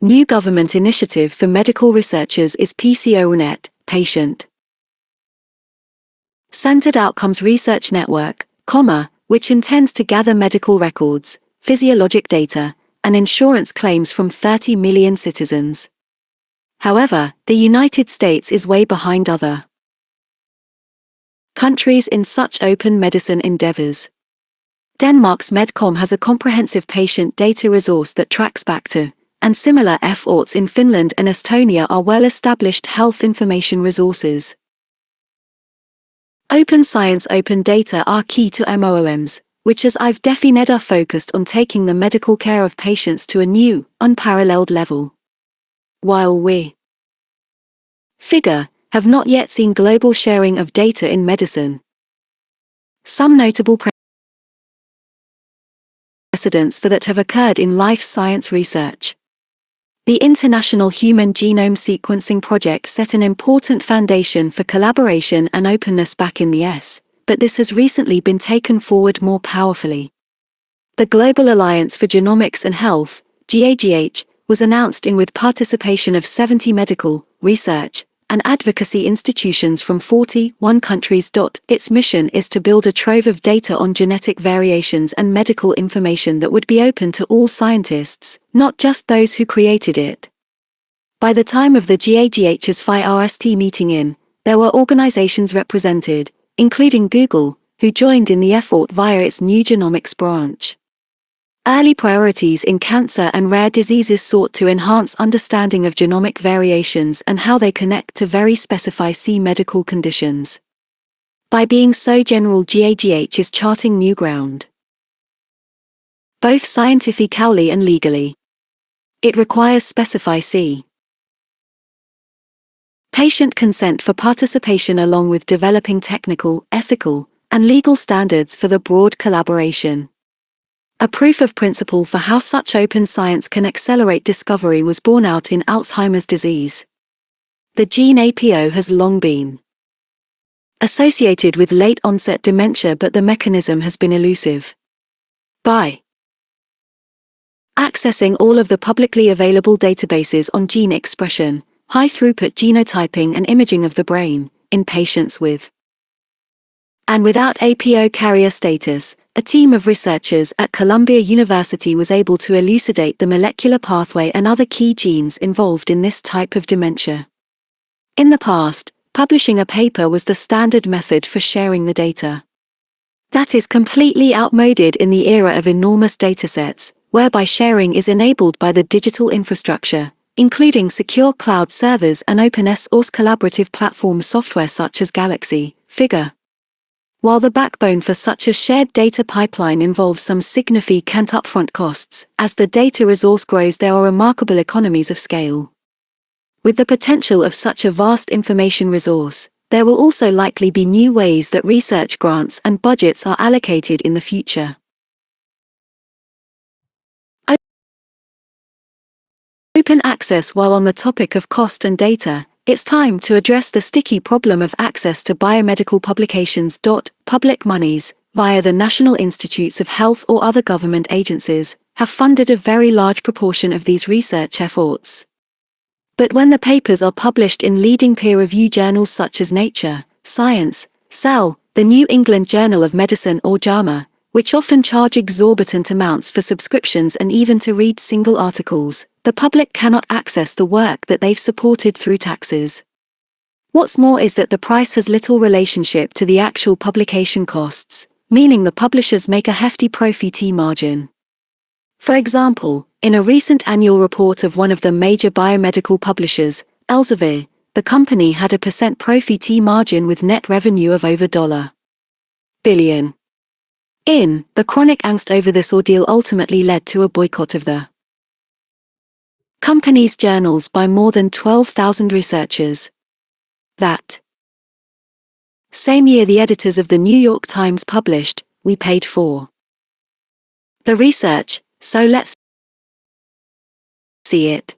[SPEAKER 1] new government initiative for medical researchers is PCONet, Patient Centered Outcomes Research Network, which intends to gather medical records, physiologic data, and insurance claims from 30 million citizens. However, the United States is way behind other countries in such open medicine endeavors. Denmark's Medcom has a comprehensive patient data resource that tracks back to, and similar efforts in Finland and Estonia are well-established health information resources. Open science, open data are key to MOOMs, which as I've defined are focused on taking the medical care of patients to a new, unparalleled level. While we have not yet seen global sharing of data in medicine. Some notable precedents for that have occurred in life science research. The International Human Genome Sequencing Project set an important foundation for collaboration and openness back in the US, but this has recently been taken forward more powerfully. The Global Alliance for Genomics and Health, GAGH, was announced with participation of 70 medical, research, and advocacy institutions from 41 countries. Its mission is to build a trove of data on genetic variations and medical information that would be open to all scientists, not just those who created it. By the time of the GAGH's first meeting there were organizations represented, including Google, who joined in the effort via its new genomics branch. Early priorities in cancer and rare diseases sought to enhance understanding of genomic variations and how they connect to very specified medical conditions. By being so general, GAGH is charting new ground, both scientifically and legally. It requires specific patient consent for participation along with developing technical, ethical, and legal standards for the broad collaboration. A proof of principle for how such open science can accelerate discovery was borne out in Alzheimer's disease. The gene APO has long been associated with late-onset dementia, but the mechanism has been elusive. By accessing all of the publicly available databases on gene expression, high-throughput genotyping and imaging of the brain, in patients with and without APO carrier status, a team of researchers at Columbia University was able to elucidate the molecular pathway and other key genes involved in this type of dementia. In the past, publishing a paper was the standard method for sharing the data. That is completely outmoded in the era of enormous datasets, whereby sharing is enabled by the digital infrastructure, including secure cloud servers and open-source collaborative platform software such as Galaxy, Figure. While the backbone for such a shared data pipeline involves some significant upfront costs, as the data resource grows there are remarkable economies of scale. With the potential of such a vast information resource, there will also likely be new ways that research grants and budgets are allocated in the future. Open access. While on the topic of cost and data, it's time to address the sticky problem of access to biomedical publications. Public monies, via the National Institutes of Health or other government agencies, have funded a very large proportion of these research efforts. But when the papers are published in leading peer-reviewed journals such as Nature, Science, Cell, the New England Journal of Medicine or JAMA, which often charge exorbitant amounts for subscriptions and even to read single articles, the public cannot access the work that they've supported through taxes. What's more is that the price has little relationship to the actual publication costs, meaning the publishers make a hefty profit margin. For example, in a recent annual report of one of the major biomedical publishers, Elsevier, the company had a % profit margin with net revenue of over $1 billion. The chronic angst over this ordeal ultimately led to a boycott of the company's journals by more than 12,000 researchers. That same year, the editors of the New York Times published, "We paid for the research, so let's see it."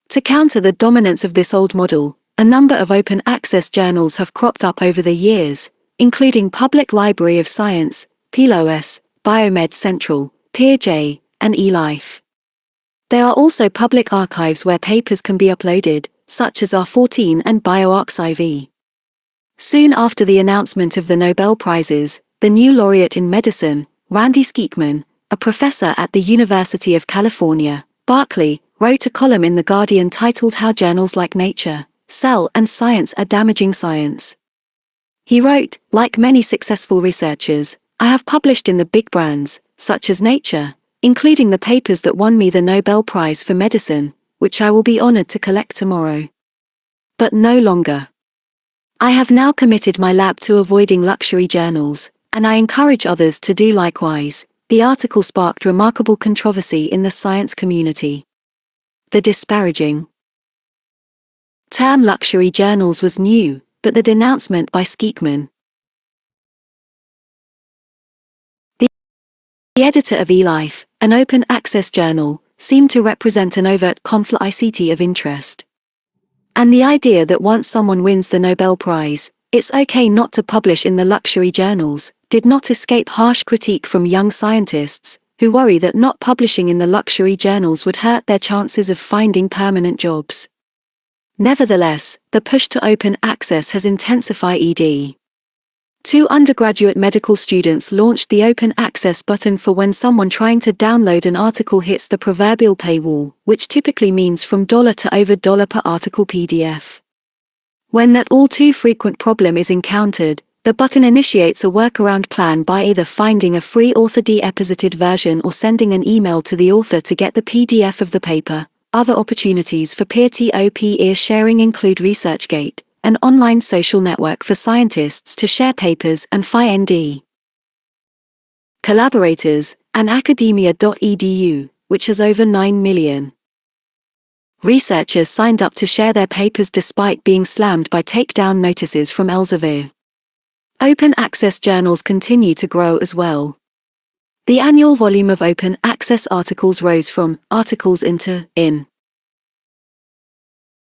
[SPEAKER 1] To counter the dominance of this old model, a number of open access journals have cropped up over the years, including Public Library of Science, PLOS, Biomed Central, PeerJ, and eLife. There are also public archives where papers can be uploaded, such as R14 and bioRxiv. Soon after the announcement of the Nobel Prizes, the new laureate in medicine, Randy Skeekman, a professor at the University of California, Berkeley, wrote a column in The Guardian titled "How Journals Like Nature, Cell and Science Are Damaging Science." He wrote, "Like many successful researchers, I have published in the big brands, such as Nature, including the papers that won me the Nobel Prize for Medicine, which I will be honored to collect tomorrow. But no longer. I have now committed my lab to avoiding luxury journals, and I encourage others to do likewise." The article sparked remarkable controversy in the science community. The disparaging term luxury journals was new, but the denouncement by Skeekman, the editor of eLife, an open access journal, seemed to represent an overt conflict of interest. And the idea that once someone wins the Nobel Prize, it's okay not to publish in the luxury journals, did not escape harsh critique from young scientists, who worry that not publishing in the luxury journals would hurt their chances of finding permanent jobs. Nevertheless, the push to open access has intensified. 2 undergraduate medical students launched the open access button for when someone trying to download an article hits the proverbial paywall, which typically means from $1 to over $1 per article PDF. When that all too frequent problem is encountered, the button initiates a workaround plan by either finding a free author deposited version or sending an email to the author to get the PDF of the paper. Other opportunities for peer-to-peer sharing include ResearchGate, an online social network for scientists to share papers and find collaborators, and academia.edu, which has over 9 million researchers signed up to share their papers despite being slammed by takedown notices from Elsevier. Open access journals continue to grow as well. The annual volume of open access articles rose from articles in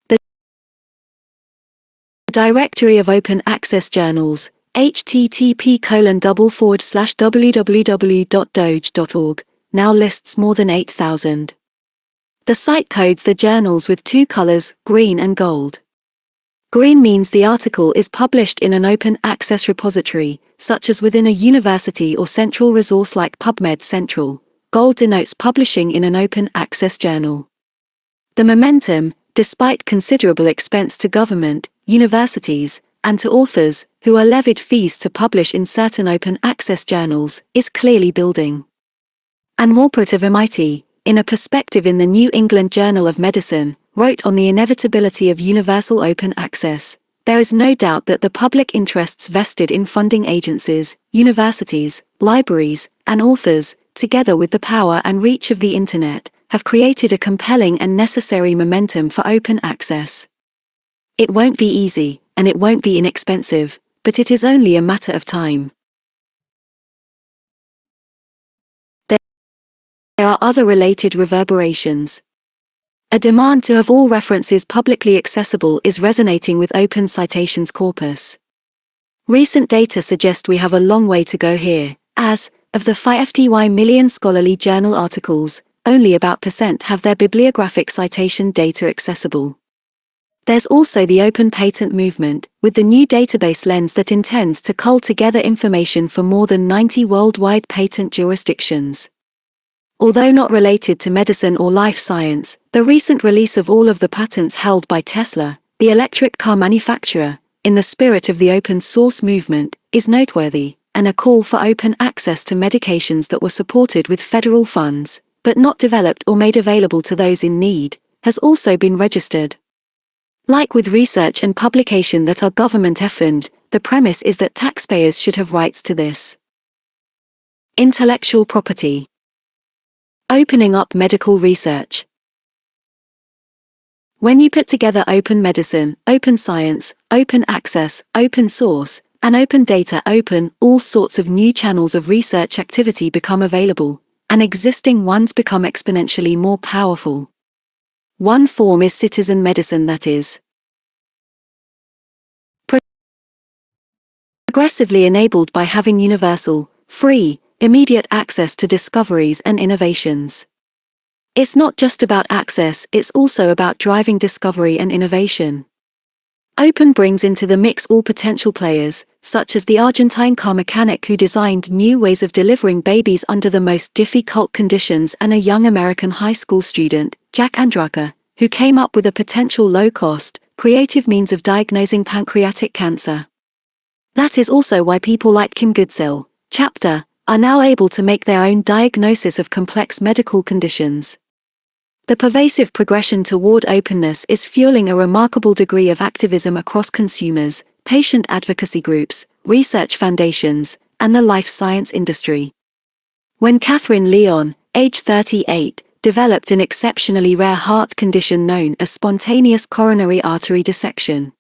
[SPEAKER 1] the Directory of Open Access Journals, http://www.doge.org, now lists more than 8,000. The site codes the journals with 2 colors, green and gold. Green means the article is published in an open access repository, such as within a university or central resource like PubMed Central. Gold denotes publishing in an open access journal. The momentum, despite considerable expense to government, universities, and to authors, who are levied fees to publish in certain open access journals, is clearly building. And Walpert of MIT, in a perspective in the New England Journal of Medicine, wrote on the inevitability of universal open access. There is no doubt that the public interests vested in funding agencies, universities, libraries, and authors, together with the power and reach of the Internet, have created a compelling and necessary momentum for open access. It won't be easy, and it won't be inexpensive, but it is only a matter of time. There are other related reverberations. A demand to have all references publicly accessible is resonating with open citations corpus. Recent data suggest we have a long way to go here, as, of the 50 million scholarly journal articles, only about % have their bibliographic citation data accessible. There's also the open patent movement, with the new database lens that intends to cull together information for more than 90 worldwide patent jurisdictions. Although not related to medicine or life science, the recent release of all of the patents held by Tesla, the electric car manufacturer, in the spirit of the open source movement, is noteworthy, and a call for open access to medications that were supported with federal funds, but not developed or made available to those in need, has also been registered. Like with research and publication that are government-funded, the premise is that taxpayers should have rights to this. Intellectual property. Opening up medical research. When you put together open medicine, open science, open access, open source, and open data all sorts of new channels of research activity become available, and existing ones become exponentially more powerful. One form is citizen medicine that is progressively enabled by having universal, free, immediate access to discoveries and innovations. It's not just about access, it's also about driving discovery and innovation. Open brings into the mix all potential players, such as the Argentine car mechanic who designed new ways of delivering babies under the most difficult conditions, and a young American high school student, Jack Andraka, who came up with a potential low-cost, creative means of diagnosing pancreatic cancer. That is also why people like Ketenberg, Chapter, are now able to make their own diagnosis of complex medical conditions. The pervasive progression toward openness is fueling a remarkable degree of activism across consumers, patient advocacy groups, research foundations, and the life science industry. When Catherine Leon, age 38, developed an exceptionally rare heart condition known as spontaneous coronary artery dissection,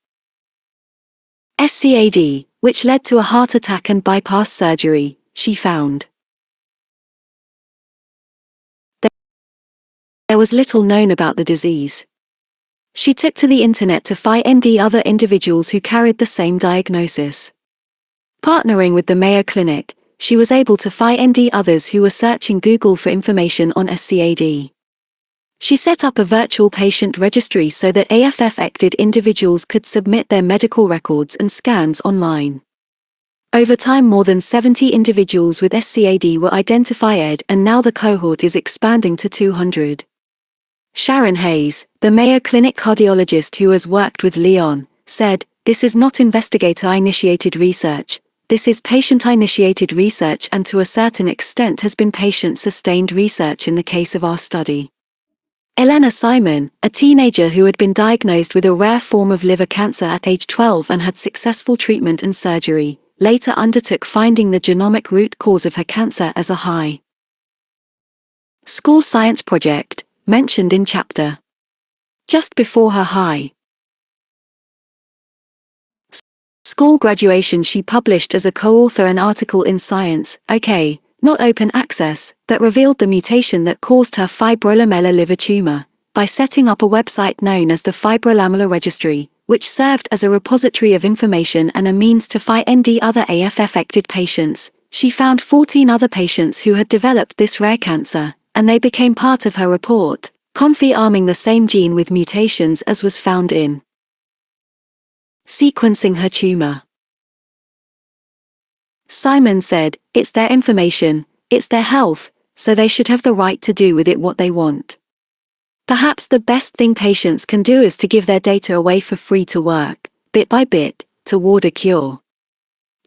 [SPEAKER 1] SCAD, which led to a heart attack and bypass surgery, she found there was little known about the disease. She took to the internet to find other individuals who carried the same diagnosis. Partnering with the Mayo Clinic, she was able to find others who were searching Google for information on SCAD. She set up a virtual patient registry so that affected individuals could submit their medical records and scans online. Over time, more than 70 individuals with SCAD were identified, and now the cohort is expanding to 200. Sharon Hayes, the Mayo Clinic cardiologist who has worked with Leon, said, "This is not investigator-initiated research, this is patient-initiated research, and to a certain extent has been patient-sustained research in the case of our study." Elena Simon, a teenager who had been diagnosed with a rare form of liver cancer at age 12 and had successful treatment and surgery, later undertook finding the genomic root cause of her cancer as a high school science project, mentioned in chapter. Just before her high school graduation, she published as a co-author an article in Science, OK, Not Open Access, that revealed the mutation that caused her fibrolamellar liver tumor, by setting up a website known as the Fibrolamellar Registry, which served as a repository of information and a means to find other AF-affected patients. She found 14 other patients who had developed this rare cancer, and they became part of her report, confirming the same gene with mutations as was found in sequencing her tumor. Simon said, "It's their information, it's their health, so they should have the right to do with it what they want. Perhaps the best thing patients can do is to give their data away for free to work, bit by bit, toward a cure."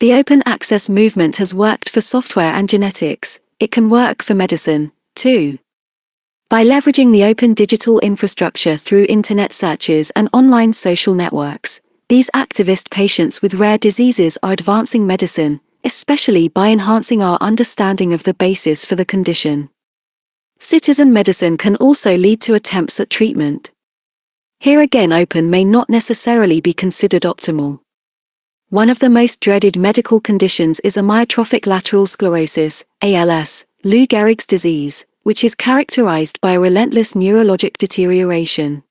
[SPEAKER 1] The open access movement has worked for software and genetics, it can work for medicine, too. By leveraging the open digital infrastructure through internet searches and online social networks, these activist patients with rare diseases are advancing medicine, especially by enhancing our understanding of the basis for the condition. Citizen medicine can also lead to attempts at treatment. Here again, open may not necessarily be considered optimal. One of the most dreaded medical conditions is amyotrophic lateral sclerosis, ALS, Lou Gehrig's disease, which is characterized by a relentless neurologic deterioration.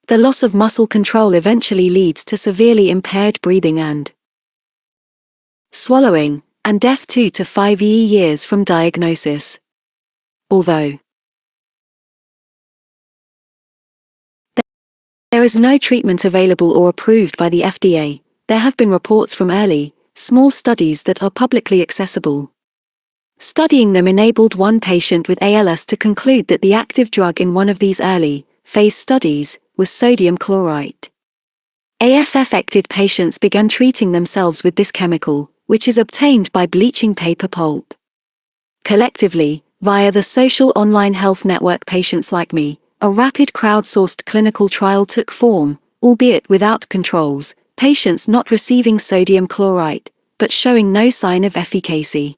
[SPEAKER 1] The loss of muscle control eventually leads to severely impaired breathing and swallowing, and death 2 to 5 years from diagnosis. Although there is no treatment available or approved by the FDA, there have been reports from early, small studies that are publicly accessible. Studying them enabled one patient with ALS to conclude that the active drug in one of these early, phase studies, was sodium chlorite. AF-affected patients began treating themselves with this chemical, which is obtained by bleaching paper pulp. Collectively, via the social online health network Patients Like Me, a rapid crowdsourced clinical trial took form, albeit without controls, patients not receiving sodium chlorite, but showing no sign of efficacy.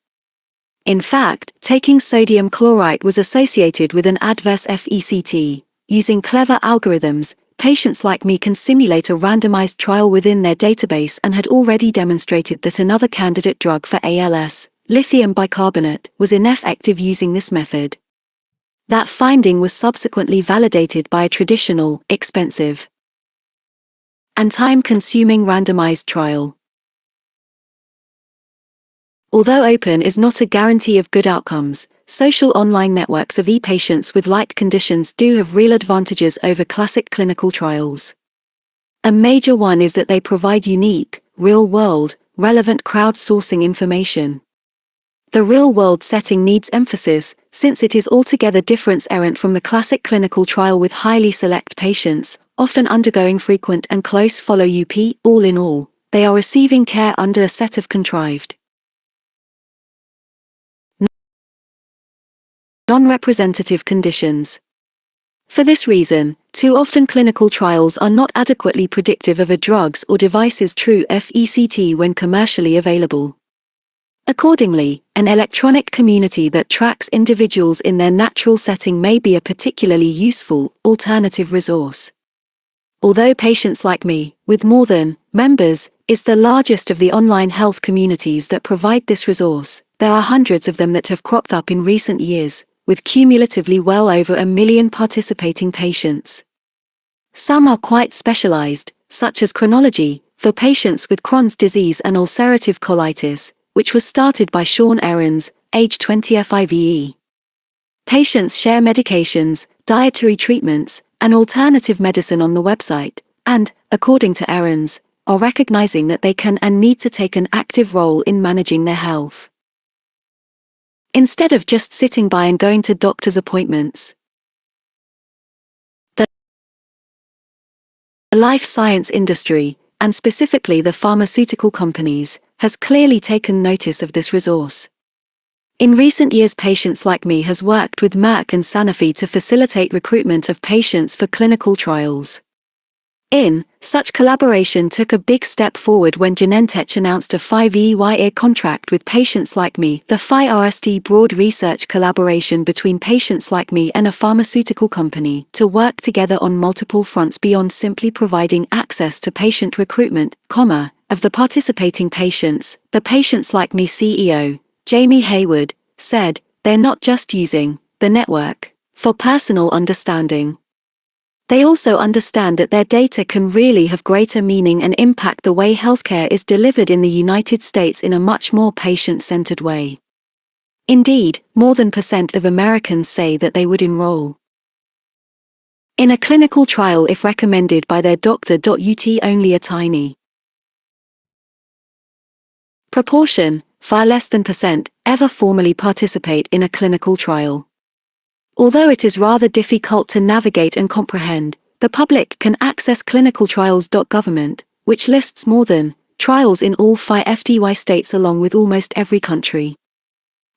[SPEAKER 1] In fact, taking sodium chlorite was associated with an adverse FECT. Using clever algorithms, Patients Like Me can simulate a randomized trial within their database and had already demonstrated that another candidate drug for ALS, lithium bicarbonate, was ineffective using this method. That finding was subsequently validated by a traditional, expensive, and time-consuming randomized trial. Although open is not a guarantee of good outcomes, social online networks of e-patients with like conditions do have real advantages over classic clinical trials. A major one is that they provide unique, real-world, relevant crowdsourcing information. The real-world setting needs emphasis, since it is altogether different from the classic clinical trial with highly select patients, often undergoing frequent and close follow-up. All in all, they are receiving care under a set of contrived, non-representative conditions. For this reason, too often clinical trials are not adequately predictive of a drug's or device's true FECT when commercially available. Accordingly, an electronic community that tracks individuals in their natural setting may be a particularly useful, alternative resource. Although Patients Like Me, with more than members, is the largest of the online health communities that provide this resource, there are hundreds of them that have cropped up in recent years, with cumulatively well over 1 million participating patients. Some are quite specialized, such as Chronology, for patients with Crohn's disease and ulcerative colitis, which was started by Sean Ahrens, age 20 FIVE. Patients share medications, dietary treatments, and alternative medicine on the website, and, according to Ahrens, are recognizing that they can and need to take an active role in managing their health, instead of just sitting by and going to doctor's appointments. The life science industry, and specifically the pharmaceutical companies, has clearly taken notice of this resource. In recent years, Patients Like Me has worked with Merck and Sanofi to facilitate recruitment of patients for clinical trials. Such collaboration took a big step forward when Genentech announced a 5-year contract with Patients Like Me. The FI-RST broad research collaboration between Patients Like Me and a pharmaceutical company to work together on multiple fronts beyond simply providing access to patient recruitment, of the participating patients. The Patients Like Me CEO, Jamie Hayward, said, "They're not just using the network for personal understanding. They also understand that their data can really have greater meaning and impact the way healthcare is delivered in the United States in a much more patient-centered way." Indeed, more than % of Americans say that they would enroll in a clinical trial if recommended by their doctor. Only a tiny proportion, far less than %, ever formally participate in a clinical trial. Although it is rather difficult to navigate and comprehend, the public can access clinicaltrials.government, which lists more than trials in all 5 FDY states along with almost every country.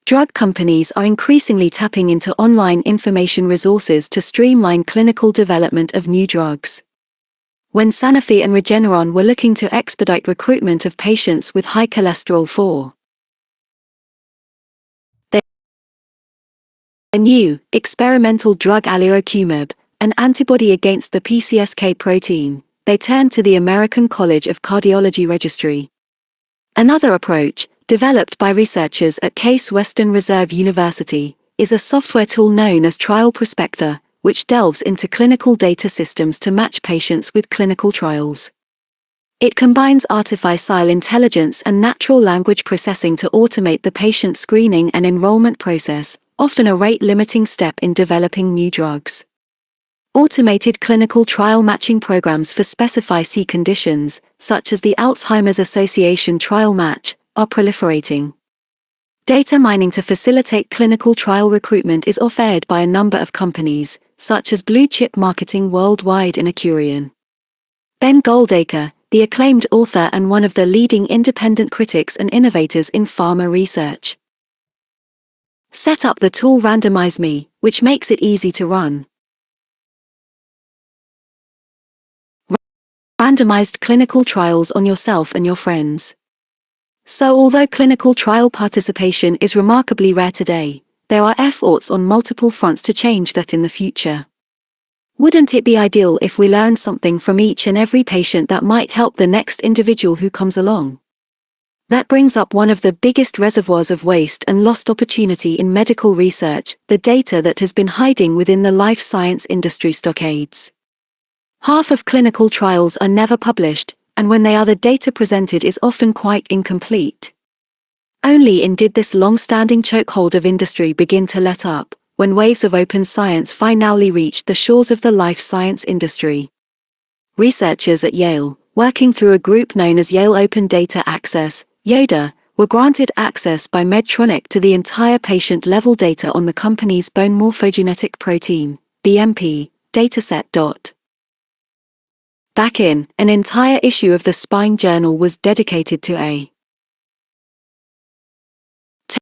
[SPEAKER 1] Drug companies are increasingly tapping into online information resources to streamline clinical development of new drugs. When Sanofi and Regeneron were looking to expedite recruitment of patients with high cholesterol for a new, experimental drug alirocumab, an antibody against the PCSK protein, they turned to the American College of Cardiology Registry. Another approach, developed by researchers at Case Western Reserve University, is a software tool known as Trial Prospector, which delves into clinical data systems to match patients with clinical trials. It combines artificial intelligence and natural language processing to automate the patient screening and enrollment process, often a rate-limiting step in developing new drugs. Automated clinical trial matching programs for specified conditions, such as the Alzheimer's Association Trial Match, are proliferating. Data mining to facilitate clinical trial recruitment is offered by a number of companies, such as Blue Chip Marketing Worldwide and Accurian. Ben Goldacre, the acclaimed author and one of the leading independent critics and innovators in pharma research, set up the tool RandomizMe, which makes it easy to run randomized clinical trials on yourself and your friends. So although clinical trial participation is remarkably rare today, there are efforts on multiple fronts to change that in the future. Wouldn't it be ideal if we learned something from each and every patient that might help the next individual who comes along? That brings up one of the biggest reservoirs of waste and lost opportunity in medical research, the data that has been hiding within the life science industry stockades. Half of clinical trials are never published, and when they are, the data presented is often quite incomplete. Only in did this long-standing chokehold of industry begin to let up, when waves of open science finally reached the shores of the life science industry. Researchers at Yale, working through a group known as Yale Open Data Access, YODA, were granted access by Medtronic to the entire patient-level data on the company's bone morphogenetic protein, BMP, dataset. Back in, an entire issue of the Spine Journal was dedicated to a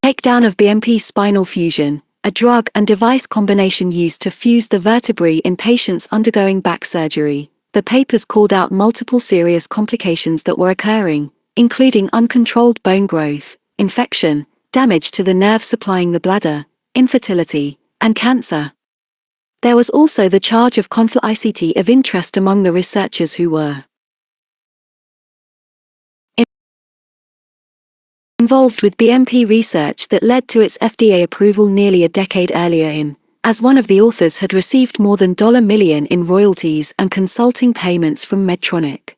[SPEAKER 1] takedown of BMP spinal fusion, a drug and device combination used to fuse the vertebrae in patients undergoing back surgery. The papers called out multiple serious complications that were occurring, including uncontrolled bone growth, infection, damage to the nerve supplying the bladder, infertility, and cancer. There was also the charge of conflict of interest among the researchers who were involved with BMP research that led to its FDA approval nearly a decade earlier as one of the authors had received more than $1 million in royalties and consulting payments from Medtronic.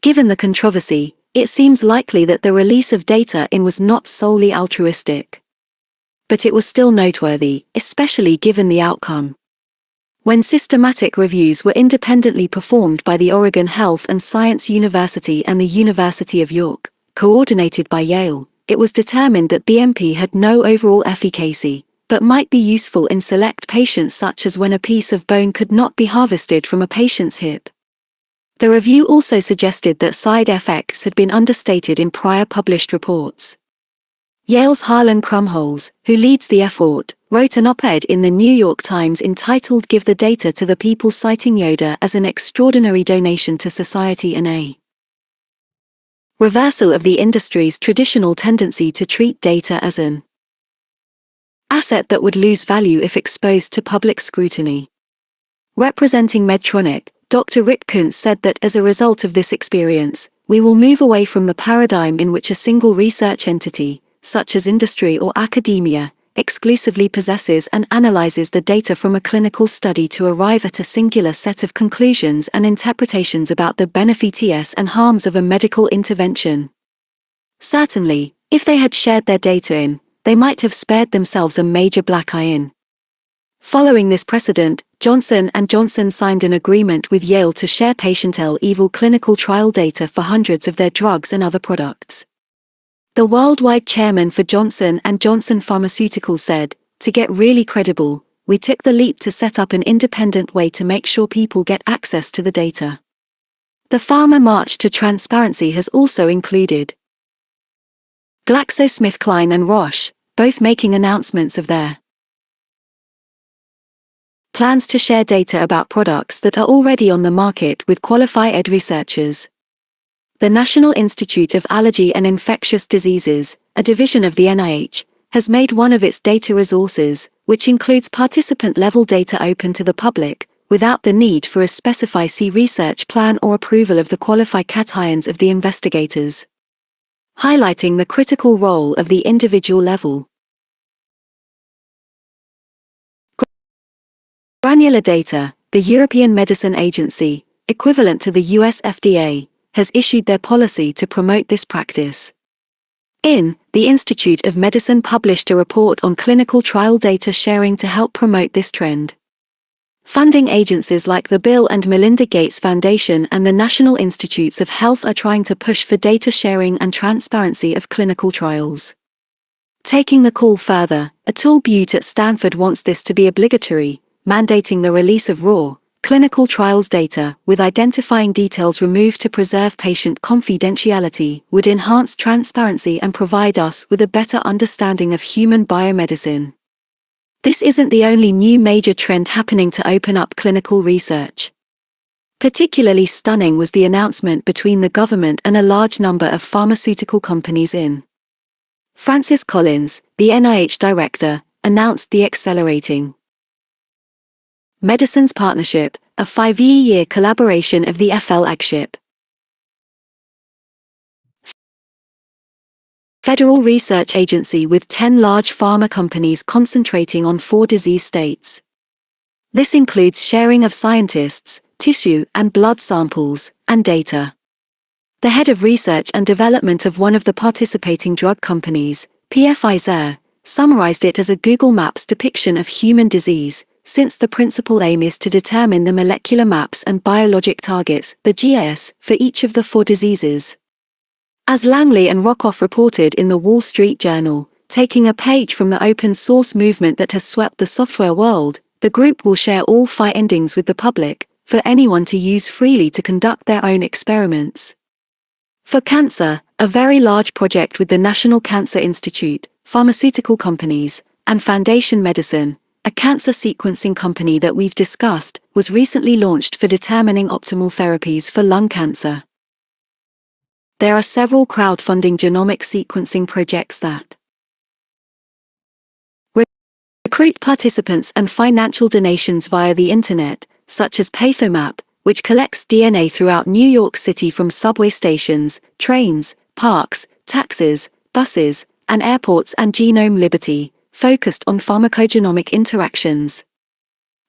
[SPEAKER 1] Given the controversy, it seems likely that the release of data was not solely altruistic. But it was still noteworthy, especially given the outcome. When systematic reviews were independently performed by the Oregon Health and Science University and the University of York, coordinated by Yale, it was determined that BMP had no overall efficacy, but might be useful in select patients, such as when a piece of bone could not be harvested from a patient's hip. The review also suggested that side effects had been understated in prior published reports. Yale's Harlan Krumholz, who leads the effort, wrote an op-ed in the New York Times entitled "Give the Data to the People," citing YODA as an extraordinary donation to society and a reversal of the industry's traditional tendency to treat data as an asset that would lose value if exposed to public scrutiny. Representing Medtronic, Dr. Rick Kuntz said that as a result of this experience, we will move away from the paradigm in which a single research entity, such as industry or academia, exclusively possesses and analyzes the data from a clinical study to arrive at a singular set of conclusions and interpretations about the benefits and harms of a medical intervention. Certainly, if they had shared their data they might have spared themselves a major black eye. Following this precedent, Johnson & Johnson signed an agreement with Yale to share patient-level clinical trial data for hundreds of their drugs and other products. The worldwide chairman for Johnson & Johnson Pharmaceuticals said, "To get really credible, we took the leap to set up an independent way to make sure people get access to the data." The pharma march to transparency has also included GlaxoSmithKline and Roche, both making announcements of their plans to share data about products that are already on the market with qualified researchers. The National Institute of Allergy and Infectious Diseases, a division of the NIH, has made one of its data resources, which includes participant-level data, open to the public, without the need for a specified research plan or approval of the qualified cations of the investigators, highlighting the critical role of the individual level Granular data, the European Medicine Agency, equivalent to the US FDA, has issued their policy to promote this practice. The Institute of Medicine published a report on clinical trial data sharing to help promote this trend. Funding agencies like the Bill and Melinda Gates Foundation and the National Institutes of Health are trying to push for data sharing and transparency of clinical trials. Taking the call further, Atul Butte at Stanford wants this to be obligatory, mandating the release of raw, clinical trials data, with identifying details removed to preserve patient confidentiality, would enhance transparency and provide us with a better understanding of human biomedicine. This isn't the only new major trend happening to open up clinical research. Particularly stunning was the announcement between the government and a large number of pharmaceutical companies in. Francis Collins, the NIH director, announced the Accelerating Medicines Partnership, a 5-year collaboration of the flagship federal research agency with 10 large pharma companies concentrating on 4 disease states. This includes sharing of scientists, tissue and blood samples, and data. The head of research and development of one of the participating drug companies, Pfizer, summarized it as a Google Maps depiction of human disease, since the principal aim is to determine the molecular maps and biologic targets, the GIS, for each of the 4 diseases. As Langley and Rockoff reported in the Wall Street Journal, taking a page from the open source movement that has swept the software world, the group will share all findings with the public, for anyone to use freely to conduct their own experiments. For cancer, a very large project with the National Cancer Institute, pharmaceutical companies, and Foundation Medicine, a cancer sequencing company that we've discussed, was recently launched for determining optimal therapies for lung cancer. There are several crowdfunding genomic sequencing projects that recruit participants and financial donations via the internet, such as PathoMap, which collects DNA throughout New York City from subway stations, trains, parks, taxis, buses, and airports, and Genome Liberty, focused on pharmacogenomic interactions.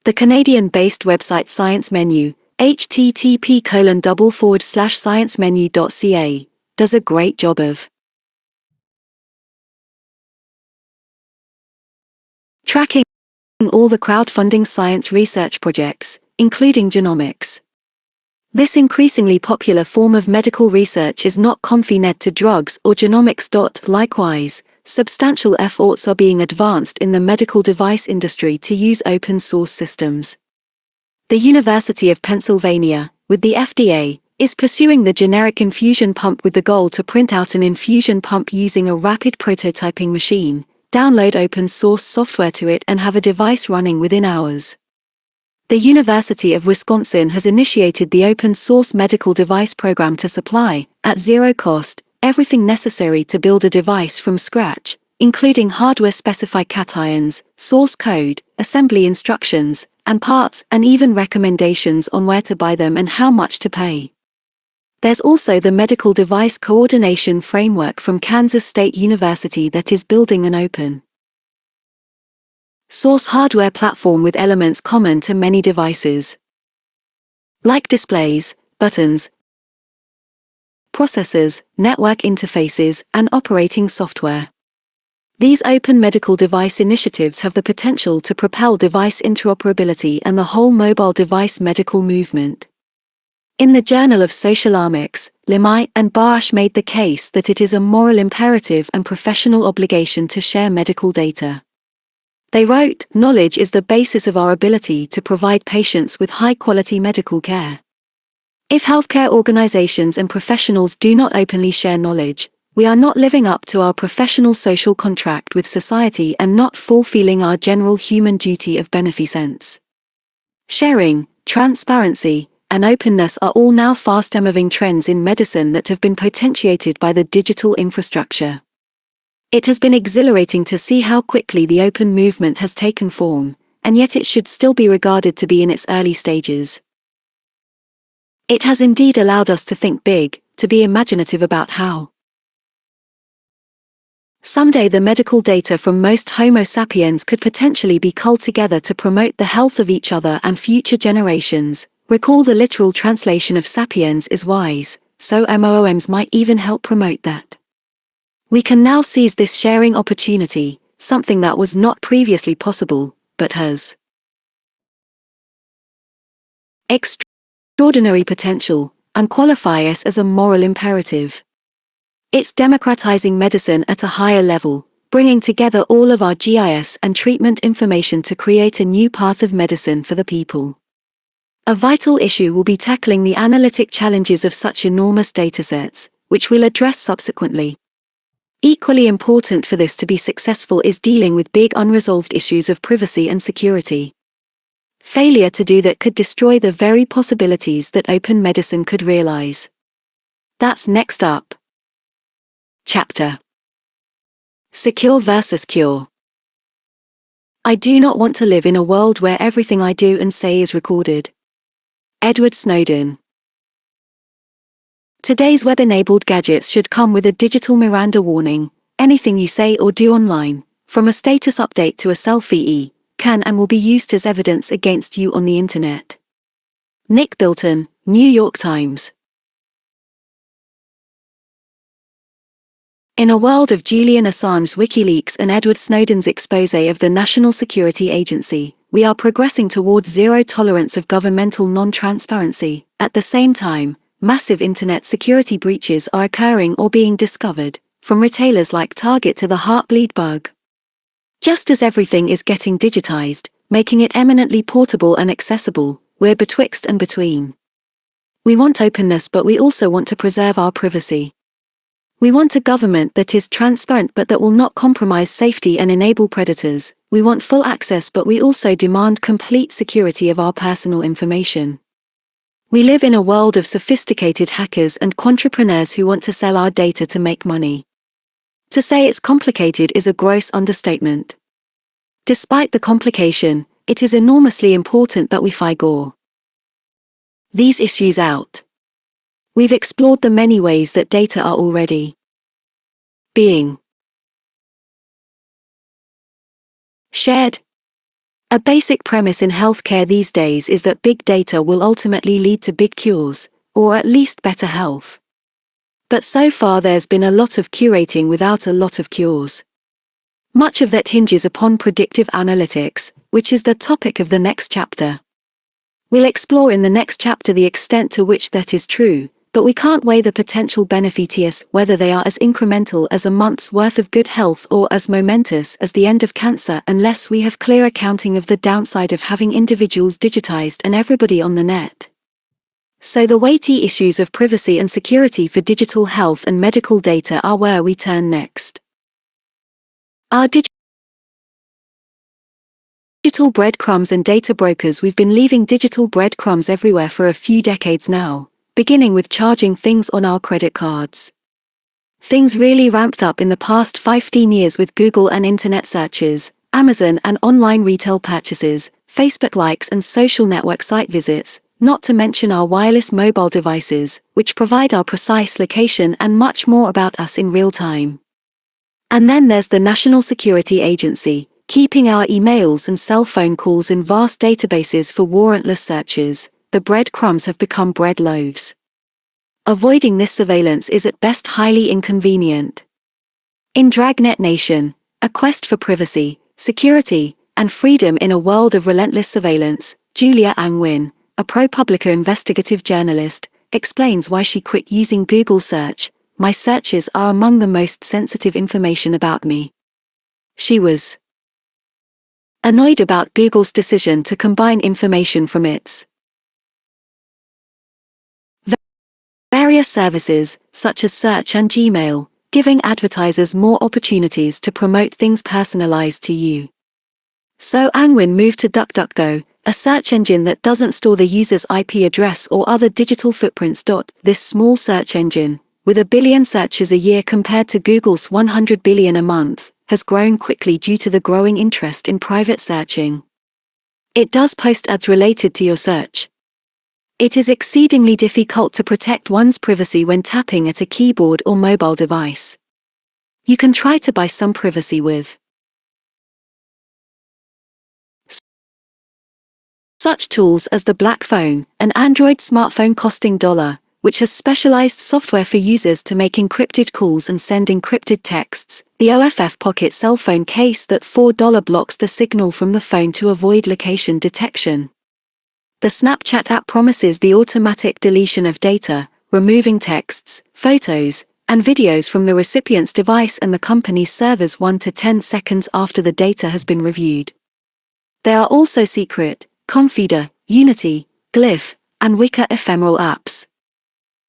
[SPEAKER 1] The Canadian-based website Science Menu, http://sciencemenu.ca, does a great job of tracking all the crowdfunding science research projects, including genomics. This increasingly popular form of medical research is not confined to drugs or genomics. Likewise, substantial efforts are being advanced in the medical device industry to use open source systems. The University of Pennsylvania, with the FDA, is pursuing the generic infusion pump with the goal to print out an infusion pump using a rapid prototyping machine, download open source software to it, and have a device running within hours. The University of Wisconsin has initiated the open source medical device program to supply, at zero cost, everything necessary to build a device from scratch, including hardware-specified cations, source code, assembly instructions, and parts, and even recommendations on where to buy them and how much to pay. There's also the Medical Device Coordination Framework from Kansas State University that is building an open source hardware platform with elements common to many devices, like displays, buttons, processors, network interfaces, and operating software. These open medical device initiatives have the potential to propel device interoperability and the whole mobile device medical movement. In the Journal of Socialarmics, Limai and Barash made the case that it is a moral imperative and professional obligation to share medical data. They wrote, "Knowledge is the basis of our ability to provide patients with high-quality medical care. If healthcare organizations and professionals do not openly share knowledge, we are not living up to our professional social contract with society and not fulfilling our general human duty of beneficence." Sharing, transparency, and openness are all now fast-emerging trends in medicine that have been potentiated by the digital infrastructure. It has been exhilarating to see how quickly the open movement has taken form, and yet it should still be regarded to be in its early stages. It has indeed allowed us to think big, to be imaginative about how Someday the medical data from most Homo sapiens could potentially be culled together to promote the health of each other and future generations. Recall the literal translation of sapiens is wise, so MOOMs might even help promote that. We can now seize this sharing opportunity, something that was not previously possible, but has extraordinary potential, and qualify us as a moral imperative. It's democratizing medicine at a higher level, bringing together all of our GIS and treatment information to create a new path of medicine for the people. A vital issue will be tackling the analytic challenges of such enormous datasets, which we'll address subsequently. Equally important for this to be successful is dealing with big unresolved issues of privacy and security. Failure to do that could destroy the very possibilities that open medicine could realize. That's next up. Chapter: Secure versus Cure. I do not want to live in a world where everything I do and say is recorded. Edward Snowden. Today's web-enabled gadgets should come with a digital Miranda warning. Anything you say or do online, from a status update to a selfie, can and will be used as evidence against you on the internet. Nick Bilton, New York Times. In a world of Julian Assange's WikiLeaks and Edward Snowden's exposé of the National Security Agency, we are progressing towards zero tolerance of governmental non-transparency. At the same time, massive internet security breaches are occurring or being discovered, from retailers like Target to the Heartbleed bug. Just as everything is getting digitized, making it eminently portable and accessible, we're betwixt and between. We want openness, but we also want to preserve our privacy. We want a government that is transparent but that will not compromise safety and enable predators. We want full access, but we also demand complete security of our personal information. We live in a world of sophisticated hackers and quantrepreneurs who want to sell our data to make money. To say it's complicated is a gross understatement. Despite the complication, it is enormously important that we figure these issues out. We've explored the many ways that data are already being shared. A basic premise in healthcare these days is that big data will ultimately lead to big cures, or at least better health. But so far there's been a lot of curating without a lot of cures. Much of that hinges upon predictive analytics, which is the topic of the next chapter. We'll explore in the next chapter the extent to which that is true, but we can't weigh the potential benefits, whether they are as incremental as a month's worth of good health or as momentous as the end of cancer, unless we have clear accounting of the downside of having individuals digitized and everybody on the net. So the weighty issues of privacy and security for digital health and medical data are where we turn next. Our digital breadcrumbs and data brokers. We've been leaving digital breadcrumbs everywhere for a few decades now, beginning with charging things on our credit cards. Things really ramped up in the past 15 years with Google and internet searches, Amazon and online retail purchases, Facebook likes and social network site visits, not to mention our wireless mobile devices, which provide our precise location and much more about us in real time. And then there's the National Security Agency, keeping our emails and cell phone calls in vast databases for warrantless searches. The breadcrumbs have become bread loaves. Avoiding this surveillance is at best highly inconvenient. In Dragnet Nation, a quest for privacy, security, and freedom in a world of relentless surveillance, Julia Angwin, a ProPublica investigative journalist, explains why she quit using Google search. My searches are among the most sensitive information about me. She was annoyed about Google's decision to combine information from its various services, such as search and Gmail, giving advertisers more opportunities to promote things personalized to you. So Angwin moved to DuckDuckGo, a search engine that doesn't store the user's IP address or other digital footprints. This small search engine, with 1 billion searches a year compared to Google's 100 billion a month, has grown quickly due to the growing interest in private searching. It does post ads related to your search. It is exceedingly difficult to protect one's privacy when tapping at a keyboard or mobile device. You can try to buy some privacy with such tools as the Black Phone, an Android smartphone costing $, which has specialized software for users to make encrypted calls and send encrypted texts, the OFF Pocket cell phone case that $4 blocks the signal from the phone to avoid location detection. The Snapchat app promises the automatic deletion of data, removing texts, photos, and videos from the recipient's device and the company's servers 1 to 10 seconds after the data has been reviewed. There are also secret, Confida, Unity, Glyph, and Wicker ephemeral apps.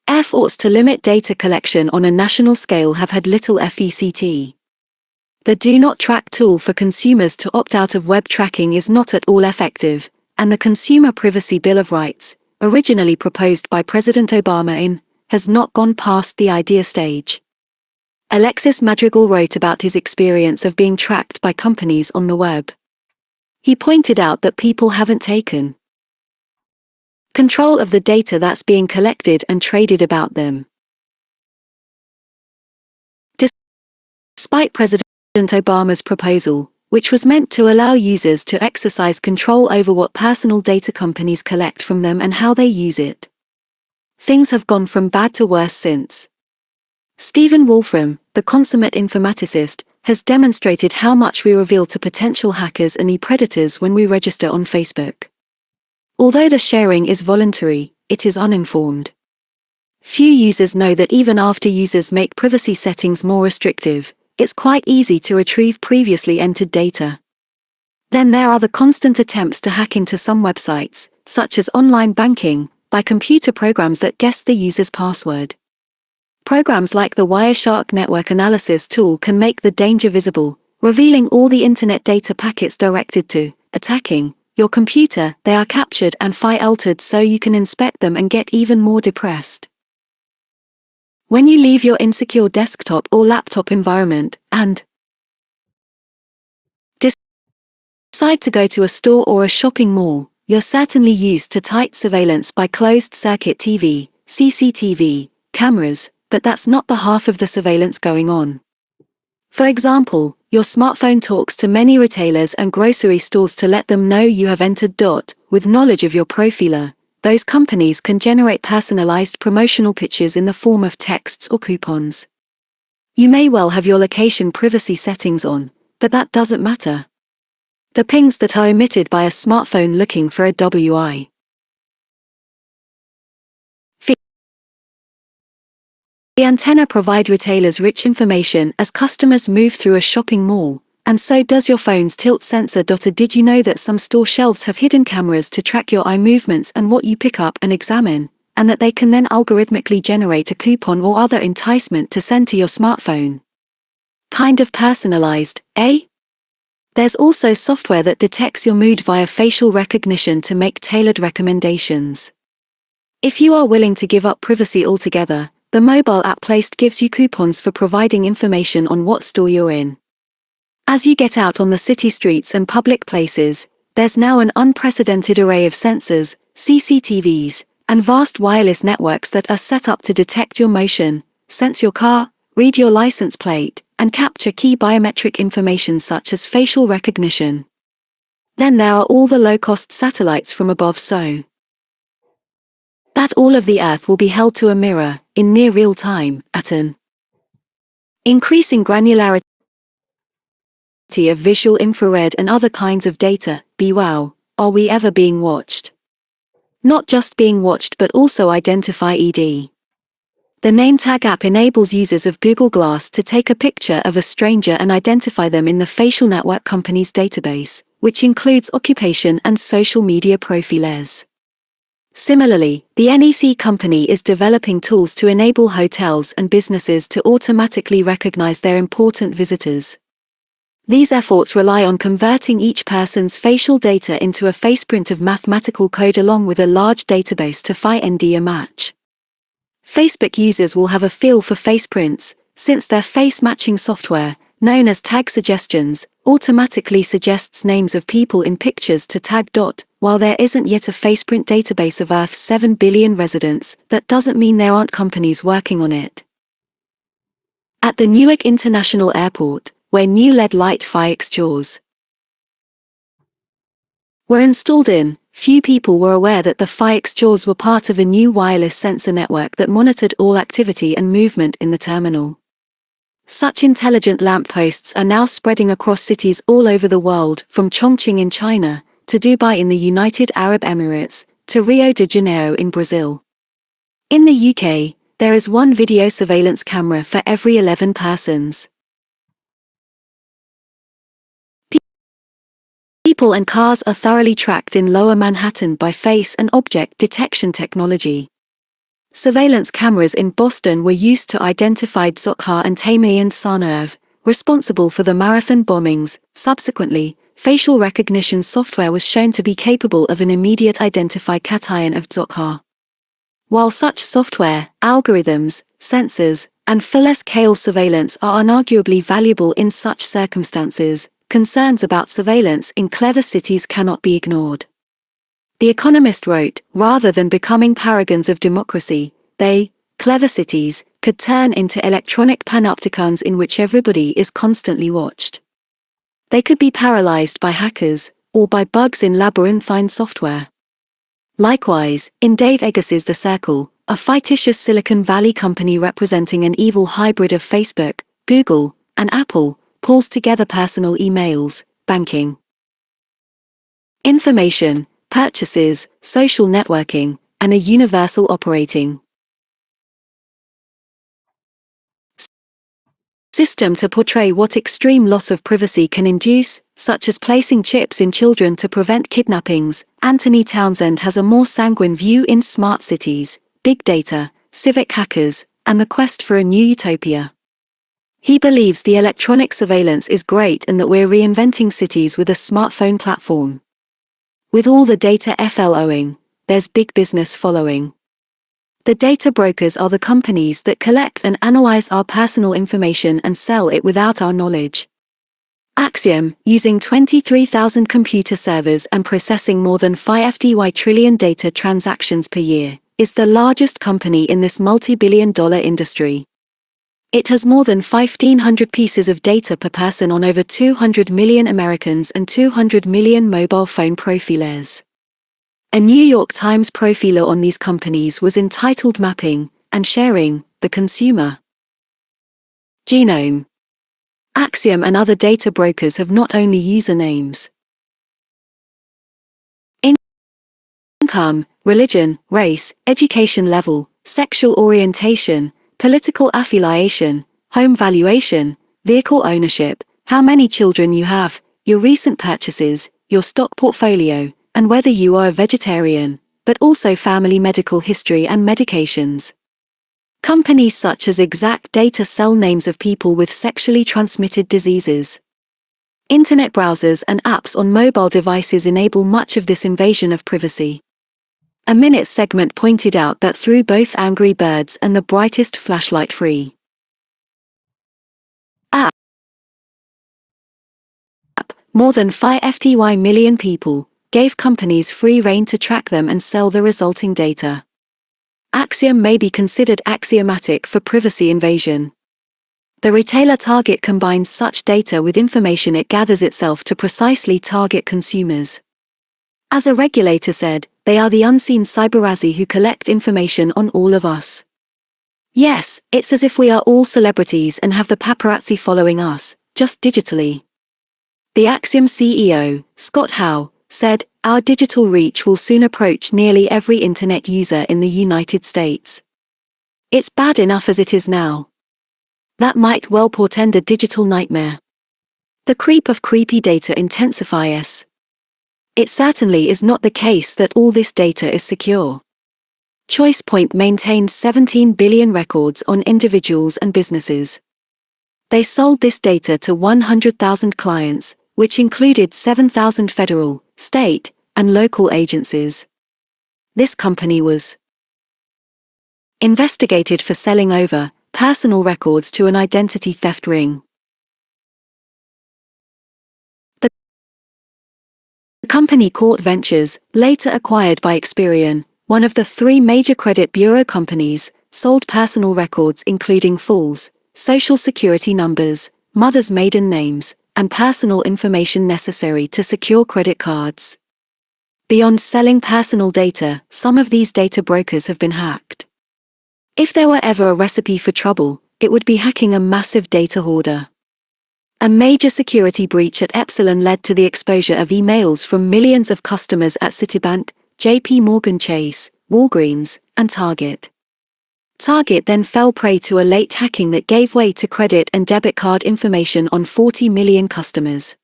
[SPEAKER 1] Efforts to limit data collection on a national scale have had little FECT. The Do Not Track tool for consumers to opt out of web tracking is not at all effective, and the Consumer Privacy Bill of Rights, originally proposed by President Obama has not gone past the idea stage. Alexis Madrigal wrote about his experience of being tracked by companies on the web. He pointed out that people haven't taken control of the data that's being collected and traded about them. Despite President Obama's proposal, which was meant to allow users to exercise control over what personal data companies collect from them and how they use it, things have gone from bad to worse since. Stephen Wolfram, the consummate informaticist, has demonstrated how much we reveal to potential hackers and e-predators when we register on Facebook. Although the sharing is voluntary, it is uninformed. Few users know that even after users make privacy settings more restrictive, it's quite easy to retrieve previously entered data. Then there are the constant attempts to hack into some websites, such as online banking, by computer programs that guess the user's password. Programs like the Wireshark network analysis tool can make the danger visible, revealing all the internet data packets directed to attacking your computer. They are captured and file-altered so you can inspect them and get even more depressed. When you leave your desktop or laptop environment and decide to go to a store or a shopping mall, you're certainly used to tight surveillance by closed-circuit TV, CCTV, cameras, but that's not the half of the surveillance going on. For example, your smartphone talks to many retailers and grocery stores to let them know you have entered. With knowledge of your profiler, those companies can generate personalized promotional pictures in the form of texts or coupons. You may well have your location privacy settings on, but that doesn't matter. The pings that are emitted by a smartphone looking for a WI. The antenna provide retailers rich information as customers move through a shopping mall, and so does your phone's tilt sensor. Did you know that some store shelves have hidden cameras to track your eye movements and what you pick up and examine, and that they can then algorithmically generate a coupon or other enticement to send to your smartphone? Kind of personalized, eh? There's also software that detects your mood via facial recognition to make tailored recommendations. If you are willing to give up privacy altogether, the mobile app Placed gives you coupons for providing information on what store you're in. As you get out on the city streets and public places, there's now an unprecedented array of sensors, CCTVs, and vast wireless networks that are set up to detect your motion, sense your car, read your license plate, and capture key biometric information such as facial recognition. Then there are all the low-cost satellites from above so that all of the Earth will be held to a mirror, in near real time, at an increasing granularity of visual, infrared and other kinds of data. Wow, are we ever being watched? Not just being watched but also identify ED. The NameTag app enables users of Google Glass to take a picture of a stranger and identify them in the facial network company's database, which includes occupation and social media profiles. Similarly, the NEC company is developing tools to enable hotels and businesses to automatically recognize their important visitors. These efforts rely on converting each person's facial data into a faceprint of mathematical code along with a large database to find a match. Facebook users will have a feel for faceprints, since their face-matching software, known as Tag Suggestions, automatically suggests names of people in pictures to tag. While there isn't yet a faceprint database of Earth's 7 billion residents, that doesn't mean there aren't companies working on it. At the Newark International Airport, where new LED light fixtures were installed in, few people were aware that the fixtures were part of a new wireless sensor network that monitored all activity and movement in the terminal. Such intelligent lampposts are now spreading across cities all over the world, from Chongqing in China, to Dubai in the United Arab Emirates, to Rio de Janeiro in Brazil. In the UK, there is one video surveillance camera for every 11 persons. People and cars are thoroughly tracked in Lower Manhattan by face and object detection technology. Surveillance cameras in Boston were used to identify Dzhokhar and Tamiyan Tsarnaev, responsible for the marathon bombings. Subsequently, facial recognition software was shown to be capable of an immediate identification of Dzhokhar. While such software, algorithms, sensors, and full-scale surveillance are unarguably valuable in such circumstances, concerns about surveillance in clever cities cannot be ignored. The Economist wrote, rather than becoming paragons of democracy, they, clever cities, could turn into electronic panopticons in which everybody is constantly watched. They could be paralyzed by hackers, or by bugs in labyrinthine software. Likewise, in Dave Eggers's The Circle, a fictitious Silicon Valley company representing an evil hybrid of Facebook, Google, and Apple, pulls together personal emails, banking information, purchases, social networking, and a universal operating system to portray what extreme loss of privacy can induce, such as placing chips in children to prevent kidnappings. Anthony Townsend has a more sanguine view in smart cities, big data, civic hackers, and the quest for a new utopia. He believes the electronic surveillance is great and that we're reinventing cities with a smartphone platform. With all the data flowing, there's big business following. The data brokers are the companies that collect and analyze our personal information and sell it without our knowledge. Axiom, using 23,000 computer servers and processing more than 5 trillion data transactions per year, is the largest company in this multi-billion-dollar industry. It has more than 1,500 pieces of data per person on over 200 million Americans and 200 million mobile phone profiles. A New York Times profiler on these companies was entitled Mapping and Sharing the Consumer Genome. Axiom and other data brokers have not only usernames, income, religion, race, education level, sexual orientation, political affiliation, home valuation, vehicle ownership, how many children you have, your recent purchases, your stock portfolio, and whether you are a vegetarian, but also family medical history and medications. Companies such as Exact Data sell names of people with sexually transmitted diseases. Internet browsers and apps on mobile devices enable much of this invasion of privacy. A Minute segment pointed out that through both Angry Birds and the brightest flashlight-free app, more than 5 million people gave companies free rein to track them and sell the resulting data. Axiom may be considered axiomatic for privacy invasion. The retailer Target combines such data with information it gathers itself to precisely target consumers. As a regulator said, they are the unseen cyberazzi who collect information on all of us. Yes, it's as if we are all celebrities and have the paparazzi following us, just digitally. The Axiom CEO, Scott Howe, said, "Our digital reach will soon approach nearly every internet user in the United States. It's bad enough as it is now. That might well portend a digital nightmare. The creep of creepy data intensifies. It certainly is not the case that all this data is secure." ChoicePoint maintained 17 billion records on individuals and businesses. They sold this data to 100,000 clients, which included 7,000 federal, state, and local agencies. This company was investigated for selling over personal records to an identity theft ring. The company Court Ventures, later acquired by Experian, one of the 3 major credit bureau companies, sold personal records including fulls, social security numbers, mothers' maiden names, and personal information necessary to secure credit cards. Beyond selling personal data, some of these data brokers have been hacked. If there were ever a recipe for trouble, it would be hacking a massive data hoarder. A major security breach at Epsilon led to the exposure of emails from millions of customers at Citibank, JP Morgan Chase, Walgreens, and Target. Target then fell prey to a late hacking that gave way to credit and debit card information on 40 million customers.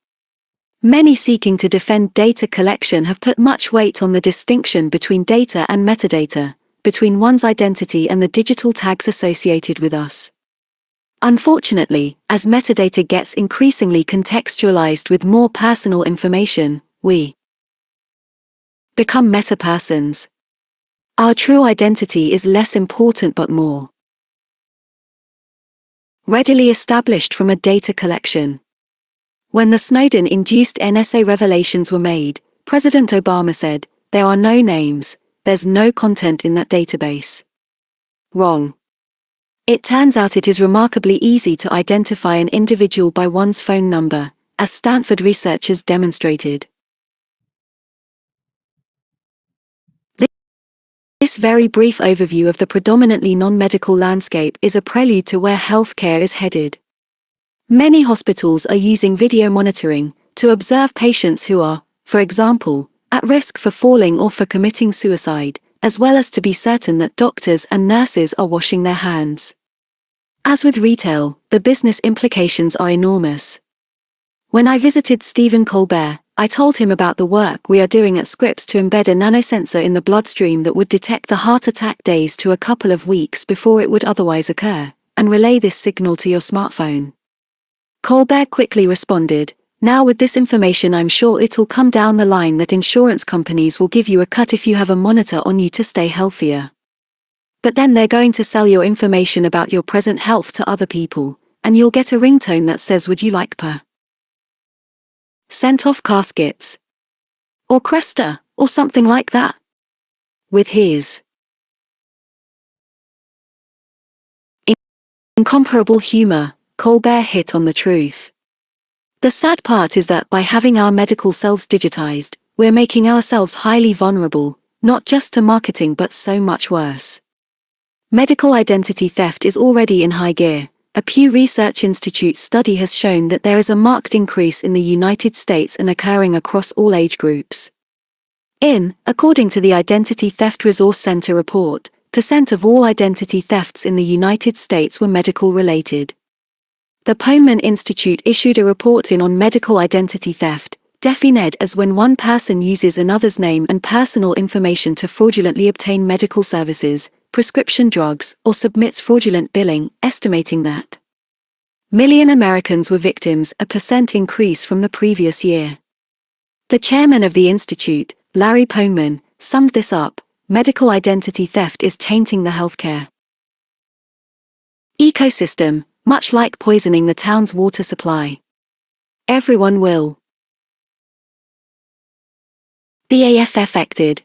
[SPEAKER 1] Many seeking to defend data collection have put much weight on the distinction between data and metadata, between one's identity and the digital tags associated with us. Unfortunately, as metadata gets increasingly contextualized with more personal information, we become meta-persons. Our true identity is less important but more readily established from a data collection. When the Snowden-induced NSA revelations were made, President Obama said, "There are no names, there's no content in that database." Wrong. It turns out it is remarkably easy to identify an individual by one's phone number, as Stanford researchers demonstrated. This very brief overview of the predominantly non-medical landscape is a prelude to where healthcare is headed. Many hospitals are using video monitoring to observe patients who are, for example, at risk for falling or for committing suicide, as well as to be certain that doctors and nurses are washing their hands. As with retail, the business implications are enormous. When I visited Stephen Colbert, I told him about the work we are doing at Scripps to embed a nanosensor in the bloodstream that would detect a heart attack days to a couple of weeks before it would otherwise occur, and relay this signal to your smartphone. Colbert quickly responded, "Now with this information I'm sure it'll come down the line that insurance companies will give you a cut if you have a monitor on you to stay healthier. But then they're going to sell your information about your present health to other people, and you'll get a ringtone that says would you like per sent-off caskets? Or Cresta, or something like that." With his incomparable humor, Colbert hit on the truth. The sad part is that by having our medical selves digitized, we're making ourselves highly vulnerable, not just to marketing but so much worse. Medical identity theft is already in high gear. A Pew Research Institute study has shown that there is a marked increase in the United States and occurring across all age groups. According to the Identity Theft Resource Center report, % of all identity thefts in the United States were medical-related. The Poman Institute issued a report on medical identity theft, defined as when one person uses another's name and personal information to fraudulently obtain medical services, prescription drugs, or submits fraudulent billing, estimating that million Americans were victims, a % increase from the previous year. The chairman of the institute, Larry Poman, summed this up: medical identity theft is tainting the healthcare ecosystem, much like poisoning the town's water supply. Everyone will be affected.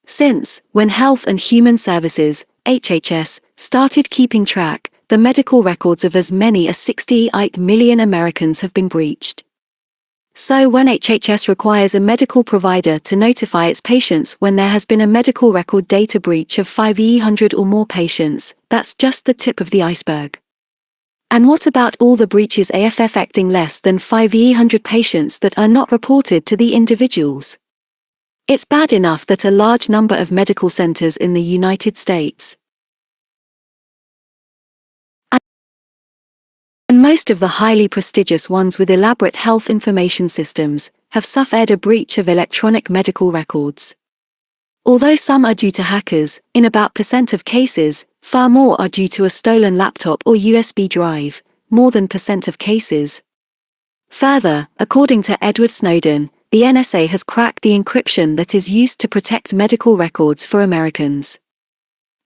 [SPEAKER 1] Since, when Health and Human Services, HHS, started keeping track, the medical records of as many as 68 million Americans have been breached. So when HHS requires a medical provider to notify its patients when there has been a medical record data breach of 500 or more patients, that's just the tip of the iceberg. And what about all the breaches affecting less than 500 patients that are not reported to the individuals? It's bad enough that a large number of medical centers in the United States and most of the highly prestigious ones with elaborate health information systems have suffered a breach of electronic medical records. Although some are due to hackers, in about % of cases, far more are due to a stolen laptop or USB drive, more than % of cases. Further, according to Edward Snowden, the NSA has cracked the encryption that is used to protect medical records for Americans.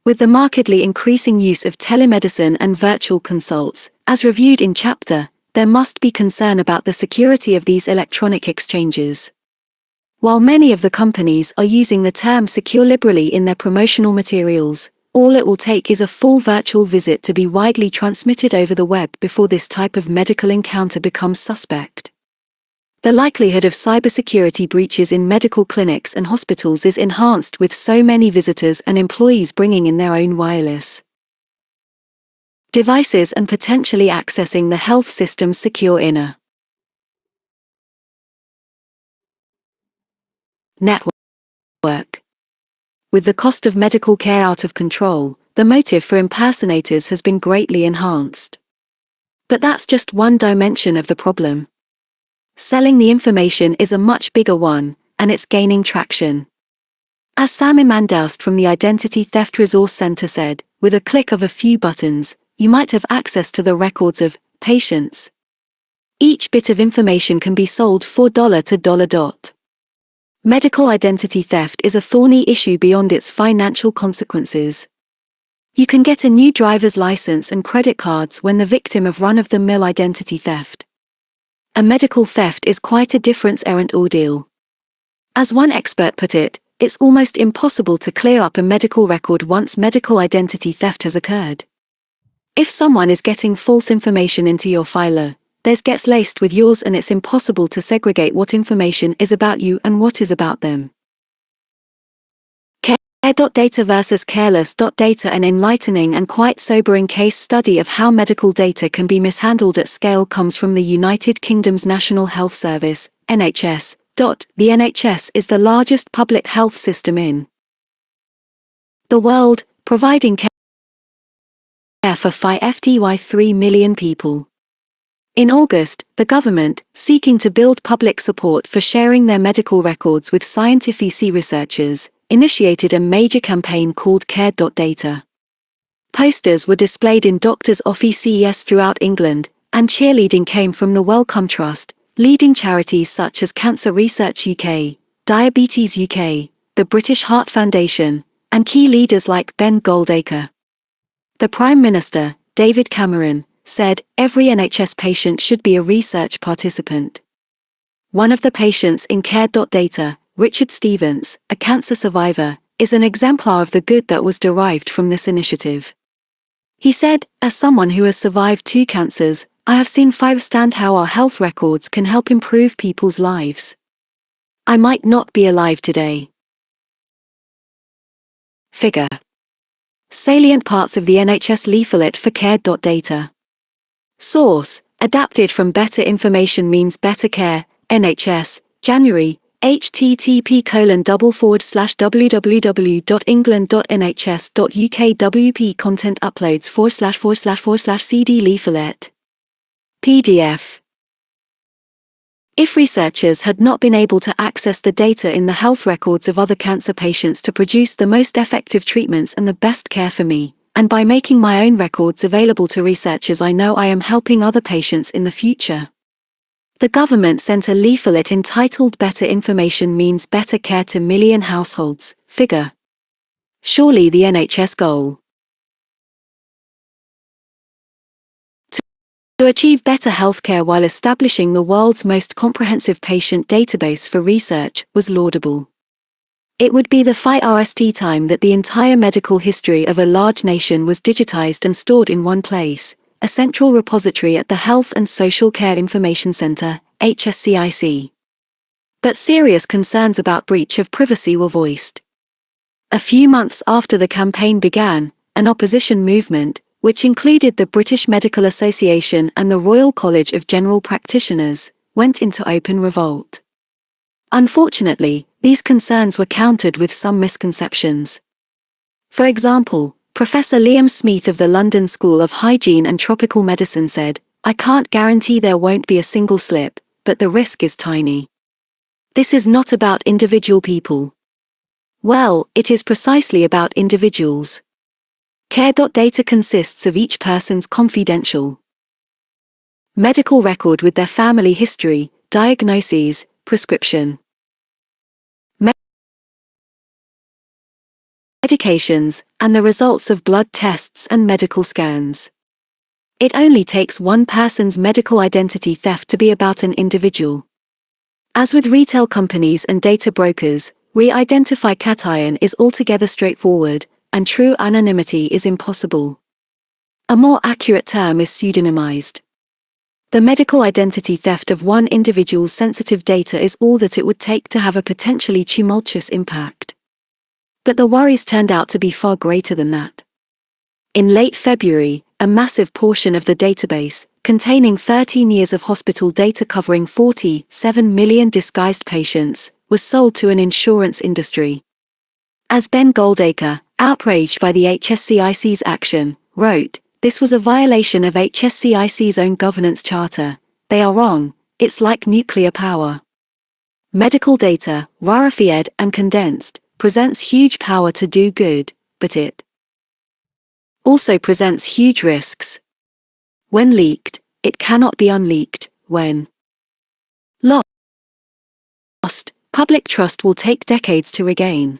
[SPEAKER 1] With the markedly increasing use of telemedicine and virtual consults, as reviewed in Chapter, there must be concern about the security of these electronic exchanges. While many of the companies are using the term secure liberally in their promotional materials, all it will take is a full virtual visit to be widely transmitted over the web before this type of medical encounter becomes suspect. The likelihood of cybersecurity breaches in medical clinics and hospitals is enhanced with so many visitors and employees bringing in their own wireless devices and potentially accessing the health system's secure inner network. With the cost of medical care out of control, the motive for impersonators has been greatly enhanced. But that's just one dimension of the problem. Selling the information is a much bigger one, and it's gaining traction. As Sam Imandoust from the Identity Theft Resource Center said, with a click of a few buttons, you might have access to the records of patients. Each bit of information can be sold for $to $. Medical identity theft is a thorny issue beyond its financial consequences. You can get a new driver's license and credit cards when the victim of run-of-the-mill identity theft. A medical theft is quite a different errant ordeal. As one expert put it, it's almost impossible to clear up a medical record once medical identity theft has occurred. If someone is getting false information into your filer, theirs gets laced with yours and it's impossible to segregate what information is about you and what is about them. Care.data versus careless.data. An enlightening and quite sobering case study of how medical data can be mishandled at scale comes from the United Kingdom's National Health Service, NHS. The NHS is the largest public health system in the world, providing care for 3 million people. In August, the government, seeking to build public support for sharing their medical records with scientific researchers, initiated a major campaign called Care.data. Posters were displayed in doctors' offices throughout England, and cheerleading came from the Wellcome Trust, leading charities such as Cancer Research UK, Diabetes UK, the British Heart Foundation, and key leaders like Ben Goldacre. The Prime Minister, David Cameron, said, "Every NHS patient should be a research participant." One of the patients in Care.data, Richard Stevens, a cancer survivor, is an exemplar of the good that was derived from this initiative. He said, "As someone who has survived 2 cancers, I have seen firsthand how our health records can help improve people's lives. I might not be alive today." Figure. Salient parts of the NHS leaflet for Care.data. Source, adapted from Better Information Means Better Care, NHS, January, http://www.england.nhs.uk WP content uploads ////CD leaflet. PDF. If researchers had not been able to access the data in the health records of other cancer patients to produce the most effective treatments and the best care for me, and by making my own records available to researchers, I know I am helping other patients in the future. The government sent a leaflet entitled Better Information Means Better Care to million households. Figure. Surely the NHS goal to achieve better healthcare while establishing the world's most comprehensive patient database for research was laudable. It would be the first time that the entire medical history of a large nation was digitized and stored in one place, a central repository at the Health and Social Care Information Center, HSCIC. But serious concerns about breach of privacy were voiced. A few months after the campaign began, an opposition movement, which included the British Medical Association and the Royal College of General Practitioners, went into open revolt. Unfortunately, these concerns were countered with some misconceptions. For example, Professor Liam Smith of the London School of Hygiene and Tropical Medicine said, "I can't guarantee there won't be a single slip, but the risk is tiny. This is not about individual people." Well, it is precisely about individuals. Care.data consists of each person's confidential medical record with their family history, diagnoses, prescription, medications, and the results of blood tests and medical scans. It only takes one person's medical identity theft to be about an individual. As with retail companies and data brokers, re-identify cation is altogether straightforward, and true anonymity is impossible. A more accurate term is pseudonymized. The medical identity theft of one individual's sensitive data is all that it would take to have a potentially tumultuous impact. But the worries turned out to be far greater than that. In late February, a massive portion of the database, containing 13 years of hospital data covering 47 million disguised patients, was sold to an insurance industry. As Ben Goldacre, outraged by the HSCIC's action, wrote, "This was a violation of HSCIC's own governance charter. They are wrong, it's like nuclear power. Medical data, rarefied and condensed, presents huge power to do good, but it also presents huge risks. When leaked, it cannot be unleaked. When lost, public trust will take decades to regain."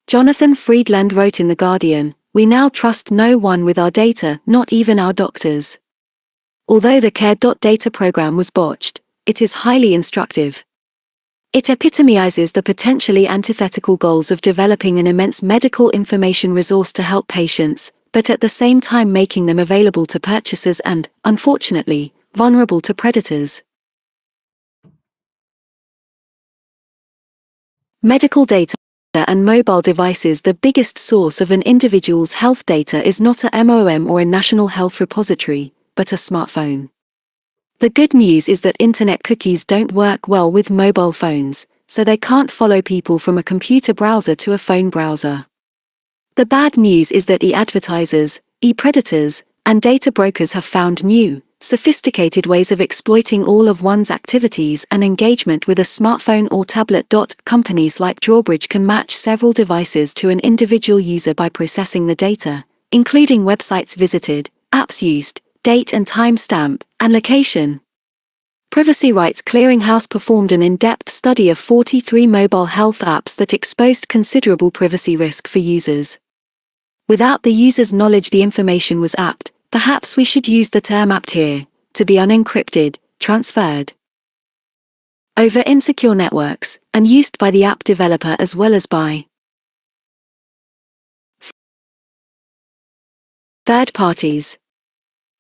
[SPEAKER 1] Jonathan Friedland wrote in The Guardian, "We now trust no one with our data, not even our doctors." Although the Care.Data program was botched, it is highly instructive. It epitomizes the potentially antithetical goals of developing an immense medical information resource to help patients, but at the same time making them available to purchasers and, unfortunately, vulnerable to predators. Medical data and mobile devices. The biggest source of an individual's health data is not a MOM or a national health repository, but a smartphone. The good news is that internet cookies don't work well with mobile phones, so they can't follow people from a computer browser to a phone browser. The bad news is that e-advertisers, e-predators, and data brokers have found new, sophisticated ways of exploiting all of one's activities and engagement with a smartphone or tablet. Companies like Drawbridge can match several devices to an individual user by processing the data, including websites visited, apps used, date and time stamp, and location. Privacy Rights Clearinghouse performed an in-depth study of 43 mobile health apps that exposed considerable privacy risk for users. Without the user's knowledge the information was apt, perhaps we should use the term apt here, to be unencrypted, transferred over insecure networks, and used by the app developer as well as by third parties.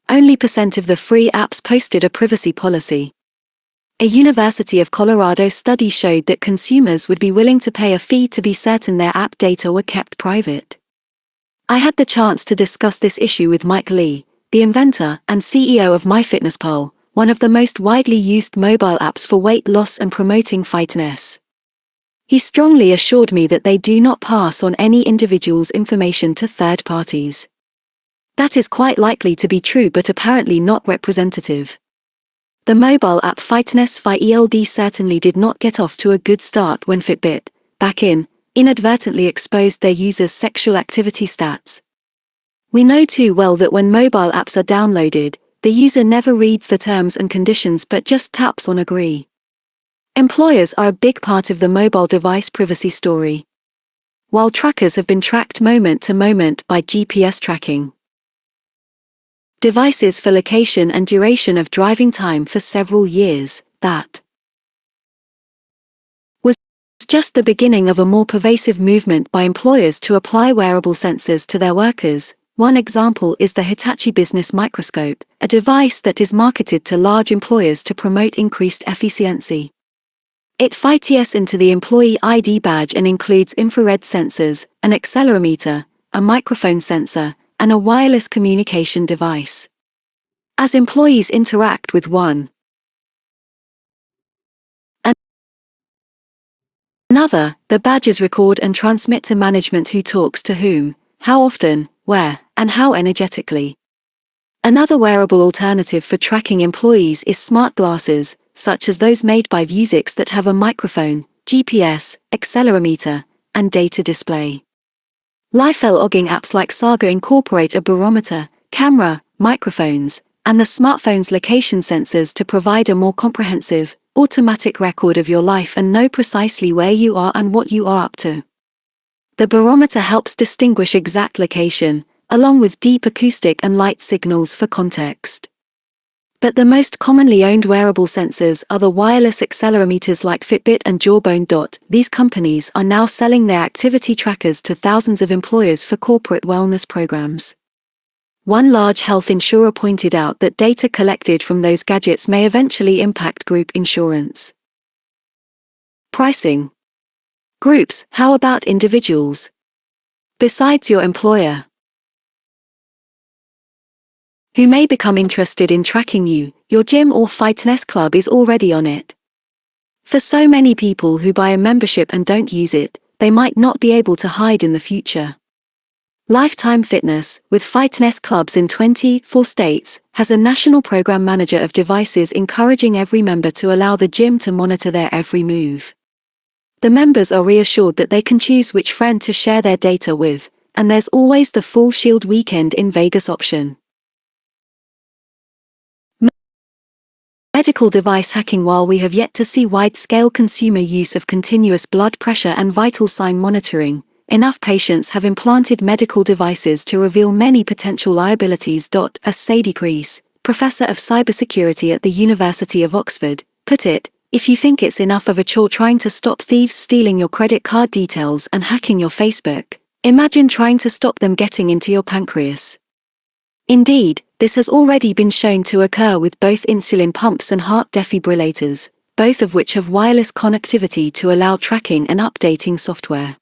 [SPEAKER 1] Only % of the free apps posted a privacy policy. A University of Colorado study showed that consumers would be willing to pay a fee to be certain their app data were kept private. I had the chance to discuss this issue with Mike Lee, the inventor and CEO of MyFitnessPal, one of the most widely used mobile apps for weight loss and promoting fitness. He strongly assured me that they do not pass on any individual's information to third parties. That is quite likely to be true but apparently not representative. The mobile app Fitness ELD certainly did not get off to a good start when Fitbit, back in, inadvertently exposed their users' sexual activity stats. We know too well that when mobile apps are downloaded, the user never reads the terms and conditions but just taps on agree. Employers are a big part of the mobile device privacy story. While trackers have been tracked moment to moment by GPS tracking devices for location and duration of driving time for several years, that was just the beginning of a more pervasive movement by employers to apply wearable sensors to their workers. One example is the Hitachi Business Microscope, a device that is marketed to large employers to promote increased efficiency. It fits into the employee ID badge and includes infrared sensors, an accelerometer, a microphone sensor, and a wireless communication device. As employees interact with one another, the badges record and transmit to management who talks to whom, how often, where, and how energetically. Another wearable alternative for tracking employees is smart glasses, such as those made by Vuzix that have a microphone, GPS, accelerometer, and data display. Life-logging apps like Saga incorporate a barometer, camera, microphones, and the smartphone's location sensors to provide a more comprehensive, automatic record of your life and know precisely where you are and what you are up to. The barometer helps distinguish exact location, along with deep acoustic and light signals for context. But the most commonly owned wearable sensors are the wireless accelerometers like Fitbit and Jawbone. These companies are now selling their activity trackers to thousands of employers for corporate wellness programs. One large health insurer pointed out that data collected from those gadgets may eventually impact group insurance. Pricing. Groups, how about individuals? Besides your employer, who may become interested in tracking you, your gym or fitness club is already on it. For so many people who buy a membership and don't use it, they might not be able to hide in the future. Lifetime Fitness, with fitness clubs in 24 states, has a national program manager of devices encouraging every member to allow the gym to monitor their every move. The members are reassured that they can choose which friend to share their data with, and there's always the Full Shield Weekend in Vegas option. Medical device hacking. While we have yet to see wide-scale consumer use of continuous blood pressure and vital sign monitoring, enough patients have implanted medical devices to reveal many potential liabilities. As Sadie Creese, professor of cybersecurity at the University of Oxford, put it, if you think it's enough of a chore trying to stop thieves stealing your credit card details and hacking your Facebook, imagine trying to stop them getting into your pancreas. Indeed, this has already been shown to occur with both insulin pumps and heart defibrillators, both of which have wireless connectivity to allow tracking and updating software.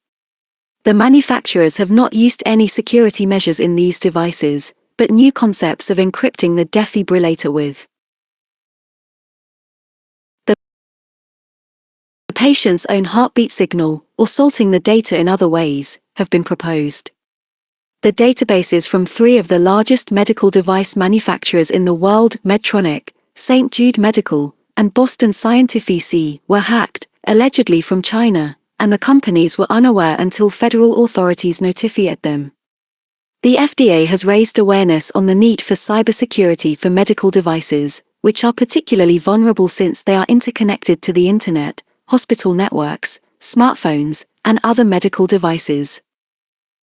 [SPEAKER 1] The manufacturers have not used any security measures in these devices, but new concepts of encrypting the defibrillator with the patient's own heartbeat signal, or salting the data in other ways, have been proposed. The databases from 3 of the largest medical device manufacturers in the world, Medtronic, St. Jude Medical, and Boston Scientific, were hacked, allegedly from China, and the companies were unaware until federal authorities notified them. The FDA has raised awareness on the need for cybersecurity for medical devices, which are particularly vulnerable since they are interconnected to the internet, hospital networks, smartphones, and other medical devices.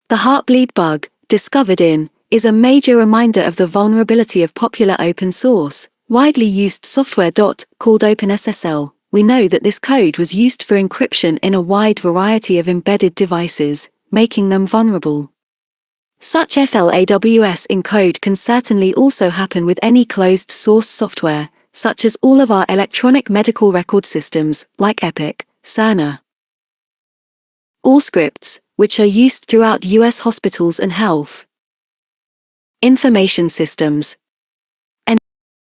[SPEAKER 1] The Heartbleed bug, discovered in, is a major reminder of the vulnerability of popular open source, widely used software. Called OpenSSL, we know that this code was used for encryption in a wide variety of embedded devices, making them vulnerable. Such FLAWS in code can certainly also happen with any closed-source software, such as all of our electronic medical record systems, like Epic, Cerner. Allscripts, which are used throughout U.S. hospitals and health information systems. An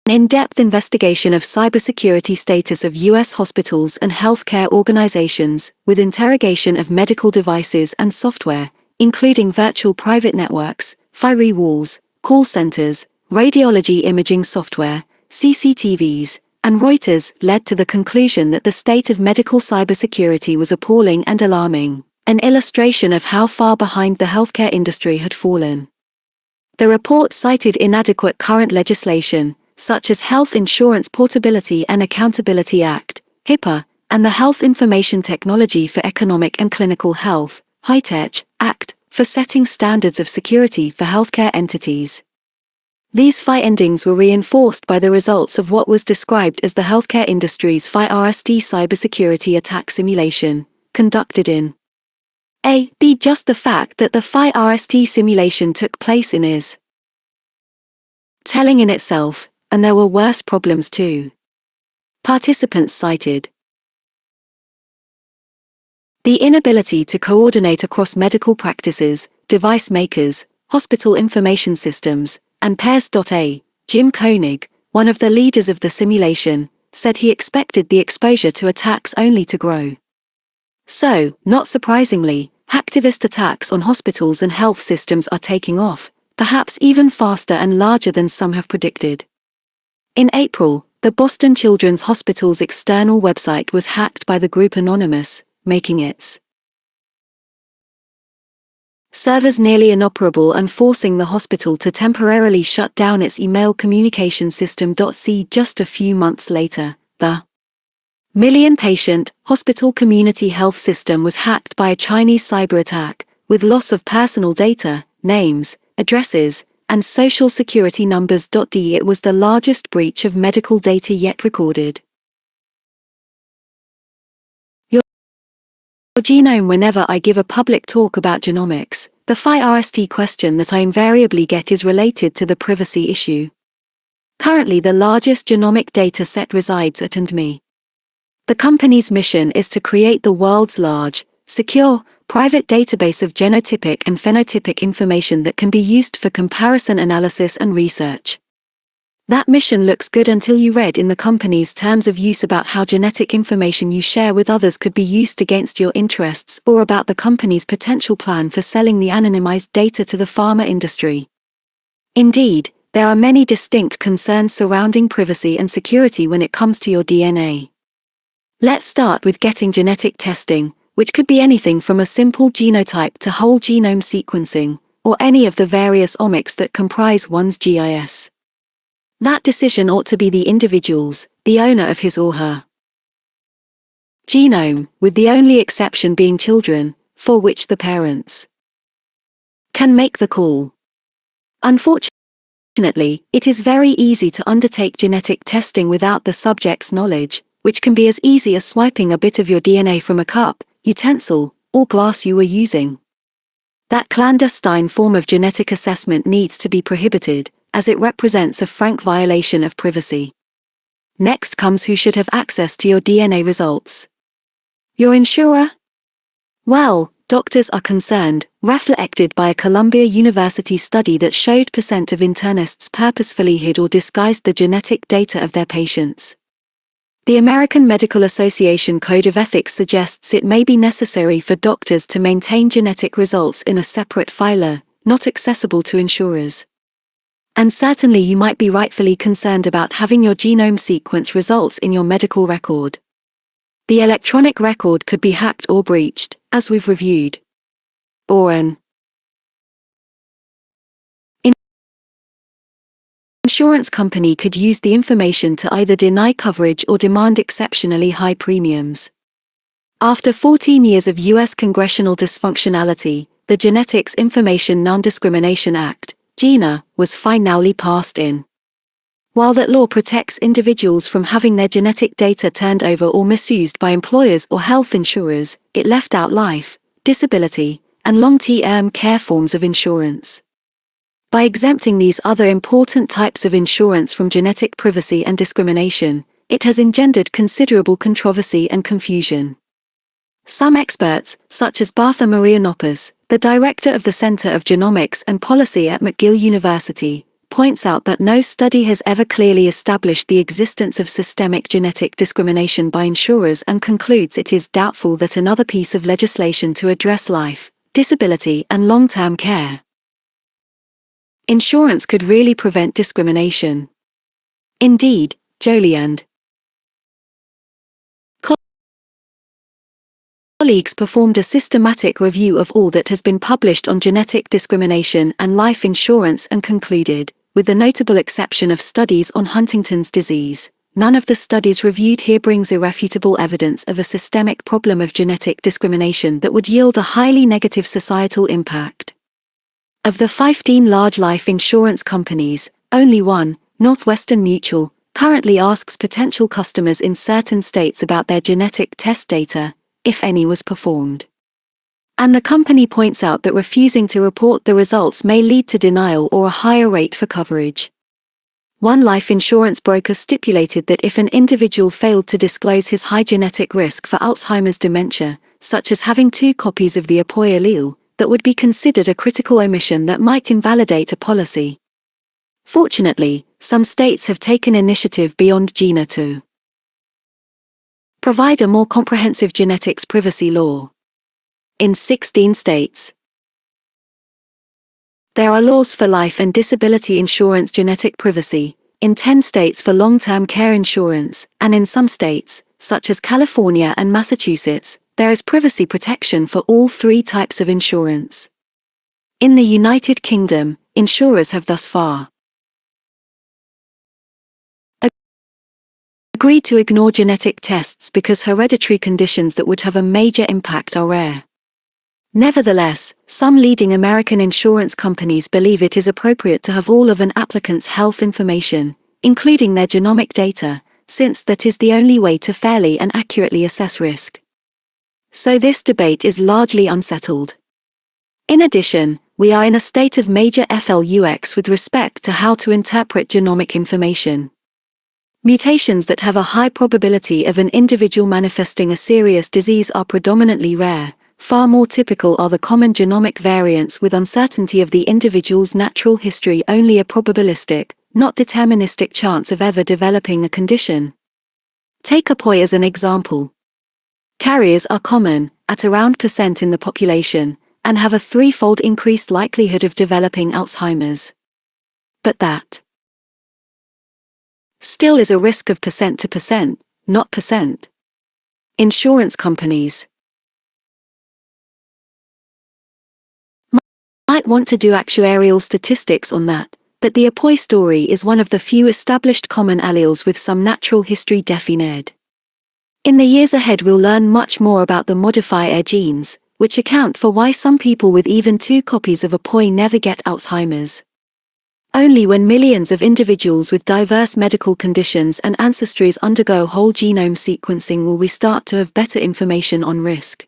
[SPEAKER 1] in-depth investigation of cybersecurity status of U.S. hospitals and healthcare organizations, with interrogation of medical devices and software, including virtual private networks, firewalls, call centers, radiology imaging software, CCTVs, and Reuters, led to the conclusion that the state of medical cybersecurity was appalling and alarming, an illustration of how far behind the healthcare industry had fallen. The report cited inadequate current legislation, such as Health Insurance Portability and Accountability Act, HIPAA, and the Health Information Technology for Economic and Clinical Health, HITECH, Act, for setting standards of security for healthcare entities. These findings were reinforced by the results of what was described as the healthcare industry's Arvd cybersecurity attack simulation, conducted in B. Just the fact that the Arvd simulation took place in is telling in itself, and there were worse problems too. Participants cited the inability to coordinate across medical practices, device makers, hospital information systems, and pairs. Jim Koenig, one of the leaders of the simulation, said he expected the exposure to attacks only to grow. So, not surprisingly, hacktivist attacks on hospitals and health systems are taking off, perhaps even faster and larger than some have predicted. In April, the Boston Children's Hospital's external website was hacked by the group Anonymous, making its servers nearly inoperable and forcing the hospital to temporarily shut down its email communication system. Just a few months later, the million-patient hospital community health system was hacked by a Chinese cyber attack, with loss of personal data, names, addresses, and social security numbers. It was the largest breach of medical data yet recorded. Your genome. Whenever I give a public talk about genomics, the first question that I invariably get is related to the privacy issue. Currently, the largest genomic data set resides at Arvd. The company's mission is to create the world's large, secure, private database of genotypic and phenotypic information that can be used for comparison analysis and research. That mission looks good until you read in the company's terms of use about how genetic information you share with others could be used against your interests, or about the company's potential plan for selling the anonymized data to the pharma industry. Indeed, there are many distinct concerns surrounding privacy and security when it comes to your DNA. Let's start with getting genetic testing, which could be anything from a simple genotype to whole genome sequencing, or any of the various omics that comprise one's GIS. That decision ought to be the individual's, the owner of his or her genome, with the only exception being children, for which the parents can make the call. Unfortunately, it is very easy to undertake genetic testing without the subject's knowledge, which can be as easy as swiping a bit of your DNA from a cup, utensil, or glass you were using. That clandestine form of genetic assessment needs to be prohibited, as it represents a frank violation of privacy. Next comes who should have access to your DNA results. Your insurer? Well, doctors are concerned, reflected by a Columbia University study that showed % of internists purposefully hid or disguised the genetic data of their patients. The American Medical Association Code of Ethics suggests it may be necessary for doctors to maintain genetic results in a separate filer, not accessible to insurers. And certainly you might be rightfully concerned about having your genome sequence results in your medical record. The electronic record could be hacked or breached, as we've reviewed. Or an insurance company could use the information to either deny coverage or demand exceptionally high premiums. After 14 years of U.S. congressional dysfunctionality, the Genetics Information Non-Discrimination Act, GINA, was finally passed in. While that law protects individuals from having their genetic data turned over or misused by employers or health insurers, it left out life, disability, and long-term care forms of insurance. By exempting these other important types of insurance from genetic privacy and discrimination, it has engendered considerable controversy and confusion. Some experts, such as Bartha Maria Knoppers, the director of the Center of Genomics and Policy at McGill University, points out that no study has ever clearly established the existence of systemic genetic discrimination by insurers and concludes it is doubtful that another piece of legislation to address life, disability and long-term care insurance could really prevent discrimination. Indeed, Jolie and colleagues performed a systematic review of all that has been published on genetic discrimination and life insurance and concluded, with the notable exception of studies on Huntington's disease, none of the studies reviewed here brings irrefutable evidence of a systemic problem of genetic discrimination that would yield a highly negative societal impact. Of the 15 large life insurance companies, only one, Northwestern Mutual, currently asks potential customers in certain states about their genetic test data, if any was performed. And the company points out that refusing to report the results may lead to denial or a higher rate for coverage. One life insurance broker stipulated that if an individual failed to disclose his high genetic risk for Alzheimer's dementia, such as having 2 copies of the Apoy allele, that would be considered a critical omission that might invalidate a policy. Fortunately, some states have taken initiative beyond GINA to provide a more comprehensive genetics privacy law. In 16 states, there are laws for life and disability insurance genetic privacy, in 10 states for long-term care insurance, and in some states, such as California and Massachusetts, there is privacy protection for all 3 types of insurance. In the United Kingdom, insurers have thus far agreed to ignore genetic tests because hereditary conditions that would have a major impact are rare. Nevertheless, some leading American insurance companies believe it is appropriate to have all of an applicant's health information, including their genomic data, since that is the only way to fairly and accurately assess risk. So this debate is largely unsettled. In addition, we are in a state of major flux with respect to how to interpret genomic information. Mutations that have a high probability of an individual manifesting a serious disease are predominantly rare. Far more typical are the common genomic variants with uncertainty of the individual's natural history, only a probabilistic, not deterministic chance of ever developing a condition. Take apoy as an example. Carriers are common, at around % in the population, and have a threefold increased likelihood of developing Alzheimer's. But that still is a risk of % to %, not %. Insurance companies might want to do actuarial statistics on that, but the apoy story is one of the few established common alleles with some natural history defined. In the years ahead we'll learn much more about the modifier genes, which account for why some people with even 2 copies of apoy never get Alzheimer's. Only when millions of individuals with diverse medical conditions and ancestries undergo whole genome sequencing will we start to have better information on risk.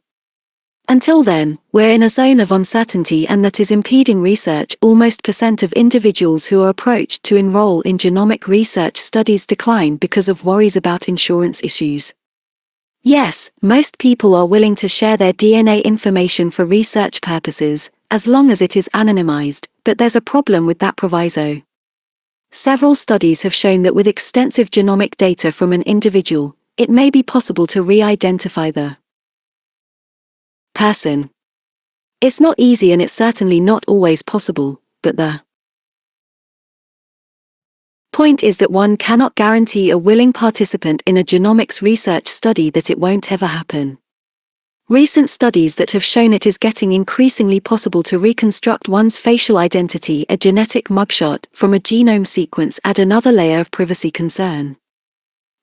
[SPEAKER 1] Until then, we're in a zone of uncertainty, and that is impeding research. Almost % of individuals who are approached to enroll in genomic research studies decline because of worries about insurance issues. Yes, most people are willing to share their DNA information for research purposes, as long as it is anonymized, but there's a problem with that proviso. Several studies have shown that with extensive genomic data from an individual, it may be possible to re-identify the person. It's not easy, and it's certainly not always possible, but the point is that one cannot guarantee a willing participant in a genomics research study that it won't ever happen. Recent studies that have shown it is getting increasingly possible to reconstruct one's facial identity, a genetic mugshot, from a genome sequence add another layer of privacy concern.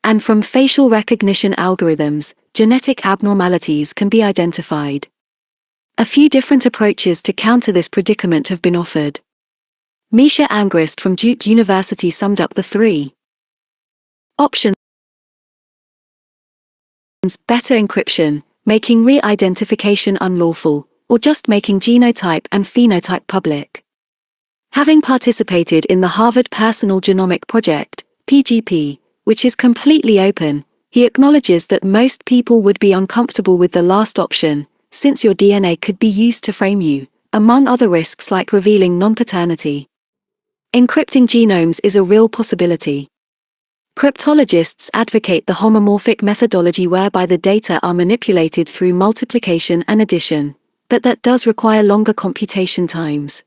[SPEAKER 1] And from facial recognition algorithms, genetic abnormalities can be identified. A few different approaches to counter this predicament have been offered. Misha Angrist from Duke University summed up the 3 options: better encryption, making re-identification unlawful, or just making genotype and phenotype public. Having participated in the Harvard Personal Genomic Project, PGP, which is completely open, he acknowledges that most people would be uncomfortable with the last option, since your DNA could be used to frame you, among other risks like revealing non-paternity. Encrypting genomes is a real possibility. Cryptologists advocate the homomorphic methodology whereby the data are manipulated through multiplication and addition, but that does require longer computation times.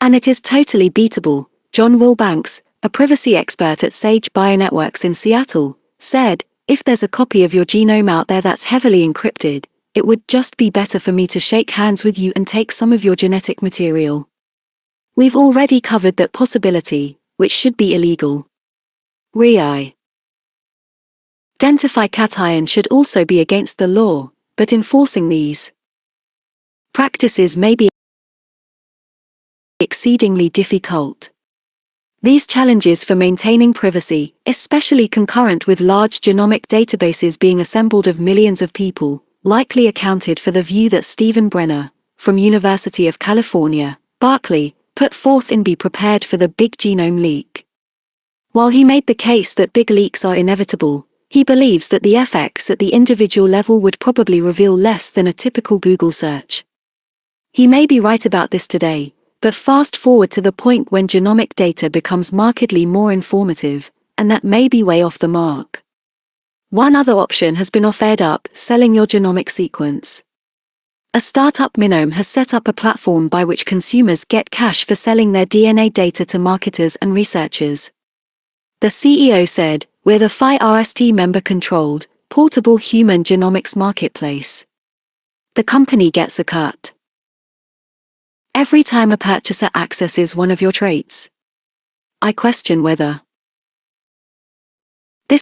[SPEAKER 1] And it is totally beatable. John Wilbanks, a privacy expert at Sage Bionetworks in Seattle, said, "If there's a copy of your genome out there that's heavily encrypted, it would just be better for me to shake hands with you and take some of your genetic material." We've already covered that possibility, which should be illegal. Re-identify cation should also be against the law, but enforcing these practices may be exceedingly difficult. These challenges for maintaining privacy, especially concurrent with large genomic databases being assembled of millions of people, likely accounted for the view that Stephen Brenner, from University of California, Berkeley, put forth in Be Prepared for the Big Genome Leak. While he made the case that big leaks are inevitable, he believes that the effects at the individual level would probably reveal less than a typical Google search. He may be right about this today, but fast forward to the point when genomic data becomes markedly more informative, and that may be way off the mark. One other option has been offered up: selling your genomic sequence. A startup Minome has set up a platform by which consumers get cash for selling their DNA data to marketers and researchers. The CEO said, "We're the FI-RST member-controlled, portable human genomics marketplace. The company gets a cut every time a purchaser accesses one of your traits." I question whether this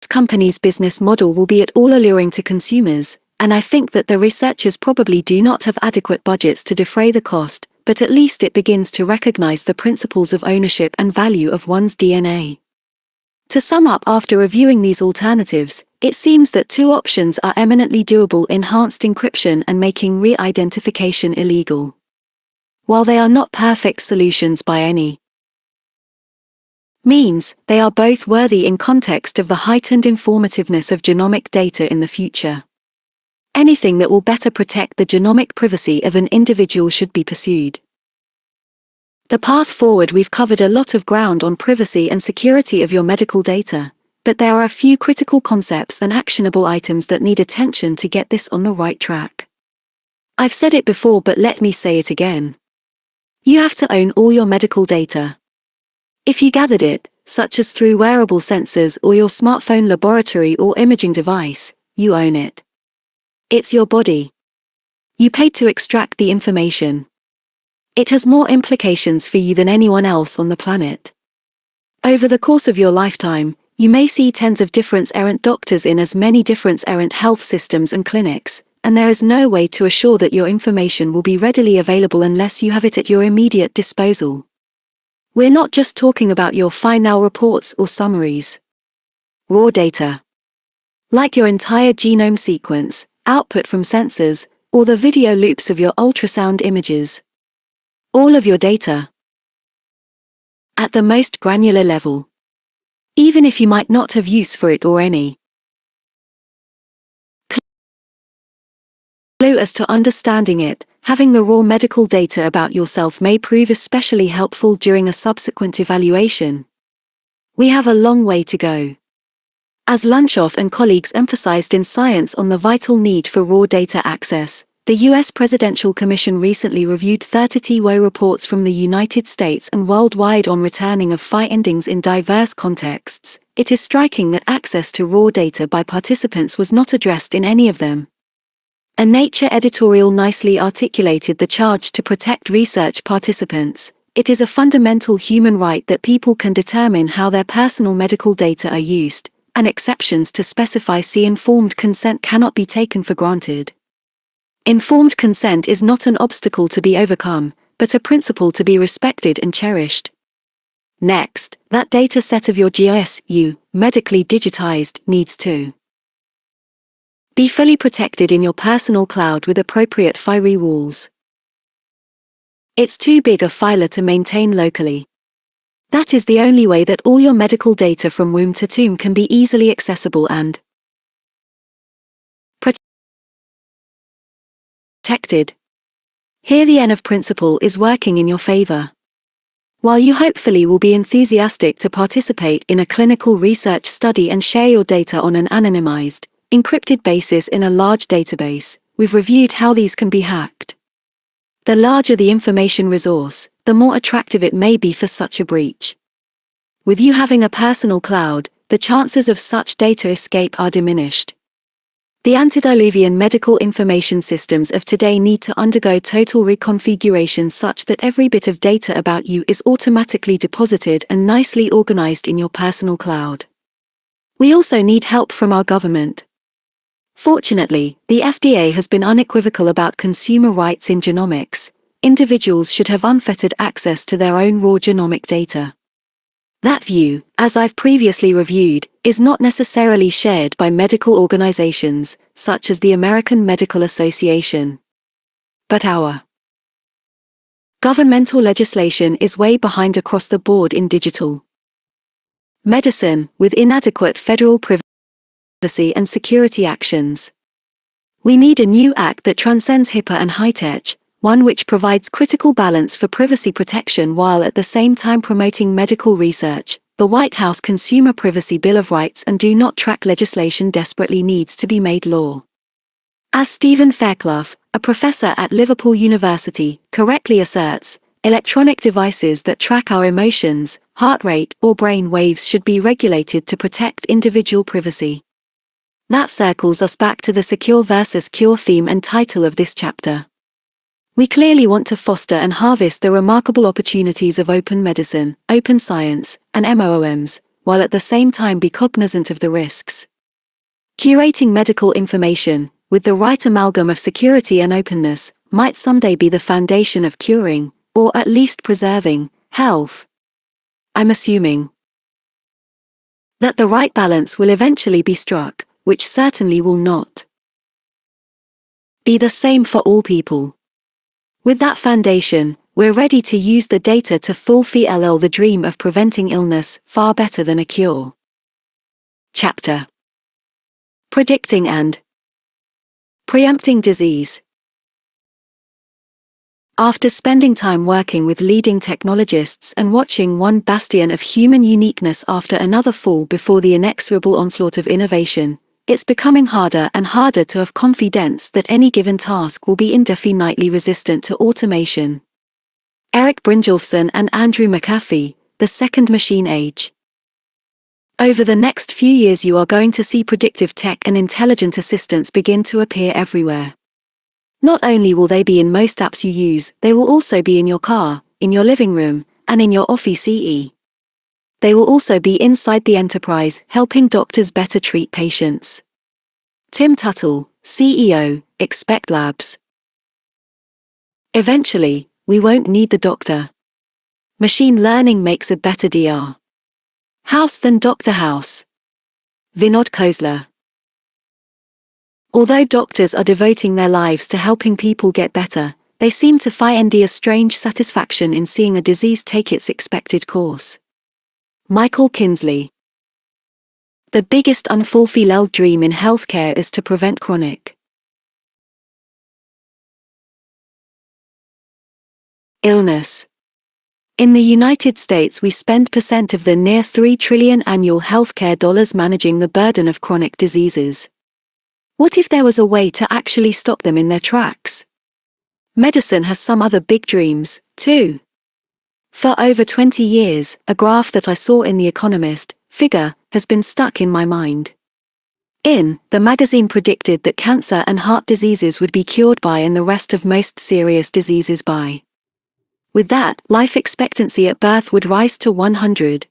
[SPEAKER 1] company's business model will be at all alluring to consumers, and I think that the researchers probably do not have adequate budgets to defray the cost, but at least it begins to recognize the principles of ownership and value of one's DNA. To sum up, after reviewing these alternatives, it seems that two options are eminently doable: enhanced encryption and making re-identification illegal. While they are not perfect solutions by any means, they are both worthy in context of the heightened informativeness of genomic data in the future. Anything that will better protect the genomic privacy of an individual should be pursued. The path forward: we've covered a lot of ground on privacy and security of your medical data, but there are a few critical concepts and actionable items that need attention to get this on the right track. I've said it before, but let me say it again. You have to own all your medical data. If you gathered it, such as through wearable sensors or your smartphone laboratory or imaging device, you own it. It's your body. You paid to extract the information. It has more implications for you than anyone else on the planet. Over the course of your lifetime, you may see tens of different errant doctors in as many different errant health systems and clinics, and there is no way to assure that your information will be readily available unless you have it at your immediate disposal. We're not just talking about your final reports or summaries. Raw data. Like your entire genome sequence, output from sensors, or the video loops of your ultrasound images. All of your data. At the most granular level. Even if you might not have use for it or any clue as to understanding it, having the raw medical data about yourself may prove especially helpful during a subsequent evaluation. We have a long way to go. As Lunchoff and colleagues emphasized in Science on the vital need for raw data access, the U.S. Presidential Commission recently reviewed 30 TWO reports from the United States and worldwide on returning of findings in diverse contexts. It is striking that access to raw data by participants was not addressed in any of them. A Nature editorial nicely articulated the charge to protect research participants. It is a fundamental human right that people can determine how their personal medical data are used, and exceptions to specify informed consent cannot be taken for granted. Informed consent is not an obstacle to be overcome, but a principle to be respected and cherished. Next, that data set of your GIS, medically digitized, needs to be fully protected in your personal cloud with appropriate firewalls. It's too big a file to maintain locally. That is the only way that all your medical data from womb to tomb can be easily accessible and protected. Here the N of principle is working in your favor. While you hopefully will be enthusiastic to participate in a clinical research study and share your data on an anonymized, encrypted basis in a large database, we've reviewed how these can be hacked. The larger the information resource, the more attractive it may be for such a breach. With you having a personal cloud, the chances of such data escape are diminished. The antediluvian medical information systems of today need to undergo total reconfiguration such that every bit of data about you is automatically deposited and nicely organized in your personal cloud. We also need help from our government. Fortunately, the FDA has been unequivocal about consumer rights in genomics. Individuals should have unfettered access to their own raw genomic data. That view, as I've previously reviewed, is not necessarily shared by medical organizations, such as the American Medical Association. But our governmental legislation is way behind across the board in digital medicine, with inadequate federal privacy and security actions. We need a new act that transcends HIPAA and HITECH, one which provides critical balance for privacy protection while at the same time promoting medical research. The White House Consumer Privacy Bill of Rights and Do Not Track legislation desperately needs to be made law. As Stephen Fairclough, a professor at Liverpool University, correctly asserts, electronic devices that track our emotions, heart rate, or brain waves should be regulated to protect individual privacy. That circles us back to the secure versus cure theme and title of this chapter. We clearly want to foster and harvest the remarkable opportunities of open medicine, open science, and MOOMs, while at the same time be cognizant of the risks. Curating medical information, with the right amalgam of security and openness, might someday be the foundation of curing, or at least preserving, health. I'm assuming that the right balance will eventually be struck, which certainly will not be the same for all people. With that foundation, we're ready to use the data to fulfill the dream of preventing illness far better than a cure. Chapter: Predicting and Preempting Disease. After spending time working with leading technologists and watching one bastion of human uniqueness after another fall before the inexorable onslaught of innovation, it's becoming harder and harder to have confidence that any given task will be indefinitely resistant to automation. Eric Brynjolfsson and Andrew McAfee, The Second Machine Age. Over the next few years you are going to see predictive tech and intelligent assistants begin to appear everywhere. Not only will they be in most apps you use, they will also be in your car, in your living room, and in your office. They will also be inside the enterprise, helping doctors better treat patients. Tim Tuttle, CEO, Expect Labs. Eventually, we won't need the doctor. Machine learning makes a better Dr. House than Dr. House. Vinod Khosla. Although doctors are devoting their lives to helping people get better, they seem to find a strange satisfaction in seeing a disease take its expected course. Michael Kinsley. The biggest unfulfilled dream in healthcare is to prevent chronic illness. In the United States we spend % of the near $3 trillion annual healthcare dollars managing the burden of chronic diseases. What if there was a way to actually stop them in their tracks? Medicine has some other big dreams, too. For over 20 years, a graph that I saw in The Economist figure has been stuck in my mind. The magazine predicted that cancer and heart diseases would be cured by and the rest of most serious diseases by. With that, life expectancy at birth would rise to 100.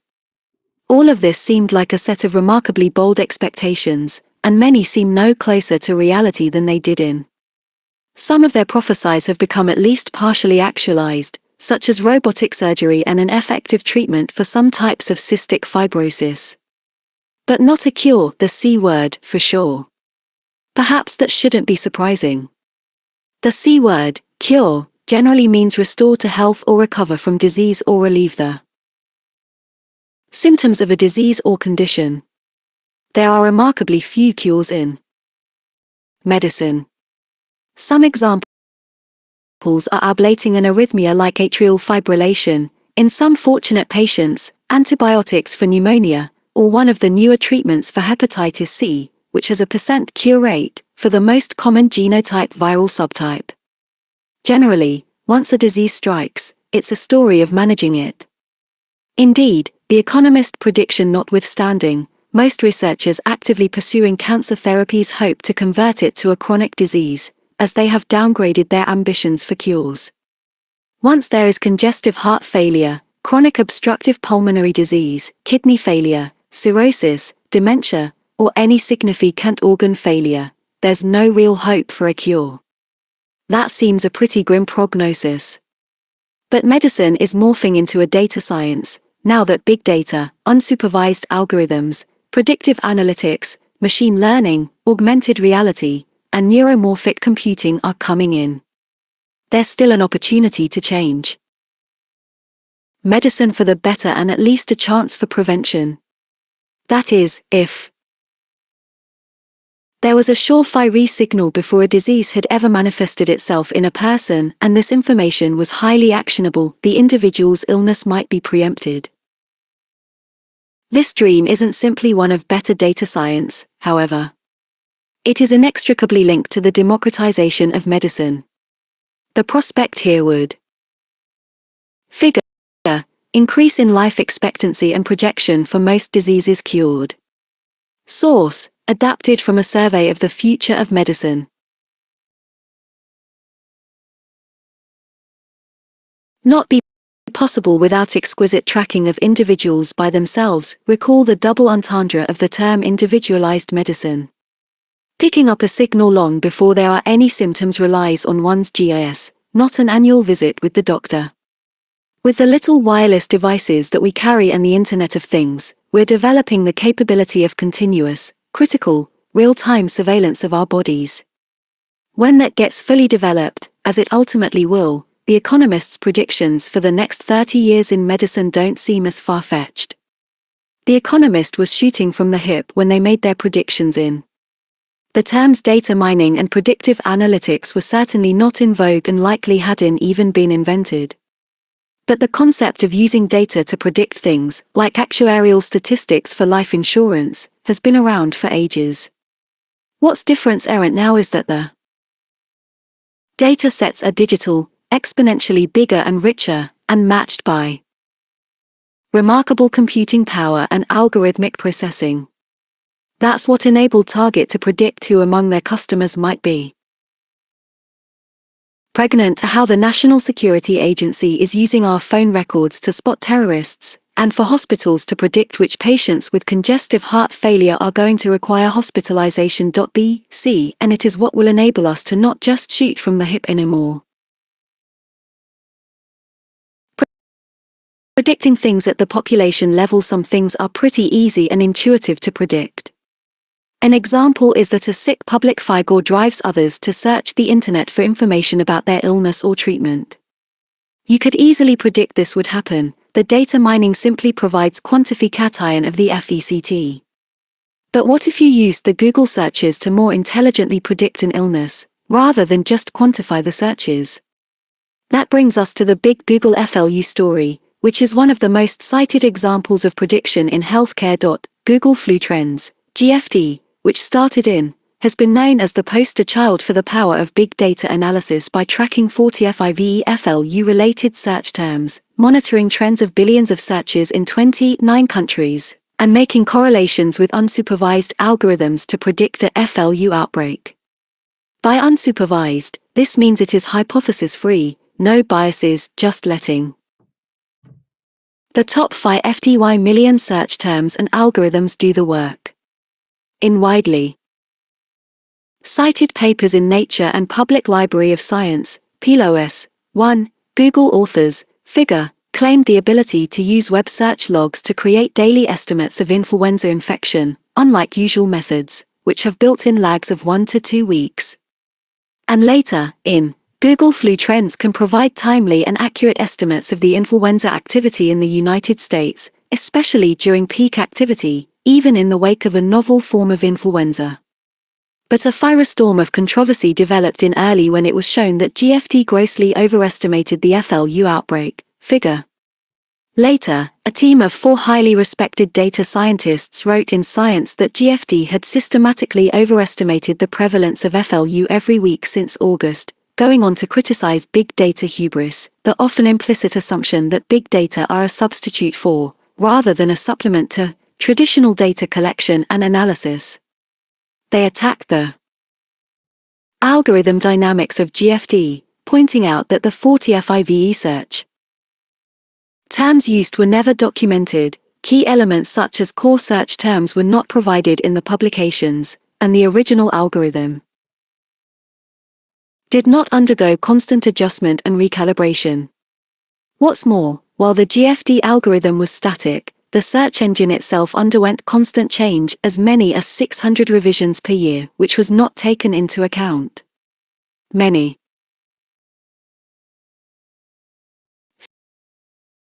[SPEAKER 1] All of this seemed like a set of remarkably bold expectations, and many seem no closer to reality than they did in. Some of their prophecies have become at least partially actualized, such as robotic surgery and an effective treatment for some types of cystic fibrosis. But not a cure, the C word, for sure. Perhaps that shouldn't be surprising. The C word, cure, generally means restore to health or recover from disease or relieve the symptoms of a disease or condition. There are remarkably few cures in medicine. Some examples are ablating an arrhythmia like atrial fibrillation, in some fortunate patients, antibiotics for pneumonia, or one of the newer treatments for hepatitis C, which has a % cure rate for the most common genotype viral subtype. Generally, once a disease strikes, it's a story of managing it. Indeed, The Economist prediction notwithstanding, most researchers actively pursuing cancer therapies hope to convert it to a chronic disease, as they have downgraded their ambitions for cures. Once there is congestive heart failure, chronic obstructive pulmonary disease, kidney failure, cirrhosis, dementia, or any significant organ failure, there's no real hope for a cure. That seems a pretty grim prognosis. But medicine is morphing into a data science, now that big data, unsupervised algorithms, predictive analytics, machine learning, augmented reality, and neuromorphic computing are coming in. There's still an opportunity to change medicine for the better and at least a chance for prevention. That is, if there was a surefire signal before a disease had ever manifested itself in a person, and this information was highly actionable, the individual's illness might be preempted. This dream isn't simply one of better data science, however. It is inextricably linked to the democratization of medicine. The prospect here would figure increase in life expectancy and projection for most diseases cured. Source: adapted from a survey of the future of medicine. Not be possible without exquisite tracking of individuals by themselves. Recall the double entendre of the term individualized medicine. Picking up a signal long before there are any symptoms relies on one's GIS, not an annual visit with the doctor. With the little wireless devices that we carry and the Internet of Things, we're developing the capability of continuous, critical, real-time surveillance of our bodies. When that gets fully developed, as it ultimately will, the economists' predictions for the next 30 years in medicine don't seem as far-fetched. The Economist was shooting from the hip when they made their predictions in. The terms data mining and predictive analytics were certainly not in vogue and likely hadn't even been invented. But the concept of using data to predict things, like actuarial statistics for life insurance, has been around for ages. What's different now is that the data sets are digital, exponentially bigger and richer, and matched by remarkable computing power and algorithmic processing. That's what enabled Target to predict who among their customers might be pregnant, how the National Security Agency is using our phone records to spot terrorists, and for hospitals to predict which patients with congestive heart failure are going to require hospitalization. BC, and it is what will enable us to not just shoot from the hip anymore. Predicting things at the population level. Some things are pretty easy and intuitive to predict. An example is that a sick public figure drives others to search the internet for information about their illness or treatment. You could easily predict this would happen. The data mining simply provides quantification of the FECT. But what if you used the Google searches to more intelligently predict an illness, rather than just quantify the searches? That brings us to the big Google FLU story, which is one of the most cited examples of prediction in healthcare. Google Flu Trends, GFT, which started in, has been known as the poster child for the power of big data analysis by tracking 40 FIVE-FLU-related search terms, monitoring trends of billions of searches in 29 countries, and making correlations with unsupervised algorithms to predict a FLU outbreak. By unsupervised, this means it is hypothesis-free, no biases, just letting the top 5 FTY million search terms and algorithms do the work. In widely cited papers in Nature and Public Library of Science, PLOS, 1, Google authors, Figure, claimed the ability to use web search logs to create daily estimates of influenza infection, unlike usual methods, which have built-in lags of 1 to 2 weeks. And later, in Google Flu Trends can provide timely and accurate estimates of the influenza activity in the United States, especially during peak activity, even in the wake of a novel form of influenza. But a firestorm of controversy developed in early when it was shown that GFT grossly overestimated the FLU outbreak. Figure. Later, a team of 4 highly respected data scientists wrote in Science that GFT had systematically overestimated the prevalence of FLU every week since August, going on to criticize big data hubris, the often implicit assumption that big data are a substitute for, rather than a supplement to, traditional data collection and analysis. They attacked the algorithm dynamics of GFT, pointing out that the 40 FIVE search terms used were never documented, key elements such as core search terms were not provided in the publications, and the original algorithm did not undergo constant adjustment and recalibration. What's more, while the GFT algorithm was static, the search engine itself underwent constant change, as many as 600 revisions per year, which was not taken into account. Many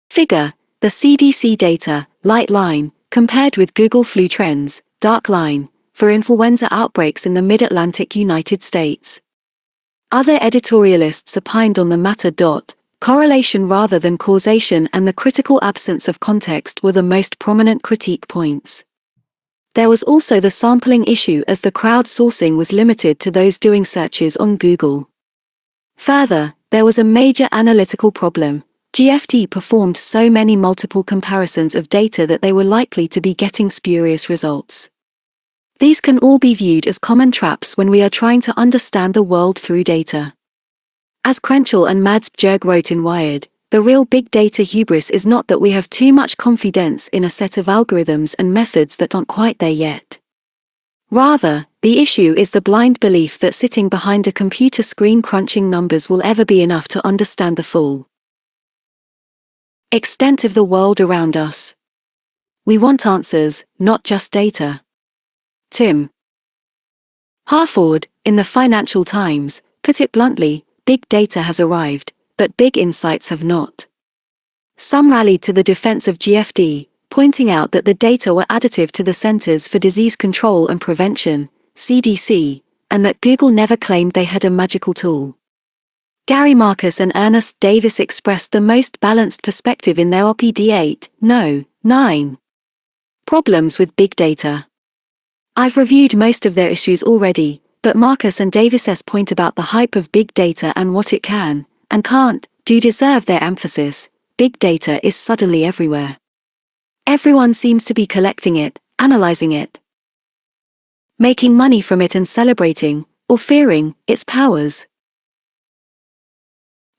[SPEAKER 1] Figure, the CDC data, light line, compared with Google Flu Trends, dark line, for influenza outbreaks in the mid-Atlantic United States. Other editorialists opined on the matter. Correlation rather than causation and the critical absence of context were the most prominent critique points. There was also the sampling issue, as the crowdsourcing was limited to those doing searches on Google. Further, there was a major analytical problem. GFT performed so many multiple comparisons of data that they were likely to be getting spurious results. These can all be viewed as common traps when we are trying to understand the world through data. As Krenchel and Mads Bjerg wrote in Wired, the real big data hubris is not that we have too much confidence in a set of algorithms and methods that aren't quite there yet. Rather, the issue is the blind belief that sitting behind a computer screen crunching numbers will ever be enough to understand the full extent of the world around us. We want answers, not just data. Tim Harford, in the Financial Times, put it bluntly, big data has arrived, but big insights have not. Some rallied to the defense of GFD, pointing out that the data were additive to the Centers for Disease Control and Prevention, CDC, and that Google never claimed they had a magical tool. Gary Marcus and Ernest Davis expressed the most balanced perspective in their op-ed 8, No. 9. Problems with Big Data. I've reviewed most of their issues already, but Marcus and Davis's point about the hype of big data and what it can, and can't, do deserve their emphasis. Big data is suddenly everywhere. Everyone seems to be collecting it, analyzing it, making money from it and celebrating, or fearing, its powers.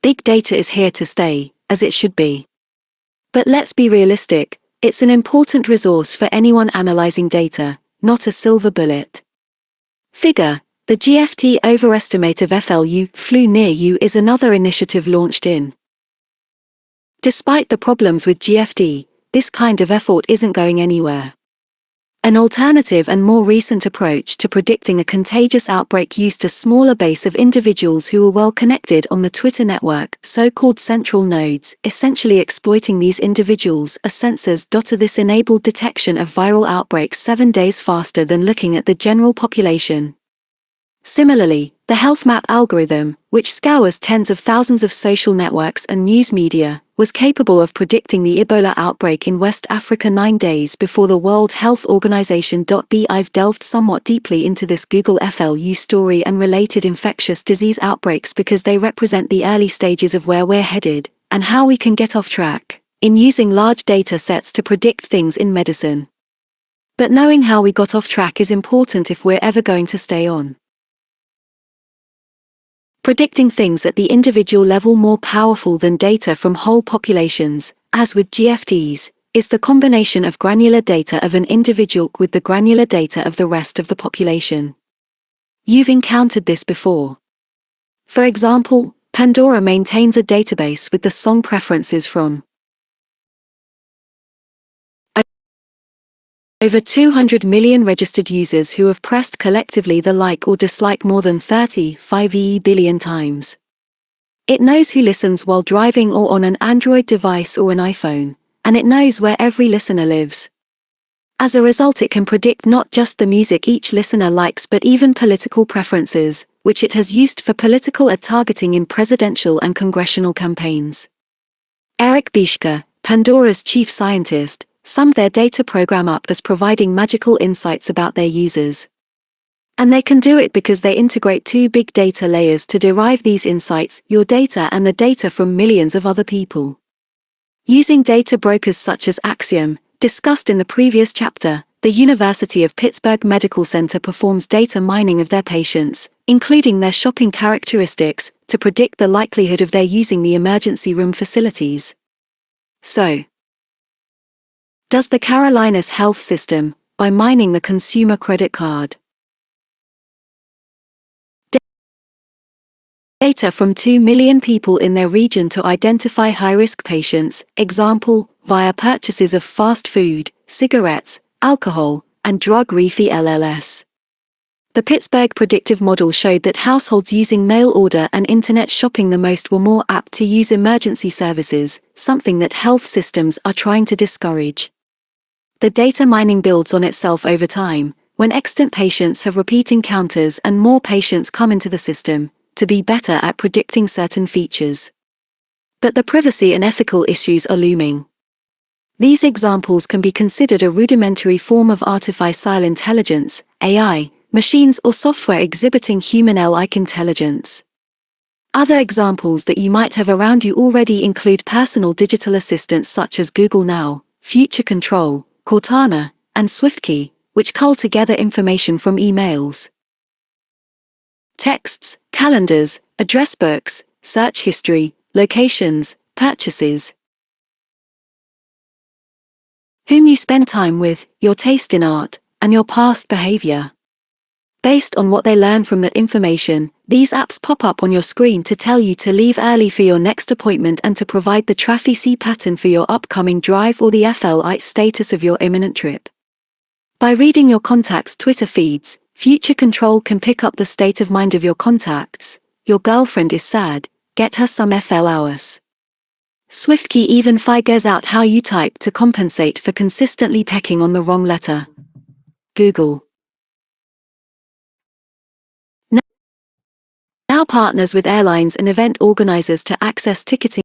[SPEAKER 1] Big data is here to stay, as it should be. But let's be realistic, it's an important resource for anyone analyzing data, not a silver bullet. Figure, the GFT Overestimate of FLU, flew near you is another initiative launched in. Despite the problems with GFD, this kind of effort isn't going anywhere. An alternative and more recent approach to predicting a contagious outbreak used a smaller base of individuals who were well connected on the Twitter network, so-called central nodes, essentially exploiting these individuals as sensors. This enabled detection of viral outbreaks 7 days faster than looking at the general population. Similarly, the Health Map algorithm, which scours tens of thousands of social networks and news media, was capable of predicting the Ebola outbreak in West Africa 9 days before the World Health Organization. I've delved somewhat deeply into this Google FLU story and related infectious disease outbreaks because they represent the early stages of where we're headed, and how we can get off track, in using large data sets to predict things in medicine. But knowing how we got off track is important if we're ever going to stay on. Predicting things at the individual level more powerful than data from whole populations, as with GFDs, is the combination of granular data of an individual with the granular data of the rest of the population. You've encountered this before. For example, Pandora maintains a database with the song preferences from over 200 million registered users who have pressed collectively the like or dislike more than 35 billion times. It knows who listens while driving or on an Android device or an iPhone, and it knows where every listener lives. As a result, it can predict not just the music each listener likes but even political preferences, which it has used for political ad targeting in presidential and congressional campaigns. Eric Bieshke, Pandora's chief scientist, summed their data program up as providing magical insights about their users. And they can do it because they integrate two big data layers to derive these insights, your data and the data from millions of other people. Using data brokers such as Axiom, discussed in the previous chapter, the University of Pittsburgh Medical Center performs data mining of their patients, including their shopping characteristics, to predict the likelihood of their using the emergency room facilities. So, does the Carolinas health system, by mining the consumer credit card data from 2 million people in their region to identify high-risk patients, example, via purchases of fast food, cigarettes, alcohol, and drug LLS. The Pittsburgh predictive model showed that households using mail order and internet shopping the most were more apt to use emergency services, something that health systems are trying to discourage. The data mining builds on itself over time, when extant patients have repeat encounters and more patients come into the system, to be better at predicting certain features. But the privacy and ethical issues are looming. These examples can be considered a rudimentary form of artificial intelligence, AI, machines or software exhibiting human-like intelligence. Other examples that you might have around you already include personal digital assistants such as Google Now, Future Control, Cortana, and SwiftKey, which cull together information from emails, texts, calendars, address books, search history, locations, purchases, whom you spend time with, your taste in art, and your past behavior. Based on what they learn from that information, these apps pop up on your screen to tell you to leave early for your next appointment and to provide the traffic pattern for your upcoming drive or the FLIT status of your imminent trip. By reading your contacts' Twitter feeds, Future Control can pick up the state of mind of your contacts. Your girlfriend is sad, get her some FL hours. SwiftKey even figures out how you type to compensate for consistently pecking on the wrong letter. Google now partners with airlines and event organizers to access ticketing.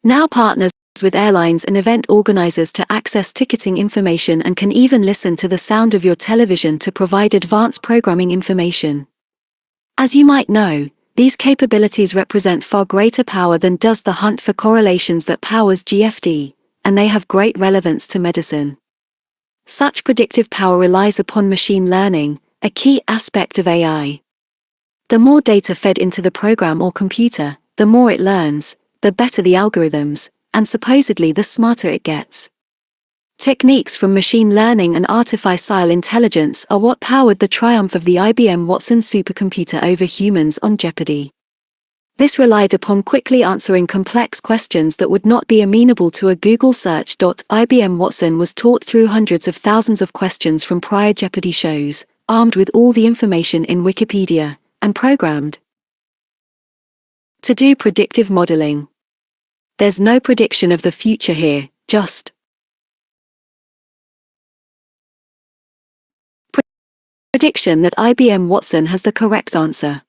[SPEAKER 1] Now partners with airlines and event organizers to access ticketing information and can even listen to the sound of your television to provide advanced programming information. As you might know, these capabilities represent far greater power than does the hunt for correlations that powers GFD, and they have great relevance to medicine. Such predictive power relies upon machine learning, a key aspect of AI. The more data fed into the program or computer, the more it learns, the better the algorithms, and supposedly the smarter it gets. Techniques from machine learning and artificial intelligence are what powered the triumph of the IBM Watson supercomputer over humans on Jeopardy! This relied upon quickly answering complex questions that would not be amenable to a Google search. IBM Watson was taught through hundreds of thousands of questions from prior Jeopardy! Shows, armed with all the information in Wikipedia, and programmed to do predictive modeling. There's no prediction of the future here, just prediction that IBM Watson has the correct answer.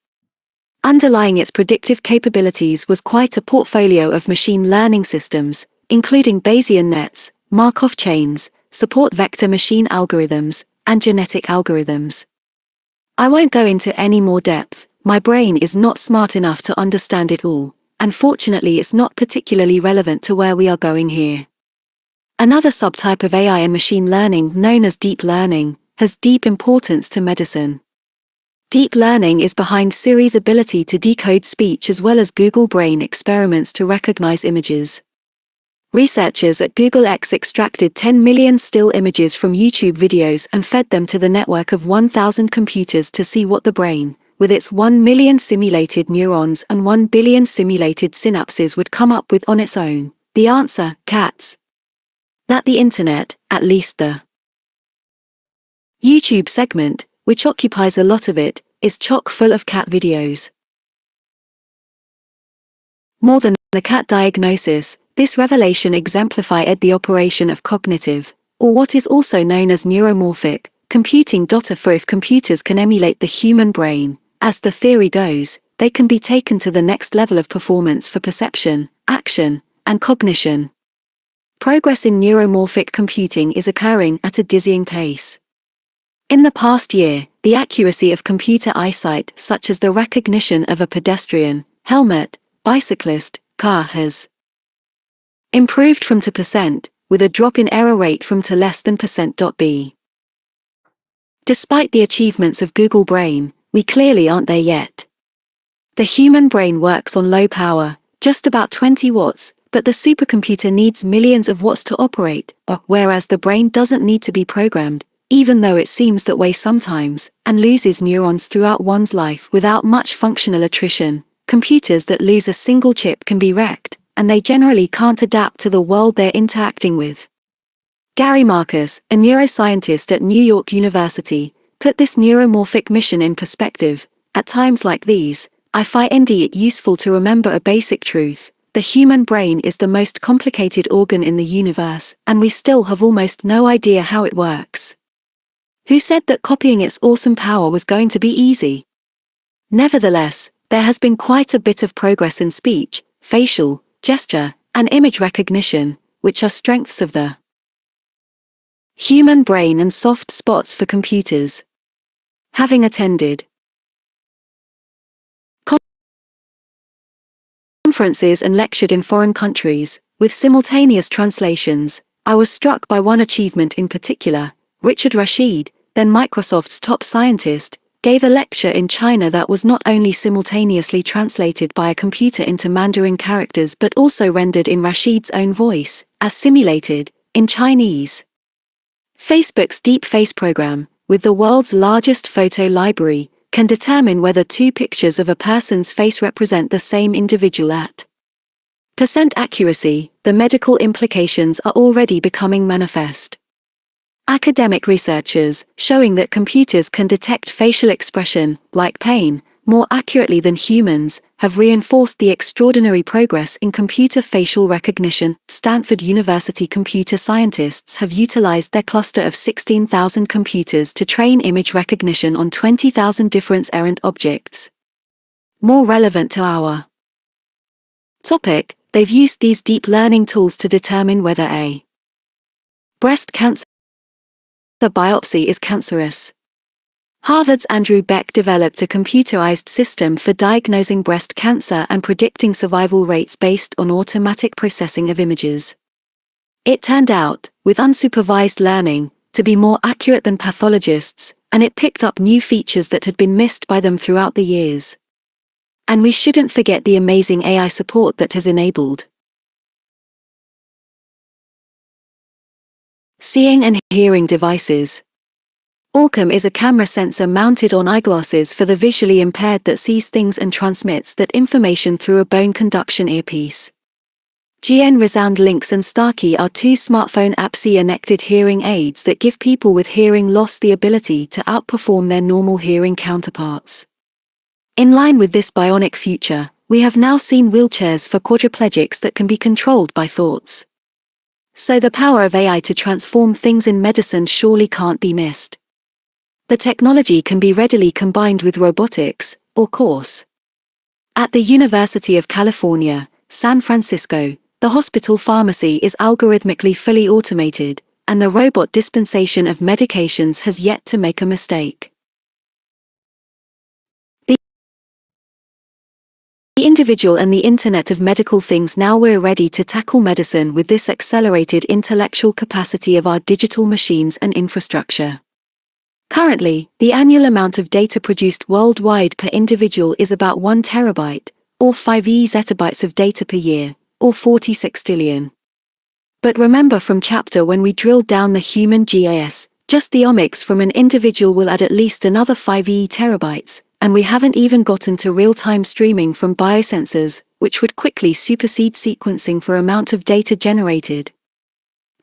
[SPEAKER 1] Underlying its predictive capabilities was quite a portfolio of machine learning systems, including Bayesian nets, Markov chains, support vector machine algorithms, and genetic algorithms. I won't go into any more depth, my brain is not smart enough to understand it all, and fortunately it's not particularly relevant to where we are going here. Another subtype of AI and machine learning, known as deep learning, has deep importance to medicine. Deep learning is behind Siri's ability to decode speech as well as Google Brain experiments to recognize images. Researchers at Google X extracted 10 million still images from YouTube videos and fed them to the network of 1,000 computers to see what the brain, with its 1 million simulated neurons and 1 billion simulated synapses, would come up with on its own. The answer: cats. That the internet, at least the YouTube segment, which occupies a lot of it, is chock full of cat videos. More than the cat diagnosis, this revelation exemplified the operation of cognitive, or what is also known as neuromorphic, computing. For if computers can emulate the human brain, as the theory goes, they can be taken to the next level of performance for perception, action, and cognition. Progress in neuromorphic computing is occurring at a dizzying pace. In the past year, the accuracy of computer eyesight, such as the recognition of a pedestrian, helmet, bicyclist, car, has improved from 2%, with a drop in error rate from to less than %. Despite the achievements of Google Brain, we clearly aren't there yet. The human brain works on low power, just about 20 watts, but the supercomputer needs millions of watts to operate, whereas the brain doesn't need to be programmed, even though it seems that way sometimes, and loses neurons throughout one's life without much functional attrition. Computers that lose a single chip can be wrecked, and they generally can't adapt to the world they're interacting with. Gary Marcus, a neuroscientist at New York University, put this neuromorphic mission in perspective. At times like these, I find it useful to remember a basic truth: the human brain is the most complicated organ in the universe, and we still have almost no idea how it works. Who said that copying its awesome power was going to be easy? Nevertheless, there has been quite a bit of progress in speech, facial, gesture, and image recognition, which are strengths of the human brain and soft spots for computers. Having attended conferences and lectured in foreign countries, with simultaneous translations, I was struck by one achievement in particular. Richard Rashid, then Microsoft's top scientist, gave a lecture in China that was not only simultaneously translated by a computer into Mandarin characters but also rendered in Rashid's own voice, as simulated, in Chinese. Facebook's Deep Face program, with the world's largest photo library, can determine whether two pictures of a person's face represent the same individual at % accuracy. The medical implications are already becoming manifest. Academic researchers, showing that computers can detect facial expression, like pain, more accurately than humans, have reinforced the extraordinary progress in computer facial recognition. Stanford University computer scientists have utilized their cluster of 16,000 computers to train image recognition on 20,000 different errant objects. More relevant to our topic, they've used these deep learning tools to determine whether a breast cancer biopsy is cancerous. Harvard's Andrew Beck developed a computerized system for diagnosing breast cancer and predicting survival rates based on automatic processing of images. It turned out, with unsupervised learning, to be more accurate than pathologists, and it picked up new features that had been missed by them throughout the years. And we shouldn't forget the amazing AI support that has enabled seeing and hearing devices. Orcam is a camera sensor mounted on eyeglasses for the visually impaired that sees things and transmits that information through a bone conduction earpiece. GN Resound Links and Starkey are two smartphone APC-connected hearing aids that give people with hearing loss the ability to outperform their normal hearing counterparts. In line with this bionic future, we have now seen wheelchairs for quadriplegics that can be controlled by thoughts. So the power of AI to transform things in medicine surely can't be missed. The technology can be readily combined with robotics, of course. At the University of California, San Francisco, the hospital pharmacy is algorithmically fully automated, and the robot dispensation of medications has yet to make a mistake. The individual and the Internet of Medical Things. Now we're ready to tackle medicine with this accelerated intellectual capacity of our digital machines and infrastructure. Currently, the annual amount of data produced worldwide per individual is about 1 terabyte, or 5 zettabytes of data per year, or 40 sextillion. But remember from chapter when we drilled down the human GIS, just the omics from an individual will add at least another 5 terabytes, and we haven't even gotten to real-time streaming from biosensors, which would quickly supersede sequencing for amount of data generated.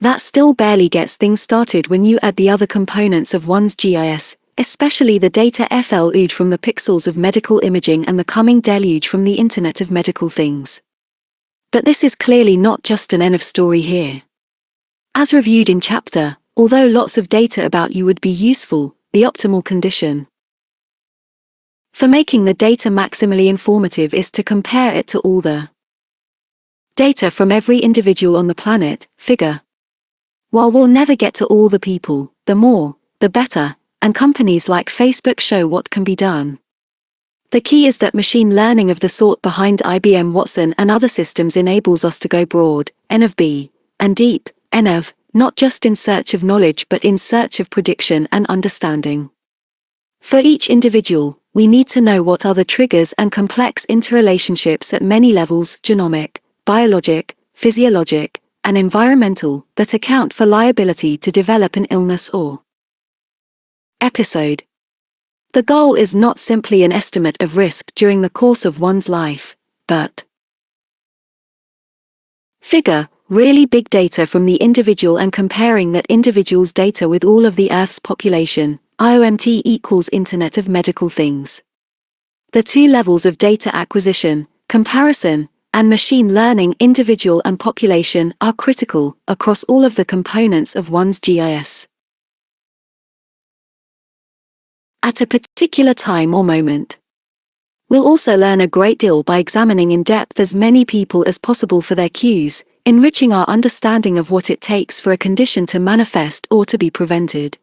[SPEAKER 1] That still barely gets things started when you add the other components of one's GIS, especially the data FLU'd from the pixels of medical imaging and the coming deluge from the Internet of Medical Things. But this is clearly not just an end of story here. As reviewed in chapter, although lots of data about you would be useful, the optimal condition for making the data maximally informative is to compare it to all the data from every individual on the planet. Figure. While we'll never get to all the people, the more, the better, and companies like Facebook show what can be done. The key is that machine learning of the sort behind IBM Watson and other systems enables us to go broad, N of B, and deep, N of, not just in search of knowledge but in search of prediction and understanding. For each individual, we need to know what are the triggers and complex interrelationships at many levels, genomic, biologic, physiologic, and environmental, that account for liability to develop an illness or episode. The goal is not simply an estimate of risk during the course of one's life, but figure, really big data from the individual and comparing that individual's data with all of the Earth's population, IOMT equals Internet of Medical Things. The two levels of data acquisition, comparison, and machine learning, individual and population, are critical across all of the components of one's GIS. At a particular time or moment. We'll also learn a great deal by examining in depth as many people as possible for their cues, enriching our understanding of what it takes for a condition to manifest or to be prevented.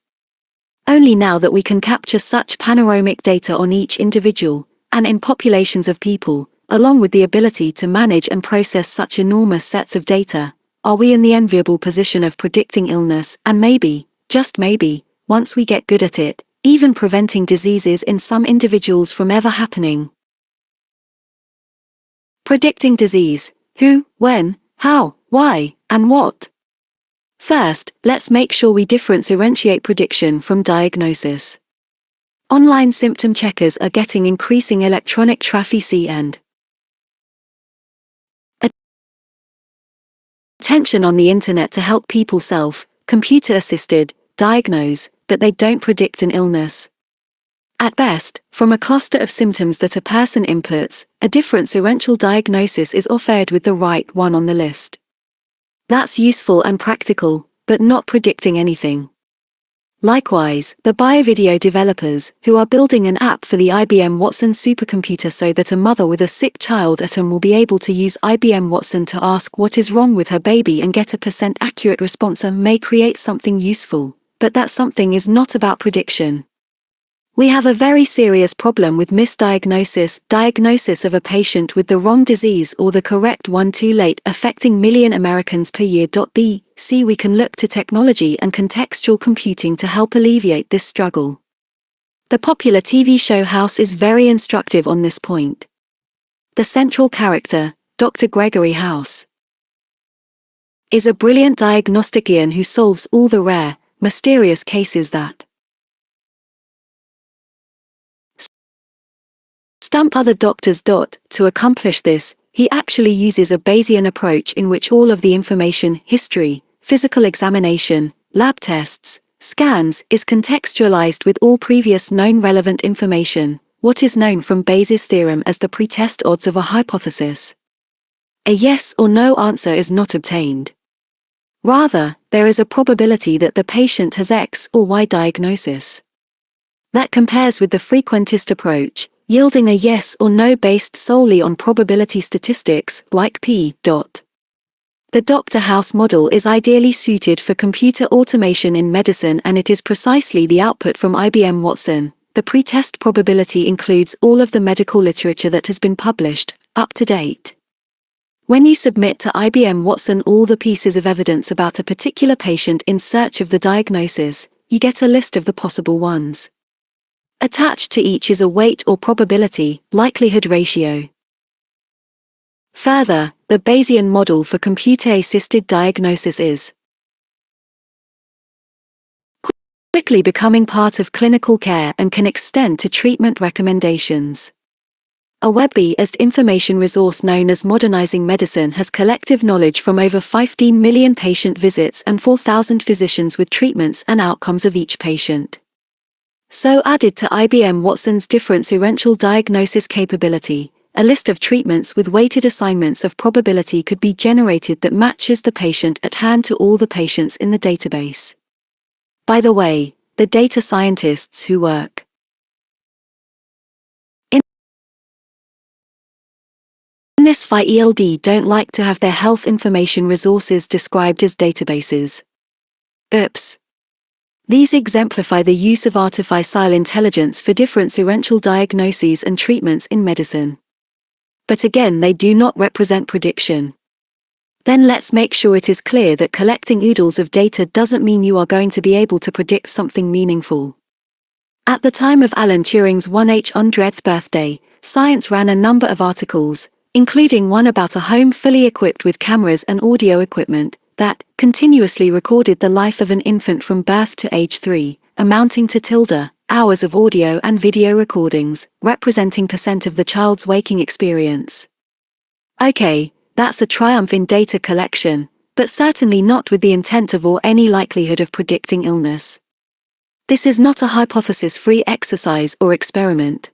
[SPEAKER 1] Only now that we can capture such panoramic data on each individual, and in populations of people, along with the ability to manage and process such enormous sets of data, are we in the enviable position of predicting illness and maybe, just maybe, once we get good at it, even preventing diseases in some individuals from ever happening. Predicting disease: who, when, how, why, and what? First, let's make sure we differentiate prediction from diagnosis. Online symptom checkers are getting increasing electronic traffic and attention on the internet to help people computer-assisted, diagnose, but they don't predict an illness. At best, from a cluster of symptoms that a person inputs, a differential diagnosis is offered with the right one on the list. That's useful and practical, but not predicting anything. Likewise, the biovideo developers, who are building an app for the IBM Watson supercomputer so that a mother with a sick child at home will be able to use IBM Watson to ask what is wrong with her baby and get a accurate response, may create something useful, but that something is not about prediction. We have a very serious problem with diagnosis of a patient with the wrong disease or the correct one too late, affecting million Americans per year. See, we can look to technology and contextual computing to help alleviate this struggle. The popular TV show House is very instructive on this point. The central character, Dr. Gregory House, is a brilliant diagnostician who solves all the rare, mysterious cases that stump other doctors. To accomplish this, he actually uses a Bayesian approach in which all of the information, history, physical examination, lab tests, scans, is contextualized with all previous known relevant information, what is known from Bayes' theorem as the pretest odds of a hypothesis. A yes or no answer is not obtained. Rather, there is a probability that the patient has X or Y diagnosis. That compares with the frequentist approach, yielding a yes or no based solely on probability statistics, like P. The Dr. House model is ideally suited for computer automation in medicine, and it is precisely the output from IBM Watson. The pretest probability includes all of the medical literature that has been published, up to date. When you submit to IBM Watson all the pieces of evidence about a particular patient in search of the diagnosis, you get a list of the possible ones. Attached to each is a weight or probability, likelihood ratio. Further, the Bayesian model for computer-assisted diagnosis is quickly becoming part of clinical care and can extend to treatment recommendations. A web-based information resource known as Modernizing Medicine has collective knowledge from over 15 million patient visits and 4,000 physicians with treatments and outcomes of each patient. So added to IBM Watson's differential diagnosis capability, a list of treatments with weighted assignments of probability could be generated that matches the patient at hand to all the patients in the database. By the way, the data scientists who work in this field don't like to have their health information resources described as databases. Oops. These exemplify the use of artificial intelligence for differential diagnoses and treatments in medicine. But again, they do not represent prediction. Then let's make sure it is clear that collecting oodles of data doesn't mean you are going to be able to predict something meaningful. At the time of Alan Turing's 100th birthday, Science ran a number of articles, including one about a home fully equipped with cameras and audio equipment, that continuously recorded the life of an infant from birth to age 3, amounting to hours of audio and video recordings, representing % of the child's waking experience. Okay, that's a triumph in data collection, but certainly not with the intent of or any likelihood of predicting illness. This is not a hypothesis-free exercise or experiment.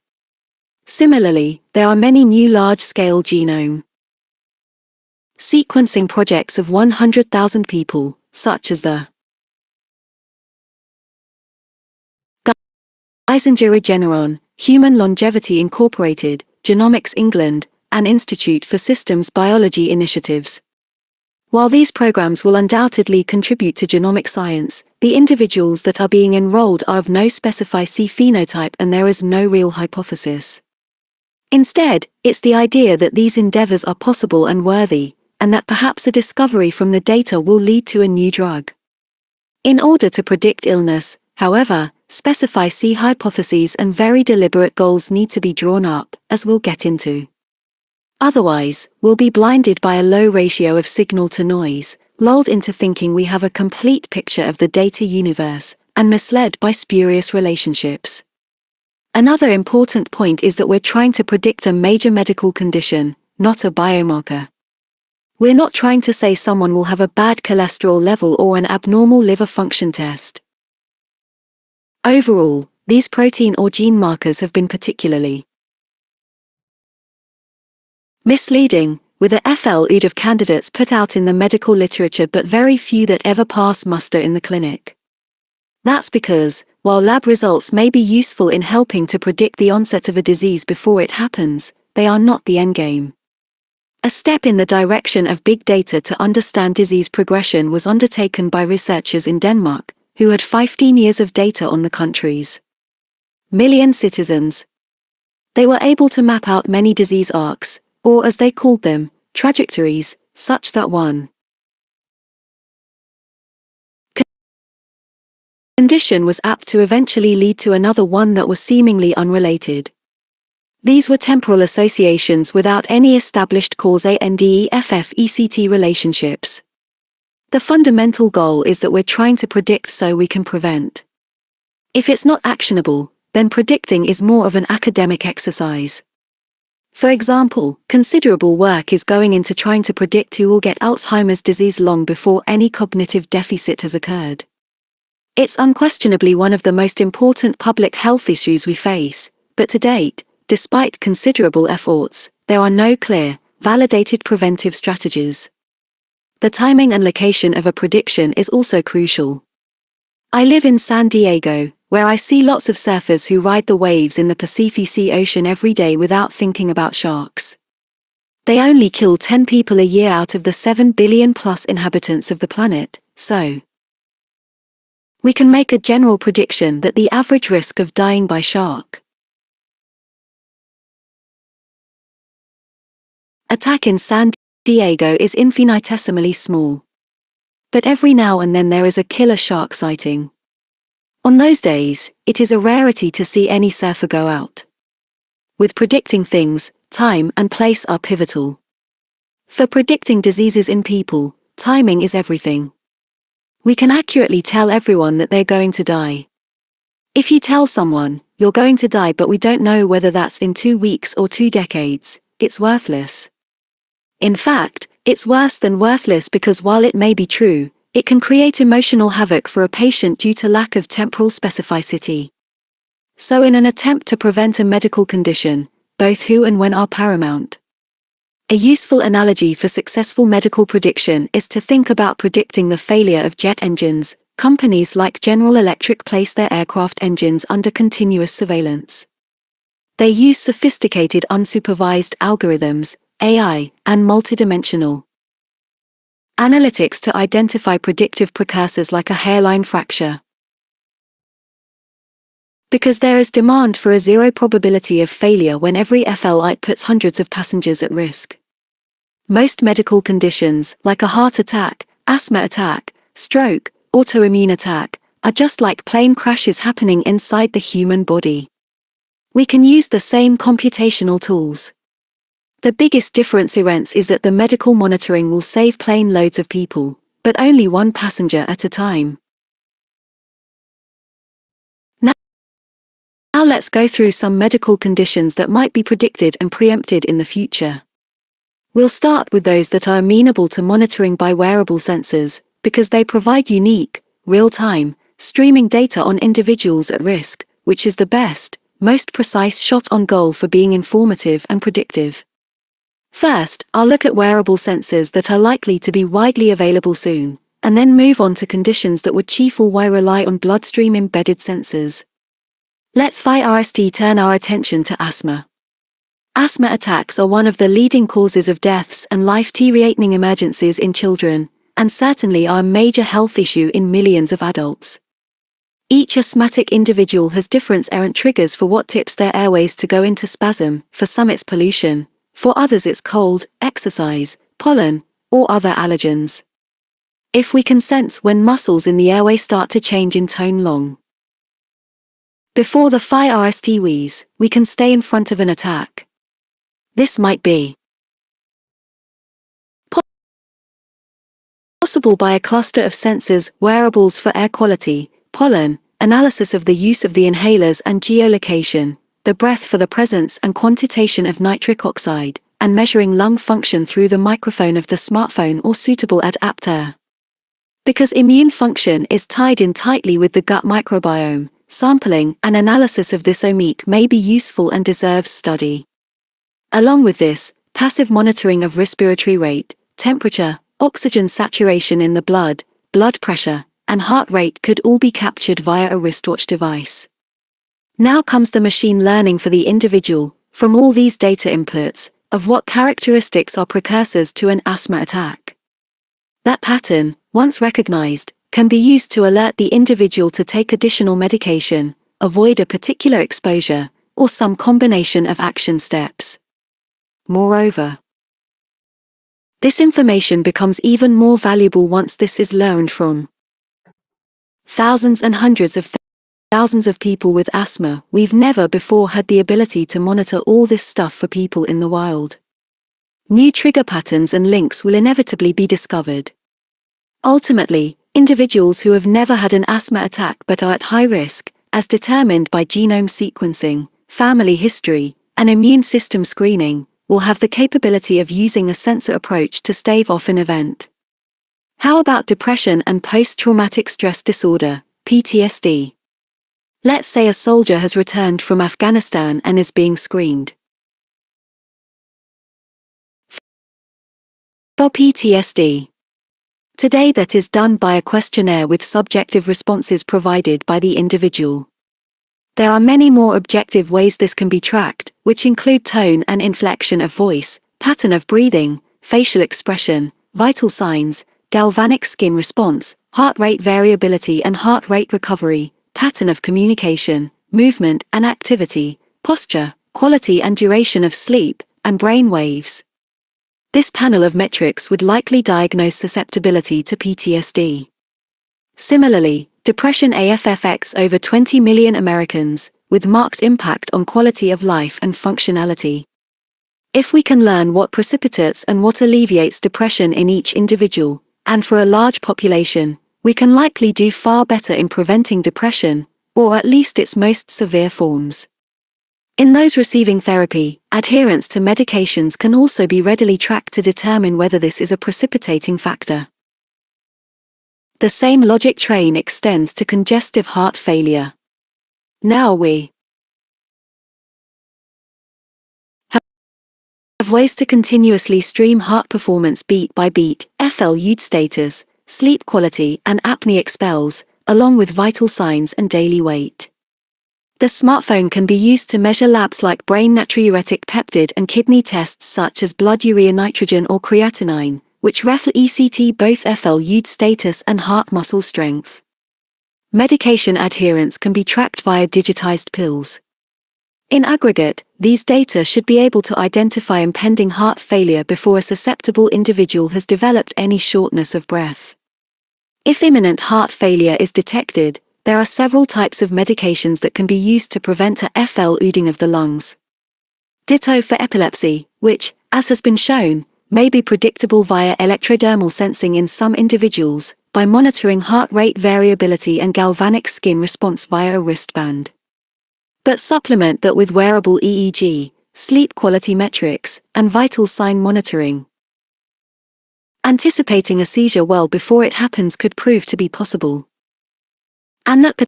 [SPEAKER 1] Similarly, there are many new large-scale genome sequencing projects of 100,000 people, such as the Geisinger Regeneron, Human Longevity Incorporated, Genomics England, and Institute for Systems Biology initiatives. While these programs will undoubtedly contribute to genomic science, the individuals that are being enrolled are of no specified phenotype and there is no real hypothesis. Instead, it's the idea that these endeavors are possible and worthy, and that perhaps a discovery from the data will lead to a new drug. In order to predict illness, however, specified hypotheses and very deliberate goals need to be drawn up, as we'll get into. Otherwise, we'll be blinded by a low ratio of signal to noise, lulled into thinking we have a complete picture of the data universe, and misled by spurious relationships. Another important point is that we're trying to predict a major medical condition, not a biomarker. We're not trying to say someone will have a bad cholesterol level or an abnormal liver function test. Overall, these protein or gene markers have been particularly misleading, with a FLUD of candidates put out in the medical literature but very few that ever pass muster in the clinic. That's because, while lab results may be useful in helping to predict the onset of a disease before it happens, they are not the endgame. A step in the direction of big data to understand disease progression was undertaken by researchers in Denmark, who had 15 years of data on the country's million citizens. They were able to map out many disease arcs, or as they called them, trajectories, such that one condition was apt to eventually lead to another one that was seemingly unrelated. These were temporal associations without any established cause-and-effect relationships. The fundamental goal is that we're trying to predict so we can prevent. If it's not actionable, then predicting is more of an academic exercise. For example, considerable work is going into trying to predict who will get Alzheimer's disease long before any cognitive deficit has occurred. It's unquestionably one of the most important public health issues we face, but to date, despite considerable efforts, there are no clear, validated preventive strategies. The timing and location of a prediction is also crucial. I live in San Diego, where I see lots of surfers who ride the waves in the Pacific Ocean every day without thinking about sharks. They only kill 10 people a year out of the 7 billion plus inhabitants of the planet, so we can make a general prediction that the average risk of dying by shark attack in San Diego is infinitesimally small. But every now and then there is a killer shark sighting. On those days, it is a rarity to see any surfer go out. With predicting things, time and place are pivotal. For predicting diseases in people, timing is everything. We can accurately tell everyone that they're going to die. If you tell someone, you're going to die but we don't know whether that's in 2 weeks or 2 decades, it's worthless. In fact, it's worse than worthless because while it may be true, it can create emotional havoc for a patient due to lack of temporal specificity. So in an attempt to prevent a medical condition, both who and when are paramount. A useful analogy for successful medical prediction is to think about predicting the failure of jet engines. Companies like General Electric place their aircraft engines under continuous surveillance. They use sophisticated unsupervised algorithms, AI, and multidimensional analytics to identify predictive precursors like a hairline fracture. Because there is demand for a zero probability of failure when every flight puts hundreds of passengers at risk. Most medical conditions, like a heart attack, asthma attack, stroke, autoimmune attack, are just like plane crashes happening inside the human body. We can use the same computational tools. The biggest difference is that the medical monitoring will save plane loads of people, but only one passenger at a time. Now let's go through some medical conditions that might be predicted and preempted in the future. We'll start with those that are amenable to monitoring by wearable sensors, because they provide unique, real-time, streaming data on individuals at risk, which is the best, most precise shot on goal for being informative and predictive. First, I'll look at wearable sensors that are likely to be widely available soon, and then move on to conditions that would chiefly rely on bloodstream-embedded sensors. Let's first turn our attention to asthma. Asthma attacks are one of the leading causes of deaths and life-threatening emergencies in children, and certainly are a major health issue in millions of adults. Each asthmatic individual has different errant triggers for what tips their airways to go into spasm. For some it's pollution, for others it's cold, exercise, pollen, or other allergens. If we can sense when muscles in the airway start to change in tone long before the first wheeze, we can stay in front of an attack. This might be possible by a cluster of sensors, wearables for air quality, pollen, analysis of the use of the inhalers and geolocation, the breath for the presence and quantitation of nitric oxide, and measuring lung function through the microphone of the smartphone or suitable adapter. Because immune function is tied in tightly with the gut microbiome, sampling and analysis of this omic may be useful and deserves study. Along with this, passive monitoring of respiratory rate, temperature, oxygen saturation in the blood, blood pressure, and heart rate could all be captured via a wristwatch device. Now comes the machine learning for the individual, from all these data inputs, of what characteristics are precursors to an asthma attack. That pattern, once recognized, can be used to alert the individual to take additional medication, avoid a particular exposure, or some combination of action steps. Moreover, this information becomes even more valuable once this is learned from thousands and hundreds of thousands of people with asthma. We've never before had the ability to monitor all this stuff for people in the wild. New trigger patterns and links will inevitably be discovered. Ultimately, individuals who have never had an asthma attack but are at high risk, as determined by genome sequencing, family history, and immune system screening, will have the capability of using a sensor approach to stave off an event. How about depression and post-traumatic stress disorder, PTSD? Let's say a soldier has returned from Afghanistan and is being screened for PTSD. Today that is done by a questionnaire with subjective responses provided by the individual. There are many more objective ways this can be tracked, which include tone and inflection of voice, pattern of breathing, facial expression, vital signs, galvanic skin response, heart rate variability and heart rate recovery, pattern of communication, movement and activity, posture, quality and duration of sleep, and brain waves. This panel of metrics would likely diagnose susceptibility to PTSD. Similarly, depression affects over 20 million Americans, with marked impact on quality of life and functionality. If we can learn what precipitates and what alleviates depression in each individual, and for a large population, we can likely do far better in preventing depression, or at least its most severe forms. In those receiving therapy, adherence to medications can also be readily tracked to determine whether this is a precipitating factor. The same logic train extends to congestive heart failure. Now we have ways to continuously stream heart performance beat by beat, FLUD status, sleep quality and apnea spells, along with vital signs and daily weight. The smartphone can be used to measure labs like brain natriuretic peptide and kidney tests such as blood urea nitrogen or creatinine, which ref ECT both FLUD status and heart muscle strength. Medication adherence can be tracked via digitized pills. In aggregate, these data should be able to identify impending heart failure before a susceptible individual has developed any shortness of breath. If imminent heart failure is detected, there are several types of medications that can be used to prevent a FLUDing of the lungs. Ditto for epilepsy, which, as has been shown, may be predictable via electrodermal sensing in some individuals, by monitoring heart rate variability and galvanic skin response via a wristband. But supplement that with wearable EEG, sleep quality metrics, and vital sign monitoring. Anticipating a seizure well before it happens could prove to be possible. And that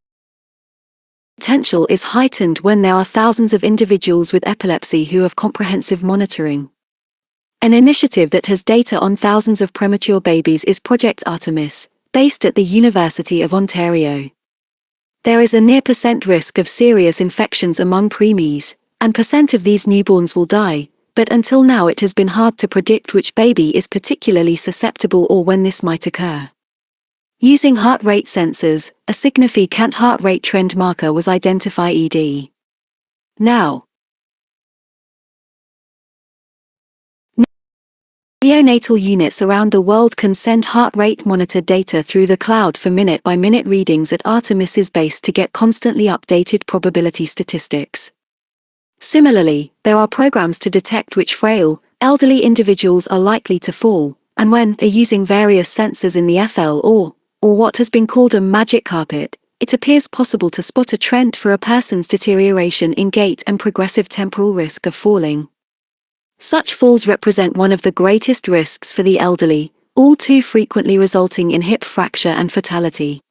[SPEAKER 1] potential is heightened when there are thousands of individuals with epilepsy who have comprehensive monitoring. An initiative that has data on thousands of premature babies is Project Artemis, based at the University of Ontario. There is a near % risk of serious infections among preemies, and % of these newborns will die, but until now it has been hard to predict which baby is particularly susceptible or when this might occur. Using heart rate sensors, a significant heart rate trend marker was identified. Now, neonatal units around the world can send heart rate monitor data through the cloud for minute-by-minute readings at Artemis's base to get constantly updated probability statistics. Similarly, there are programs to detect which frail, elderly individuals are likely to fall, And when using various sensors in the FL or what has been called a magic carpet, it appears possible to spot a trend for a person's deterioration in gait and progressive temporal risk of falling. Such falls represent one of the greatest risks for the elderly, all too frequently resulting in hip fracture and fatality.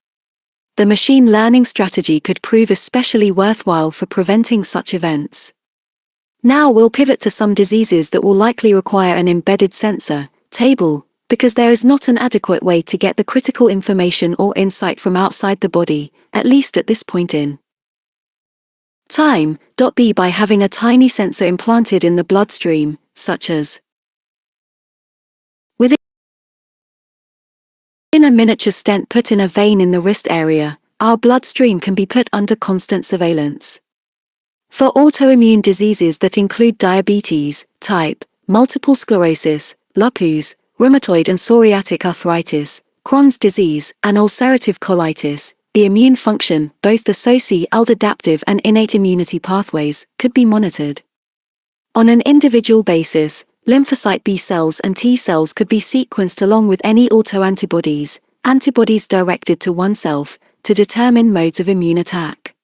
[SPEAKER 1] The machine learning strategy could prove especially worthwhile for preventing such events. Now we'll pivot to some diseases that will likely require an embedded sensor, Topol, because there is not an adequate way to get the critical information or insight from outside the body, at least at this point in time. B. By having a tiny sensor implanted in the bloodstream, such as within a miniature stent put in a vein in the wrist area, our bloodstream can be put under constant surveillance. For autoimmune diseases that include diabetes, type, multiple sclerosis, lupus, rheumatoid and psoriatic arthritis, Crohn's disease, and ulcerative colitis, the immune function, both the social adaptive and innate immunity pathways, could be monitored. On an individual basis, lymphocyte B cells and T cells could be sequenced along with any autoantibodies, antibodies directed to oneself, to determine modes of immune attack.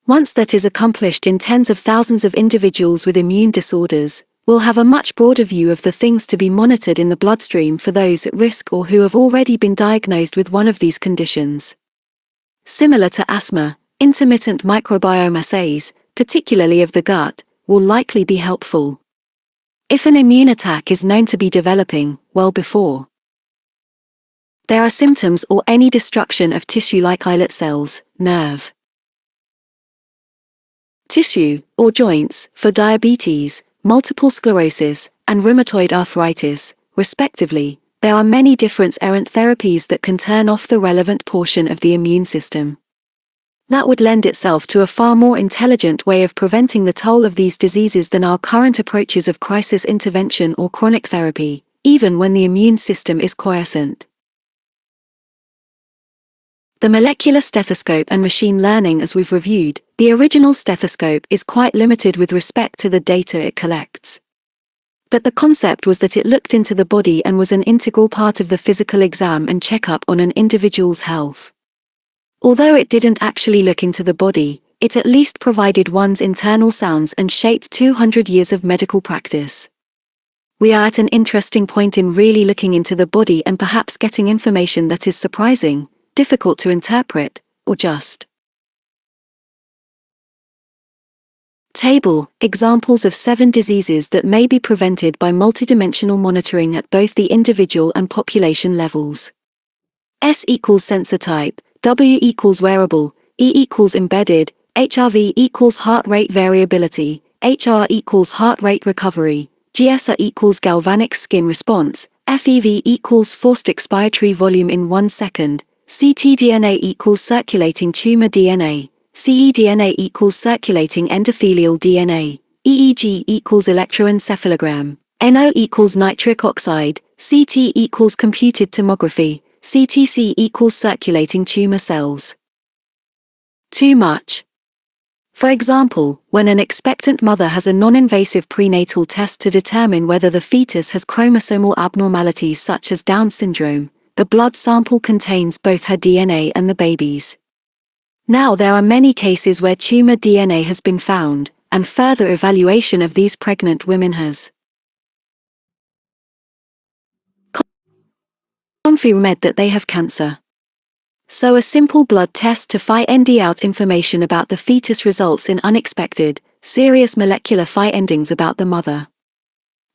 [SPEAKER 1] Once that is accomplished in tens of thousands of individuals with immune disorders, we'll have a much broader view of the things to be monitored in the bloodstream for those at risk or who have already been diagnosed with one of these conditions. Similar to asthma, intermittent microbiome assays, particularly of the gut, will likely be helpful. If an immune attack is known to be developing, well before there are symptoms or any destruction of tissue like islet cells, nerve tissue, or joints, for diabetes, multiple sclerosis, and rheumatoid arthritis, respectively, there are many different errant therapies that can turn off the relevant portion of the immune system. That would lend itself to a far more intelligent way of preventing the toll of these diseases than our current approaches of crisis intervention or chronic therapy, even when the immune system is quiescent. The molecular stethoscope and machine learning, as we've reviewed, the original stethoscope is quite limited with respect to the data it collects. But the concept was that it looked into the body and was an integral part of the physical exam and checkup on an individual's health. Although it didn't actually look into the body, it at least provided one's internal sounds and shaped 200 years of medical practice. We are at an interesting point in really looking into the body and perhaps getting information that is surprising, difficult to interpret, or just Table, examples of 7 diseases that may be prevented by multidimensional monitoring at both the individual and population levels. S equals sensor type, W equals wearable, E equals embedded, HRV equals heart rate variability, HR equals heart rate recovery, GSA equals galvanic skin response, FEV equals forced expiratory volume in 1 second, ctDNA equals circulating tumor DNA, cEDNA equals circulating endothelial DNA, EEG equals electroencephalogram, NO equals nitric oxide, CT equals computed tomography, CTC equals circulating tumor cells. Too much. For example, when an expectant mother has a non-invasive prenatal test to determine whether the fetus has chromosomal abnormalities such as Down syndrome, the blood sample contains both her DNA and the baby's. Now there are many cases where tumor DNA has been found, and further evaluation of these pregnant women has confirmed that they have cancer. So a simple blood test to find out information about the fetus results in unexpected, serious molecular findings about the mother.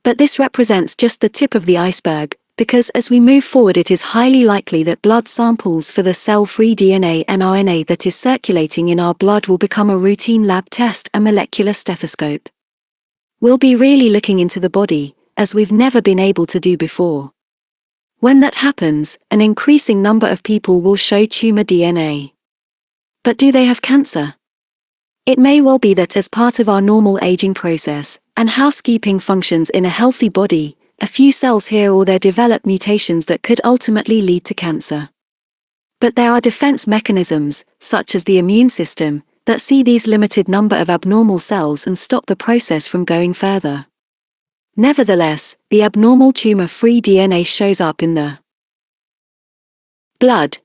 [SPEAKER 1] But this represents just the tip of the iceberg, because as we move forward it is highly likely that blood samples for the cell-free DNA and RNA that is circulating in our blood will become a routine lab test, a molecular stethoscope. We'll be really looking into the body, as we've never been able to do before. When that happens, an increasing number of people will show tumor DNA. But do they have cancer? It may well be that as part of our normal aging process, and housekeeping functions in a healthy body, a few cells here or there develop mutations that could ultimately lead to cancer. But there are defense mechanisms, such as the immune system, that see these limited number of abnormal cells and stop the process from going further. Nevertheless, the abnormal tumor-free DNA shows up in the blood.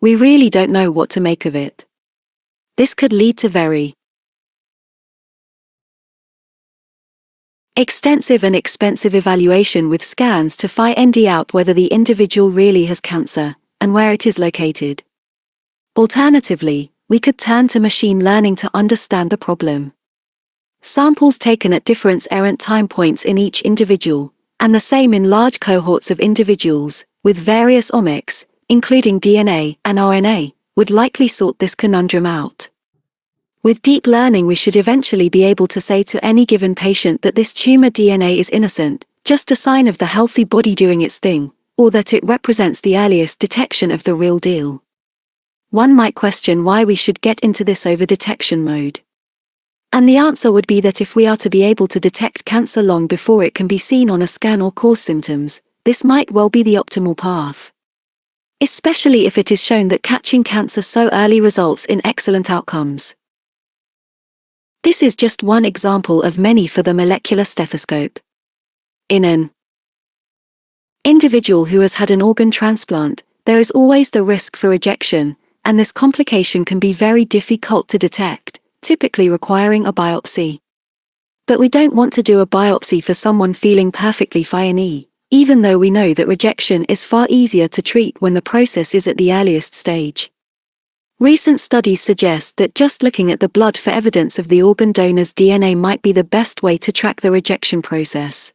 [SPEAKER 1] We really don't know what to make of it. This could lead to very extensive and expensive evaluation with scans to find out whether the individual really has cancer, and where it is located. Alternatively, we could turn to machine learning to understand the problem. Samples taken at different errant time points in each individual, and the same in large cohorts of individuals, with various omics, including DNA and RNA, would likely sort this conundrum out. With deep learning, we should eventually be able to say to any given patient that this tumor DNA is innocent, just a sign of the healthy body doing its thing, or that it represents the earliest detection of the real deal. One might question why we should get into this over-detection mode. And the answer would be that if we are to be able to detect cancer long before it can be seen on a scan or cause symptoms, this might well be the optimal path. Especially if it is shown that catching cancer so early results in excellent outcomes. This is just one example of many for the molecular stethoscope. In an individual who has had an organ transplant, there is always the risk for rejection, and this complication can be very difficult to detect, typically requiring a biopsy. But we don't want to do a biopsy for someone feeling perfectly fine, even though we know that rejection is far easier to treat when the process is at the earliest stage. Recent studies suggest that just looking at the blood for evidence of the organ donor's DNA might be the best way to track the rejection process.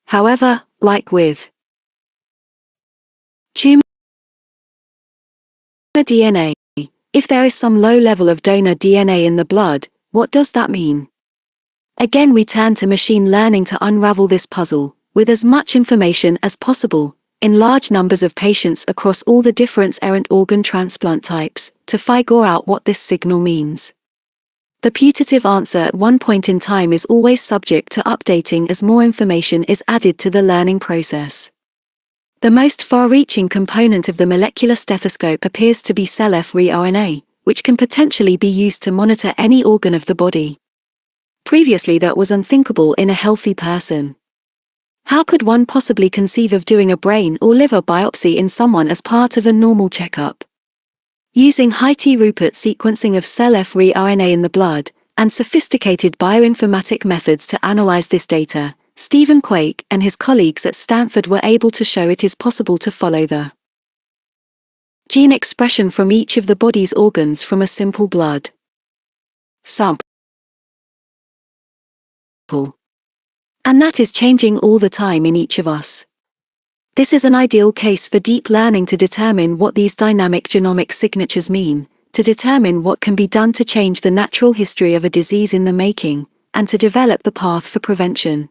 [SPEAKER 1] However, like with tumor DNA, if there is some low level of donor DNA in the blood, what does that mean? Again, we turn to machine learning to unravel this puzzle, with as much information as possible, in large numbers of patients across all the different errant organ transplant types, to figure out what this signal means. The putative answer at one point in time is always subject to updating as more information is added to the learning process. The most far-reaching component of the molecular stethoscope appears to be cell-free RNA, which can potentially be used to monitor any organ of the body. Previously, that was unthinkable in a healthy person. How could one possibly conceive of doing a brain or liver biopsy in someone as part of a normal checkup? Using high-throughput sequencing of cell-free RNA in the blood, and sophisticated bioinformatic methods to analyze this data, Stephen Quake and his colleagues at Stanford were able to show it is possible to follow the gene expression from each of the body's organs from a simple blood sample. And that is changing all the time in each of us. This is an ideal case for deep learning to determine what these dynamic genomic signatures mean, to determine what can be done to change the natural history of a disease in the making, and to develop the path for prevention.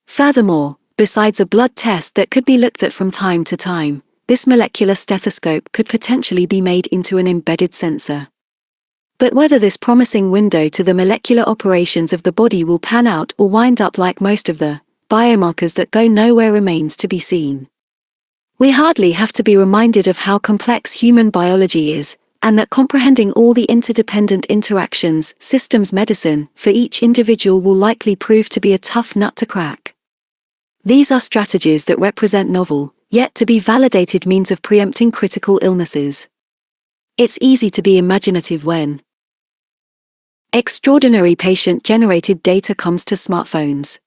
[SPEAKER 1] Furthermore, besides a blood test that could be looked at from time to time, this molecular stethoscope could potentially be made into an embedded sensor. But whether this promising window to the molecular operations of the body will pan out or wind up like most of the biomarkers that go nowhere remains to be seen. We hardly have to be reminded of how complex human biology is, and that comprehending all the interdependent interactions, systems medicine, for each individual will likely prove to be a tough nut to crack. These are strategies that represent novel, yet to be validated means of preempting critical illnesses. It's easy to be imaginative when extraordinary patient-generated data comes to smartphones,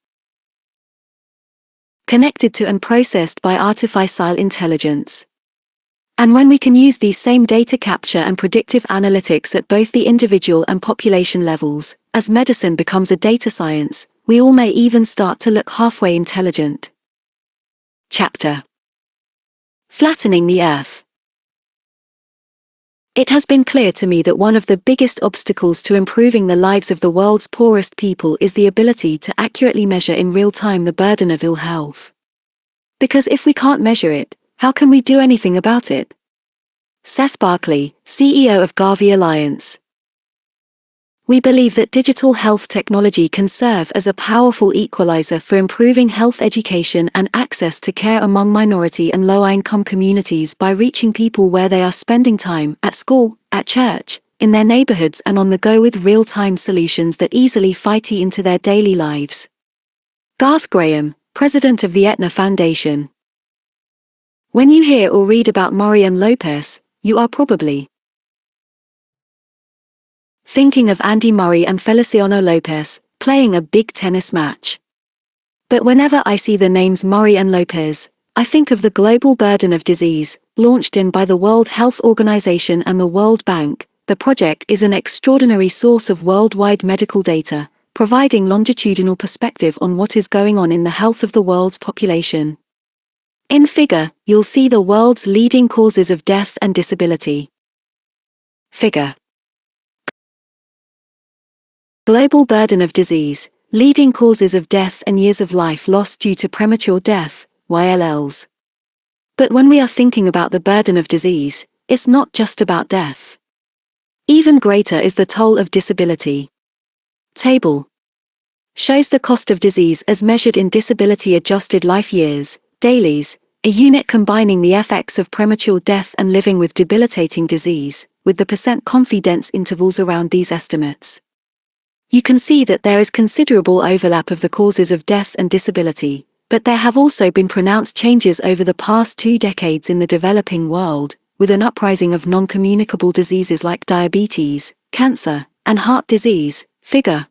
[SPEAKER 1] connected to and processed by artificial intelligence. And when we can use these same data capture and predictive analytics at both the individual and population levels, as medicine becomes a data science, we all may even start to look halfway intelligent. Chapter: Flattening the Earth. It has been clear to me that one of the biggest obstacles to improving the lives of the world's poorest people is the ability to accurately measure in real time the burden of ill health. Because if we can't measure it, how can we do anything about it? Seth Barkley, CEO of Garvey Alliance. We believe that digital health technology can serve as a powerful equalizer for improving health education and access to care among minority and low-income communities by reaching people where they are spending time, at school, at church, in their neighborhoods, and on the go with real-time solutions that easily fit into their daily lives. Garth Graham, president of the Aetna Foundation. When you hear or read about Marian Lopez, you are probably thinking of Andy Murray and Feliciano Lopez playing a big tennis match. But whenever I see the names Murray and Lopez, I think of the global burden of disease, launched in by the World Health Organization and the World Bank. The project is an extraordinary source of worldwide medical data, providing longitudinal perspective on what is going on in the health of the world's population. In figure, you'll see the world's leading causes of death and disability. Figure. Global burden of disease, leading causes of death and years of life lost due to premature death, YLLs. But when we are thinking about the burden of disease, it's not just about death. Even greater is the toll of disability. Table shows the cost of disease as measured in disability-adjusted life years, DALYs, a unit combining the effects of premature death and living with debilitating disease, with the percent confidence intervals around these estimates. You can see that there is considerable overlap of the causes of death and disability, but there have also been pronounced changes over the past 2 decades in the developing world, with an uprising of non-communicable diseases like diabetes, cancer, and heart disease. Figure.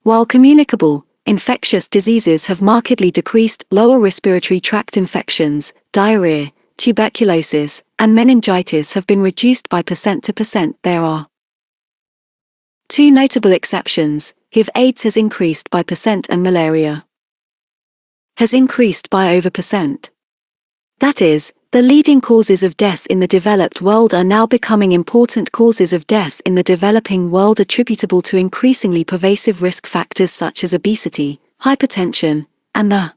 [SPEAKER 1] While communicable, infectious diseases have markedly decreased, lower respiratory tract infections, diarrhea, tuberculosis, and meningitis have been reduced by percent to percent. There are 2 notable exceptions: HIV/AIDS has increased by percent and malaria has increased by over percent. That is, the leading causes of death in the developed world are now becoming important causes of death in the developing world, attributable to increasingly pervasive risk factors such as obesity, hypertension, and the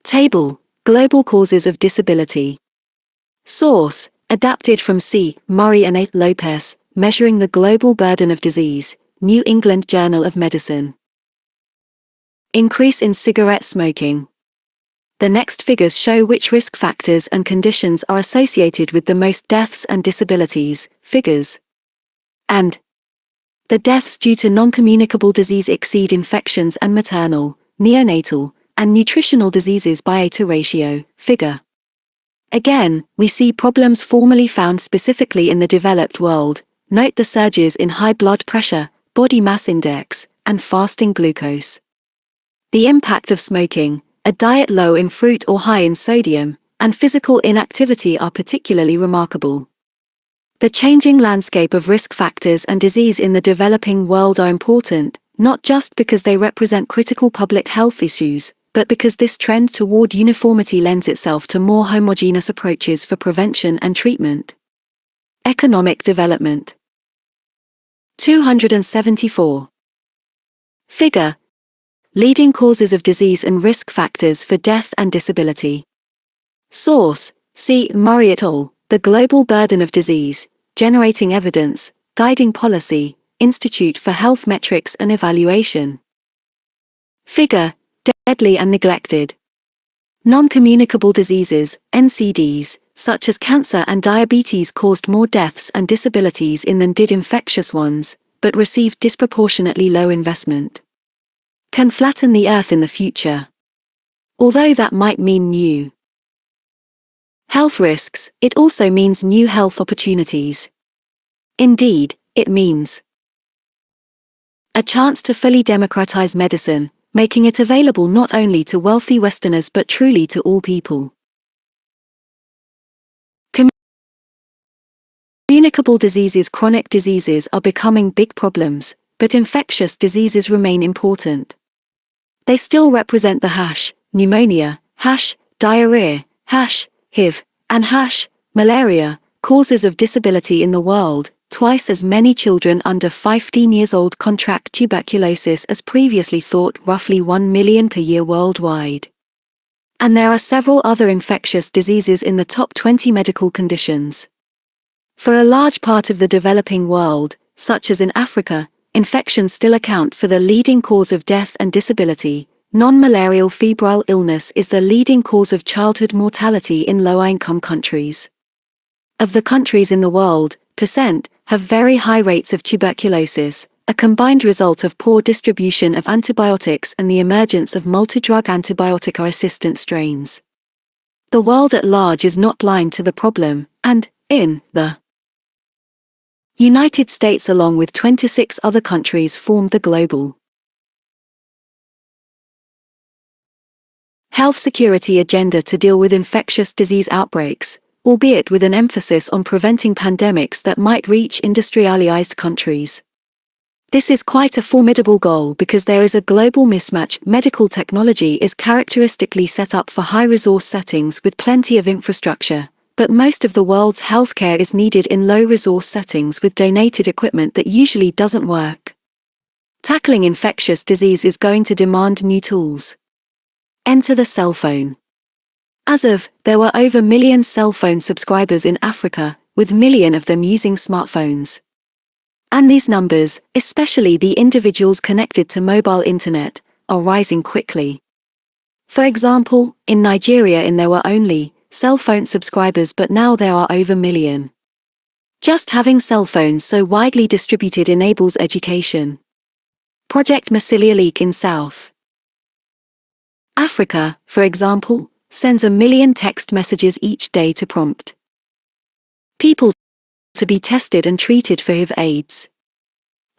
[SPEAKER 1] Table, Global Causes of Disability. Source, adapted from C. Murray and A. Lopez, Measuring the Global Burden of Disease, New England Journal of Medicine. Increase in cigarette smoking. The next figures show which risk factors and conditions are associated with the most deaths and disabilities. Figures. And the deaths due to non-communicable disease exceed infections and maternal, neonatal, and nutritional diseases by a to ratio. Figure. Again, we see problems formerly found specifically in the developed world. Note the surges in high blood pressure, body mass index, and fasting glucose. The impact of smoking, a diet low in fruit or high in sodium, and physical inactivity are particularly remarkable. The changing landscape of risk factors and disease in the developing world are important, not just because they represent critical public health issues, but because this trend toward uniformity lends itself to more homogeneous approaches for prevention and treatment. Economic development. 274. Figure. Leading causes of disease and risk factors for death and disability. Source, C. Murray et al., The Global Burden of Disease, Generating Evidence, Guiding Policy, Institute for Health Metrics and Evaluation. Figure, deadly and neglected. Non-communicable diseases, NCDs, such as cancer and diabetes caused more deaths and disabilities in than did infectious ones, but received disproportionately low investment. Can flatten the earth in the future. Although that might mean new health risks, it also means new health opportunities. Indeed, it means a chance to fully democratize medicine, making it available not only to wealthy Westerners but truly to all people. Communicable diseases. Chronic diseases are becoming big problems, but infectious diseases remain important. They still represent the pneumonia, diarrhea, HIV, and malaria causes of disability in the world. Twice as many children under 15 years old contract tuberculosis as previously thought, roughly 1 million per year worldwide. And there are several other infectious diseases in the top 20 medical conditions. For a large part of the developing world, such as in Africa, infections still account for the leading cause of death and disability. Non-malarial febrile illness is the leading cause of childhood mortality in low-income countries. Of the countries in the world, percent have very high rates of tuberculosis, a combined result of poor distribution of antibiotics and the emergence of multi-drug antibiotic resistant strains. The world at large is not blind to the problem, and, in the United States along with 26 other countries formed the global health security agenda to deal with infectious disease outbreaks, albeit with an emphasis on preventing pandemics that might reach industrialized countries. This is quite a formidable goal because there is a global mismatch. Medical technology is characteristically set up for high-resource settings with plenty of infrastructure, but most of the world's healthcare is needed in low-resource settings with donated equipment that usually doesn't work. Tackling infectious disease is going to demand new tools. Enter the cell phone. As of, there were over 1 million cell phone subscribers in Africa, with million of them using smartphones. And these numbers, especially the individuals connected to mobile internet, are rising quickly. For example, in Nigeria there were only cell phone subscribers, but now there are over 1 million. Just having cell phones so widely distributed enables education. Project Massilia leak in South Africa, for example, sends 1 million text messages each day to prompt people to be tested and treated for HIV/AIDS.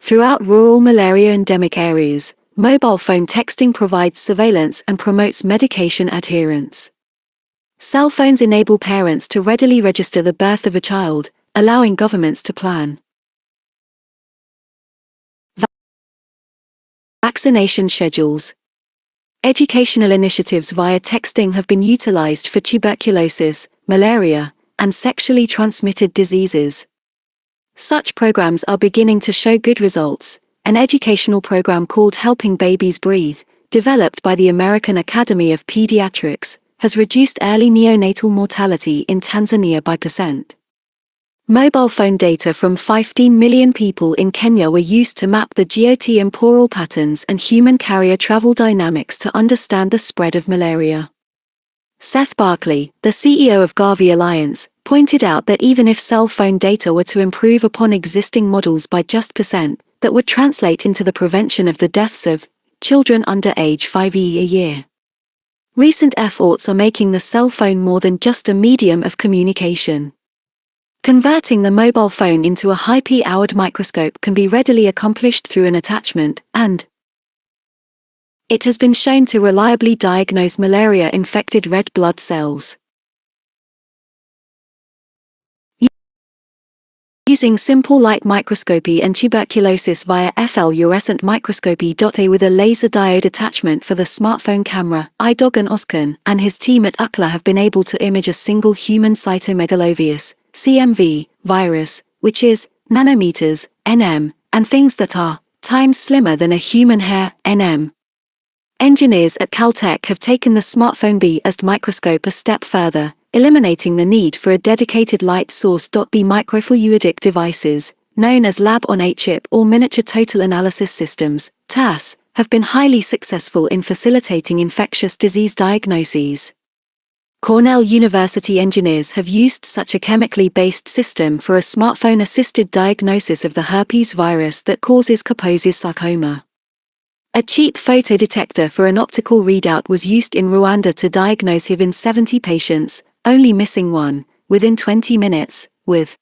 [SPEAKER 1] Throughout rural malaria endemic areas, mobile phone texting provides surveillance and promotes medication adherence. Cell phones enable parents to readily register the birth of a child, allowing governments to plan vaccination schedules. Educational initiatives via texting have been utilized for tuberculosis, malaria, and sexually transmitted diseases. Such programs are beginning to show good results. An educational program called Helping Babies Breathe, developed by the American Academy of Pediatrics, has reduced early neonatal mortality in Tanzania by %. Mobile phone data from 15 million people in Kenya were used to map the geotemporal patterns and human carrier travel dynamics to understand the spread of malaria. Seth Barkley, the CEO of Gavi Alliance, pointed out that even if cell phone data were to improve upon existing models by just %, that would translate into the prevention of the deaths of children under age 5 a year. Recent efforts are making the cell phone more than just a medium of communication. Converting the mobile phone into a high-powered microscope can be readily accomplished through an attachment, and it has been shown to reliably diagnose malaria-infected red blood cells. Using simple light microscopy and tuberculosis via fluorescent microscopy. With a laser diode attachment for the smartphone camera, Idogan Oskan and his team at UCLA have been able to image a single human cytomegalovirus, CMV, virus, which is nanometers, nm, and things that are times slimmer than a human hair, nm. Engineers at Caltech have taken the smartphone B-ASD microscope a step further, eliminating the need for a dedicated light source. B microfluidic devices, known as lab-on-a-chip or miniature total analysis systems, TAS, have been highly successful in facilitating infectious disease diagnoses. Cornell University engineers have used such a chemically based system for a smartphone-assisted diagnosis of the herpes virus that causes Kaposi's sarcoma. A cheap photodetector for an optical readout was used in Rwanda to diagnose HIV in 70 patients, only missing one, within 20 minutes, with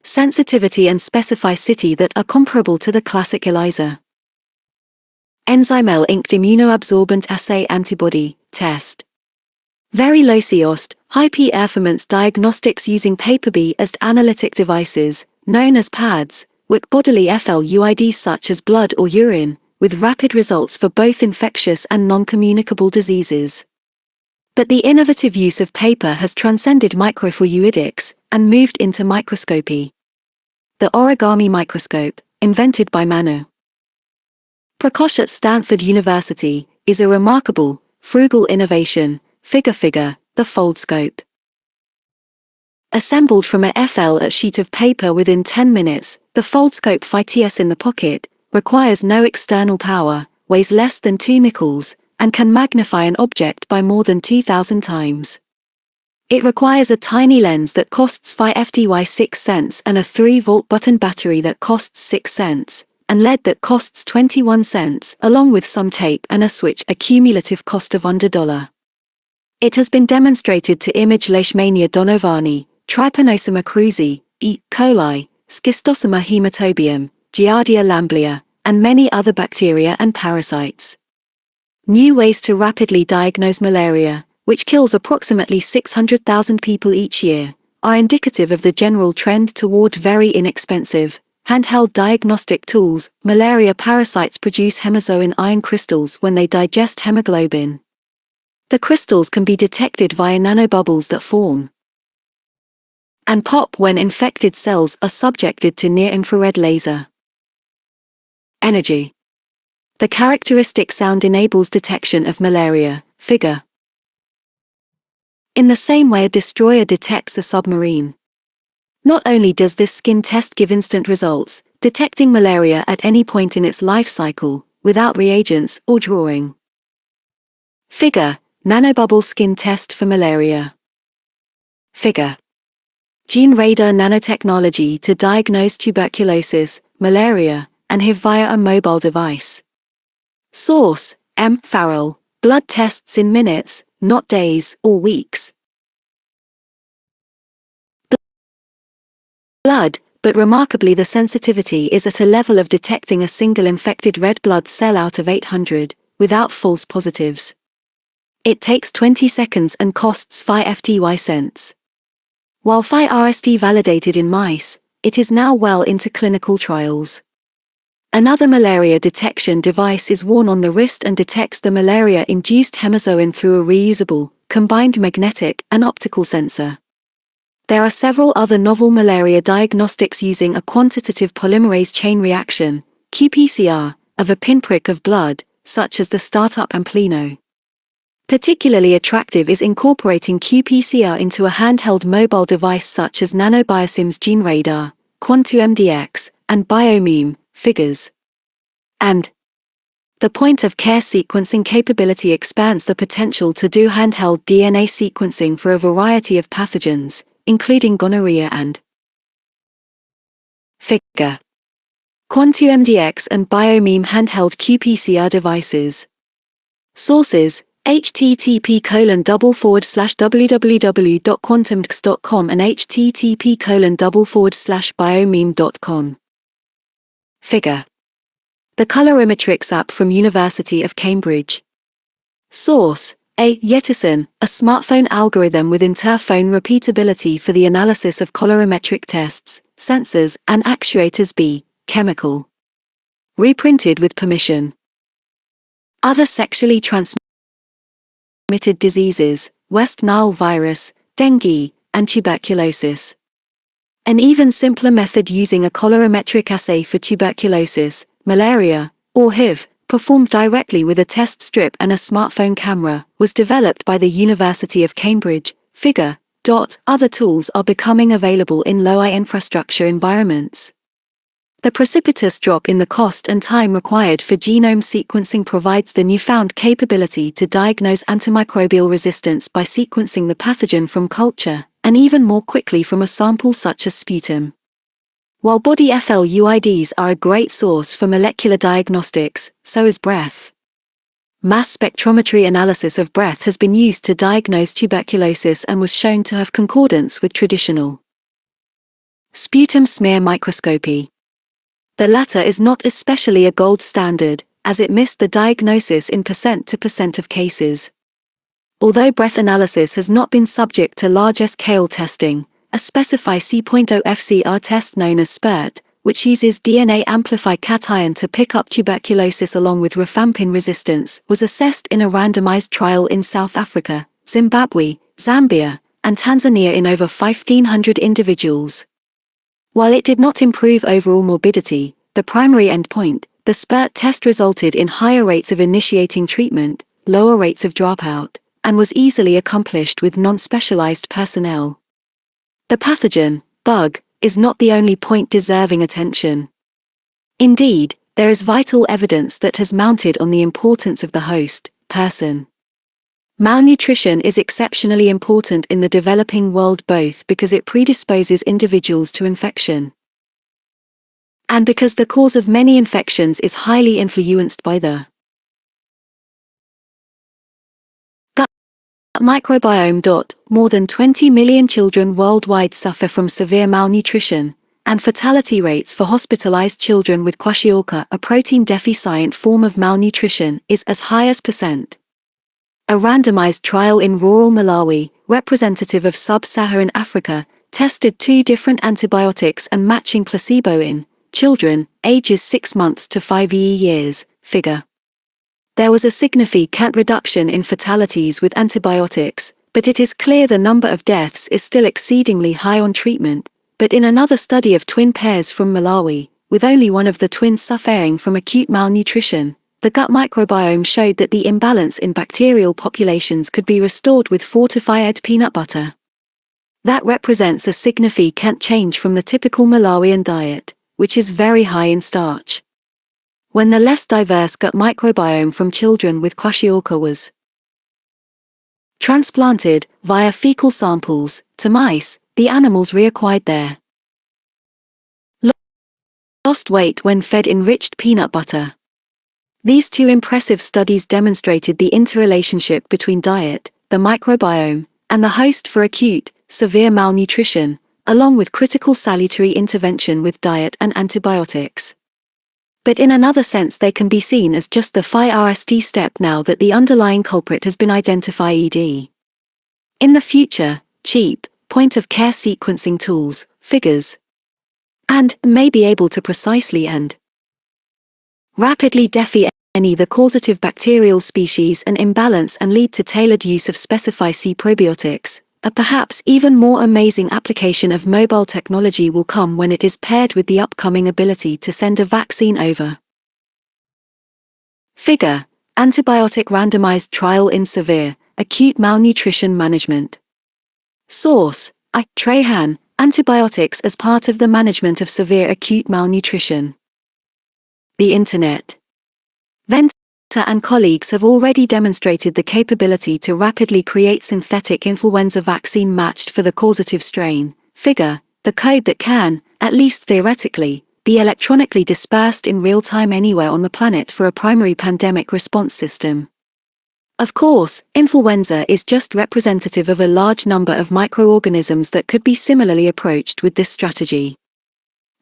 [SPEAKER 1] sensitivity and specificity that are comparable to the classic ELISA. Enzymel-inked immunoabsorbent assay antibody test. Very low COST, high performance diagnostics using paper-based analytic devices, known as PADs, with bodily fluids such as blood or urine, with rapid results for both infectious and non-communicable diseases. But the innovative use of paper has transcended microfluidics and moved into microscopy. The origami microscope, invented by Manu Prakash at Stanford University, is a remarkable, frugal innovation. Figure, the foldscope. Assembled from a sheet of paper within 10 minutes, the foldscope fits in the pocket, requires no external power, weighs less than 2 nickels, and can magnify an object by more than 2,000 times. It requires a tiny lens that costs 5 FDY 6 cents and a 3-volt button battery that costs 6 cents, and LED that costs 21 cents, along with some tape and a switch, a cumulative cost of under $1. It has been demonstrated to image Leishmania donovani, Trypanosoma cruzi, E. coli, Schistosoma hematobium, Giardia lamblia, and many other bacteria and parasites. New ways to rapidly diagnose malaria, which kills approximately 600,000 people each year, are indicative of the general trend toward very inexpensive, handheld diagnostic tools. Malaria parasites produce hemazoin iron crystals when they digest hemoglobin. The crystals can be detected via nanobubbles that form and pop when infected cells are subjected to near-infrared laser energy. The characteristic sound enables detection of malaria. Figure. In the same way a destroyer detects a submarine. Not only does this skin test give instant results, detecting malaria at any point in its life cycle, without reagents or drawing. Figure. Nanobubble skin test for malaria. Figure. Gene radar nanotechnology to diagnose tuberculosis, malaria, and HIV via a mobile device. Source: M. Farrell. Blood tests in minutes, not days or weeks. Blood, but remarkably the sensitivity is at a level of detecting a single infected red blood cell out of 800, without false positives. It takes 20 seconds and costs 5 FDY cents. While Phi RSD validated in mice, it is now well into clinical trials. Another malaria detection device is worn on the wrist and detects the malaria-induced hemazoin through a reusable, combined magnetic and optical sensor. There are several other novel malaria diagnostics using a quantitative polymerase chain reaction, qPCR, of a pinprick of blood, such as the startup Amplino. Particularly attractive is incorporating qPCR into a handheld mobile device such as NanoBiosim's Gene Radar, QuantumDx, and Biomeme. Figures. And the point-of-care sequencing capability expands the potential to do handheld DNA sequencing for a variety of pathogens, including gonorrhea and Figure. QuantumDx and Biomeme handheld qPCR devices. Sources: http://www.quantumdx.com and http://biomeme.com. Figure. The Colorimetrix app from University of Cambridge. Source: A. Yetison, a smartphone algorithm with interphone repeatability for the analysis of colorimetric tests, sensors, and actuators. B. Chemical. Reprinted with permission. Other sexually transmitted diseases: West Nile virus, dengue, and tuberculosis. An even simpler method using a colorimetric assay for tuberculosis, malaria, or HIV, performed directly with a test strip and a smartphone camera, was developed by the University of Cambridge. Figure. Other tools are becoming available in low-I infrastructure environments. The precipitous drop in the cost and time required for genome sequencing provides the newfound capability to diagnose antimicrobial resistance by sequencing the pathogen from culture, and even more quickly from a sample such as sputum. While body FLUIDs are a great source for molecular diagnostics, so is breath. Mass spectrometry analysis of breath has been used to diagnose tuberculosis and was shown to have concordance with traditional sputum smear microscopy. The latter is not especially a gold standard, as it missed the diagnosis in % of cases. Although breath analysis has not been subject to large-scale testing, a Specify C.0 FCR test known as SPIRT, which uses DNA amplified cation to pick up tuberculosis along with rifampin resistance, was assessed in a randomized trial in South Africa, Zimbabwe, Zambia, and Tanzania in over 1,500 individuals. While it did not improve overall morbidity, the primary endpoint, the SPIRT test resulted in higher rates of initiating treatment, lower rates of dropout, and was easily accomplished with non-specialized personnel. The pathogen, bug, is not the only point deserving attention. Indeed, there is vital evidence that has mounted on the importance of the host, person. Malnutrition is exceptionally important in the developing world both because it predisposes individuals to infection and because the cause of many infections is highly influenced by the gut microbiome. More than 20 million children worldwide suffer from severe malnutrition, and fatality rates for hospitalized children with kwashiorkor, a protein-deficient form of malnutrition, is as high as %. A randomized trial in rural Malawi, representative of sub-Saharan Africa, tested 2 different antibiotics and matching placebo in children, ages 6 months to 5 years, figure. There was a significant reduction in fatalities with antibiotics, but it is clear the number of deaths is still exceedingly high on treatment. But in another study of twin pairs from Malawi, with only one of the twins suffering from acute malnutrition, the gut microbiome showed that the imbalance in bacterial populations could be restored with fortified peanut butter. That represents a significant change from the typical Malawian diet, which is very high in starch. When the less diverse gut microbiome from children with kwashiorkor was transplanted, via fecal samples, to mice, the animals reacquired their lost weight when fed enriched peanut butter. These 2 impressive studies demonstrated the interrelationship between diet, the microbiome, and the host for acute, severe malnutrition, along with critical salutary intervention with diet and antibiotics. But in another sense they can be seen as just the first step now that the underlying culprit has been identified. In the future, cheap, point-of-care sequencing tools, figures, and may be able to precisely and rapidly define the causative bacterial species and imbalance and lead to tailored use of specific probiotics. A perhaps even more amazing application of mobile technology will come when it is paired with the upcoming ability to send a vaccine over. Figure: antibiotic randomized trial in severe, acute malnutrition management. Source: Trahan, Antibiotics as part of the management of severe acute malnutrition. The Internet. Ventricular and colleagues have already demonstrated the capability to rapidly create synthetic influenza vaccine matched for the causative strain, figure, the code that can, at least theoretically, be electronically dispersed in real time anywhere on the planet for a primary pandemic response system. Of course, influenza is just representative of a large number of microorganisms that could be similarly approached with this strategy.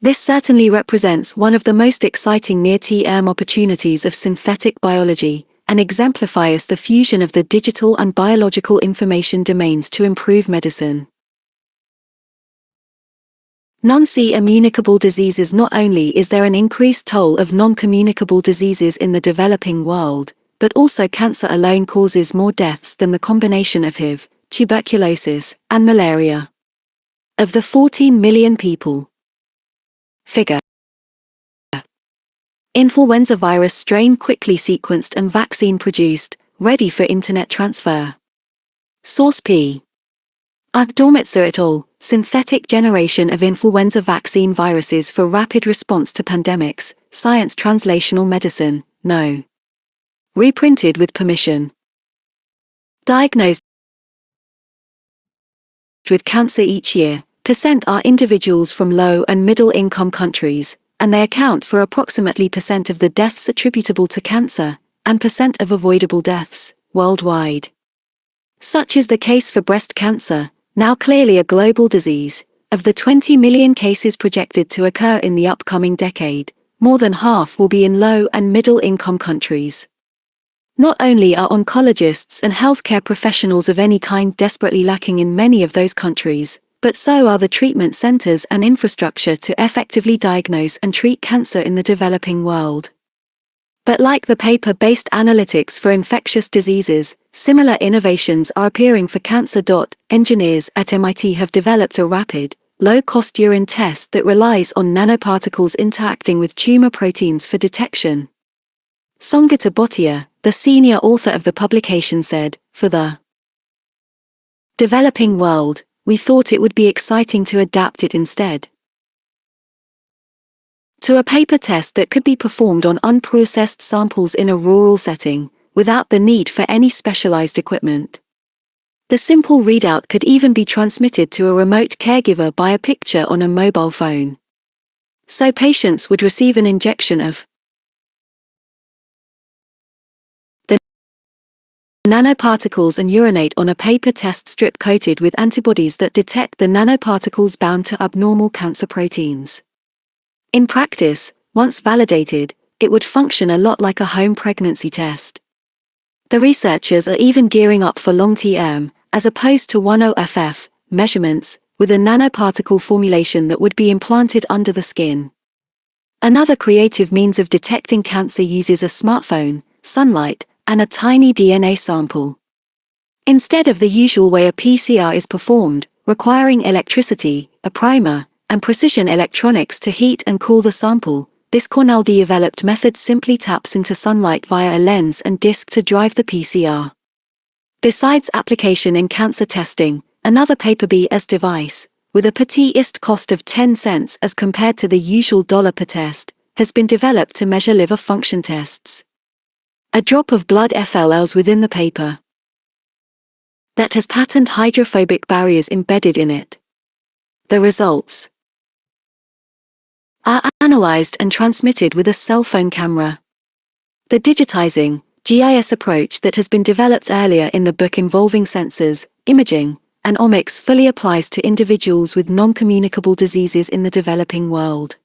[SPEAKER 1] This certainly represents one of the most exciting near-term opportunities of synthetic biology, and exemplifies the fusion of the digital and biological information domains to improve medicine. Non-communicable diseases. Not only is there an increased toll of non-communicable diseases in the developing world, but also cancer alone causes more deaths than the combination of HIV, tuberculosis, and malaria. Of the 14 million people, figure, influenza virus strain quickly sequenced and vaccine produced, ready for internet transfer. Source P. Arvd et al., Synthetic Generation of Influenza Vaccine Viruses for Rapid Response to Pandemics, Science Translational Medicine, No. Reprinted with permission. Diagnosed with cancer each year, % are individuals from low and middle income countries, and they account for approximately % of the deaths attributable to cancer, and % of avoidable deaths, worldwide. Such is the case for breast cancer, now clearly a global disease. Of the 20 million cases projected to occur in the upcoming decade, more than half will be in low and middle income countries. Not only are oncologists and healthcare professionals of any kind desperately lacking in many of those countries, but so are the treatment centers and infrastructure to effectively diagnose and treat cancer in the developing world. But like the paper-based analytics for infectious diseases, similar innovations are appearing for cancer. Engineers at MIT have developed a rapid, low-cost urine test that relies on nanoparticles interacting with tumor proteins for detection. Songita Bhatia, the senior author of the publication, said, "For the developing world, we thought it would be exciting to adapt it instead to a paper test that could be performed on unprocessed samples in a rural setting, without the need for any specialized equipment. The simple readout could even be transmitted to a remote caregiver by a picture on a mobile phone. So patients would receive an injection of the nanoparticles and urinate on a paper test strip coated with antibodies that detect the nanoparticles bound to abnormal cancer proteins. In practice, once validated, it would function a lot like a home pregnancy test. The researchers are even gearing up for long-term, as opposed to 10FF, measurements, with a nanoparticle formulation that would be implanted under the skin. Another creative means of detecting cancer uses a smartphone, sunlight, and a tiny DNA sample. Instead of the usual way a PCR is performed, requiring electricity, a primer, and precision electronics to heat and cool the sample, this Cornell-developed method simply taps into sunlight via a lens and disc to drive the PCR. Besides application in cancer testing, another paper-based device, with a petitest cost of 10 cents as compared to the usual $1 per test, has been developed to measure liver function tests. A drop of blood FLLs within the paper that has patent hydrophobic barriers embedded in it. The results are analyzed and transmitted with a cell phone camera. The digitizing, GIS approach that has been developed earlier in the book involving sensors, imaging, and omics fully applies to individuals with non-communicable diseases in the developing world.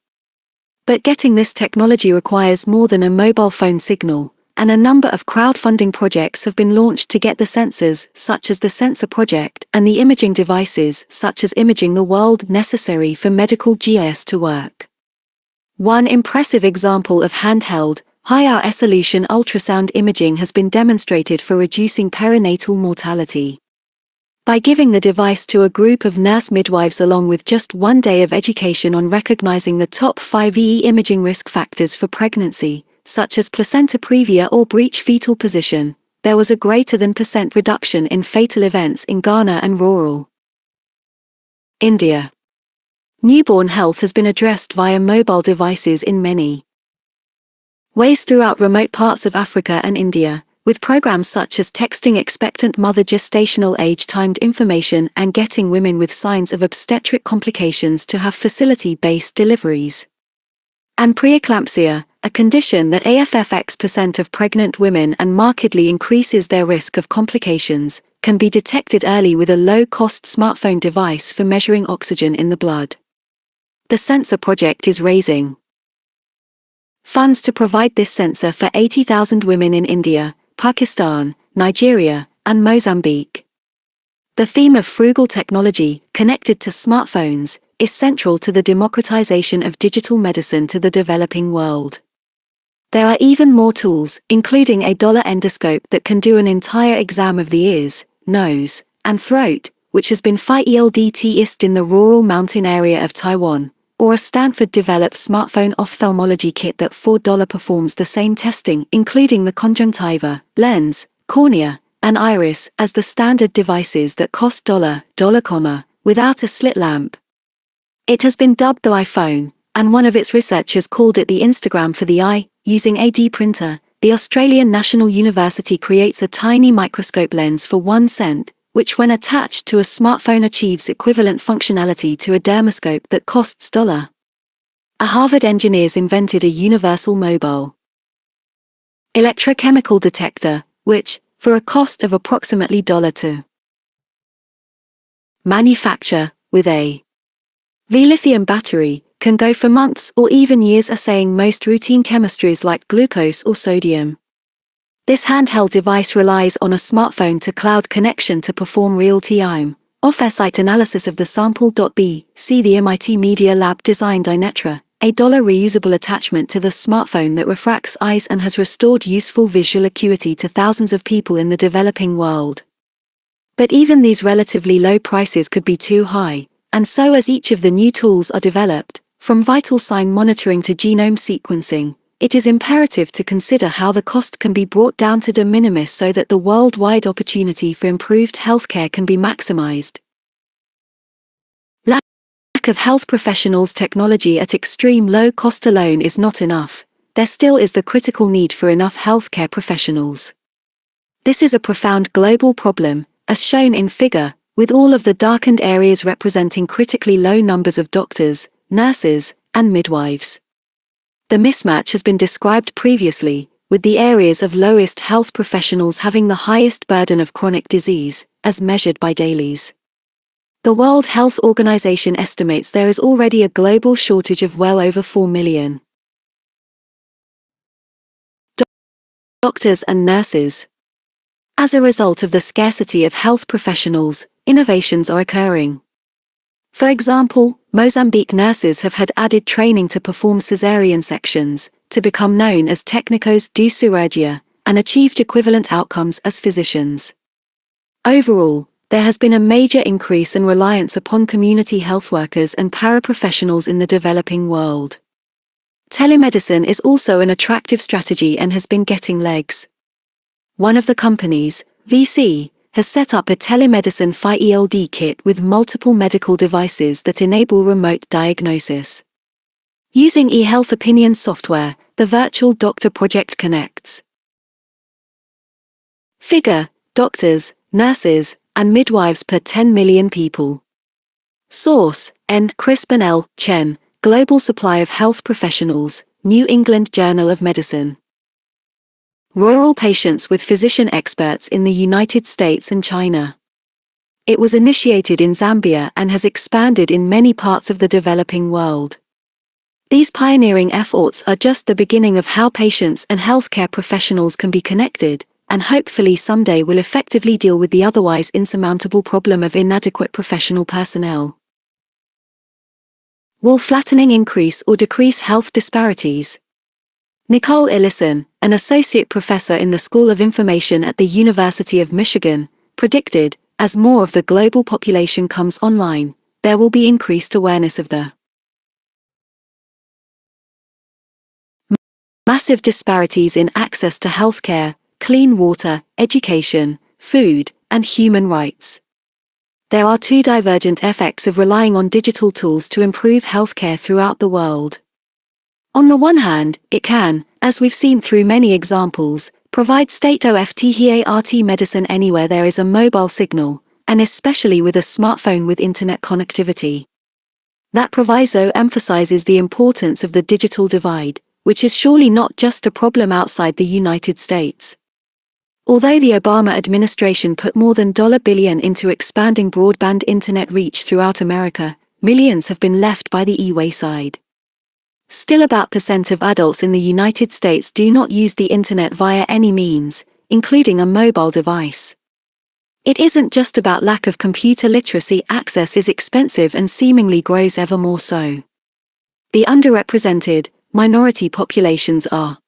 [SPEAKER 1] But getting this technology requires more than a mobile phone signal, and a number of crowdfunding projects have been launched to get the sensors, such as the Sensor Project, and the imaging devices, such as Imaging the World, necessary for medical GIS to work. One impressive example of handheld, high-resolution ultrasound imaging has been demonstrated for reducing perinatal mortality. By giving the device to a group of nurse midwives along with just 1 day of education on recognizing the top 5 imaging risk factors for pregnancy, such as placenta previa or breech fetal position, there was a greater than % reduction in fatal events in Ghana and rural India. Newborn health has been addressed via mobile devices in many ways throughout remote parts of Africa and India, with programs such as texting expectant mother gestational age-timed information and getting women with signs of obstetric complications to have facility-based deliveries. And preeclampsia, a condition that affects % of pregnant women and markedly increases their risk of complications, can be detected early with a low-cost smartphone device for measuring oxygen in the blood. The Sensor Project is raising funds to provide this sensor for 80,000 women in India, Pakistan, Nigeria, and Mozambique. The theme of frugal technology, connected to smartphones, is central to the democratization of digital medicine to the developing world. There are even more tools, including a dollar endoscope that can do an entire exam of the ears, nose, and throat, which has been fieldtest in the rural mountain area of Taiwan, or a Stanford-developed smartphone ophthalmology kit that $4 performs the same testing, including the conjunctiva, lens, cornea, and iris, as the standard devices that cost $, without a slit lamp. It has been dubbed the iPhone, and one of its researchers called it the Instagram for the eye. Using a 3D printer, the Australian National University creates a tiny microscope lens for 1 cent, which when attached to a smartphone achieves equivalent functionality to a dermoscope that costs $. A Harvard engineers invented a universal mobile electrochemical detector, which, for a cost of approximately $2 to manufacture, with a lithium battery, can go for months or even years assaying most routine chemistries like glucose or sodium. This handheld device relies on a smartphone to cloud connection to perform real-time, off-site analysis of the sample. See the MIT Media Lab designed Dynetra, a reusable attachment to the smartphone that refracts eyes and has restored useful visual acuity to thousands of people in the developing world. But even these relatively low prices could be too high, and so as each of the new tools are developed, from vital sign monitoring to genome sequencing, it is imperative to consider how the cost can be brought down to de minimis so that the worldwide opportunity for improved healthcare can be maximized. Lack of health professionals. Technology at extreme low cost alone is not enough. There still is the critical need for enough healthcare professionals. This is a profound global problem, as shown in figure, with all of the darkened areas representing critically low numbers of doctors, nurses, and midwives. The mismatch has been described previously, with the areas of lowest health professionals having the highest burden of chronic disease, as measured by dailies. The World Health Organization estimates there is already a global shortage of well over 4 million doctors and nurses. As a result of the scarcity of health professionals, innovations are occurring. For example, Mozambique nurses have had added training to perform caesarean sections, to become known as técnicos de cirurgia, and achieved equivalent outcomes as physicians. Overall, there has been a major increase in reliance upon community health workers and paraprofessionals in the developing world. Telemedicine is also an attractive strategy and has been getting legs. One of the companies, VC, has set up a telemedicine PhyELD kit with multiple medical devices that enable remote diagnosis. Using eHealth opinion software, the virtual doctor project connects figure, doctors, nurses, and midwives per 10 million people. Source, N. Crispin L. Chen, Global Supply of Health Professionals, New England Journal of Medicine. Rural patients with physician experts in the United States and China. It was initiated in Zambia and has expanded in many parts of the developing world. These pioneering efforts are just the beginning of how patients and healthcare professionals can be connected, and hopefully someday will effectively deal with the otherwise insurmountable problem of inadequate professional personnel. Will flattening increase or decrease health disparities? Nicole Illison, an associate professor in the School of Information at the University of Michigan, predicted, as more of the global population comes online, there will be increased awareness of the massive disparities in access to healthcare, clean water, education, food, and human rights. There are two divergent effects of relying on digital tools to improve healthcare throughout the world. On the one hand, it can, as we've seen through many examples, provide state-of-the-art medicine anywhere there is a mobile signal, and especially with a smartphone with internet connectivity. That proviso emphasizes the importance of the digital divide, which is surely not just a problem outside the United States. Although the Obama administration put more than $1 billion into expanding broadband internet reach throughout America, millions have been left by the wayside. Still about % of adults in the United States do not use the internet via any means, including a mobile device. It isn't just about lack of computer literacy. Access is expensive and seemingly grows ever more so. The underrepresented, minority populations are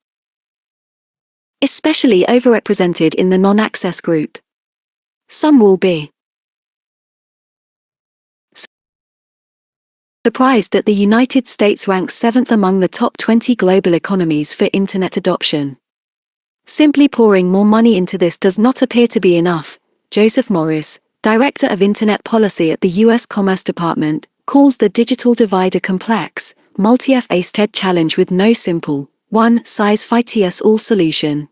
[SPEAKER 1] especially overrepresented in the non-access group. Some will be surprised that the United States ranks 7th among the top 20 global economies for internet adoption. Simply pouring more money into this does not appear to be enough. Joseph Morris, Director of Internet Policy at the U.S. Commerce Department, calls the digital divide a complex, multi-faceted challenge with no simple, one-size-fits-all solution.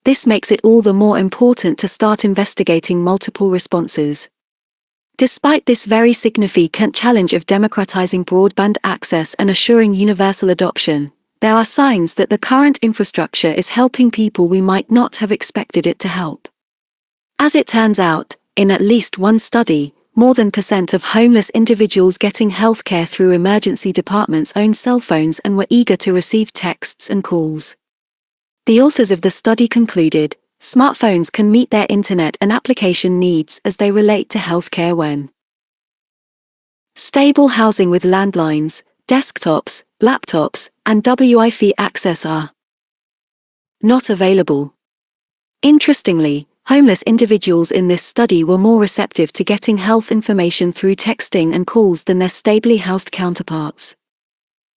[SPEAKER 1] This makes it all the more important to start investigating multiple responses. Despite this very significant challenge of democratizing broadband access and assuring universal adoption, there are signs that the current infrastructure is helping people we might not have expected it to help. As it turns out, in at least one study, more than % of homeless individuals getting healthcare through emergency departments owned cell phones and were eager to receive texts and calls. The authors of the study concluded, smartphones can meet their internet and application needs as they relate to healthcare when stable housing with landlines, desktops, laptops, and Wi-Fi access are not available. Interestingly, homeless individuals in this study were more receptive to getting health information through texting and calls than their stably housed counterparts.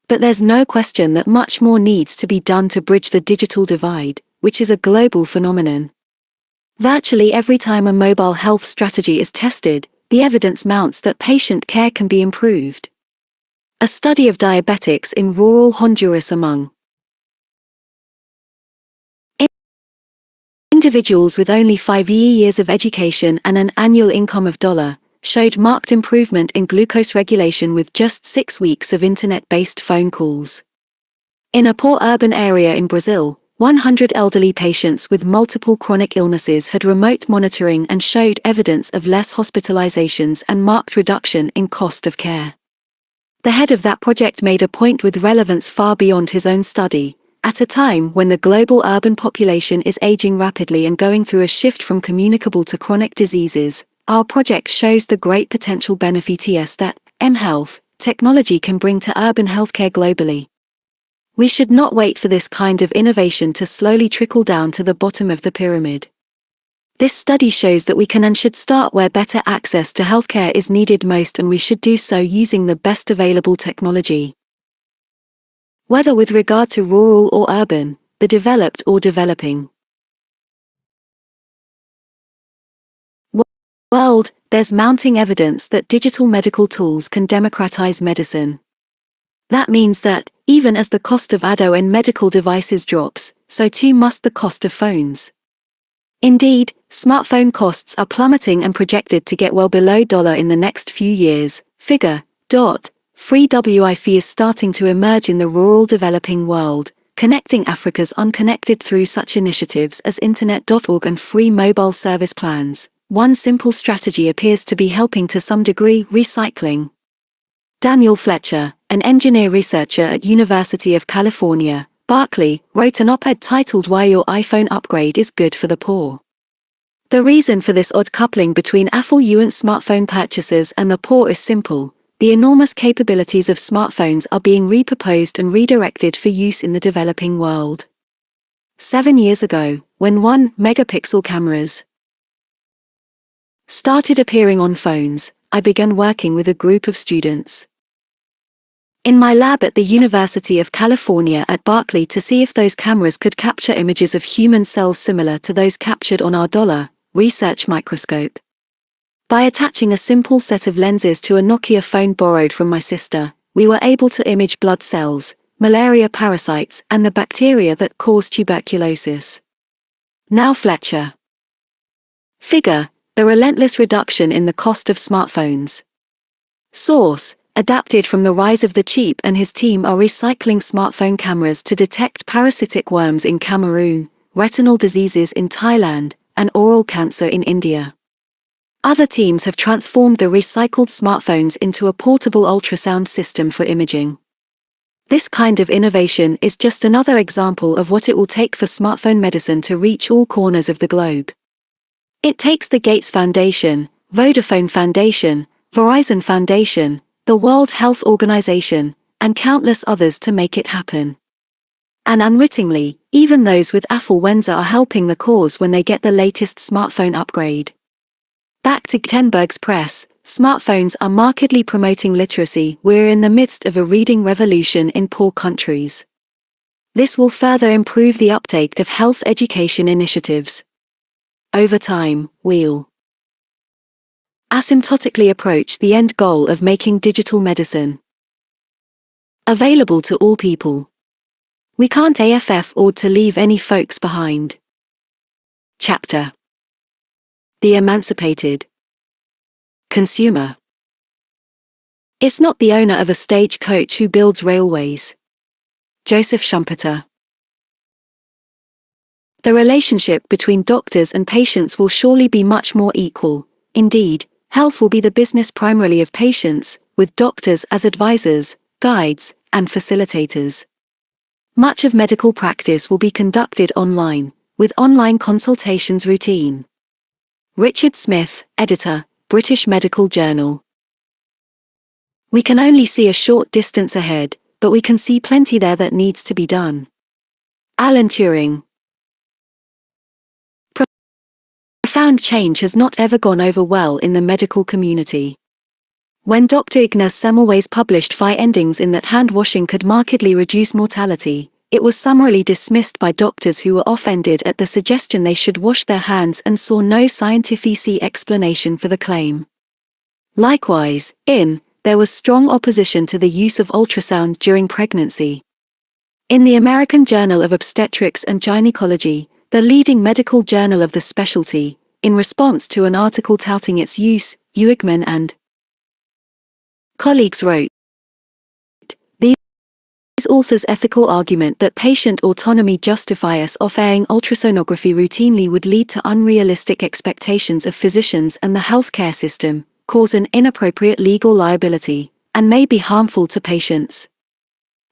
[SPEAKER 1] But there's no question that much more needs to be done to bridge the digital divide, which is a global phenomenon. Virtually every time a mobile health strategy is tested, the evidence mounts that patient care can be improved. A study of diabetics in rural Honduras among Individuals with only 5 years of education and an annual income of showed marked improvement in glucose regulation with just 6 weeks of internet-based phone calls. In a poor urban area in Brazil, 100 elderly patients with multiple chronic illnesses had remote monitoring and showed evidence of less hospitalizations and marked reduction in cost of care. The head of that project made a point with relevance far beyond his own study. At a time when the global urban population is aging rapidly and going through a shift from communicable to chronic diseases, our project shows the great potential benefits that mHealth technology can bring to urban healthcare globally. We should not wait for this kind of innovation to slowly trickle down to the bottom of the pyramid. This study shows that we can and should start where better access to healthcare is needed most, and we should do so using the best available technology. Whether with regard to rural or urban, the developed or developing world, there's mounting evidence that digital medical tools can democratize medicine. That means that, even as the cost of ADO and medical devices drops, so too must the cost of phones. Indeed, smartphone costs are plummeting and projected to get well below $1 in the next few years. Free Wi-Fi is starting to emerge in the rural developing world, connecting Africa's unconnected through such initiatives as Internet.org and free mobile service plans. One simple strategy appears to be helping to some degree: recycling. Daniel Fletcher, an engineer researcher at University of California, Berkeley, wrote an op-ed titled "Why Your iPhone Upgrade is Good for the Poor." The reason for this odd coupling between affluent smartphone purchasers and the poor is simple: the enormous capabilities of smartphones are being repurposed and redirected for use in the developing world. 7 years ago, when 1-megapixel cameras started appearing on phones, I began working with a group of students in my lab at the University of California at Berkeley to see if those cameras could capture images of human cells similar to those captured on our research microscope. By attaching a simple set of lenses to a Nokia phone borrowed from my sister, we were able to image blood cells, malaria parasites, and the bacteria that cause tuberculosis. Now Fletcher figure the relentless reduction in the cost of smartphones. Source: adapted from The Rise of the Cheap, and his team are recycling smartphone cameras to detect parasitic worms in Cameroon, retinal diseases in Thailand, and oral cancer in India. Other teams have transformed the recycled smartphones into a portable ultrasound system for imaging. This kind of innovation is just another example of what it will take for smartphone medicine to reach all corners of the globe. It takes the Gates Foundation, Vodafone Foundation, Verizon Foundation, the World Health Organization, and countless others to make it happen. And unwittingly, even those with affluenza are helping the cause when they get the latest smartphone upgrade. Back to Ketenberg's press, smartphones are markedly promoting literacy. We're in the midst of a reading revolution in poor countries. This will further improve the uptake of health education initiatives. Over time, we'll asymptotically approach the end goal of making digital medicine available to all people. We can't afford to leave any folks behind. Chapter: The Emancipated Consumer. It's not the owner of a stagecoach who builds railways. Joseph Schumpeter. The relationship between doctors and patients will surely be much more equal. Indeed, health will be the business primarily of patients, with doctors as advisors, guides, and facilitators. Much of medical practice will be conducted online, with online consultations routine. Richard Smith, editor, British Medical Journal. We can only see a short distance ahead, but we can see plenty there that needs to be done. Alan Turing. Profound change has not ever gone over well in the medical community. When Dr. Ignaz Semmelweis published findings in that hand washing could markedly reduce mortality, it was summarily dismissed by doctors who were offended at the suggestion they should wash their hands and saw no scientific explanation for the claim. Likewise, there was strong opposition to the use of ultrasound during pregnancy. In the American Journal of Obstetrics and Gynecology, the leading medical journal of the specialty, in response to an article touting its use, Uigman and colleagues wrote, these authors' ethical argument that patient autonomy justifies us off-airing ultrasonography routinely would lead to unrealistic expectations of physicians and the healthcare system, cause an inappropriate legal liability, and may be harmful to patients.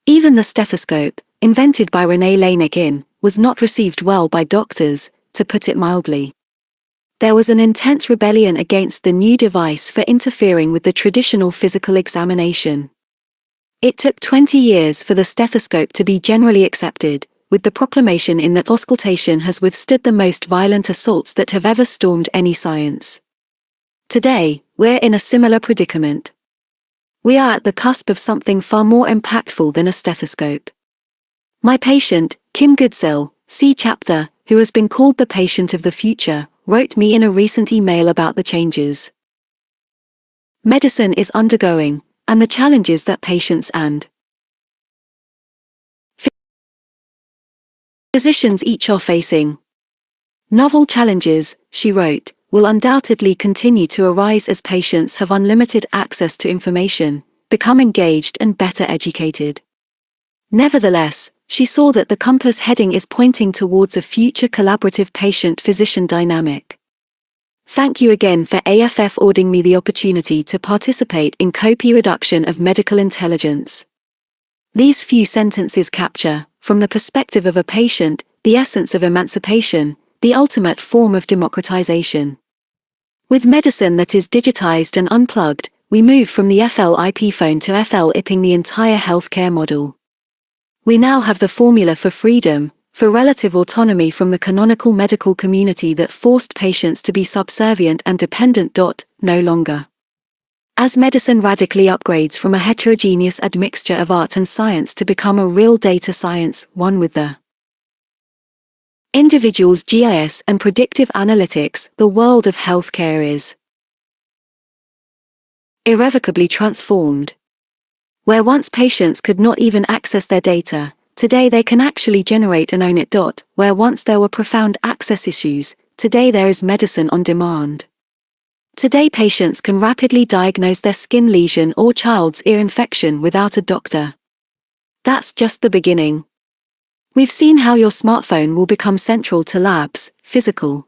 [SPEAKER 1] Even the stethoscope, invented by René Laennec was not received well by doctors, to put it mildly. There was an intense rebellion against the new device for interfering with the traditional physical examination. It took 20 years for the stethoscope to be generally accepted, with the proclamation in that auscultation has withstood the most violent assaults that have ever stormed any science. Today, we're in a similar predicament. We are at the cusp of something far more impactful than a stethoscope. My patient, Kim Goodsell, C. Chapter, who has been called the patient of the future, wrote me in a recent email about the changes medicine is undergoing, and the challenges that patients and physicians each are facing. Novel challenges, she wrote, will undoubtedly continue to arise as patients have unlimited access to information, become engaged and better educated. Nevertheless, she saw that the compass heading is pointing towards a future collaborative patient-physician dynamic. Thank you again for affording me the opportunity to participate in copy reduction of medical intelligence. These few sentences capture, from the perspective of a patient, the essence of emancipation, the ultimate form of democratization. With medicine that is digitized and unplugged, we move from the FLIP phone to FL-IPing the entire healthcare model. We now have the formula for freedom, for relative autonomy from the canonical medical community that forced patients to be subservient and dependent. No longer. As medicine radically upgrades from a heterogeneous admixture of art and science to become a real data science, one with the individual's GIS and predictive analytics, the world of healthcare is irrevocably transformed. Where once patients could not even access their data, today they can actually generate and own it. Where once there were profound access issues, today there is medicine on demand. Today patients can rapidly diagnose their skin lesion or child's ear infection without a doctor. That's just the beginning. We've seen how your smartphone will become central to labs, physical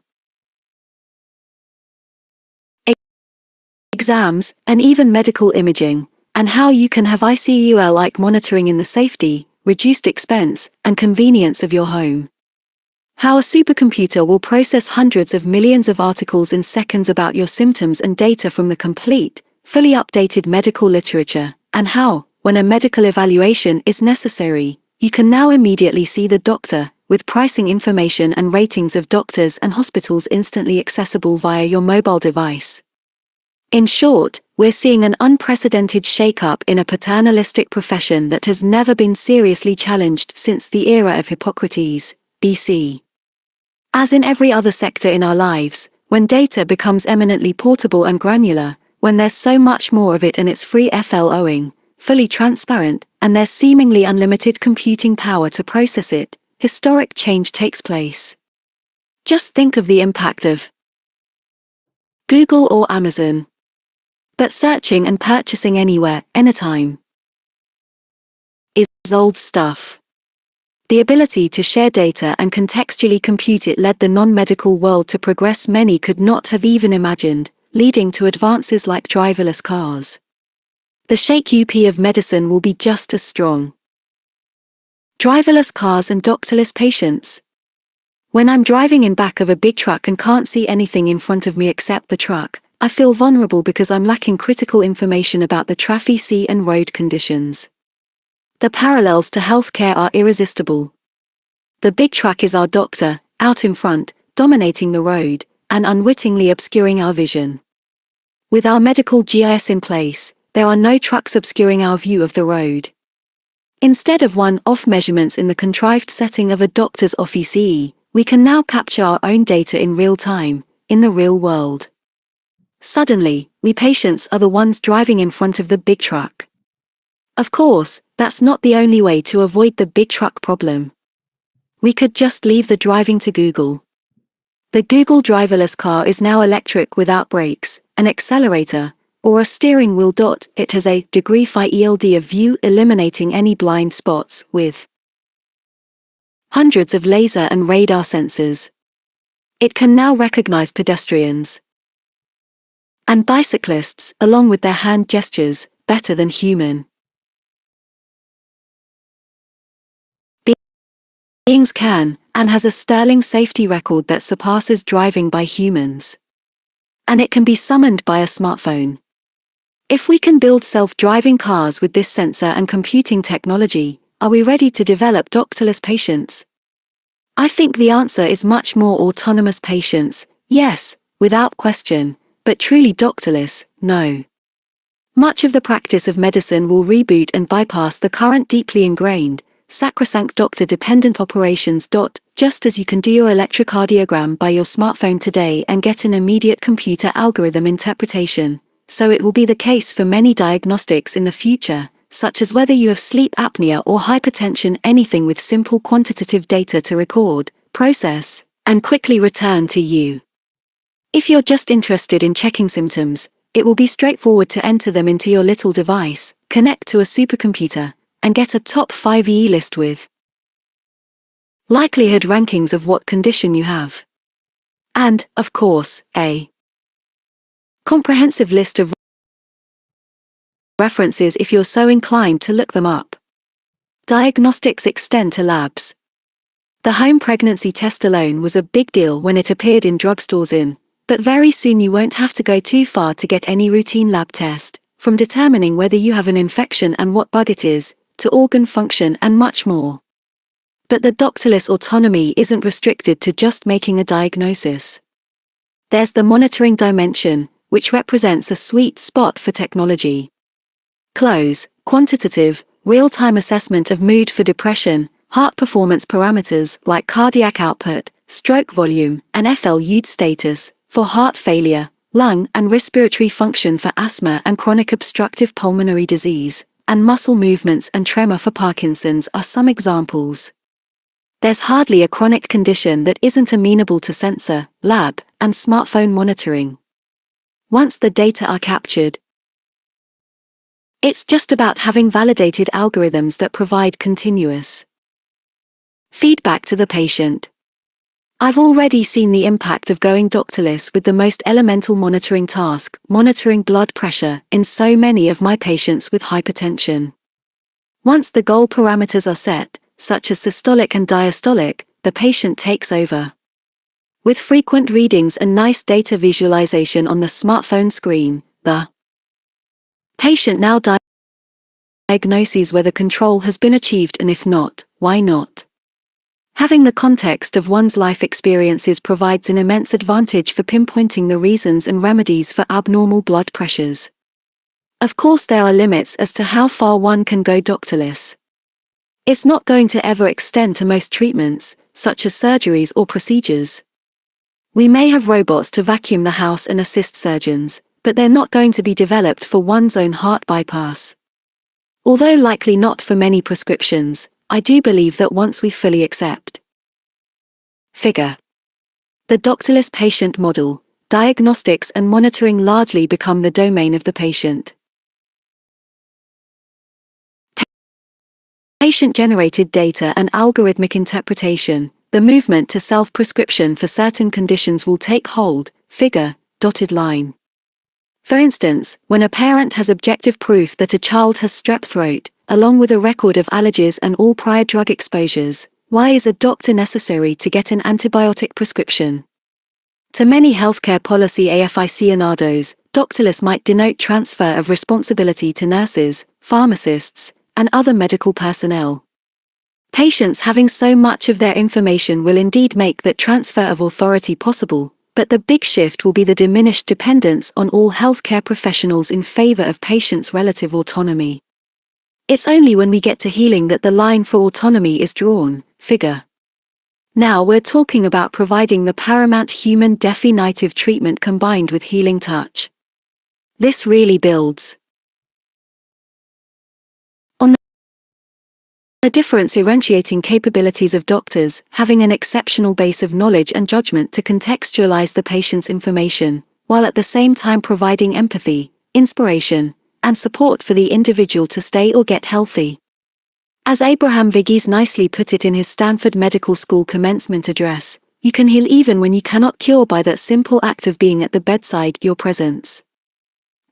[SPEAKER 1] exams, and even medical imaging, and how you can have ICU-like monitoring in the safety, reduced expense, and convenience of your home. How a supercomputer will process hundreds of millions of articles in seconds about your symptoms and data from the complete, fully updated medical literature, and how, when a medical evaluation is necessary, you can now immediately see the doctor, with pricing information and ratings of doctors and hospitals instantly accessible via your mobile device. In short, we're seeing an unprecedented shake-up in a paternalistic profession that has never been seriously challenged since the era of Hippocrates, BC. As in every other sector in our lives, when data becomes eminently portable and granular, when there's so much more of it and it's free FLOing, fully transparent, and there's seemingly unlimited computing power to process it, historic change takes place. Just think of the impact of Google or Amazon. But searching and purchasing anywhere, anytime, is old stuff. The ability to share data and contextually compute it led the non-medical world to progress many could not have even imagined, leading to advances like driverless cars. The shake-up of medicine will be just as strong. Driverless cars and doctorless patients. When I'm driving in back of a big truck and can't see anything in front of me except the truck, I feel vulnerable because I'm lacking critical information about the traffic and road conditions. The parallels to healthcare are irresistible. The big truck is our doctor, out in front, dominating the road, and unwittingly obscuring our vision. With our medical GIS in place, there are no trucks obscuring our view of the road. Instead of one-off measurements in the contrived setting of a doctor's office, we can now capture our own data in real time, in the real world. Suddenly, we patients are the ones driving in front of the big truck. Of course, that's not the only way to avoid the big truck problem. we could just leave the driving to Google. The Google driverless car is now electric without brakes, an accelerator, or a steering wheel. It has a degree field of view, eliminating any blind spots, with hundreds of laser and radar sensors. It can now recognize pedestrians and bicyclists, along with their hand gestures, better than human beings can, and has a sterling safety record that surpasses driving by humans. And it can be summoned by a smartphone. If we can build self-driving cars with this sensor and computing technology, are we ready to develop doctorless patients? I think the answer is much more autonomous patients, yes, without question, but truly doctorless, no. Much of the practice of medicine will reboot and bypass the current deeply ingrained, sacrosanct doctor-dependent operations. Just as you can do your electrocardiogram by your smartphone today and get an immediate computer algorithm interpretation, so it will be the case for many diagnostics in the future, such as whether you have sleep apnea or hypertension. Anything with simple quantitative data to record, process, and quickly return to you. If you're just interested in checking symptoms, it will be straightforward to enter them into your little device, connect to a supercomputer, and get a top 5 list with likelihood rankings of what condition you have. And, of course, a comprehensive list of references if you're so inclined to look them up. Diagnostics extend to labs. The home pregnancy test alone was a big deal when it appeared in drugstores but very soon you won't have to go too far to get any routine lab test, from determining whether you have an infection and what bug it is, to organ function and much more. But the doctorless autonomy isn't restricted to just making a diagnosis. There's the monitoring dimension, which represents a sweet spot for technology. Close, quantitative, real-time assessment of mood for depression, heart performance parameters like cardiac output, stroke volume, and FLUD status, for heart failure, lung and respiratory function for asthma and chronic obstructive pulmonary disease, and muscle movements and tremor for Parkinson's are some examples. There's hardly a chronic condition that isn't amenable to sensor, lab, and smartphone monitoring. Once the data are captured, it's just about having validated algorithms that provide continuous feedback to the patient. I've already seen the impact of going doctorless with the most elemental monitoring task, monitoring blood pressure, in so many of my patients with hypertension. Once the goal parameters are set, such as systolic and diastolic, the patient takes over. With frequent readings and nice data visualization on the smartphone screen, the patient now diagnoses whether control has been achieved, and if not, why not. Having the context of one's life experiences provides an immense advantage for pinpointing the reasons and remedies for abnormal blood pressures. Of course, there are limits as to how far one can go doctorless. It's not going to ever extend to most treatments, such as surgeries or procedures. We may have robots to vacuum the house and assist surgeons, but they're not going to be developed for one's own heart bypass. Although likely not for many prescriptions, I do believe that once we fully accept figure the doctorless patient model, diagnostics and monitoring largely become the domain of the patient. Patient-generated data and algorithmic interpretation, the movement to self-prescription for certain conditions will take hold, figure, dotted line. For instance, when a parent has objective proof that a child has strep throat, along with a record of allergies and all prior drug exposures, why is a doctor necessary to get an antibiotic prescription? To many healthcare policy aficionados, doctorless might denote transfer of responsibility to nurses, pharmacists, and other medical personnel. Patients having so much of their information will indeed make that transfer of authority possible, but the big shift will be the diminished dependence on all healthcare professionals in favor of patients' relative autonomy. It's only when we get to healing that the line for autonomy is drawn, figure. Now we're talking about providing the paramount human definitive treatment combined with healing touch. This really builds on The differentiating capabilities of doctors, having an exceptional base of knowledge and judgment to contextualize the patient's information, while at the same time providing empathy, inspiration, and support for the individual to stay or get healthy. As Abraham Viggies nicely put it in his Stanford Medical School commencement address, you can heal even when you cannot cure by that simple act of being at the bedside, your presence.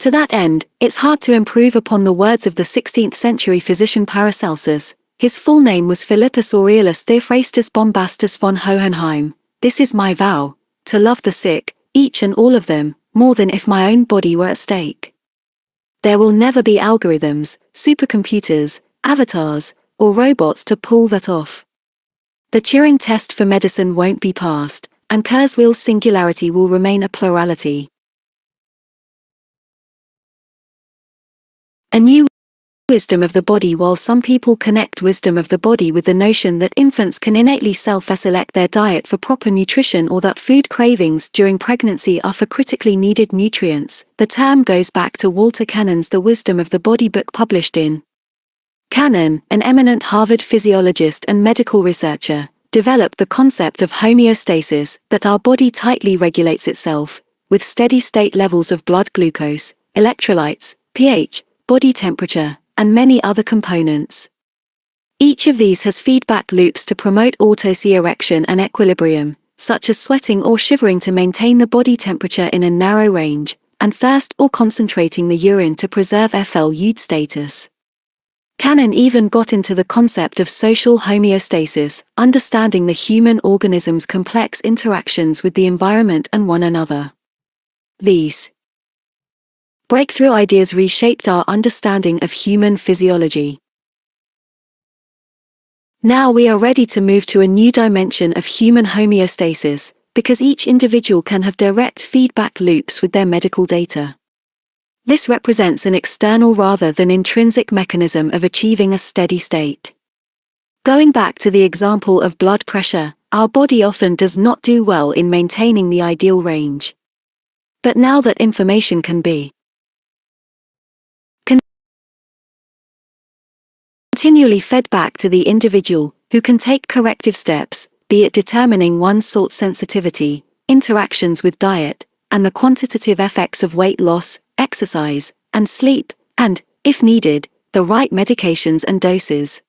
[SPEAKER 1] To that end, it's hard to improve upon the words of the 16th century physician Paracelsus. His full name was Philippus Aurelius Theophrastus Bombastus von Hohenheim. This is my vow, to love the sick, each and all of them, more than if my own body were at stake. There will never be algorithms, supercomputers, avatars, or robots to pull that off. The Turing test for medicine won't be passed, and Kurzweil's singularity will remain a plurality. A new wisdom of the body. While some people connect wisdom of the body with the notion that infants can innately self-select their diet for proper nutrition or that food cravings during pregnancy are for critically needed nutrients, the term goes back to Walter Cannon's The Wisdom of the Body book published in. Cannon, an eminent Harvard physiologist and medical researcher, developed the concept of homeostasis, that our body tightly regulates itself, with steady-state levels of blood glucose, electrolytes, pH, body temperature, and many other components. Each of these has feedback loops to promote autoerection and equilibrium, such as sweating or shivering to maintain the body temperature in a narrow range, and thirst or concentrating the urine to preserve FLUD status. Cannon even got into the concept of social homeostasis, understanding the human organism's complex interactions with the environment and one another. These breakthrough ideas reshaped our understanding of human physiology. Now we are ready to move to a new dimension of human homeostasis, because each individual can have direct feedback loops with their medical data. This represents an external rather than intrinsic mechanism of achieving a steady state. Going back to the example of blood pressure, our body often does not do well in maintaining the ideal range. But now that information can be continually fed back to the individual, who can take corrective steps, be it determining one's salt sensitivity, interactions with diet, and the quantitative effects of weight loss, exercise, and sleep, and, if needed, the right medications and doses.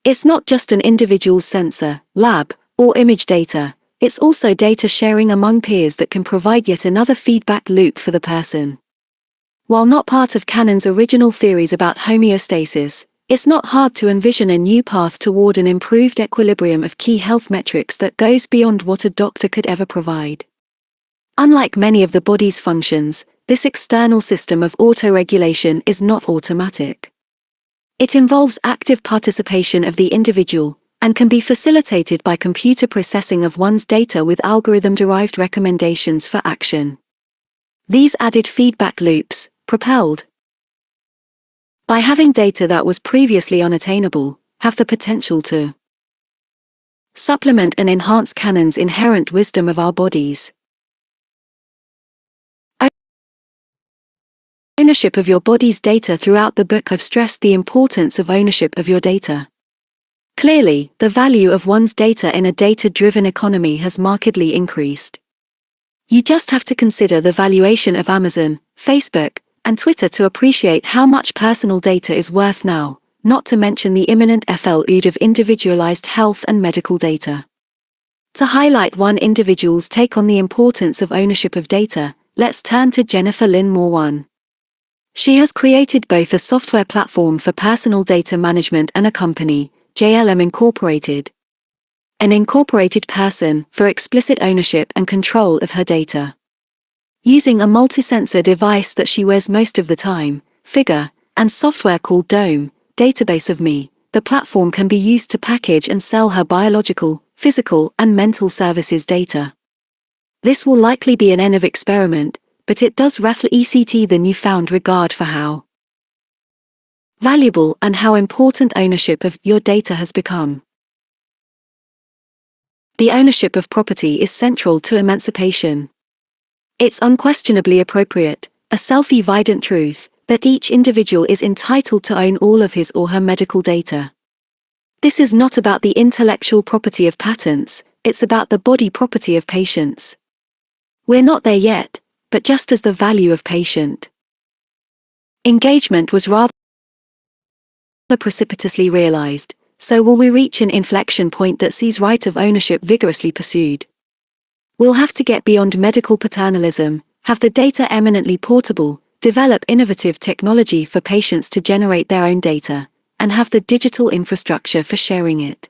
[SPEAKER 1] It's not just an individual's sensor, lab, or image data, it's also data sharing among peers that can provide yet another feedback loop for the person. While not part of Cannon's original theories about homeostasis, it's not hard to envision a new path toward an improved equilibrium of key health metrics that goes beyond what a doctor could ever provide. Unlike many of the body's functions, this external system of autoregulation is not automatic. It involves active participation of the individual, and can be facilitated by computer processing of one's data with algorithm-derived recommendations for action. These added feedback loops, propelled by having data that was previously unattainable, have the potential to supplement and enhance Cannon's inherent wisdom of our bodies. Ownership of your body's data. Throughout the book I've stressed the importance of ownership of your data. Clearly, the value of one's data in a data-driven economy has markedly increased. You just have to consider the valuation of Amazon, Facebook, and Twitter to appreciate how much personal data is worth now, not to mention the imminent FLUD of individualized health and medical data. To highlight one individual's take on the importance of ownership of data, let's turn to Jennifer Lynn Moore. She has created both a software platform for personal data management and a company, JLM Incorporated, an incorporated person, for explicit ownership and control of her data. Using a multi-sensor device that she wears most of the time, Figure, and software called Dome, Database of Me, the platform can be used to package and sell her biological, physical, and mental services data. This will likely be an end of experiment, but it does reflect the newfound regard for how valuable and how important ownership of your data has become. The ownership of property is central to emancipation. It's unquestionably appropriate, a self-evident truth, that each individual is entitled to own all of his or her medical data. This is not about the intellectual property of patents, it's about the body property of patients. We're not there yet, but just as the value of patient engagement was rather precipitously realized, so will we reach an inflection point that sees right of ownership vigorously pursued. We'll have to get beyond medical paternalism, have the data eminently portable, develop innovative technology for patients to generate their own data, and have the digital infrastructure for sharing it.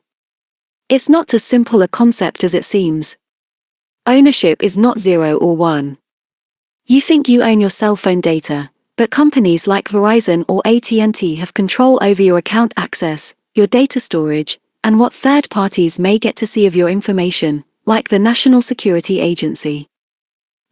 [SPEAKER 1] It's not as simple a concept as it seems. Ownership is not 0 or 1. You think you own your cell phone data, but companies like Verizon or AT&T have control over your account access, your data storage, and what third parties may get to see of your information, like the National Security Agency.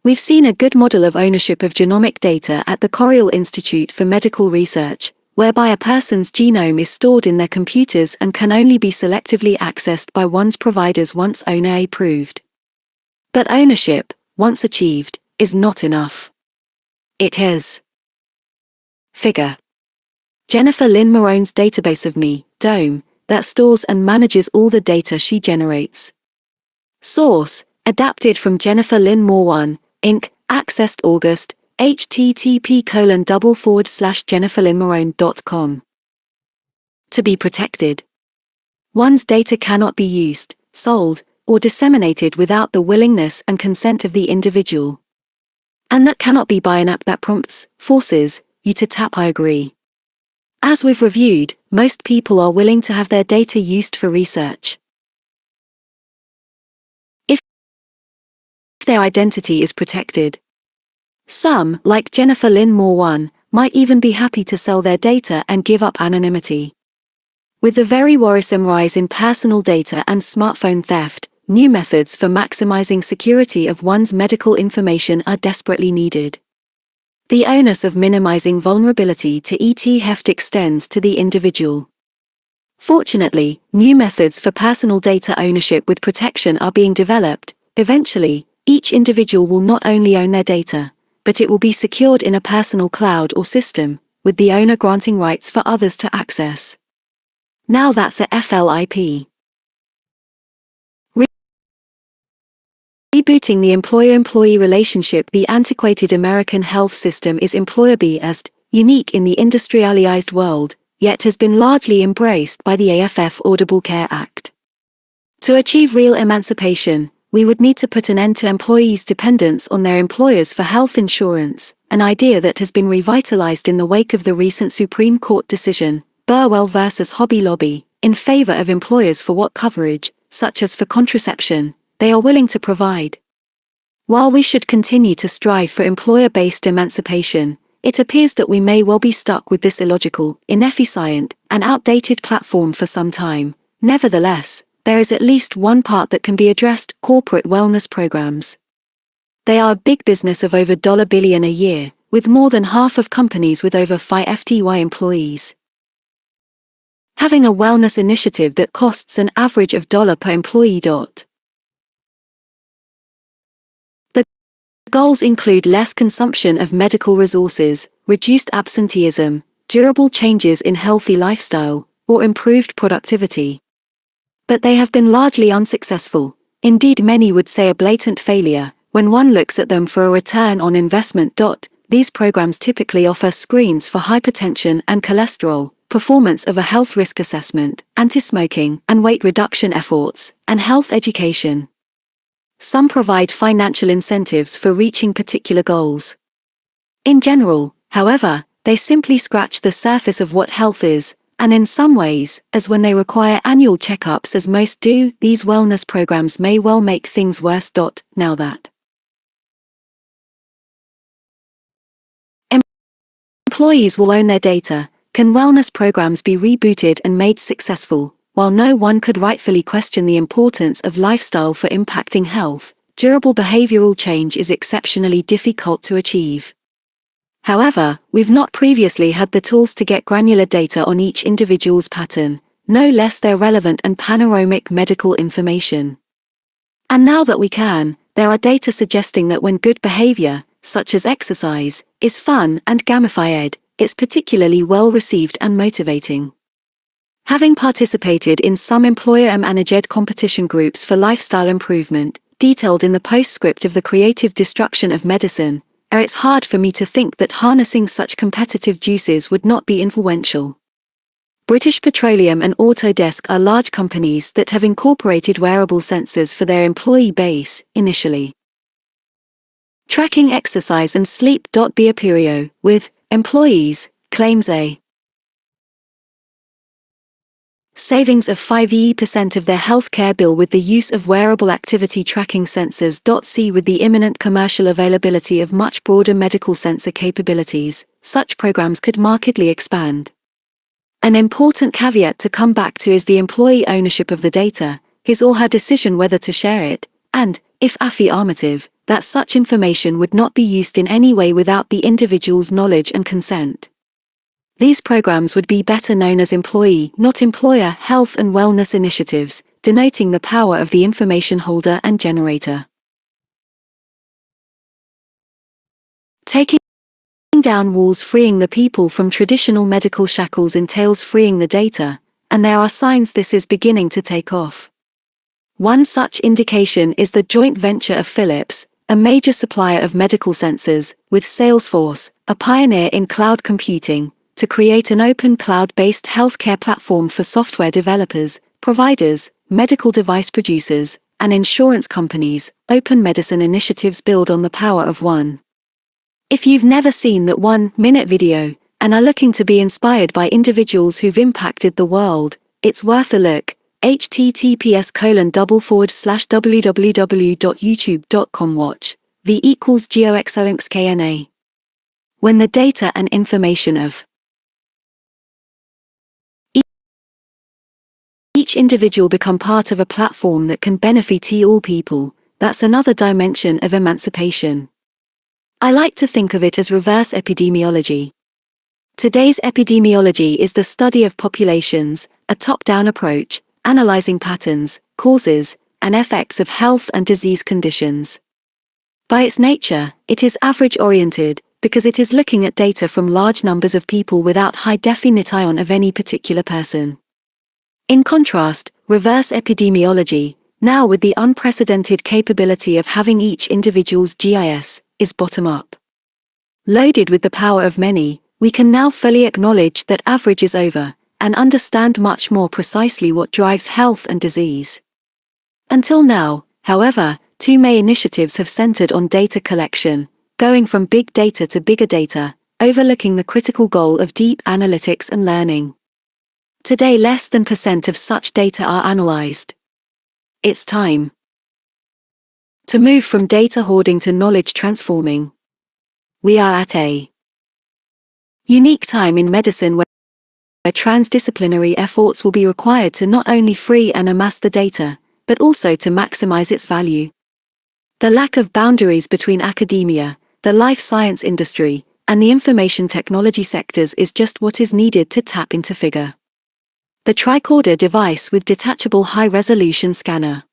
[SPEAKER 1] We've seen a good model of ownership of genomic data at the Coriell Institute for Medical Research, whereby a person's genome is stored in their computers and can only be selectively accessed by one's providers once owner approved. But ownership, once achieved, is not enough. It is. Figure. Jennifer Lynn Marone's database of me, DOME, that stores and manages all the data she generates. Source, adapted from Jennifer Lynn Moore 1, Inc., accessed August, http://jenniferlynnmarone.com. To be protected. One's data cannot be used, sold, or disseminated without the willingness and consent of the individual. And that cannot be by an app that forces you to tap I agree. As we've reviewed, most people are willing to have their data used for research. If their identity is protected. Some, like Jennifer Lynn Moore 1, might even be happy to sell their data and give up anonymity. With the very worrisome rise in personal data and smartphone theft, new methods for maximizing security of one's medical information are desperately needed. The onus of minimizing vulnerability to ET heft extends to the individual. Fortunately, new methods for personal data ownership with protection are being developed. Eventually, each individual will not only own their data, but it will be secured in a personal cloud or system, with the owner granting rights for others to access. Now that's a FLIP. Rebooting the employer-employee relationship. The antiquated American health system is employer-biased, unique in the industrialized world, yet has been largely embraced by the AFF Affordable Care Act. To achieve real emancipation, we would need to put an end to employees' dependence on their employers for health insurance, an idea that has been revitalized in the wake of the recent Supreme Court decision, Burwell versus Hobby Lobby, in favor of employers for what coverage, such as for contraception, they are willing to provide. While we should continue to strive for employer-based emancipation, it appears that we may well be stuck with this illogical, inefficient, and outdated platform for some time. Nevertheless, there is at least one part that can be addressed: corporate wellness programs. They are a big business of over $1 billion a year, with more than half of companies with over 5 FTY employees. Having a wellness initiative that costs an average of $1 per employee. The goals include less consumption of medical resources, reduced absenteeism, durable changes in healthy lifestyle, or improved productivity. But they have been largely unsuccessful, indeed many would say a blatant failure, when one looks at them for a return on investment. These programs typically offer screens for hypertension and cholesterol, performance of a health risk assessment, anti-smoking and weight reduction efforts, and health education. Some provide financial incentives for reaching particular goals. In general, however, they simply scratch the surface of what health is, and in some ways, as when they require annual checkups as most do, these wellness programs may well make things worse. Now that employees will own their data, can wellness programs be rebooted and made successful? While no one could rightfully question the importance of lifestyle for impacting health, durable behavioral change is exceptionally difficult to achieve. However, we've not previously had the tools to get granular data on each individual's pattern, no less their relevant and panoramic medical information. And now that we can, there are data suggesting that when good behavior, such as exercise, is fun and gamified, it's particularly well received and motivating. Having participated in some employer-managed competition groups for lifestyle improvement, detailed in the postscript of the creative destruction of medicine, it's hard for me to think that harnessing such competitive juices would not be influential. British Petroleum and Autodesk are large companies that have incorporated wearable sensors for their employee base, initially. Tracking exercise and sleep. Biapurio, with employees, claims a savings of 5% of their healthcare bill with the use of wearable activity tracking sensors. C. With the imminent commercial availability of much broader medical sensor capabilities, such programs could markedly expand. An important caveat to come back to is the employee ownership of the data, his or her decision whether to share it, and, if affirmative, that such information would not be used in any way without the individual's knowledge and consent. These programs would be better known as employee, not employer, health and wellness initiatives, denoting the power of the information holder and generator. Taking down walls. Freeing the people from traditional medical shackles entails freeing the data, and there are signs this is beginning to take off. One such indication is the joint venture of Philips, a major supplier of medical sensors, with Salesforce, a pioneer in cloud computing, to create an open cloud-based healthcare platform for software developers, providers, medical device producers, and insurance companies. Open medicine initiatives build on the power of one. If you've never seen that 1-minute video, and are looking to be inspired by individuals who've impacted the world, it's worth a look. https://www.youtube.com watch, v=GOXOXKNA. When the data and information of each individual become part of a platform that can benefit all people, that's another dimension of emancipation. I like to think of it as reverse epidemiology. Today's epidemiology is the study of populations, a top-down approach, analyzing patterns, causes, and effects of health and disease conditions. By its nature, it is average-oriented, because it is looking at data from large numbers of people without high definition of any particular person. In contrast, reverse epidemiology, now with the unprecedented capability of having each individual's GIS, is bottom-up. Loaded with the power of many, we can now fully acknowledge that average is over, and understand much more precisely what drives health and disease. Until now, however, two main initiatives have centered on data collection, going from big data to bigger data, overlooking the critical goal of deep analytics and learning. Today less than % of such data are analyzed. It's time to move from data hoarding to knowledge transforming. We are at a unique time in medicine where transdisciplinary efforts will be required to not only free and amass the data, but also to maximize its value. The lack of boundaries between academia, the life science industry, and the information technology sectors is just what is needed to tap into figure. The tricorder device with detachable high-resolution scanner.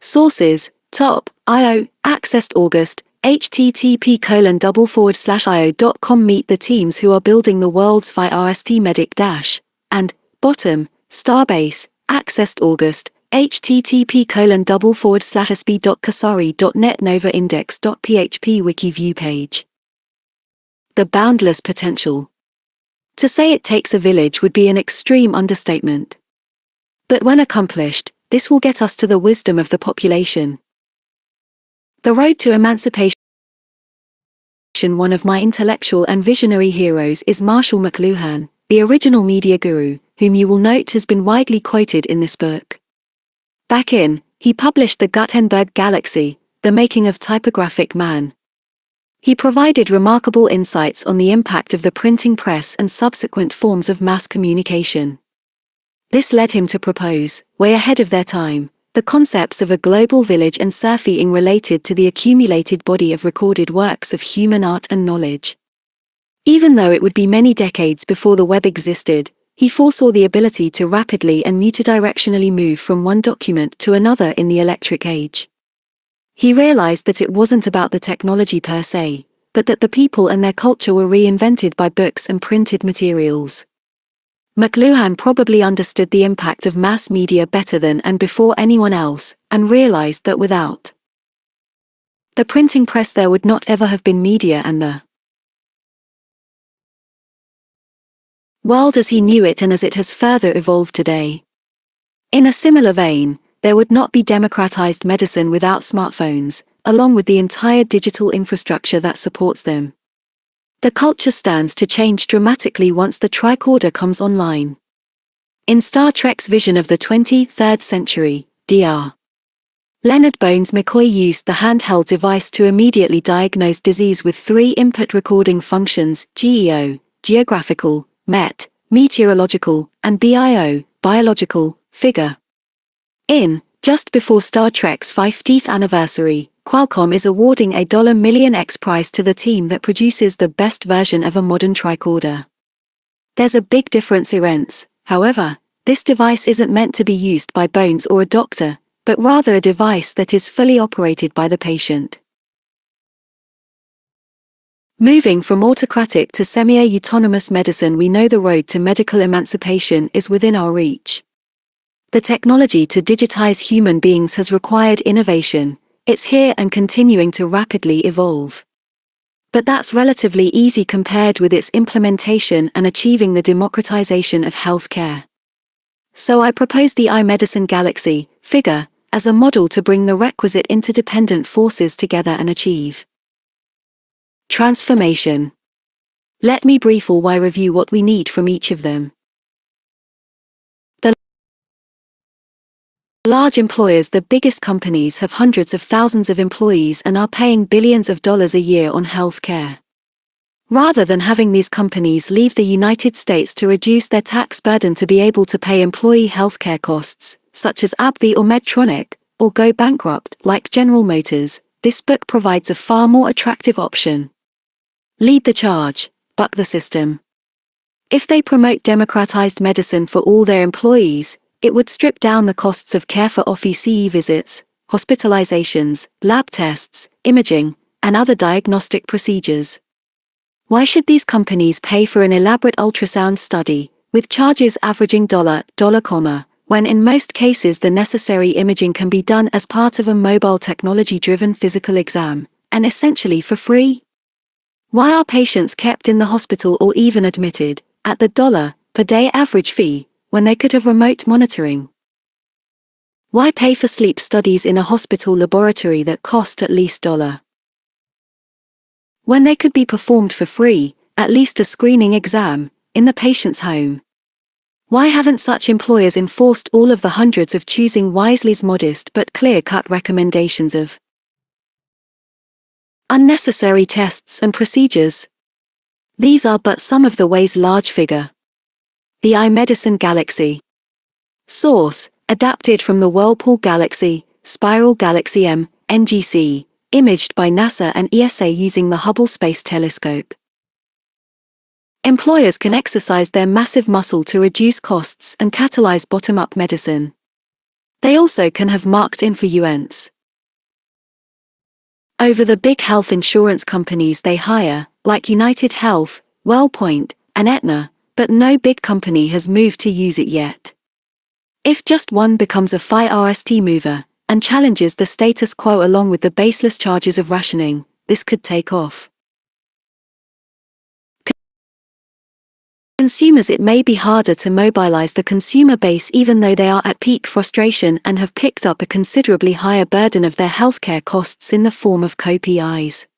[SPEAKER 1] Sources: Top.io, accessed August, http://io.com. Meet the teams who are building the world's Arvd Medic Dash, and, bottom, Starbase, accessed August, http://sb.kasari.net novaindex.php wiki view page. The boundless potential. To say it takes a village would be an extreme understatement. But when accomplished, this will get us to the wisdom of the population. The road to emancipation. One of my intellectual and visionary heroes is Marshall McLuhan, the original media guru, whom you will note has been widely quoted in this book. Back in, he published The Guttenberg Galaxy, The Making of Typographic Man. He provided remarkable insights on the impact of the printing press and subsequent forms of mass communication. This led him to propose, way ahead of their time, the concepts of a global village and surveying related to the accumulated body of recorded works of human art and knowledge. Even though it would be many decades before the web existed, he foresaw the ability to rapidly and multidirectionally move from one document to another in the electric age. He realized that it wasn't about the technology per se, but that the people and their culture were reinvented by books and printed materials. McLuhan probably understood the impact of mass media better than and before anyone else, and realized that without the printing press there would not ever have been media and the world as he knew it and as it has further evolved today. In a similar vein, there would not be democratized medicine without smartphones, along with the entire digital infrastructure that supports them. The culture stands to change dramatically once the tricorder comes online. In Star Trek's vision of the 23rd century, Dr. Leonard Bones McCoy used the handheld device to immediately diagnose disease with 3 input recording functions: GEO, geographical, MET, meteorological, and BIO, biological, figure. Just before Star Trek's 50th anniversary, Qualcomm is awarding a $1 million prize to the team that produces the best version of a modern tricorder. There's a big difference. However, this device isn't meant to be used by Bones or a doctor, but rather a device that is fully operated by the patient. Moving from autocratic to semi-autonomous medicine, we know the road to medical emancipation is within our reach. The technology to digitize human beings has required innovation. It's here and continuing to rapidly evolve. But that's relatively easy compared with its implementation and achieving the democratization of healthcare. So I propose the iMedicine Galaxy figure as a model to bring the requisite interdependent forces together and achieve transformation. Let me briefly review what we need from each of them. Large employers, the biggest companies, have hundreds of thousands of employees and are paying billions of dollars a year on health care. Rather than having these companies leave the United States to reduce their tax burden to be able to pay employee healthcare costs, such as Arvd or Medtronic, or go bankrupt, like General Motors, this book provides a far more attractive option. Lead the charge, buck the system. If they promote democratized medicine for all their employees, it would strip down the costs of care for office visits, hospitalizations, lab tests, imaging, and other diagnostic procedures. Why should these companies pay for an elaborate ultrasound study, with charges averaging $, when in most cases the necessary imaging can be done as part of a mobile technology-driven physical exam, and essentially for free? Why are patients kept in the hospital or even admitted, at the $1 per day average fee, when they could have remote monitoring? Why pay for sleep studies in a hospital laboratory that cost at least $1, when they could be performed for free, at least a screening exam, in the patient's home? Why haven't such employers enforced all of the hundreds of Choosing Wisely's modest but clear-cut recommendations of unnecessary tests and procedures? These are but some of the ways large figure. The iMedicine Galaxy. Source: adapted from the Whirlpool Galaxy, Spiral Galaxy M, NGC, imaged by NASA and ESA using the Hubble Space Telescope. Employers can exercise their massive muscle to reduce costs and catalyze bottom-up medicine. They also can have marked influence over the big health insurance companies they hire, like United Health, WellPoint, and Aetna, but no big company has moved to use it yet. If just one becomes a first mover, and challenges the status quo along with the baseless charges of rationing, this could take off. Consumers: it may be harder to mobilize the consumer base even though they are at peak frustration and have picked up a considerably higher burden of their healthcare costs in the form of co-PIs.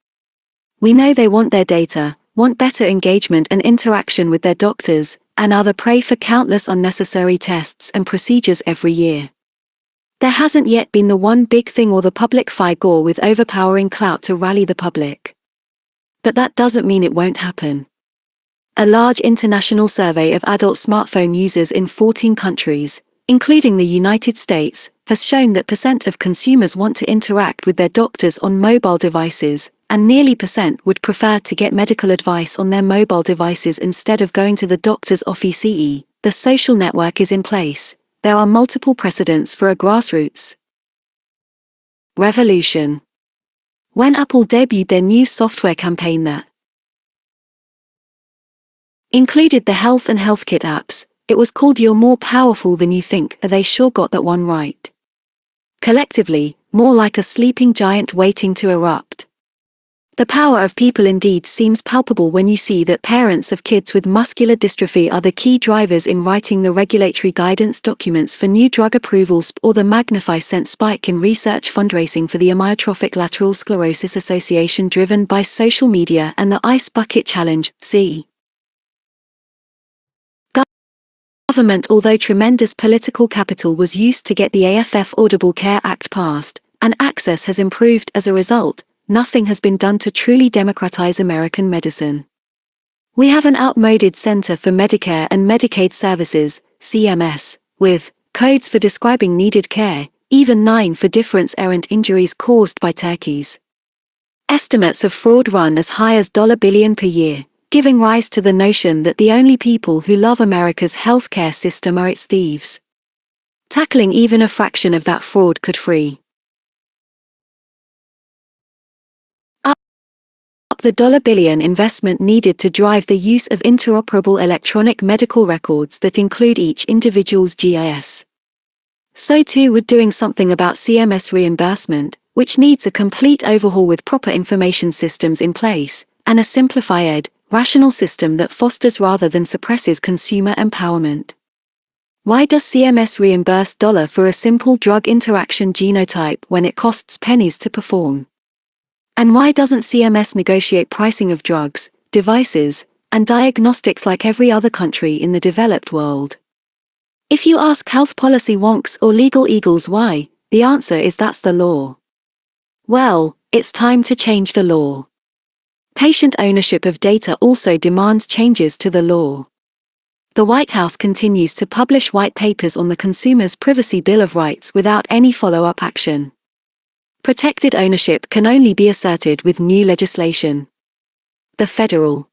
[SPEAKER 1] We know they want their data, want better engagement and interaction with their doctors, and are the prey for countless unnecessary tests and procedures every year. There hasn't yet been the one big thing or the public figure with overpowering clout to rally the public. But that doesn't mean it won't happen. A large international survey of adult smartphone users in 14 countries, including the United States, has shown that % of consumers want to interact with their doctors on mobile devices, and nearly % would prefer to get medical advice on their mobile devices instead of going to the doctor's office. The social network is in place. There are multiple precedents for a grassroots revolution. When Apple debuted their new software campaign that included the Health and HealthKit apps, It was called You're More Powerful Than You Think, and they sure got that one right. Collectively, more like a sleeping giant waiting to erupt. The power of people indeed seems palpable when you see that parents of kids with muscular dystrophy are the key drivers in writing the regulatory guidance documents for new drug approvals, or the magnificent spike in research fundraising for the Amyotrophic Lateral Sclerosis Association driven by social media and the Ice Bucket Challenge. See government. Although tremendous political capital was used to get the AFF Affordable Care Act passed, and access has improved as a result, nothing has been done to truly democratize American medicine. We have an outmoded Center for Medicare and Medicaid Services, CMS, with codes for describing needed care, even 9 for different errant injuries caused by turkeys. Estimates of fraud run as high as $1 billion per year, giving rise to the notion that the only people who love America's healthcare system are its thieves. Tackling even a fraction of that fraud could free the $1 billion investment needed to drive the use of interoperable electronic medical records that include each individual's GIS. So too would doing something about CMS reimbursement, which needs a complete overhaul with proper information systems in place, and a simplified, rational system that fosters rather than suppresses consumer empowerment. Why does CMS reimburse $ for a simple drug interaction genotype when it costs pennies to perform? And why doesn't CMS negotiate pricing of drugs, devices, and diagnostics like every other country in the developed world? If you ask health policy wonks or legal eagles why, the answer is that's the law. Well, it's time to change the law. Patient ownership of data also demands changes to the law. The White House continues to publish white papers on the Consumer's Privacy Bill of Rights without any follow-up action. Protected ownership can only be asserted with new legislation. The Federal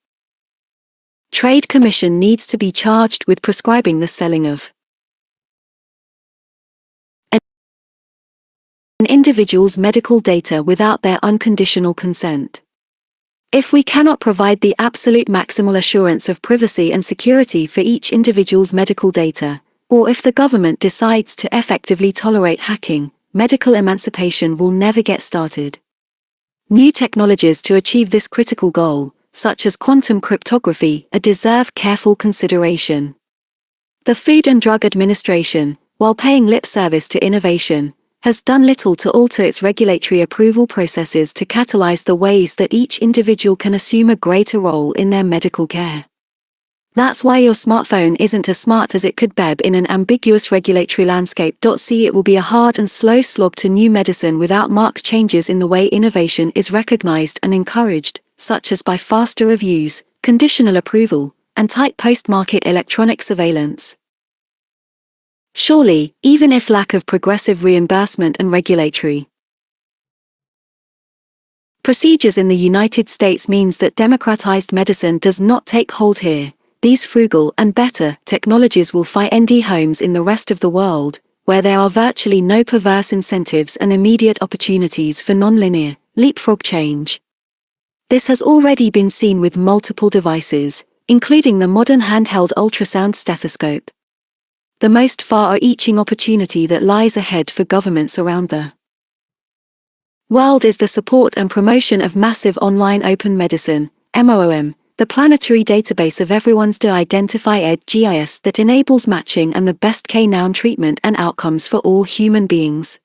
[SPEAKER 1] Trade Commission needs to be charged with prescribing the selling of an individual's medical data without their unconditional consent. If we cannot provide the absolute maximal assurance of privacy and security for each individual's medical data, or if the government decides to effectively tolerate hacking, medical emancipation will never get started. New technologies to achieve this critical goal, such as quantum cryptography, deserve careful consideration. The Food and Drug Administration, while paying lip service to innovation, has done little to alter its regulatory approval processes to catalyze the ways that each individual can assume a greater role in their medical care. That's why your smartphone isn't as smart as it could be in an ambiguous regulatory landscape. See, it will be a hard and slow slog to new medicine without marked changes in the way innovation is recognized and encouraged, such as by faster reviews, conditional approval, and tight post-market electronic surveillance. Surely, even if lack of progressive reimbursement and regulatory procedures in the United States means that democratized medicine does not take hold here, these frugal and better technologies will find homes in the rest of the world, where there are virtually no perverse incentives and immediate opportunities for nonlinear, leapfrog change. This has already been seen with multiple devices, including the modern handheld ultrasound stethoscope. The most far-reaching opportunity that lies ahead for governments around the world is the support and promotion of massive online open medicine, MOOM, the planetary database of everyone's identified GIS that enables matching and the best K-noun treatment and outcomes for all human beings.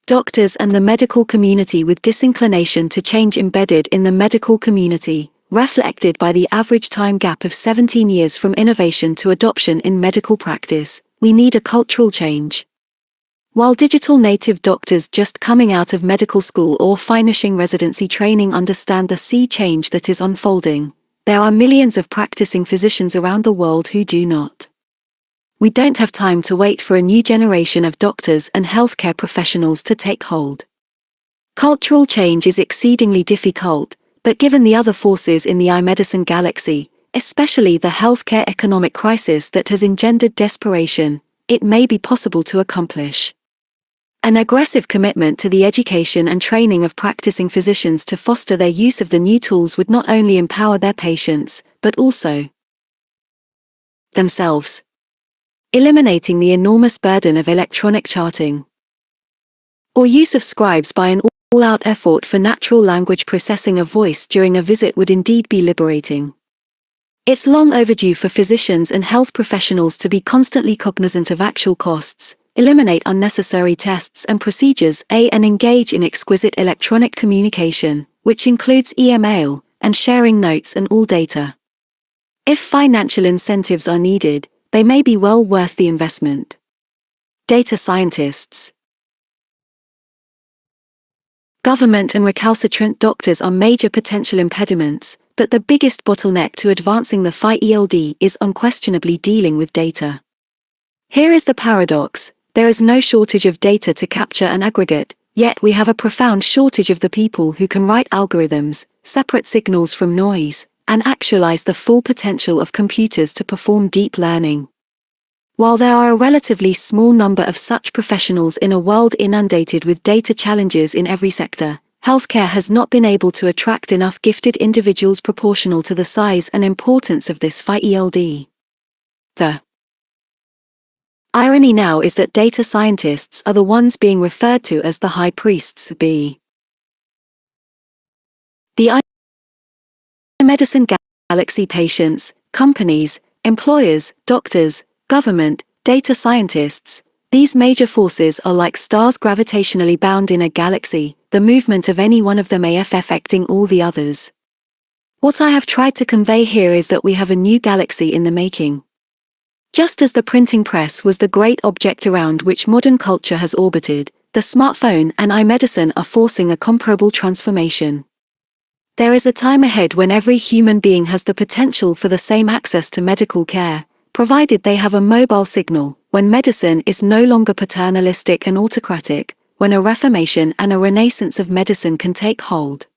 [SPEAKER 1] Doctors and the medical community with disinclination to change embedded in the medical community, reflected by the average time gap of 17 years from innovation to adoption in medical practice. We need a cultural change. While digital native doctors just coming out of medical school or finishing residency training understand the sea change that is unfolding, there are millions of practicing physicians around the world who do not. We don't have time to wait for a new generation of doctors and healthcare professionals to take hold. Cultural change is exceedingly difficult, but given the other forces in the iMedicine galaxy, especially the healthcare economic crisis that has engendered desperation, it may be possible to accomplish. An aggressive commitment to the education and training of practicing physicians to foster their use of the new tools would not only empower their patients, but also themselves, eliminating the enormous burden of electronic charting or use of scribes. By an all-out effort for natural language processing of voice during a visit would indeed be liberating. It's long overdue for physicians and health professionals to be constantly cognizant of actual costs, eliminate unnecessary tests and procedures, and engage in exquisite electronic communication, which includes e-mail, and sharing notes and all data. If financial incentives are needed, they may be well worth the investment. Data scientists. Government and recalcitrant doctors are major potential impediments, but the biggest bottleneck to advancing the fight is unquestionably dealing with data. Here is the paradox. There is no shortage of data to capture and aggregate, yet we have a profound shortage of the people who can write algorithms, separate signals from noise, and actualize the full potential of computers to perform deep learning. While there are a relatively small number of such professionals in a world inundated with data challenges in every sector, healthcare has not been able to attract enough gifted individuals proportional to the size and importance of this fight. The irony now is that data scientists are the ones being referred to as the high priests. The medicine galaxy: patients, companies, employers, doctors, government, data scientists. These major forces are like stars gravitationally bound in a galaxy. The movement of any one of them affecting all the others. What I have tried to convey here is that we have a new galaxy in the making. Just as the printing press was the great object around which modern culture has orbited, the smartphone and iMedicine are forcing a comparable transformation. There is a time ahead when every human being has the potential for the same access to medical care, provided they have a mobile signal, when medicine is no longer paternalistic and autocratic, when a reformation and a renaissance of medicine can take hold.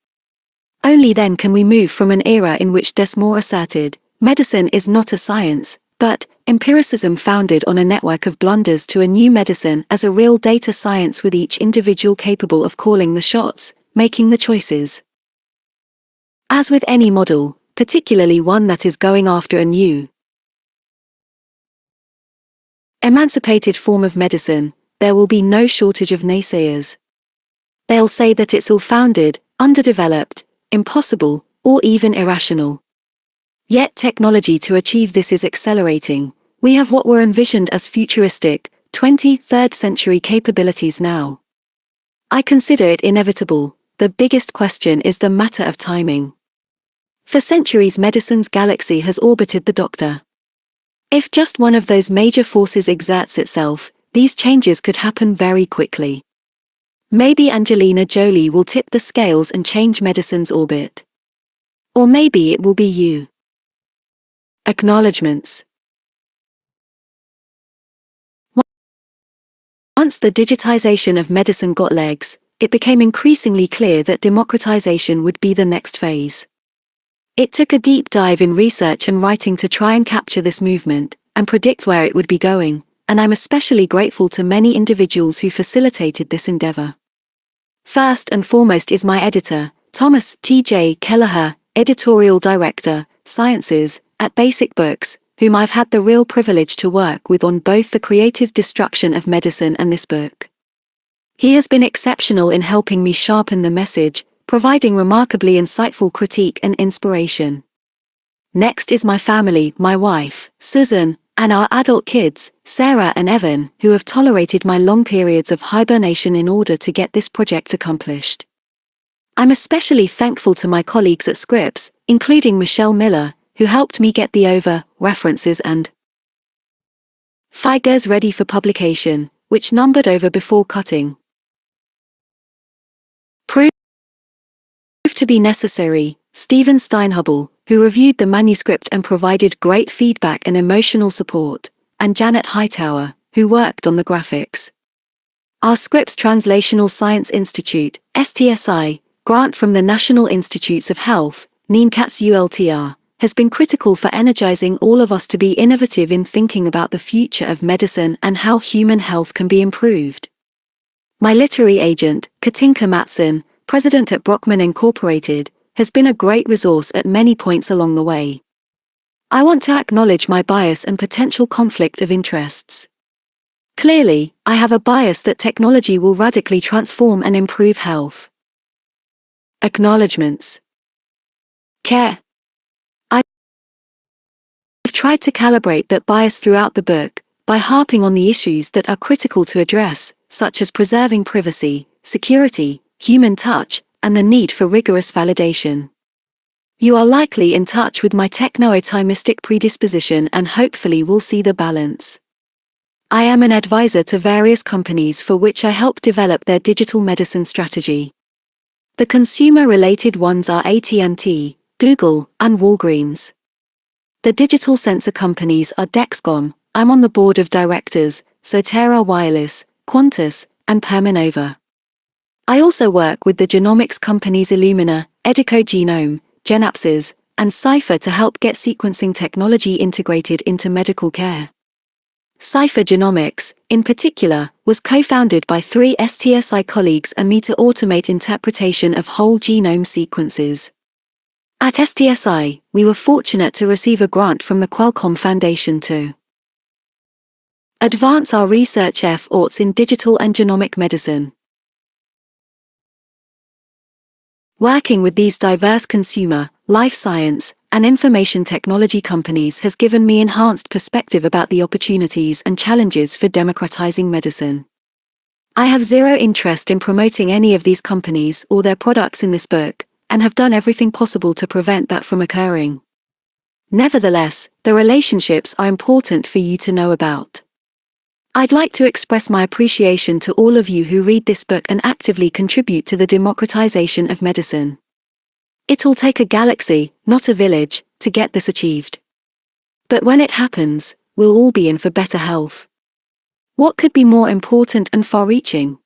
[SPEAKER 1] Only then can we move from an era in which Desmoor asserted, medicine is not a science, but empiricism founded on a network of blunders, to a new medicine as a real data science with each individual capable of calling the shots, making the choices. As with any model, particularly one that is going after a new, emancipated form of medicine, there will be no shortage of naysayers. They'll say that it's ill-founded, underdeveloped, impossible, or even irrational. Yet technology to achieve this is accelerating. We have what were envisioned as futuristic, 23rd century capabilities now. I consider it inevitable. The biggest question is the matter of timing. For centuries medicine's galaxy has orbited the doctor. If just one of those major forces exerts itself, these changes could happen very quickly. Maybe Angelina Jolie will tip the scales and change medicine's orbit. Or maybe it will be you. Acknowledgements. Once the digitization of medicine got legs, it became increasingly clear that democratization would be the next phase. It took a deep dive in research and writing to try and capture this movement, and predict where it would be going, and I'm especially grateful to many individuals who facilitated this endeavor. First and foremost is my editor, Thomas T.J. Kelleher, editorial director, Sciences, at Basic Books, whom I've had the real privilege to work with on both the creative destruction of medicine and this book. He has been exceptional in helping me sharpen the message, providing remarkably insightful critique and inspiration. Next is my family, my wife, Susan, and our adult kids, Sarah and Evan, who have tolerated my long periods of hibernation in order to get this project accomplished. I'm especially thankful to my colleagues at Scripps, including Michelle Miller, who helped me get the references and figures ready for publication, which numbered over before cutting. Proved to be necessary, Stephen Steinhubble, who reviewed the manuscript and provided great feedback and emotional support, and Janet Hightower, who worked on the graphics. Our Scripps Translational Science Institute, STSI, grant from the National Institutes of Health, NINCATS ULTR, has been critical for energizing all of us to be innovative in thinking about the future of medicine and how human health can be improved. My literary agent, Katinka Matson, president at Brockman Incorporated, has been a great resource at many points along the way. I want to acknowledge my bias and potential conflict of interests. Clearly, I have a bias that technology will radically transform and improve health. Acknowledgements. Care. I've tried to calibrate that bias throughout the book, by harping on the issues that are critical to address, such as preserving privacy, security, human touch, and the need for rigorous validation. You are likely in touch with my techno-optimistic predisposition and hopefully will see the balance. I am an advisor to various companies for which I help develop their digital medicine strategy. The consumer-related ones are AT&T, Google, and Walgreens. The digital sensor companies are Dexcom. I'm on the board of directors, Sotera Wireless, Qantas, and Permanova. I also work with the genomics companies Illumina, Edico Genome, Genapsys, and Cipher to help get sequencing technology integrated into medical care. Cipher Genomics, in particular, was co-founded by 3 STSI colleagues and me to automate interpretation of whole genome sequences. At STSI, we were fortunate to receive a grant from the Qualcomm Foundation to advance our research efforts in digital and genomic medicine. Working with these diverse consumer, life science, and information technology companies has given me enhanced perspective about the opportunities and challenges for democratizing medicine. I have zero interest in promoting any of these companies or their products in this book, and have done everything possible to prevent that from occurring. Nevertheless, the relationships are important for you to know about. I'd like to express my appreciation to all of you who read this book and actively contribute to the democratization of medicine. It'll take a galaxy, not a village, to get this achieved. But when it happens, we'll all be in for better health. What could be more important and far-reaching?